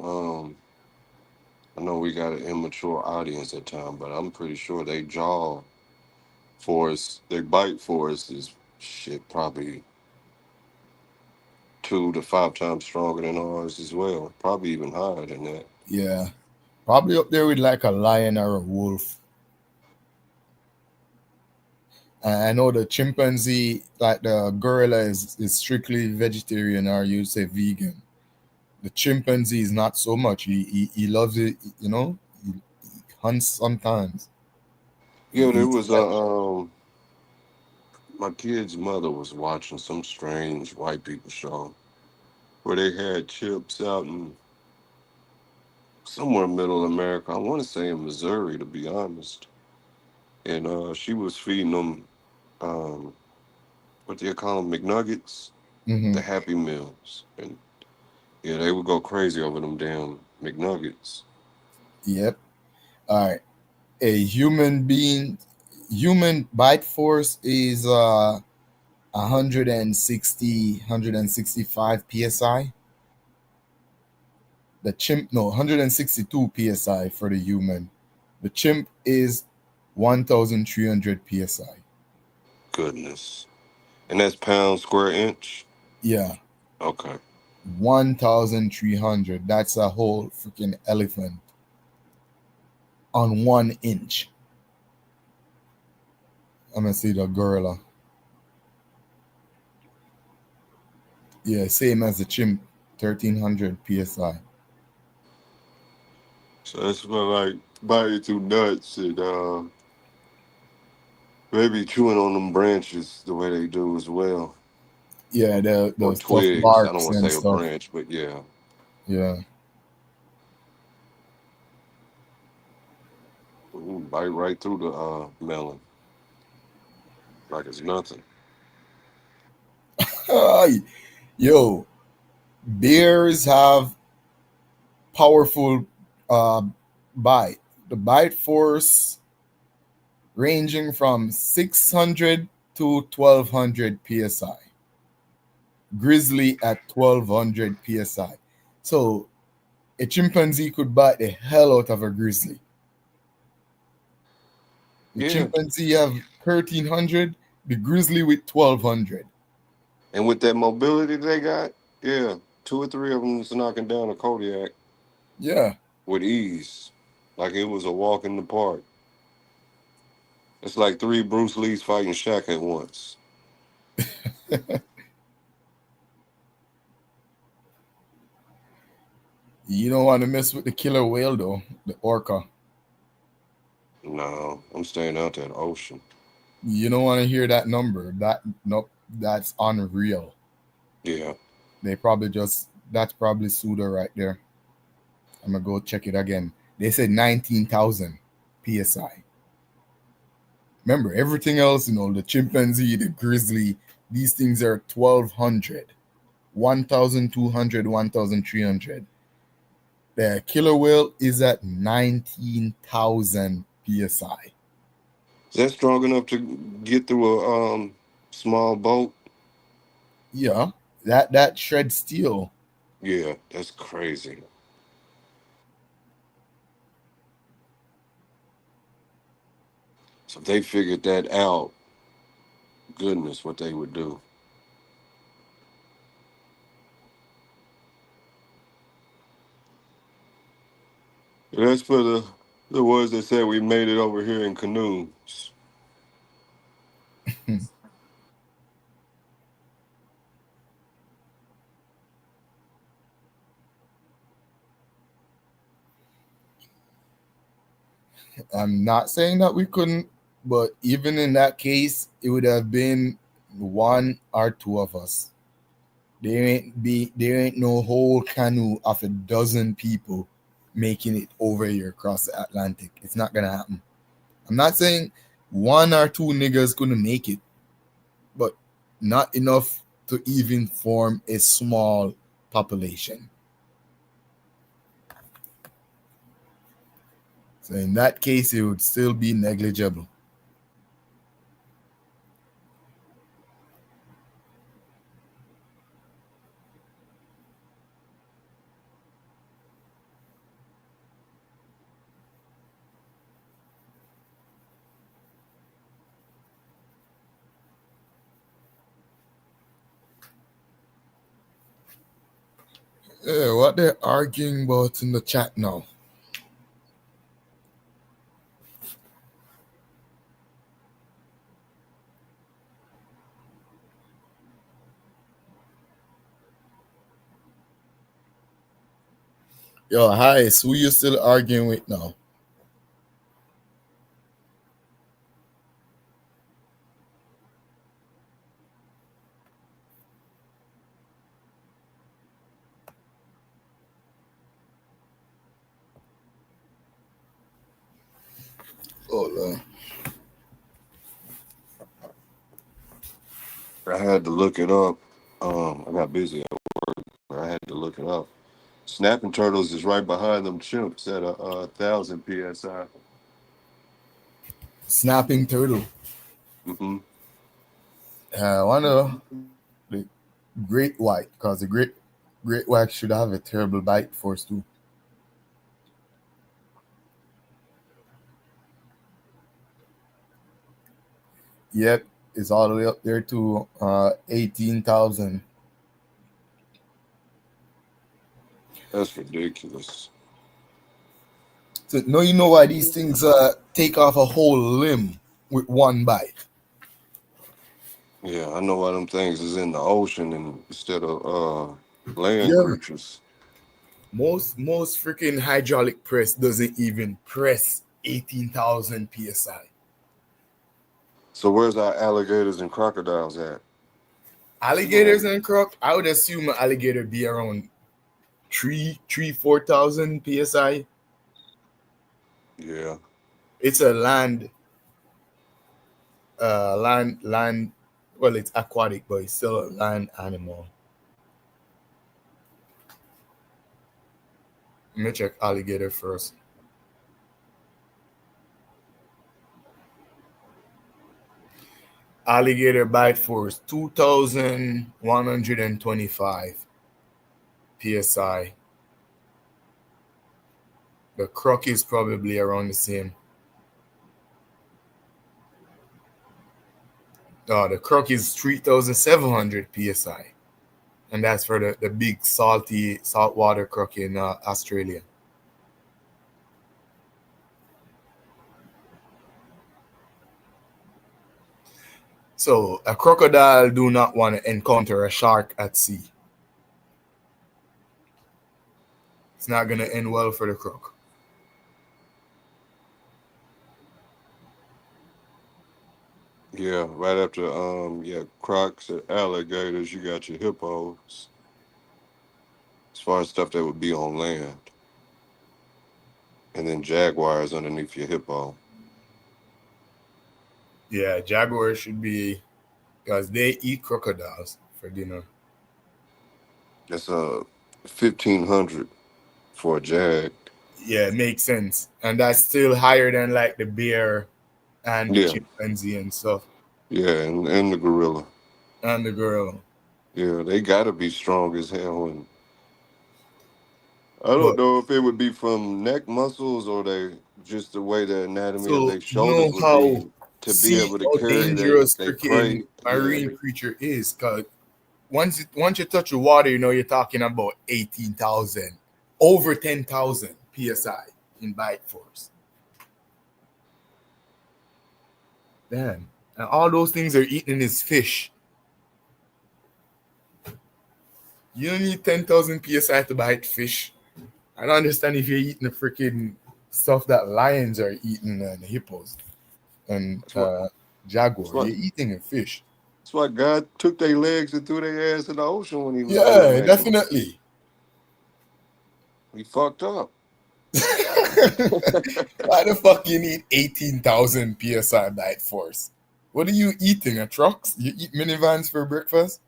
I know we got an immature audience at time, but I'm pretty sure they jaw force, their bite force is shit probably 2 to 5 times stronger than ours as well. Probably even higher than that. Yeah. Probably up there with like a lion or a wolf. I know the chimpanzee, like the gorilla is strictly vegetarian, or you say vegan. The chimpanzee is not so much. He loves it, you know. He hunts sometimes. Yeah, there was my kid's mother was watching some strange white people show where they had chips out in somewhere in middle America. I want to say in Missouri, to be honest. And she was feeding them, what do you call them, McNuggets? Mhm. The Happy Meals. And yeah, they would go crazy over them damn McNuggets. Yep. All right. A human bite force is 165 psi. The chimp, 162 psi for the human. The chimp is 1,300 psi. Goodness. And that's pound square inch? Yeah. Okay. 1,300. That's a whole freaking elephant on 1 inch. I'm gonna see the gorilla. Yeah, same as the chimp, 1,300 psi. So that's about like biting through nuts and maybe chewing on them branches the way they do as well. Yeah, Or those tough twigs. I barks don't want to and say a stuff. branch, but yeah. Yeah. Bite right through the melon. Like it's nothing. Yo, bears have powerful bite. The bite force ranging from 600 to 1,200 psi. Grizzly at 1,200 psi. So a chimpanzee could bite the hell out of a grizzly. The chimpanzee have 1,300, the grizzly with 1,200. And with that mobility they got, yeah, 2 or 3 of them is knocking down a Kodiak. Yeah. With ease. Like it was a walk in the park. It's like 3 Bruce Lees fighting Shaq at once. You don't want to mess with the killer whale though, the orca. No, I'm staying out that ocean. You don't want to hear that number. That's unreal. Yeah. They probably that's probably Suda right there. I'm gonna go check it again. They said 19,000 psi. Remember, everything else, the chimpanzee, the grizzly, these things are 1,200, 1,200, 1,300. The killer whale is at 19,000 psi. Is that strong enough to get through a small boat? Yeah, that shreds steel. Yeah, that's crazy. So if they figured that out, goodness, what they would do. And that's for the ones that said we made it over here in canoes. I'm not saying that we couldn't, but even in that case, it would have been one or two of us. There ain't no whole canoe of a dozen people making it over here across the Atlantic. It's not gonna happen. I'm not saying one or two niggas couldn't make it, but not enough to even form a small population. So in that case, it would still be negligible. Yeah, what they're arguing about in the chat now? Yo, hi, so who you still arguing with now? Oh, I had to look it up. I got busy at work, but I had to look it up. Snapping turtles is right behind them chimps at 1,000 psi. Snapping turtle. Mm-hmm. I wonder the great white, because the great white should have a terrible bite force too. Yep, it's all the way up there to 18,000. That's ridiculous. So now you know why these things take off a whole limb with one bite. Yeah, I know why them things is in the ocean instead of land creatures. Most freaking hydraulic press doesn't even press 18,000 psi. So where's our alligators and crocodiles at? Alligators and croc, I would assume an alligator be around 4,000 psi. Yeah. It's a land. Well, it's aquatic, but it's still a land animal. Let me check alligator first. Alligator bite force 2,125 psi. The croc is probably around the same. The croc is 3,700 psi, and that's for the big saltwater croc in Australia. So a crocodile do not want to encounter a shark at sea. It's not going to end well for the croc. Yeah, right after crocs and alligators, you got your hippos. As far as stuff that would be on land. And then jaguars underneath your hippo. Yeah, jaguars should be, because they eat crocodiles for dinner. That's 1,500 for a jag. Yeah, it makes sense. And that's still higher than like the bear and the Yeah, chimpanzee and stuff. yeah, and the gorilla. And the gorilla. Yeah, they gotta be strong as hell. And I don't But know if it would be from neck muscles or they just the way the anatomy of so their you shoulders know would how be to be able to carry dangerous they freaking prey. Yeah, marine creature is, cause once you touch the water, you know you're talking about 18,000, over 10,000 psi in bite force. Damn, and all those things are eating is fish. You don't need 10,000 psi to bite fish. I don't understand if you're eating the freaking stuff that lions are eating and hippos and jaguar. that's You're eating a fish. why God took their legs and threw their ass in the ocean when he was through Yeah, making them. definitely. He fucked up. Why the fuck you need 18,000 psi bite force? What are you eating? A trucks? You eat minivans for breakfast?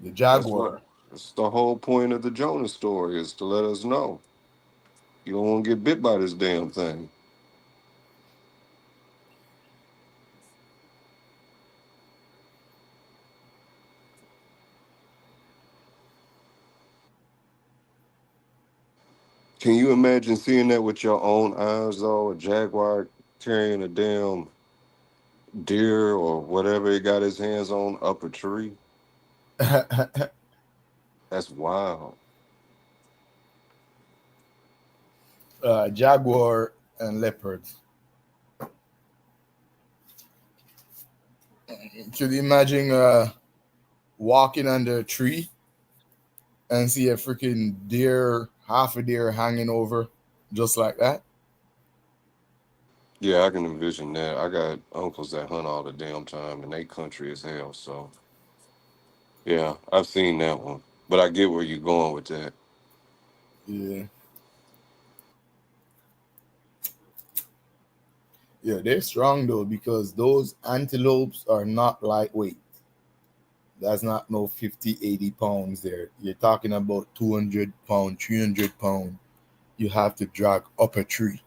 The jaguar. That's the whole point of the Jonah story is to let us know you don't want to get bit by this damn thing. Can you imagine seeing that with your own eyes, though? A jaguar carrying a damn deer or whatever he got his hands on up a tree? That's wild. Jaguar and leopards. Could you imagine walking under a tree and see a freaking deer, half a deer hanging over just like that? Yeah, I can envision that. I got uncles that hunt all the damn time, and they country as hell. So, yeah, I've seen that one. But I get where you're going with that. Yeah. Yeah, they're strong though because those antelopes are not lightweight. That's not no 50, 80 pounds there. You're talking about 200 pound, 300 pound. You have to drag up a tree.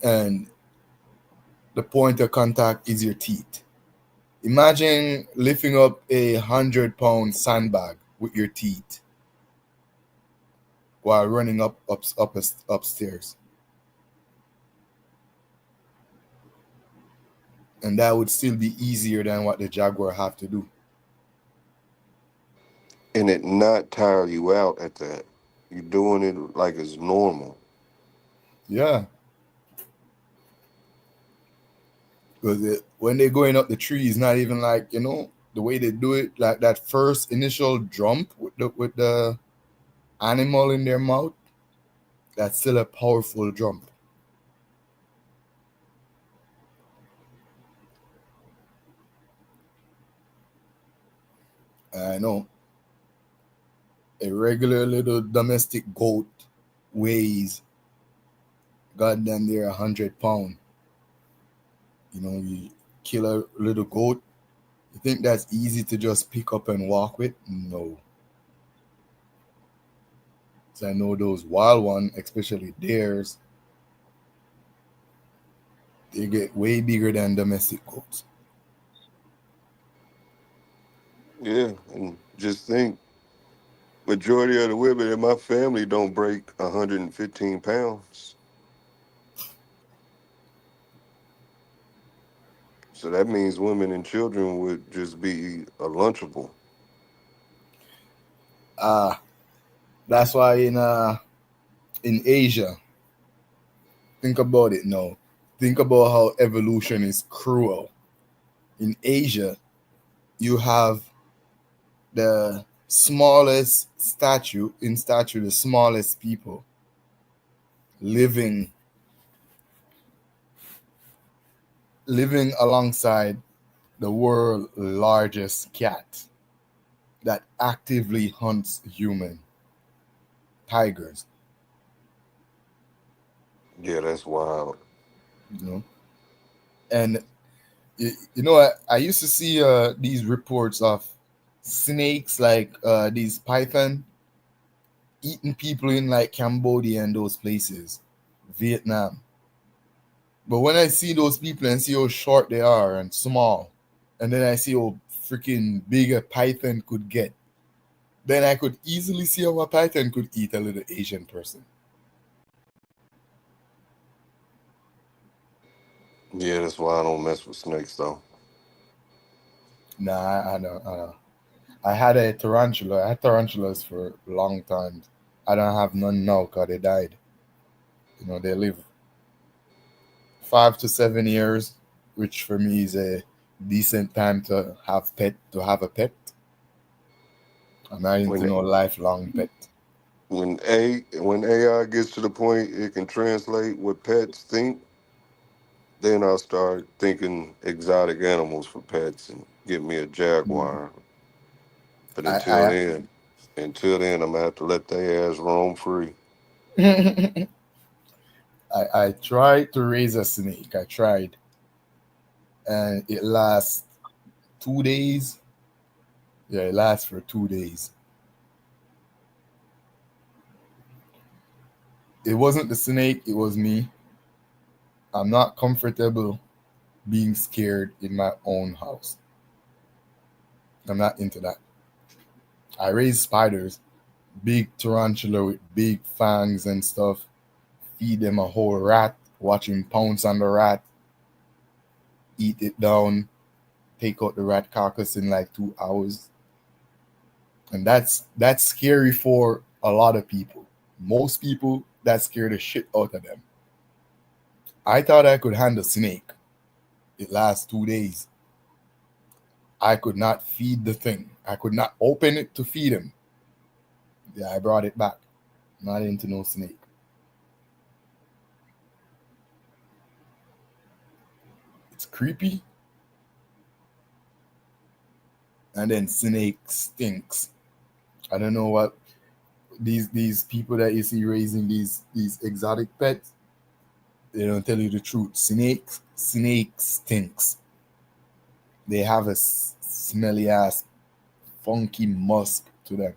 And the point of contact is your teeth. Imagine lifting up a 100-pound sandbag with your teeth while running upstairs. And that would still be easier than what the jaguar have to do. And it not tire you out at that. You're doing it like it's normal. Yeah. Because when they're going up the tree, it's not even like, the way they do it, like that first initial jump with the animal in their mouth, that's still a powerful jump. I know. A regular little domestic goat weighs goddamn near 100 pounds. You kill a little goat, you think that's easy to just pick up and walk with? No. So I know those wild ones, especially deers, they get way bigger than domestic goats. Yeah, and just think, majority of the women in my family don't break 115 pounds. So that means women and children would just be a lunchable. That's why in Asia, think about it now. Think about how evolution is cruel. In Asia, you have the smallest the smallest people living alongside the world's largest cat that actively hunts human tigers. Yeah, that's wild. you know. And you know, I used to see these reports of snakes, like these python eating people in like Cambodia and those places, Vietnam. But when I see those people and see how short they are and small, and then I see how freaking big a python could get, then I could easily see how a python could eat a little Asian person. Yeah, that's why I don't mess with snakes though. Nah, I know. I had a tarantula. I had tarantulas for a long time. I don't have none now because they died. You know, they live 5 to 7 years, which for me is a decent time to have a pet. I'm not into no lifelong pet. When AI gets to the point it can translate what pets think, then I'll start thinking exotic animals for pets and get me a jaguar. But until then, I'm gonna have to let their ass roam free. I tried to raise a snake. I tried, and it lasts 2 days. Yeah, it lasts for 2 days. It wasn't the snake, it was me. I'm not comfortable being scared in my own house. I'm not into that. I raise spiders, big tarantula with big fangs and stuff. Feed them a whole rat, watch him pounce on the rat, eat it down, take out the rat carcass in like 2 hours. And that's scary for a lot of people. Most people, that scared the shit out of them. I thought I could handle snake. It lasts 2 days. I could not feed the thing. I could not open it to feed him. Yeah, I brought it back. Not into no snake. It's creepy. And then snake stinks. I don't know what these people that you see raising these exotic pets, they don't tell you the truth. Snake stinks. They have a smelly ass, funky musk to them.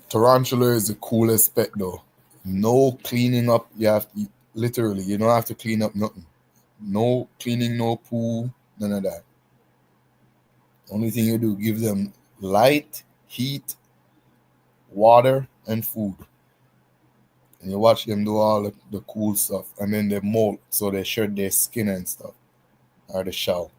Tarantula is the coolest pet though. No cleaning up. You don't have to clean up nothing. No cleaning, no poo, none of that. Only thing you do, give them light, heat, water, and food. And you watch them do all the cool stuff. And then they molt, so they shed their skin and stuff. Or the shell.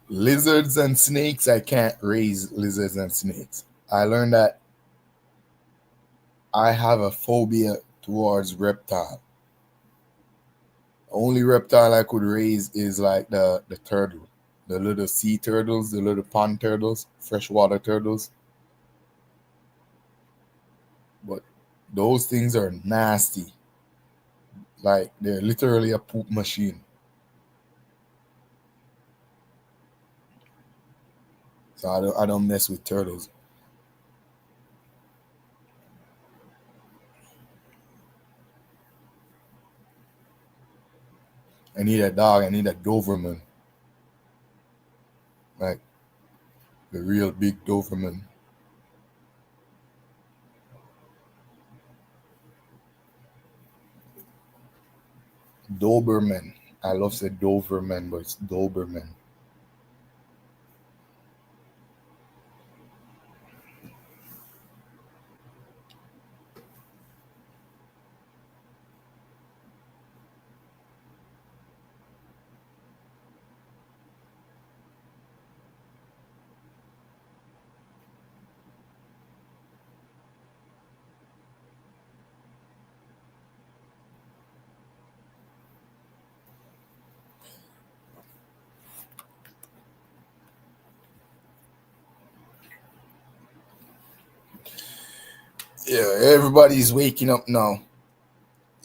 Lizards and snakes, I can't raise lizards and snakes. I learned that I have a phobia towards reptile. Only reptile I could raise is like the turtle. The little sea turtles, the little pond turtles, freshwater turtles. But those things are nasty. Like they're literally a poop machine. So I don't mess with turtles. I need a dog. I need a Doberman. Like the real big Doberman. Doberman. I love to say Doberman, but it's Doberman. Yeah, everybody's waking up now.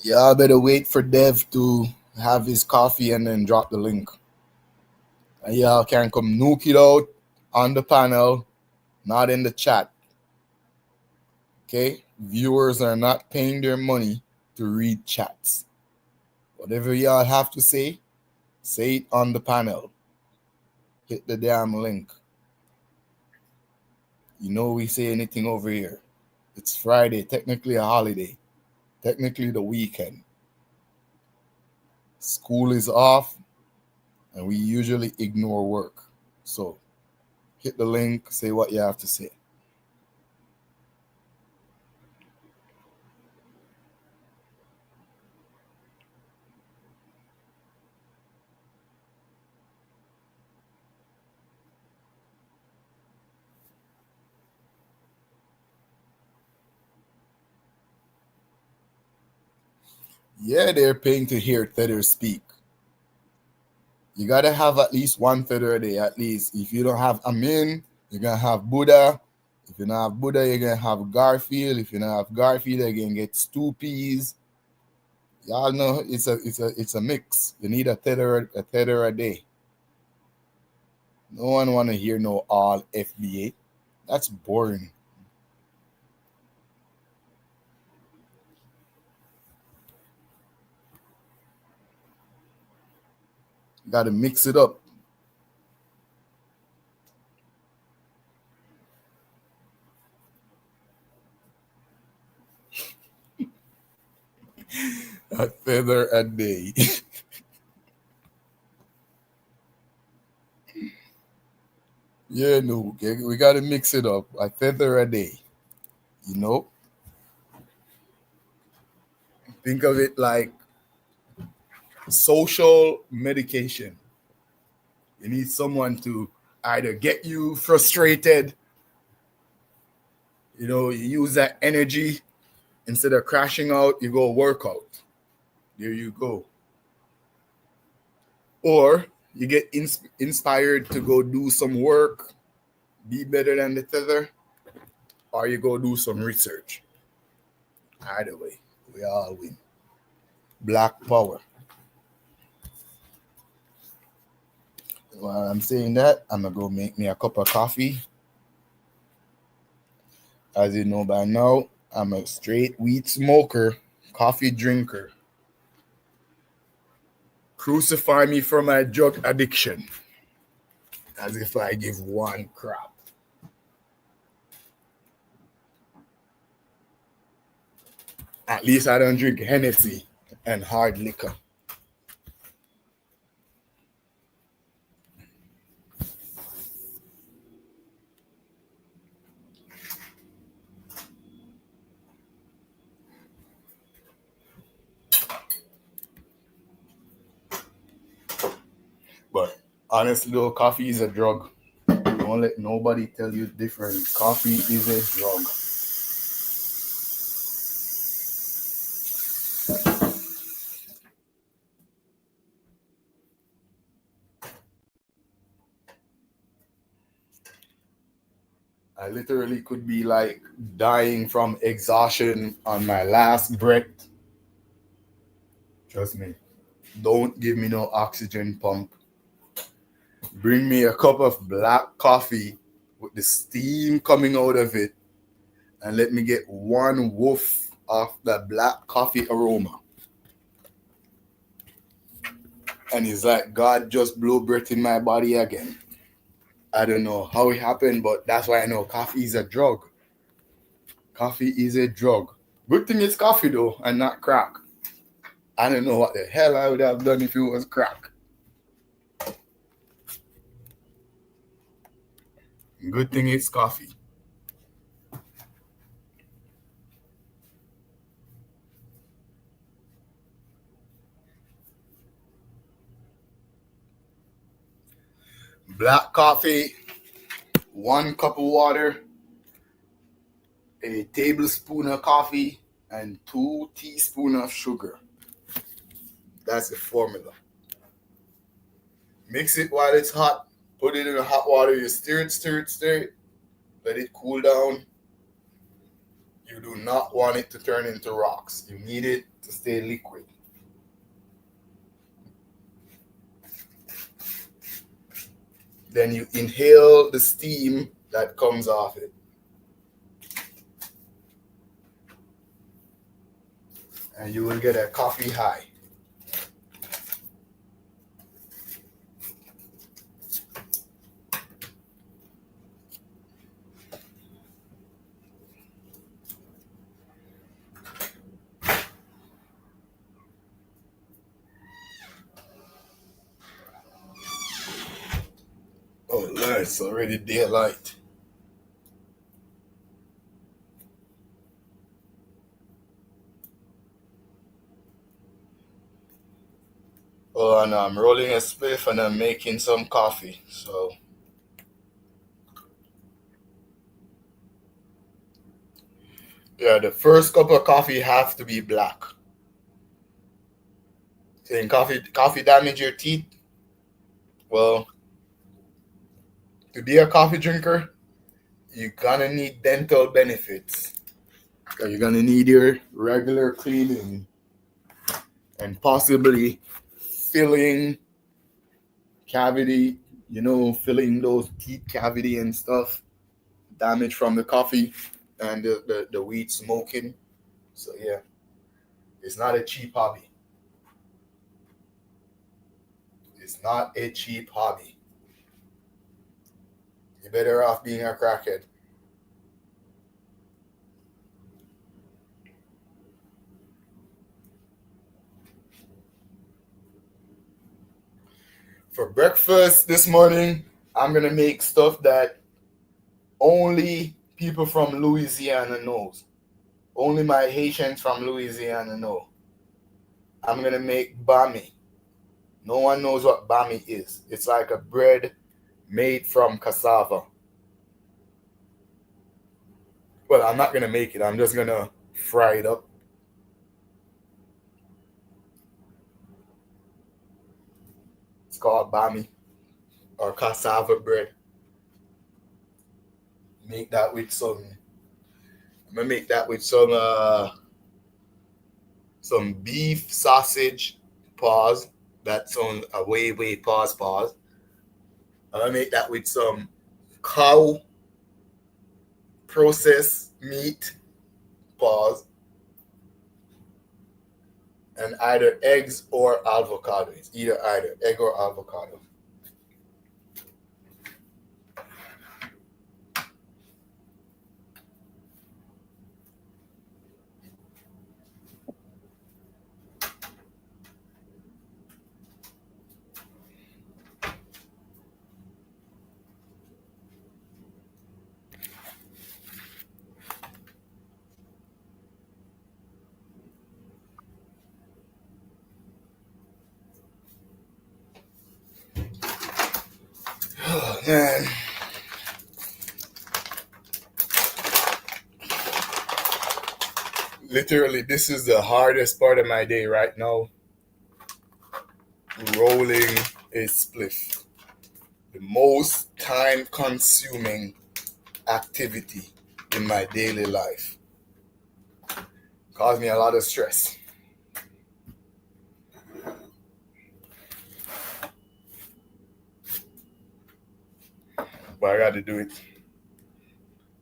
Y'all better wait for Dev to have his coffee and then drop the link. And y'all can come nuke it out on the panel, not in the chat. Okay? Viewers are not paying their money to read chats. Whatever y'all have to say it on the panel. Hit the damn link. You know we say anything over here. It's Friday, technically a holiday. Technically the weekend. School is off, and we usually ignore work. So hit the link, say what you have to say. Yeah, they're paying to hear Tether speak. You got to have at least one Tether a day, at least. If you don't have Amin, you're going to have Buddha. If you don't have Buddha, you're going to have Garfield. If you don't have Garfield, you're going to get Stoopies. Y'all know it's a mix. You need a tether a day. No one want to hear no all FBA. That's boring. Got to mix it up. A feather a day. Yeah, no, okay. We got to mix it up. A feather a day. You know? Think of it like social medication. You need someone to either get you frustrated, you know, you use that energy. Instead of crashing out, you go work out. There you go. Or you get inspired to go do some work, be better than the tether, or you go do some research. Either way, we all win. Black power. While I'm saying that, I'm going to go make me a cup of coffee. As you know by now, I'm a straight wheat smoker, coffee drinker. Crucify me for my drug addiction. As if I give one crap. At least I don't drink Hennessy and hard liquor. But honestly though, coffee is a drug. Don't let nobody tell you different. Coffee is a drug. I literally could be like dying from exhaustion on my last breath. Trust me. Don't give me no oxygen pump. Bring me a cup of black coffee with the steam coming out of it and let me get one whiff of that black coffee aroma. And it's like God just blew breath in my body again. I don't know how it happened, but that's why I know coffee is a drug. Coffee is a drug. Good thing it's coffee though, and not crack. I don't know what the hell I would have done if it was crack. Good thing it's coffee. Black coffee, 1 cup of water, a tablespoon of coffee, and 2 teaspoons of sugar. That's the formula. Mix it while it's hot. Put it in the hot water. You stir it. Let it cool down. You do not want it to turn into rocks. You need it to stay liquid. then you inhale the steam that comes off it. And you will get a coffee high. Oh, Lord, it's already daylight. Oh, and I'm rolling a spliff and I'm making some coffee. So, yeah, the first cup of coffee has to be black. Saying coffee damage your teeth? Well, to be a coffee drinker, you're gonna need dental benefits. So you're gonna need your regular cleaning and possibly filling cavity, filling those teeth cavity and stuff, damage from the coffee and the weed smoking. So yeah, it's not a cheap hobby. It's not a cheap hobby. You're better off being a crackhead. For breakfast this morning, I'm going to make stuff that only people from Louisiana knows. Only my Haitians from Louisiana know. I'm going to make bami. No one knows what bami is. It's like a bread made from cassava. Well, I'm not going to make it. I'm just going to fry it up. It's called bami or cassava bread. Make that with some. I'm gonna make that with some beef sausage. Pause. That's on a way pause. I'm gonna make that with some cow processed meat. Pause. And either eggs or avocado. It's either egg or avocado. Oh, man. Literally, this is the hardest part of my day right now. Rolling a spliff. The most time-consuming activity in my daily life. Caused me a lot of stress. But I got to do it.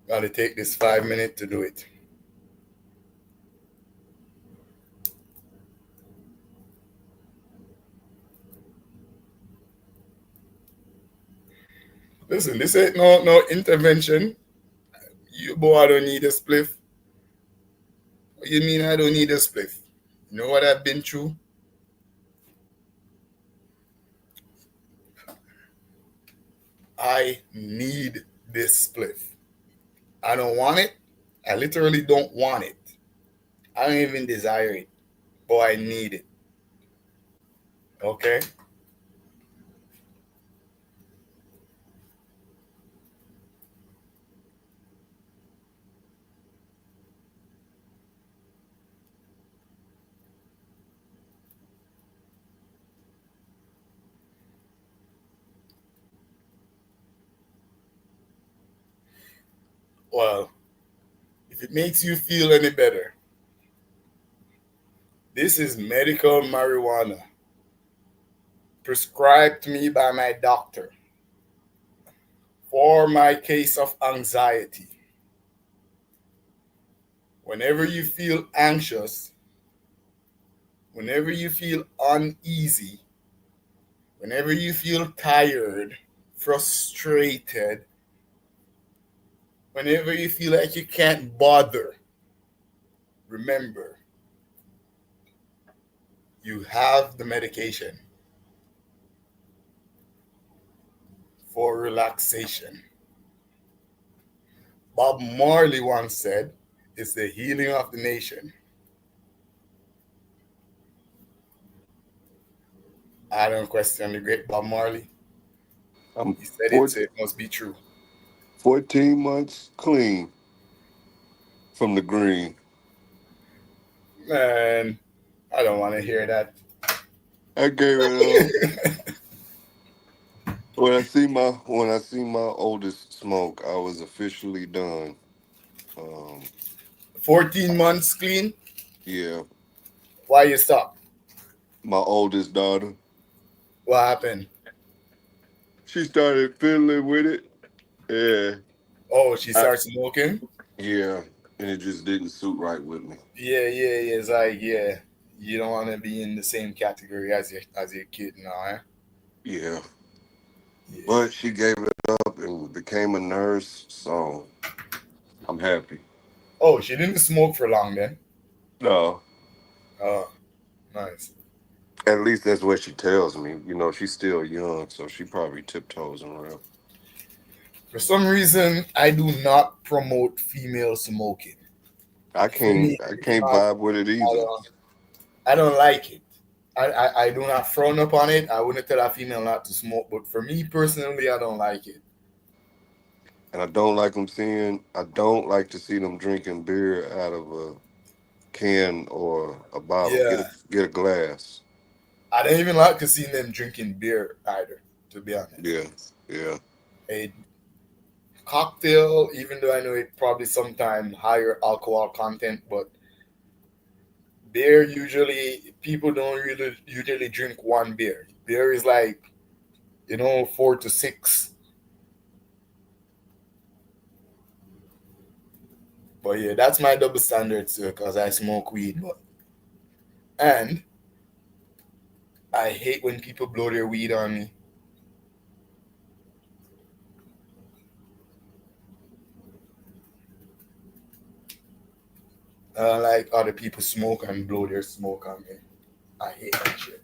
Got to take this 5 minutes to do it. Listen, this ain't no intervention. You boy, I don't need a spliff. What you mean I don't need a spliff? You know what I've been through? I need this spliff. I don't want it. I literally don't want it. I don't even desire it. But I need it. Okay? Well, if it makes you feel any better, this is medical marijuana prescribed to me by my doctor. For my case of anxiety, whenever you feel anxious, whenever you feel uneasy, whenever you feel tired, frustrated, whenever you feel like you can't bother, remember, you have the medication for relaxation. Bob Marley once said, it's the healing of the nation. I don't question the great Bob Marley. He said it, so it must be true. 14 months clean from the green. Man, I don't want to hear that. I gave it up. When I see my oldest smoke, I was officially done. 14 months clean? Yeah. Why you stop? My oldest daughter. What happened? She started fiddling with it. Yeah. Oh, she started smoking? Yeah. And it just didn't suit right with me. Yeah. It's like, you don't want to be in the same category as your kid now, eh? Yeah. But she gave it up and became a nurse, so I'm happy. Oh, she didn't smoke for long then? No. Oh, nice. At least that's what she tells me. You know, she's still young, so she probably tiptoes around. For some reason, I do not promote female smoking. I can't vibe with it either. I don't like it. I do not frown upon it. I wouldn't tell a female not to smoke, but for me personally, I don't like it. And I don't like to see them drinking beer out of a can or a bottle. Yeah. Get a glass. I don't even like to see them drinking beer either, to be honest. Yeah. A cocktail, even though I know it probably sometimes higher alcohol content, but beer usually people don't usually drink one beer. Beer is like, 4 to 6. But yeah, that's my double standard, sir, because I smoke weed. And I hate when people blow their weed on me. I don't like other people smoke and blow their smoke on me. I hate that shit.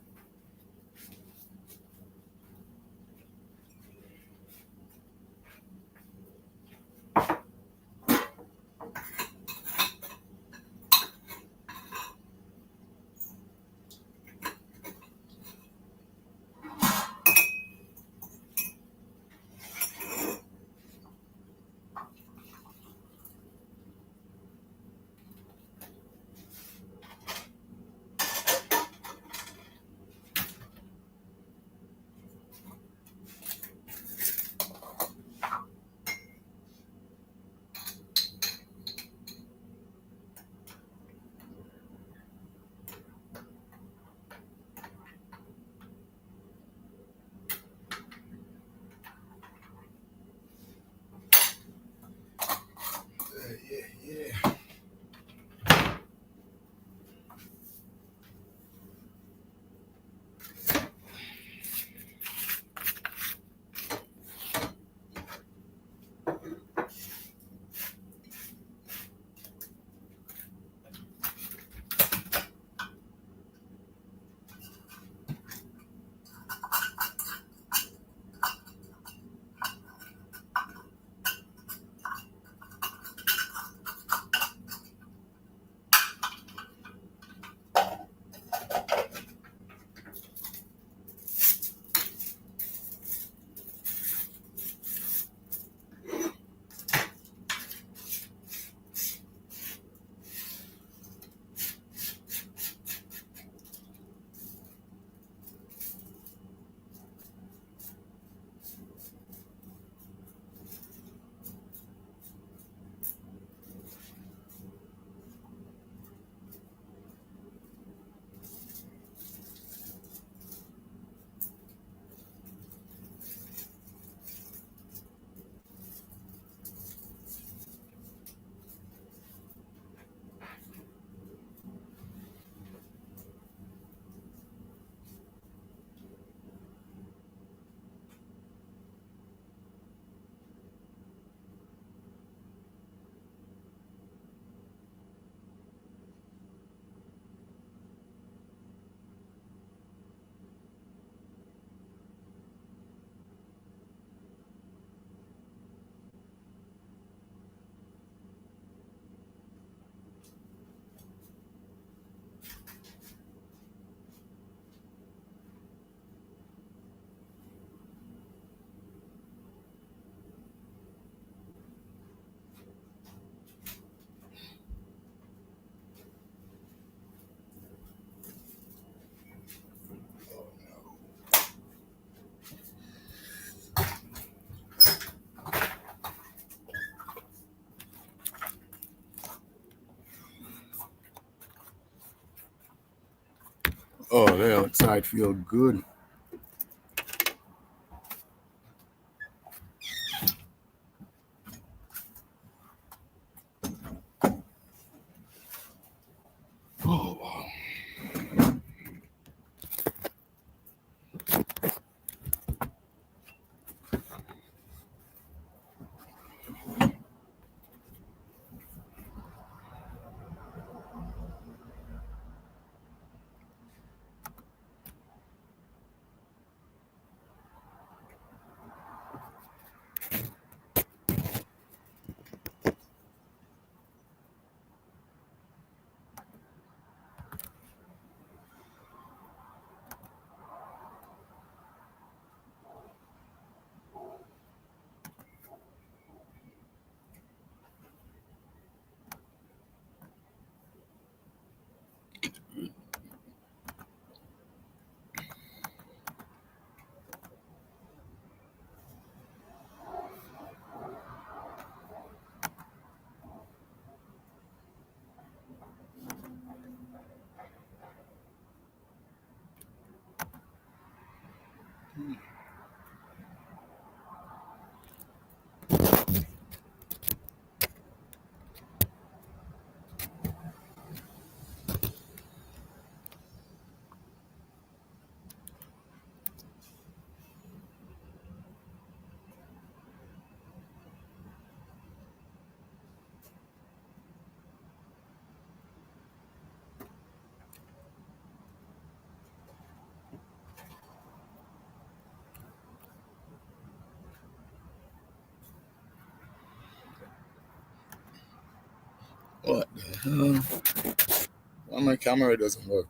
Oh, the outside feel good. Oh, wow. What the hell? Why my camera doesn't work?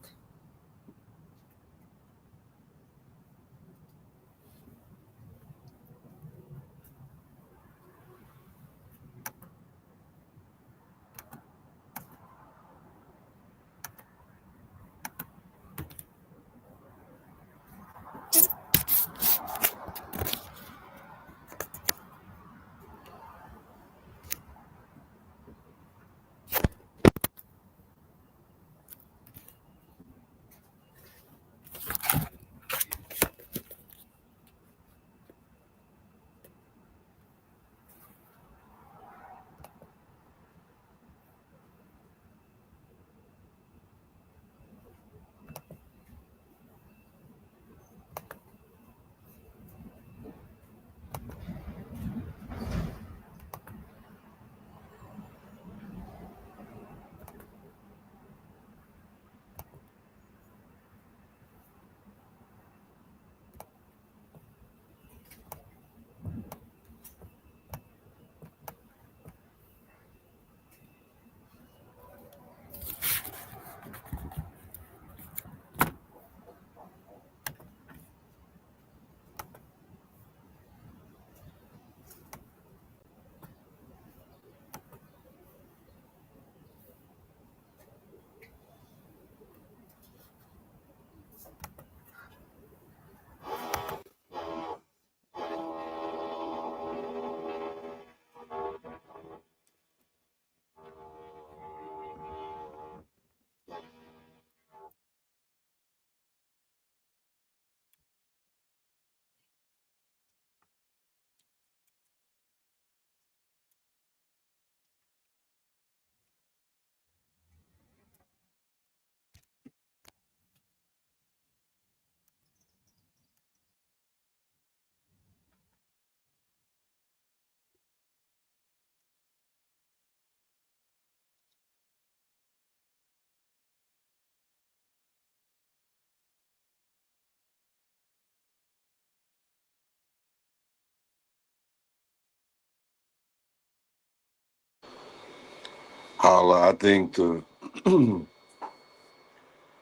Holla, I think the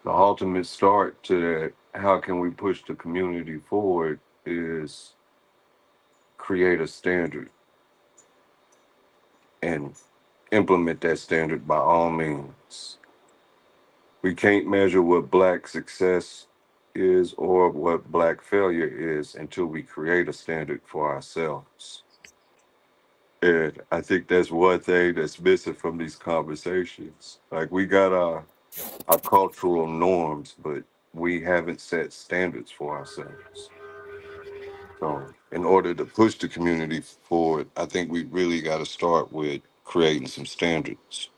ultimate start to that, how can we push the community forward, is create a standard and implement that standard by all means. We can't measure what Black success is or what Black failure is until we create a standard for ourselves. And I think that's one thing that's missing from these conversations. Like, we got our cultural norms, but we haven't set standards for ourselves. So in order to push the community forward, I think we really got to start with creating some standards.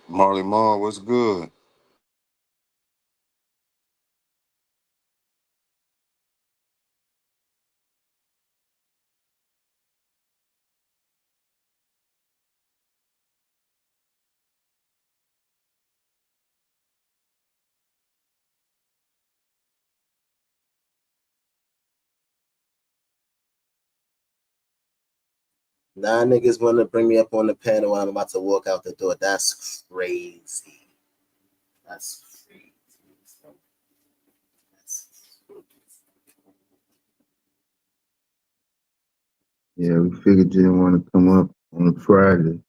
Marley Marl, what's good? Now niggas want to bring me up on the panel while I'm about to walk out the door. That's crazy. That's crazy. Yeah, we figured you didn't want to come up on a Friday.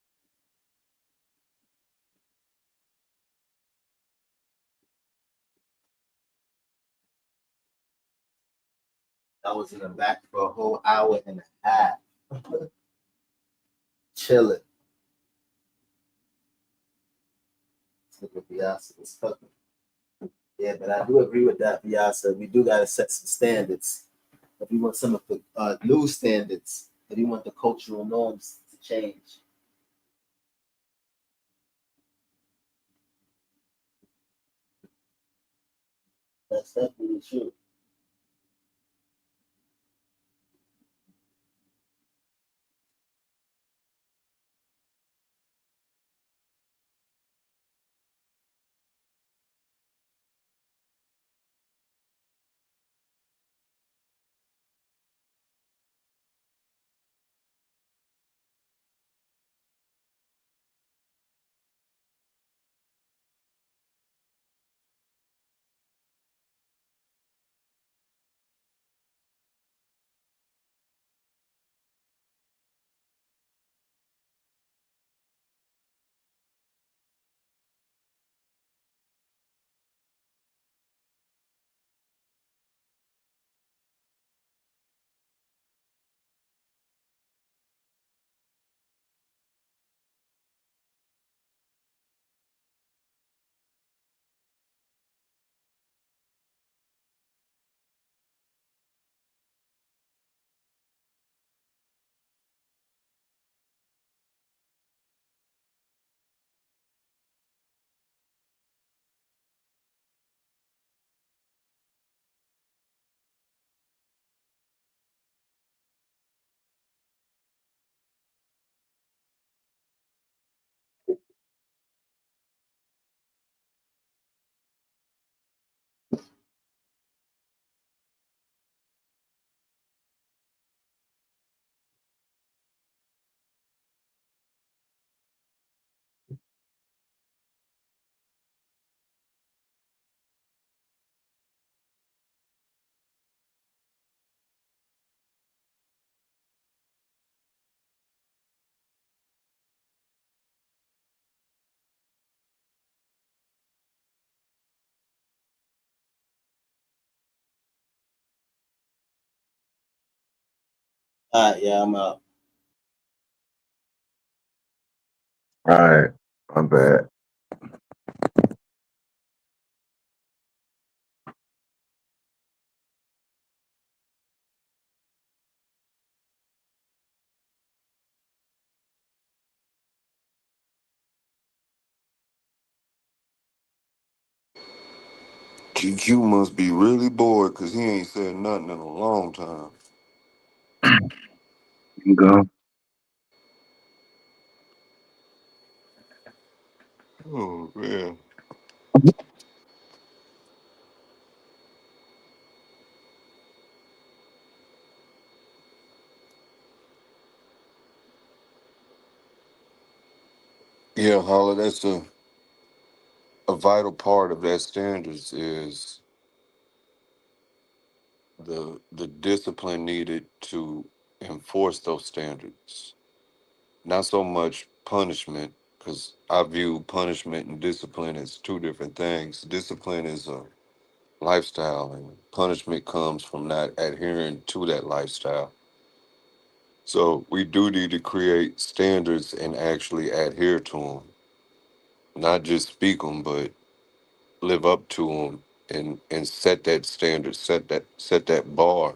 I was in the back for a whole hour and a half. Chilling. Look at Beyonce was cooking. Yeah, but I do agree with that, Beyonce. We do got to set some standards. If we want some of the new standards, if we want the cultural norms to change. That's definitely true. All right, yeah, I'm out. All right, I'm bad. GQ must be really bored because he ain't said nothing in a long time. Go. Oh, man. Yeah, Holla, that's a vital part of that standards is the discipline needed to enforce those standards. Not so much punishment, because I view punishment and discipline as two different things. Discipline is a lifestyle, and punishment comes from not adhering to that lifestyle. So we do need to create standards and actually adhere to them, not just speak them, but live up to them and set that standard, set that bar.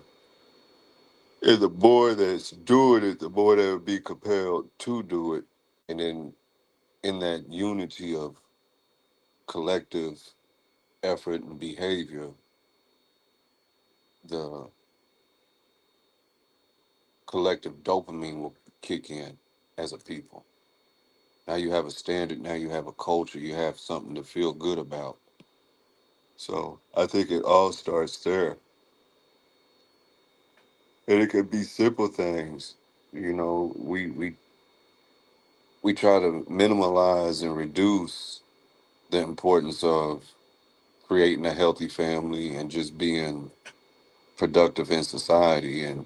And the more that's doing it, the more they would be compelled to do it, and then in that unity of collective effort and behavior, the collective dopamine will kick in as a people. Now you have a standard, now you have a culture, you have something to feel good about. So I think it all starts there. And it could be simple things. You know, we try to minimalize and reduce the importance of creating a healthy family and just being productive in society. And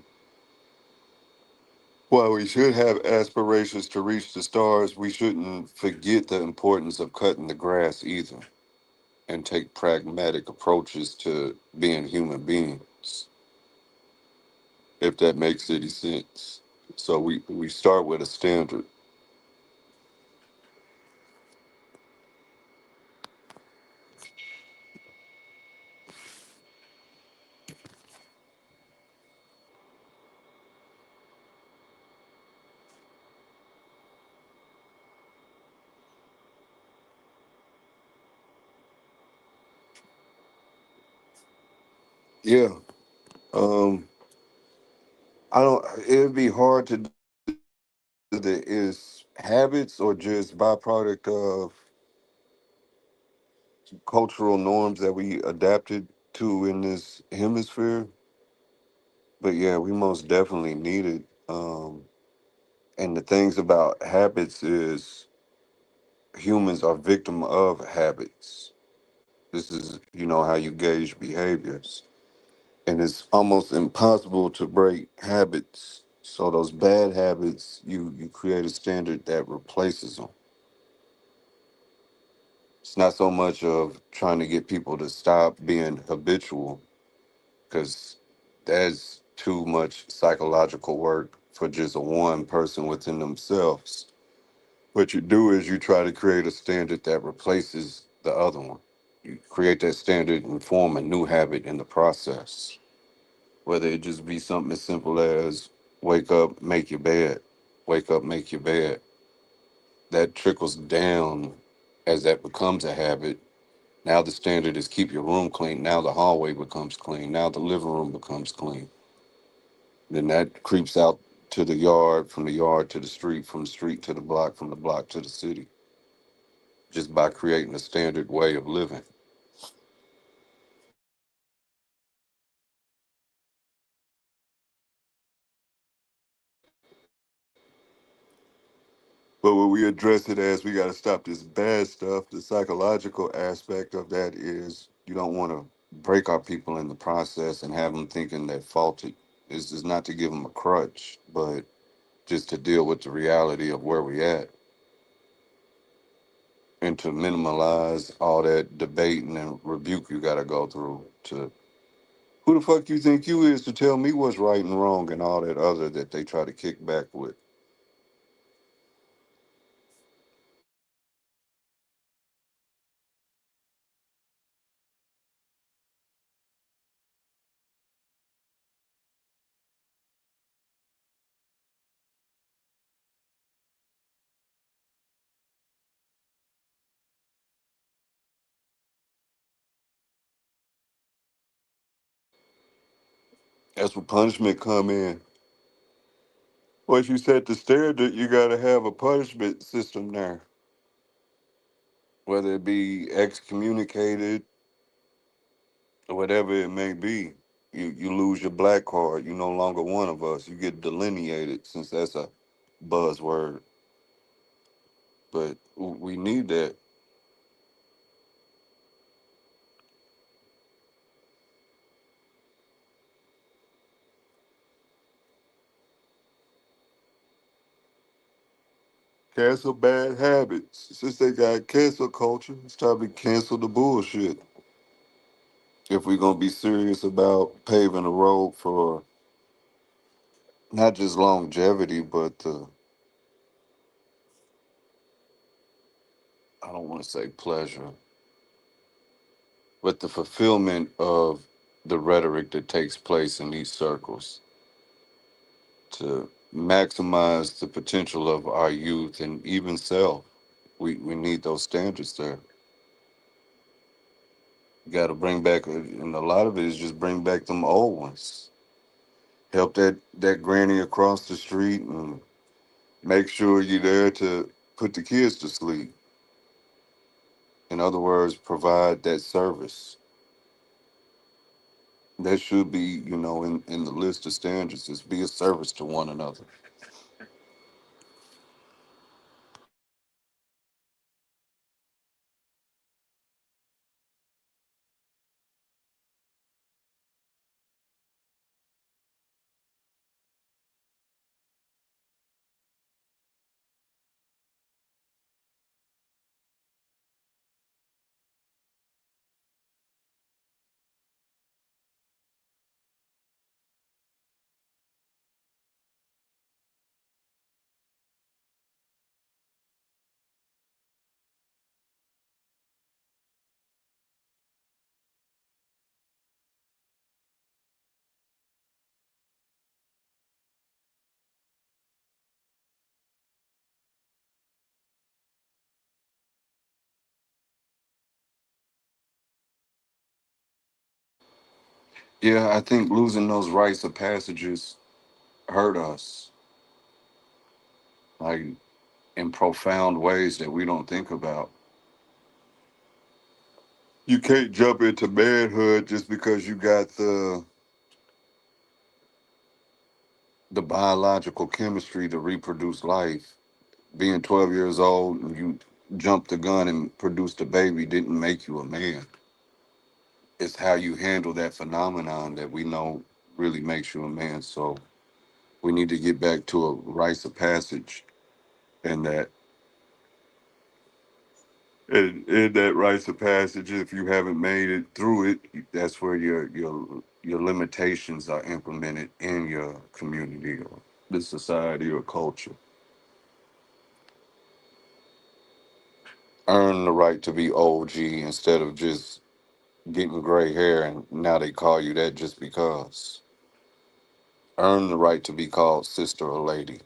while we should have aspirations to reach the stars, we shouldn't forget the importance of cutting the grass either and take pragmatic approaches to being human beings, if that makes any sense. So we start with a standard. Yeah. Um, I don't, it'd be hard to do that is habits or just byproduct of cultural norms that we adapted to in this hemisphere. But yeah, we most definitely need it. And the things about habits is humans are victim of habits. This is, how you gauge behaviors. And it's almost impossible to break habits. So those bad habits, you create a standard that replaces them. It's not so much of trying to get people to stop being habitual, because that's too much psychological work for just a one person within themselves. What you do is you try to create a standard that replaces the other one. You create that standard and form a new habit in the process. Whether it just be something as simple as wake up, make your bed, wake up, make your bed. That trickles down as that becomes a habit. Now the standard is keep your room clean. Now the hallway becomes clean. Now the living room becomes clean. Then that creeps out to the yard, from the yard to the street, from the street to the block, from the block to the city, just by creating a standard way of living. But when we address it as we got to stop this bad stuff, the psychological aspect of that is you don't want to break our people in the process and have them thinking they're faulted. It's just not to give them a crutch, but just to deal with the reality of where we at and to minimize all that debating and rebuke you got to go through to Who the fuck you think you is to tell me what's right and wrong and all that other that they try to kick back with? That's where punishment come in. Once you set the standard, you gotta have a punishment system there. Whether it be excommunicated or whatever it may be. You lose your black card, you're no longer one of us. You get delineated, since that's a buzzword. But we need that. Cancel bad habits. Since they got cancel culture, it's time to cancel the bullshit. If we're gonna be serious about paving the road for not just longevity, but I don't want to say pleasure, but the fulfillment of the rhetoric that takes place in these circles to maximize the potential of our youth and even self. We need those standards there. You got to bring back, and a lot of it is just bring back them old ones. Help that granny across the street and make sure you're there to put the kids to sleep. In other words, provide that service. That should be, in the list of standards, is be a service to one another. Yeah, I think losing those rites of passages hurt us, like in profound ways that we don't think about. You can't jump into manhood just because you got the biological chemistry to reproduce life. Being 12 years old and you jumped the gun and produced a baby didn't make you a man. It's how you handle that phenomenon that we know really makes you a man. So we need to get back to a rites of passage, and that in that rites of passage, if you haven't made it through it, that's where your limitations are implemented in your community or the society or culture. Earn the right to be OG instead of just getting gray hair and now they call you that just because. Earn the right to be called sister or lady,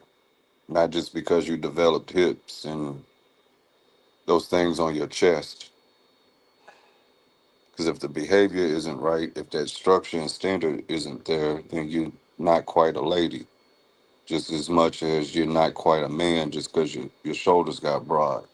not just because you developed hips and those things on your chest. Because if the behavior isn't right, if that structure and standard isn't there, then you're not quite a lady. Just as much as you're not quite a man just because your shoulders got broad.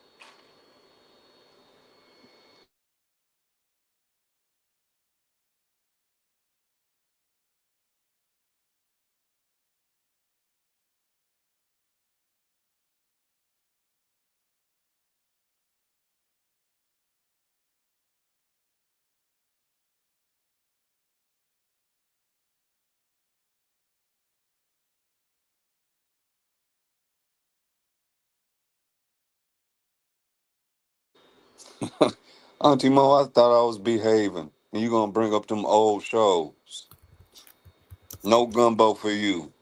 Auntie Mo, I thought I was behaving. And you gonna bring up them old shows. No gumbo for you.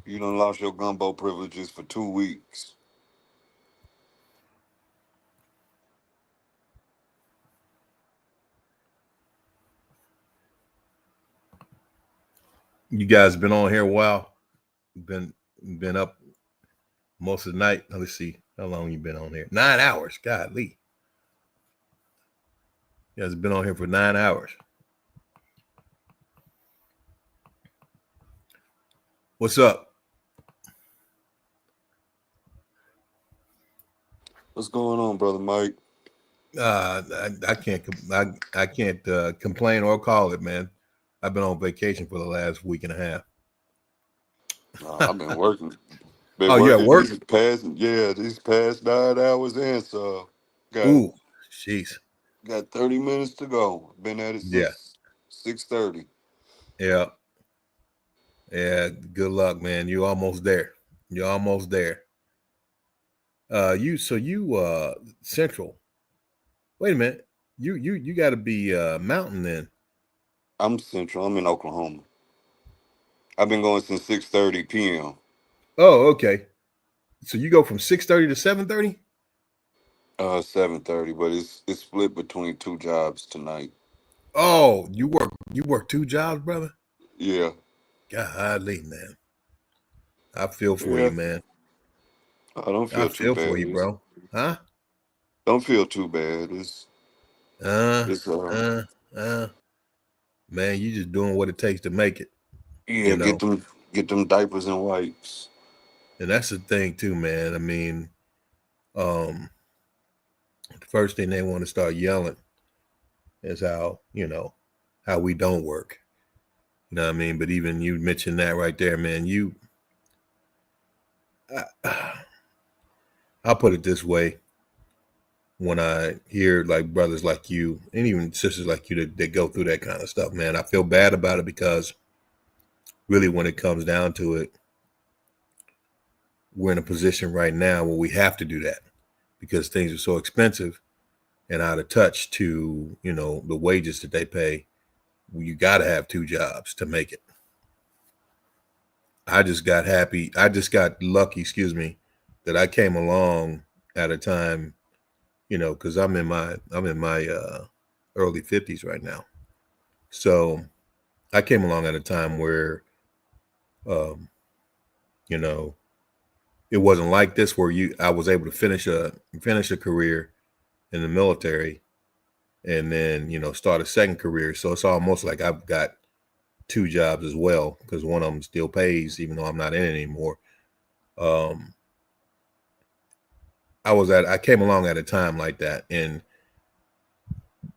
You done lost your gumbo privileges for 2 weeks. You guys been on here a while. Been up most of the night. Let's see how long you been on here. 9 hours. Godly. You guys been on here for 9 hours. What's up? What's going on, brother Mike? I can't complain or call it, man. I've been on vacation for the last week and a half. I've been working. You're at work? These past 9 hours in, so Ooh, jeez. Got 30 minutes to go. Been at it since 6:30. Yeah. Yeah, good luck, man. You're almost there. You Central. Wait a minute. You got to be Mountain then. I'm Central. I'm in Oklahoma. I've been going since 6:30 p.m. Oh, okay. So you go from 6:30 to 7:30? 7:30, but it's split between 2 jobs tonight. Oh, you work 2 jobs, brother? Yeah. Golly, man. I feel for you, man. I don't feel too bad for you, bro. Huh? Don't feel too bad. Man, you just doing what it takes to make it. Yeah, get them diapers and wipes. And that's the thing too, man. I mean, the first thing they want to start yelling is how we don't work. You know what I mean? But even you mentioned that right there, man. I'll put it this way. When I hear like brothers like you and even sisters like you that go through that kind of stuff, man, I feel bad about it because really when it comes down to it, we're in a position right now where we have to do that because things are so expensive and out of touch to, the wages that they pay. You got to have 2 jobs to make it. I just got lucky, that I came along at a time, because I'm in my early 50s right now. So I came along at a time where, it wasn't like this where I was able to finish a career in the military and then, start a second career. So it's almost like I've got 2 jobs as well because one of them still pays, even though I'm not in it anymore. I came along at a time like that, and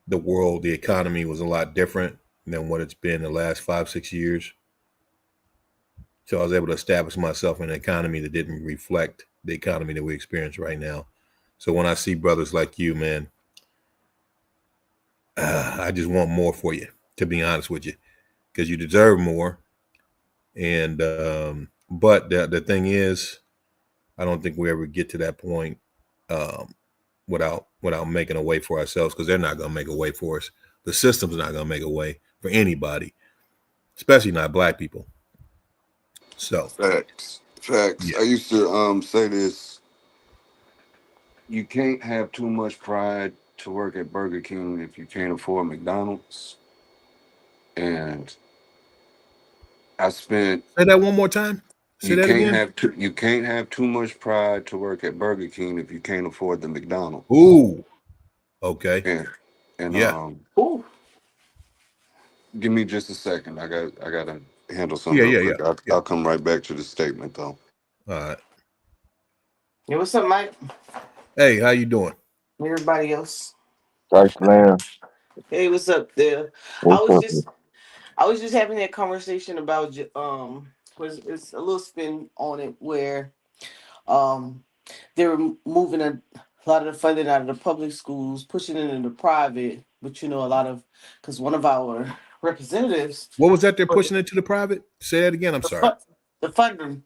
the economy was a lot different than what it's been the last 5-6 years. So I was able to establish myself in an economy that didn't reflect the economy that we experience right now. So when I see brothers like you, man, I just want more for you, to be honest with you, because you deserve more. And but the thing is, I don't think we ever get to that point without making a way for ourselves, because they're not going to make a way for us. The system's not going to make a way for anybody, especially not Black people. So facts. Yeah. I used to say this: you can't have too much pride to work at Burger King if you can't afford McDonald's. And I spent. Say that one more time. Say that again. You can't have too much pride to work at Burger King if you can't afford the McDonald's. Ooh. Okay. And yeah. Give me just a second. I gotta handle something real quick. I'll come right back to the statement though. All right. Hey, what's up, Mike? Hey, how you doing? Everybody else. Thanks, man. Hey, what's up there? I was just having that conversation about it's a little spin on it where they're moving a lot of the funding out of the public schools, pushing it into private, but a lot of, because one of our representatives. What was that they're pushing it to the private? Say that again. I'm sorry. The funding.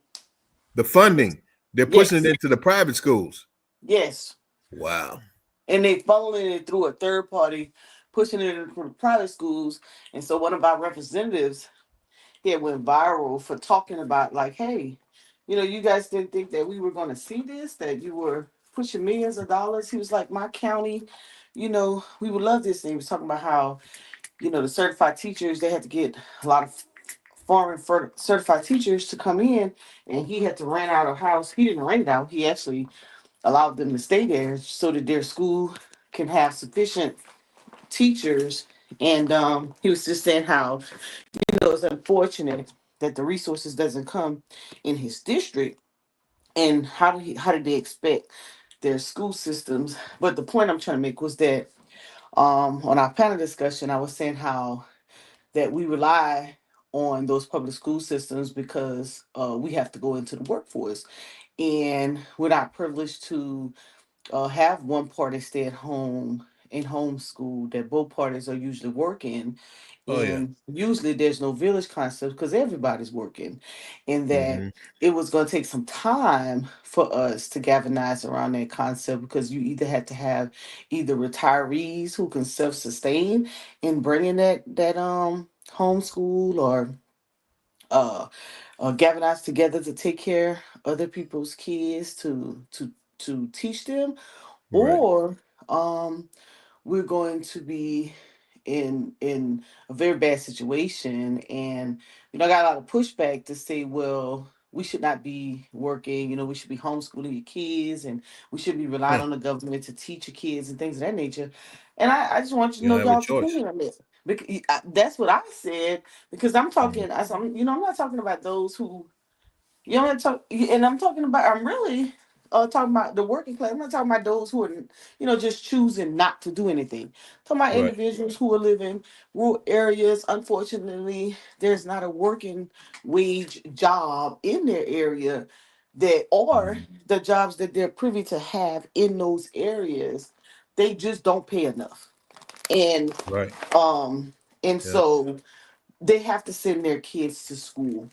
The funding. They're pushing it into the private schools. Yes. Wow. And they funneling it through a third party, pushing it into the private schools. And so one of our representatives he had went viral for talking about like, hey, you know, you guys didn't think that we were going to see this, that you were pushing millions of dollars. He was like, my county, you know, we would love this. And he was talking about how, you know, the certified teachers, they had to get a lot of certified teachers to come in, and he had to rent out a house. He didn't rent it out. He actually allowed them to stay there so that their school can have sufficient teachers. And he was just saying how, you know, it's unfortunate that the resources doesn't come in his district. And how did they expect their school systems? But the point I'm trying to make was that on our panel discussion, I was saying how that we rely on those public school systems because we have to go into the workforce, and we're not privileged to have one party stay at home and homeschool, that both parties are usually working. Oh yeah. And usually there's no village concept because everybody's working. And that Hmm. it was going to take some time for us to galvanize around that concept, because you either had to have either retirees who can self-sustain in bringing that homeschool, or uh galvanize together to take care of other people's kids, to teach them, Right. or um we're going to be in a very bad situation. And you know, I got a lot of pushback to say, well, we should not be working, you know, we should be homeschooling your kids, and we should be relying Huh. on the government to teach your kids and things of that nature. And I just want you to You know don't have a y'all's choice. opinion on this, because that's what I said. Because I'm Mhm. talking, you know, I'm not talking about those who, you know, and I'm talking about, I'm really talking about the working class. I'm not talking about those who are, you know, just choosing not to do anything. I'm talking about Right. individuals who are living rural areas. Unfortunately, there's not a working wage job in their area, that or the jobs that they're privy to have in those areas, they just don't pay enough. And Right. um and Yep. so they have to send their kids to school.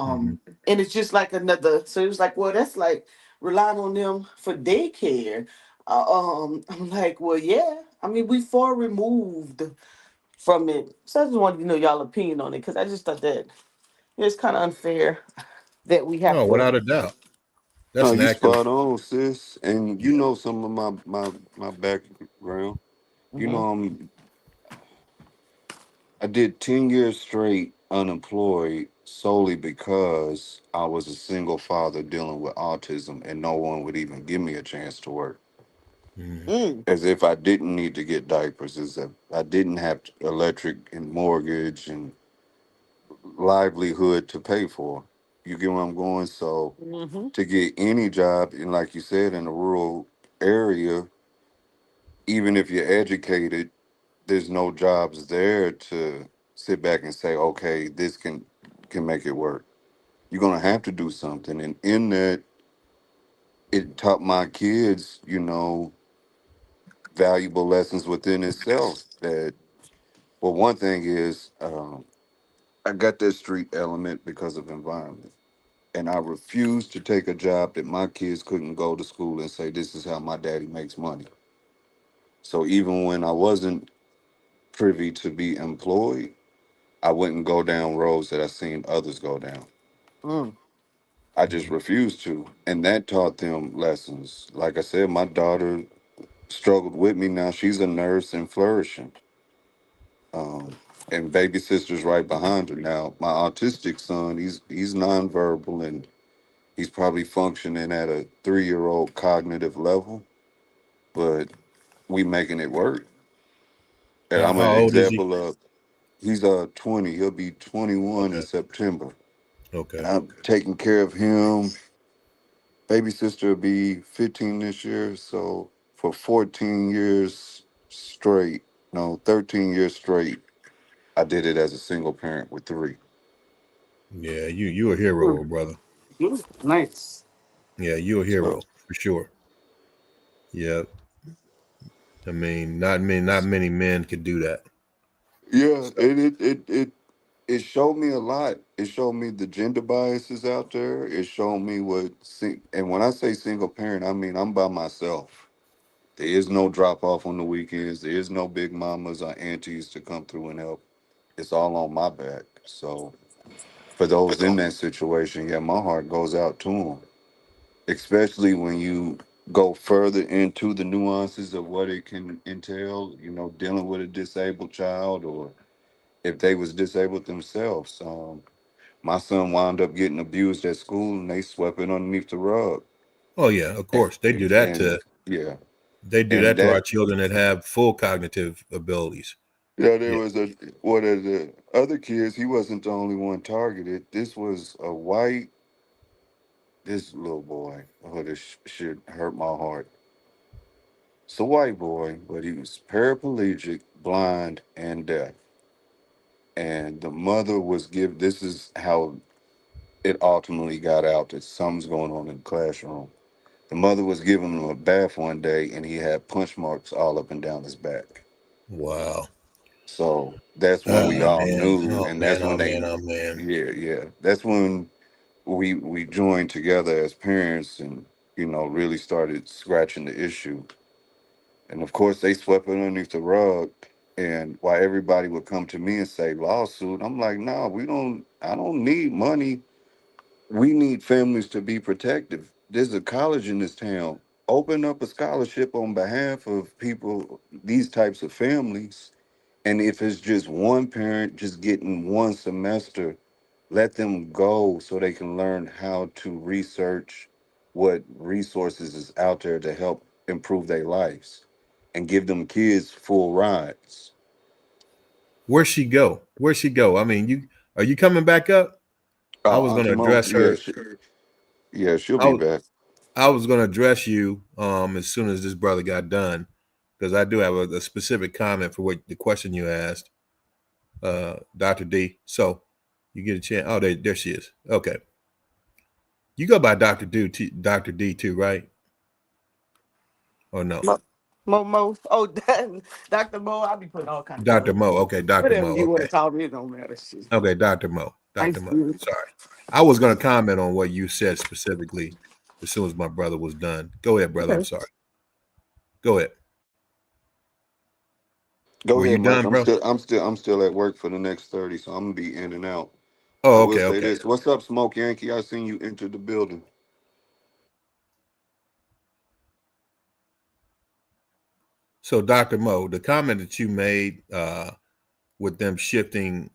Hmm. And it's just like another, so it was like, well, that's like relying on them for daycare. I'm like, well, yeah, I mean, we far removed from it. So I just wanted to know y'all opinion on it, because I just thought that it's kind of unfair that we have No, to. without a doubt. No, That's an you active. spot on, sis. And you know some of my background. You Mhm. know, I did 10 years straight unemployed solely because I was a single father dealing with autism, and no one would even give me a chance to work. Mhm. Mm. As if I didn't need to get diapers, as if I didn't have electric and mortgage and livelihood to pay for. You get where I'm going? So Mm-hmm. to get any job, and like you said, in a rural area, even if you're educated, there's no jobs there to sit back and say, okay, this can make it work. You're gonna have to do something. And in that, it taught my kids, you know, valuable lessons within itself. That, well, one thing is, I got that street element because of environment. And I refused to take a job that my kids couldn't go to school and say, this is how my daddy makes money. So even when I wasn't privy to be employed, I wouldn't go down roads that I seen others go down. Mm. I just refused to. And that taught them lessons. Like I said, my daughter struggled with me. Now she's a nurse and flourishing. Um, and baby sister's right behind her. Now, my autistic son, he's nonverbal, and he's probably functioning at a 3-year-old cognitive level, but we making it work. And I'm How an old is he? example of, he's 20, he'll be 21 in Okay. September. And Okay. I'm taking care of him. Baby sister will be 15 this year. So for 14 years straight, no, 13 years straight, I did it as a single parent with 3. Yeah, you a hero, brother. Nice. Yeah, you a So hero for sure. Yeah. I mean, not many men could do that. yeah, it showed me a lot. It showed me the gender biases out there. It showed me and when I say single parent, I mean I'm by myself. There is no drop off on the weekends. There is no big mamas or aunties to come through and help. It's all on my back. So for those in that situation, yeah, my heart goes out to them, especially when you go further into the nuances of what it can entail, you know, dealing with a disabled child, or if they was disabled themselves. My son wound up getting abused at school, and they swept it underneath the rug. Oh yeah, of course they do that And to. yeah, They do and that to that our children that have full cognitive abilities. yeah, there Yeah. was one of the other kids. He wasn't the only one targeted. This was a white. This little boy. Oh, this shit hurt my heart. It's a white boy, but he was paraplegic, blind, and deaf. And the mother was given. This is how it ultimately got out that something's going on in the classroom. The mother was giving him a bath one day, and he had punch marks all up and down his back. Wow. So that's when we Oh all man. knew, Oh and man. that's Oh when man. they, Oh man. yeah. That's when we joined together as parents, and you know, really started scratching the issue. And of course, they swept it underneath the rug. And while everybody would come to me and say lawsuit, I'm like, no, we don't. I don't need money. We need families to be protective. There's a college in this town. Open up a scholarship on behalf of people, these types of families. And if it's just one parent just getting one semester, let them go so they can learn how to research what resources is out there to help improve their lives, and give them kids full rides. Where'd she go? Where'd she go? I mean, are you coming back up? I was Auntie gonna Mo, address her. yeah, she'll I be was, back. I was gonna address you as soon as this brother got done, because I do have a specific comment for what the question you asked, Dr. D. So you get a chance. Oh, there she is. Okay. You go by Dr. D too, right? Or no? Mo. Oh, Dr. Mo, I'll be putting all kinds of Dr. stuff. Mo. Okay, Dr. Whatever Mo. you want Okay. to call me, it don't matter. Shit. Okay, Dr. Mo. Dr. Thanks, Mo. dude. Sorry. I was going to comment on what you said specifically as soon as my brother was done. Go ahead, brother. I'm Okay. sorry. Go ahead. Go Were you ahead, Mike. done, bro? I'm still at work for the next 30, so I'm gonna be in and out. I Oh, will okay, say okay. this. What's up, Smoke Yankee? I seen you enter the building. So, Dr. Mo, the comment that you made with them shifting,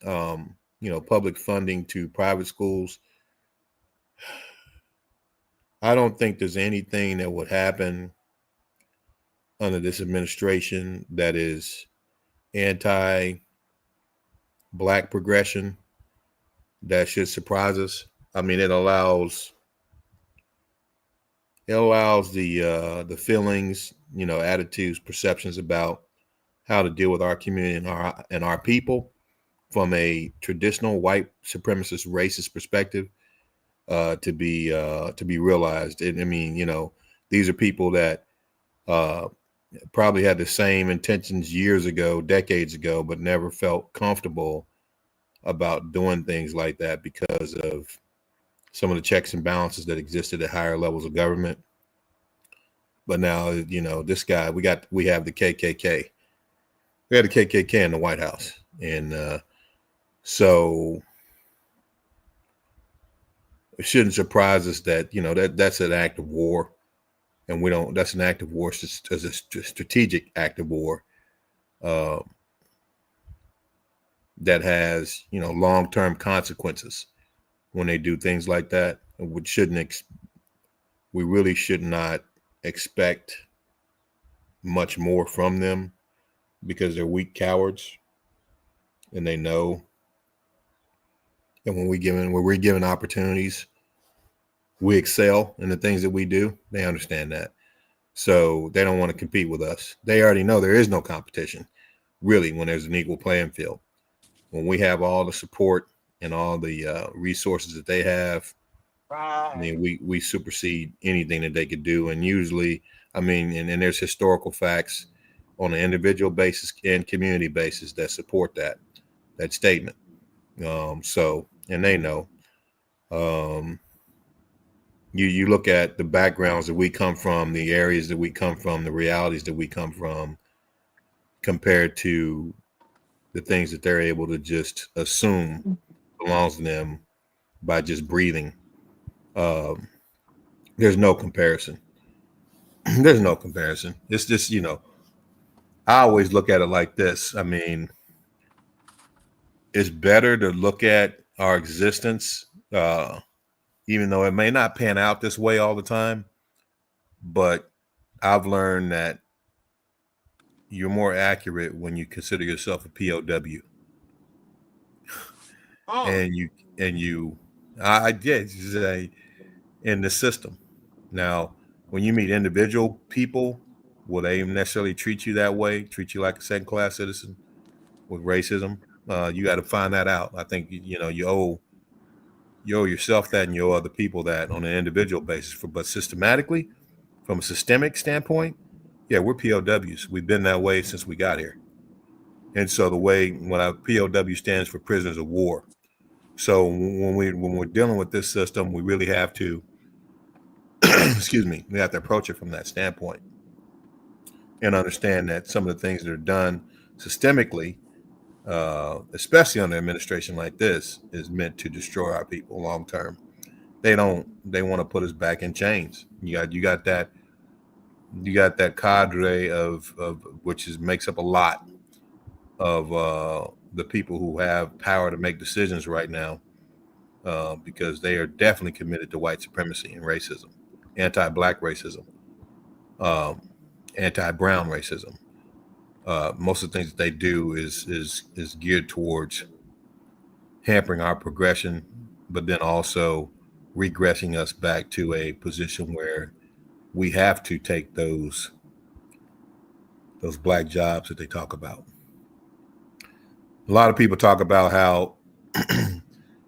public funding to private schools, I don't think there's anything that would happen under this administration that is anti-Black progression that should surprise us. I mean, it allows the feelings, attitudes, perceptions about how to deal with our community and our people from a traditional white supremacist racist perspective to be realized. And I mean, these are people that probably had the same intentions years ago, decades ago, but never felt comfortable about doing things like that because of some of the checks and balances that existed at higher levels of government. But now, this guy, we have the KKK. We had the KKK in the White House. And so it shouldn't surprise us that, that's an act of war. And that's an act of war, as a strategic act of war that has, long-term consequences when they do things like that. We really should not expect much more from them because they're weak cowards and they know. And when we're given opportunities, we excel in the things that we do. They understand that. So they don't want to compete with us. They already know there is no competition, really, when there's an equal playing field. When we have all the support and all the resources that they have, Right. I mean, we supersede anything that they could do. And usually, I mean, and there's historical facts on an individual basis and community basis that support that statement. And they know. You look at the backgrounds that we come from, the areas that we come from, the realities that we come from, compared to the things that they're able to just assume belongs to them by just breathing. There's no comparison. There's no comparison. It's just, you know, I always look at it like this. I mean, it's better to look at our existence, even though it may not pan out this way all the time. But I've learned that you're more accurate when you consider yourself a POW. I did say in the system. Now, when you meet individual people, will they necessarily treat you that way, treat you like a second-class citizen with racism? You got to find that out. I think, you know, you owe yourself that and you owe other people that on an individual basis. But systematically, from a systemic standpoint, yeah, we're POWs. We've been that way since we got here. And so when our POW stands for prisoners of war. So when we're dealing with this system, we really have to, excuse me, we have to approach it from that standpoint and understand that some of the things that are done systemically, especially under administration like this, is meant to destroy our people long term. They want to put us back in chains. You got that cadre of which makes up a lot of the people who have power to make decisions right now, because they are definitely committed to white supremacy and racism, anti-black racism, anti-brown racism. Most of the things that they do is geared towards hampering our progression, but then also regressing us back to a position where we have to take those black jobs that they talk about. A lot of people talk about how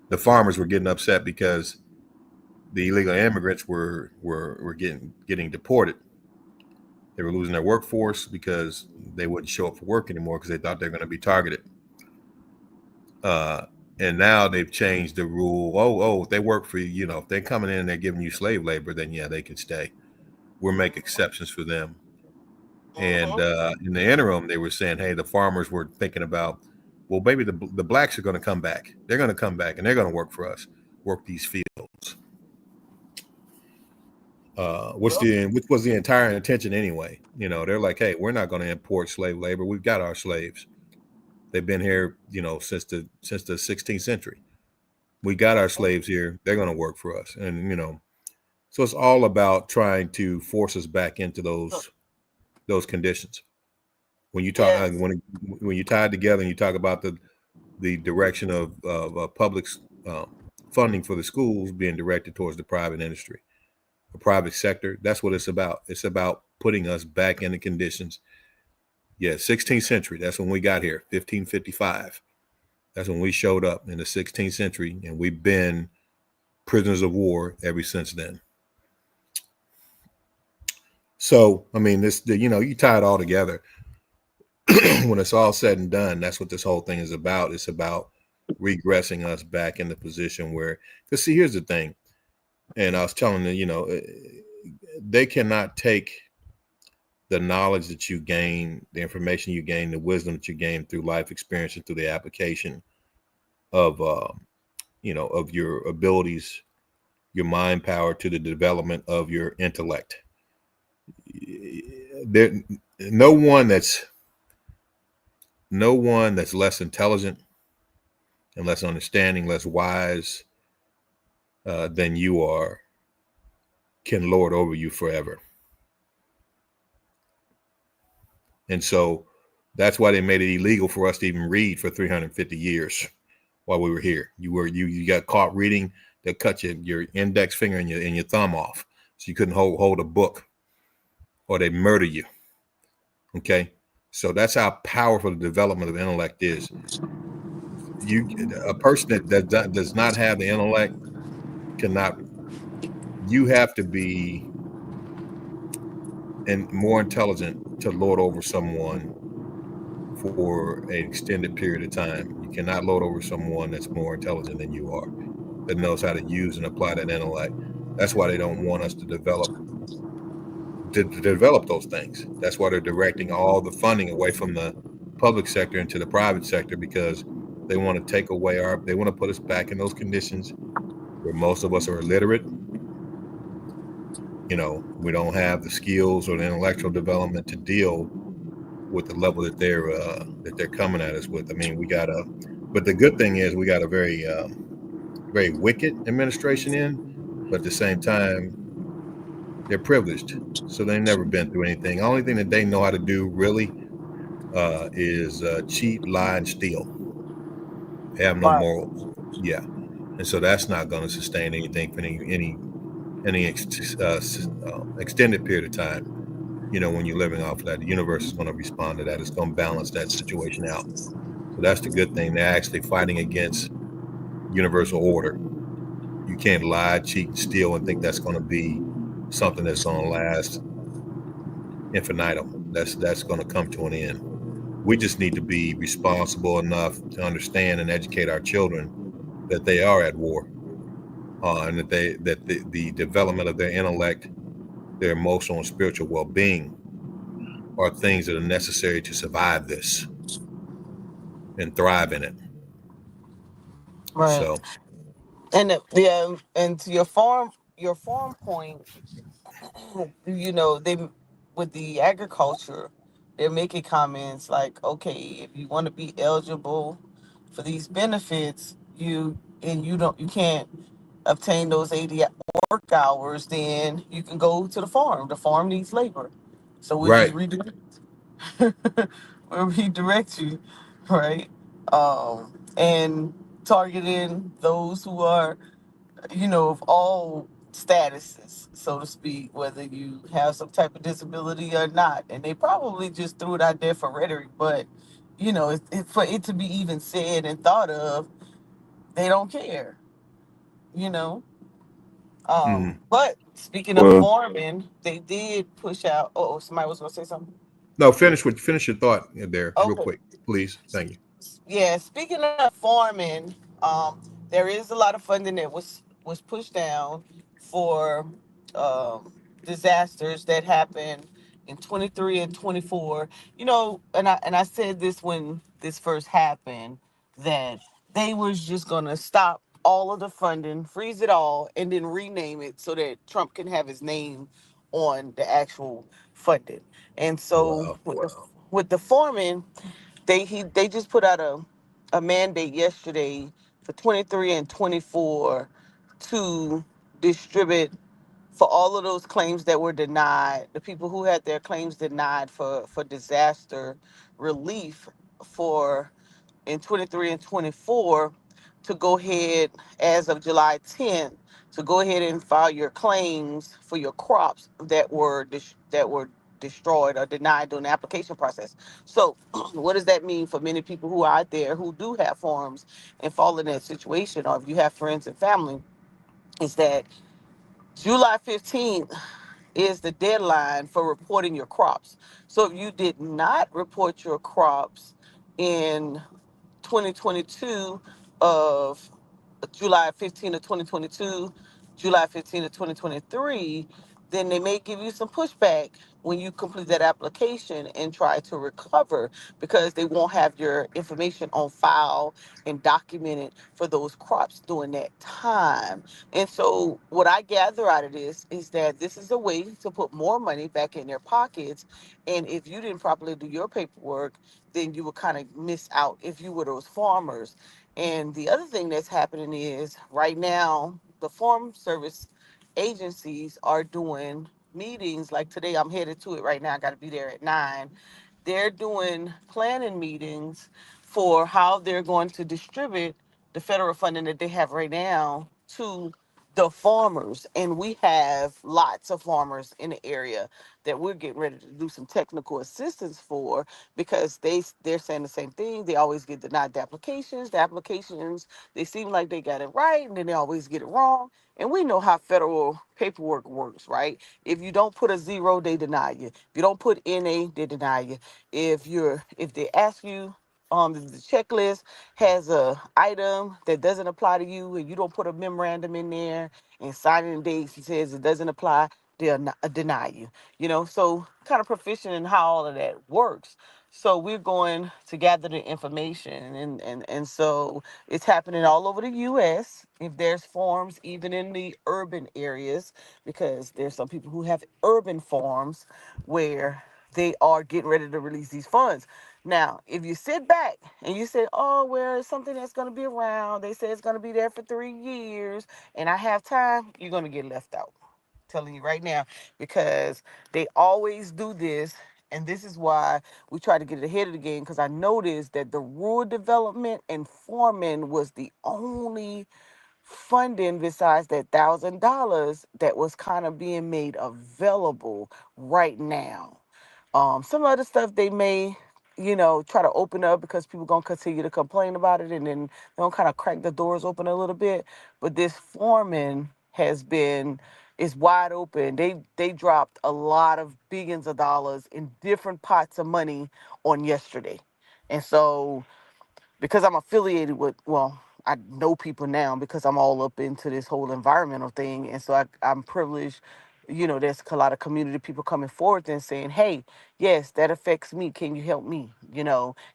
the farmers were getting upset because the illegal immigrants were getting deported. They were losing their workforce because they wouldn't show up for work anymore because they thought they were going to be targeted. And now they've changed the rule. Oh, they work for you. You know, if they're coming in and they're giving you slave labor, then yeah, they can stay. We'll make exceptions for them. And in the interim, they were saying, hey, the farmers were thinking about, well, maybe the blacks are going to come back. They're going to come back and they're going to work for us, work these fields. Which was the entire intention anyway. You know, they're like, hey, we're not going to import slave labor. We've got our slaves. They've been here, you know, since the 16th century. We got our slaves here. They're going to work for us. And, you know, so it's all about trying to force us back into those conditions. When you talk, when you tie it together and you talk about the direction of public funding for the schools being directed towards the private industry, the private sector, that's what it's about. It's about putting us back in the conditions. Yeah, 16th century, that's when we got here, 1555. That's when we showed up in the 16th century, and we've been prisoners of war ever since then. So, I mean, you tie it all together. When it's all said and done, that's what this whole thing is about. It's about regressing us back in the position where, because see, here's the thing. And I was telling them, you know, they cannot take the knowledge that you gain, the information you gain, the wisdom that you gain through life experience and through the application of, of your abilities, your mind power to the development of your intellect. No one that's less intelligent and less understanding, less wise than you are can lord over you forever. And so that's why they made it illegal for us to even read for 350 years while we were here. You got caught reading, they'll cut your index finger and your thumb off. So you couldn't hold a book, or they murder you. Okay. So that's how powerful the development of intellect is. A person that does not have the intellect cannot. You have to be more intelligent to lord over someone for an extended period of time. You cannot lord over someone that's more intelligent than you are, that knows how to use and apply that intellect. That's why they don't want us to develop those things. That's why they're directing all the funding away from the public sector into the private sector, because They want to take away they want to put us back in those conditions where most of us are illiterate. You know, we don't have the skills or the intellectual development to deal with the level that they're coming at us with. I mean, but the good thing is we got a very wicked administration in, but at the same time, they're privileged. So they've never been through anything. The only thing that they know how to do really is cheat, lie, and steal. They have no morals. Yeah. And so that's not going to sustain anything for any extended period of time. You know, when you're living off of that, the universe is going to respond to that. It's going to balance that situation out. So that's the good thing. They're actually fighting against universal order. You can't lie, cheat, and steal and think that's going to be something that's going to last infinitum. That's going to come to an end. We just need to be responsible enough to understand and educate our children that they are at war, and that the development of their intellect, their emotional and spiritual well-being are things that are necessary to survive this and thrive in it. Right. So, And and to your farm point, you know, they with the agriculture, they're making comments like, okay, if you want to be eligible for these benefits, you can't obtain those 80 work hours, then you can go to the farm. The farm needs labor. So we'll just right. we'll redirect you, right? And targeting those who are, you know, of all statuses, so to speak, whether you have some type of disability or not. And they probably just threw it out there for rhetoric, but, you know, for it to be even said and thought of, they don't care, you know. But speaking of Well, farming, they did push out. Oh, somebody was going to say something? No, finish your thought there real Okay. quick, please. Thank you. Yeah, speaking of farming, there is a lot of funding that was pushed down for disasters that happened in 23 and 24. You know, and I said this when this first happened, that they was just gonna stop all of the funding, freeze it all, and then rename it so that Trump can have his name on the actual funding. And so Wow. with the farming, they just put out a mandate yesterday for 23 and 24 to distribute for all of those claims that were denied, the people who had their claims denied for disaster relief for in 23 and 24, to go ahead as of July 10th to go ahead and file your claims for your crops that were destroyed or denied during the application process. So what does that mean for many people who are out there who do have farms and fall in that situation, or if you have friends and family, is that July 15th is the deadline for reporting your crops. So if you did not report your crops in 2022 of July 15 of 2022, July 15 of 2023, then they may give you some pushback when you complete that application and try to recover, because they won't have your information on file and documented for those crops during that time. And so what I gather out of this is that this is a way to put more money back in their pockets. And if you didn't properly do your paperwork, then you would kind of miss out if you were those farmers. And the other thing that's happening is right now, the Farm Service agencies are doing meetings. Like today, I'm headed to it right now. I got to be there at 9. They're doing planning meetings for how they're going to distribute the federal funding that they have right now to the farmers. And we have lots of farmers in the area that we're getting ready to do some technical assistance for, because they're saying the same thing. They always get denied the applications. The applications, they seem like they got it right, and then they always get it wrong. And we know how federal paperwork works, right? If you don't put a 0, they deny you. If you don't put NA, they deny you. If they ask you, the checklist has a item that doesn't apply to you, and you don't put a memorandum in there and signing dates, it says it doesn't apply, they'll deny you. You know, so kind of proficient in how all of that works. So we're going to gather the information, and so it's happening all over the U.S. If there's farms, even in the urban areas, because there's some people who have urban farms where they are getting ready to release these funds. Now, if you sit back and you say, "Oh, well, it's something that's going to be around," they say it's going to be there for 3 years, and I have time, you're going to get left out. Telling you right now, because they always do this, and this is why we try to get ahead of the game, because I noticed that the rural development and farming was the only funding besides that $1,000 that was kind of being made available right now. Some other stuff they may, try to open up because people gonna continue to complain about it, and then they'll kind of crack the doors open a little bit. But this foreman is wide open. They dropped a lot of billions of dollars in different pots of money on yesterday, and so because I'm affiliated with, well, I know people now because I'm all up into this whole environmental thing. And so I'm privileged, there's a lot of community people coming forward and saying, hey, yes, that affects me. Can you help me?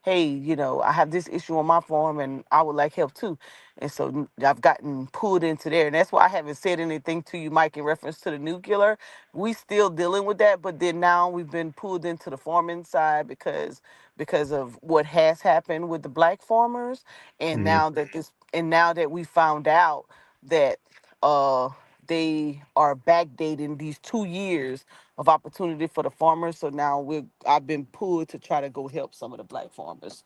Hey, I have this issue on my farm and I would like help too. And so I've gotten pulled into there. And that's why I haven't said anything to you, Mike, in reference to the nuclear. We still dealing with that. But then now we've been pulled into the farming side because of what has happened with the black farmers, and Mhm. now that we found out that they are backdating these 2 years of opportunity for the farmers. So now I've been pulled to try to go help some of the black farmers.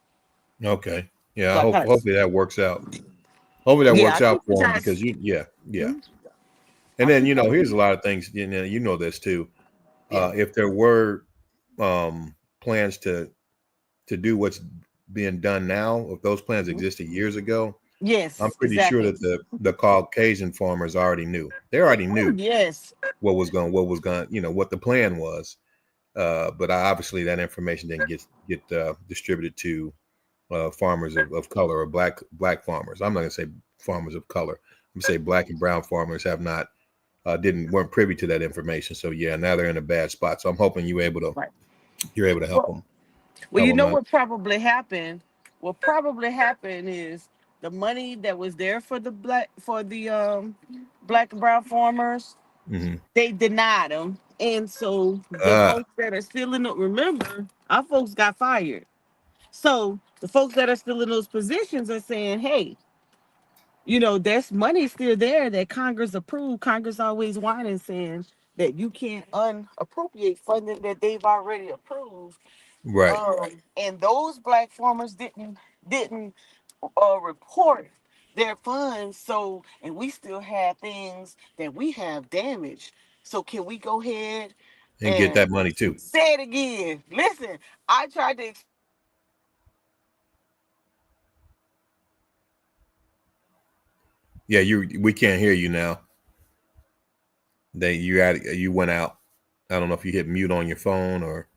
Okay. Yeah. So I kind of, Hopefully that works out. Hopefully that yeah, I works out think you for them, guys. because yeah. Mhm. And I then, think that. here's a lot of things, you know this too. Yeah. If there were plans to do what's being done now, if those plans Mhm. existed years ago, I'm Yes, pretty sure exactly. that the Caucasian farmers already knew. They already Oh, knew yes. what was going, what the plan was. But obviously that information didn't get distributed to farmers of color, or black farmers. I'm not gonna say farmers of color. I'm gonna say black and brown farmers have not weren't privy to that information. So yeah, now they're in a bad spot. So I'm hoping you're able to Right. help Well, them. Well, you know Out. what probably happened? What probably happened is the money that was there for the black and brown farmers, Mm-hmm. they denied them, and so the Ah, folks that are still in it, remember, our folks got fired. So the folks that are still in those positions are saying, hey, there's money still there that Congress approved. Congress always whining saying that you can't unappropriate funding that they've already approved. right. And those black farmers didn't report their funds. So, and we still have things that we have damaged. So, can we go ahead And get and that money too. say it again? Listen, I tried to. Yeah, we can't hear you now. You went out. I don't know if you hit mute on your phone or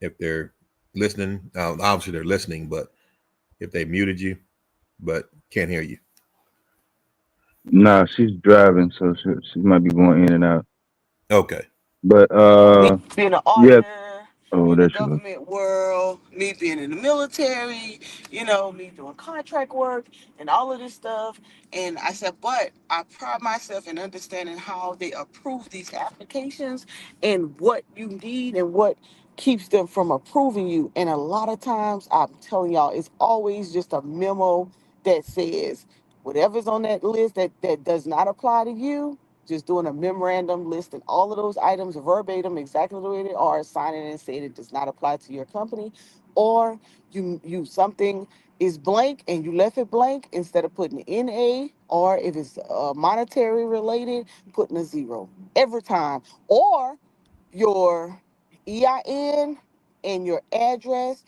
if they're listening. Obviously they're listening, but if they muted you, but can't hear you. Nah, she's driving, so she might be going in and out. Okay. But Me being an yeah. auditor Oh, in the there she goes. government world, me being in the military, me doing contract work and all of this stuff. And I said, but I pride myself in understanding how they approve these applications and what you need and what keeps them from approving you. And a lot of times, I'm telling y'all, it's always just a memo that says whatever's on that list that does not apply to you, just doing a memorandum listing all of those items verbatim, exactly the way they are, signing and saying it does not apply to your company, or you something is blank and you left it blank instead of putting NA, or if it's monetary related, putting a 0 every time, or your EIN and your address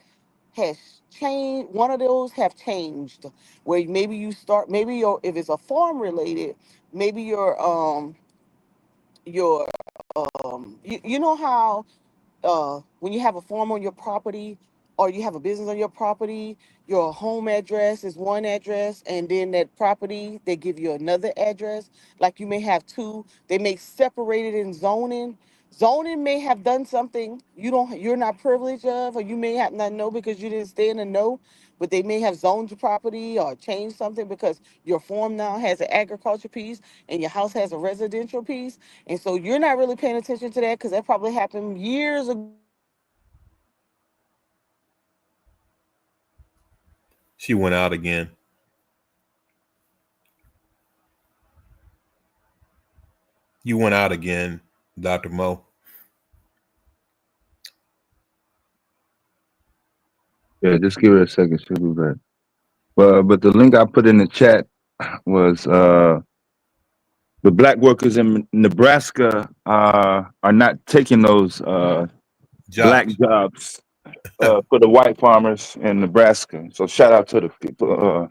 has changed. One of those have changed, where maybe if it's a farm related, maybe you know how when you have a farm on your property or you have a business on your property, your home address is one address, and then that property they give you another address. Like you may have two, they may separate it in zoning, Zoning may have done something you're not privileged of, or you may have not know because you didn't stay in the know, but they may have zoned your property or changed something because your farm now has an agriculture piece and your house has a residential piece. And so you're not really paying attention to that because that probably happened years ago. She went out again. You went out again, Dr. Mo. Yeah, just give her a second. She'll be back. But the link I put in the chat was the black workers in Nebraska are not taking those black jobs for the white farmers in Nebraska. So shout out to the people,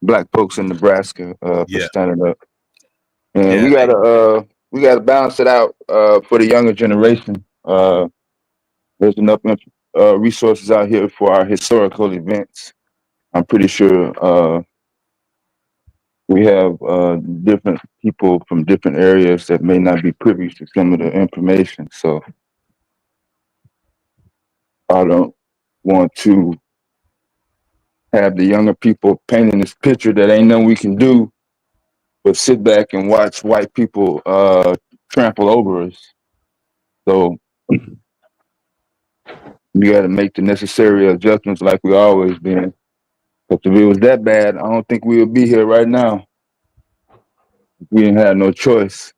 black folks in Nebraska for standing up. And we gotta balance it out for the younger generation. There's enough resources out here for our historical events. I'm pretty sure we have different people from different areas that may not be privy to some of the information. So I don't want to have the younger people painting this picture that ain't nothing we can do but sit back and watch white people trample over us. So we got to make the necessary adjustments like we always been. But if it was that bad, I don't think we would be here right now. We didn't have no choice.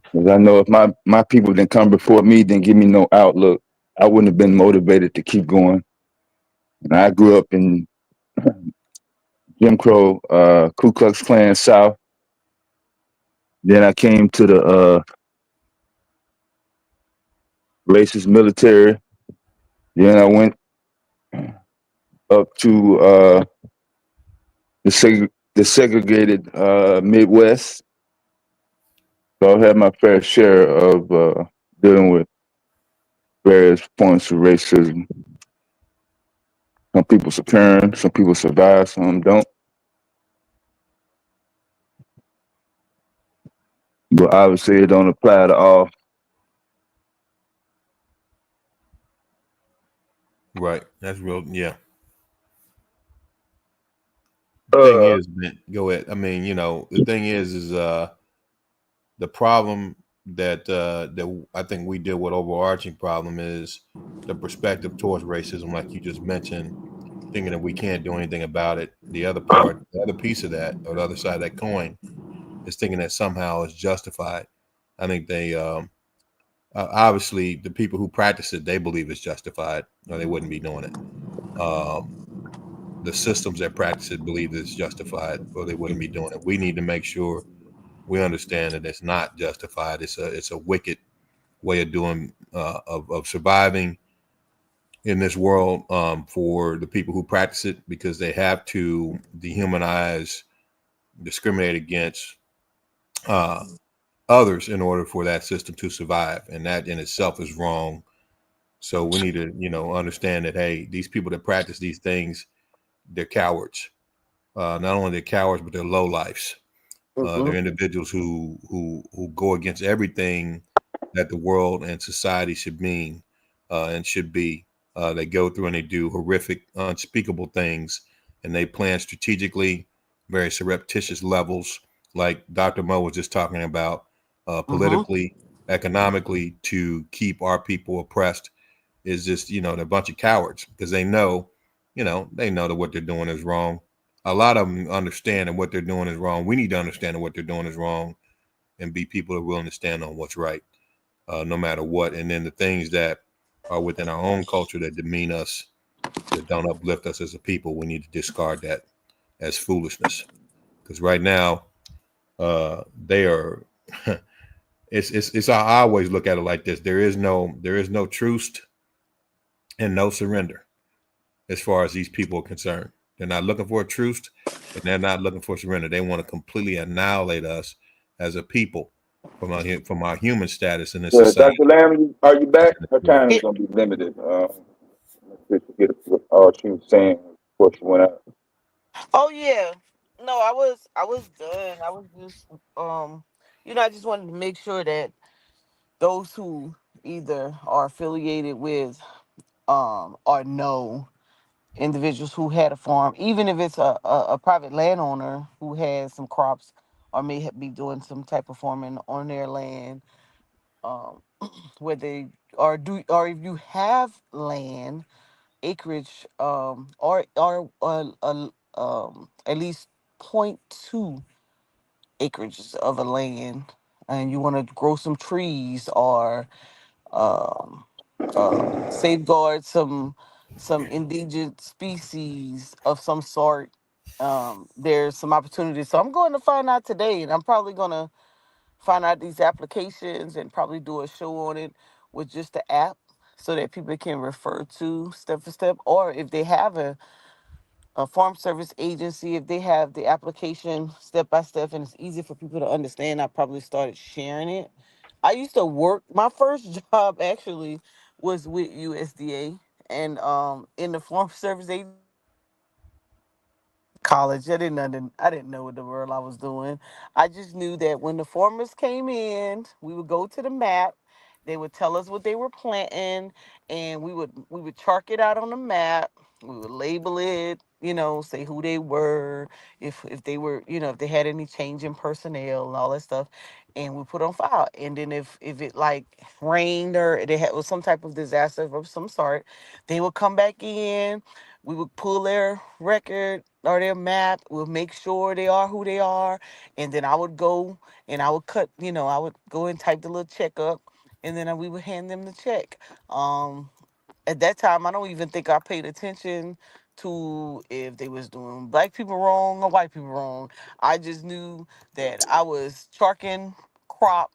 Because I know if my people didn't come before me, didn't give me no outlook, I wouldn't have been motivated to keep going. And I grew up in Jim Crow, Ku Klux Klan South. Then I came to the racist military. Then I went up to the segregated Midwest. So I've had my fair share of dealing with various points of racism. Some people succumb, some people survive, some don't. But obviously it don't apply to all. Right. That's real. Yeah. The thing is, man, go ahead. I mean, the thing is the problem that I think we deal with, overarching problem, is the perspective towards racism, like you just mentioned, thinking that we can't do anything about it. The other piece of that, or the other side of that coin, is thinking that somehow it's justified. I think they obviously the people who practice it, they believe it's justified, or they wouldn't be doing it. The systems that practice it believe it's justified, or they wouldn't be doing it. We need to make sure we understand that it's not justified. It's a wicked way of doing of surviving in this world for the people who practice it, because they have to dehumanize, discriminate against others in order for that system to survive, and that in itself is wrong. So we need to understand that, hey, these people that practice these things, they're cowards. Not only they're cowards, but they're lowlifes. They're individuals who go against everything that the world and society should mean and should be. They go through and they do horrific, unspeakable things, and they plan strategically, very surreptitious levels, like Dr. Mo was just talking about, politically, economically, to keep our people oppressed. Is just, they're a bunch of cowards, because they know that what they're doing is wrong. A lot of them understand that what they're doing is wrong. We need to understand that what they're doing is wrong, and be people that are willing to stand on what's right, no matter what. And then the things that are within our own culture that demean us, that don't uplift us as a people, we need to discard that as foolishness. Because right now, they are. It's. I always look at it like this: there is no truce and no surrender, as far as these people are concerned. They're not looking for a truce, and they're not looking for surrender. They want to completely annihilate us as a people from our human status in this society. Dr. Lamb, are you back? Her time is going to be limited. To get all she was saying before she went out. Oh yeah. No, I was done. I was just I just wanted to make sure that those who either are affiliated with or know individuals who had a farm, even if it's a private landowner who has some crops or may be doing some type of farming on their land, um, where they or if you have land acreage, at least point 0.2 acreage of a land, and you want to grow some trees or um, safeguard some endangered species of some sort. There's some opportunities. So I'm going to find out today, and I'm probably going to find out these applications and probably do a show on it with just the app so that people can refer to step for step. Or if they have a farm service agency, if they have the application step by step and it's easy for people to understand, I probably started sharing it. I used to work, my first job actually was with USDA and in the farm service agency. College. I didn't know what the world I was doing. I just knew that when the farmers came in, we would go to the map. They would tell us what they were planting, and we would chalk it out on the map. We would label it, say who they were, if they were, if they had any change in personnel and all that stuff, and we put on file. And then if it like rained or they had was some type of disaster of some sort, they would come back in. We would pull their record or their map. We'll make sure they are who they are. And then I would go and I would I would go and type the little check up. And then we would hand them the check. At that time, I don't even think I paid attention to if they was doing black people wrong or white people wrong. I just knew that I was charking crop,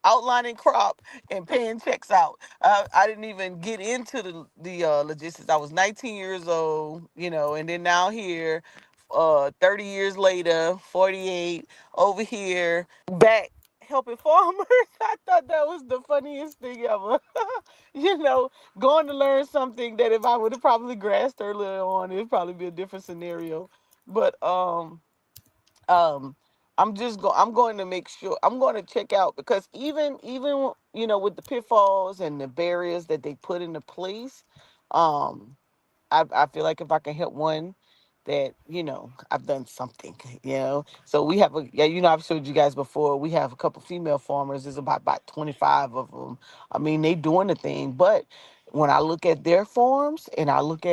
outlining crop and paying checks out. I didn't even get into the logistics. I was 19 years old, and then now here, 30 years later, 48 over here, back helping farmers. I thought that was the funniest thing ever. you know, Going to learn something that if I would have probably grasped earlier on, it'd probably be a different scenario. But um I'm going to make sure I'm going to check out because even with the pitfalls and the barriers that they put into place, um I feel like if I can help one, that I've done something. So we have I've showed you guys before. We have a couple female farmers. There's about 25 of them. I mean, they doing the thing. But when I look at their farms and I look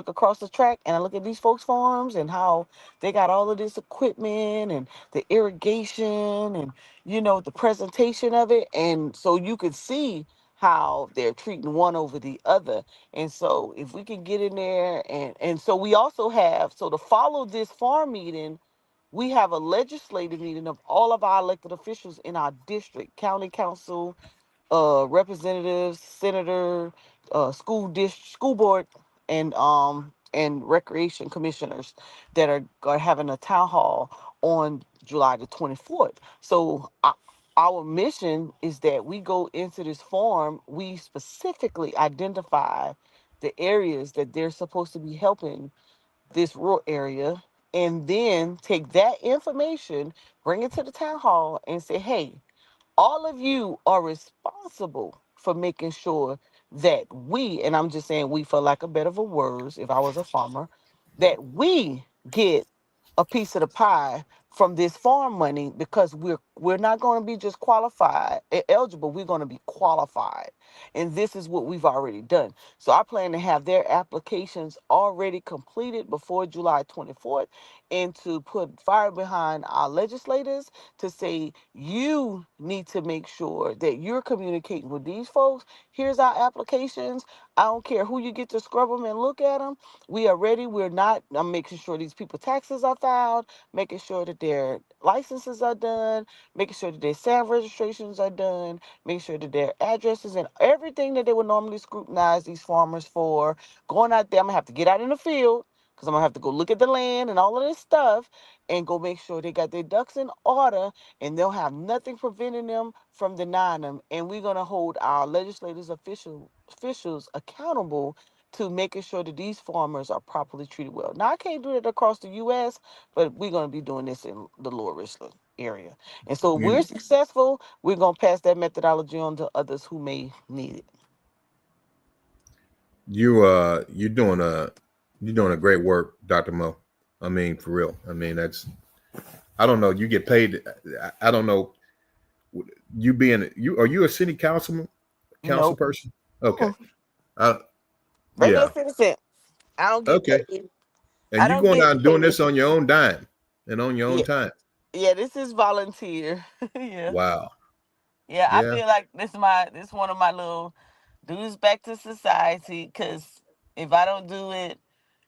across the track and I look at these folks' farms and how they got all of this equipment and the irrigation and the presentation of it, and so you could see how they're treating one over the other. And so if we can get in there and so we also have, so to follow this farm meeting, we have a legislative meeting of all of our elected officials in our district, county council, representatives, senator, school board, and recreation commissioners that are having a town hall on July the 24th. So our mission is that we go into this forum, we specifically identify the areas that they're supposed to be helping this rural area, and then take that information, bring it to the town hall, and say, hey, all of you are responsible for making sure that we, and I'm just saying we for lack of better of words, if I was a farmer, that we get a piece of the pie from this farm money, because we're not going to be just qualified, eligible, we're going to be qualified. And this is what we've already done. So I plan to have their applications already completed before July 24th, and to put fire behind our legislators to say, you need to make sure that you're communicating with these folks. Here's our applications. I don't care who you get to scrub them and look at them. We are ready. We're not. I'm making sure these people taxes are filed, making sure that their licenses are done, making sure that their SAM registrations are done, making sure that their addresses and everything that they would normally scrutinize these farmers for. Going out there, I'm gonna have to get out in the field because I'm gonna have to go look at the land and all of this stuff and go make sure they got their ducks in order, and they'll have nothing preventing them from denying them. And we're gonna hold our legislators officials accountable to making sure that these farmers are properly treated well. Now I can't do it across the U.S., but we're gonna be doing this in the Lower Richland area. And so if we're successful, we're gonna pass that methodology on to others who may need it. You're doing a great work, Dr. Mo. I mean, for real. I mean, I don't know. You get paid. I don't know. Are you a city council Nope. person? Okay. Regular citizen. I don't get paid. And you going out and doing this on your own dime and on your own time. Yeah, this is volunteer. Yeah. Wow. Yeah, I feel like this one of my little dues back to society, because if I don't do it,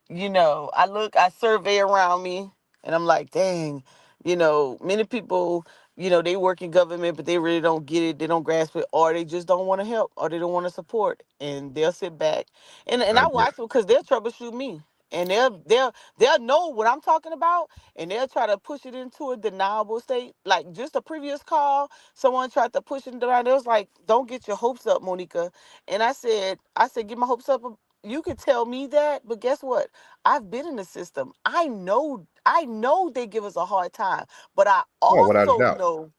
I survey around me and I'm like, dang, many people, they work in government, but they really don't get it. They don't grasp it, or they just don't want to help, or they don't want to support, and they'll sit back and I watch them because they'll troubleshoot me. And they'll know what I'm talking about, and they'll try to push it into a deniable state. Like just a previous call, someone tried to push it around. It was like, "Don't get your hopes up, Monica." And I said, "Get my hopes up." You can tell me that, but guess what? I've been in the system. I know they give us a hard time, but I without a doubt.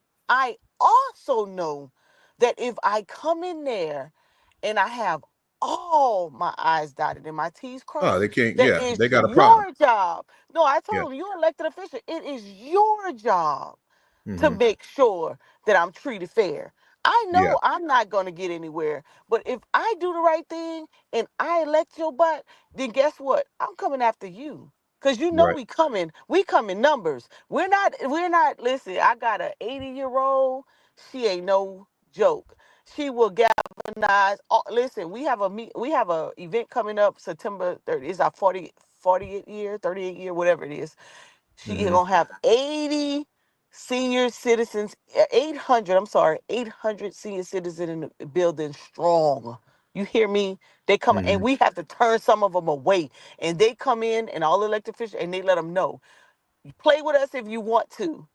also know that if I come in there and I have all my I's dotted and my T's crossed, Oh, they can't. that Yeah, is they got a problem. your job. No, I Yeah. told them, you're an elected official. It is your job to Mhm. make sure that I'm treated fair. I know Yeah. I'm not going to get anywhere, but if I do the right thing and I elect your butt, then guess what? I'm coming after you. Cause Right. we come in numbers. We're not, listen, I got an 80-year-old. She ain't no joke. She will galvanize. Listen, we have a event coming up September 30th. It's our 40th year, 38th year, whatever it is. She Mhm. gonna have 80 senior citizens, 800 senior citizens in the building strong. You hear me? They come and Mhm. we have to turn some of them away. And they come in and all elected officials and they let them know, play with us if you want to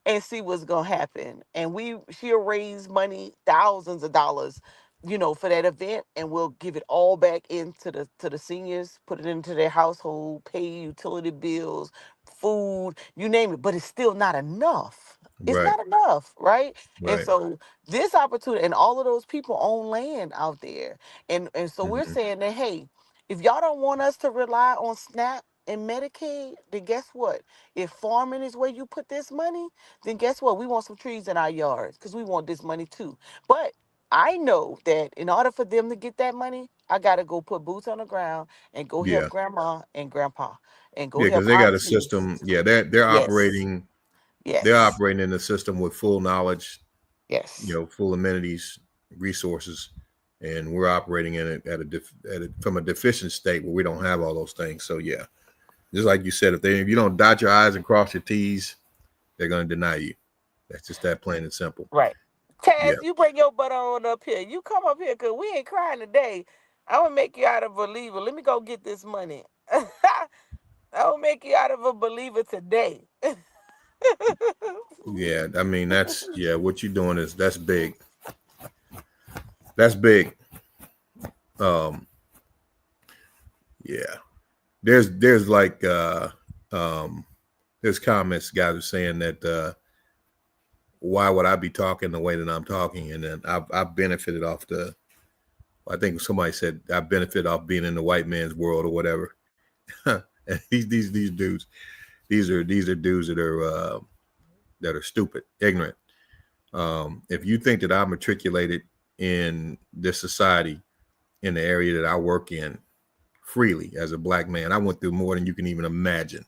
and see what's gonna happen. And she'll raise money, thousands of dollars, for that event, and we'll give it all back into the seniors, put it into their household, pay utility bills, food, you name it. But it's still not enough. It's Right. not enough, right? And Right. so this opportunity, and all of those people own land out there. And so we're Mhm. saying that, hey, if y'all don't want us to rely on SNAP and Medicaid, then guess what? If farming is where you put this money, then guess what? We want some trees in our yards because we want this money too. But I know that in order for them to get that money, I got to go put boots on the ground and go help Yeah. grandma and grandpa and go Yeah, help because they got a aunties. system. Yeah, they're Yes. operating. Yes. They're operating in the system with full knowledge. Yes. Full amenities, resources, and we're operating in it from a deficient state where we don't have all those things. So yeah, just like you said, if you don't dot your I's and cross your T's, they're going to deny you. That's just that plain and simple. Right. Taz, Yeah. you bring your butt on up here. You come up here because we ain't crying today. I'm going to make you out of a believer. Let me go get this money. I will make you out of a believer today. Yeah, I mean what you're doing that's big. That's big. Yeah. There's like there's comments guys are saying that why would I be talking the way that I'm talking? And then I've benefited off I think somebody said I benefit off being in the white man's world or whatever. And these dudes, these are dudes that are stupid, ignorant. If you think that I'm matriculated in this society, in the area that I work in, freely as a black man, I went through more than you can even imagine.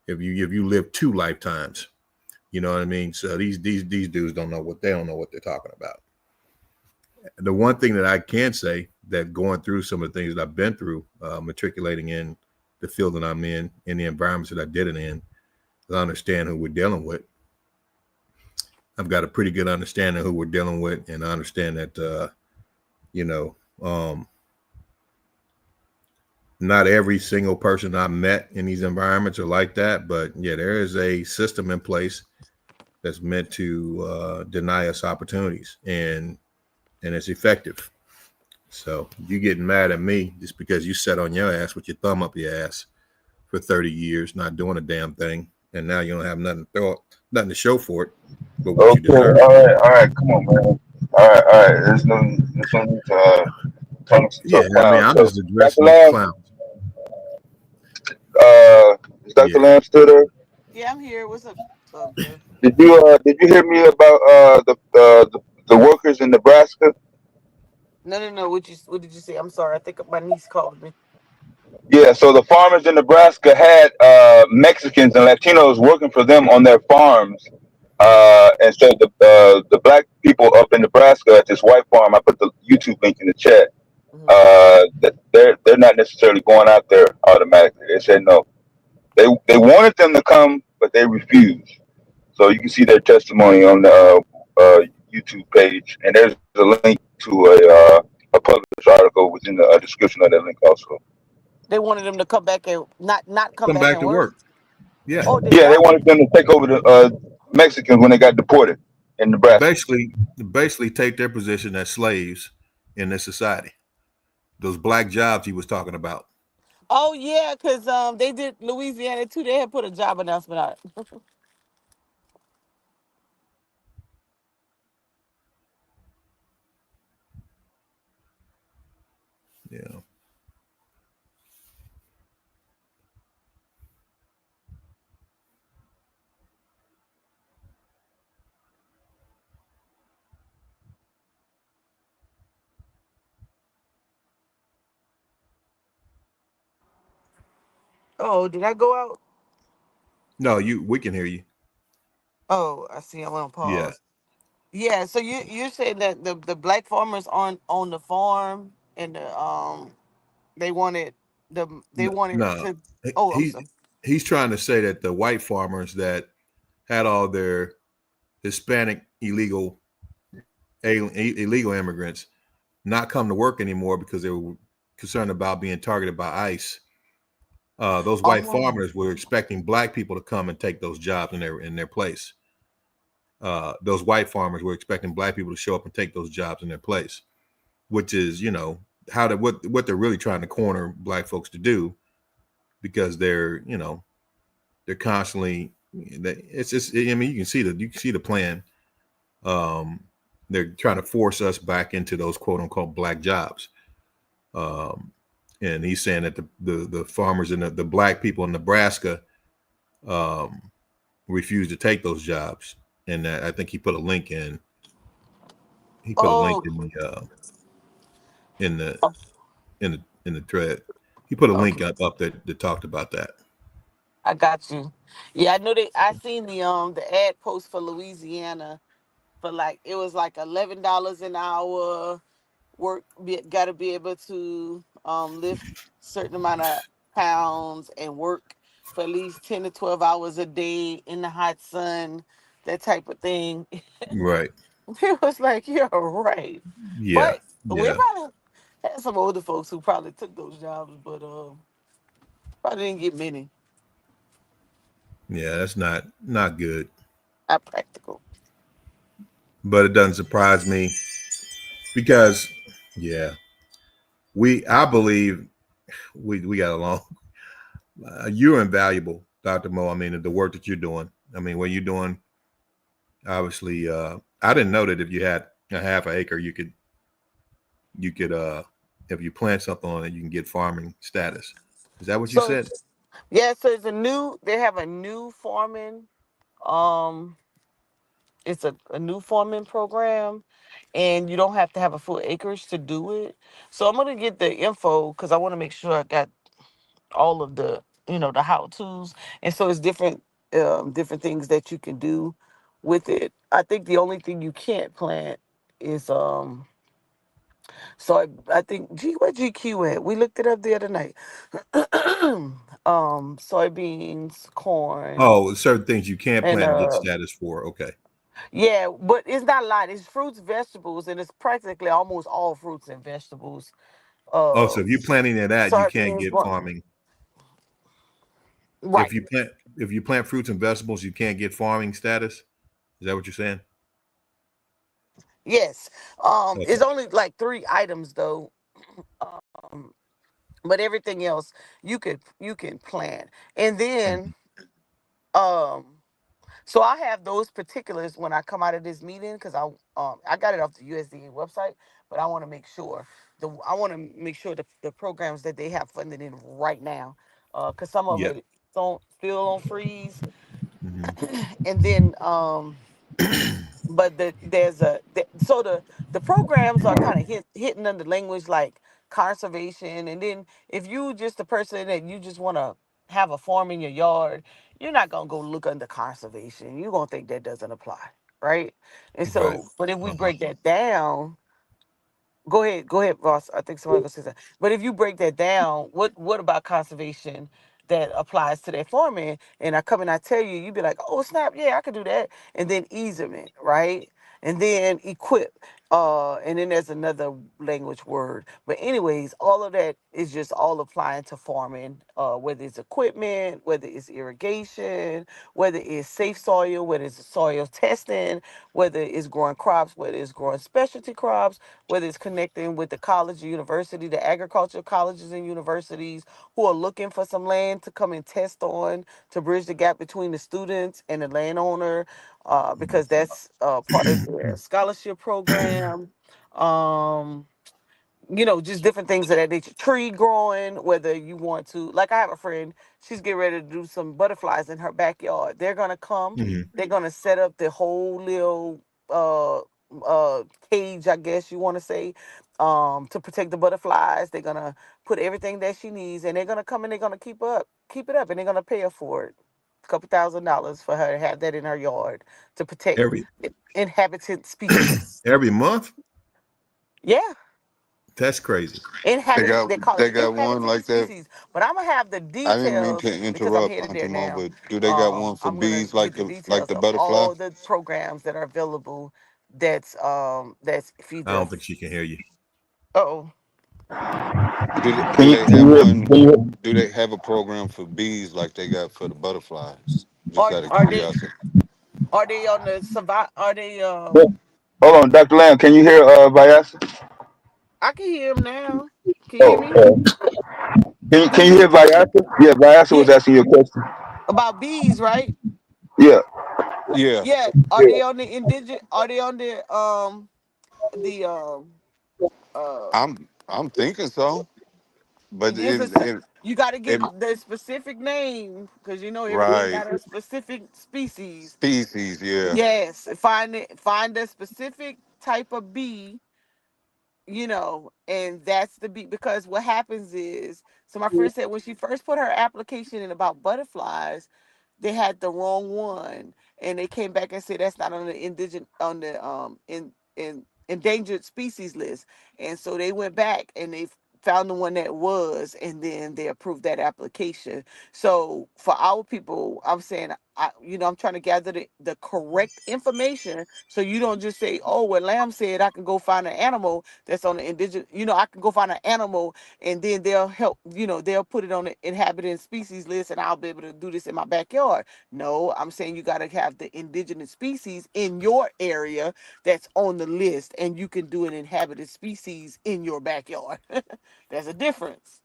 If you live 2 lifetimes, you know what I mean. So these dudes don't know what they're talking about. The one thing that I can say that going through some of the things that I've been through, matriculating in the field that I'm in the environments that I did it in, I understand who we're dealing with. I've got a pretty good understanding of who we're dealing with, and I understand that, not every single person I met in these environments are like that, but yeah, there is a system in place that's meant to deny us opportunities, and it's effective. So you getting mad at me just because you sat on your ass with your thumb up your ass for 30 years, not doing a damn thing, and now you don't have nothing to nothing to show for it, but what you Okay, deserve. all right, come on, man. All right. There's no need to talk Yeah, I mean, clowns. I'm So, just Dr. addressing these Lamb, clowns. is Dr. Yeah. Lamb still there? Yeah, I'm here. What's up, Jeff? Did you hear me about the workers in Nebraska? No. What did you say? I'm sorry. I think my niece called me. Yeah, so the farmers in Nebraska had Mexicans and Latinos working for them on their farms, and so the black people up in Nebraska at this white farm, I put the YouTube link in the chat. They're not necessarily going out there automatically. They said no. They wanted them to come, but they refused. So you can see their testimony on the YouTube page, and there's a link to a published article within the description of that link also. They wanted them to come back and not come Come back back and to work. work. Yeah. Oh, they Yeah, they want wanted them to take over the Mexicans when they got deported in Nebraska. Basically take their position as slaves in this society. Those black jobs he was talking about. Oh yeah, because they did Louisiana too. They had put a job announcement out. Yeah. Oh, did I go out? No, we can hear you. Oh, I see. I want to Yeah. pause. Yeah, so you're saying that the black farmers on the farm and they wanted No. to. Oh, I'm He sorry. he's trying to say that the white farmers that had all their Hispanic illegal immigrants not come to work anymore because they were concerned about being targeted by ICE. Those white farmers were expecting black people to come and take those jobs in their place. Those white farmers were expecting black people to show up and take those jobs in their place, which is, what they're really trying to corner black folks to do, because they're constantly. It's just, I mean, you can see the plan. They're trying to force us back into those quote unquote black jobs. And he's saying that the farmers and the black people in Nebraska refuse to take those jobs. And I think he put a link in. He put a link in the thread. He put a link up that talked about that. I got you. Yeah, I know I seen the ad post for Louisiana for it was like $11 an hour. Got to be able to lift certain amount of pounds and work for at least 10 to 12 hours a day in the hot sun, that type of thing. Right. It was like, you're right. Yeah. But we probably had some older folks who probably took those jobs, but probably didn't get many. Yeah, that's not good. Not practical. But it doesn't surprise me because, I believe we got along. You're invaluable, Dr. Mo. I mean, the work that you're doing. I mean, what you're doing, obviously, I didn't know that if you had a half an acre, you could if you plant something on it, you can get farming status. Is that what you said? Yeah, so they have a new farming, it's a new farming program, and you don't have to have a full acreage to do it. So I'm gonna get the info because I want to make sure I got all of the the how to's, and so it's different things that you can do with it. I think the only thing you can't plant is So I think where GQ at? We looked it up the other night. Soybeans, corn. Oh, certain things you can't And plant and get status for. Okay. yeah, but it's not a lot. It's fruits, vegetables, and it's practically almost all fruits and vegetables. So if you're planting that, you can't get farming. Right. If you plant fruits and vegetables, you can't get farming status. Is that what you're saying? Yes. It's only like 3 items though. But everything else you can plant. And then So I have those particulars when I come out of this meeting because I got it off the USDA website, but I want to make sure the programs that they have funded in right now, because some of Yeah. it don't still on freeze, Mm-hmm. and then but the programs are kind of hitting under language like conservation, and then if you just a person that you just want to have a farm in your yard, you're not gonna go look under conservation. You're gonna think that doesn't apply, right? And Right. so, but if we break that down, go ahead, boss. I think someone gonna say something. But if you break that down, what about conservation that applies to that farming? And I come and I tell you, you be like, oh snap, yeah, I could do that. And then easement, right? And then equip. And then there's another language word. But anyways, all of that is just all applying to farming, whether it's equipment, whether it's irrigation, whether it's safe soil, whether it's soil testing, whether it's growing crops, whether it's growing specialty crops, whether it's connecting with the college or university, the agricultural colleges and universities who are looking for some land to come and test on to bridge the gap between the students and the landowner, because that's part of their scholarship program. Just different things of that nature. Tree growing, whether you want to, like I have a friend, she's getting ready to do some butterflies in her backyard. They're gonna come, they're gonna set up the whole little cage, I guess you want to say, to protect the butterflies. They're gonna put everything that she needs, and they're gonna come and they're gonna keep it up, and they're gonna pay her for it. A couple $1,000s for her to have that in her yard to protect inhabited species. Every month? Yeah. That's crazy. They call it got one inhabited like that. species. But I'm gonna have the I didn't mean details to because I'm interrupt, headed there Auntie Mo, now. but do they got one for I'm gonna bees like get the the details of butterfly? all the programs that are available. That's feed I don't the. think she can hear you. Oh. Do they have a program for bees like they got for the butterflies? Just out of Are curiosity. they on the survive? Are they Hold on, Dr. Lamb, can you hear Vyasa? I can hear him now. Can you hear me? Can you hear Vyasa? Yeah, Vyasa was asking you a question. About bees, right? Yeah. Yeah. Yeah. Are they on the indigenous? Are they on the I'm thinking so. But you got to get the specific name because everything right. got a specific species. Species, yeah. Yes, find a specific type of bee, and that's the bee. Because what happens is, so my friend said when she first put her application in about butterflies, they had the wrong one, and they came back and said that's not on the endangered species list, and so they went back and they found the one that was, and then they approved that application. So for our people, I'm saying, I'm trying to gather the correct information, so you don't just say, oh, well, Lamb said I can go find an animal that's on the indigenous, I can go find an animal, and then they'll help, they'll put it on the inhabited species list, and I'll be able to do this in my backyard. No, I'm saying you got to have the indigenous species in your area that's on the list, and you can do an inhabited species in your backyard. There's a difference.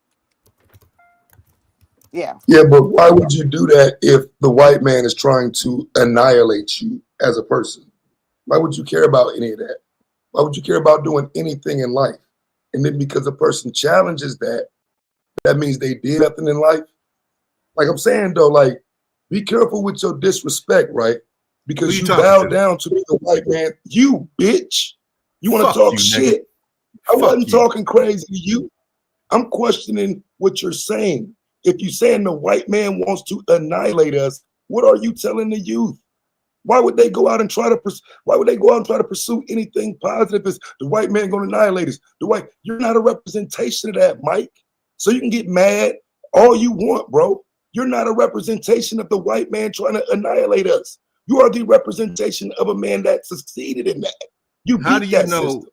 Yeah. Yeah, but why would you do that if the white man is trying to annihilate you as a person? Why would you care about any of that? Why would you care about doing anything in life? And then because a person challenges that, that means they did nothing in life. Like I'm saying though, like, be careful with your disrespect, right? Because you bow down to the white man. You bitch. You want to talk shit? I wasn't talking crazy to you. I'm questioning what you're saying. If you're saying the white man wants to annihilate us, what are you telling the youth? Why would they go out and try to pursue anything positive? Is the white man going to annihilate us? You're not a representation of that, Mike. So you can get mad all you want, bro. You're not a representation of the white man trying to annihilate us. You are the representation of a man that succeeded in that. How do you know? System.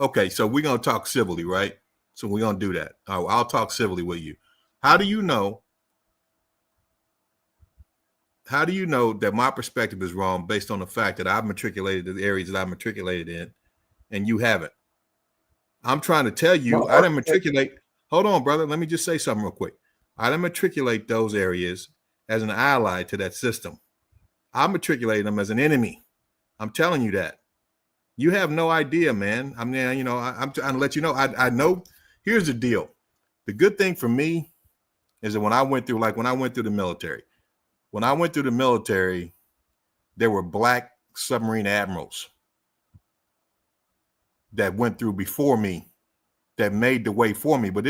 Okay, so we're gonna talk civilly, right? So we're gonna do that. I'll talk civilly with you. How do you know? How do you know that my perspective is wrong based on the fact that I've matriculated the areas that I matriculated in, and you haven't? I'm trying to tell you, I didn't matriculate. Hold on, brother. Let me just say something real quick. I didn't matriculate those areas as an ally to that system. I matriculated them as an enemy. I'm telling you that. You have no idea, man. I mean, you know, I'm trying to let you know. I know. Here's the deal. The good thing for me is that when I went through the military, there were black submarine admirals that went through before me that made the way for me. But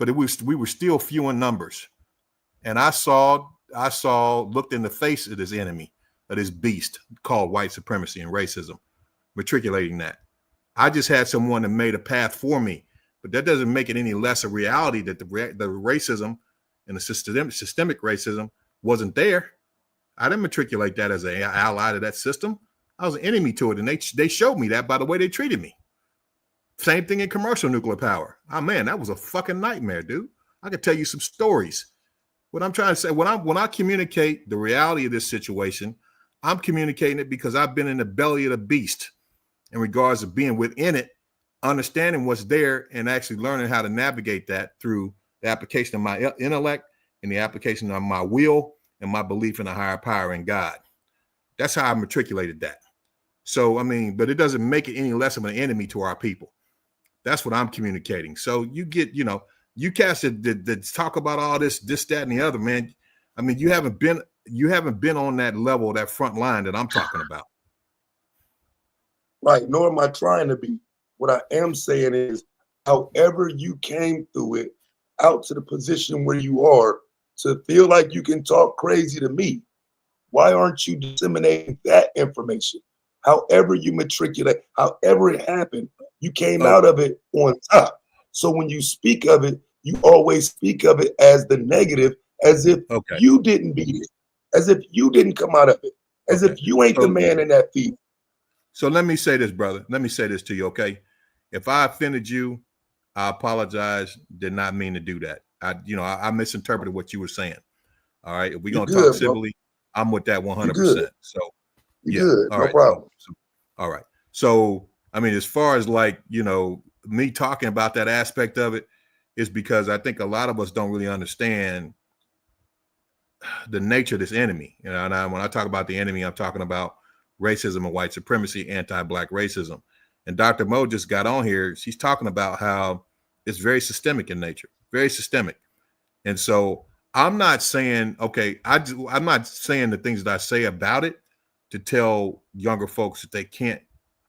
we were still few in numbers. And I looked in the face of this enemy, of this beast called white supremacy and racism, matriculating that. I just had someone that made a path for me, but that doesn't make it any less a reality that the racism and the systemic racism wasn't there. I didn't matriculate that as an ally to that system. I was an enemy to it, and they showed me that by the way they treated me. Same thing in commercial nuclear power. Oh man, that was a fucking nightmare, dude. I could tell you some stories. What I'm trying to say, when I communicate the reality of this situation, I'm communicating it because I've been in the belly of the beast in regards to being within it, understanding what's there, and actually learning how to navigate that through the application of my intellect and the application of my will and my belief in a higher power in God. That's how I matriculated that. So, I mean, but it doesn't make it any less of an enemy to our people. That's what I'm communicating. So you get, you know, you cast that talk about all this, that, and the other, man. I mean, you haven't been on that level, that front line that I'm talking about. Right, nor am I trying to be. What I am saying is, however you came through it, out to the position where you are, to feel like you can talk crazy to me, why aren't you disseminating that information? However you matriculate, however it happened, you came out of it on top. So when you speak of it, you always speak of it as the negative, as if you didn't beat it, as if you didn't come out of it, as if you ain't the man in that field. So let me say this, brother. Let me say this to you, okay? If I offended you, I apologize. Did not mean to do that. I misinterpreted what you were saying. All right. If we're gonna talk civilly, I'm with that 100%. So yeah, good. All No right. problem. All right. So I mean, as far as like, you know, me talking about that aspect of it is because I think a lot of us don't really understand the nature of this enemy. You know, and when I talk about the enemy, I'm talking about racism and white supremacy, anti-black racism. And Dr. Mo just got on here. She's talking about how it's very systemic in nature, very systemic. And so I'm not saying, I'm not saying the things that I say about it to tell younger folks that they can't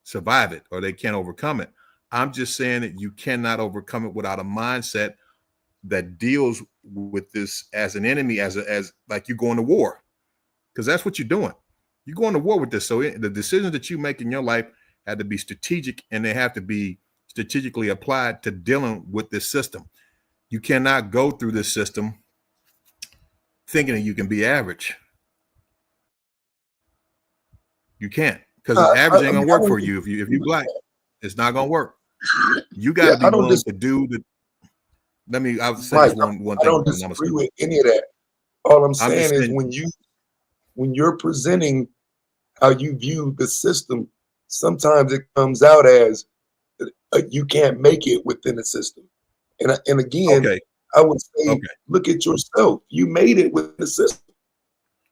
survive it or they can't overcome it. I'm just saying that you cannot overcome it without a mindset that deals with this as an enemy, as like you going to war, because that's what you're doing. You're going to war with this. So the decisions that you make in your life had to be strategic, and they have to be strategically applied to dealing with this system. You cannot go through this system thinking that you can be average. You can't, because average ain't gonna work for you. If you're black, it's not gonna work. You got to be willing to do the. I'll say this one thing. I don't disagree with any of that. All I'm saying is when you're presenting how you view the system, sometimes it comes out as you can't make it within the system. And again, I would say, look at yourself. You made it with the system.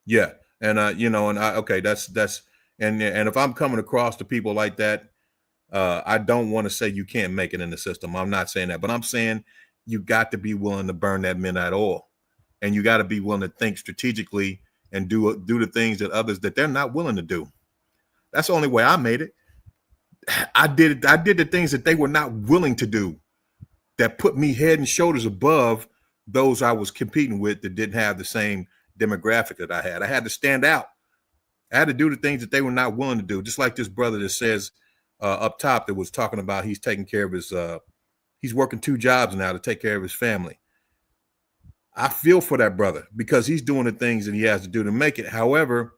Yeah, and that's and if I'm coming across to people like that, I don't want to say you can't make it in the system. I'm not saying that, but I'm saying you got to be willing to burn that midnight oil, and you got to be willing to think strategically and do the things that others that they're not willing to do. That's the only way I made it. I did the things that they were not willing to do, that put me head and shoulders above those I was competing with that didn't have the same demographic that I had. I had to stand out. I had to do the things that they were not willing to do. Just like this brother that says up top that was talking about he's taking care of his, he's working 2 jobs now to take care of his family. I feel for that brother because he's doing the things that he has to do to make it. However,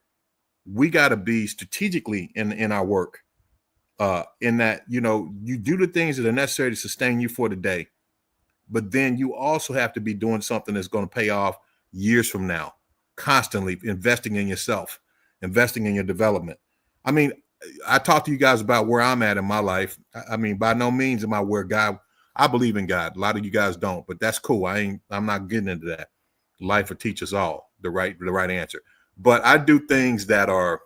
we got to be strategically in our work, in that, you know, you do the things that are necessary to sustain you for the day, but then you also have to be doing something that's going to pay off years from now, constantly investing in yourself, investing in your development. I mean, I talked to you guys about where I'm at in my life. I mean, by no means am I where God, I believe in God. A lot of you guys don't, but that's cool. I'm not getting into that. Life will teach us all the right answer. but I do things that are,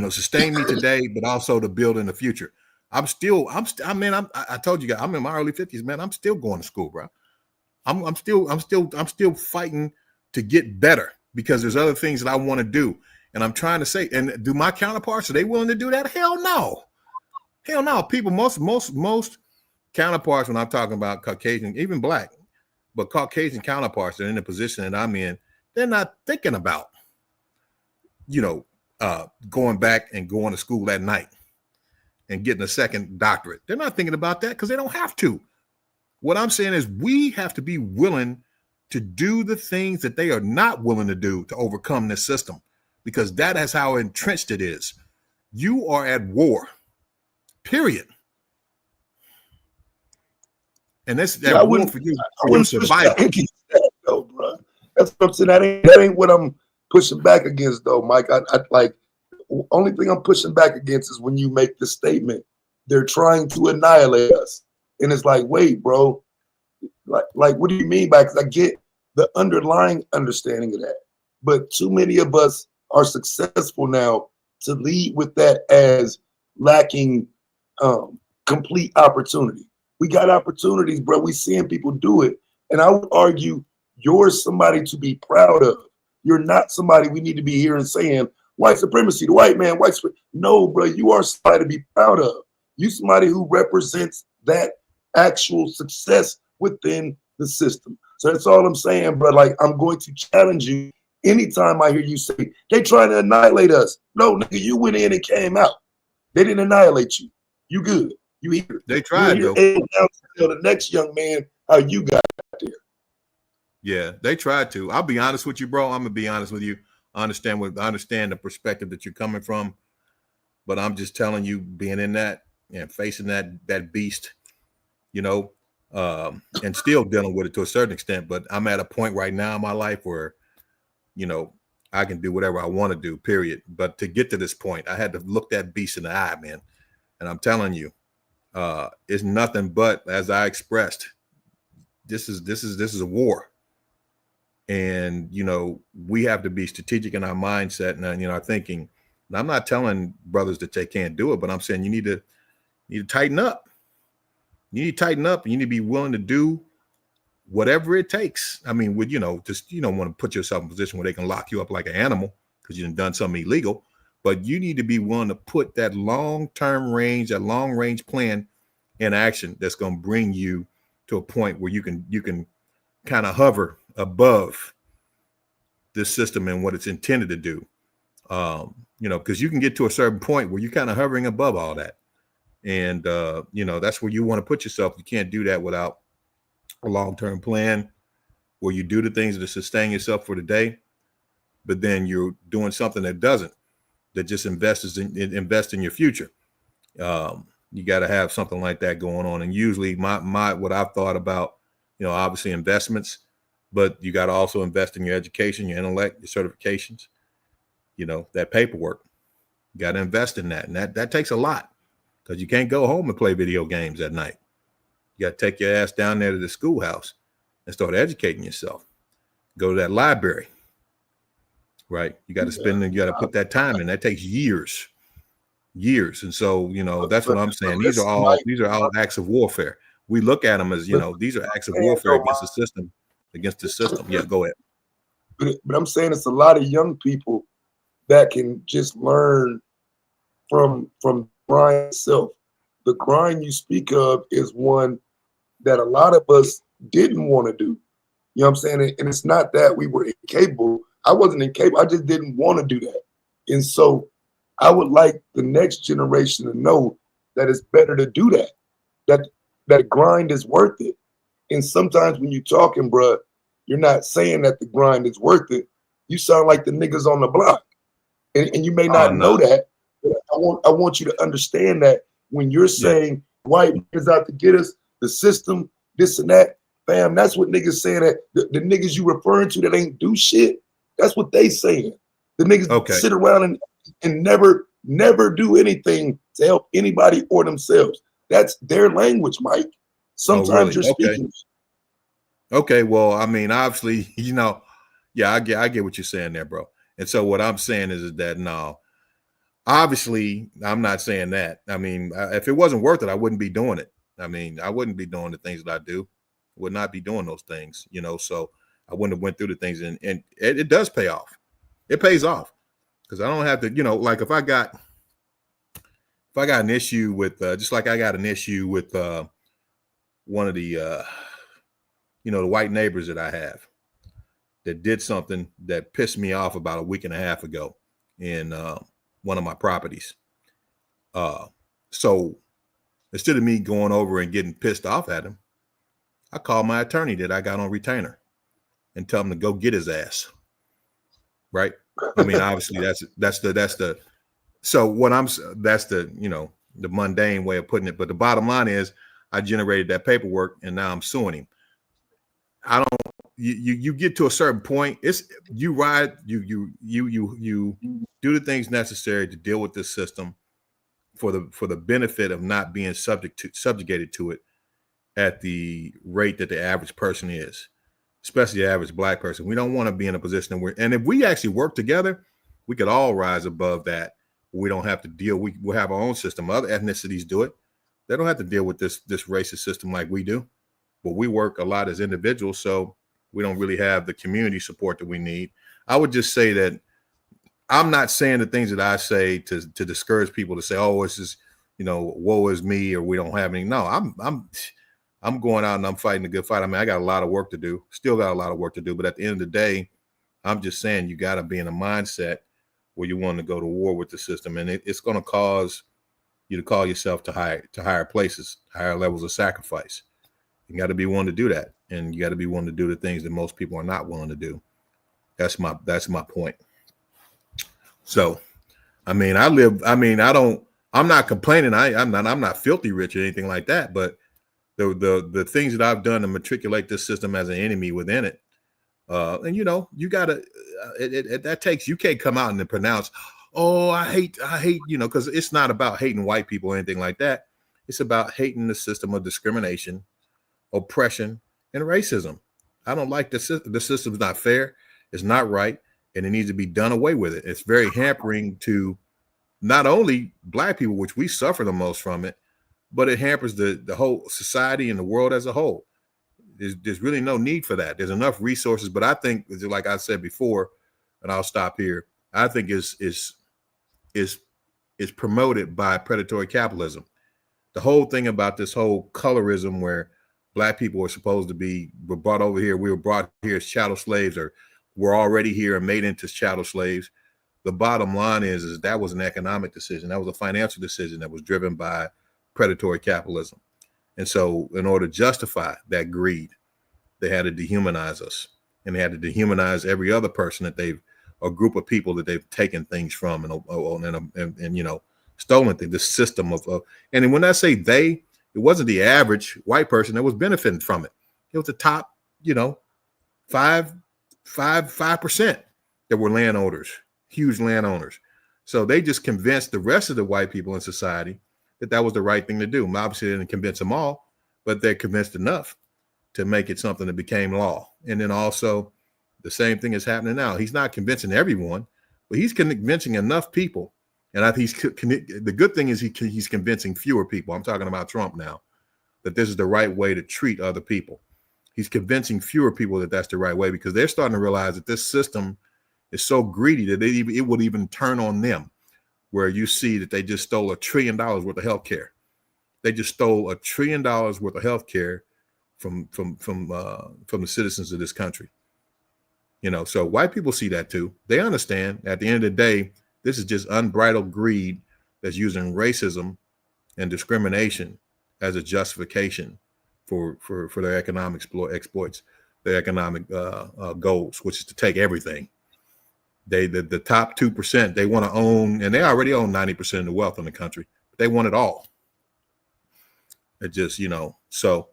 sustain me today, but also to build in the future. I told you guys, I'm in my early 50s, man. I'm still going to school, bro. I'm still fighting to get better because there's other things that I want to do. And I'm trying to say, and do my counterparts, are they willing to do that? Hell no. Hell no. People, most counterparts, when I'm talking about Caucasian, even black, but Caucasian counterparts that are in the position that I'm in, they're not thinking about, going back and going to school at night and getting a second doctorate. They're not thinking about that because they don't have to. What I'm saying is we have to be willing to do the things that they are not willing to do to overcome this system, because that is how entrenched it is. You are at war, period. And that's that war for you. I wouldn't push back against that, though, bro. That's what I'm saying. That ain't what I'm pushing back against, though, Mike. I like, only thing I'm pushing back against is when you make the statement, they're trying to annihilate us. And it's like, wait, bro, like what do you mean by? Because I get the underlying understanding of that. But too many of us are successful now to lead with that as lacking complete opportunity. We got opportunities, bro. We seeing people do it. And I would argue you're somebody to be proud of. You're not somebody we need to be hearing saying, white supremacy, the white man, white supremacy. No, bro, you are somebody to be proud of. You somebody who represents that actual success within the system. So that's all I'm saying, bro. Like, I'm going to challenge you anytime I hear you say, they trying to annihilate us. No, nigga, you went in and came out. They didn't annihilate you. You good. You here. They tried, though. Now to tell the next young man how you got there. Yeah, they tried to. I'll be honest with you, bro. I'm gonna be honest with you. I understand the perspective that you're coming from, but I'm just telling you, being in that and facing that beast, and still dealing with it to a certain extent. But I'm at a point right now in my life where, I can do whatever I want to do, period. But to get to this point, I had to look that beast in the eye, man. And I'm telling you, it's nothing but, as I expressed, this is a war. And, we have to be strategic in our mindset and, our thinking. And I'm not telling brothers that they can't do it, but I'm saying you need to tighten up. You need to tighten up, and you need to be willing to do whatever it takes. I mean, you don't want to put yourself in a position where they can lock you up like an animal because you've done something illegal, but you need to be willing to put that long range plan in action that's going to bring you to a point where you can kind of hover above this system and what it's intended to do. Because you can get to a certain point where you're kind of hovering above all that. And, that's where you want to put yourself. You can't do that without a long-term plan where you do the things to sustain yourself for the day, but then you're doing something that just invest in your future. You got to have something like that going on. And usually what I've thought about, obviously investments, but you got to also invest in your education, your intellect, your certifications, that paperwork. You got to invest in that. And that takes a lot, because you can't go home and play video games at night. You got to take your ass down there to the schoolhouse and start educating yourself. Go to that library, right? You got to you got to put that time in. That takes years. And so, that's what I'm saying. These are all acts of warfare. We look at them as, these are acts of warfare against the system. Yeah, go ahead. But I'm saying it's a lot of young people that can just learn from grind itself. The grind you speak of is one that a lot of us didn't want to do. You know what I'm saying? And it's not that we were incapable. I wasn't incapable. I just didn't want to do that. And so I would like the next generation to know that it's better to do that, that grind is worth it. And sometimes when you're talking, bruh, you're not saying that the grind is worth it. You sound like the niggas on the block. And you may not know that, but I want you to understand that when you're saying white niggas out to get us, the system, this and that, fam, that's what niggas saying. That the niggas you referring to that ain't do shit, that's what they saying. The niggas sit around and never do anything to help anybody or themselves. That's their language, Mike. Sometimes you're speaking. Okay, well, I mean, obviously, Yeah, I get what you're saying there, bro. And so what I'm saying is that no, obviously I'm not saying that. I mean, if it wasn't worth it, I wouldn't be doing it. I mean, I wouldn't be doing the things that I do. Would not be doing those things, you know. So I wouldn't have went through the things, and it does pay off. It pays off because I don't have to, you know, like if I got an issue with just like I got an issue with one of the you know, the white neighbors that I have that did something that pissed me off about a week and a half ago in one of my properties. So instead of me going over and getting pissed off at him, I called my attorney that I got on retainer and tell him to go get his ass. Right. I mean, obviously that's the so what that's the, you know, the mundane way of putting it. But the bottom line is I generated that paperwork and now I'm suing him. I don't, you get to a certain point. It's you do the things necessary to deal with this system for the benefit of not being subjugated to it at the rate that the average person is, especially the average Black person. We don't want to be in a position where, and if we actually work together, we could all rise above that. We don't have to deal. We'll have our own system. Other ethnicities do it. They don't have to deal with this racist system like we do. But we work a lot as individuals, so we don't really have the community support that we need. I would just say that I'm not saying the things that I say to discourage people to say, oh, it's just, you know, woe is me, or we don't have any. No, I'm going out and I'm fighting a good fight. I mean, I got a lot of work to do, still got a lot of work to do. But at the end of the day, I'm just saying you got to be in a mindset where you want to go to war with the system. And it's going to cause you to call yourself to higher places, higher levels of sacrifice. You got to be willing to do that. And you got to be willing to do the things that most people are not willing to do. That's my point. So, I mean, I'm not complaining. I'm not filthy rich or anything like that, but the things that I've done to matriculate this system as an enemy within it. And you know, you gotta, that takes, you can't come out and then pronounce, oh, I hate, you know, because it's not about hating white people or anything like that. It's about hating the system of discrimination, oppression, and racism. I don't like the system. The system's not fair. It's not right. And it needs to be done away with it. It's very hampering to not only Black people, which we suffer the most from it, but it hampers the whole society and the world as a whole. There's really no need for that. There's enough resources, but I think, like I said before, and I'll stop here, I think is promoted by predatory capitalism. The whole thing about this whole colorism where Black people were supposed to be, were brought over here, we were brought here as chattel slaves, or we're already here and made into chattel slaves. The bottom line is that was an economic decision. That was a financial decision that was driven by predatory capitalism. And so in order to justify that greed, they had to dehumanize us, and they had to dehumanize every other person that a group of people that they've taken things from and you know, stolen the system of, and when I say they, it wasn't the average white person that was benefiting from it. It was the top, you know, 5% that were landowners, huge landowners. So they just convinced the rest of the white people in society that was the right thing to do. Obviously, they didn't convince them all, but they're convinced enough to make it something that became law. And then also, the same thing is happening now. He's not convincing everyone, but he's convincing enough people. And I think the good thing is he's convincing fewer people. I'm talking about Trump now, that this is the right way to treat other people. He's convincing fewer people that that's the right way, because they're starting to realize that this system is so greedy that it will even turn on them. Where you see that they just stole $1 trillion worth of healthcare. They just stole $1 trillion worth of healthcare from the citizens of this country. You know, so white people see that too. They understand at the end of the day, this is just unbridled greed that's using racism and discrimination as a justification for their economic exploits, their economic goals, which is to take everything. The top 2%, they want to own, and they already own 90% of the wealth in the country. But they want it all. It just, you know, so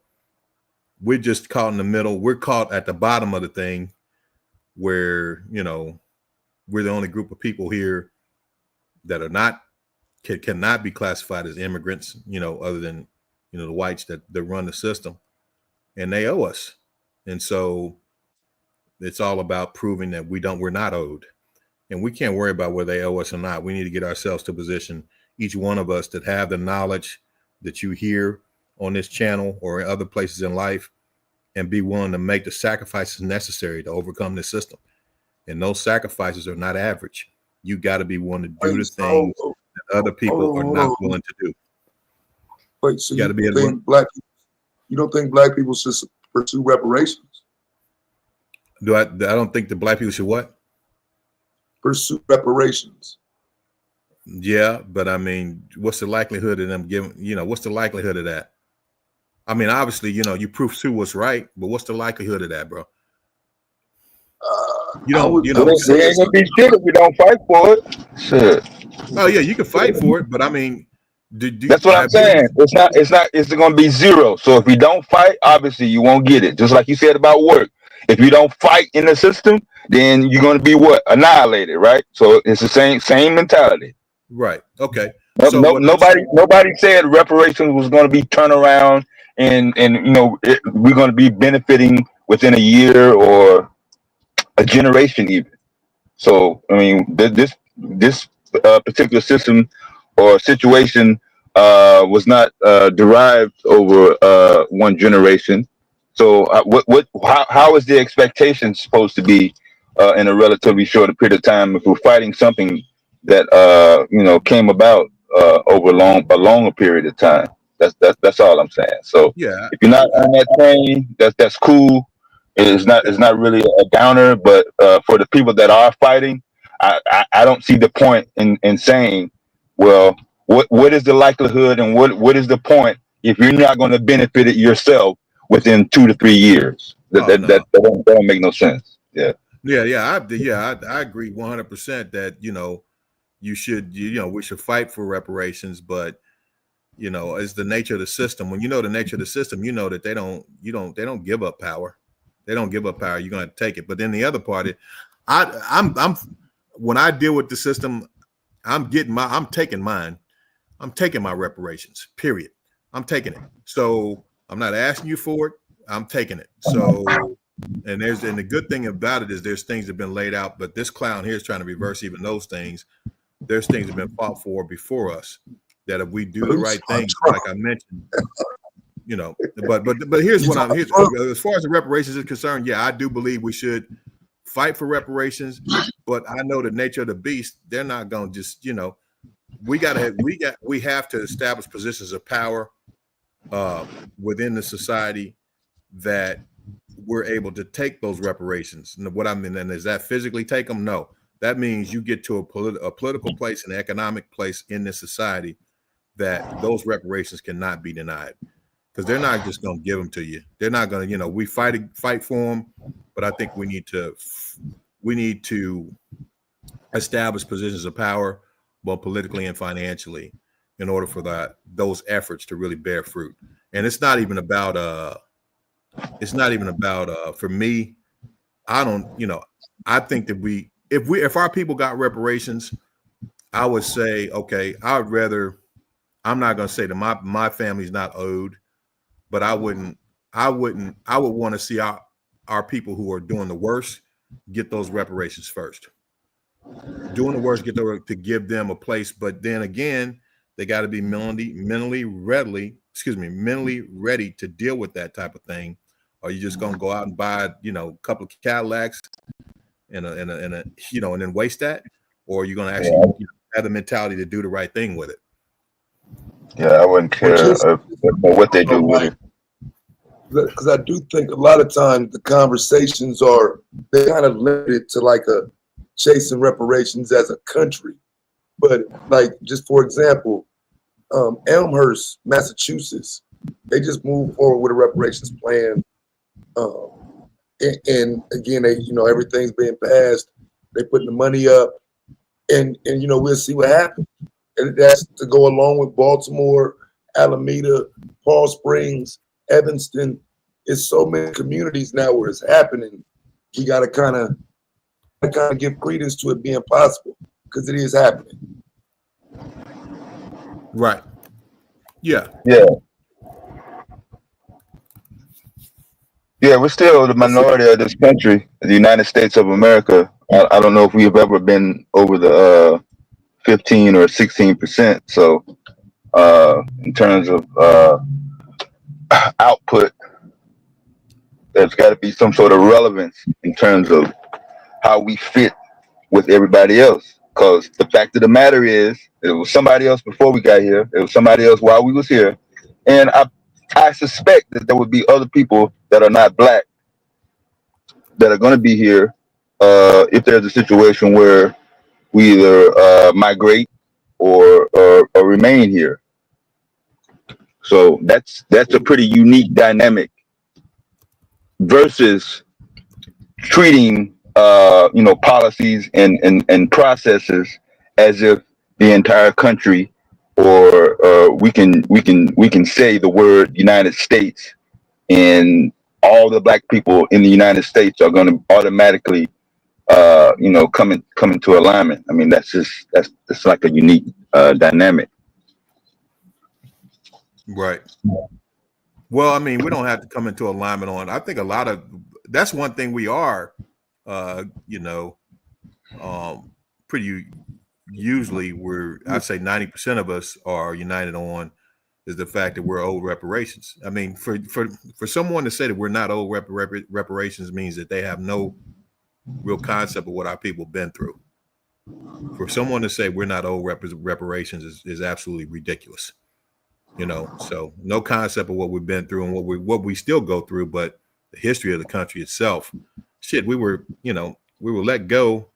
we're just caught in the middle. We're caught at the bottom of the thing where, you know, we're the only group of people here that are cannot be classified as immigrants, you know, other than, you know, the whites that run the system, and they owe us. And so It's all about proving that we're not owed, and we can't worry about whether they owe us or not. We need to get ourselves to position, each one of us, that have the knowledge that you hear on this channel or in other places in life, and be willing to make the sacrifices necessary to overcome this system. And those sacrifices are not average. You got to be willing to do the things that other people are not willing to do. Wait, so you got to be able to. You don't think black people should pursue reparations? I don't think the black people should what? Pursue reparations. Yeah, but I mean, what's the likelihood of them giving? What's the likelihood of that? I mean, obviously, you pursue what's right, but what's the likelihood of that, bro? They ain't gonna be shit if we don't fight for it. Shit. Oh yeah, you can fight for it, but I mean, that's what I'm saying. It's gonna be zero. So if we don't fight, obviously you won't get it. Just like you said about work. If you don't fight in the system, then you're gonna be what? Annihilated, right? So it's the same mentality. Right. Okay. So nobody said reparations was gonna be turned around and we're gonna be benefiting within a year or a generation even. So I mean, this particular system or situation was not derived over one generation. So how is the expectation supposed to be in a relatively short period of time if we're fighting something that came about over a longer period of time? That's all I'm saying. So yeah, if you're not on that train, that's cool. It's not really a downer, but for the people that are fighting, I don't see the point in saying, well, what is the likelihood and what is the point if you're not going to benefit it yourself within 2 to 3 years? That don't make no sense. Yeah. I agree 100% that we should fight for reparations, but it's the nature of the system. When you know the nature of the system, you know that they don't give up power. They don't give up power. You're going to take it. But then the other part, I'm when I deal with the system, I'm taking mine. I'm taking my reparations, period. I'm taking it. So I'm not asking you for it. I'm taking it. So, and the good thing about it is there's things that have been laid out, but this clown here is trying to reverse even those things. There's things that have been fought for before us that if we do the right things, like I mentioned, but here's what as far as the reparations is concerned, yeah, I do believe we should fight for reparations, but I know the nature of the beast. They're not going to just, we have to establish positions of power within the society that we're able to take those reparations. And what I mean, and is that physically take them? No, that means you get to a political place, an economic place in this society that those reparations cannot be denied. Because they're not just going to give them to you. They're not going to, we fight for them, but I think we need to establish positions of power, both politically and financially, in order for those efforts to really bear fruit. And it's not even about for me. I think that if our people got reparations, I would say, okay, I'm not going to say that my family's not owed. But I would want to see our people who are doing the worst get those reparations first. Doing the worst, to give them a place. But then again, they got to be mentally ready to deal with that type of thing. Or you just gonna go out and buy, a couple of Cadillacs and then waste that, or you're gonna actually have the mentality to do the right thing with it. Yeah, I wouldn't care what they do with it. Because I do think a lot of times the conversations they kind of limited to like a chasing reparations as a country. But like, just for example, Elmhurst, Massachusetts, they just moved forward with a reparations plan. And again, they, everything's being passed. They putting the money up, and we'll see what happens. And that's to go along with Baltimore, Alameda, Palm Springs, Evanston. It's so many communities now where it's happening. We got to kind of give credence to it being possible because it is happening. Right. Yeah. Yeah. Yeah, we're still the minority of this country, the United States of America. I don't know if we've ever been over the 15 or 16%. So in terms of output, there's got to be some sort of relevance in terms of how we fit with everybody else. Because the fact of the matter is, it was somebody else before we got here. It was somebody else while we was here. And I suspect that there would be other people that are not black that are going to be here if there's a situation where we either migrate or remain here. So that's a pretty unique dynamic versus treating policies and processes as if the entire country, or we can say the word United States, and all the black people in the United States are going to automatically come into alignment. I mean, that's like a unique dynamic. Right. Well, I mean, we don't have to come into alignment on. I think that's one thing we are, pretty usually I'd say 90% of us are united on is the fact that we're owed reparations. I mean, for someone to say that we're not owed reparations means that they have no real concept of what our people been through. For someone to say we're not owed reparations is absolutely ridiculous. So no concept of what we've been through and what we still go through, but the history of the country itself. Shit, we were let go.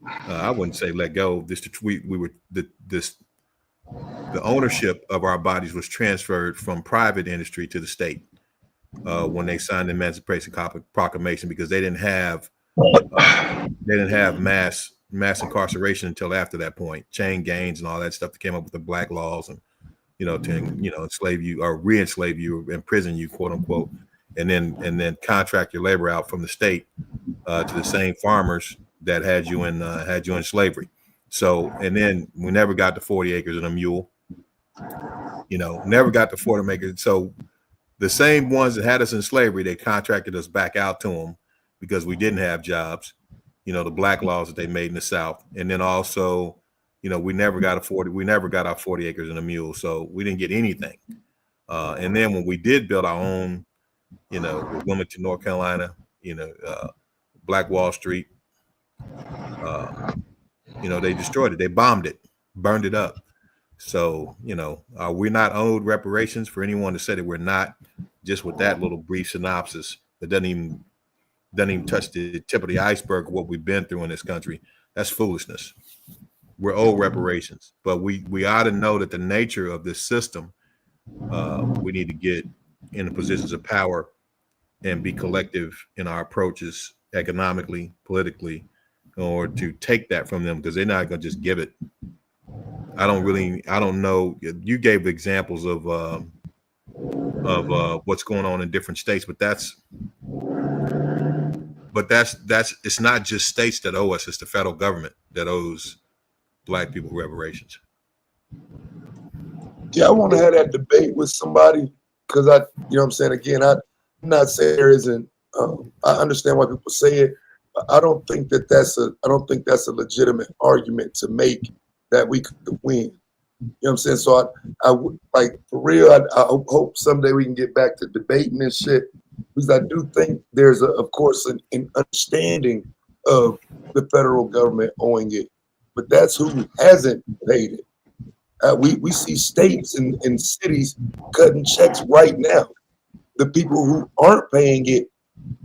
I wouldn't say let go. The ownership of our bodies was transferred from private industry to the state when they signed the Emancipation Proclamation, because they didn't have mass incarceration until after that point. Chain gangs and all that stuff that came up with the black laws and to enslave you or re-enslave you or imprison you, quote unquote, and then contract your labor out from the state to the same farmers that had you in slavery. So, and then we never got to 40 acres and a mule. Never got to 40 acres. So the same ones that had us in slavery, they contracted us back out to them because we didn't have jobs. The black laws that they made in the South, and then also, we never got our 40 acres and a mule, so we didn't get anything. And then when we did build our own, Wilmington, North Carolina, Black Wall Street, they destroyed it. They bombed it, burned it up. So, we're not owed reparations. For anyone to say that we're not, just with that little brief synopsis that doesn't even touch the tip of the iceberg of what we've been through in this country, that's foolishness. We're owed reparations, but we ought to know that the nature of this system, we need to get in the positions of power and be collective in our approaches economically, politically, or to take that from them, because they're not going to just give it. I don't know. You gave examples of what's going on in different states, but that's it's not just states that owe us, it's the federal government that owes black people reparations. Yeah, I want to have that debate with somebody, because I'm saying, again, I'm not saying there isn't. I understand why people say it, but I don't think that's a legitimate argument to make that we could win. You know what I'm saying? So I would, like, for real, I hope someday we can get back to debating this shit, because I do think there's of course an understanding of the federal government owing it, but that's who hasn't paid it. We see states and cities cutting checks right now. The people who aren't paying it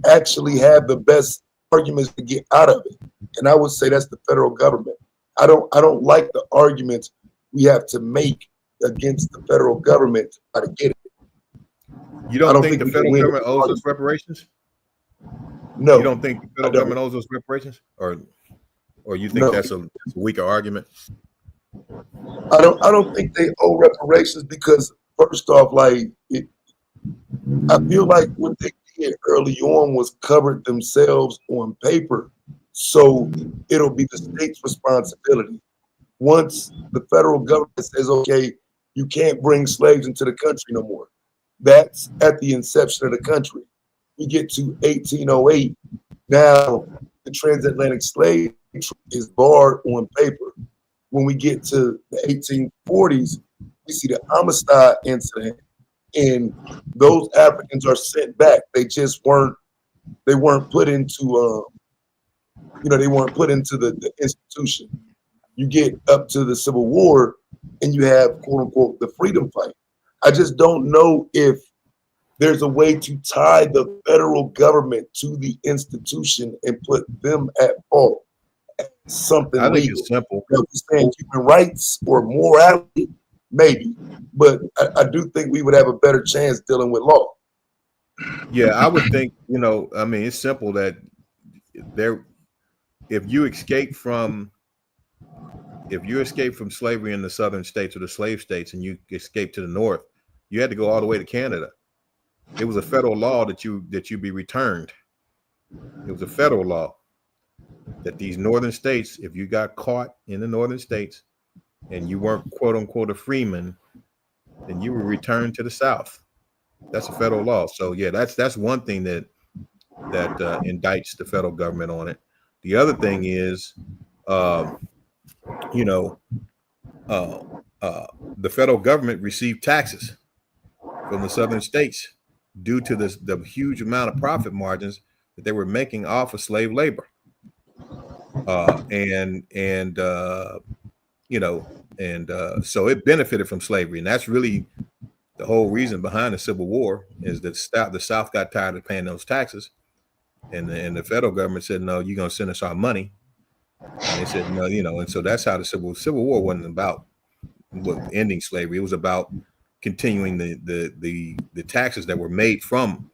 actually have the best arguments to get out of it, and I would say that's the federal government. I don't like the arguments we have to make against the federal government to try to get it. You don't think the federal government owes us reparations? No. You don't think the federal government owes us reparations, or you think that's a weaker argument? I don't think they owe reparations, because first off, I feel like what they did early on was covered themselves on paper, so it'll be the state's responsibility. Once the federal government says, okay, you can't bring slaves into the country no more, that's at the inception of the country. We get to 1808. Now the transatlantic slave is barred on paper. When we get to the 1840s, we see the Amistad incident, and those Africans are sent back. They just weren't put into they weren't put into the institution. You get up to the Civil War and you have quote unquote the freedom fight. I just don't know if there's a way to tie the federal government to the institution and put them at fault. Something I think legal. it's simple. You know, saying human rights or morality, maybe, but I do think we would have a better chance dealing with law. Yeah, I would think, I mean, it's simple that if you escape from slavery in the southern states or the slave states and you escape to the north, you had to go all the way to Canada. It was a federal law that you be returned. It was a federal law that these northern states, if you got caught in the northern states and you weren't quote unquote a freeman, then you were returned to the south. That's a federal law. So yeah, that's one thing that indicts the federal government on it. The other thing is, the federal government received taxes from the southern states due to the huge amount of profit margins that they were making off of slave labor. So it benefited from slavery, and that's really the whole reason behind the Civil War is that the South got tired of paying those taxes, and the federal government said, "No, you're gonna send us our money." And they said, "No," and so that's how the Civil War wasn't about ending slavery. It was about continuing the taxes that were made from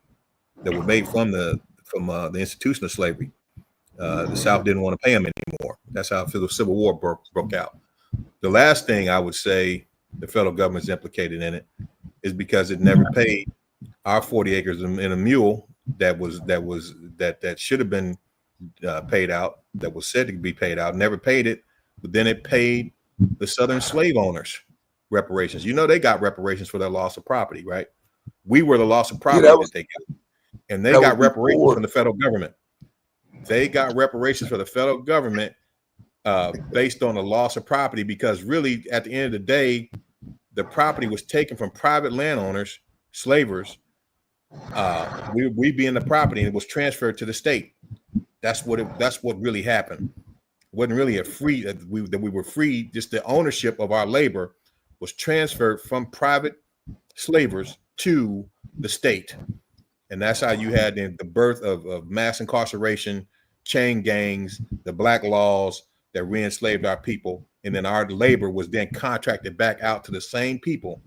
the institution of slavery. The South didn't want to pay them anymore. That's how the Civil War broke out. The last thing I would say the federal government's implicated in it is because it never paid our 40 acres and a mule that should have been paid out, that was said to be paid out, never paid it, but then it paid the southern slave owners reparations. They got reparations for their loss of property, right? We were the loss of property that they got. And they got reparations from the federal government. They got reparations for the federal government based on the loss of property, because really at the end of the day, the property was taken from private landowners, slavers. We being the property, and it was transferred to the state. That's what really happened. It wasn't really that we were free. Just the ownership of our labor was transferred from private slavers to the state. And that's how you had the birth of mass incarceration, chain gangs, the black laws that re-enslaved our people. And then our labor was then contracted back out to the same people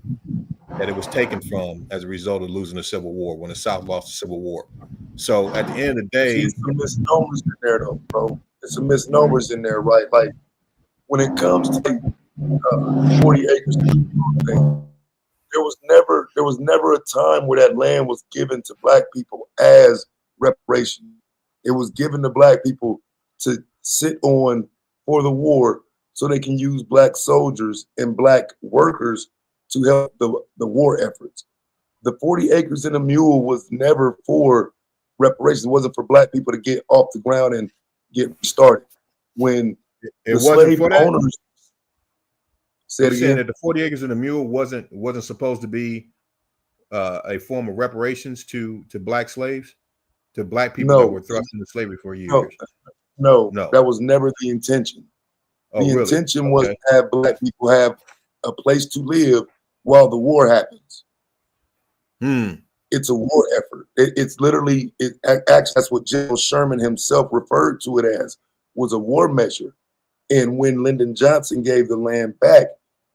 that it was taken from as a result of losing the Civil War, when the South lost the Civil War. So at the end of the day, there's some misnomers in there though, bro. There's some misnomers in there, right? Like when it comes to 40 acres thing, there was never a time where that land was given to black people as reparation. It was given to black people to sit on for the war so they can use black soldiers and black workers to help the war efforts. The 40 acres and a mule was never for reparations. It wasn't for black people to get off the ground and get started. When it the slave for that? owners said saying again, that the 40 acres and a mule wasn't supposed to be a form of reparations to black slaves, to black people that were thrust into slavery for years. No, that was never the intention. The intention was to have black people have a place to live while the war happens. It's a war effort. It's literally, actually, that's what General Sherman himself referred to it as, was a war measure. And when Lyndon Johnson gave the land back,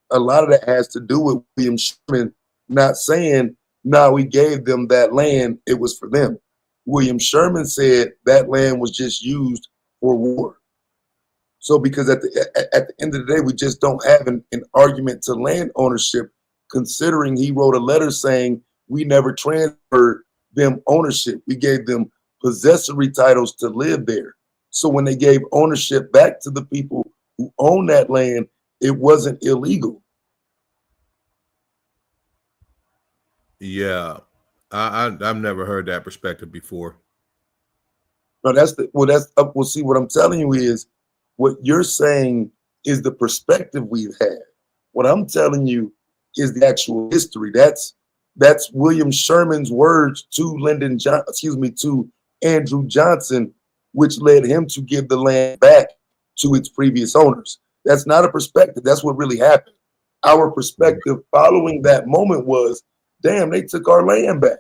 a lot of that has to do with William Sherman not saying, "No, we gave them that land, it was for them." William Sherman said that land was just used for war. So because at the end of the day, we just don't have an argument to land ownership, considering he wrote a letter saying we never transferred them ownership. We gave them possessory titles to live there. So when they gave ownership back to the people who own that land, it wasn't illegal. Yeah. I've never heard that perspective before. No, well, see, what I'm telling you is what you're saying is the perspective we've had. What I'm telling you is the actual history. That's William Sherman's words to Andrew Johnson, which led him to give the land back to its previous owners. That's not a perspective. That's what really happened. Our perspective following that moment was, damn, they took our land back.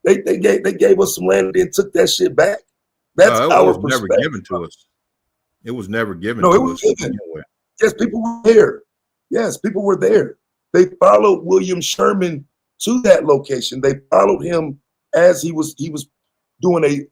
They gave us some land and then took that shit back. That's our perspective. Never given to us. It was never given. No, to it was us given. anyway. Yes, people were there. Yes, people were there. They followed William Sherman to that location. They followed him as he was doing a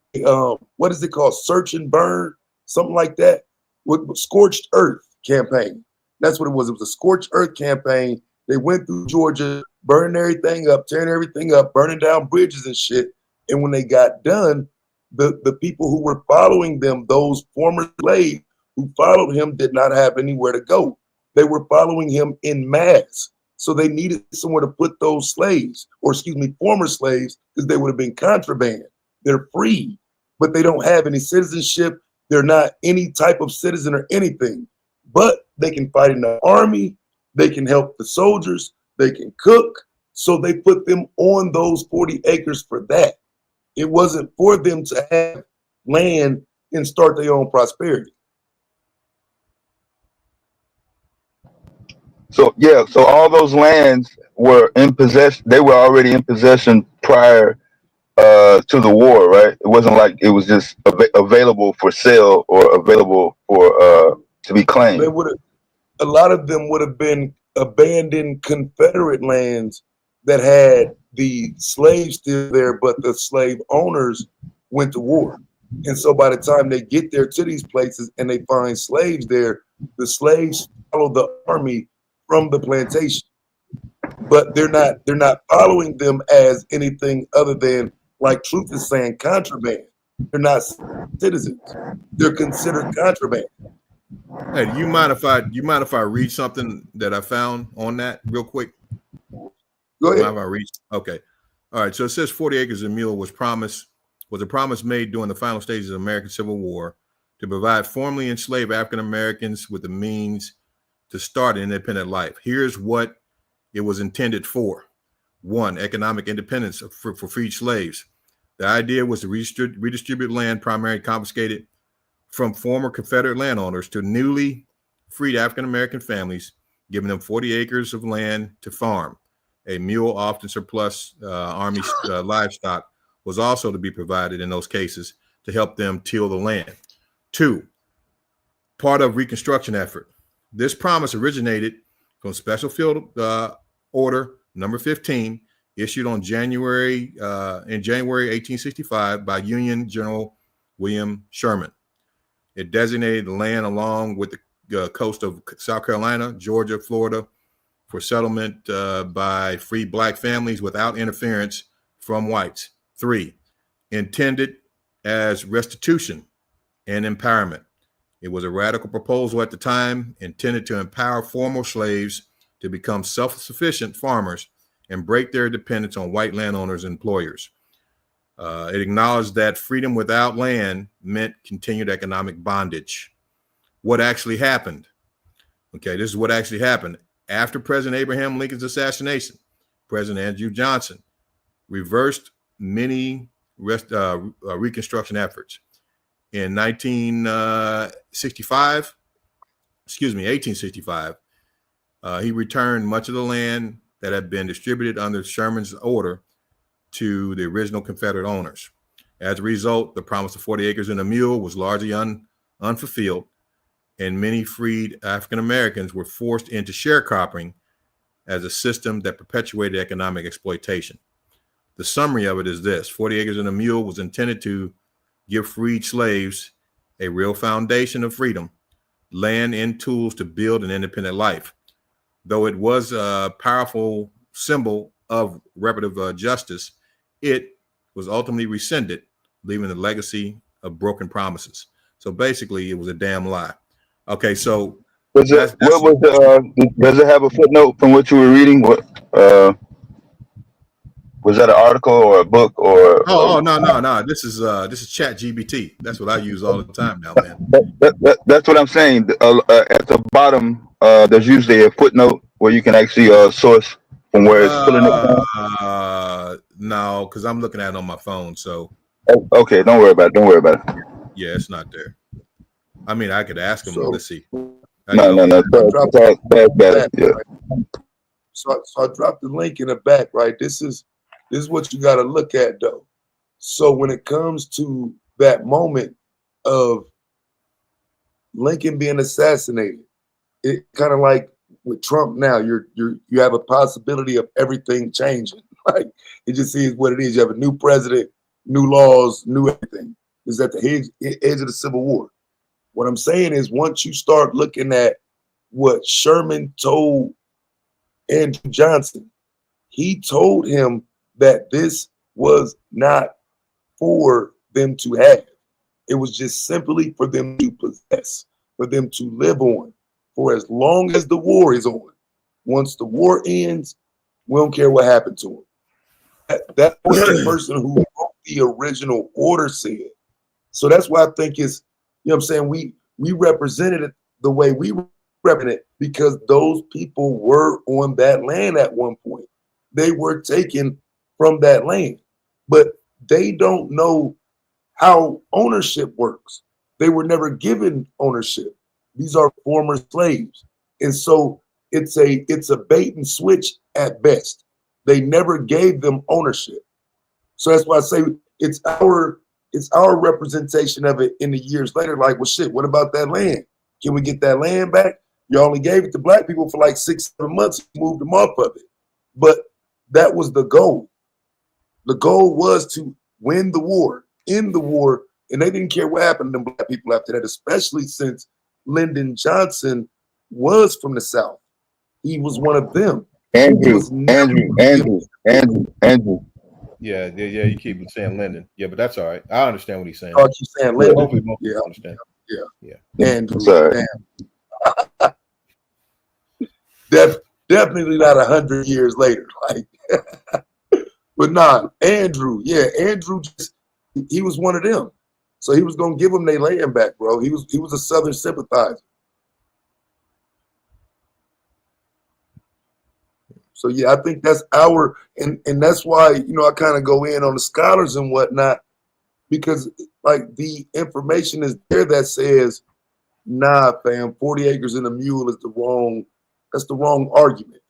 what is it called? Search and burn, something like that. With Scorched Earth campaign. That's what it was. It was a Scorched Earth campaign. They went through Georgia, burning everything up, tearing everything up, burning down bridges and shit. And when they got done, the people who were following them, those former slaves who followed him, did not have anywhere to go. They were following him in mass. So they needed somewhere to put those slaves, or excuse me, former slaves, because they would have been contraband. They're free, but they don't have any citizenship. They're not any type of citizen or anything, but they can fight in the army. They can help the soldiers. They can cook. So they put them on those 40 acres for that. It wasn't for them to have land and start their own prosperity. So yeah, so all those lands were in possession. They were already in possession prior to the war, right? It wasn't like it was just available for sale or available for to be claimed. They would have. A lot of them would have been abandoned Confederate lands that had the slaves still there, but the slave owners went to war. And so by the time they get there to these places and they find slaves there, the slaves follow the army from the plantation. But they're not following them as anything other than, like Truth is saying, contraband. They're not citizens. They're considered contraband. Hey, do you mind if I read something that I found on that real quick? Go ahead. Mind if I read? Okay. All right. So it says 40 acres and mule was a promise made during the final stages of the American Civil War to provide formerly enslaved African Americans with the means to start an independent life. Here's what it was intended for. 1, economic independence for freed slaves. The idea was to redistribute land primarily confiscated from former Confederate landowners to newly freed African American families, giving them 40 acres of land to farm. A mule, often surplus army livestock, was also to be provided in those cases to help them till the land. 2, part of Reconstruction effort. This promise originated from Special Field Order Number 15, issued on January 1865 by Union General William Sherman. It designated the land along with the coast of South Carolina, Georgia, Florida for settlement by free black families without interference from whites. 3, intended as restitution and empowerment. It was a radical proposal at the time intended to empower former slaves to become self-sufficient farmers and break their dependence on white landowners and employers. It acknowledged that freedom without land meant continued economic bondage. What actually happened? Okay, this is what actually happened. After President Abraham Lincoln's assassination, President Andrew Johnson reversed many Reconstruction efforts. In 1865, he returned much of the land that had been distributed under Sherman's order to the original Confederate owners. As a result, the promise of 40 acres and a mule was largely unfulfilled, and many freed African Americans were forced into sharecropping as a system that perpetuated economic exploitation. The summary of it is this: 40 acres and a mule was intended to give freed slaves a real foundation of freedom, land, and tools to build an independent life. Though it was a powerful symbol of reparative justice, it was ultimately rescinded, leaving a legacy of broken promises. So basically, it was a damn lie. Okay, so does it have a footnote from what you were reading? Was that an article or a book or? Oh, no. This is Chat GBT. That's what I use all the time now, man. That's what I'm saying. At the bottom, there's usually a footnote where you can actually source from where it's pulling it from. No, because I'm looking at it on my phone. So. Okay, don't worry about it. Yeah, it's not there. I mean, I could ask him. Let's see. No. So I dropped the link in the back, right? This is what you got to look at, though. So when it comes to that moment of Lincoln being assassinated, it kind of like with Trump now, you have a possibility of everything changing. Like it just is what it is. You have a new president, new laws, new everything. It's at the edge of the Civil War. What I'm saying is, once you start looking at what Sherman told Andrew Johnson, he told him that this was not for them to have. It was just simply for them to possess, for them to live on, for as long as the war is on. Once the war ends, we don't care what happened to him. That was the person who wrote the original order said. So that's why I think it's, you know what I'm saying, we represented it the way we represented it because those people were on that land at one point. They were taken from that land, but they don't know how ownership works. They were never given ownership. These are former slaves. And so it's a bait and switch at best. They never gave them ownership. So that's why I say it's our representation of it in the years later. Like, well, shit, what about that land? Can we get that land back? You only gave it to black people for like 6-7 months, moved them off of it. But that was the goal. The goal was to win the war, end the war, and they didn't care what happened to them black people after that, especially since Lyndon Johnson was from the South. He was one of them. Andrew. Yeah, you keep saying Lyndon. Yeah, but that's all right. I understand what he's saying. Oh, you saying Lyndon? Hopefully most Yeah, people understand. Yeah. Andrew, sorry. Definitely not 100 years later. Like, but nah, Andrew. Yeah, Andrew. He was one of them. So he was gonna give them their land back, bro. He was a Southern sympathizer. So yeah, I think that's our and that's why, you know, I kind of go in on the scholars and whatnot, because like the information is there that says, nah, fam, 40 acres and a mule is that's the wrong argument.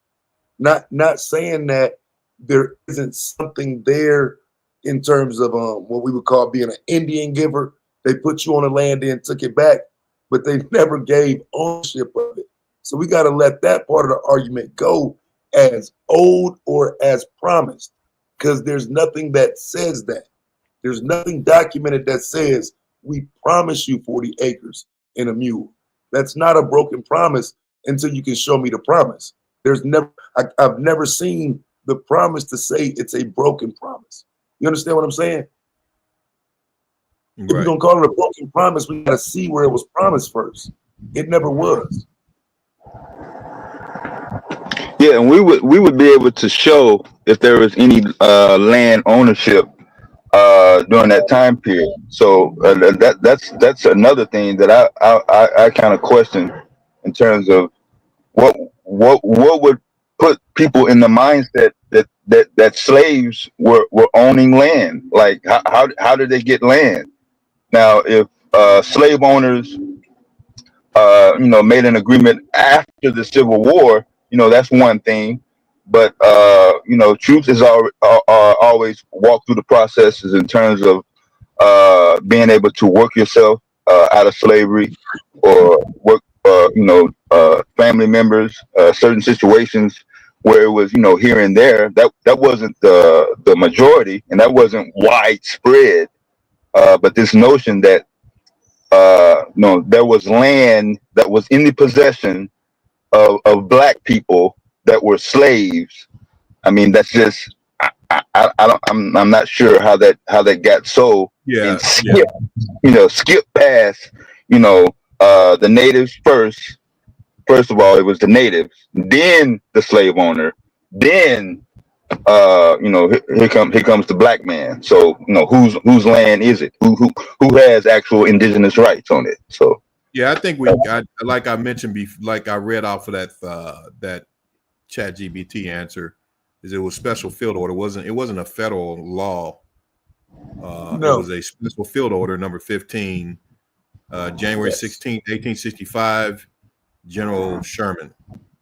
Not saying that there isn't something there in terms of what we would call being an Indian giver. They put you on the land and took it back, but they never gave ownership of it. So we got to let that part of the argument go as old or as promised, because there's nothing that says that. There's nothing documented that says we promise you 40 acres and a mule. That's not a broken promise until you can show me the promise. I've never seen the promise to say it's a broken promise. You understand what I'm saying? If we're gonna call it a broken promise, we gotta see where it was promised first. It never was. Yeah, and we would be able to show if there was any land ownership during that time period. So that's another thing that I kind of question in terms of what would put people in the mindset that slaves were owning land. Like how did they get land? Now, if slave owners made an agreement after the Civil War, that's one thing. But troops is always walk through the processes in terms of being able to work yourself out of slavery or work, family members, certain situations where it was, here and there. That wasn't the majority, and that wasn't widespread. But this notion that there was land that was in the possession of black people that were slaves. I mean, that's just I'm not sure how that got so. Yeah. Skip past the natives first. First of all, it was the natives, then the slave owner, then here comes the black man. So, whose land is it? Who has actual indigenous rights on it? So, yeah, I think like I mentioned before, like I read off of that ChatGPT answer, is it was special field order. It wasn't a federal law. It was a special field order number 15, January 16th, 1865, General Sherman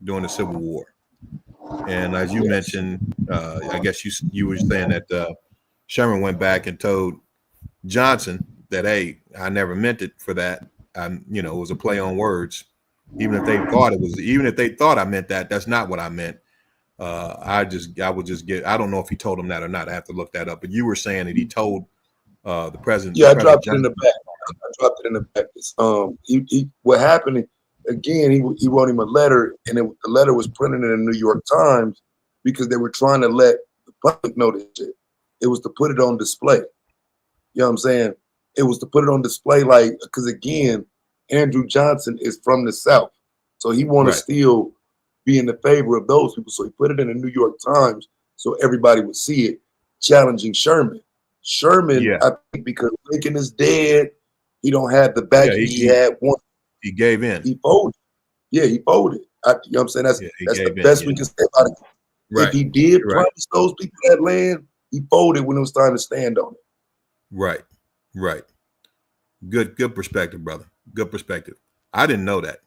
during the Civil War. And as you mentioned, I guess you were saying that Sherman went back and told Johnson that, hey, I never meant it for that. It was a play on words. Even if they thought I meant that, that's not what I meant. I don't know if he told him that or not. I have to look that up. But you were saying that he told the president. Yeah, I dropped it in the back. What happened again? He wrote him a letter, and the letter was printed in the New York Times because they were trying to let the public know this shit. It was to put it on display. You know what I'm saying? It was to put it on display, because again, Andrew Johnson is from the South, so he wanted to still be in the favor of those people. So he put it in the New York Times so everybody would see it, challenging Sherman. I think because Lincoln is dead, he don't have the back he had once. He gave in. He folded. Yeah, he folded. You know what I'm saying? That's the best we can say about it. Right. If he did promise those people that land, he folded when it was time to stand on it. Right. Good perspective, brother. Good perspective. I didn't know that.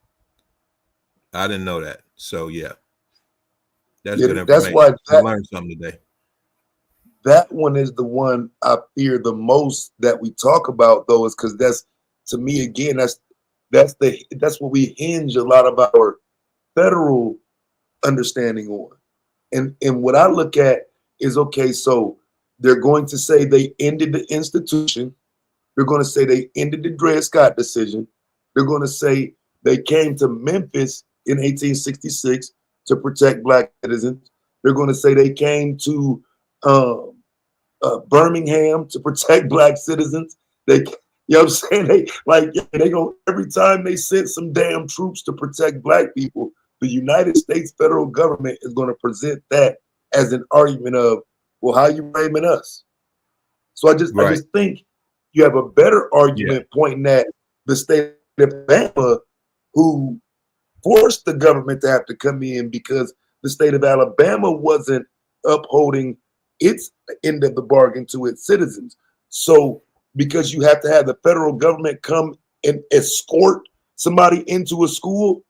So yeah, that's good information. That's why I learned something today. That one is the one I fear the most that we talk about, though, is because that's, to me, again, that's what we hinge a lot of our federal understanding on. And what I look at is, okay, so they're going to say they ended the institution. They're going to say they ended the Dred Scott decision. They're going to say they came to Memphis in 1866 to protect black citizens. They're going to say they came to Birmingham to protect black citizens. You know what I'm saying? They go every time they send some damn troops to protect black people, the United States federal government is going to present that as an argument of, well, how you blaming us? So I just think you have a better argument pointing at the state of Alabama, who forced the government to have to come in because the state of Alabama wasn't upholding its end of the bargain to its citizens. So because you have to have the federal government come and escort somebody into a school,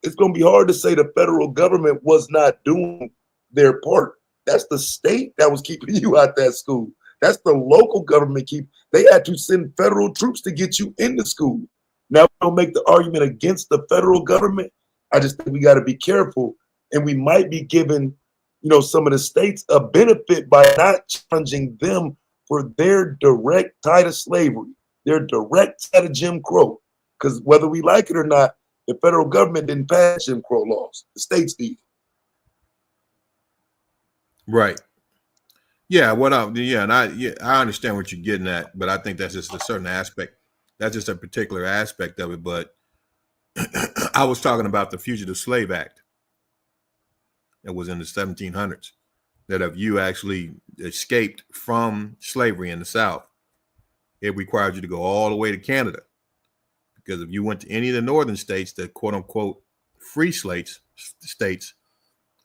it's going to be hard to say the federal government was not doing their part. That's the state that was keeping you out that school. That's the local government they had to send federal troops to get you into school. Now we don't make the argument against the federal government. I just think we got to be careful, and we might be giving, some of the states a benefit by not challenging them for their direct tie to slavery, their direct tie to Jim Crow. Because whether we like it or not, the federal government didn't pass Jim Crow laws. The states did. Right. Yeah. I understand what you're getting at, but I think that's just a certain aspect. That's just a particular aspect of it. But I was talking about the Fugitive Slave Act that was in the 1700s, that if you actually escaped from slavery in the South, it required you to go all the way to Canada. Because if you went to any of the northern states, the quote unquote free states,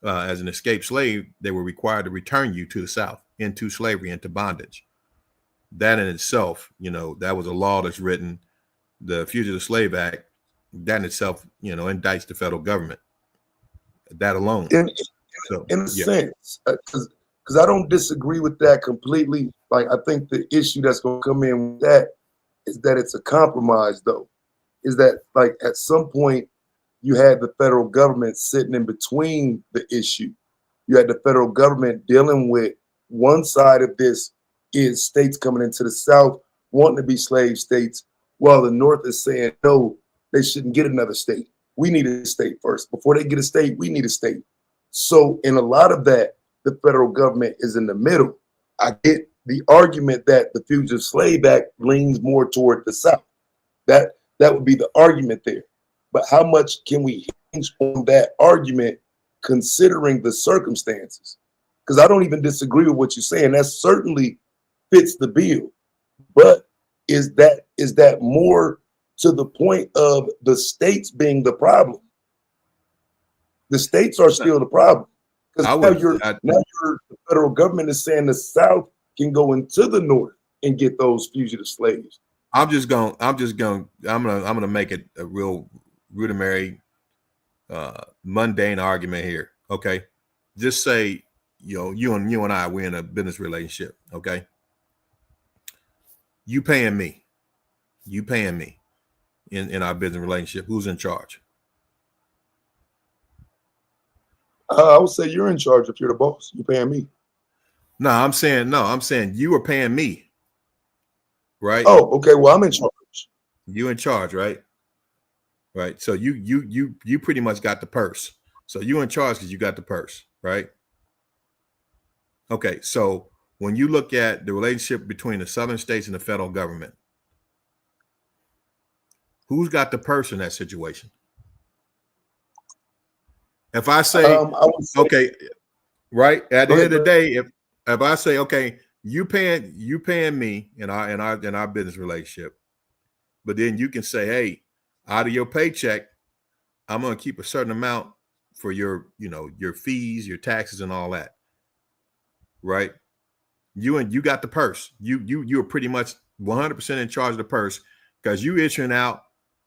as an escaped slave, they were required to return you to the South, into slavery, into bondage. That in itself, that was a law that's written, the Fugitive Slave Act, that in itself, indicts the federal government. That alone. In a sense, because I don't disagree with that completely. I think the issue that's going to come in with that is that it's a compromise, though. Is that at some point you had the federal government sitting in between the issue. You had the federal government dealing with one side of this is states coming into the South wanting to be slave states, while the North is saying, no, they shouldn't get another state. We need a state first. Before they get a state, we need a state. So in a lot of that, the federal government is in the middle. I get the argument that the Fugitive Slave Act leans more toward the South. That would be the argument there. But how much can we hinge on that argument considering the circumstances? because I don't even disagree with what you're saying. That certainly fits the bill. But is that more to the point of the states being the problem? The states are still the problem. Because now the federal government is saying the South can go into the North and get those fugitive slaves. I'm gonna make it a real rudimentary, mundane argument here. Okay, just say you and I, we're in a business relationship. Okay, you paying me in our business relationship. Who's in charge? I would say you're in charge if you're the boss. You're paying me. No, I'm saying you are paying me. Right. Oh, okay. Well, I'm in charge. You in charge, right? Right. So you pretty much got the purse. So you in charge because you got the purse, right? Okay. So when you look at the relationship between the southern states and the federal government, who's got the purse in that situation? If I say, okay, right at the end of the day, if I say, okay, you paying me in our business relationship, but then you can say, hey, out of your paycheck, I'm going to keep a certain amount for your fees, your taxes, and all that, right? You got the purse. You're pretty much 100% in charge of the purse because you issuing out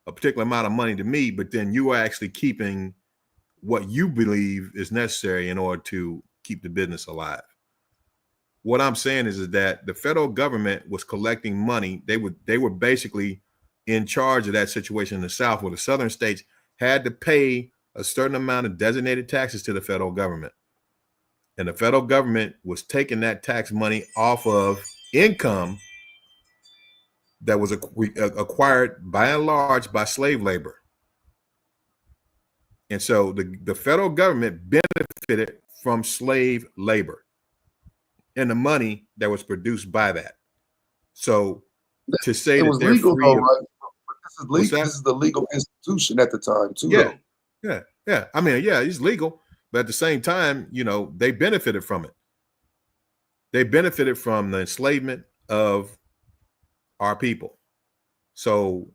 a particular amount of money to me, but then you are actually keeping what you believe is necessary in order to keep the business alive. What I'm saying is that the federal government was collecting money. They were basically in charge of that situation in the South, where the southern states had to pay a certain amount of designated taxes to the federal government. And the federal government was taking that tax money off of income that was acquired by and large by slave labor. And so the federal government benefited from slave labor and the money that was produced by that. So to say that they're legal, free, though, right? This is legal. This is the legal institution at the time, too. Yeah. I mean, yeah, it's legal, but at the same time, they benefited from it. They benefited from the enslavement of our people. So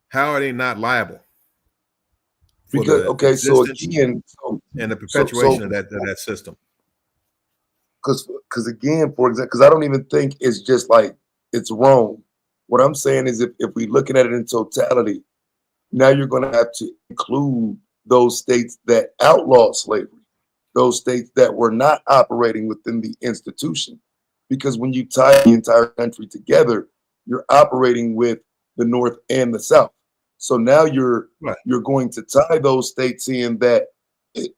how are they not liable? Because so again, and the perpetuation of that system. Because again, for example, because I don't even think it's just like it's wrong. What I'm saying is, if we're looking at it in totality, now you're going to have to include those states that outlawed slavery, those states that were not operating within the institution. Because when you tie the entire country together, you're operating with the North and the South. So now you're going to tie those states in that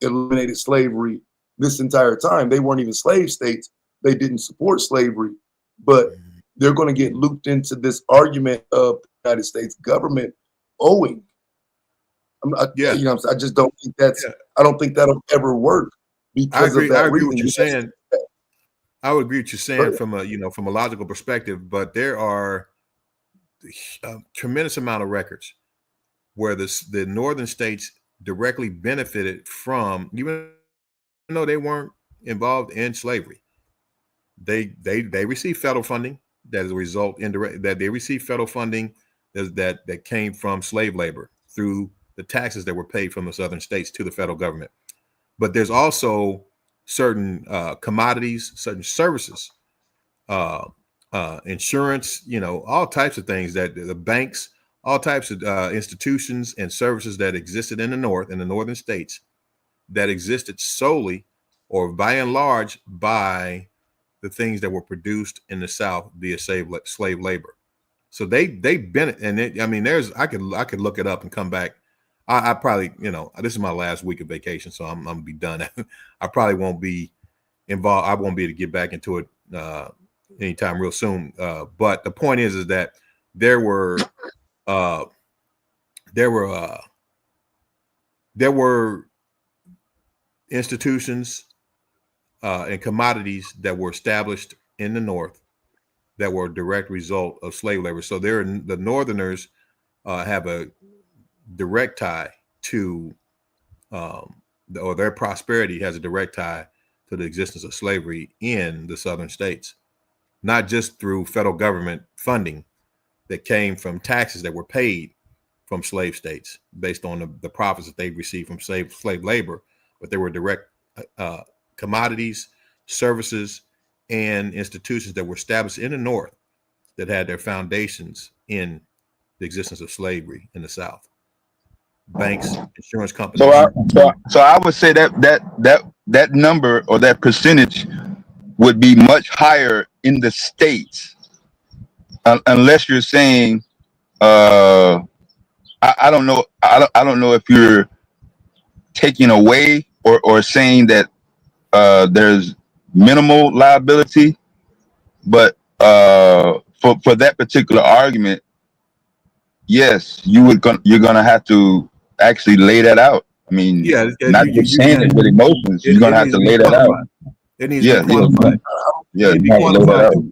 eliminated slavery this entire time. They weren't even slave states. They didn't support slavery, but they're going to get looped into this argument of the United States government owing. I just don't think I don't think that'll ever work because of that. I agree with you saying. I would agree with you saying from a logical perspective, but there are a tremendous amount of records where the northern states directly benefited from, even though they weren't involved in slavery. They received federal funding that is a result that they received federal funding that came from slave labor through the taxes that were paid from the southern states to the federal government. But there's also certain commodities, certain services, insurance, all types of things that the banks, all types of institutions and services that existed in the North, in the northern states, that existed solely or by and large by the things that were produced in the South via slave labor. So they benefit, and I could look it up and come back. I probably, this is my last week of vacation, so I'm gonna be done. I probably won't be involved. I won't be able to get back into it anytime real soon. But the point is that there were institutions and commodities that were established in the North that were a direct result of slave labor. So the Northerners have a direct tie to, or their prosperity has a direct tie to the existence of slavery in the southern states, not just through federal government funding that came from taxes that were paid from slave states based on the profits that they received from slave labor, but there were direct commodities, services, and institutions that were established in the North that had their foundations in the existence of slavery in the South. Banks, insurance companies. So I would say that number or that percentage would be much higher in the states, unless you're saying, I don't know, I don't know if you're taking away or saying that there's minimal liability, but for that particular argument, yes, you're gonna have to actually lay that out. I mean, not just saying it with emotions. You're gonna have to lay that out. It needs to be quantified. Yeah, It needs to be quantified.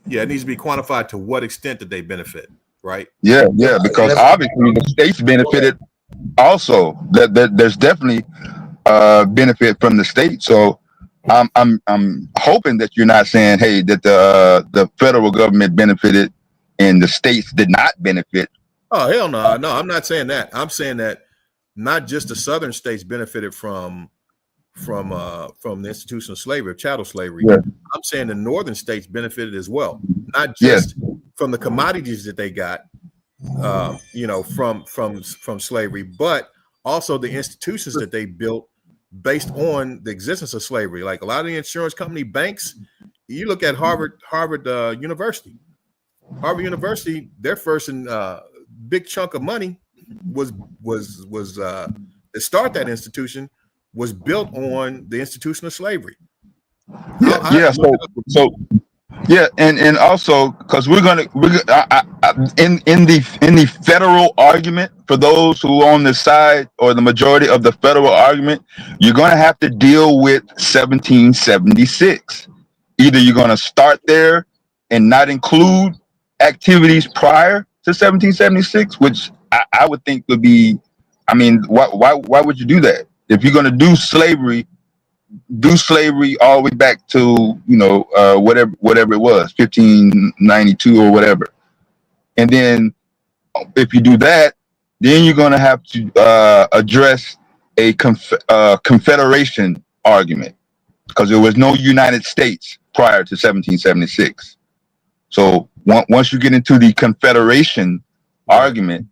Yeah, it needs to be quantified to what extent that they benefit, right? Yeah, because obviously the states benefited also. That there's definitely benefit from the state. So I'm hoping that you're not saying, hey, that the federal government benefited and the states did not benefit. Oh, hell no. No, I'm not saying that. I'm saying that not just the southern states benefited from the institution of slavery, of chattel slavery. Yeah. I'm saying the northern states benefited as well, not just from the commodities that they got, from slavery, but also the institutions that they built based on the existence of slavery. Like a lot of the insurance company, banks. You look at Harvard University. Harvard University, their first and big chunk of money was to start that institution was built on the institution of slavery. And also because we're gonna in the federal argument, for those who are on the side or the majority of the federal argument, you're gonna have to deal with 1776. Either you're gonna start there and not include activities prior to 1776, which I would think would be, I mean, why would you do that? If you're going to do slavery all the way back to, whatever it was, 1592 or whatever. And then if you do that, then you're going to have to address a confederation argument, because there was no United States prior to 1776. So once you get into the confederation argument,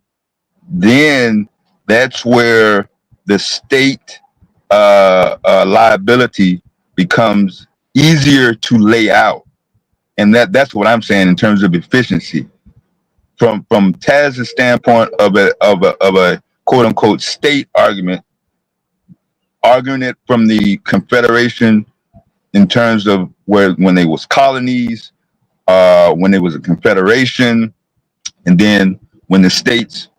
then that's where the state liability becomes easier to lay out, and that's what I'm saying in terms of efficiency. From Taz's standpoint of a quote unquote state argument, arguing it from the confederation in terms of when they was colonies, when it was a confederation, and then when the states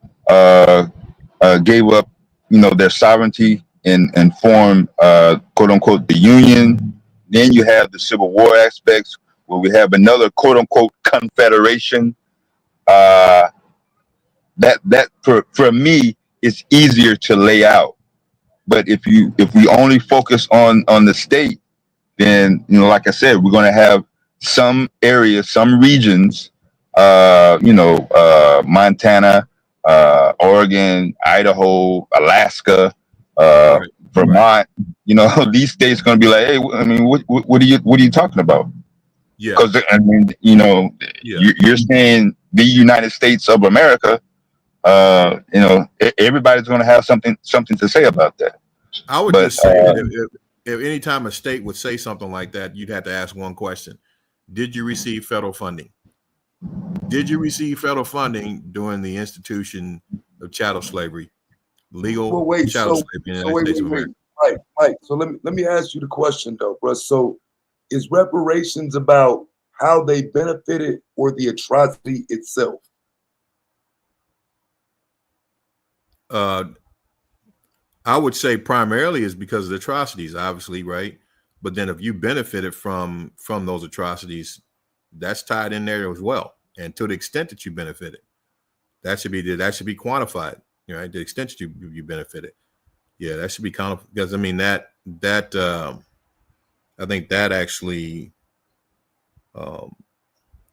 gave up, their sovereignty and formed quote unquote the Union. Then you have the Civil War aspects where we have another quote unquote confederation. That for me is easier to lay out. But if we only focus on the state, then like I said, we're going to have some areas, some regions, Montana, Oregon, Idaho, Alaska, Vermont. These states are going to be like, hey, I mean, what are you talking about? Yeah, because I mean, you're saying the United States of America. Everybody's going to have something to say about that. I would just say that if any time a state would say something like that, you'd have to ask one question: did you receive federal funding? Did you receive federal funding during the institution of chattel slavery, legal chattel slavery in the United States of America? Mike. So let me ask you the question though, bro. So is reparations about how they benefited or the atrocity itself? I would say primarily is because of the atrocities, obviously, right? But then if you benefited from those atrocities, that's tied in there as well. And to the extent that you benefited, that should be quantified, right? The extent that you benefited. Yeah, that should be kind of, because I mean that I think that actually, those are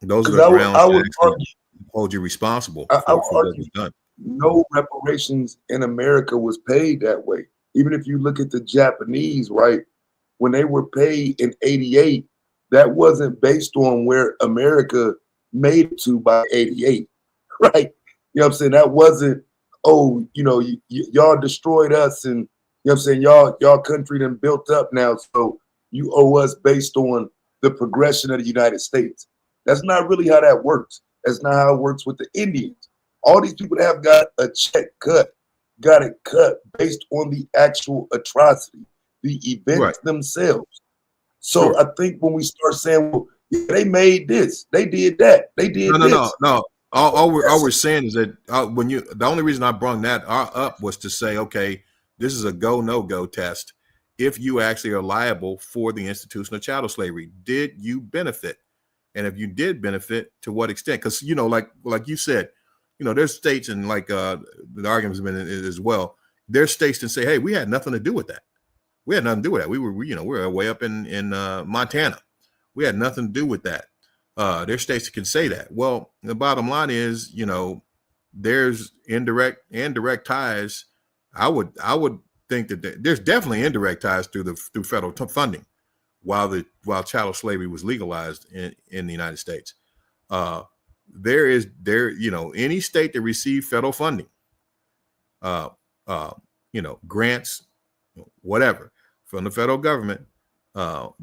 Because the I grounds that would actually argue, hold you responsible I for would what argue was done. no reparations in America was paid that way. Even if you look at the Japanese, right, when they were paid in '88, that wasn't based on where America made it to by '88, right? You know what I'm saying? That wasn't, oh, you know, y'all destroyed us, and you know what I'm saying, y'all country done built up now, so you owe us based on the progression of the United States. That's not really how that works. That's not how it works with the Indians. All these people that have got a check cut, got it cut based on the actual atrocity, the events Right. themselves. So Sure. I think when we start saying, well, yeah, they made this, they did that, they did this. No. All we're saying is that the only reason I brung that up was to say, okay, this is a go no go test. If you actually are liable for the institution of chattel slavery, did you benefit? And if you did benefit, to what extent? Because like you said, there's states, and like the argument's been as well. There's states that say, hey, we had nothing to do with that. We had nothing to do with that. We were way up in Montana. We had nothing to do with that. There's states that can say that. Well, the bottom line is, there's indirect and direct ties. I would think that there's definitely indirect ties through federal funding, while chattel slavery was legalized in the United States. Any state that received federal funding, grants, whatever, from the federal government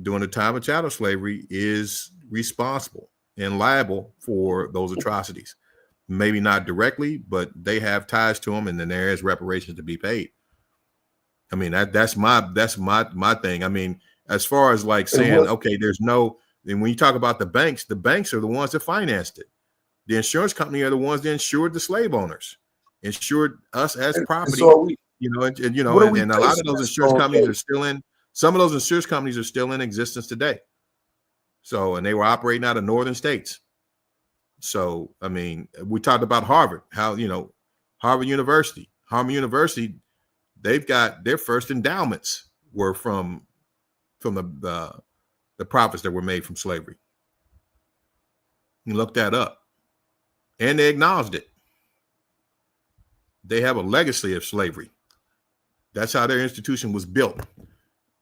during the time of chattel slavery is responsible and liable for those atrocities. Maybe not directly, but they have ties to them, and then there is reparations to be paid. I mean, that's my thing. I mean, as far as like saying, okay, then when you talk about the banks are the ones that financed it. The insurance company are the ones that insured the slave owners, insured us as property. And a lot of those insurance companies are still in. Some of those insurance companies are still in existence today. So, and they were operating out of northern states. So, I mean, we talked about Harvard, how, Harvard University, they've got their first endowments were from the profits that were made from slavery. You look that up. And they acknowledged it. They have a legacy of slavery. That's how their institution was built.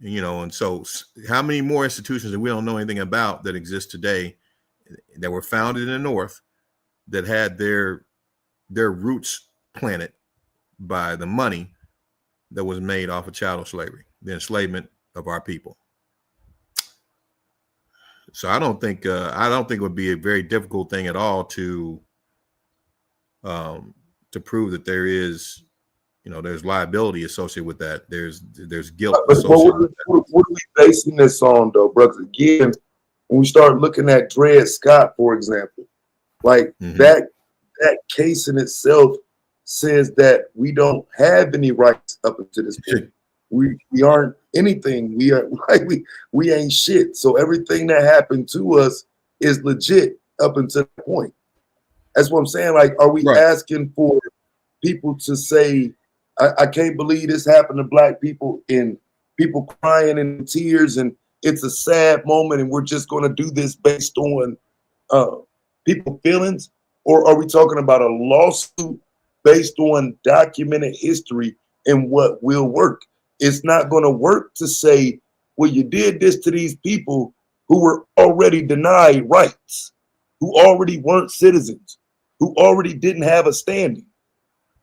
And so how many more institutions that we don't know anything about that exist today that were founded in the North that had their roots planted by the money that was made off of chattel slavery, the enslavement of our people. So I don't think it would be a very difficult thing at all to prove that there is, there's liability associated with that. There's guilt associated with that. What are we basing this on, though, brothers? Again, when we start looking at Dred Scott, for example, like that case in itself says that we don't have any rights up until this point. We aren't anything. We are like we ain't shit. So everything that happened to us is legit up until that point. That's what I'm saying. Like, are we asking for people to say, I can't believe this happened to black people, and people crying in tears, and it's a sad moment, and we're just going to do this based on people's feelings? Or are we talking about a lawsuit based on documented history and what will work? It's not going to work to say, well, you did this to these people who were already denied rights, who already weren't citizens, who already didn't have a standing.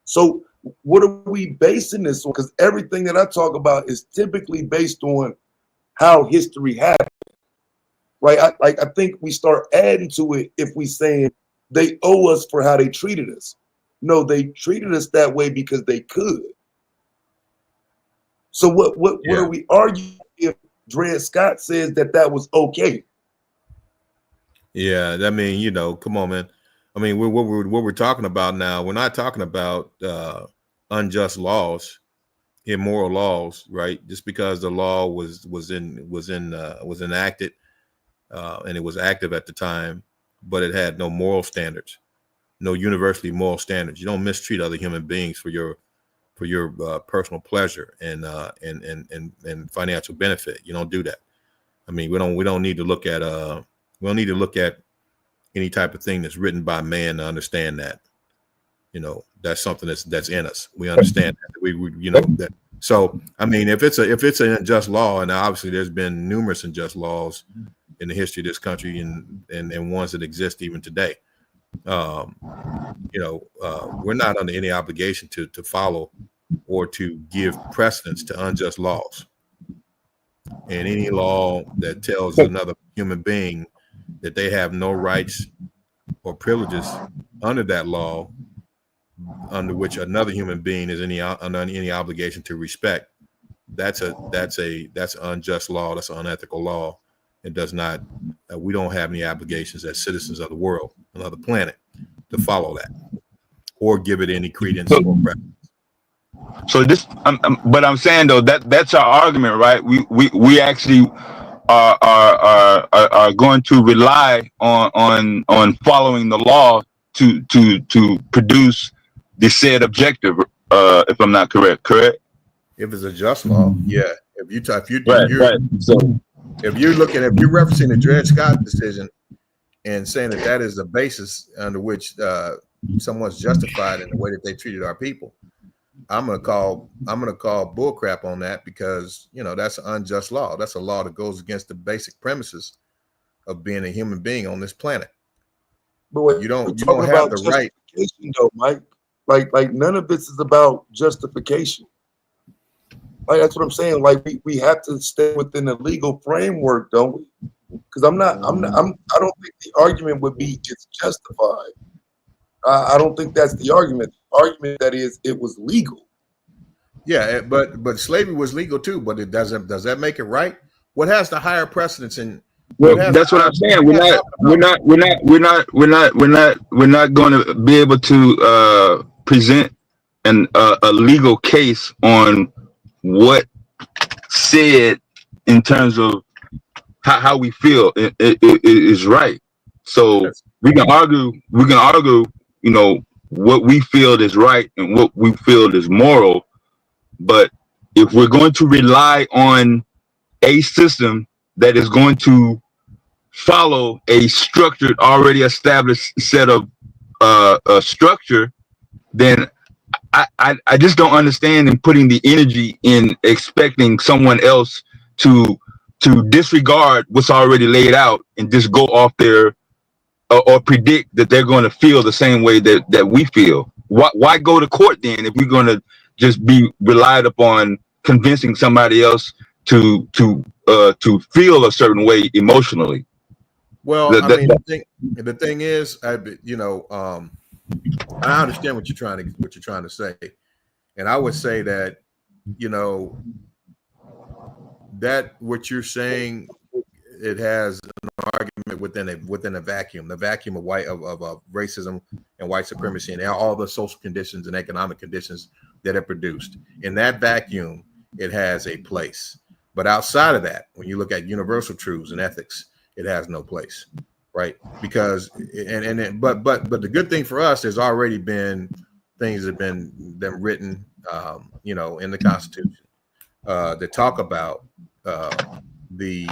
So what are we basing this on? Because everything that I talk about is typically based on how history happened, right? I think we start adding to it if we saying they owe us for how they treated us. No, they treated us that way because they could. So what are we arguing if Dred Scott says that was okay? Yeah, I mean, come on, man. I mean, what we're talking about now, we're not talking about unjust laws, immoral laws, right? Just because the law was enacted and it was active at the time, but it had no moral standards, no universally moral standards. You don't mistreat other human beings for your personal pleasure and financial benefit. You don't do that. I mean, we don't need to look at any type of thing that's written by man to understand that. You know, that's something that's in us. We understand that. We you know that. So I mean, if it's an unjust law, and obviously there's been numerous unjust laws in the history of this country, and ones that exist even today. You know, we're not under any obligation to follow or to give precedence to unjust laws. And any law that tells another human being that they have no rights or privileges under that law, under which another human being is under any obligation to respect, that's an unjust law. That's an unethical law. It does not. We don't have any obligations as citizens of the world, another planet, to follow that or give it any credence or precedence. So this, but I'm saying though that's our argument, right? We actually are going to rely on following the law to produce the said objective. If I'm not correct. If it's a just law, yeah. If you're referencing the Dred Scott decision and saying that is the basis under which someone's justified in the way that they treated our people, I'm gonna call bullcrap on that, because you know that's an unjust law. That's a law that goes against the basic premises of being a human being on this planet. But you don't have the right, though, Mike. Like none of this is about justification. Like that's what I'm saying. Like we have to stay within the legal framework, don't we? Because I don't think the argument would be it's justified. I don't think that's the argument. The argument that is it was legal. Yeah, but slavery was legal too. But it does that make it right? What has the higher precedence in? Well, that's what I'm saying. We're not going to be able to present a legal case on what said in terms of how we feel it is right. So we can argue, you know, what we feel is right and what we feel is moral. But if we're going to rely on a system that is going to follow a structured, already established set of structure, then I just don't understand in putting the energy in expecting someone else to disregard what's already laid out and just go off there or predict that they're going to feel the same way that we feel. Why go to court then if we're going to just be relied upon convincing somebody else to feel a certain way emotionally? Well, the thing is, you know, I understand what you're trying to say, and I would say that, you know, that what you're saying, it has an argument within a vacuum, the vacuum of racism and white supremacy and all the social conditions and economic conditions that it produced. In that vacuum, it has a place. But outside of that, when you look at universal truths and ethics, it has no place, right? Because but the good thing for us, there's already been things that have been written, you know, in the Constitution that talk about the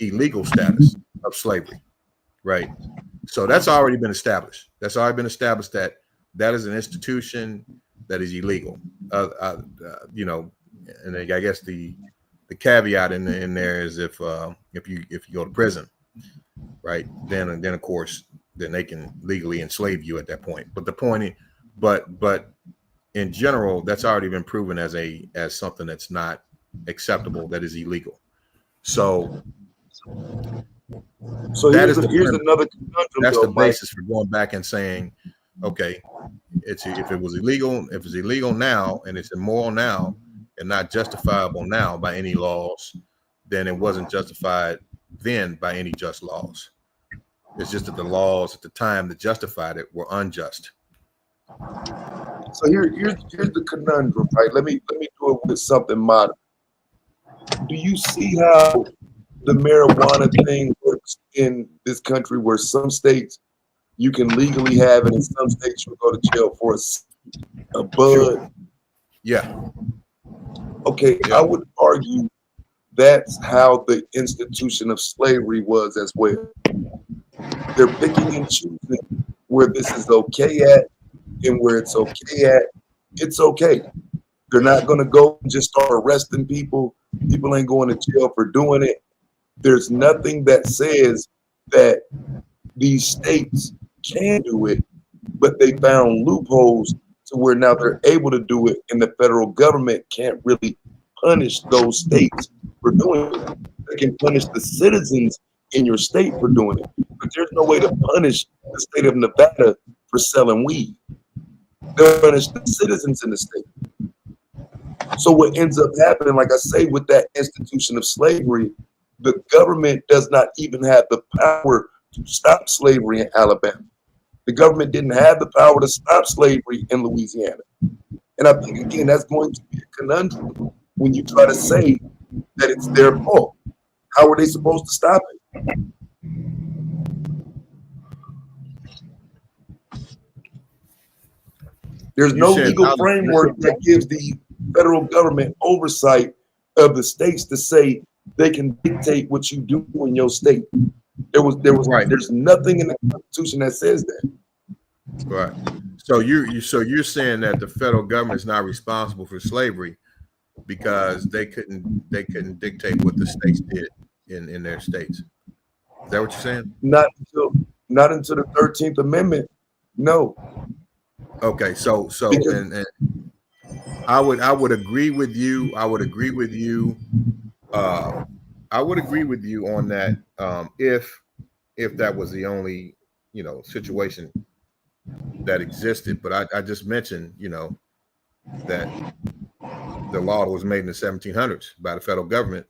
illegal status of slavery, right? So that's already been established. That's already been established that is an institution that is illegal. You know, and I guess the caveat in there is if you go to prison, right? Then of course they can legally enslave you at that point. But the point, but in general, that's already been proven as something that's not acceptable, that is illegal. So here's another conundrum. That's the basis for going back and saying, okay, if it was illegal, if it's illegal now and it's immoral now and not justifiable now by any laws, then it wasn't justified then by any just laws. It's just that the laws at the time that justified it were unjust. So here's the conundrum, right? Let me do it with something modern. Do you see how the marijuana thing works in this country, where some states you can legally have it and some states you'll go to jail for a bud? Yeah. Okay, yeah. I would argue That's how the institution of slavery was as well. They're picking and choosing where this is okay at and where it's okay at. It's okay. They're not going to go and just start arresting people. People ain't going to jail for doing it. There's nothing that says that these states can do it, but they found loopholes to where now they're able to do it, and the federal government can't really punish those states for doing it. They can punish the citizens in your state for doing it, but there's no way to punish the state of Nevada for selling weed. They'll punish the citizens in the state. So what ends up happening, like I say, with that institution of slavery, the government does not even have the power to stop slavery in Alabama. The government didn't have the power to stop slavery in Louisiana. And I think, again, that's going to be a conundrum when you try to say that it's their fault. How are they supposed to stop it? There's no legal framework that gives the federal government oversight of the states to say they can dictate what you do in your state. There's nothing in the Constitution that says that. Right. So you're saying that the federal government is not responsible for slavery because they couldn't dictate what the states did in their states. Is that what you're saying? Not until the 13th Amendment. No. Okay. So and I would agree with you. I would agree with you on that if that was the only situation that existed. But I just mentioned that the law was made in the 1700s by the federal government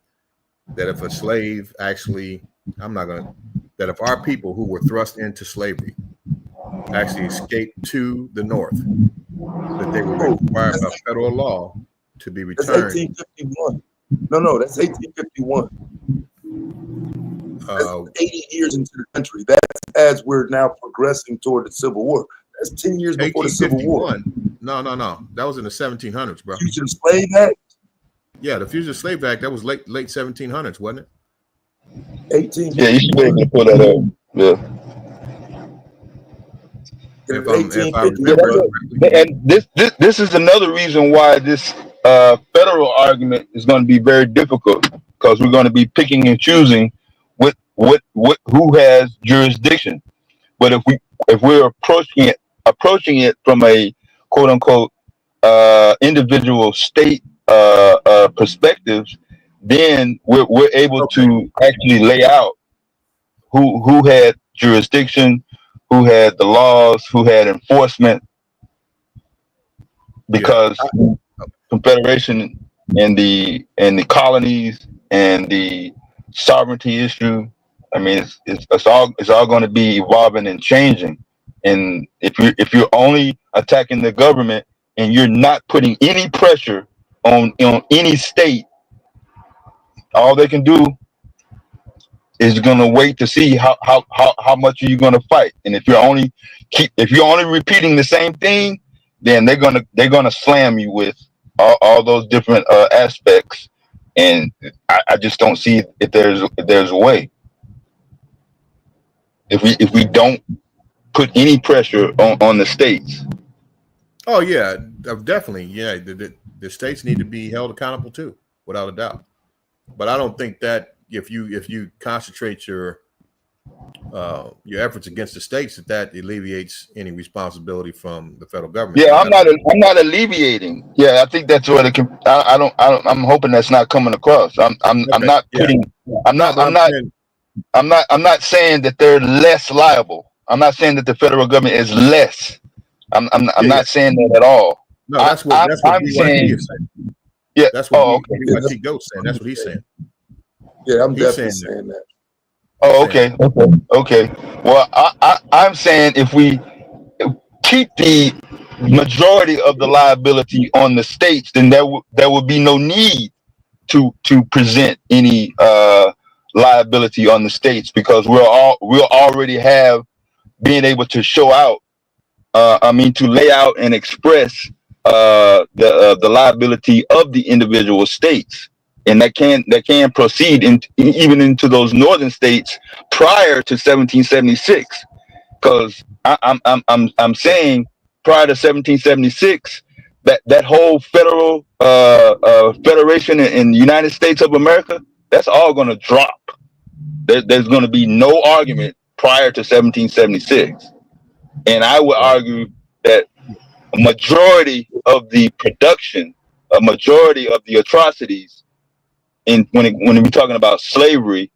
that if a slave actually that if our people who were thrust into slavery actually escaped to the north, that they were required by federal law to be returned. That's 1851. No, that's 1851. That's 80 years into the country. That's as we're now progressing toward the Civil War. That's 10 years before the Civil War. No. That was in the 1700s, bro. Fugitive Slave Act? Yeah, the Fugitive Slave Act, that was late 1700s, wasn't it? 18. Yeah, you should be able to pull that up. Yeah. If I remember and this is another reason why this federal argument is going to be very difficult, because we're going to be picking and choosing who has jurisdiction. But if we're approaching it from a quote unquote individual state perspective, then we're able to actually lay out who had jurisdiction, who had the laws, who had enforcement, because Confederation and the colonies and the sovereignty issue, I mean, it's all going to be evolving and changing. And if you're only attacking the government and you're not putting any pressure on any state, all they can do is going to wait to see how much are you going to fight. And if you're only repeating the same thing, then they're gonna slam you with all those different aspects. And I just don't see if there's a way. If we don't put any pressure on the states. Oh yeah, definitely. Yeah, the states need to be held accountable too, without a doubt. But I don't think that if you concentrate your efforts against the states, that alleviates any responsibility from the federal government. Yeah, I'm not alleviating. Yeah, I think that's what it can. I'm hoping that's not coming across. I'm not saying that they're less liable. I'm not saying that the federal government is less. I'm not saying that at all. No, that's what I'm saying. Is saying. Yeah. That's what BYT Goat's saying. That's what he's saying. Yeah, I'm definitely saying that. Oh, okay. Well, I'm saying if we keep the majority of the liability on the states, then there would be no need to present any liability on the states, because we'll already have being able to show out. To lay out and express the liability of the individual states. and that can proceed even into those northern states prior to 1776. Because I'm saying prior to 1776, that whole federal federation in the United States of America, that's all going to drop. There's going to be no argument prior to 1776, and I would argue that a majority of the production, a majority of the atrocities, when we're talking about slavery,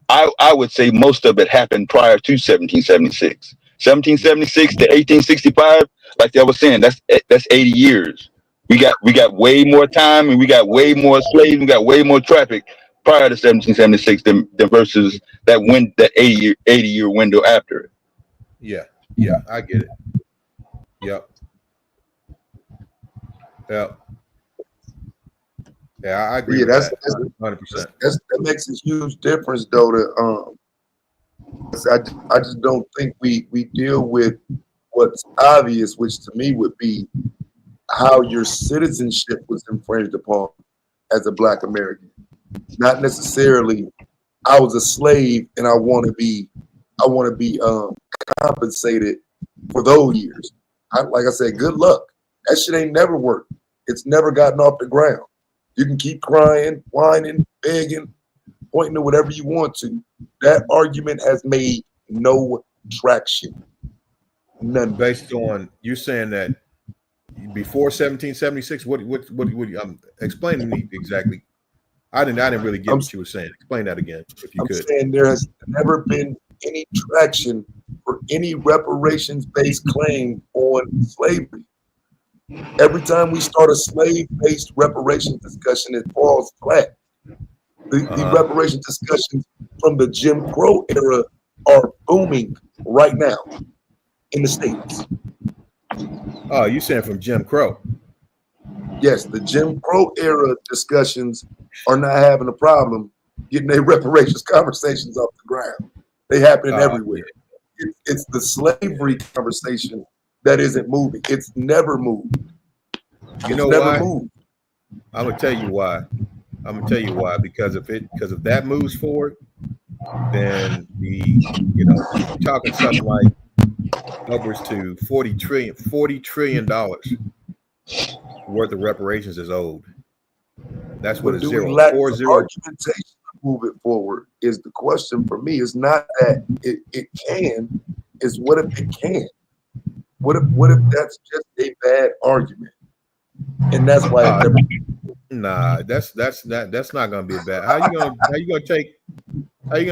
I would say most of it happened prior to 1776. 1776 to 1865, like I was saying, that's 80 years. We got way more time, and we got way more slaves, we got way more traffic prior to 1776 than versus that 80 year window after it. Yeah, I get it. Yep. Yeah, I agree. Yeah, with that 100%. That makes a huge difference, though. I just don't think we deal with what's obvious, which to me would be how your citizenship was infringed upon as a Black American. Not necessarily, I was a slave and I want to be compensated for those years. Like I said, good luck. That shit ain't never worked. It's never gotten off the ground. You can keep crying, whining, begging, pointing to whatever you want to. That argument has made no traction. None. Based on you saying that before 1776, what explain to me exactly. I didn't really get what you were saying. Explain that again, if you could. I'm saying there has never been any traction for any reparations-based claim on slavery. Every time we start a slave-based reparations discussion, it falls flat. The reparation discussions from the Jim Crow era are booming right now in the States. Oh, you saying from Jim Crow? Yes, the Jim Crow era discussions are not having a problem getting their reparations conversations off the ground. They happen everywhere. It's the slavery conversation that isn't moving. It's never moved. You know why? I'm gonna tell you why. Because if that moves forward, then you're talking something like upwards to $40 trillion worth of reparations is owed. That's what it's zero. Argumentation to move it forward is the question for me. It's not that it can, it's what if it can? What if that's just a bad argument? And that's why it never. Nah, that's not gonna be bad. How you gonna take 3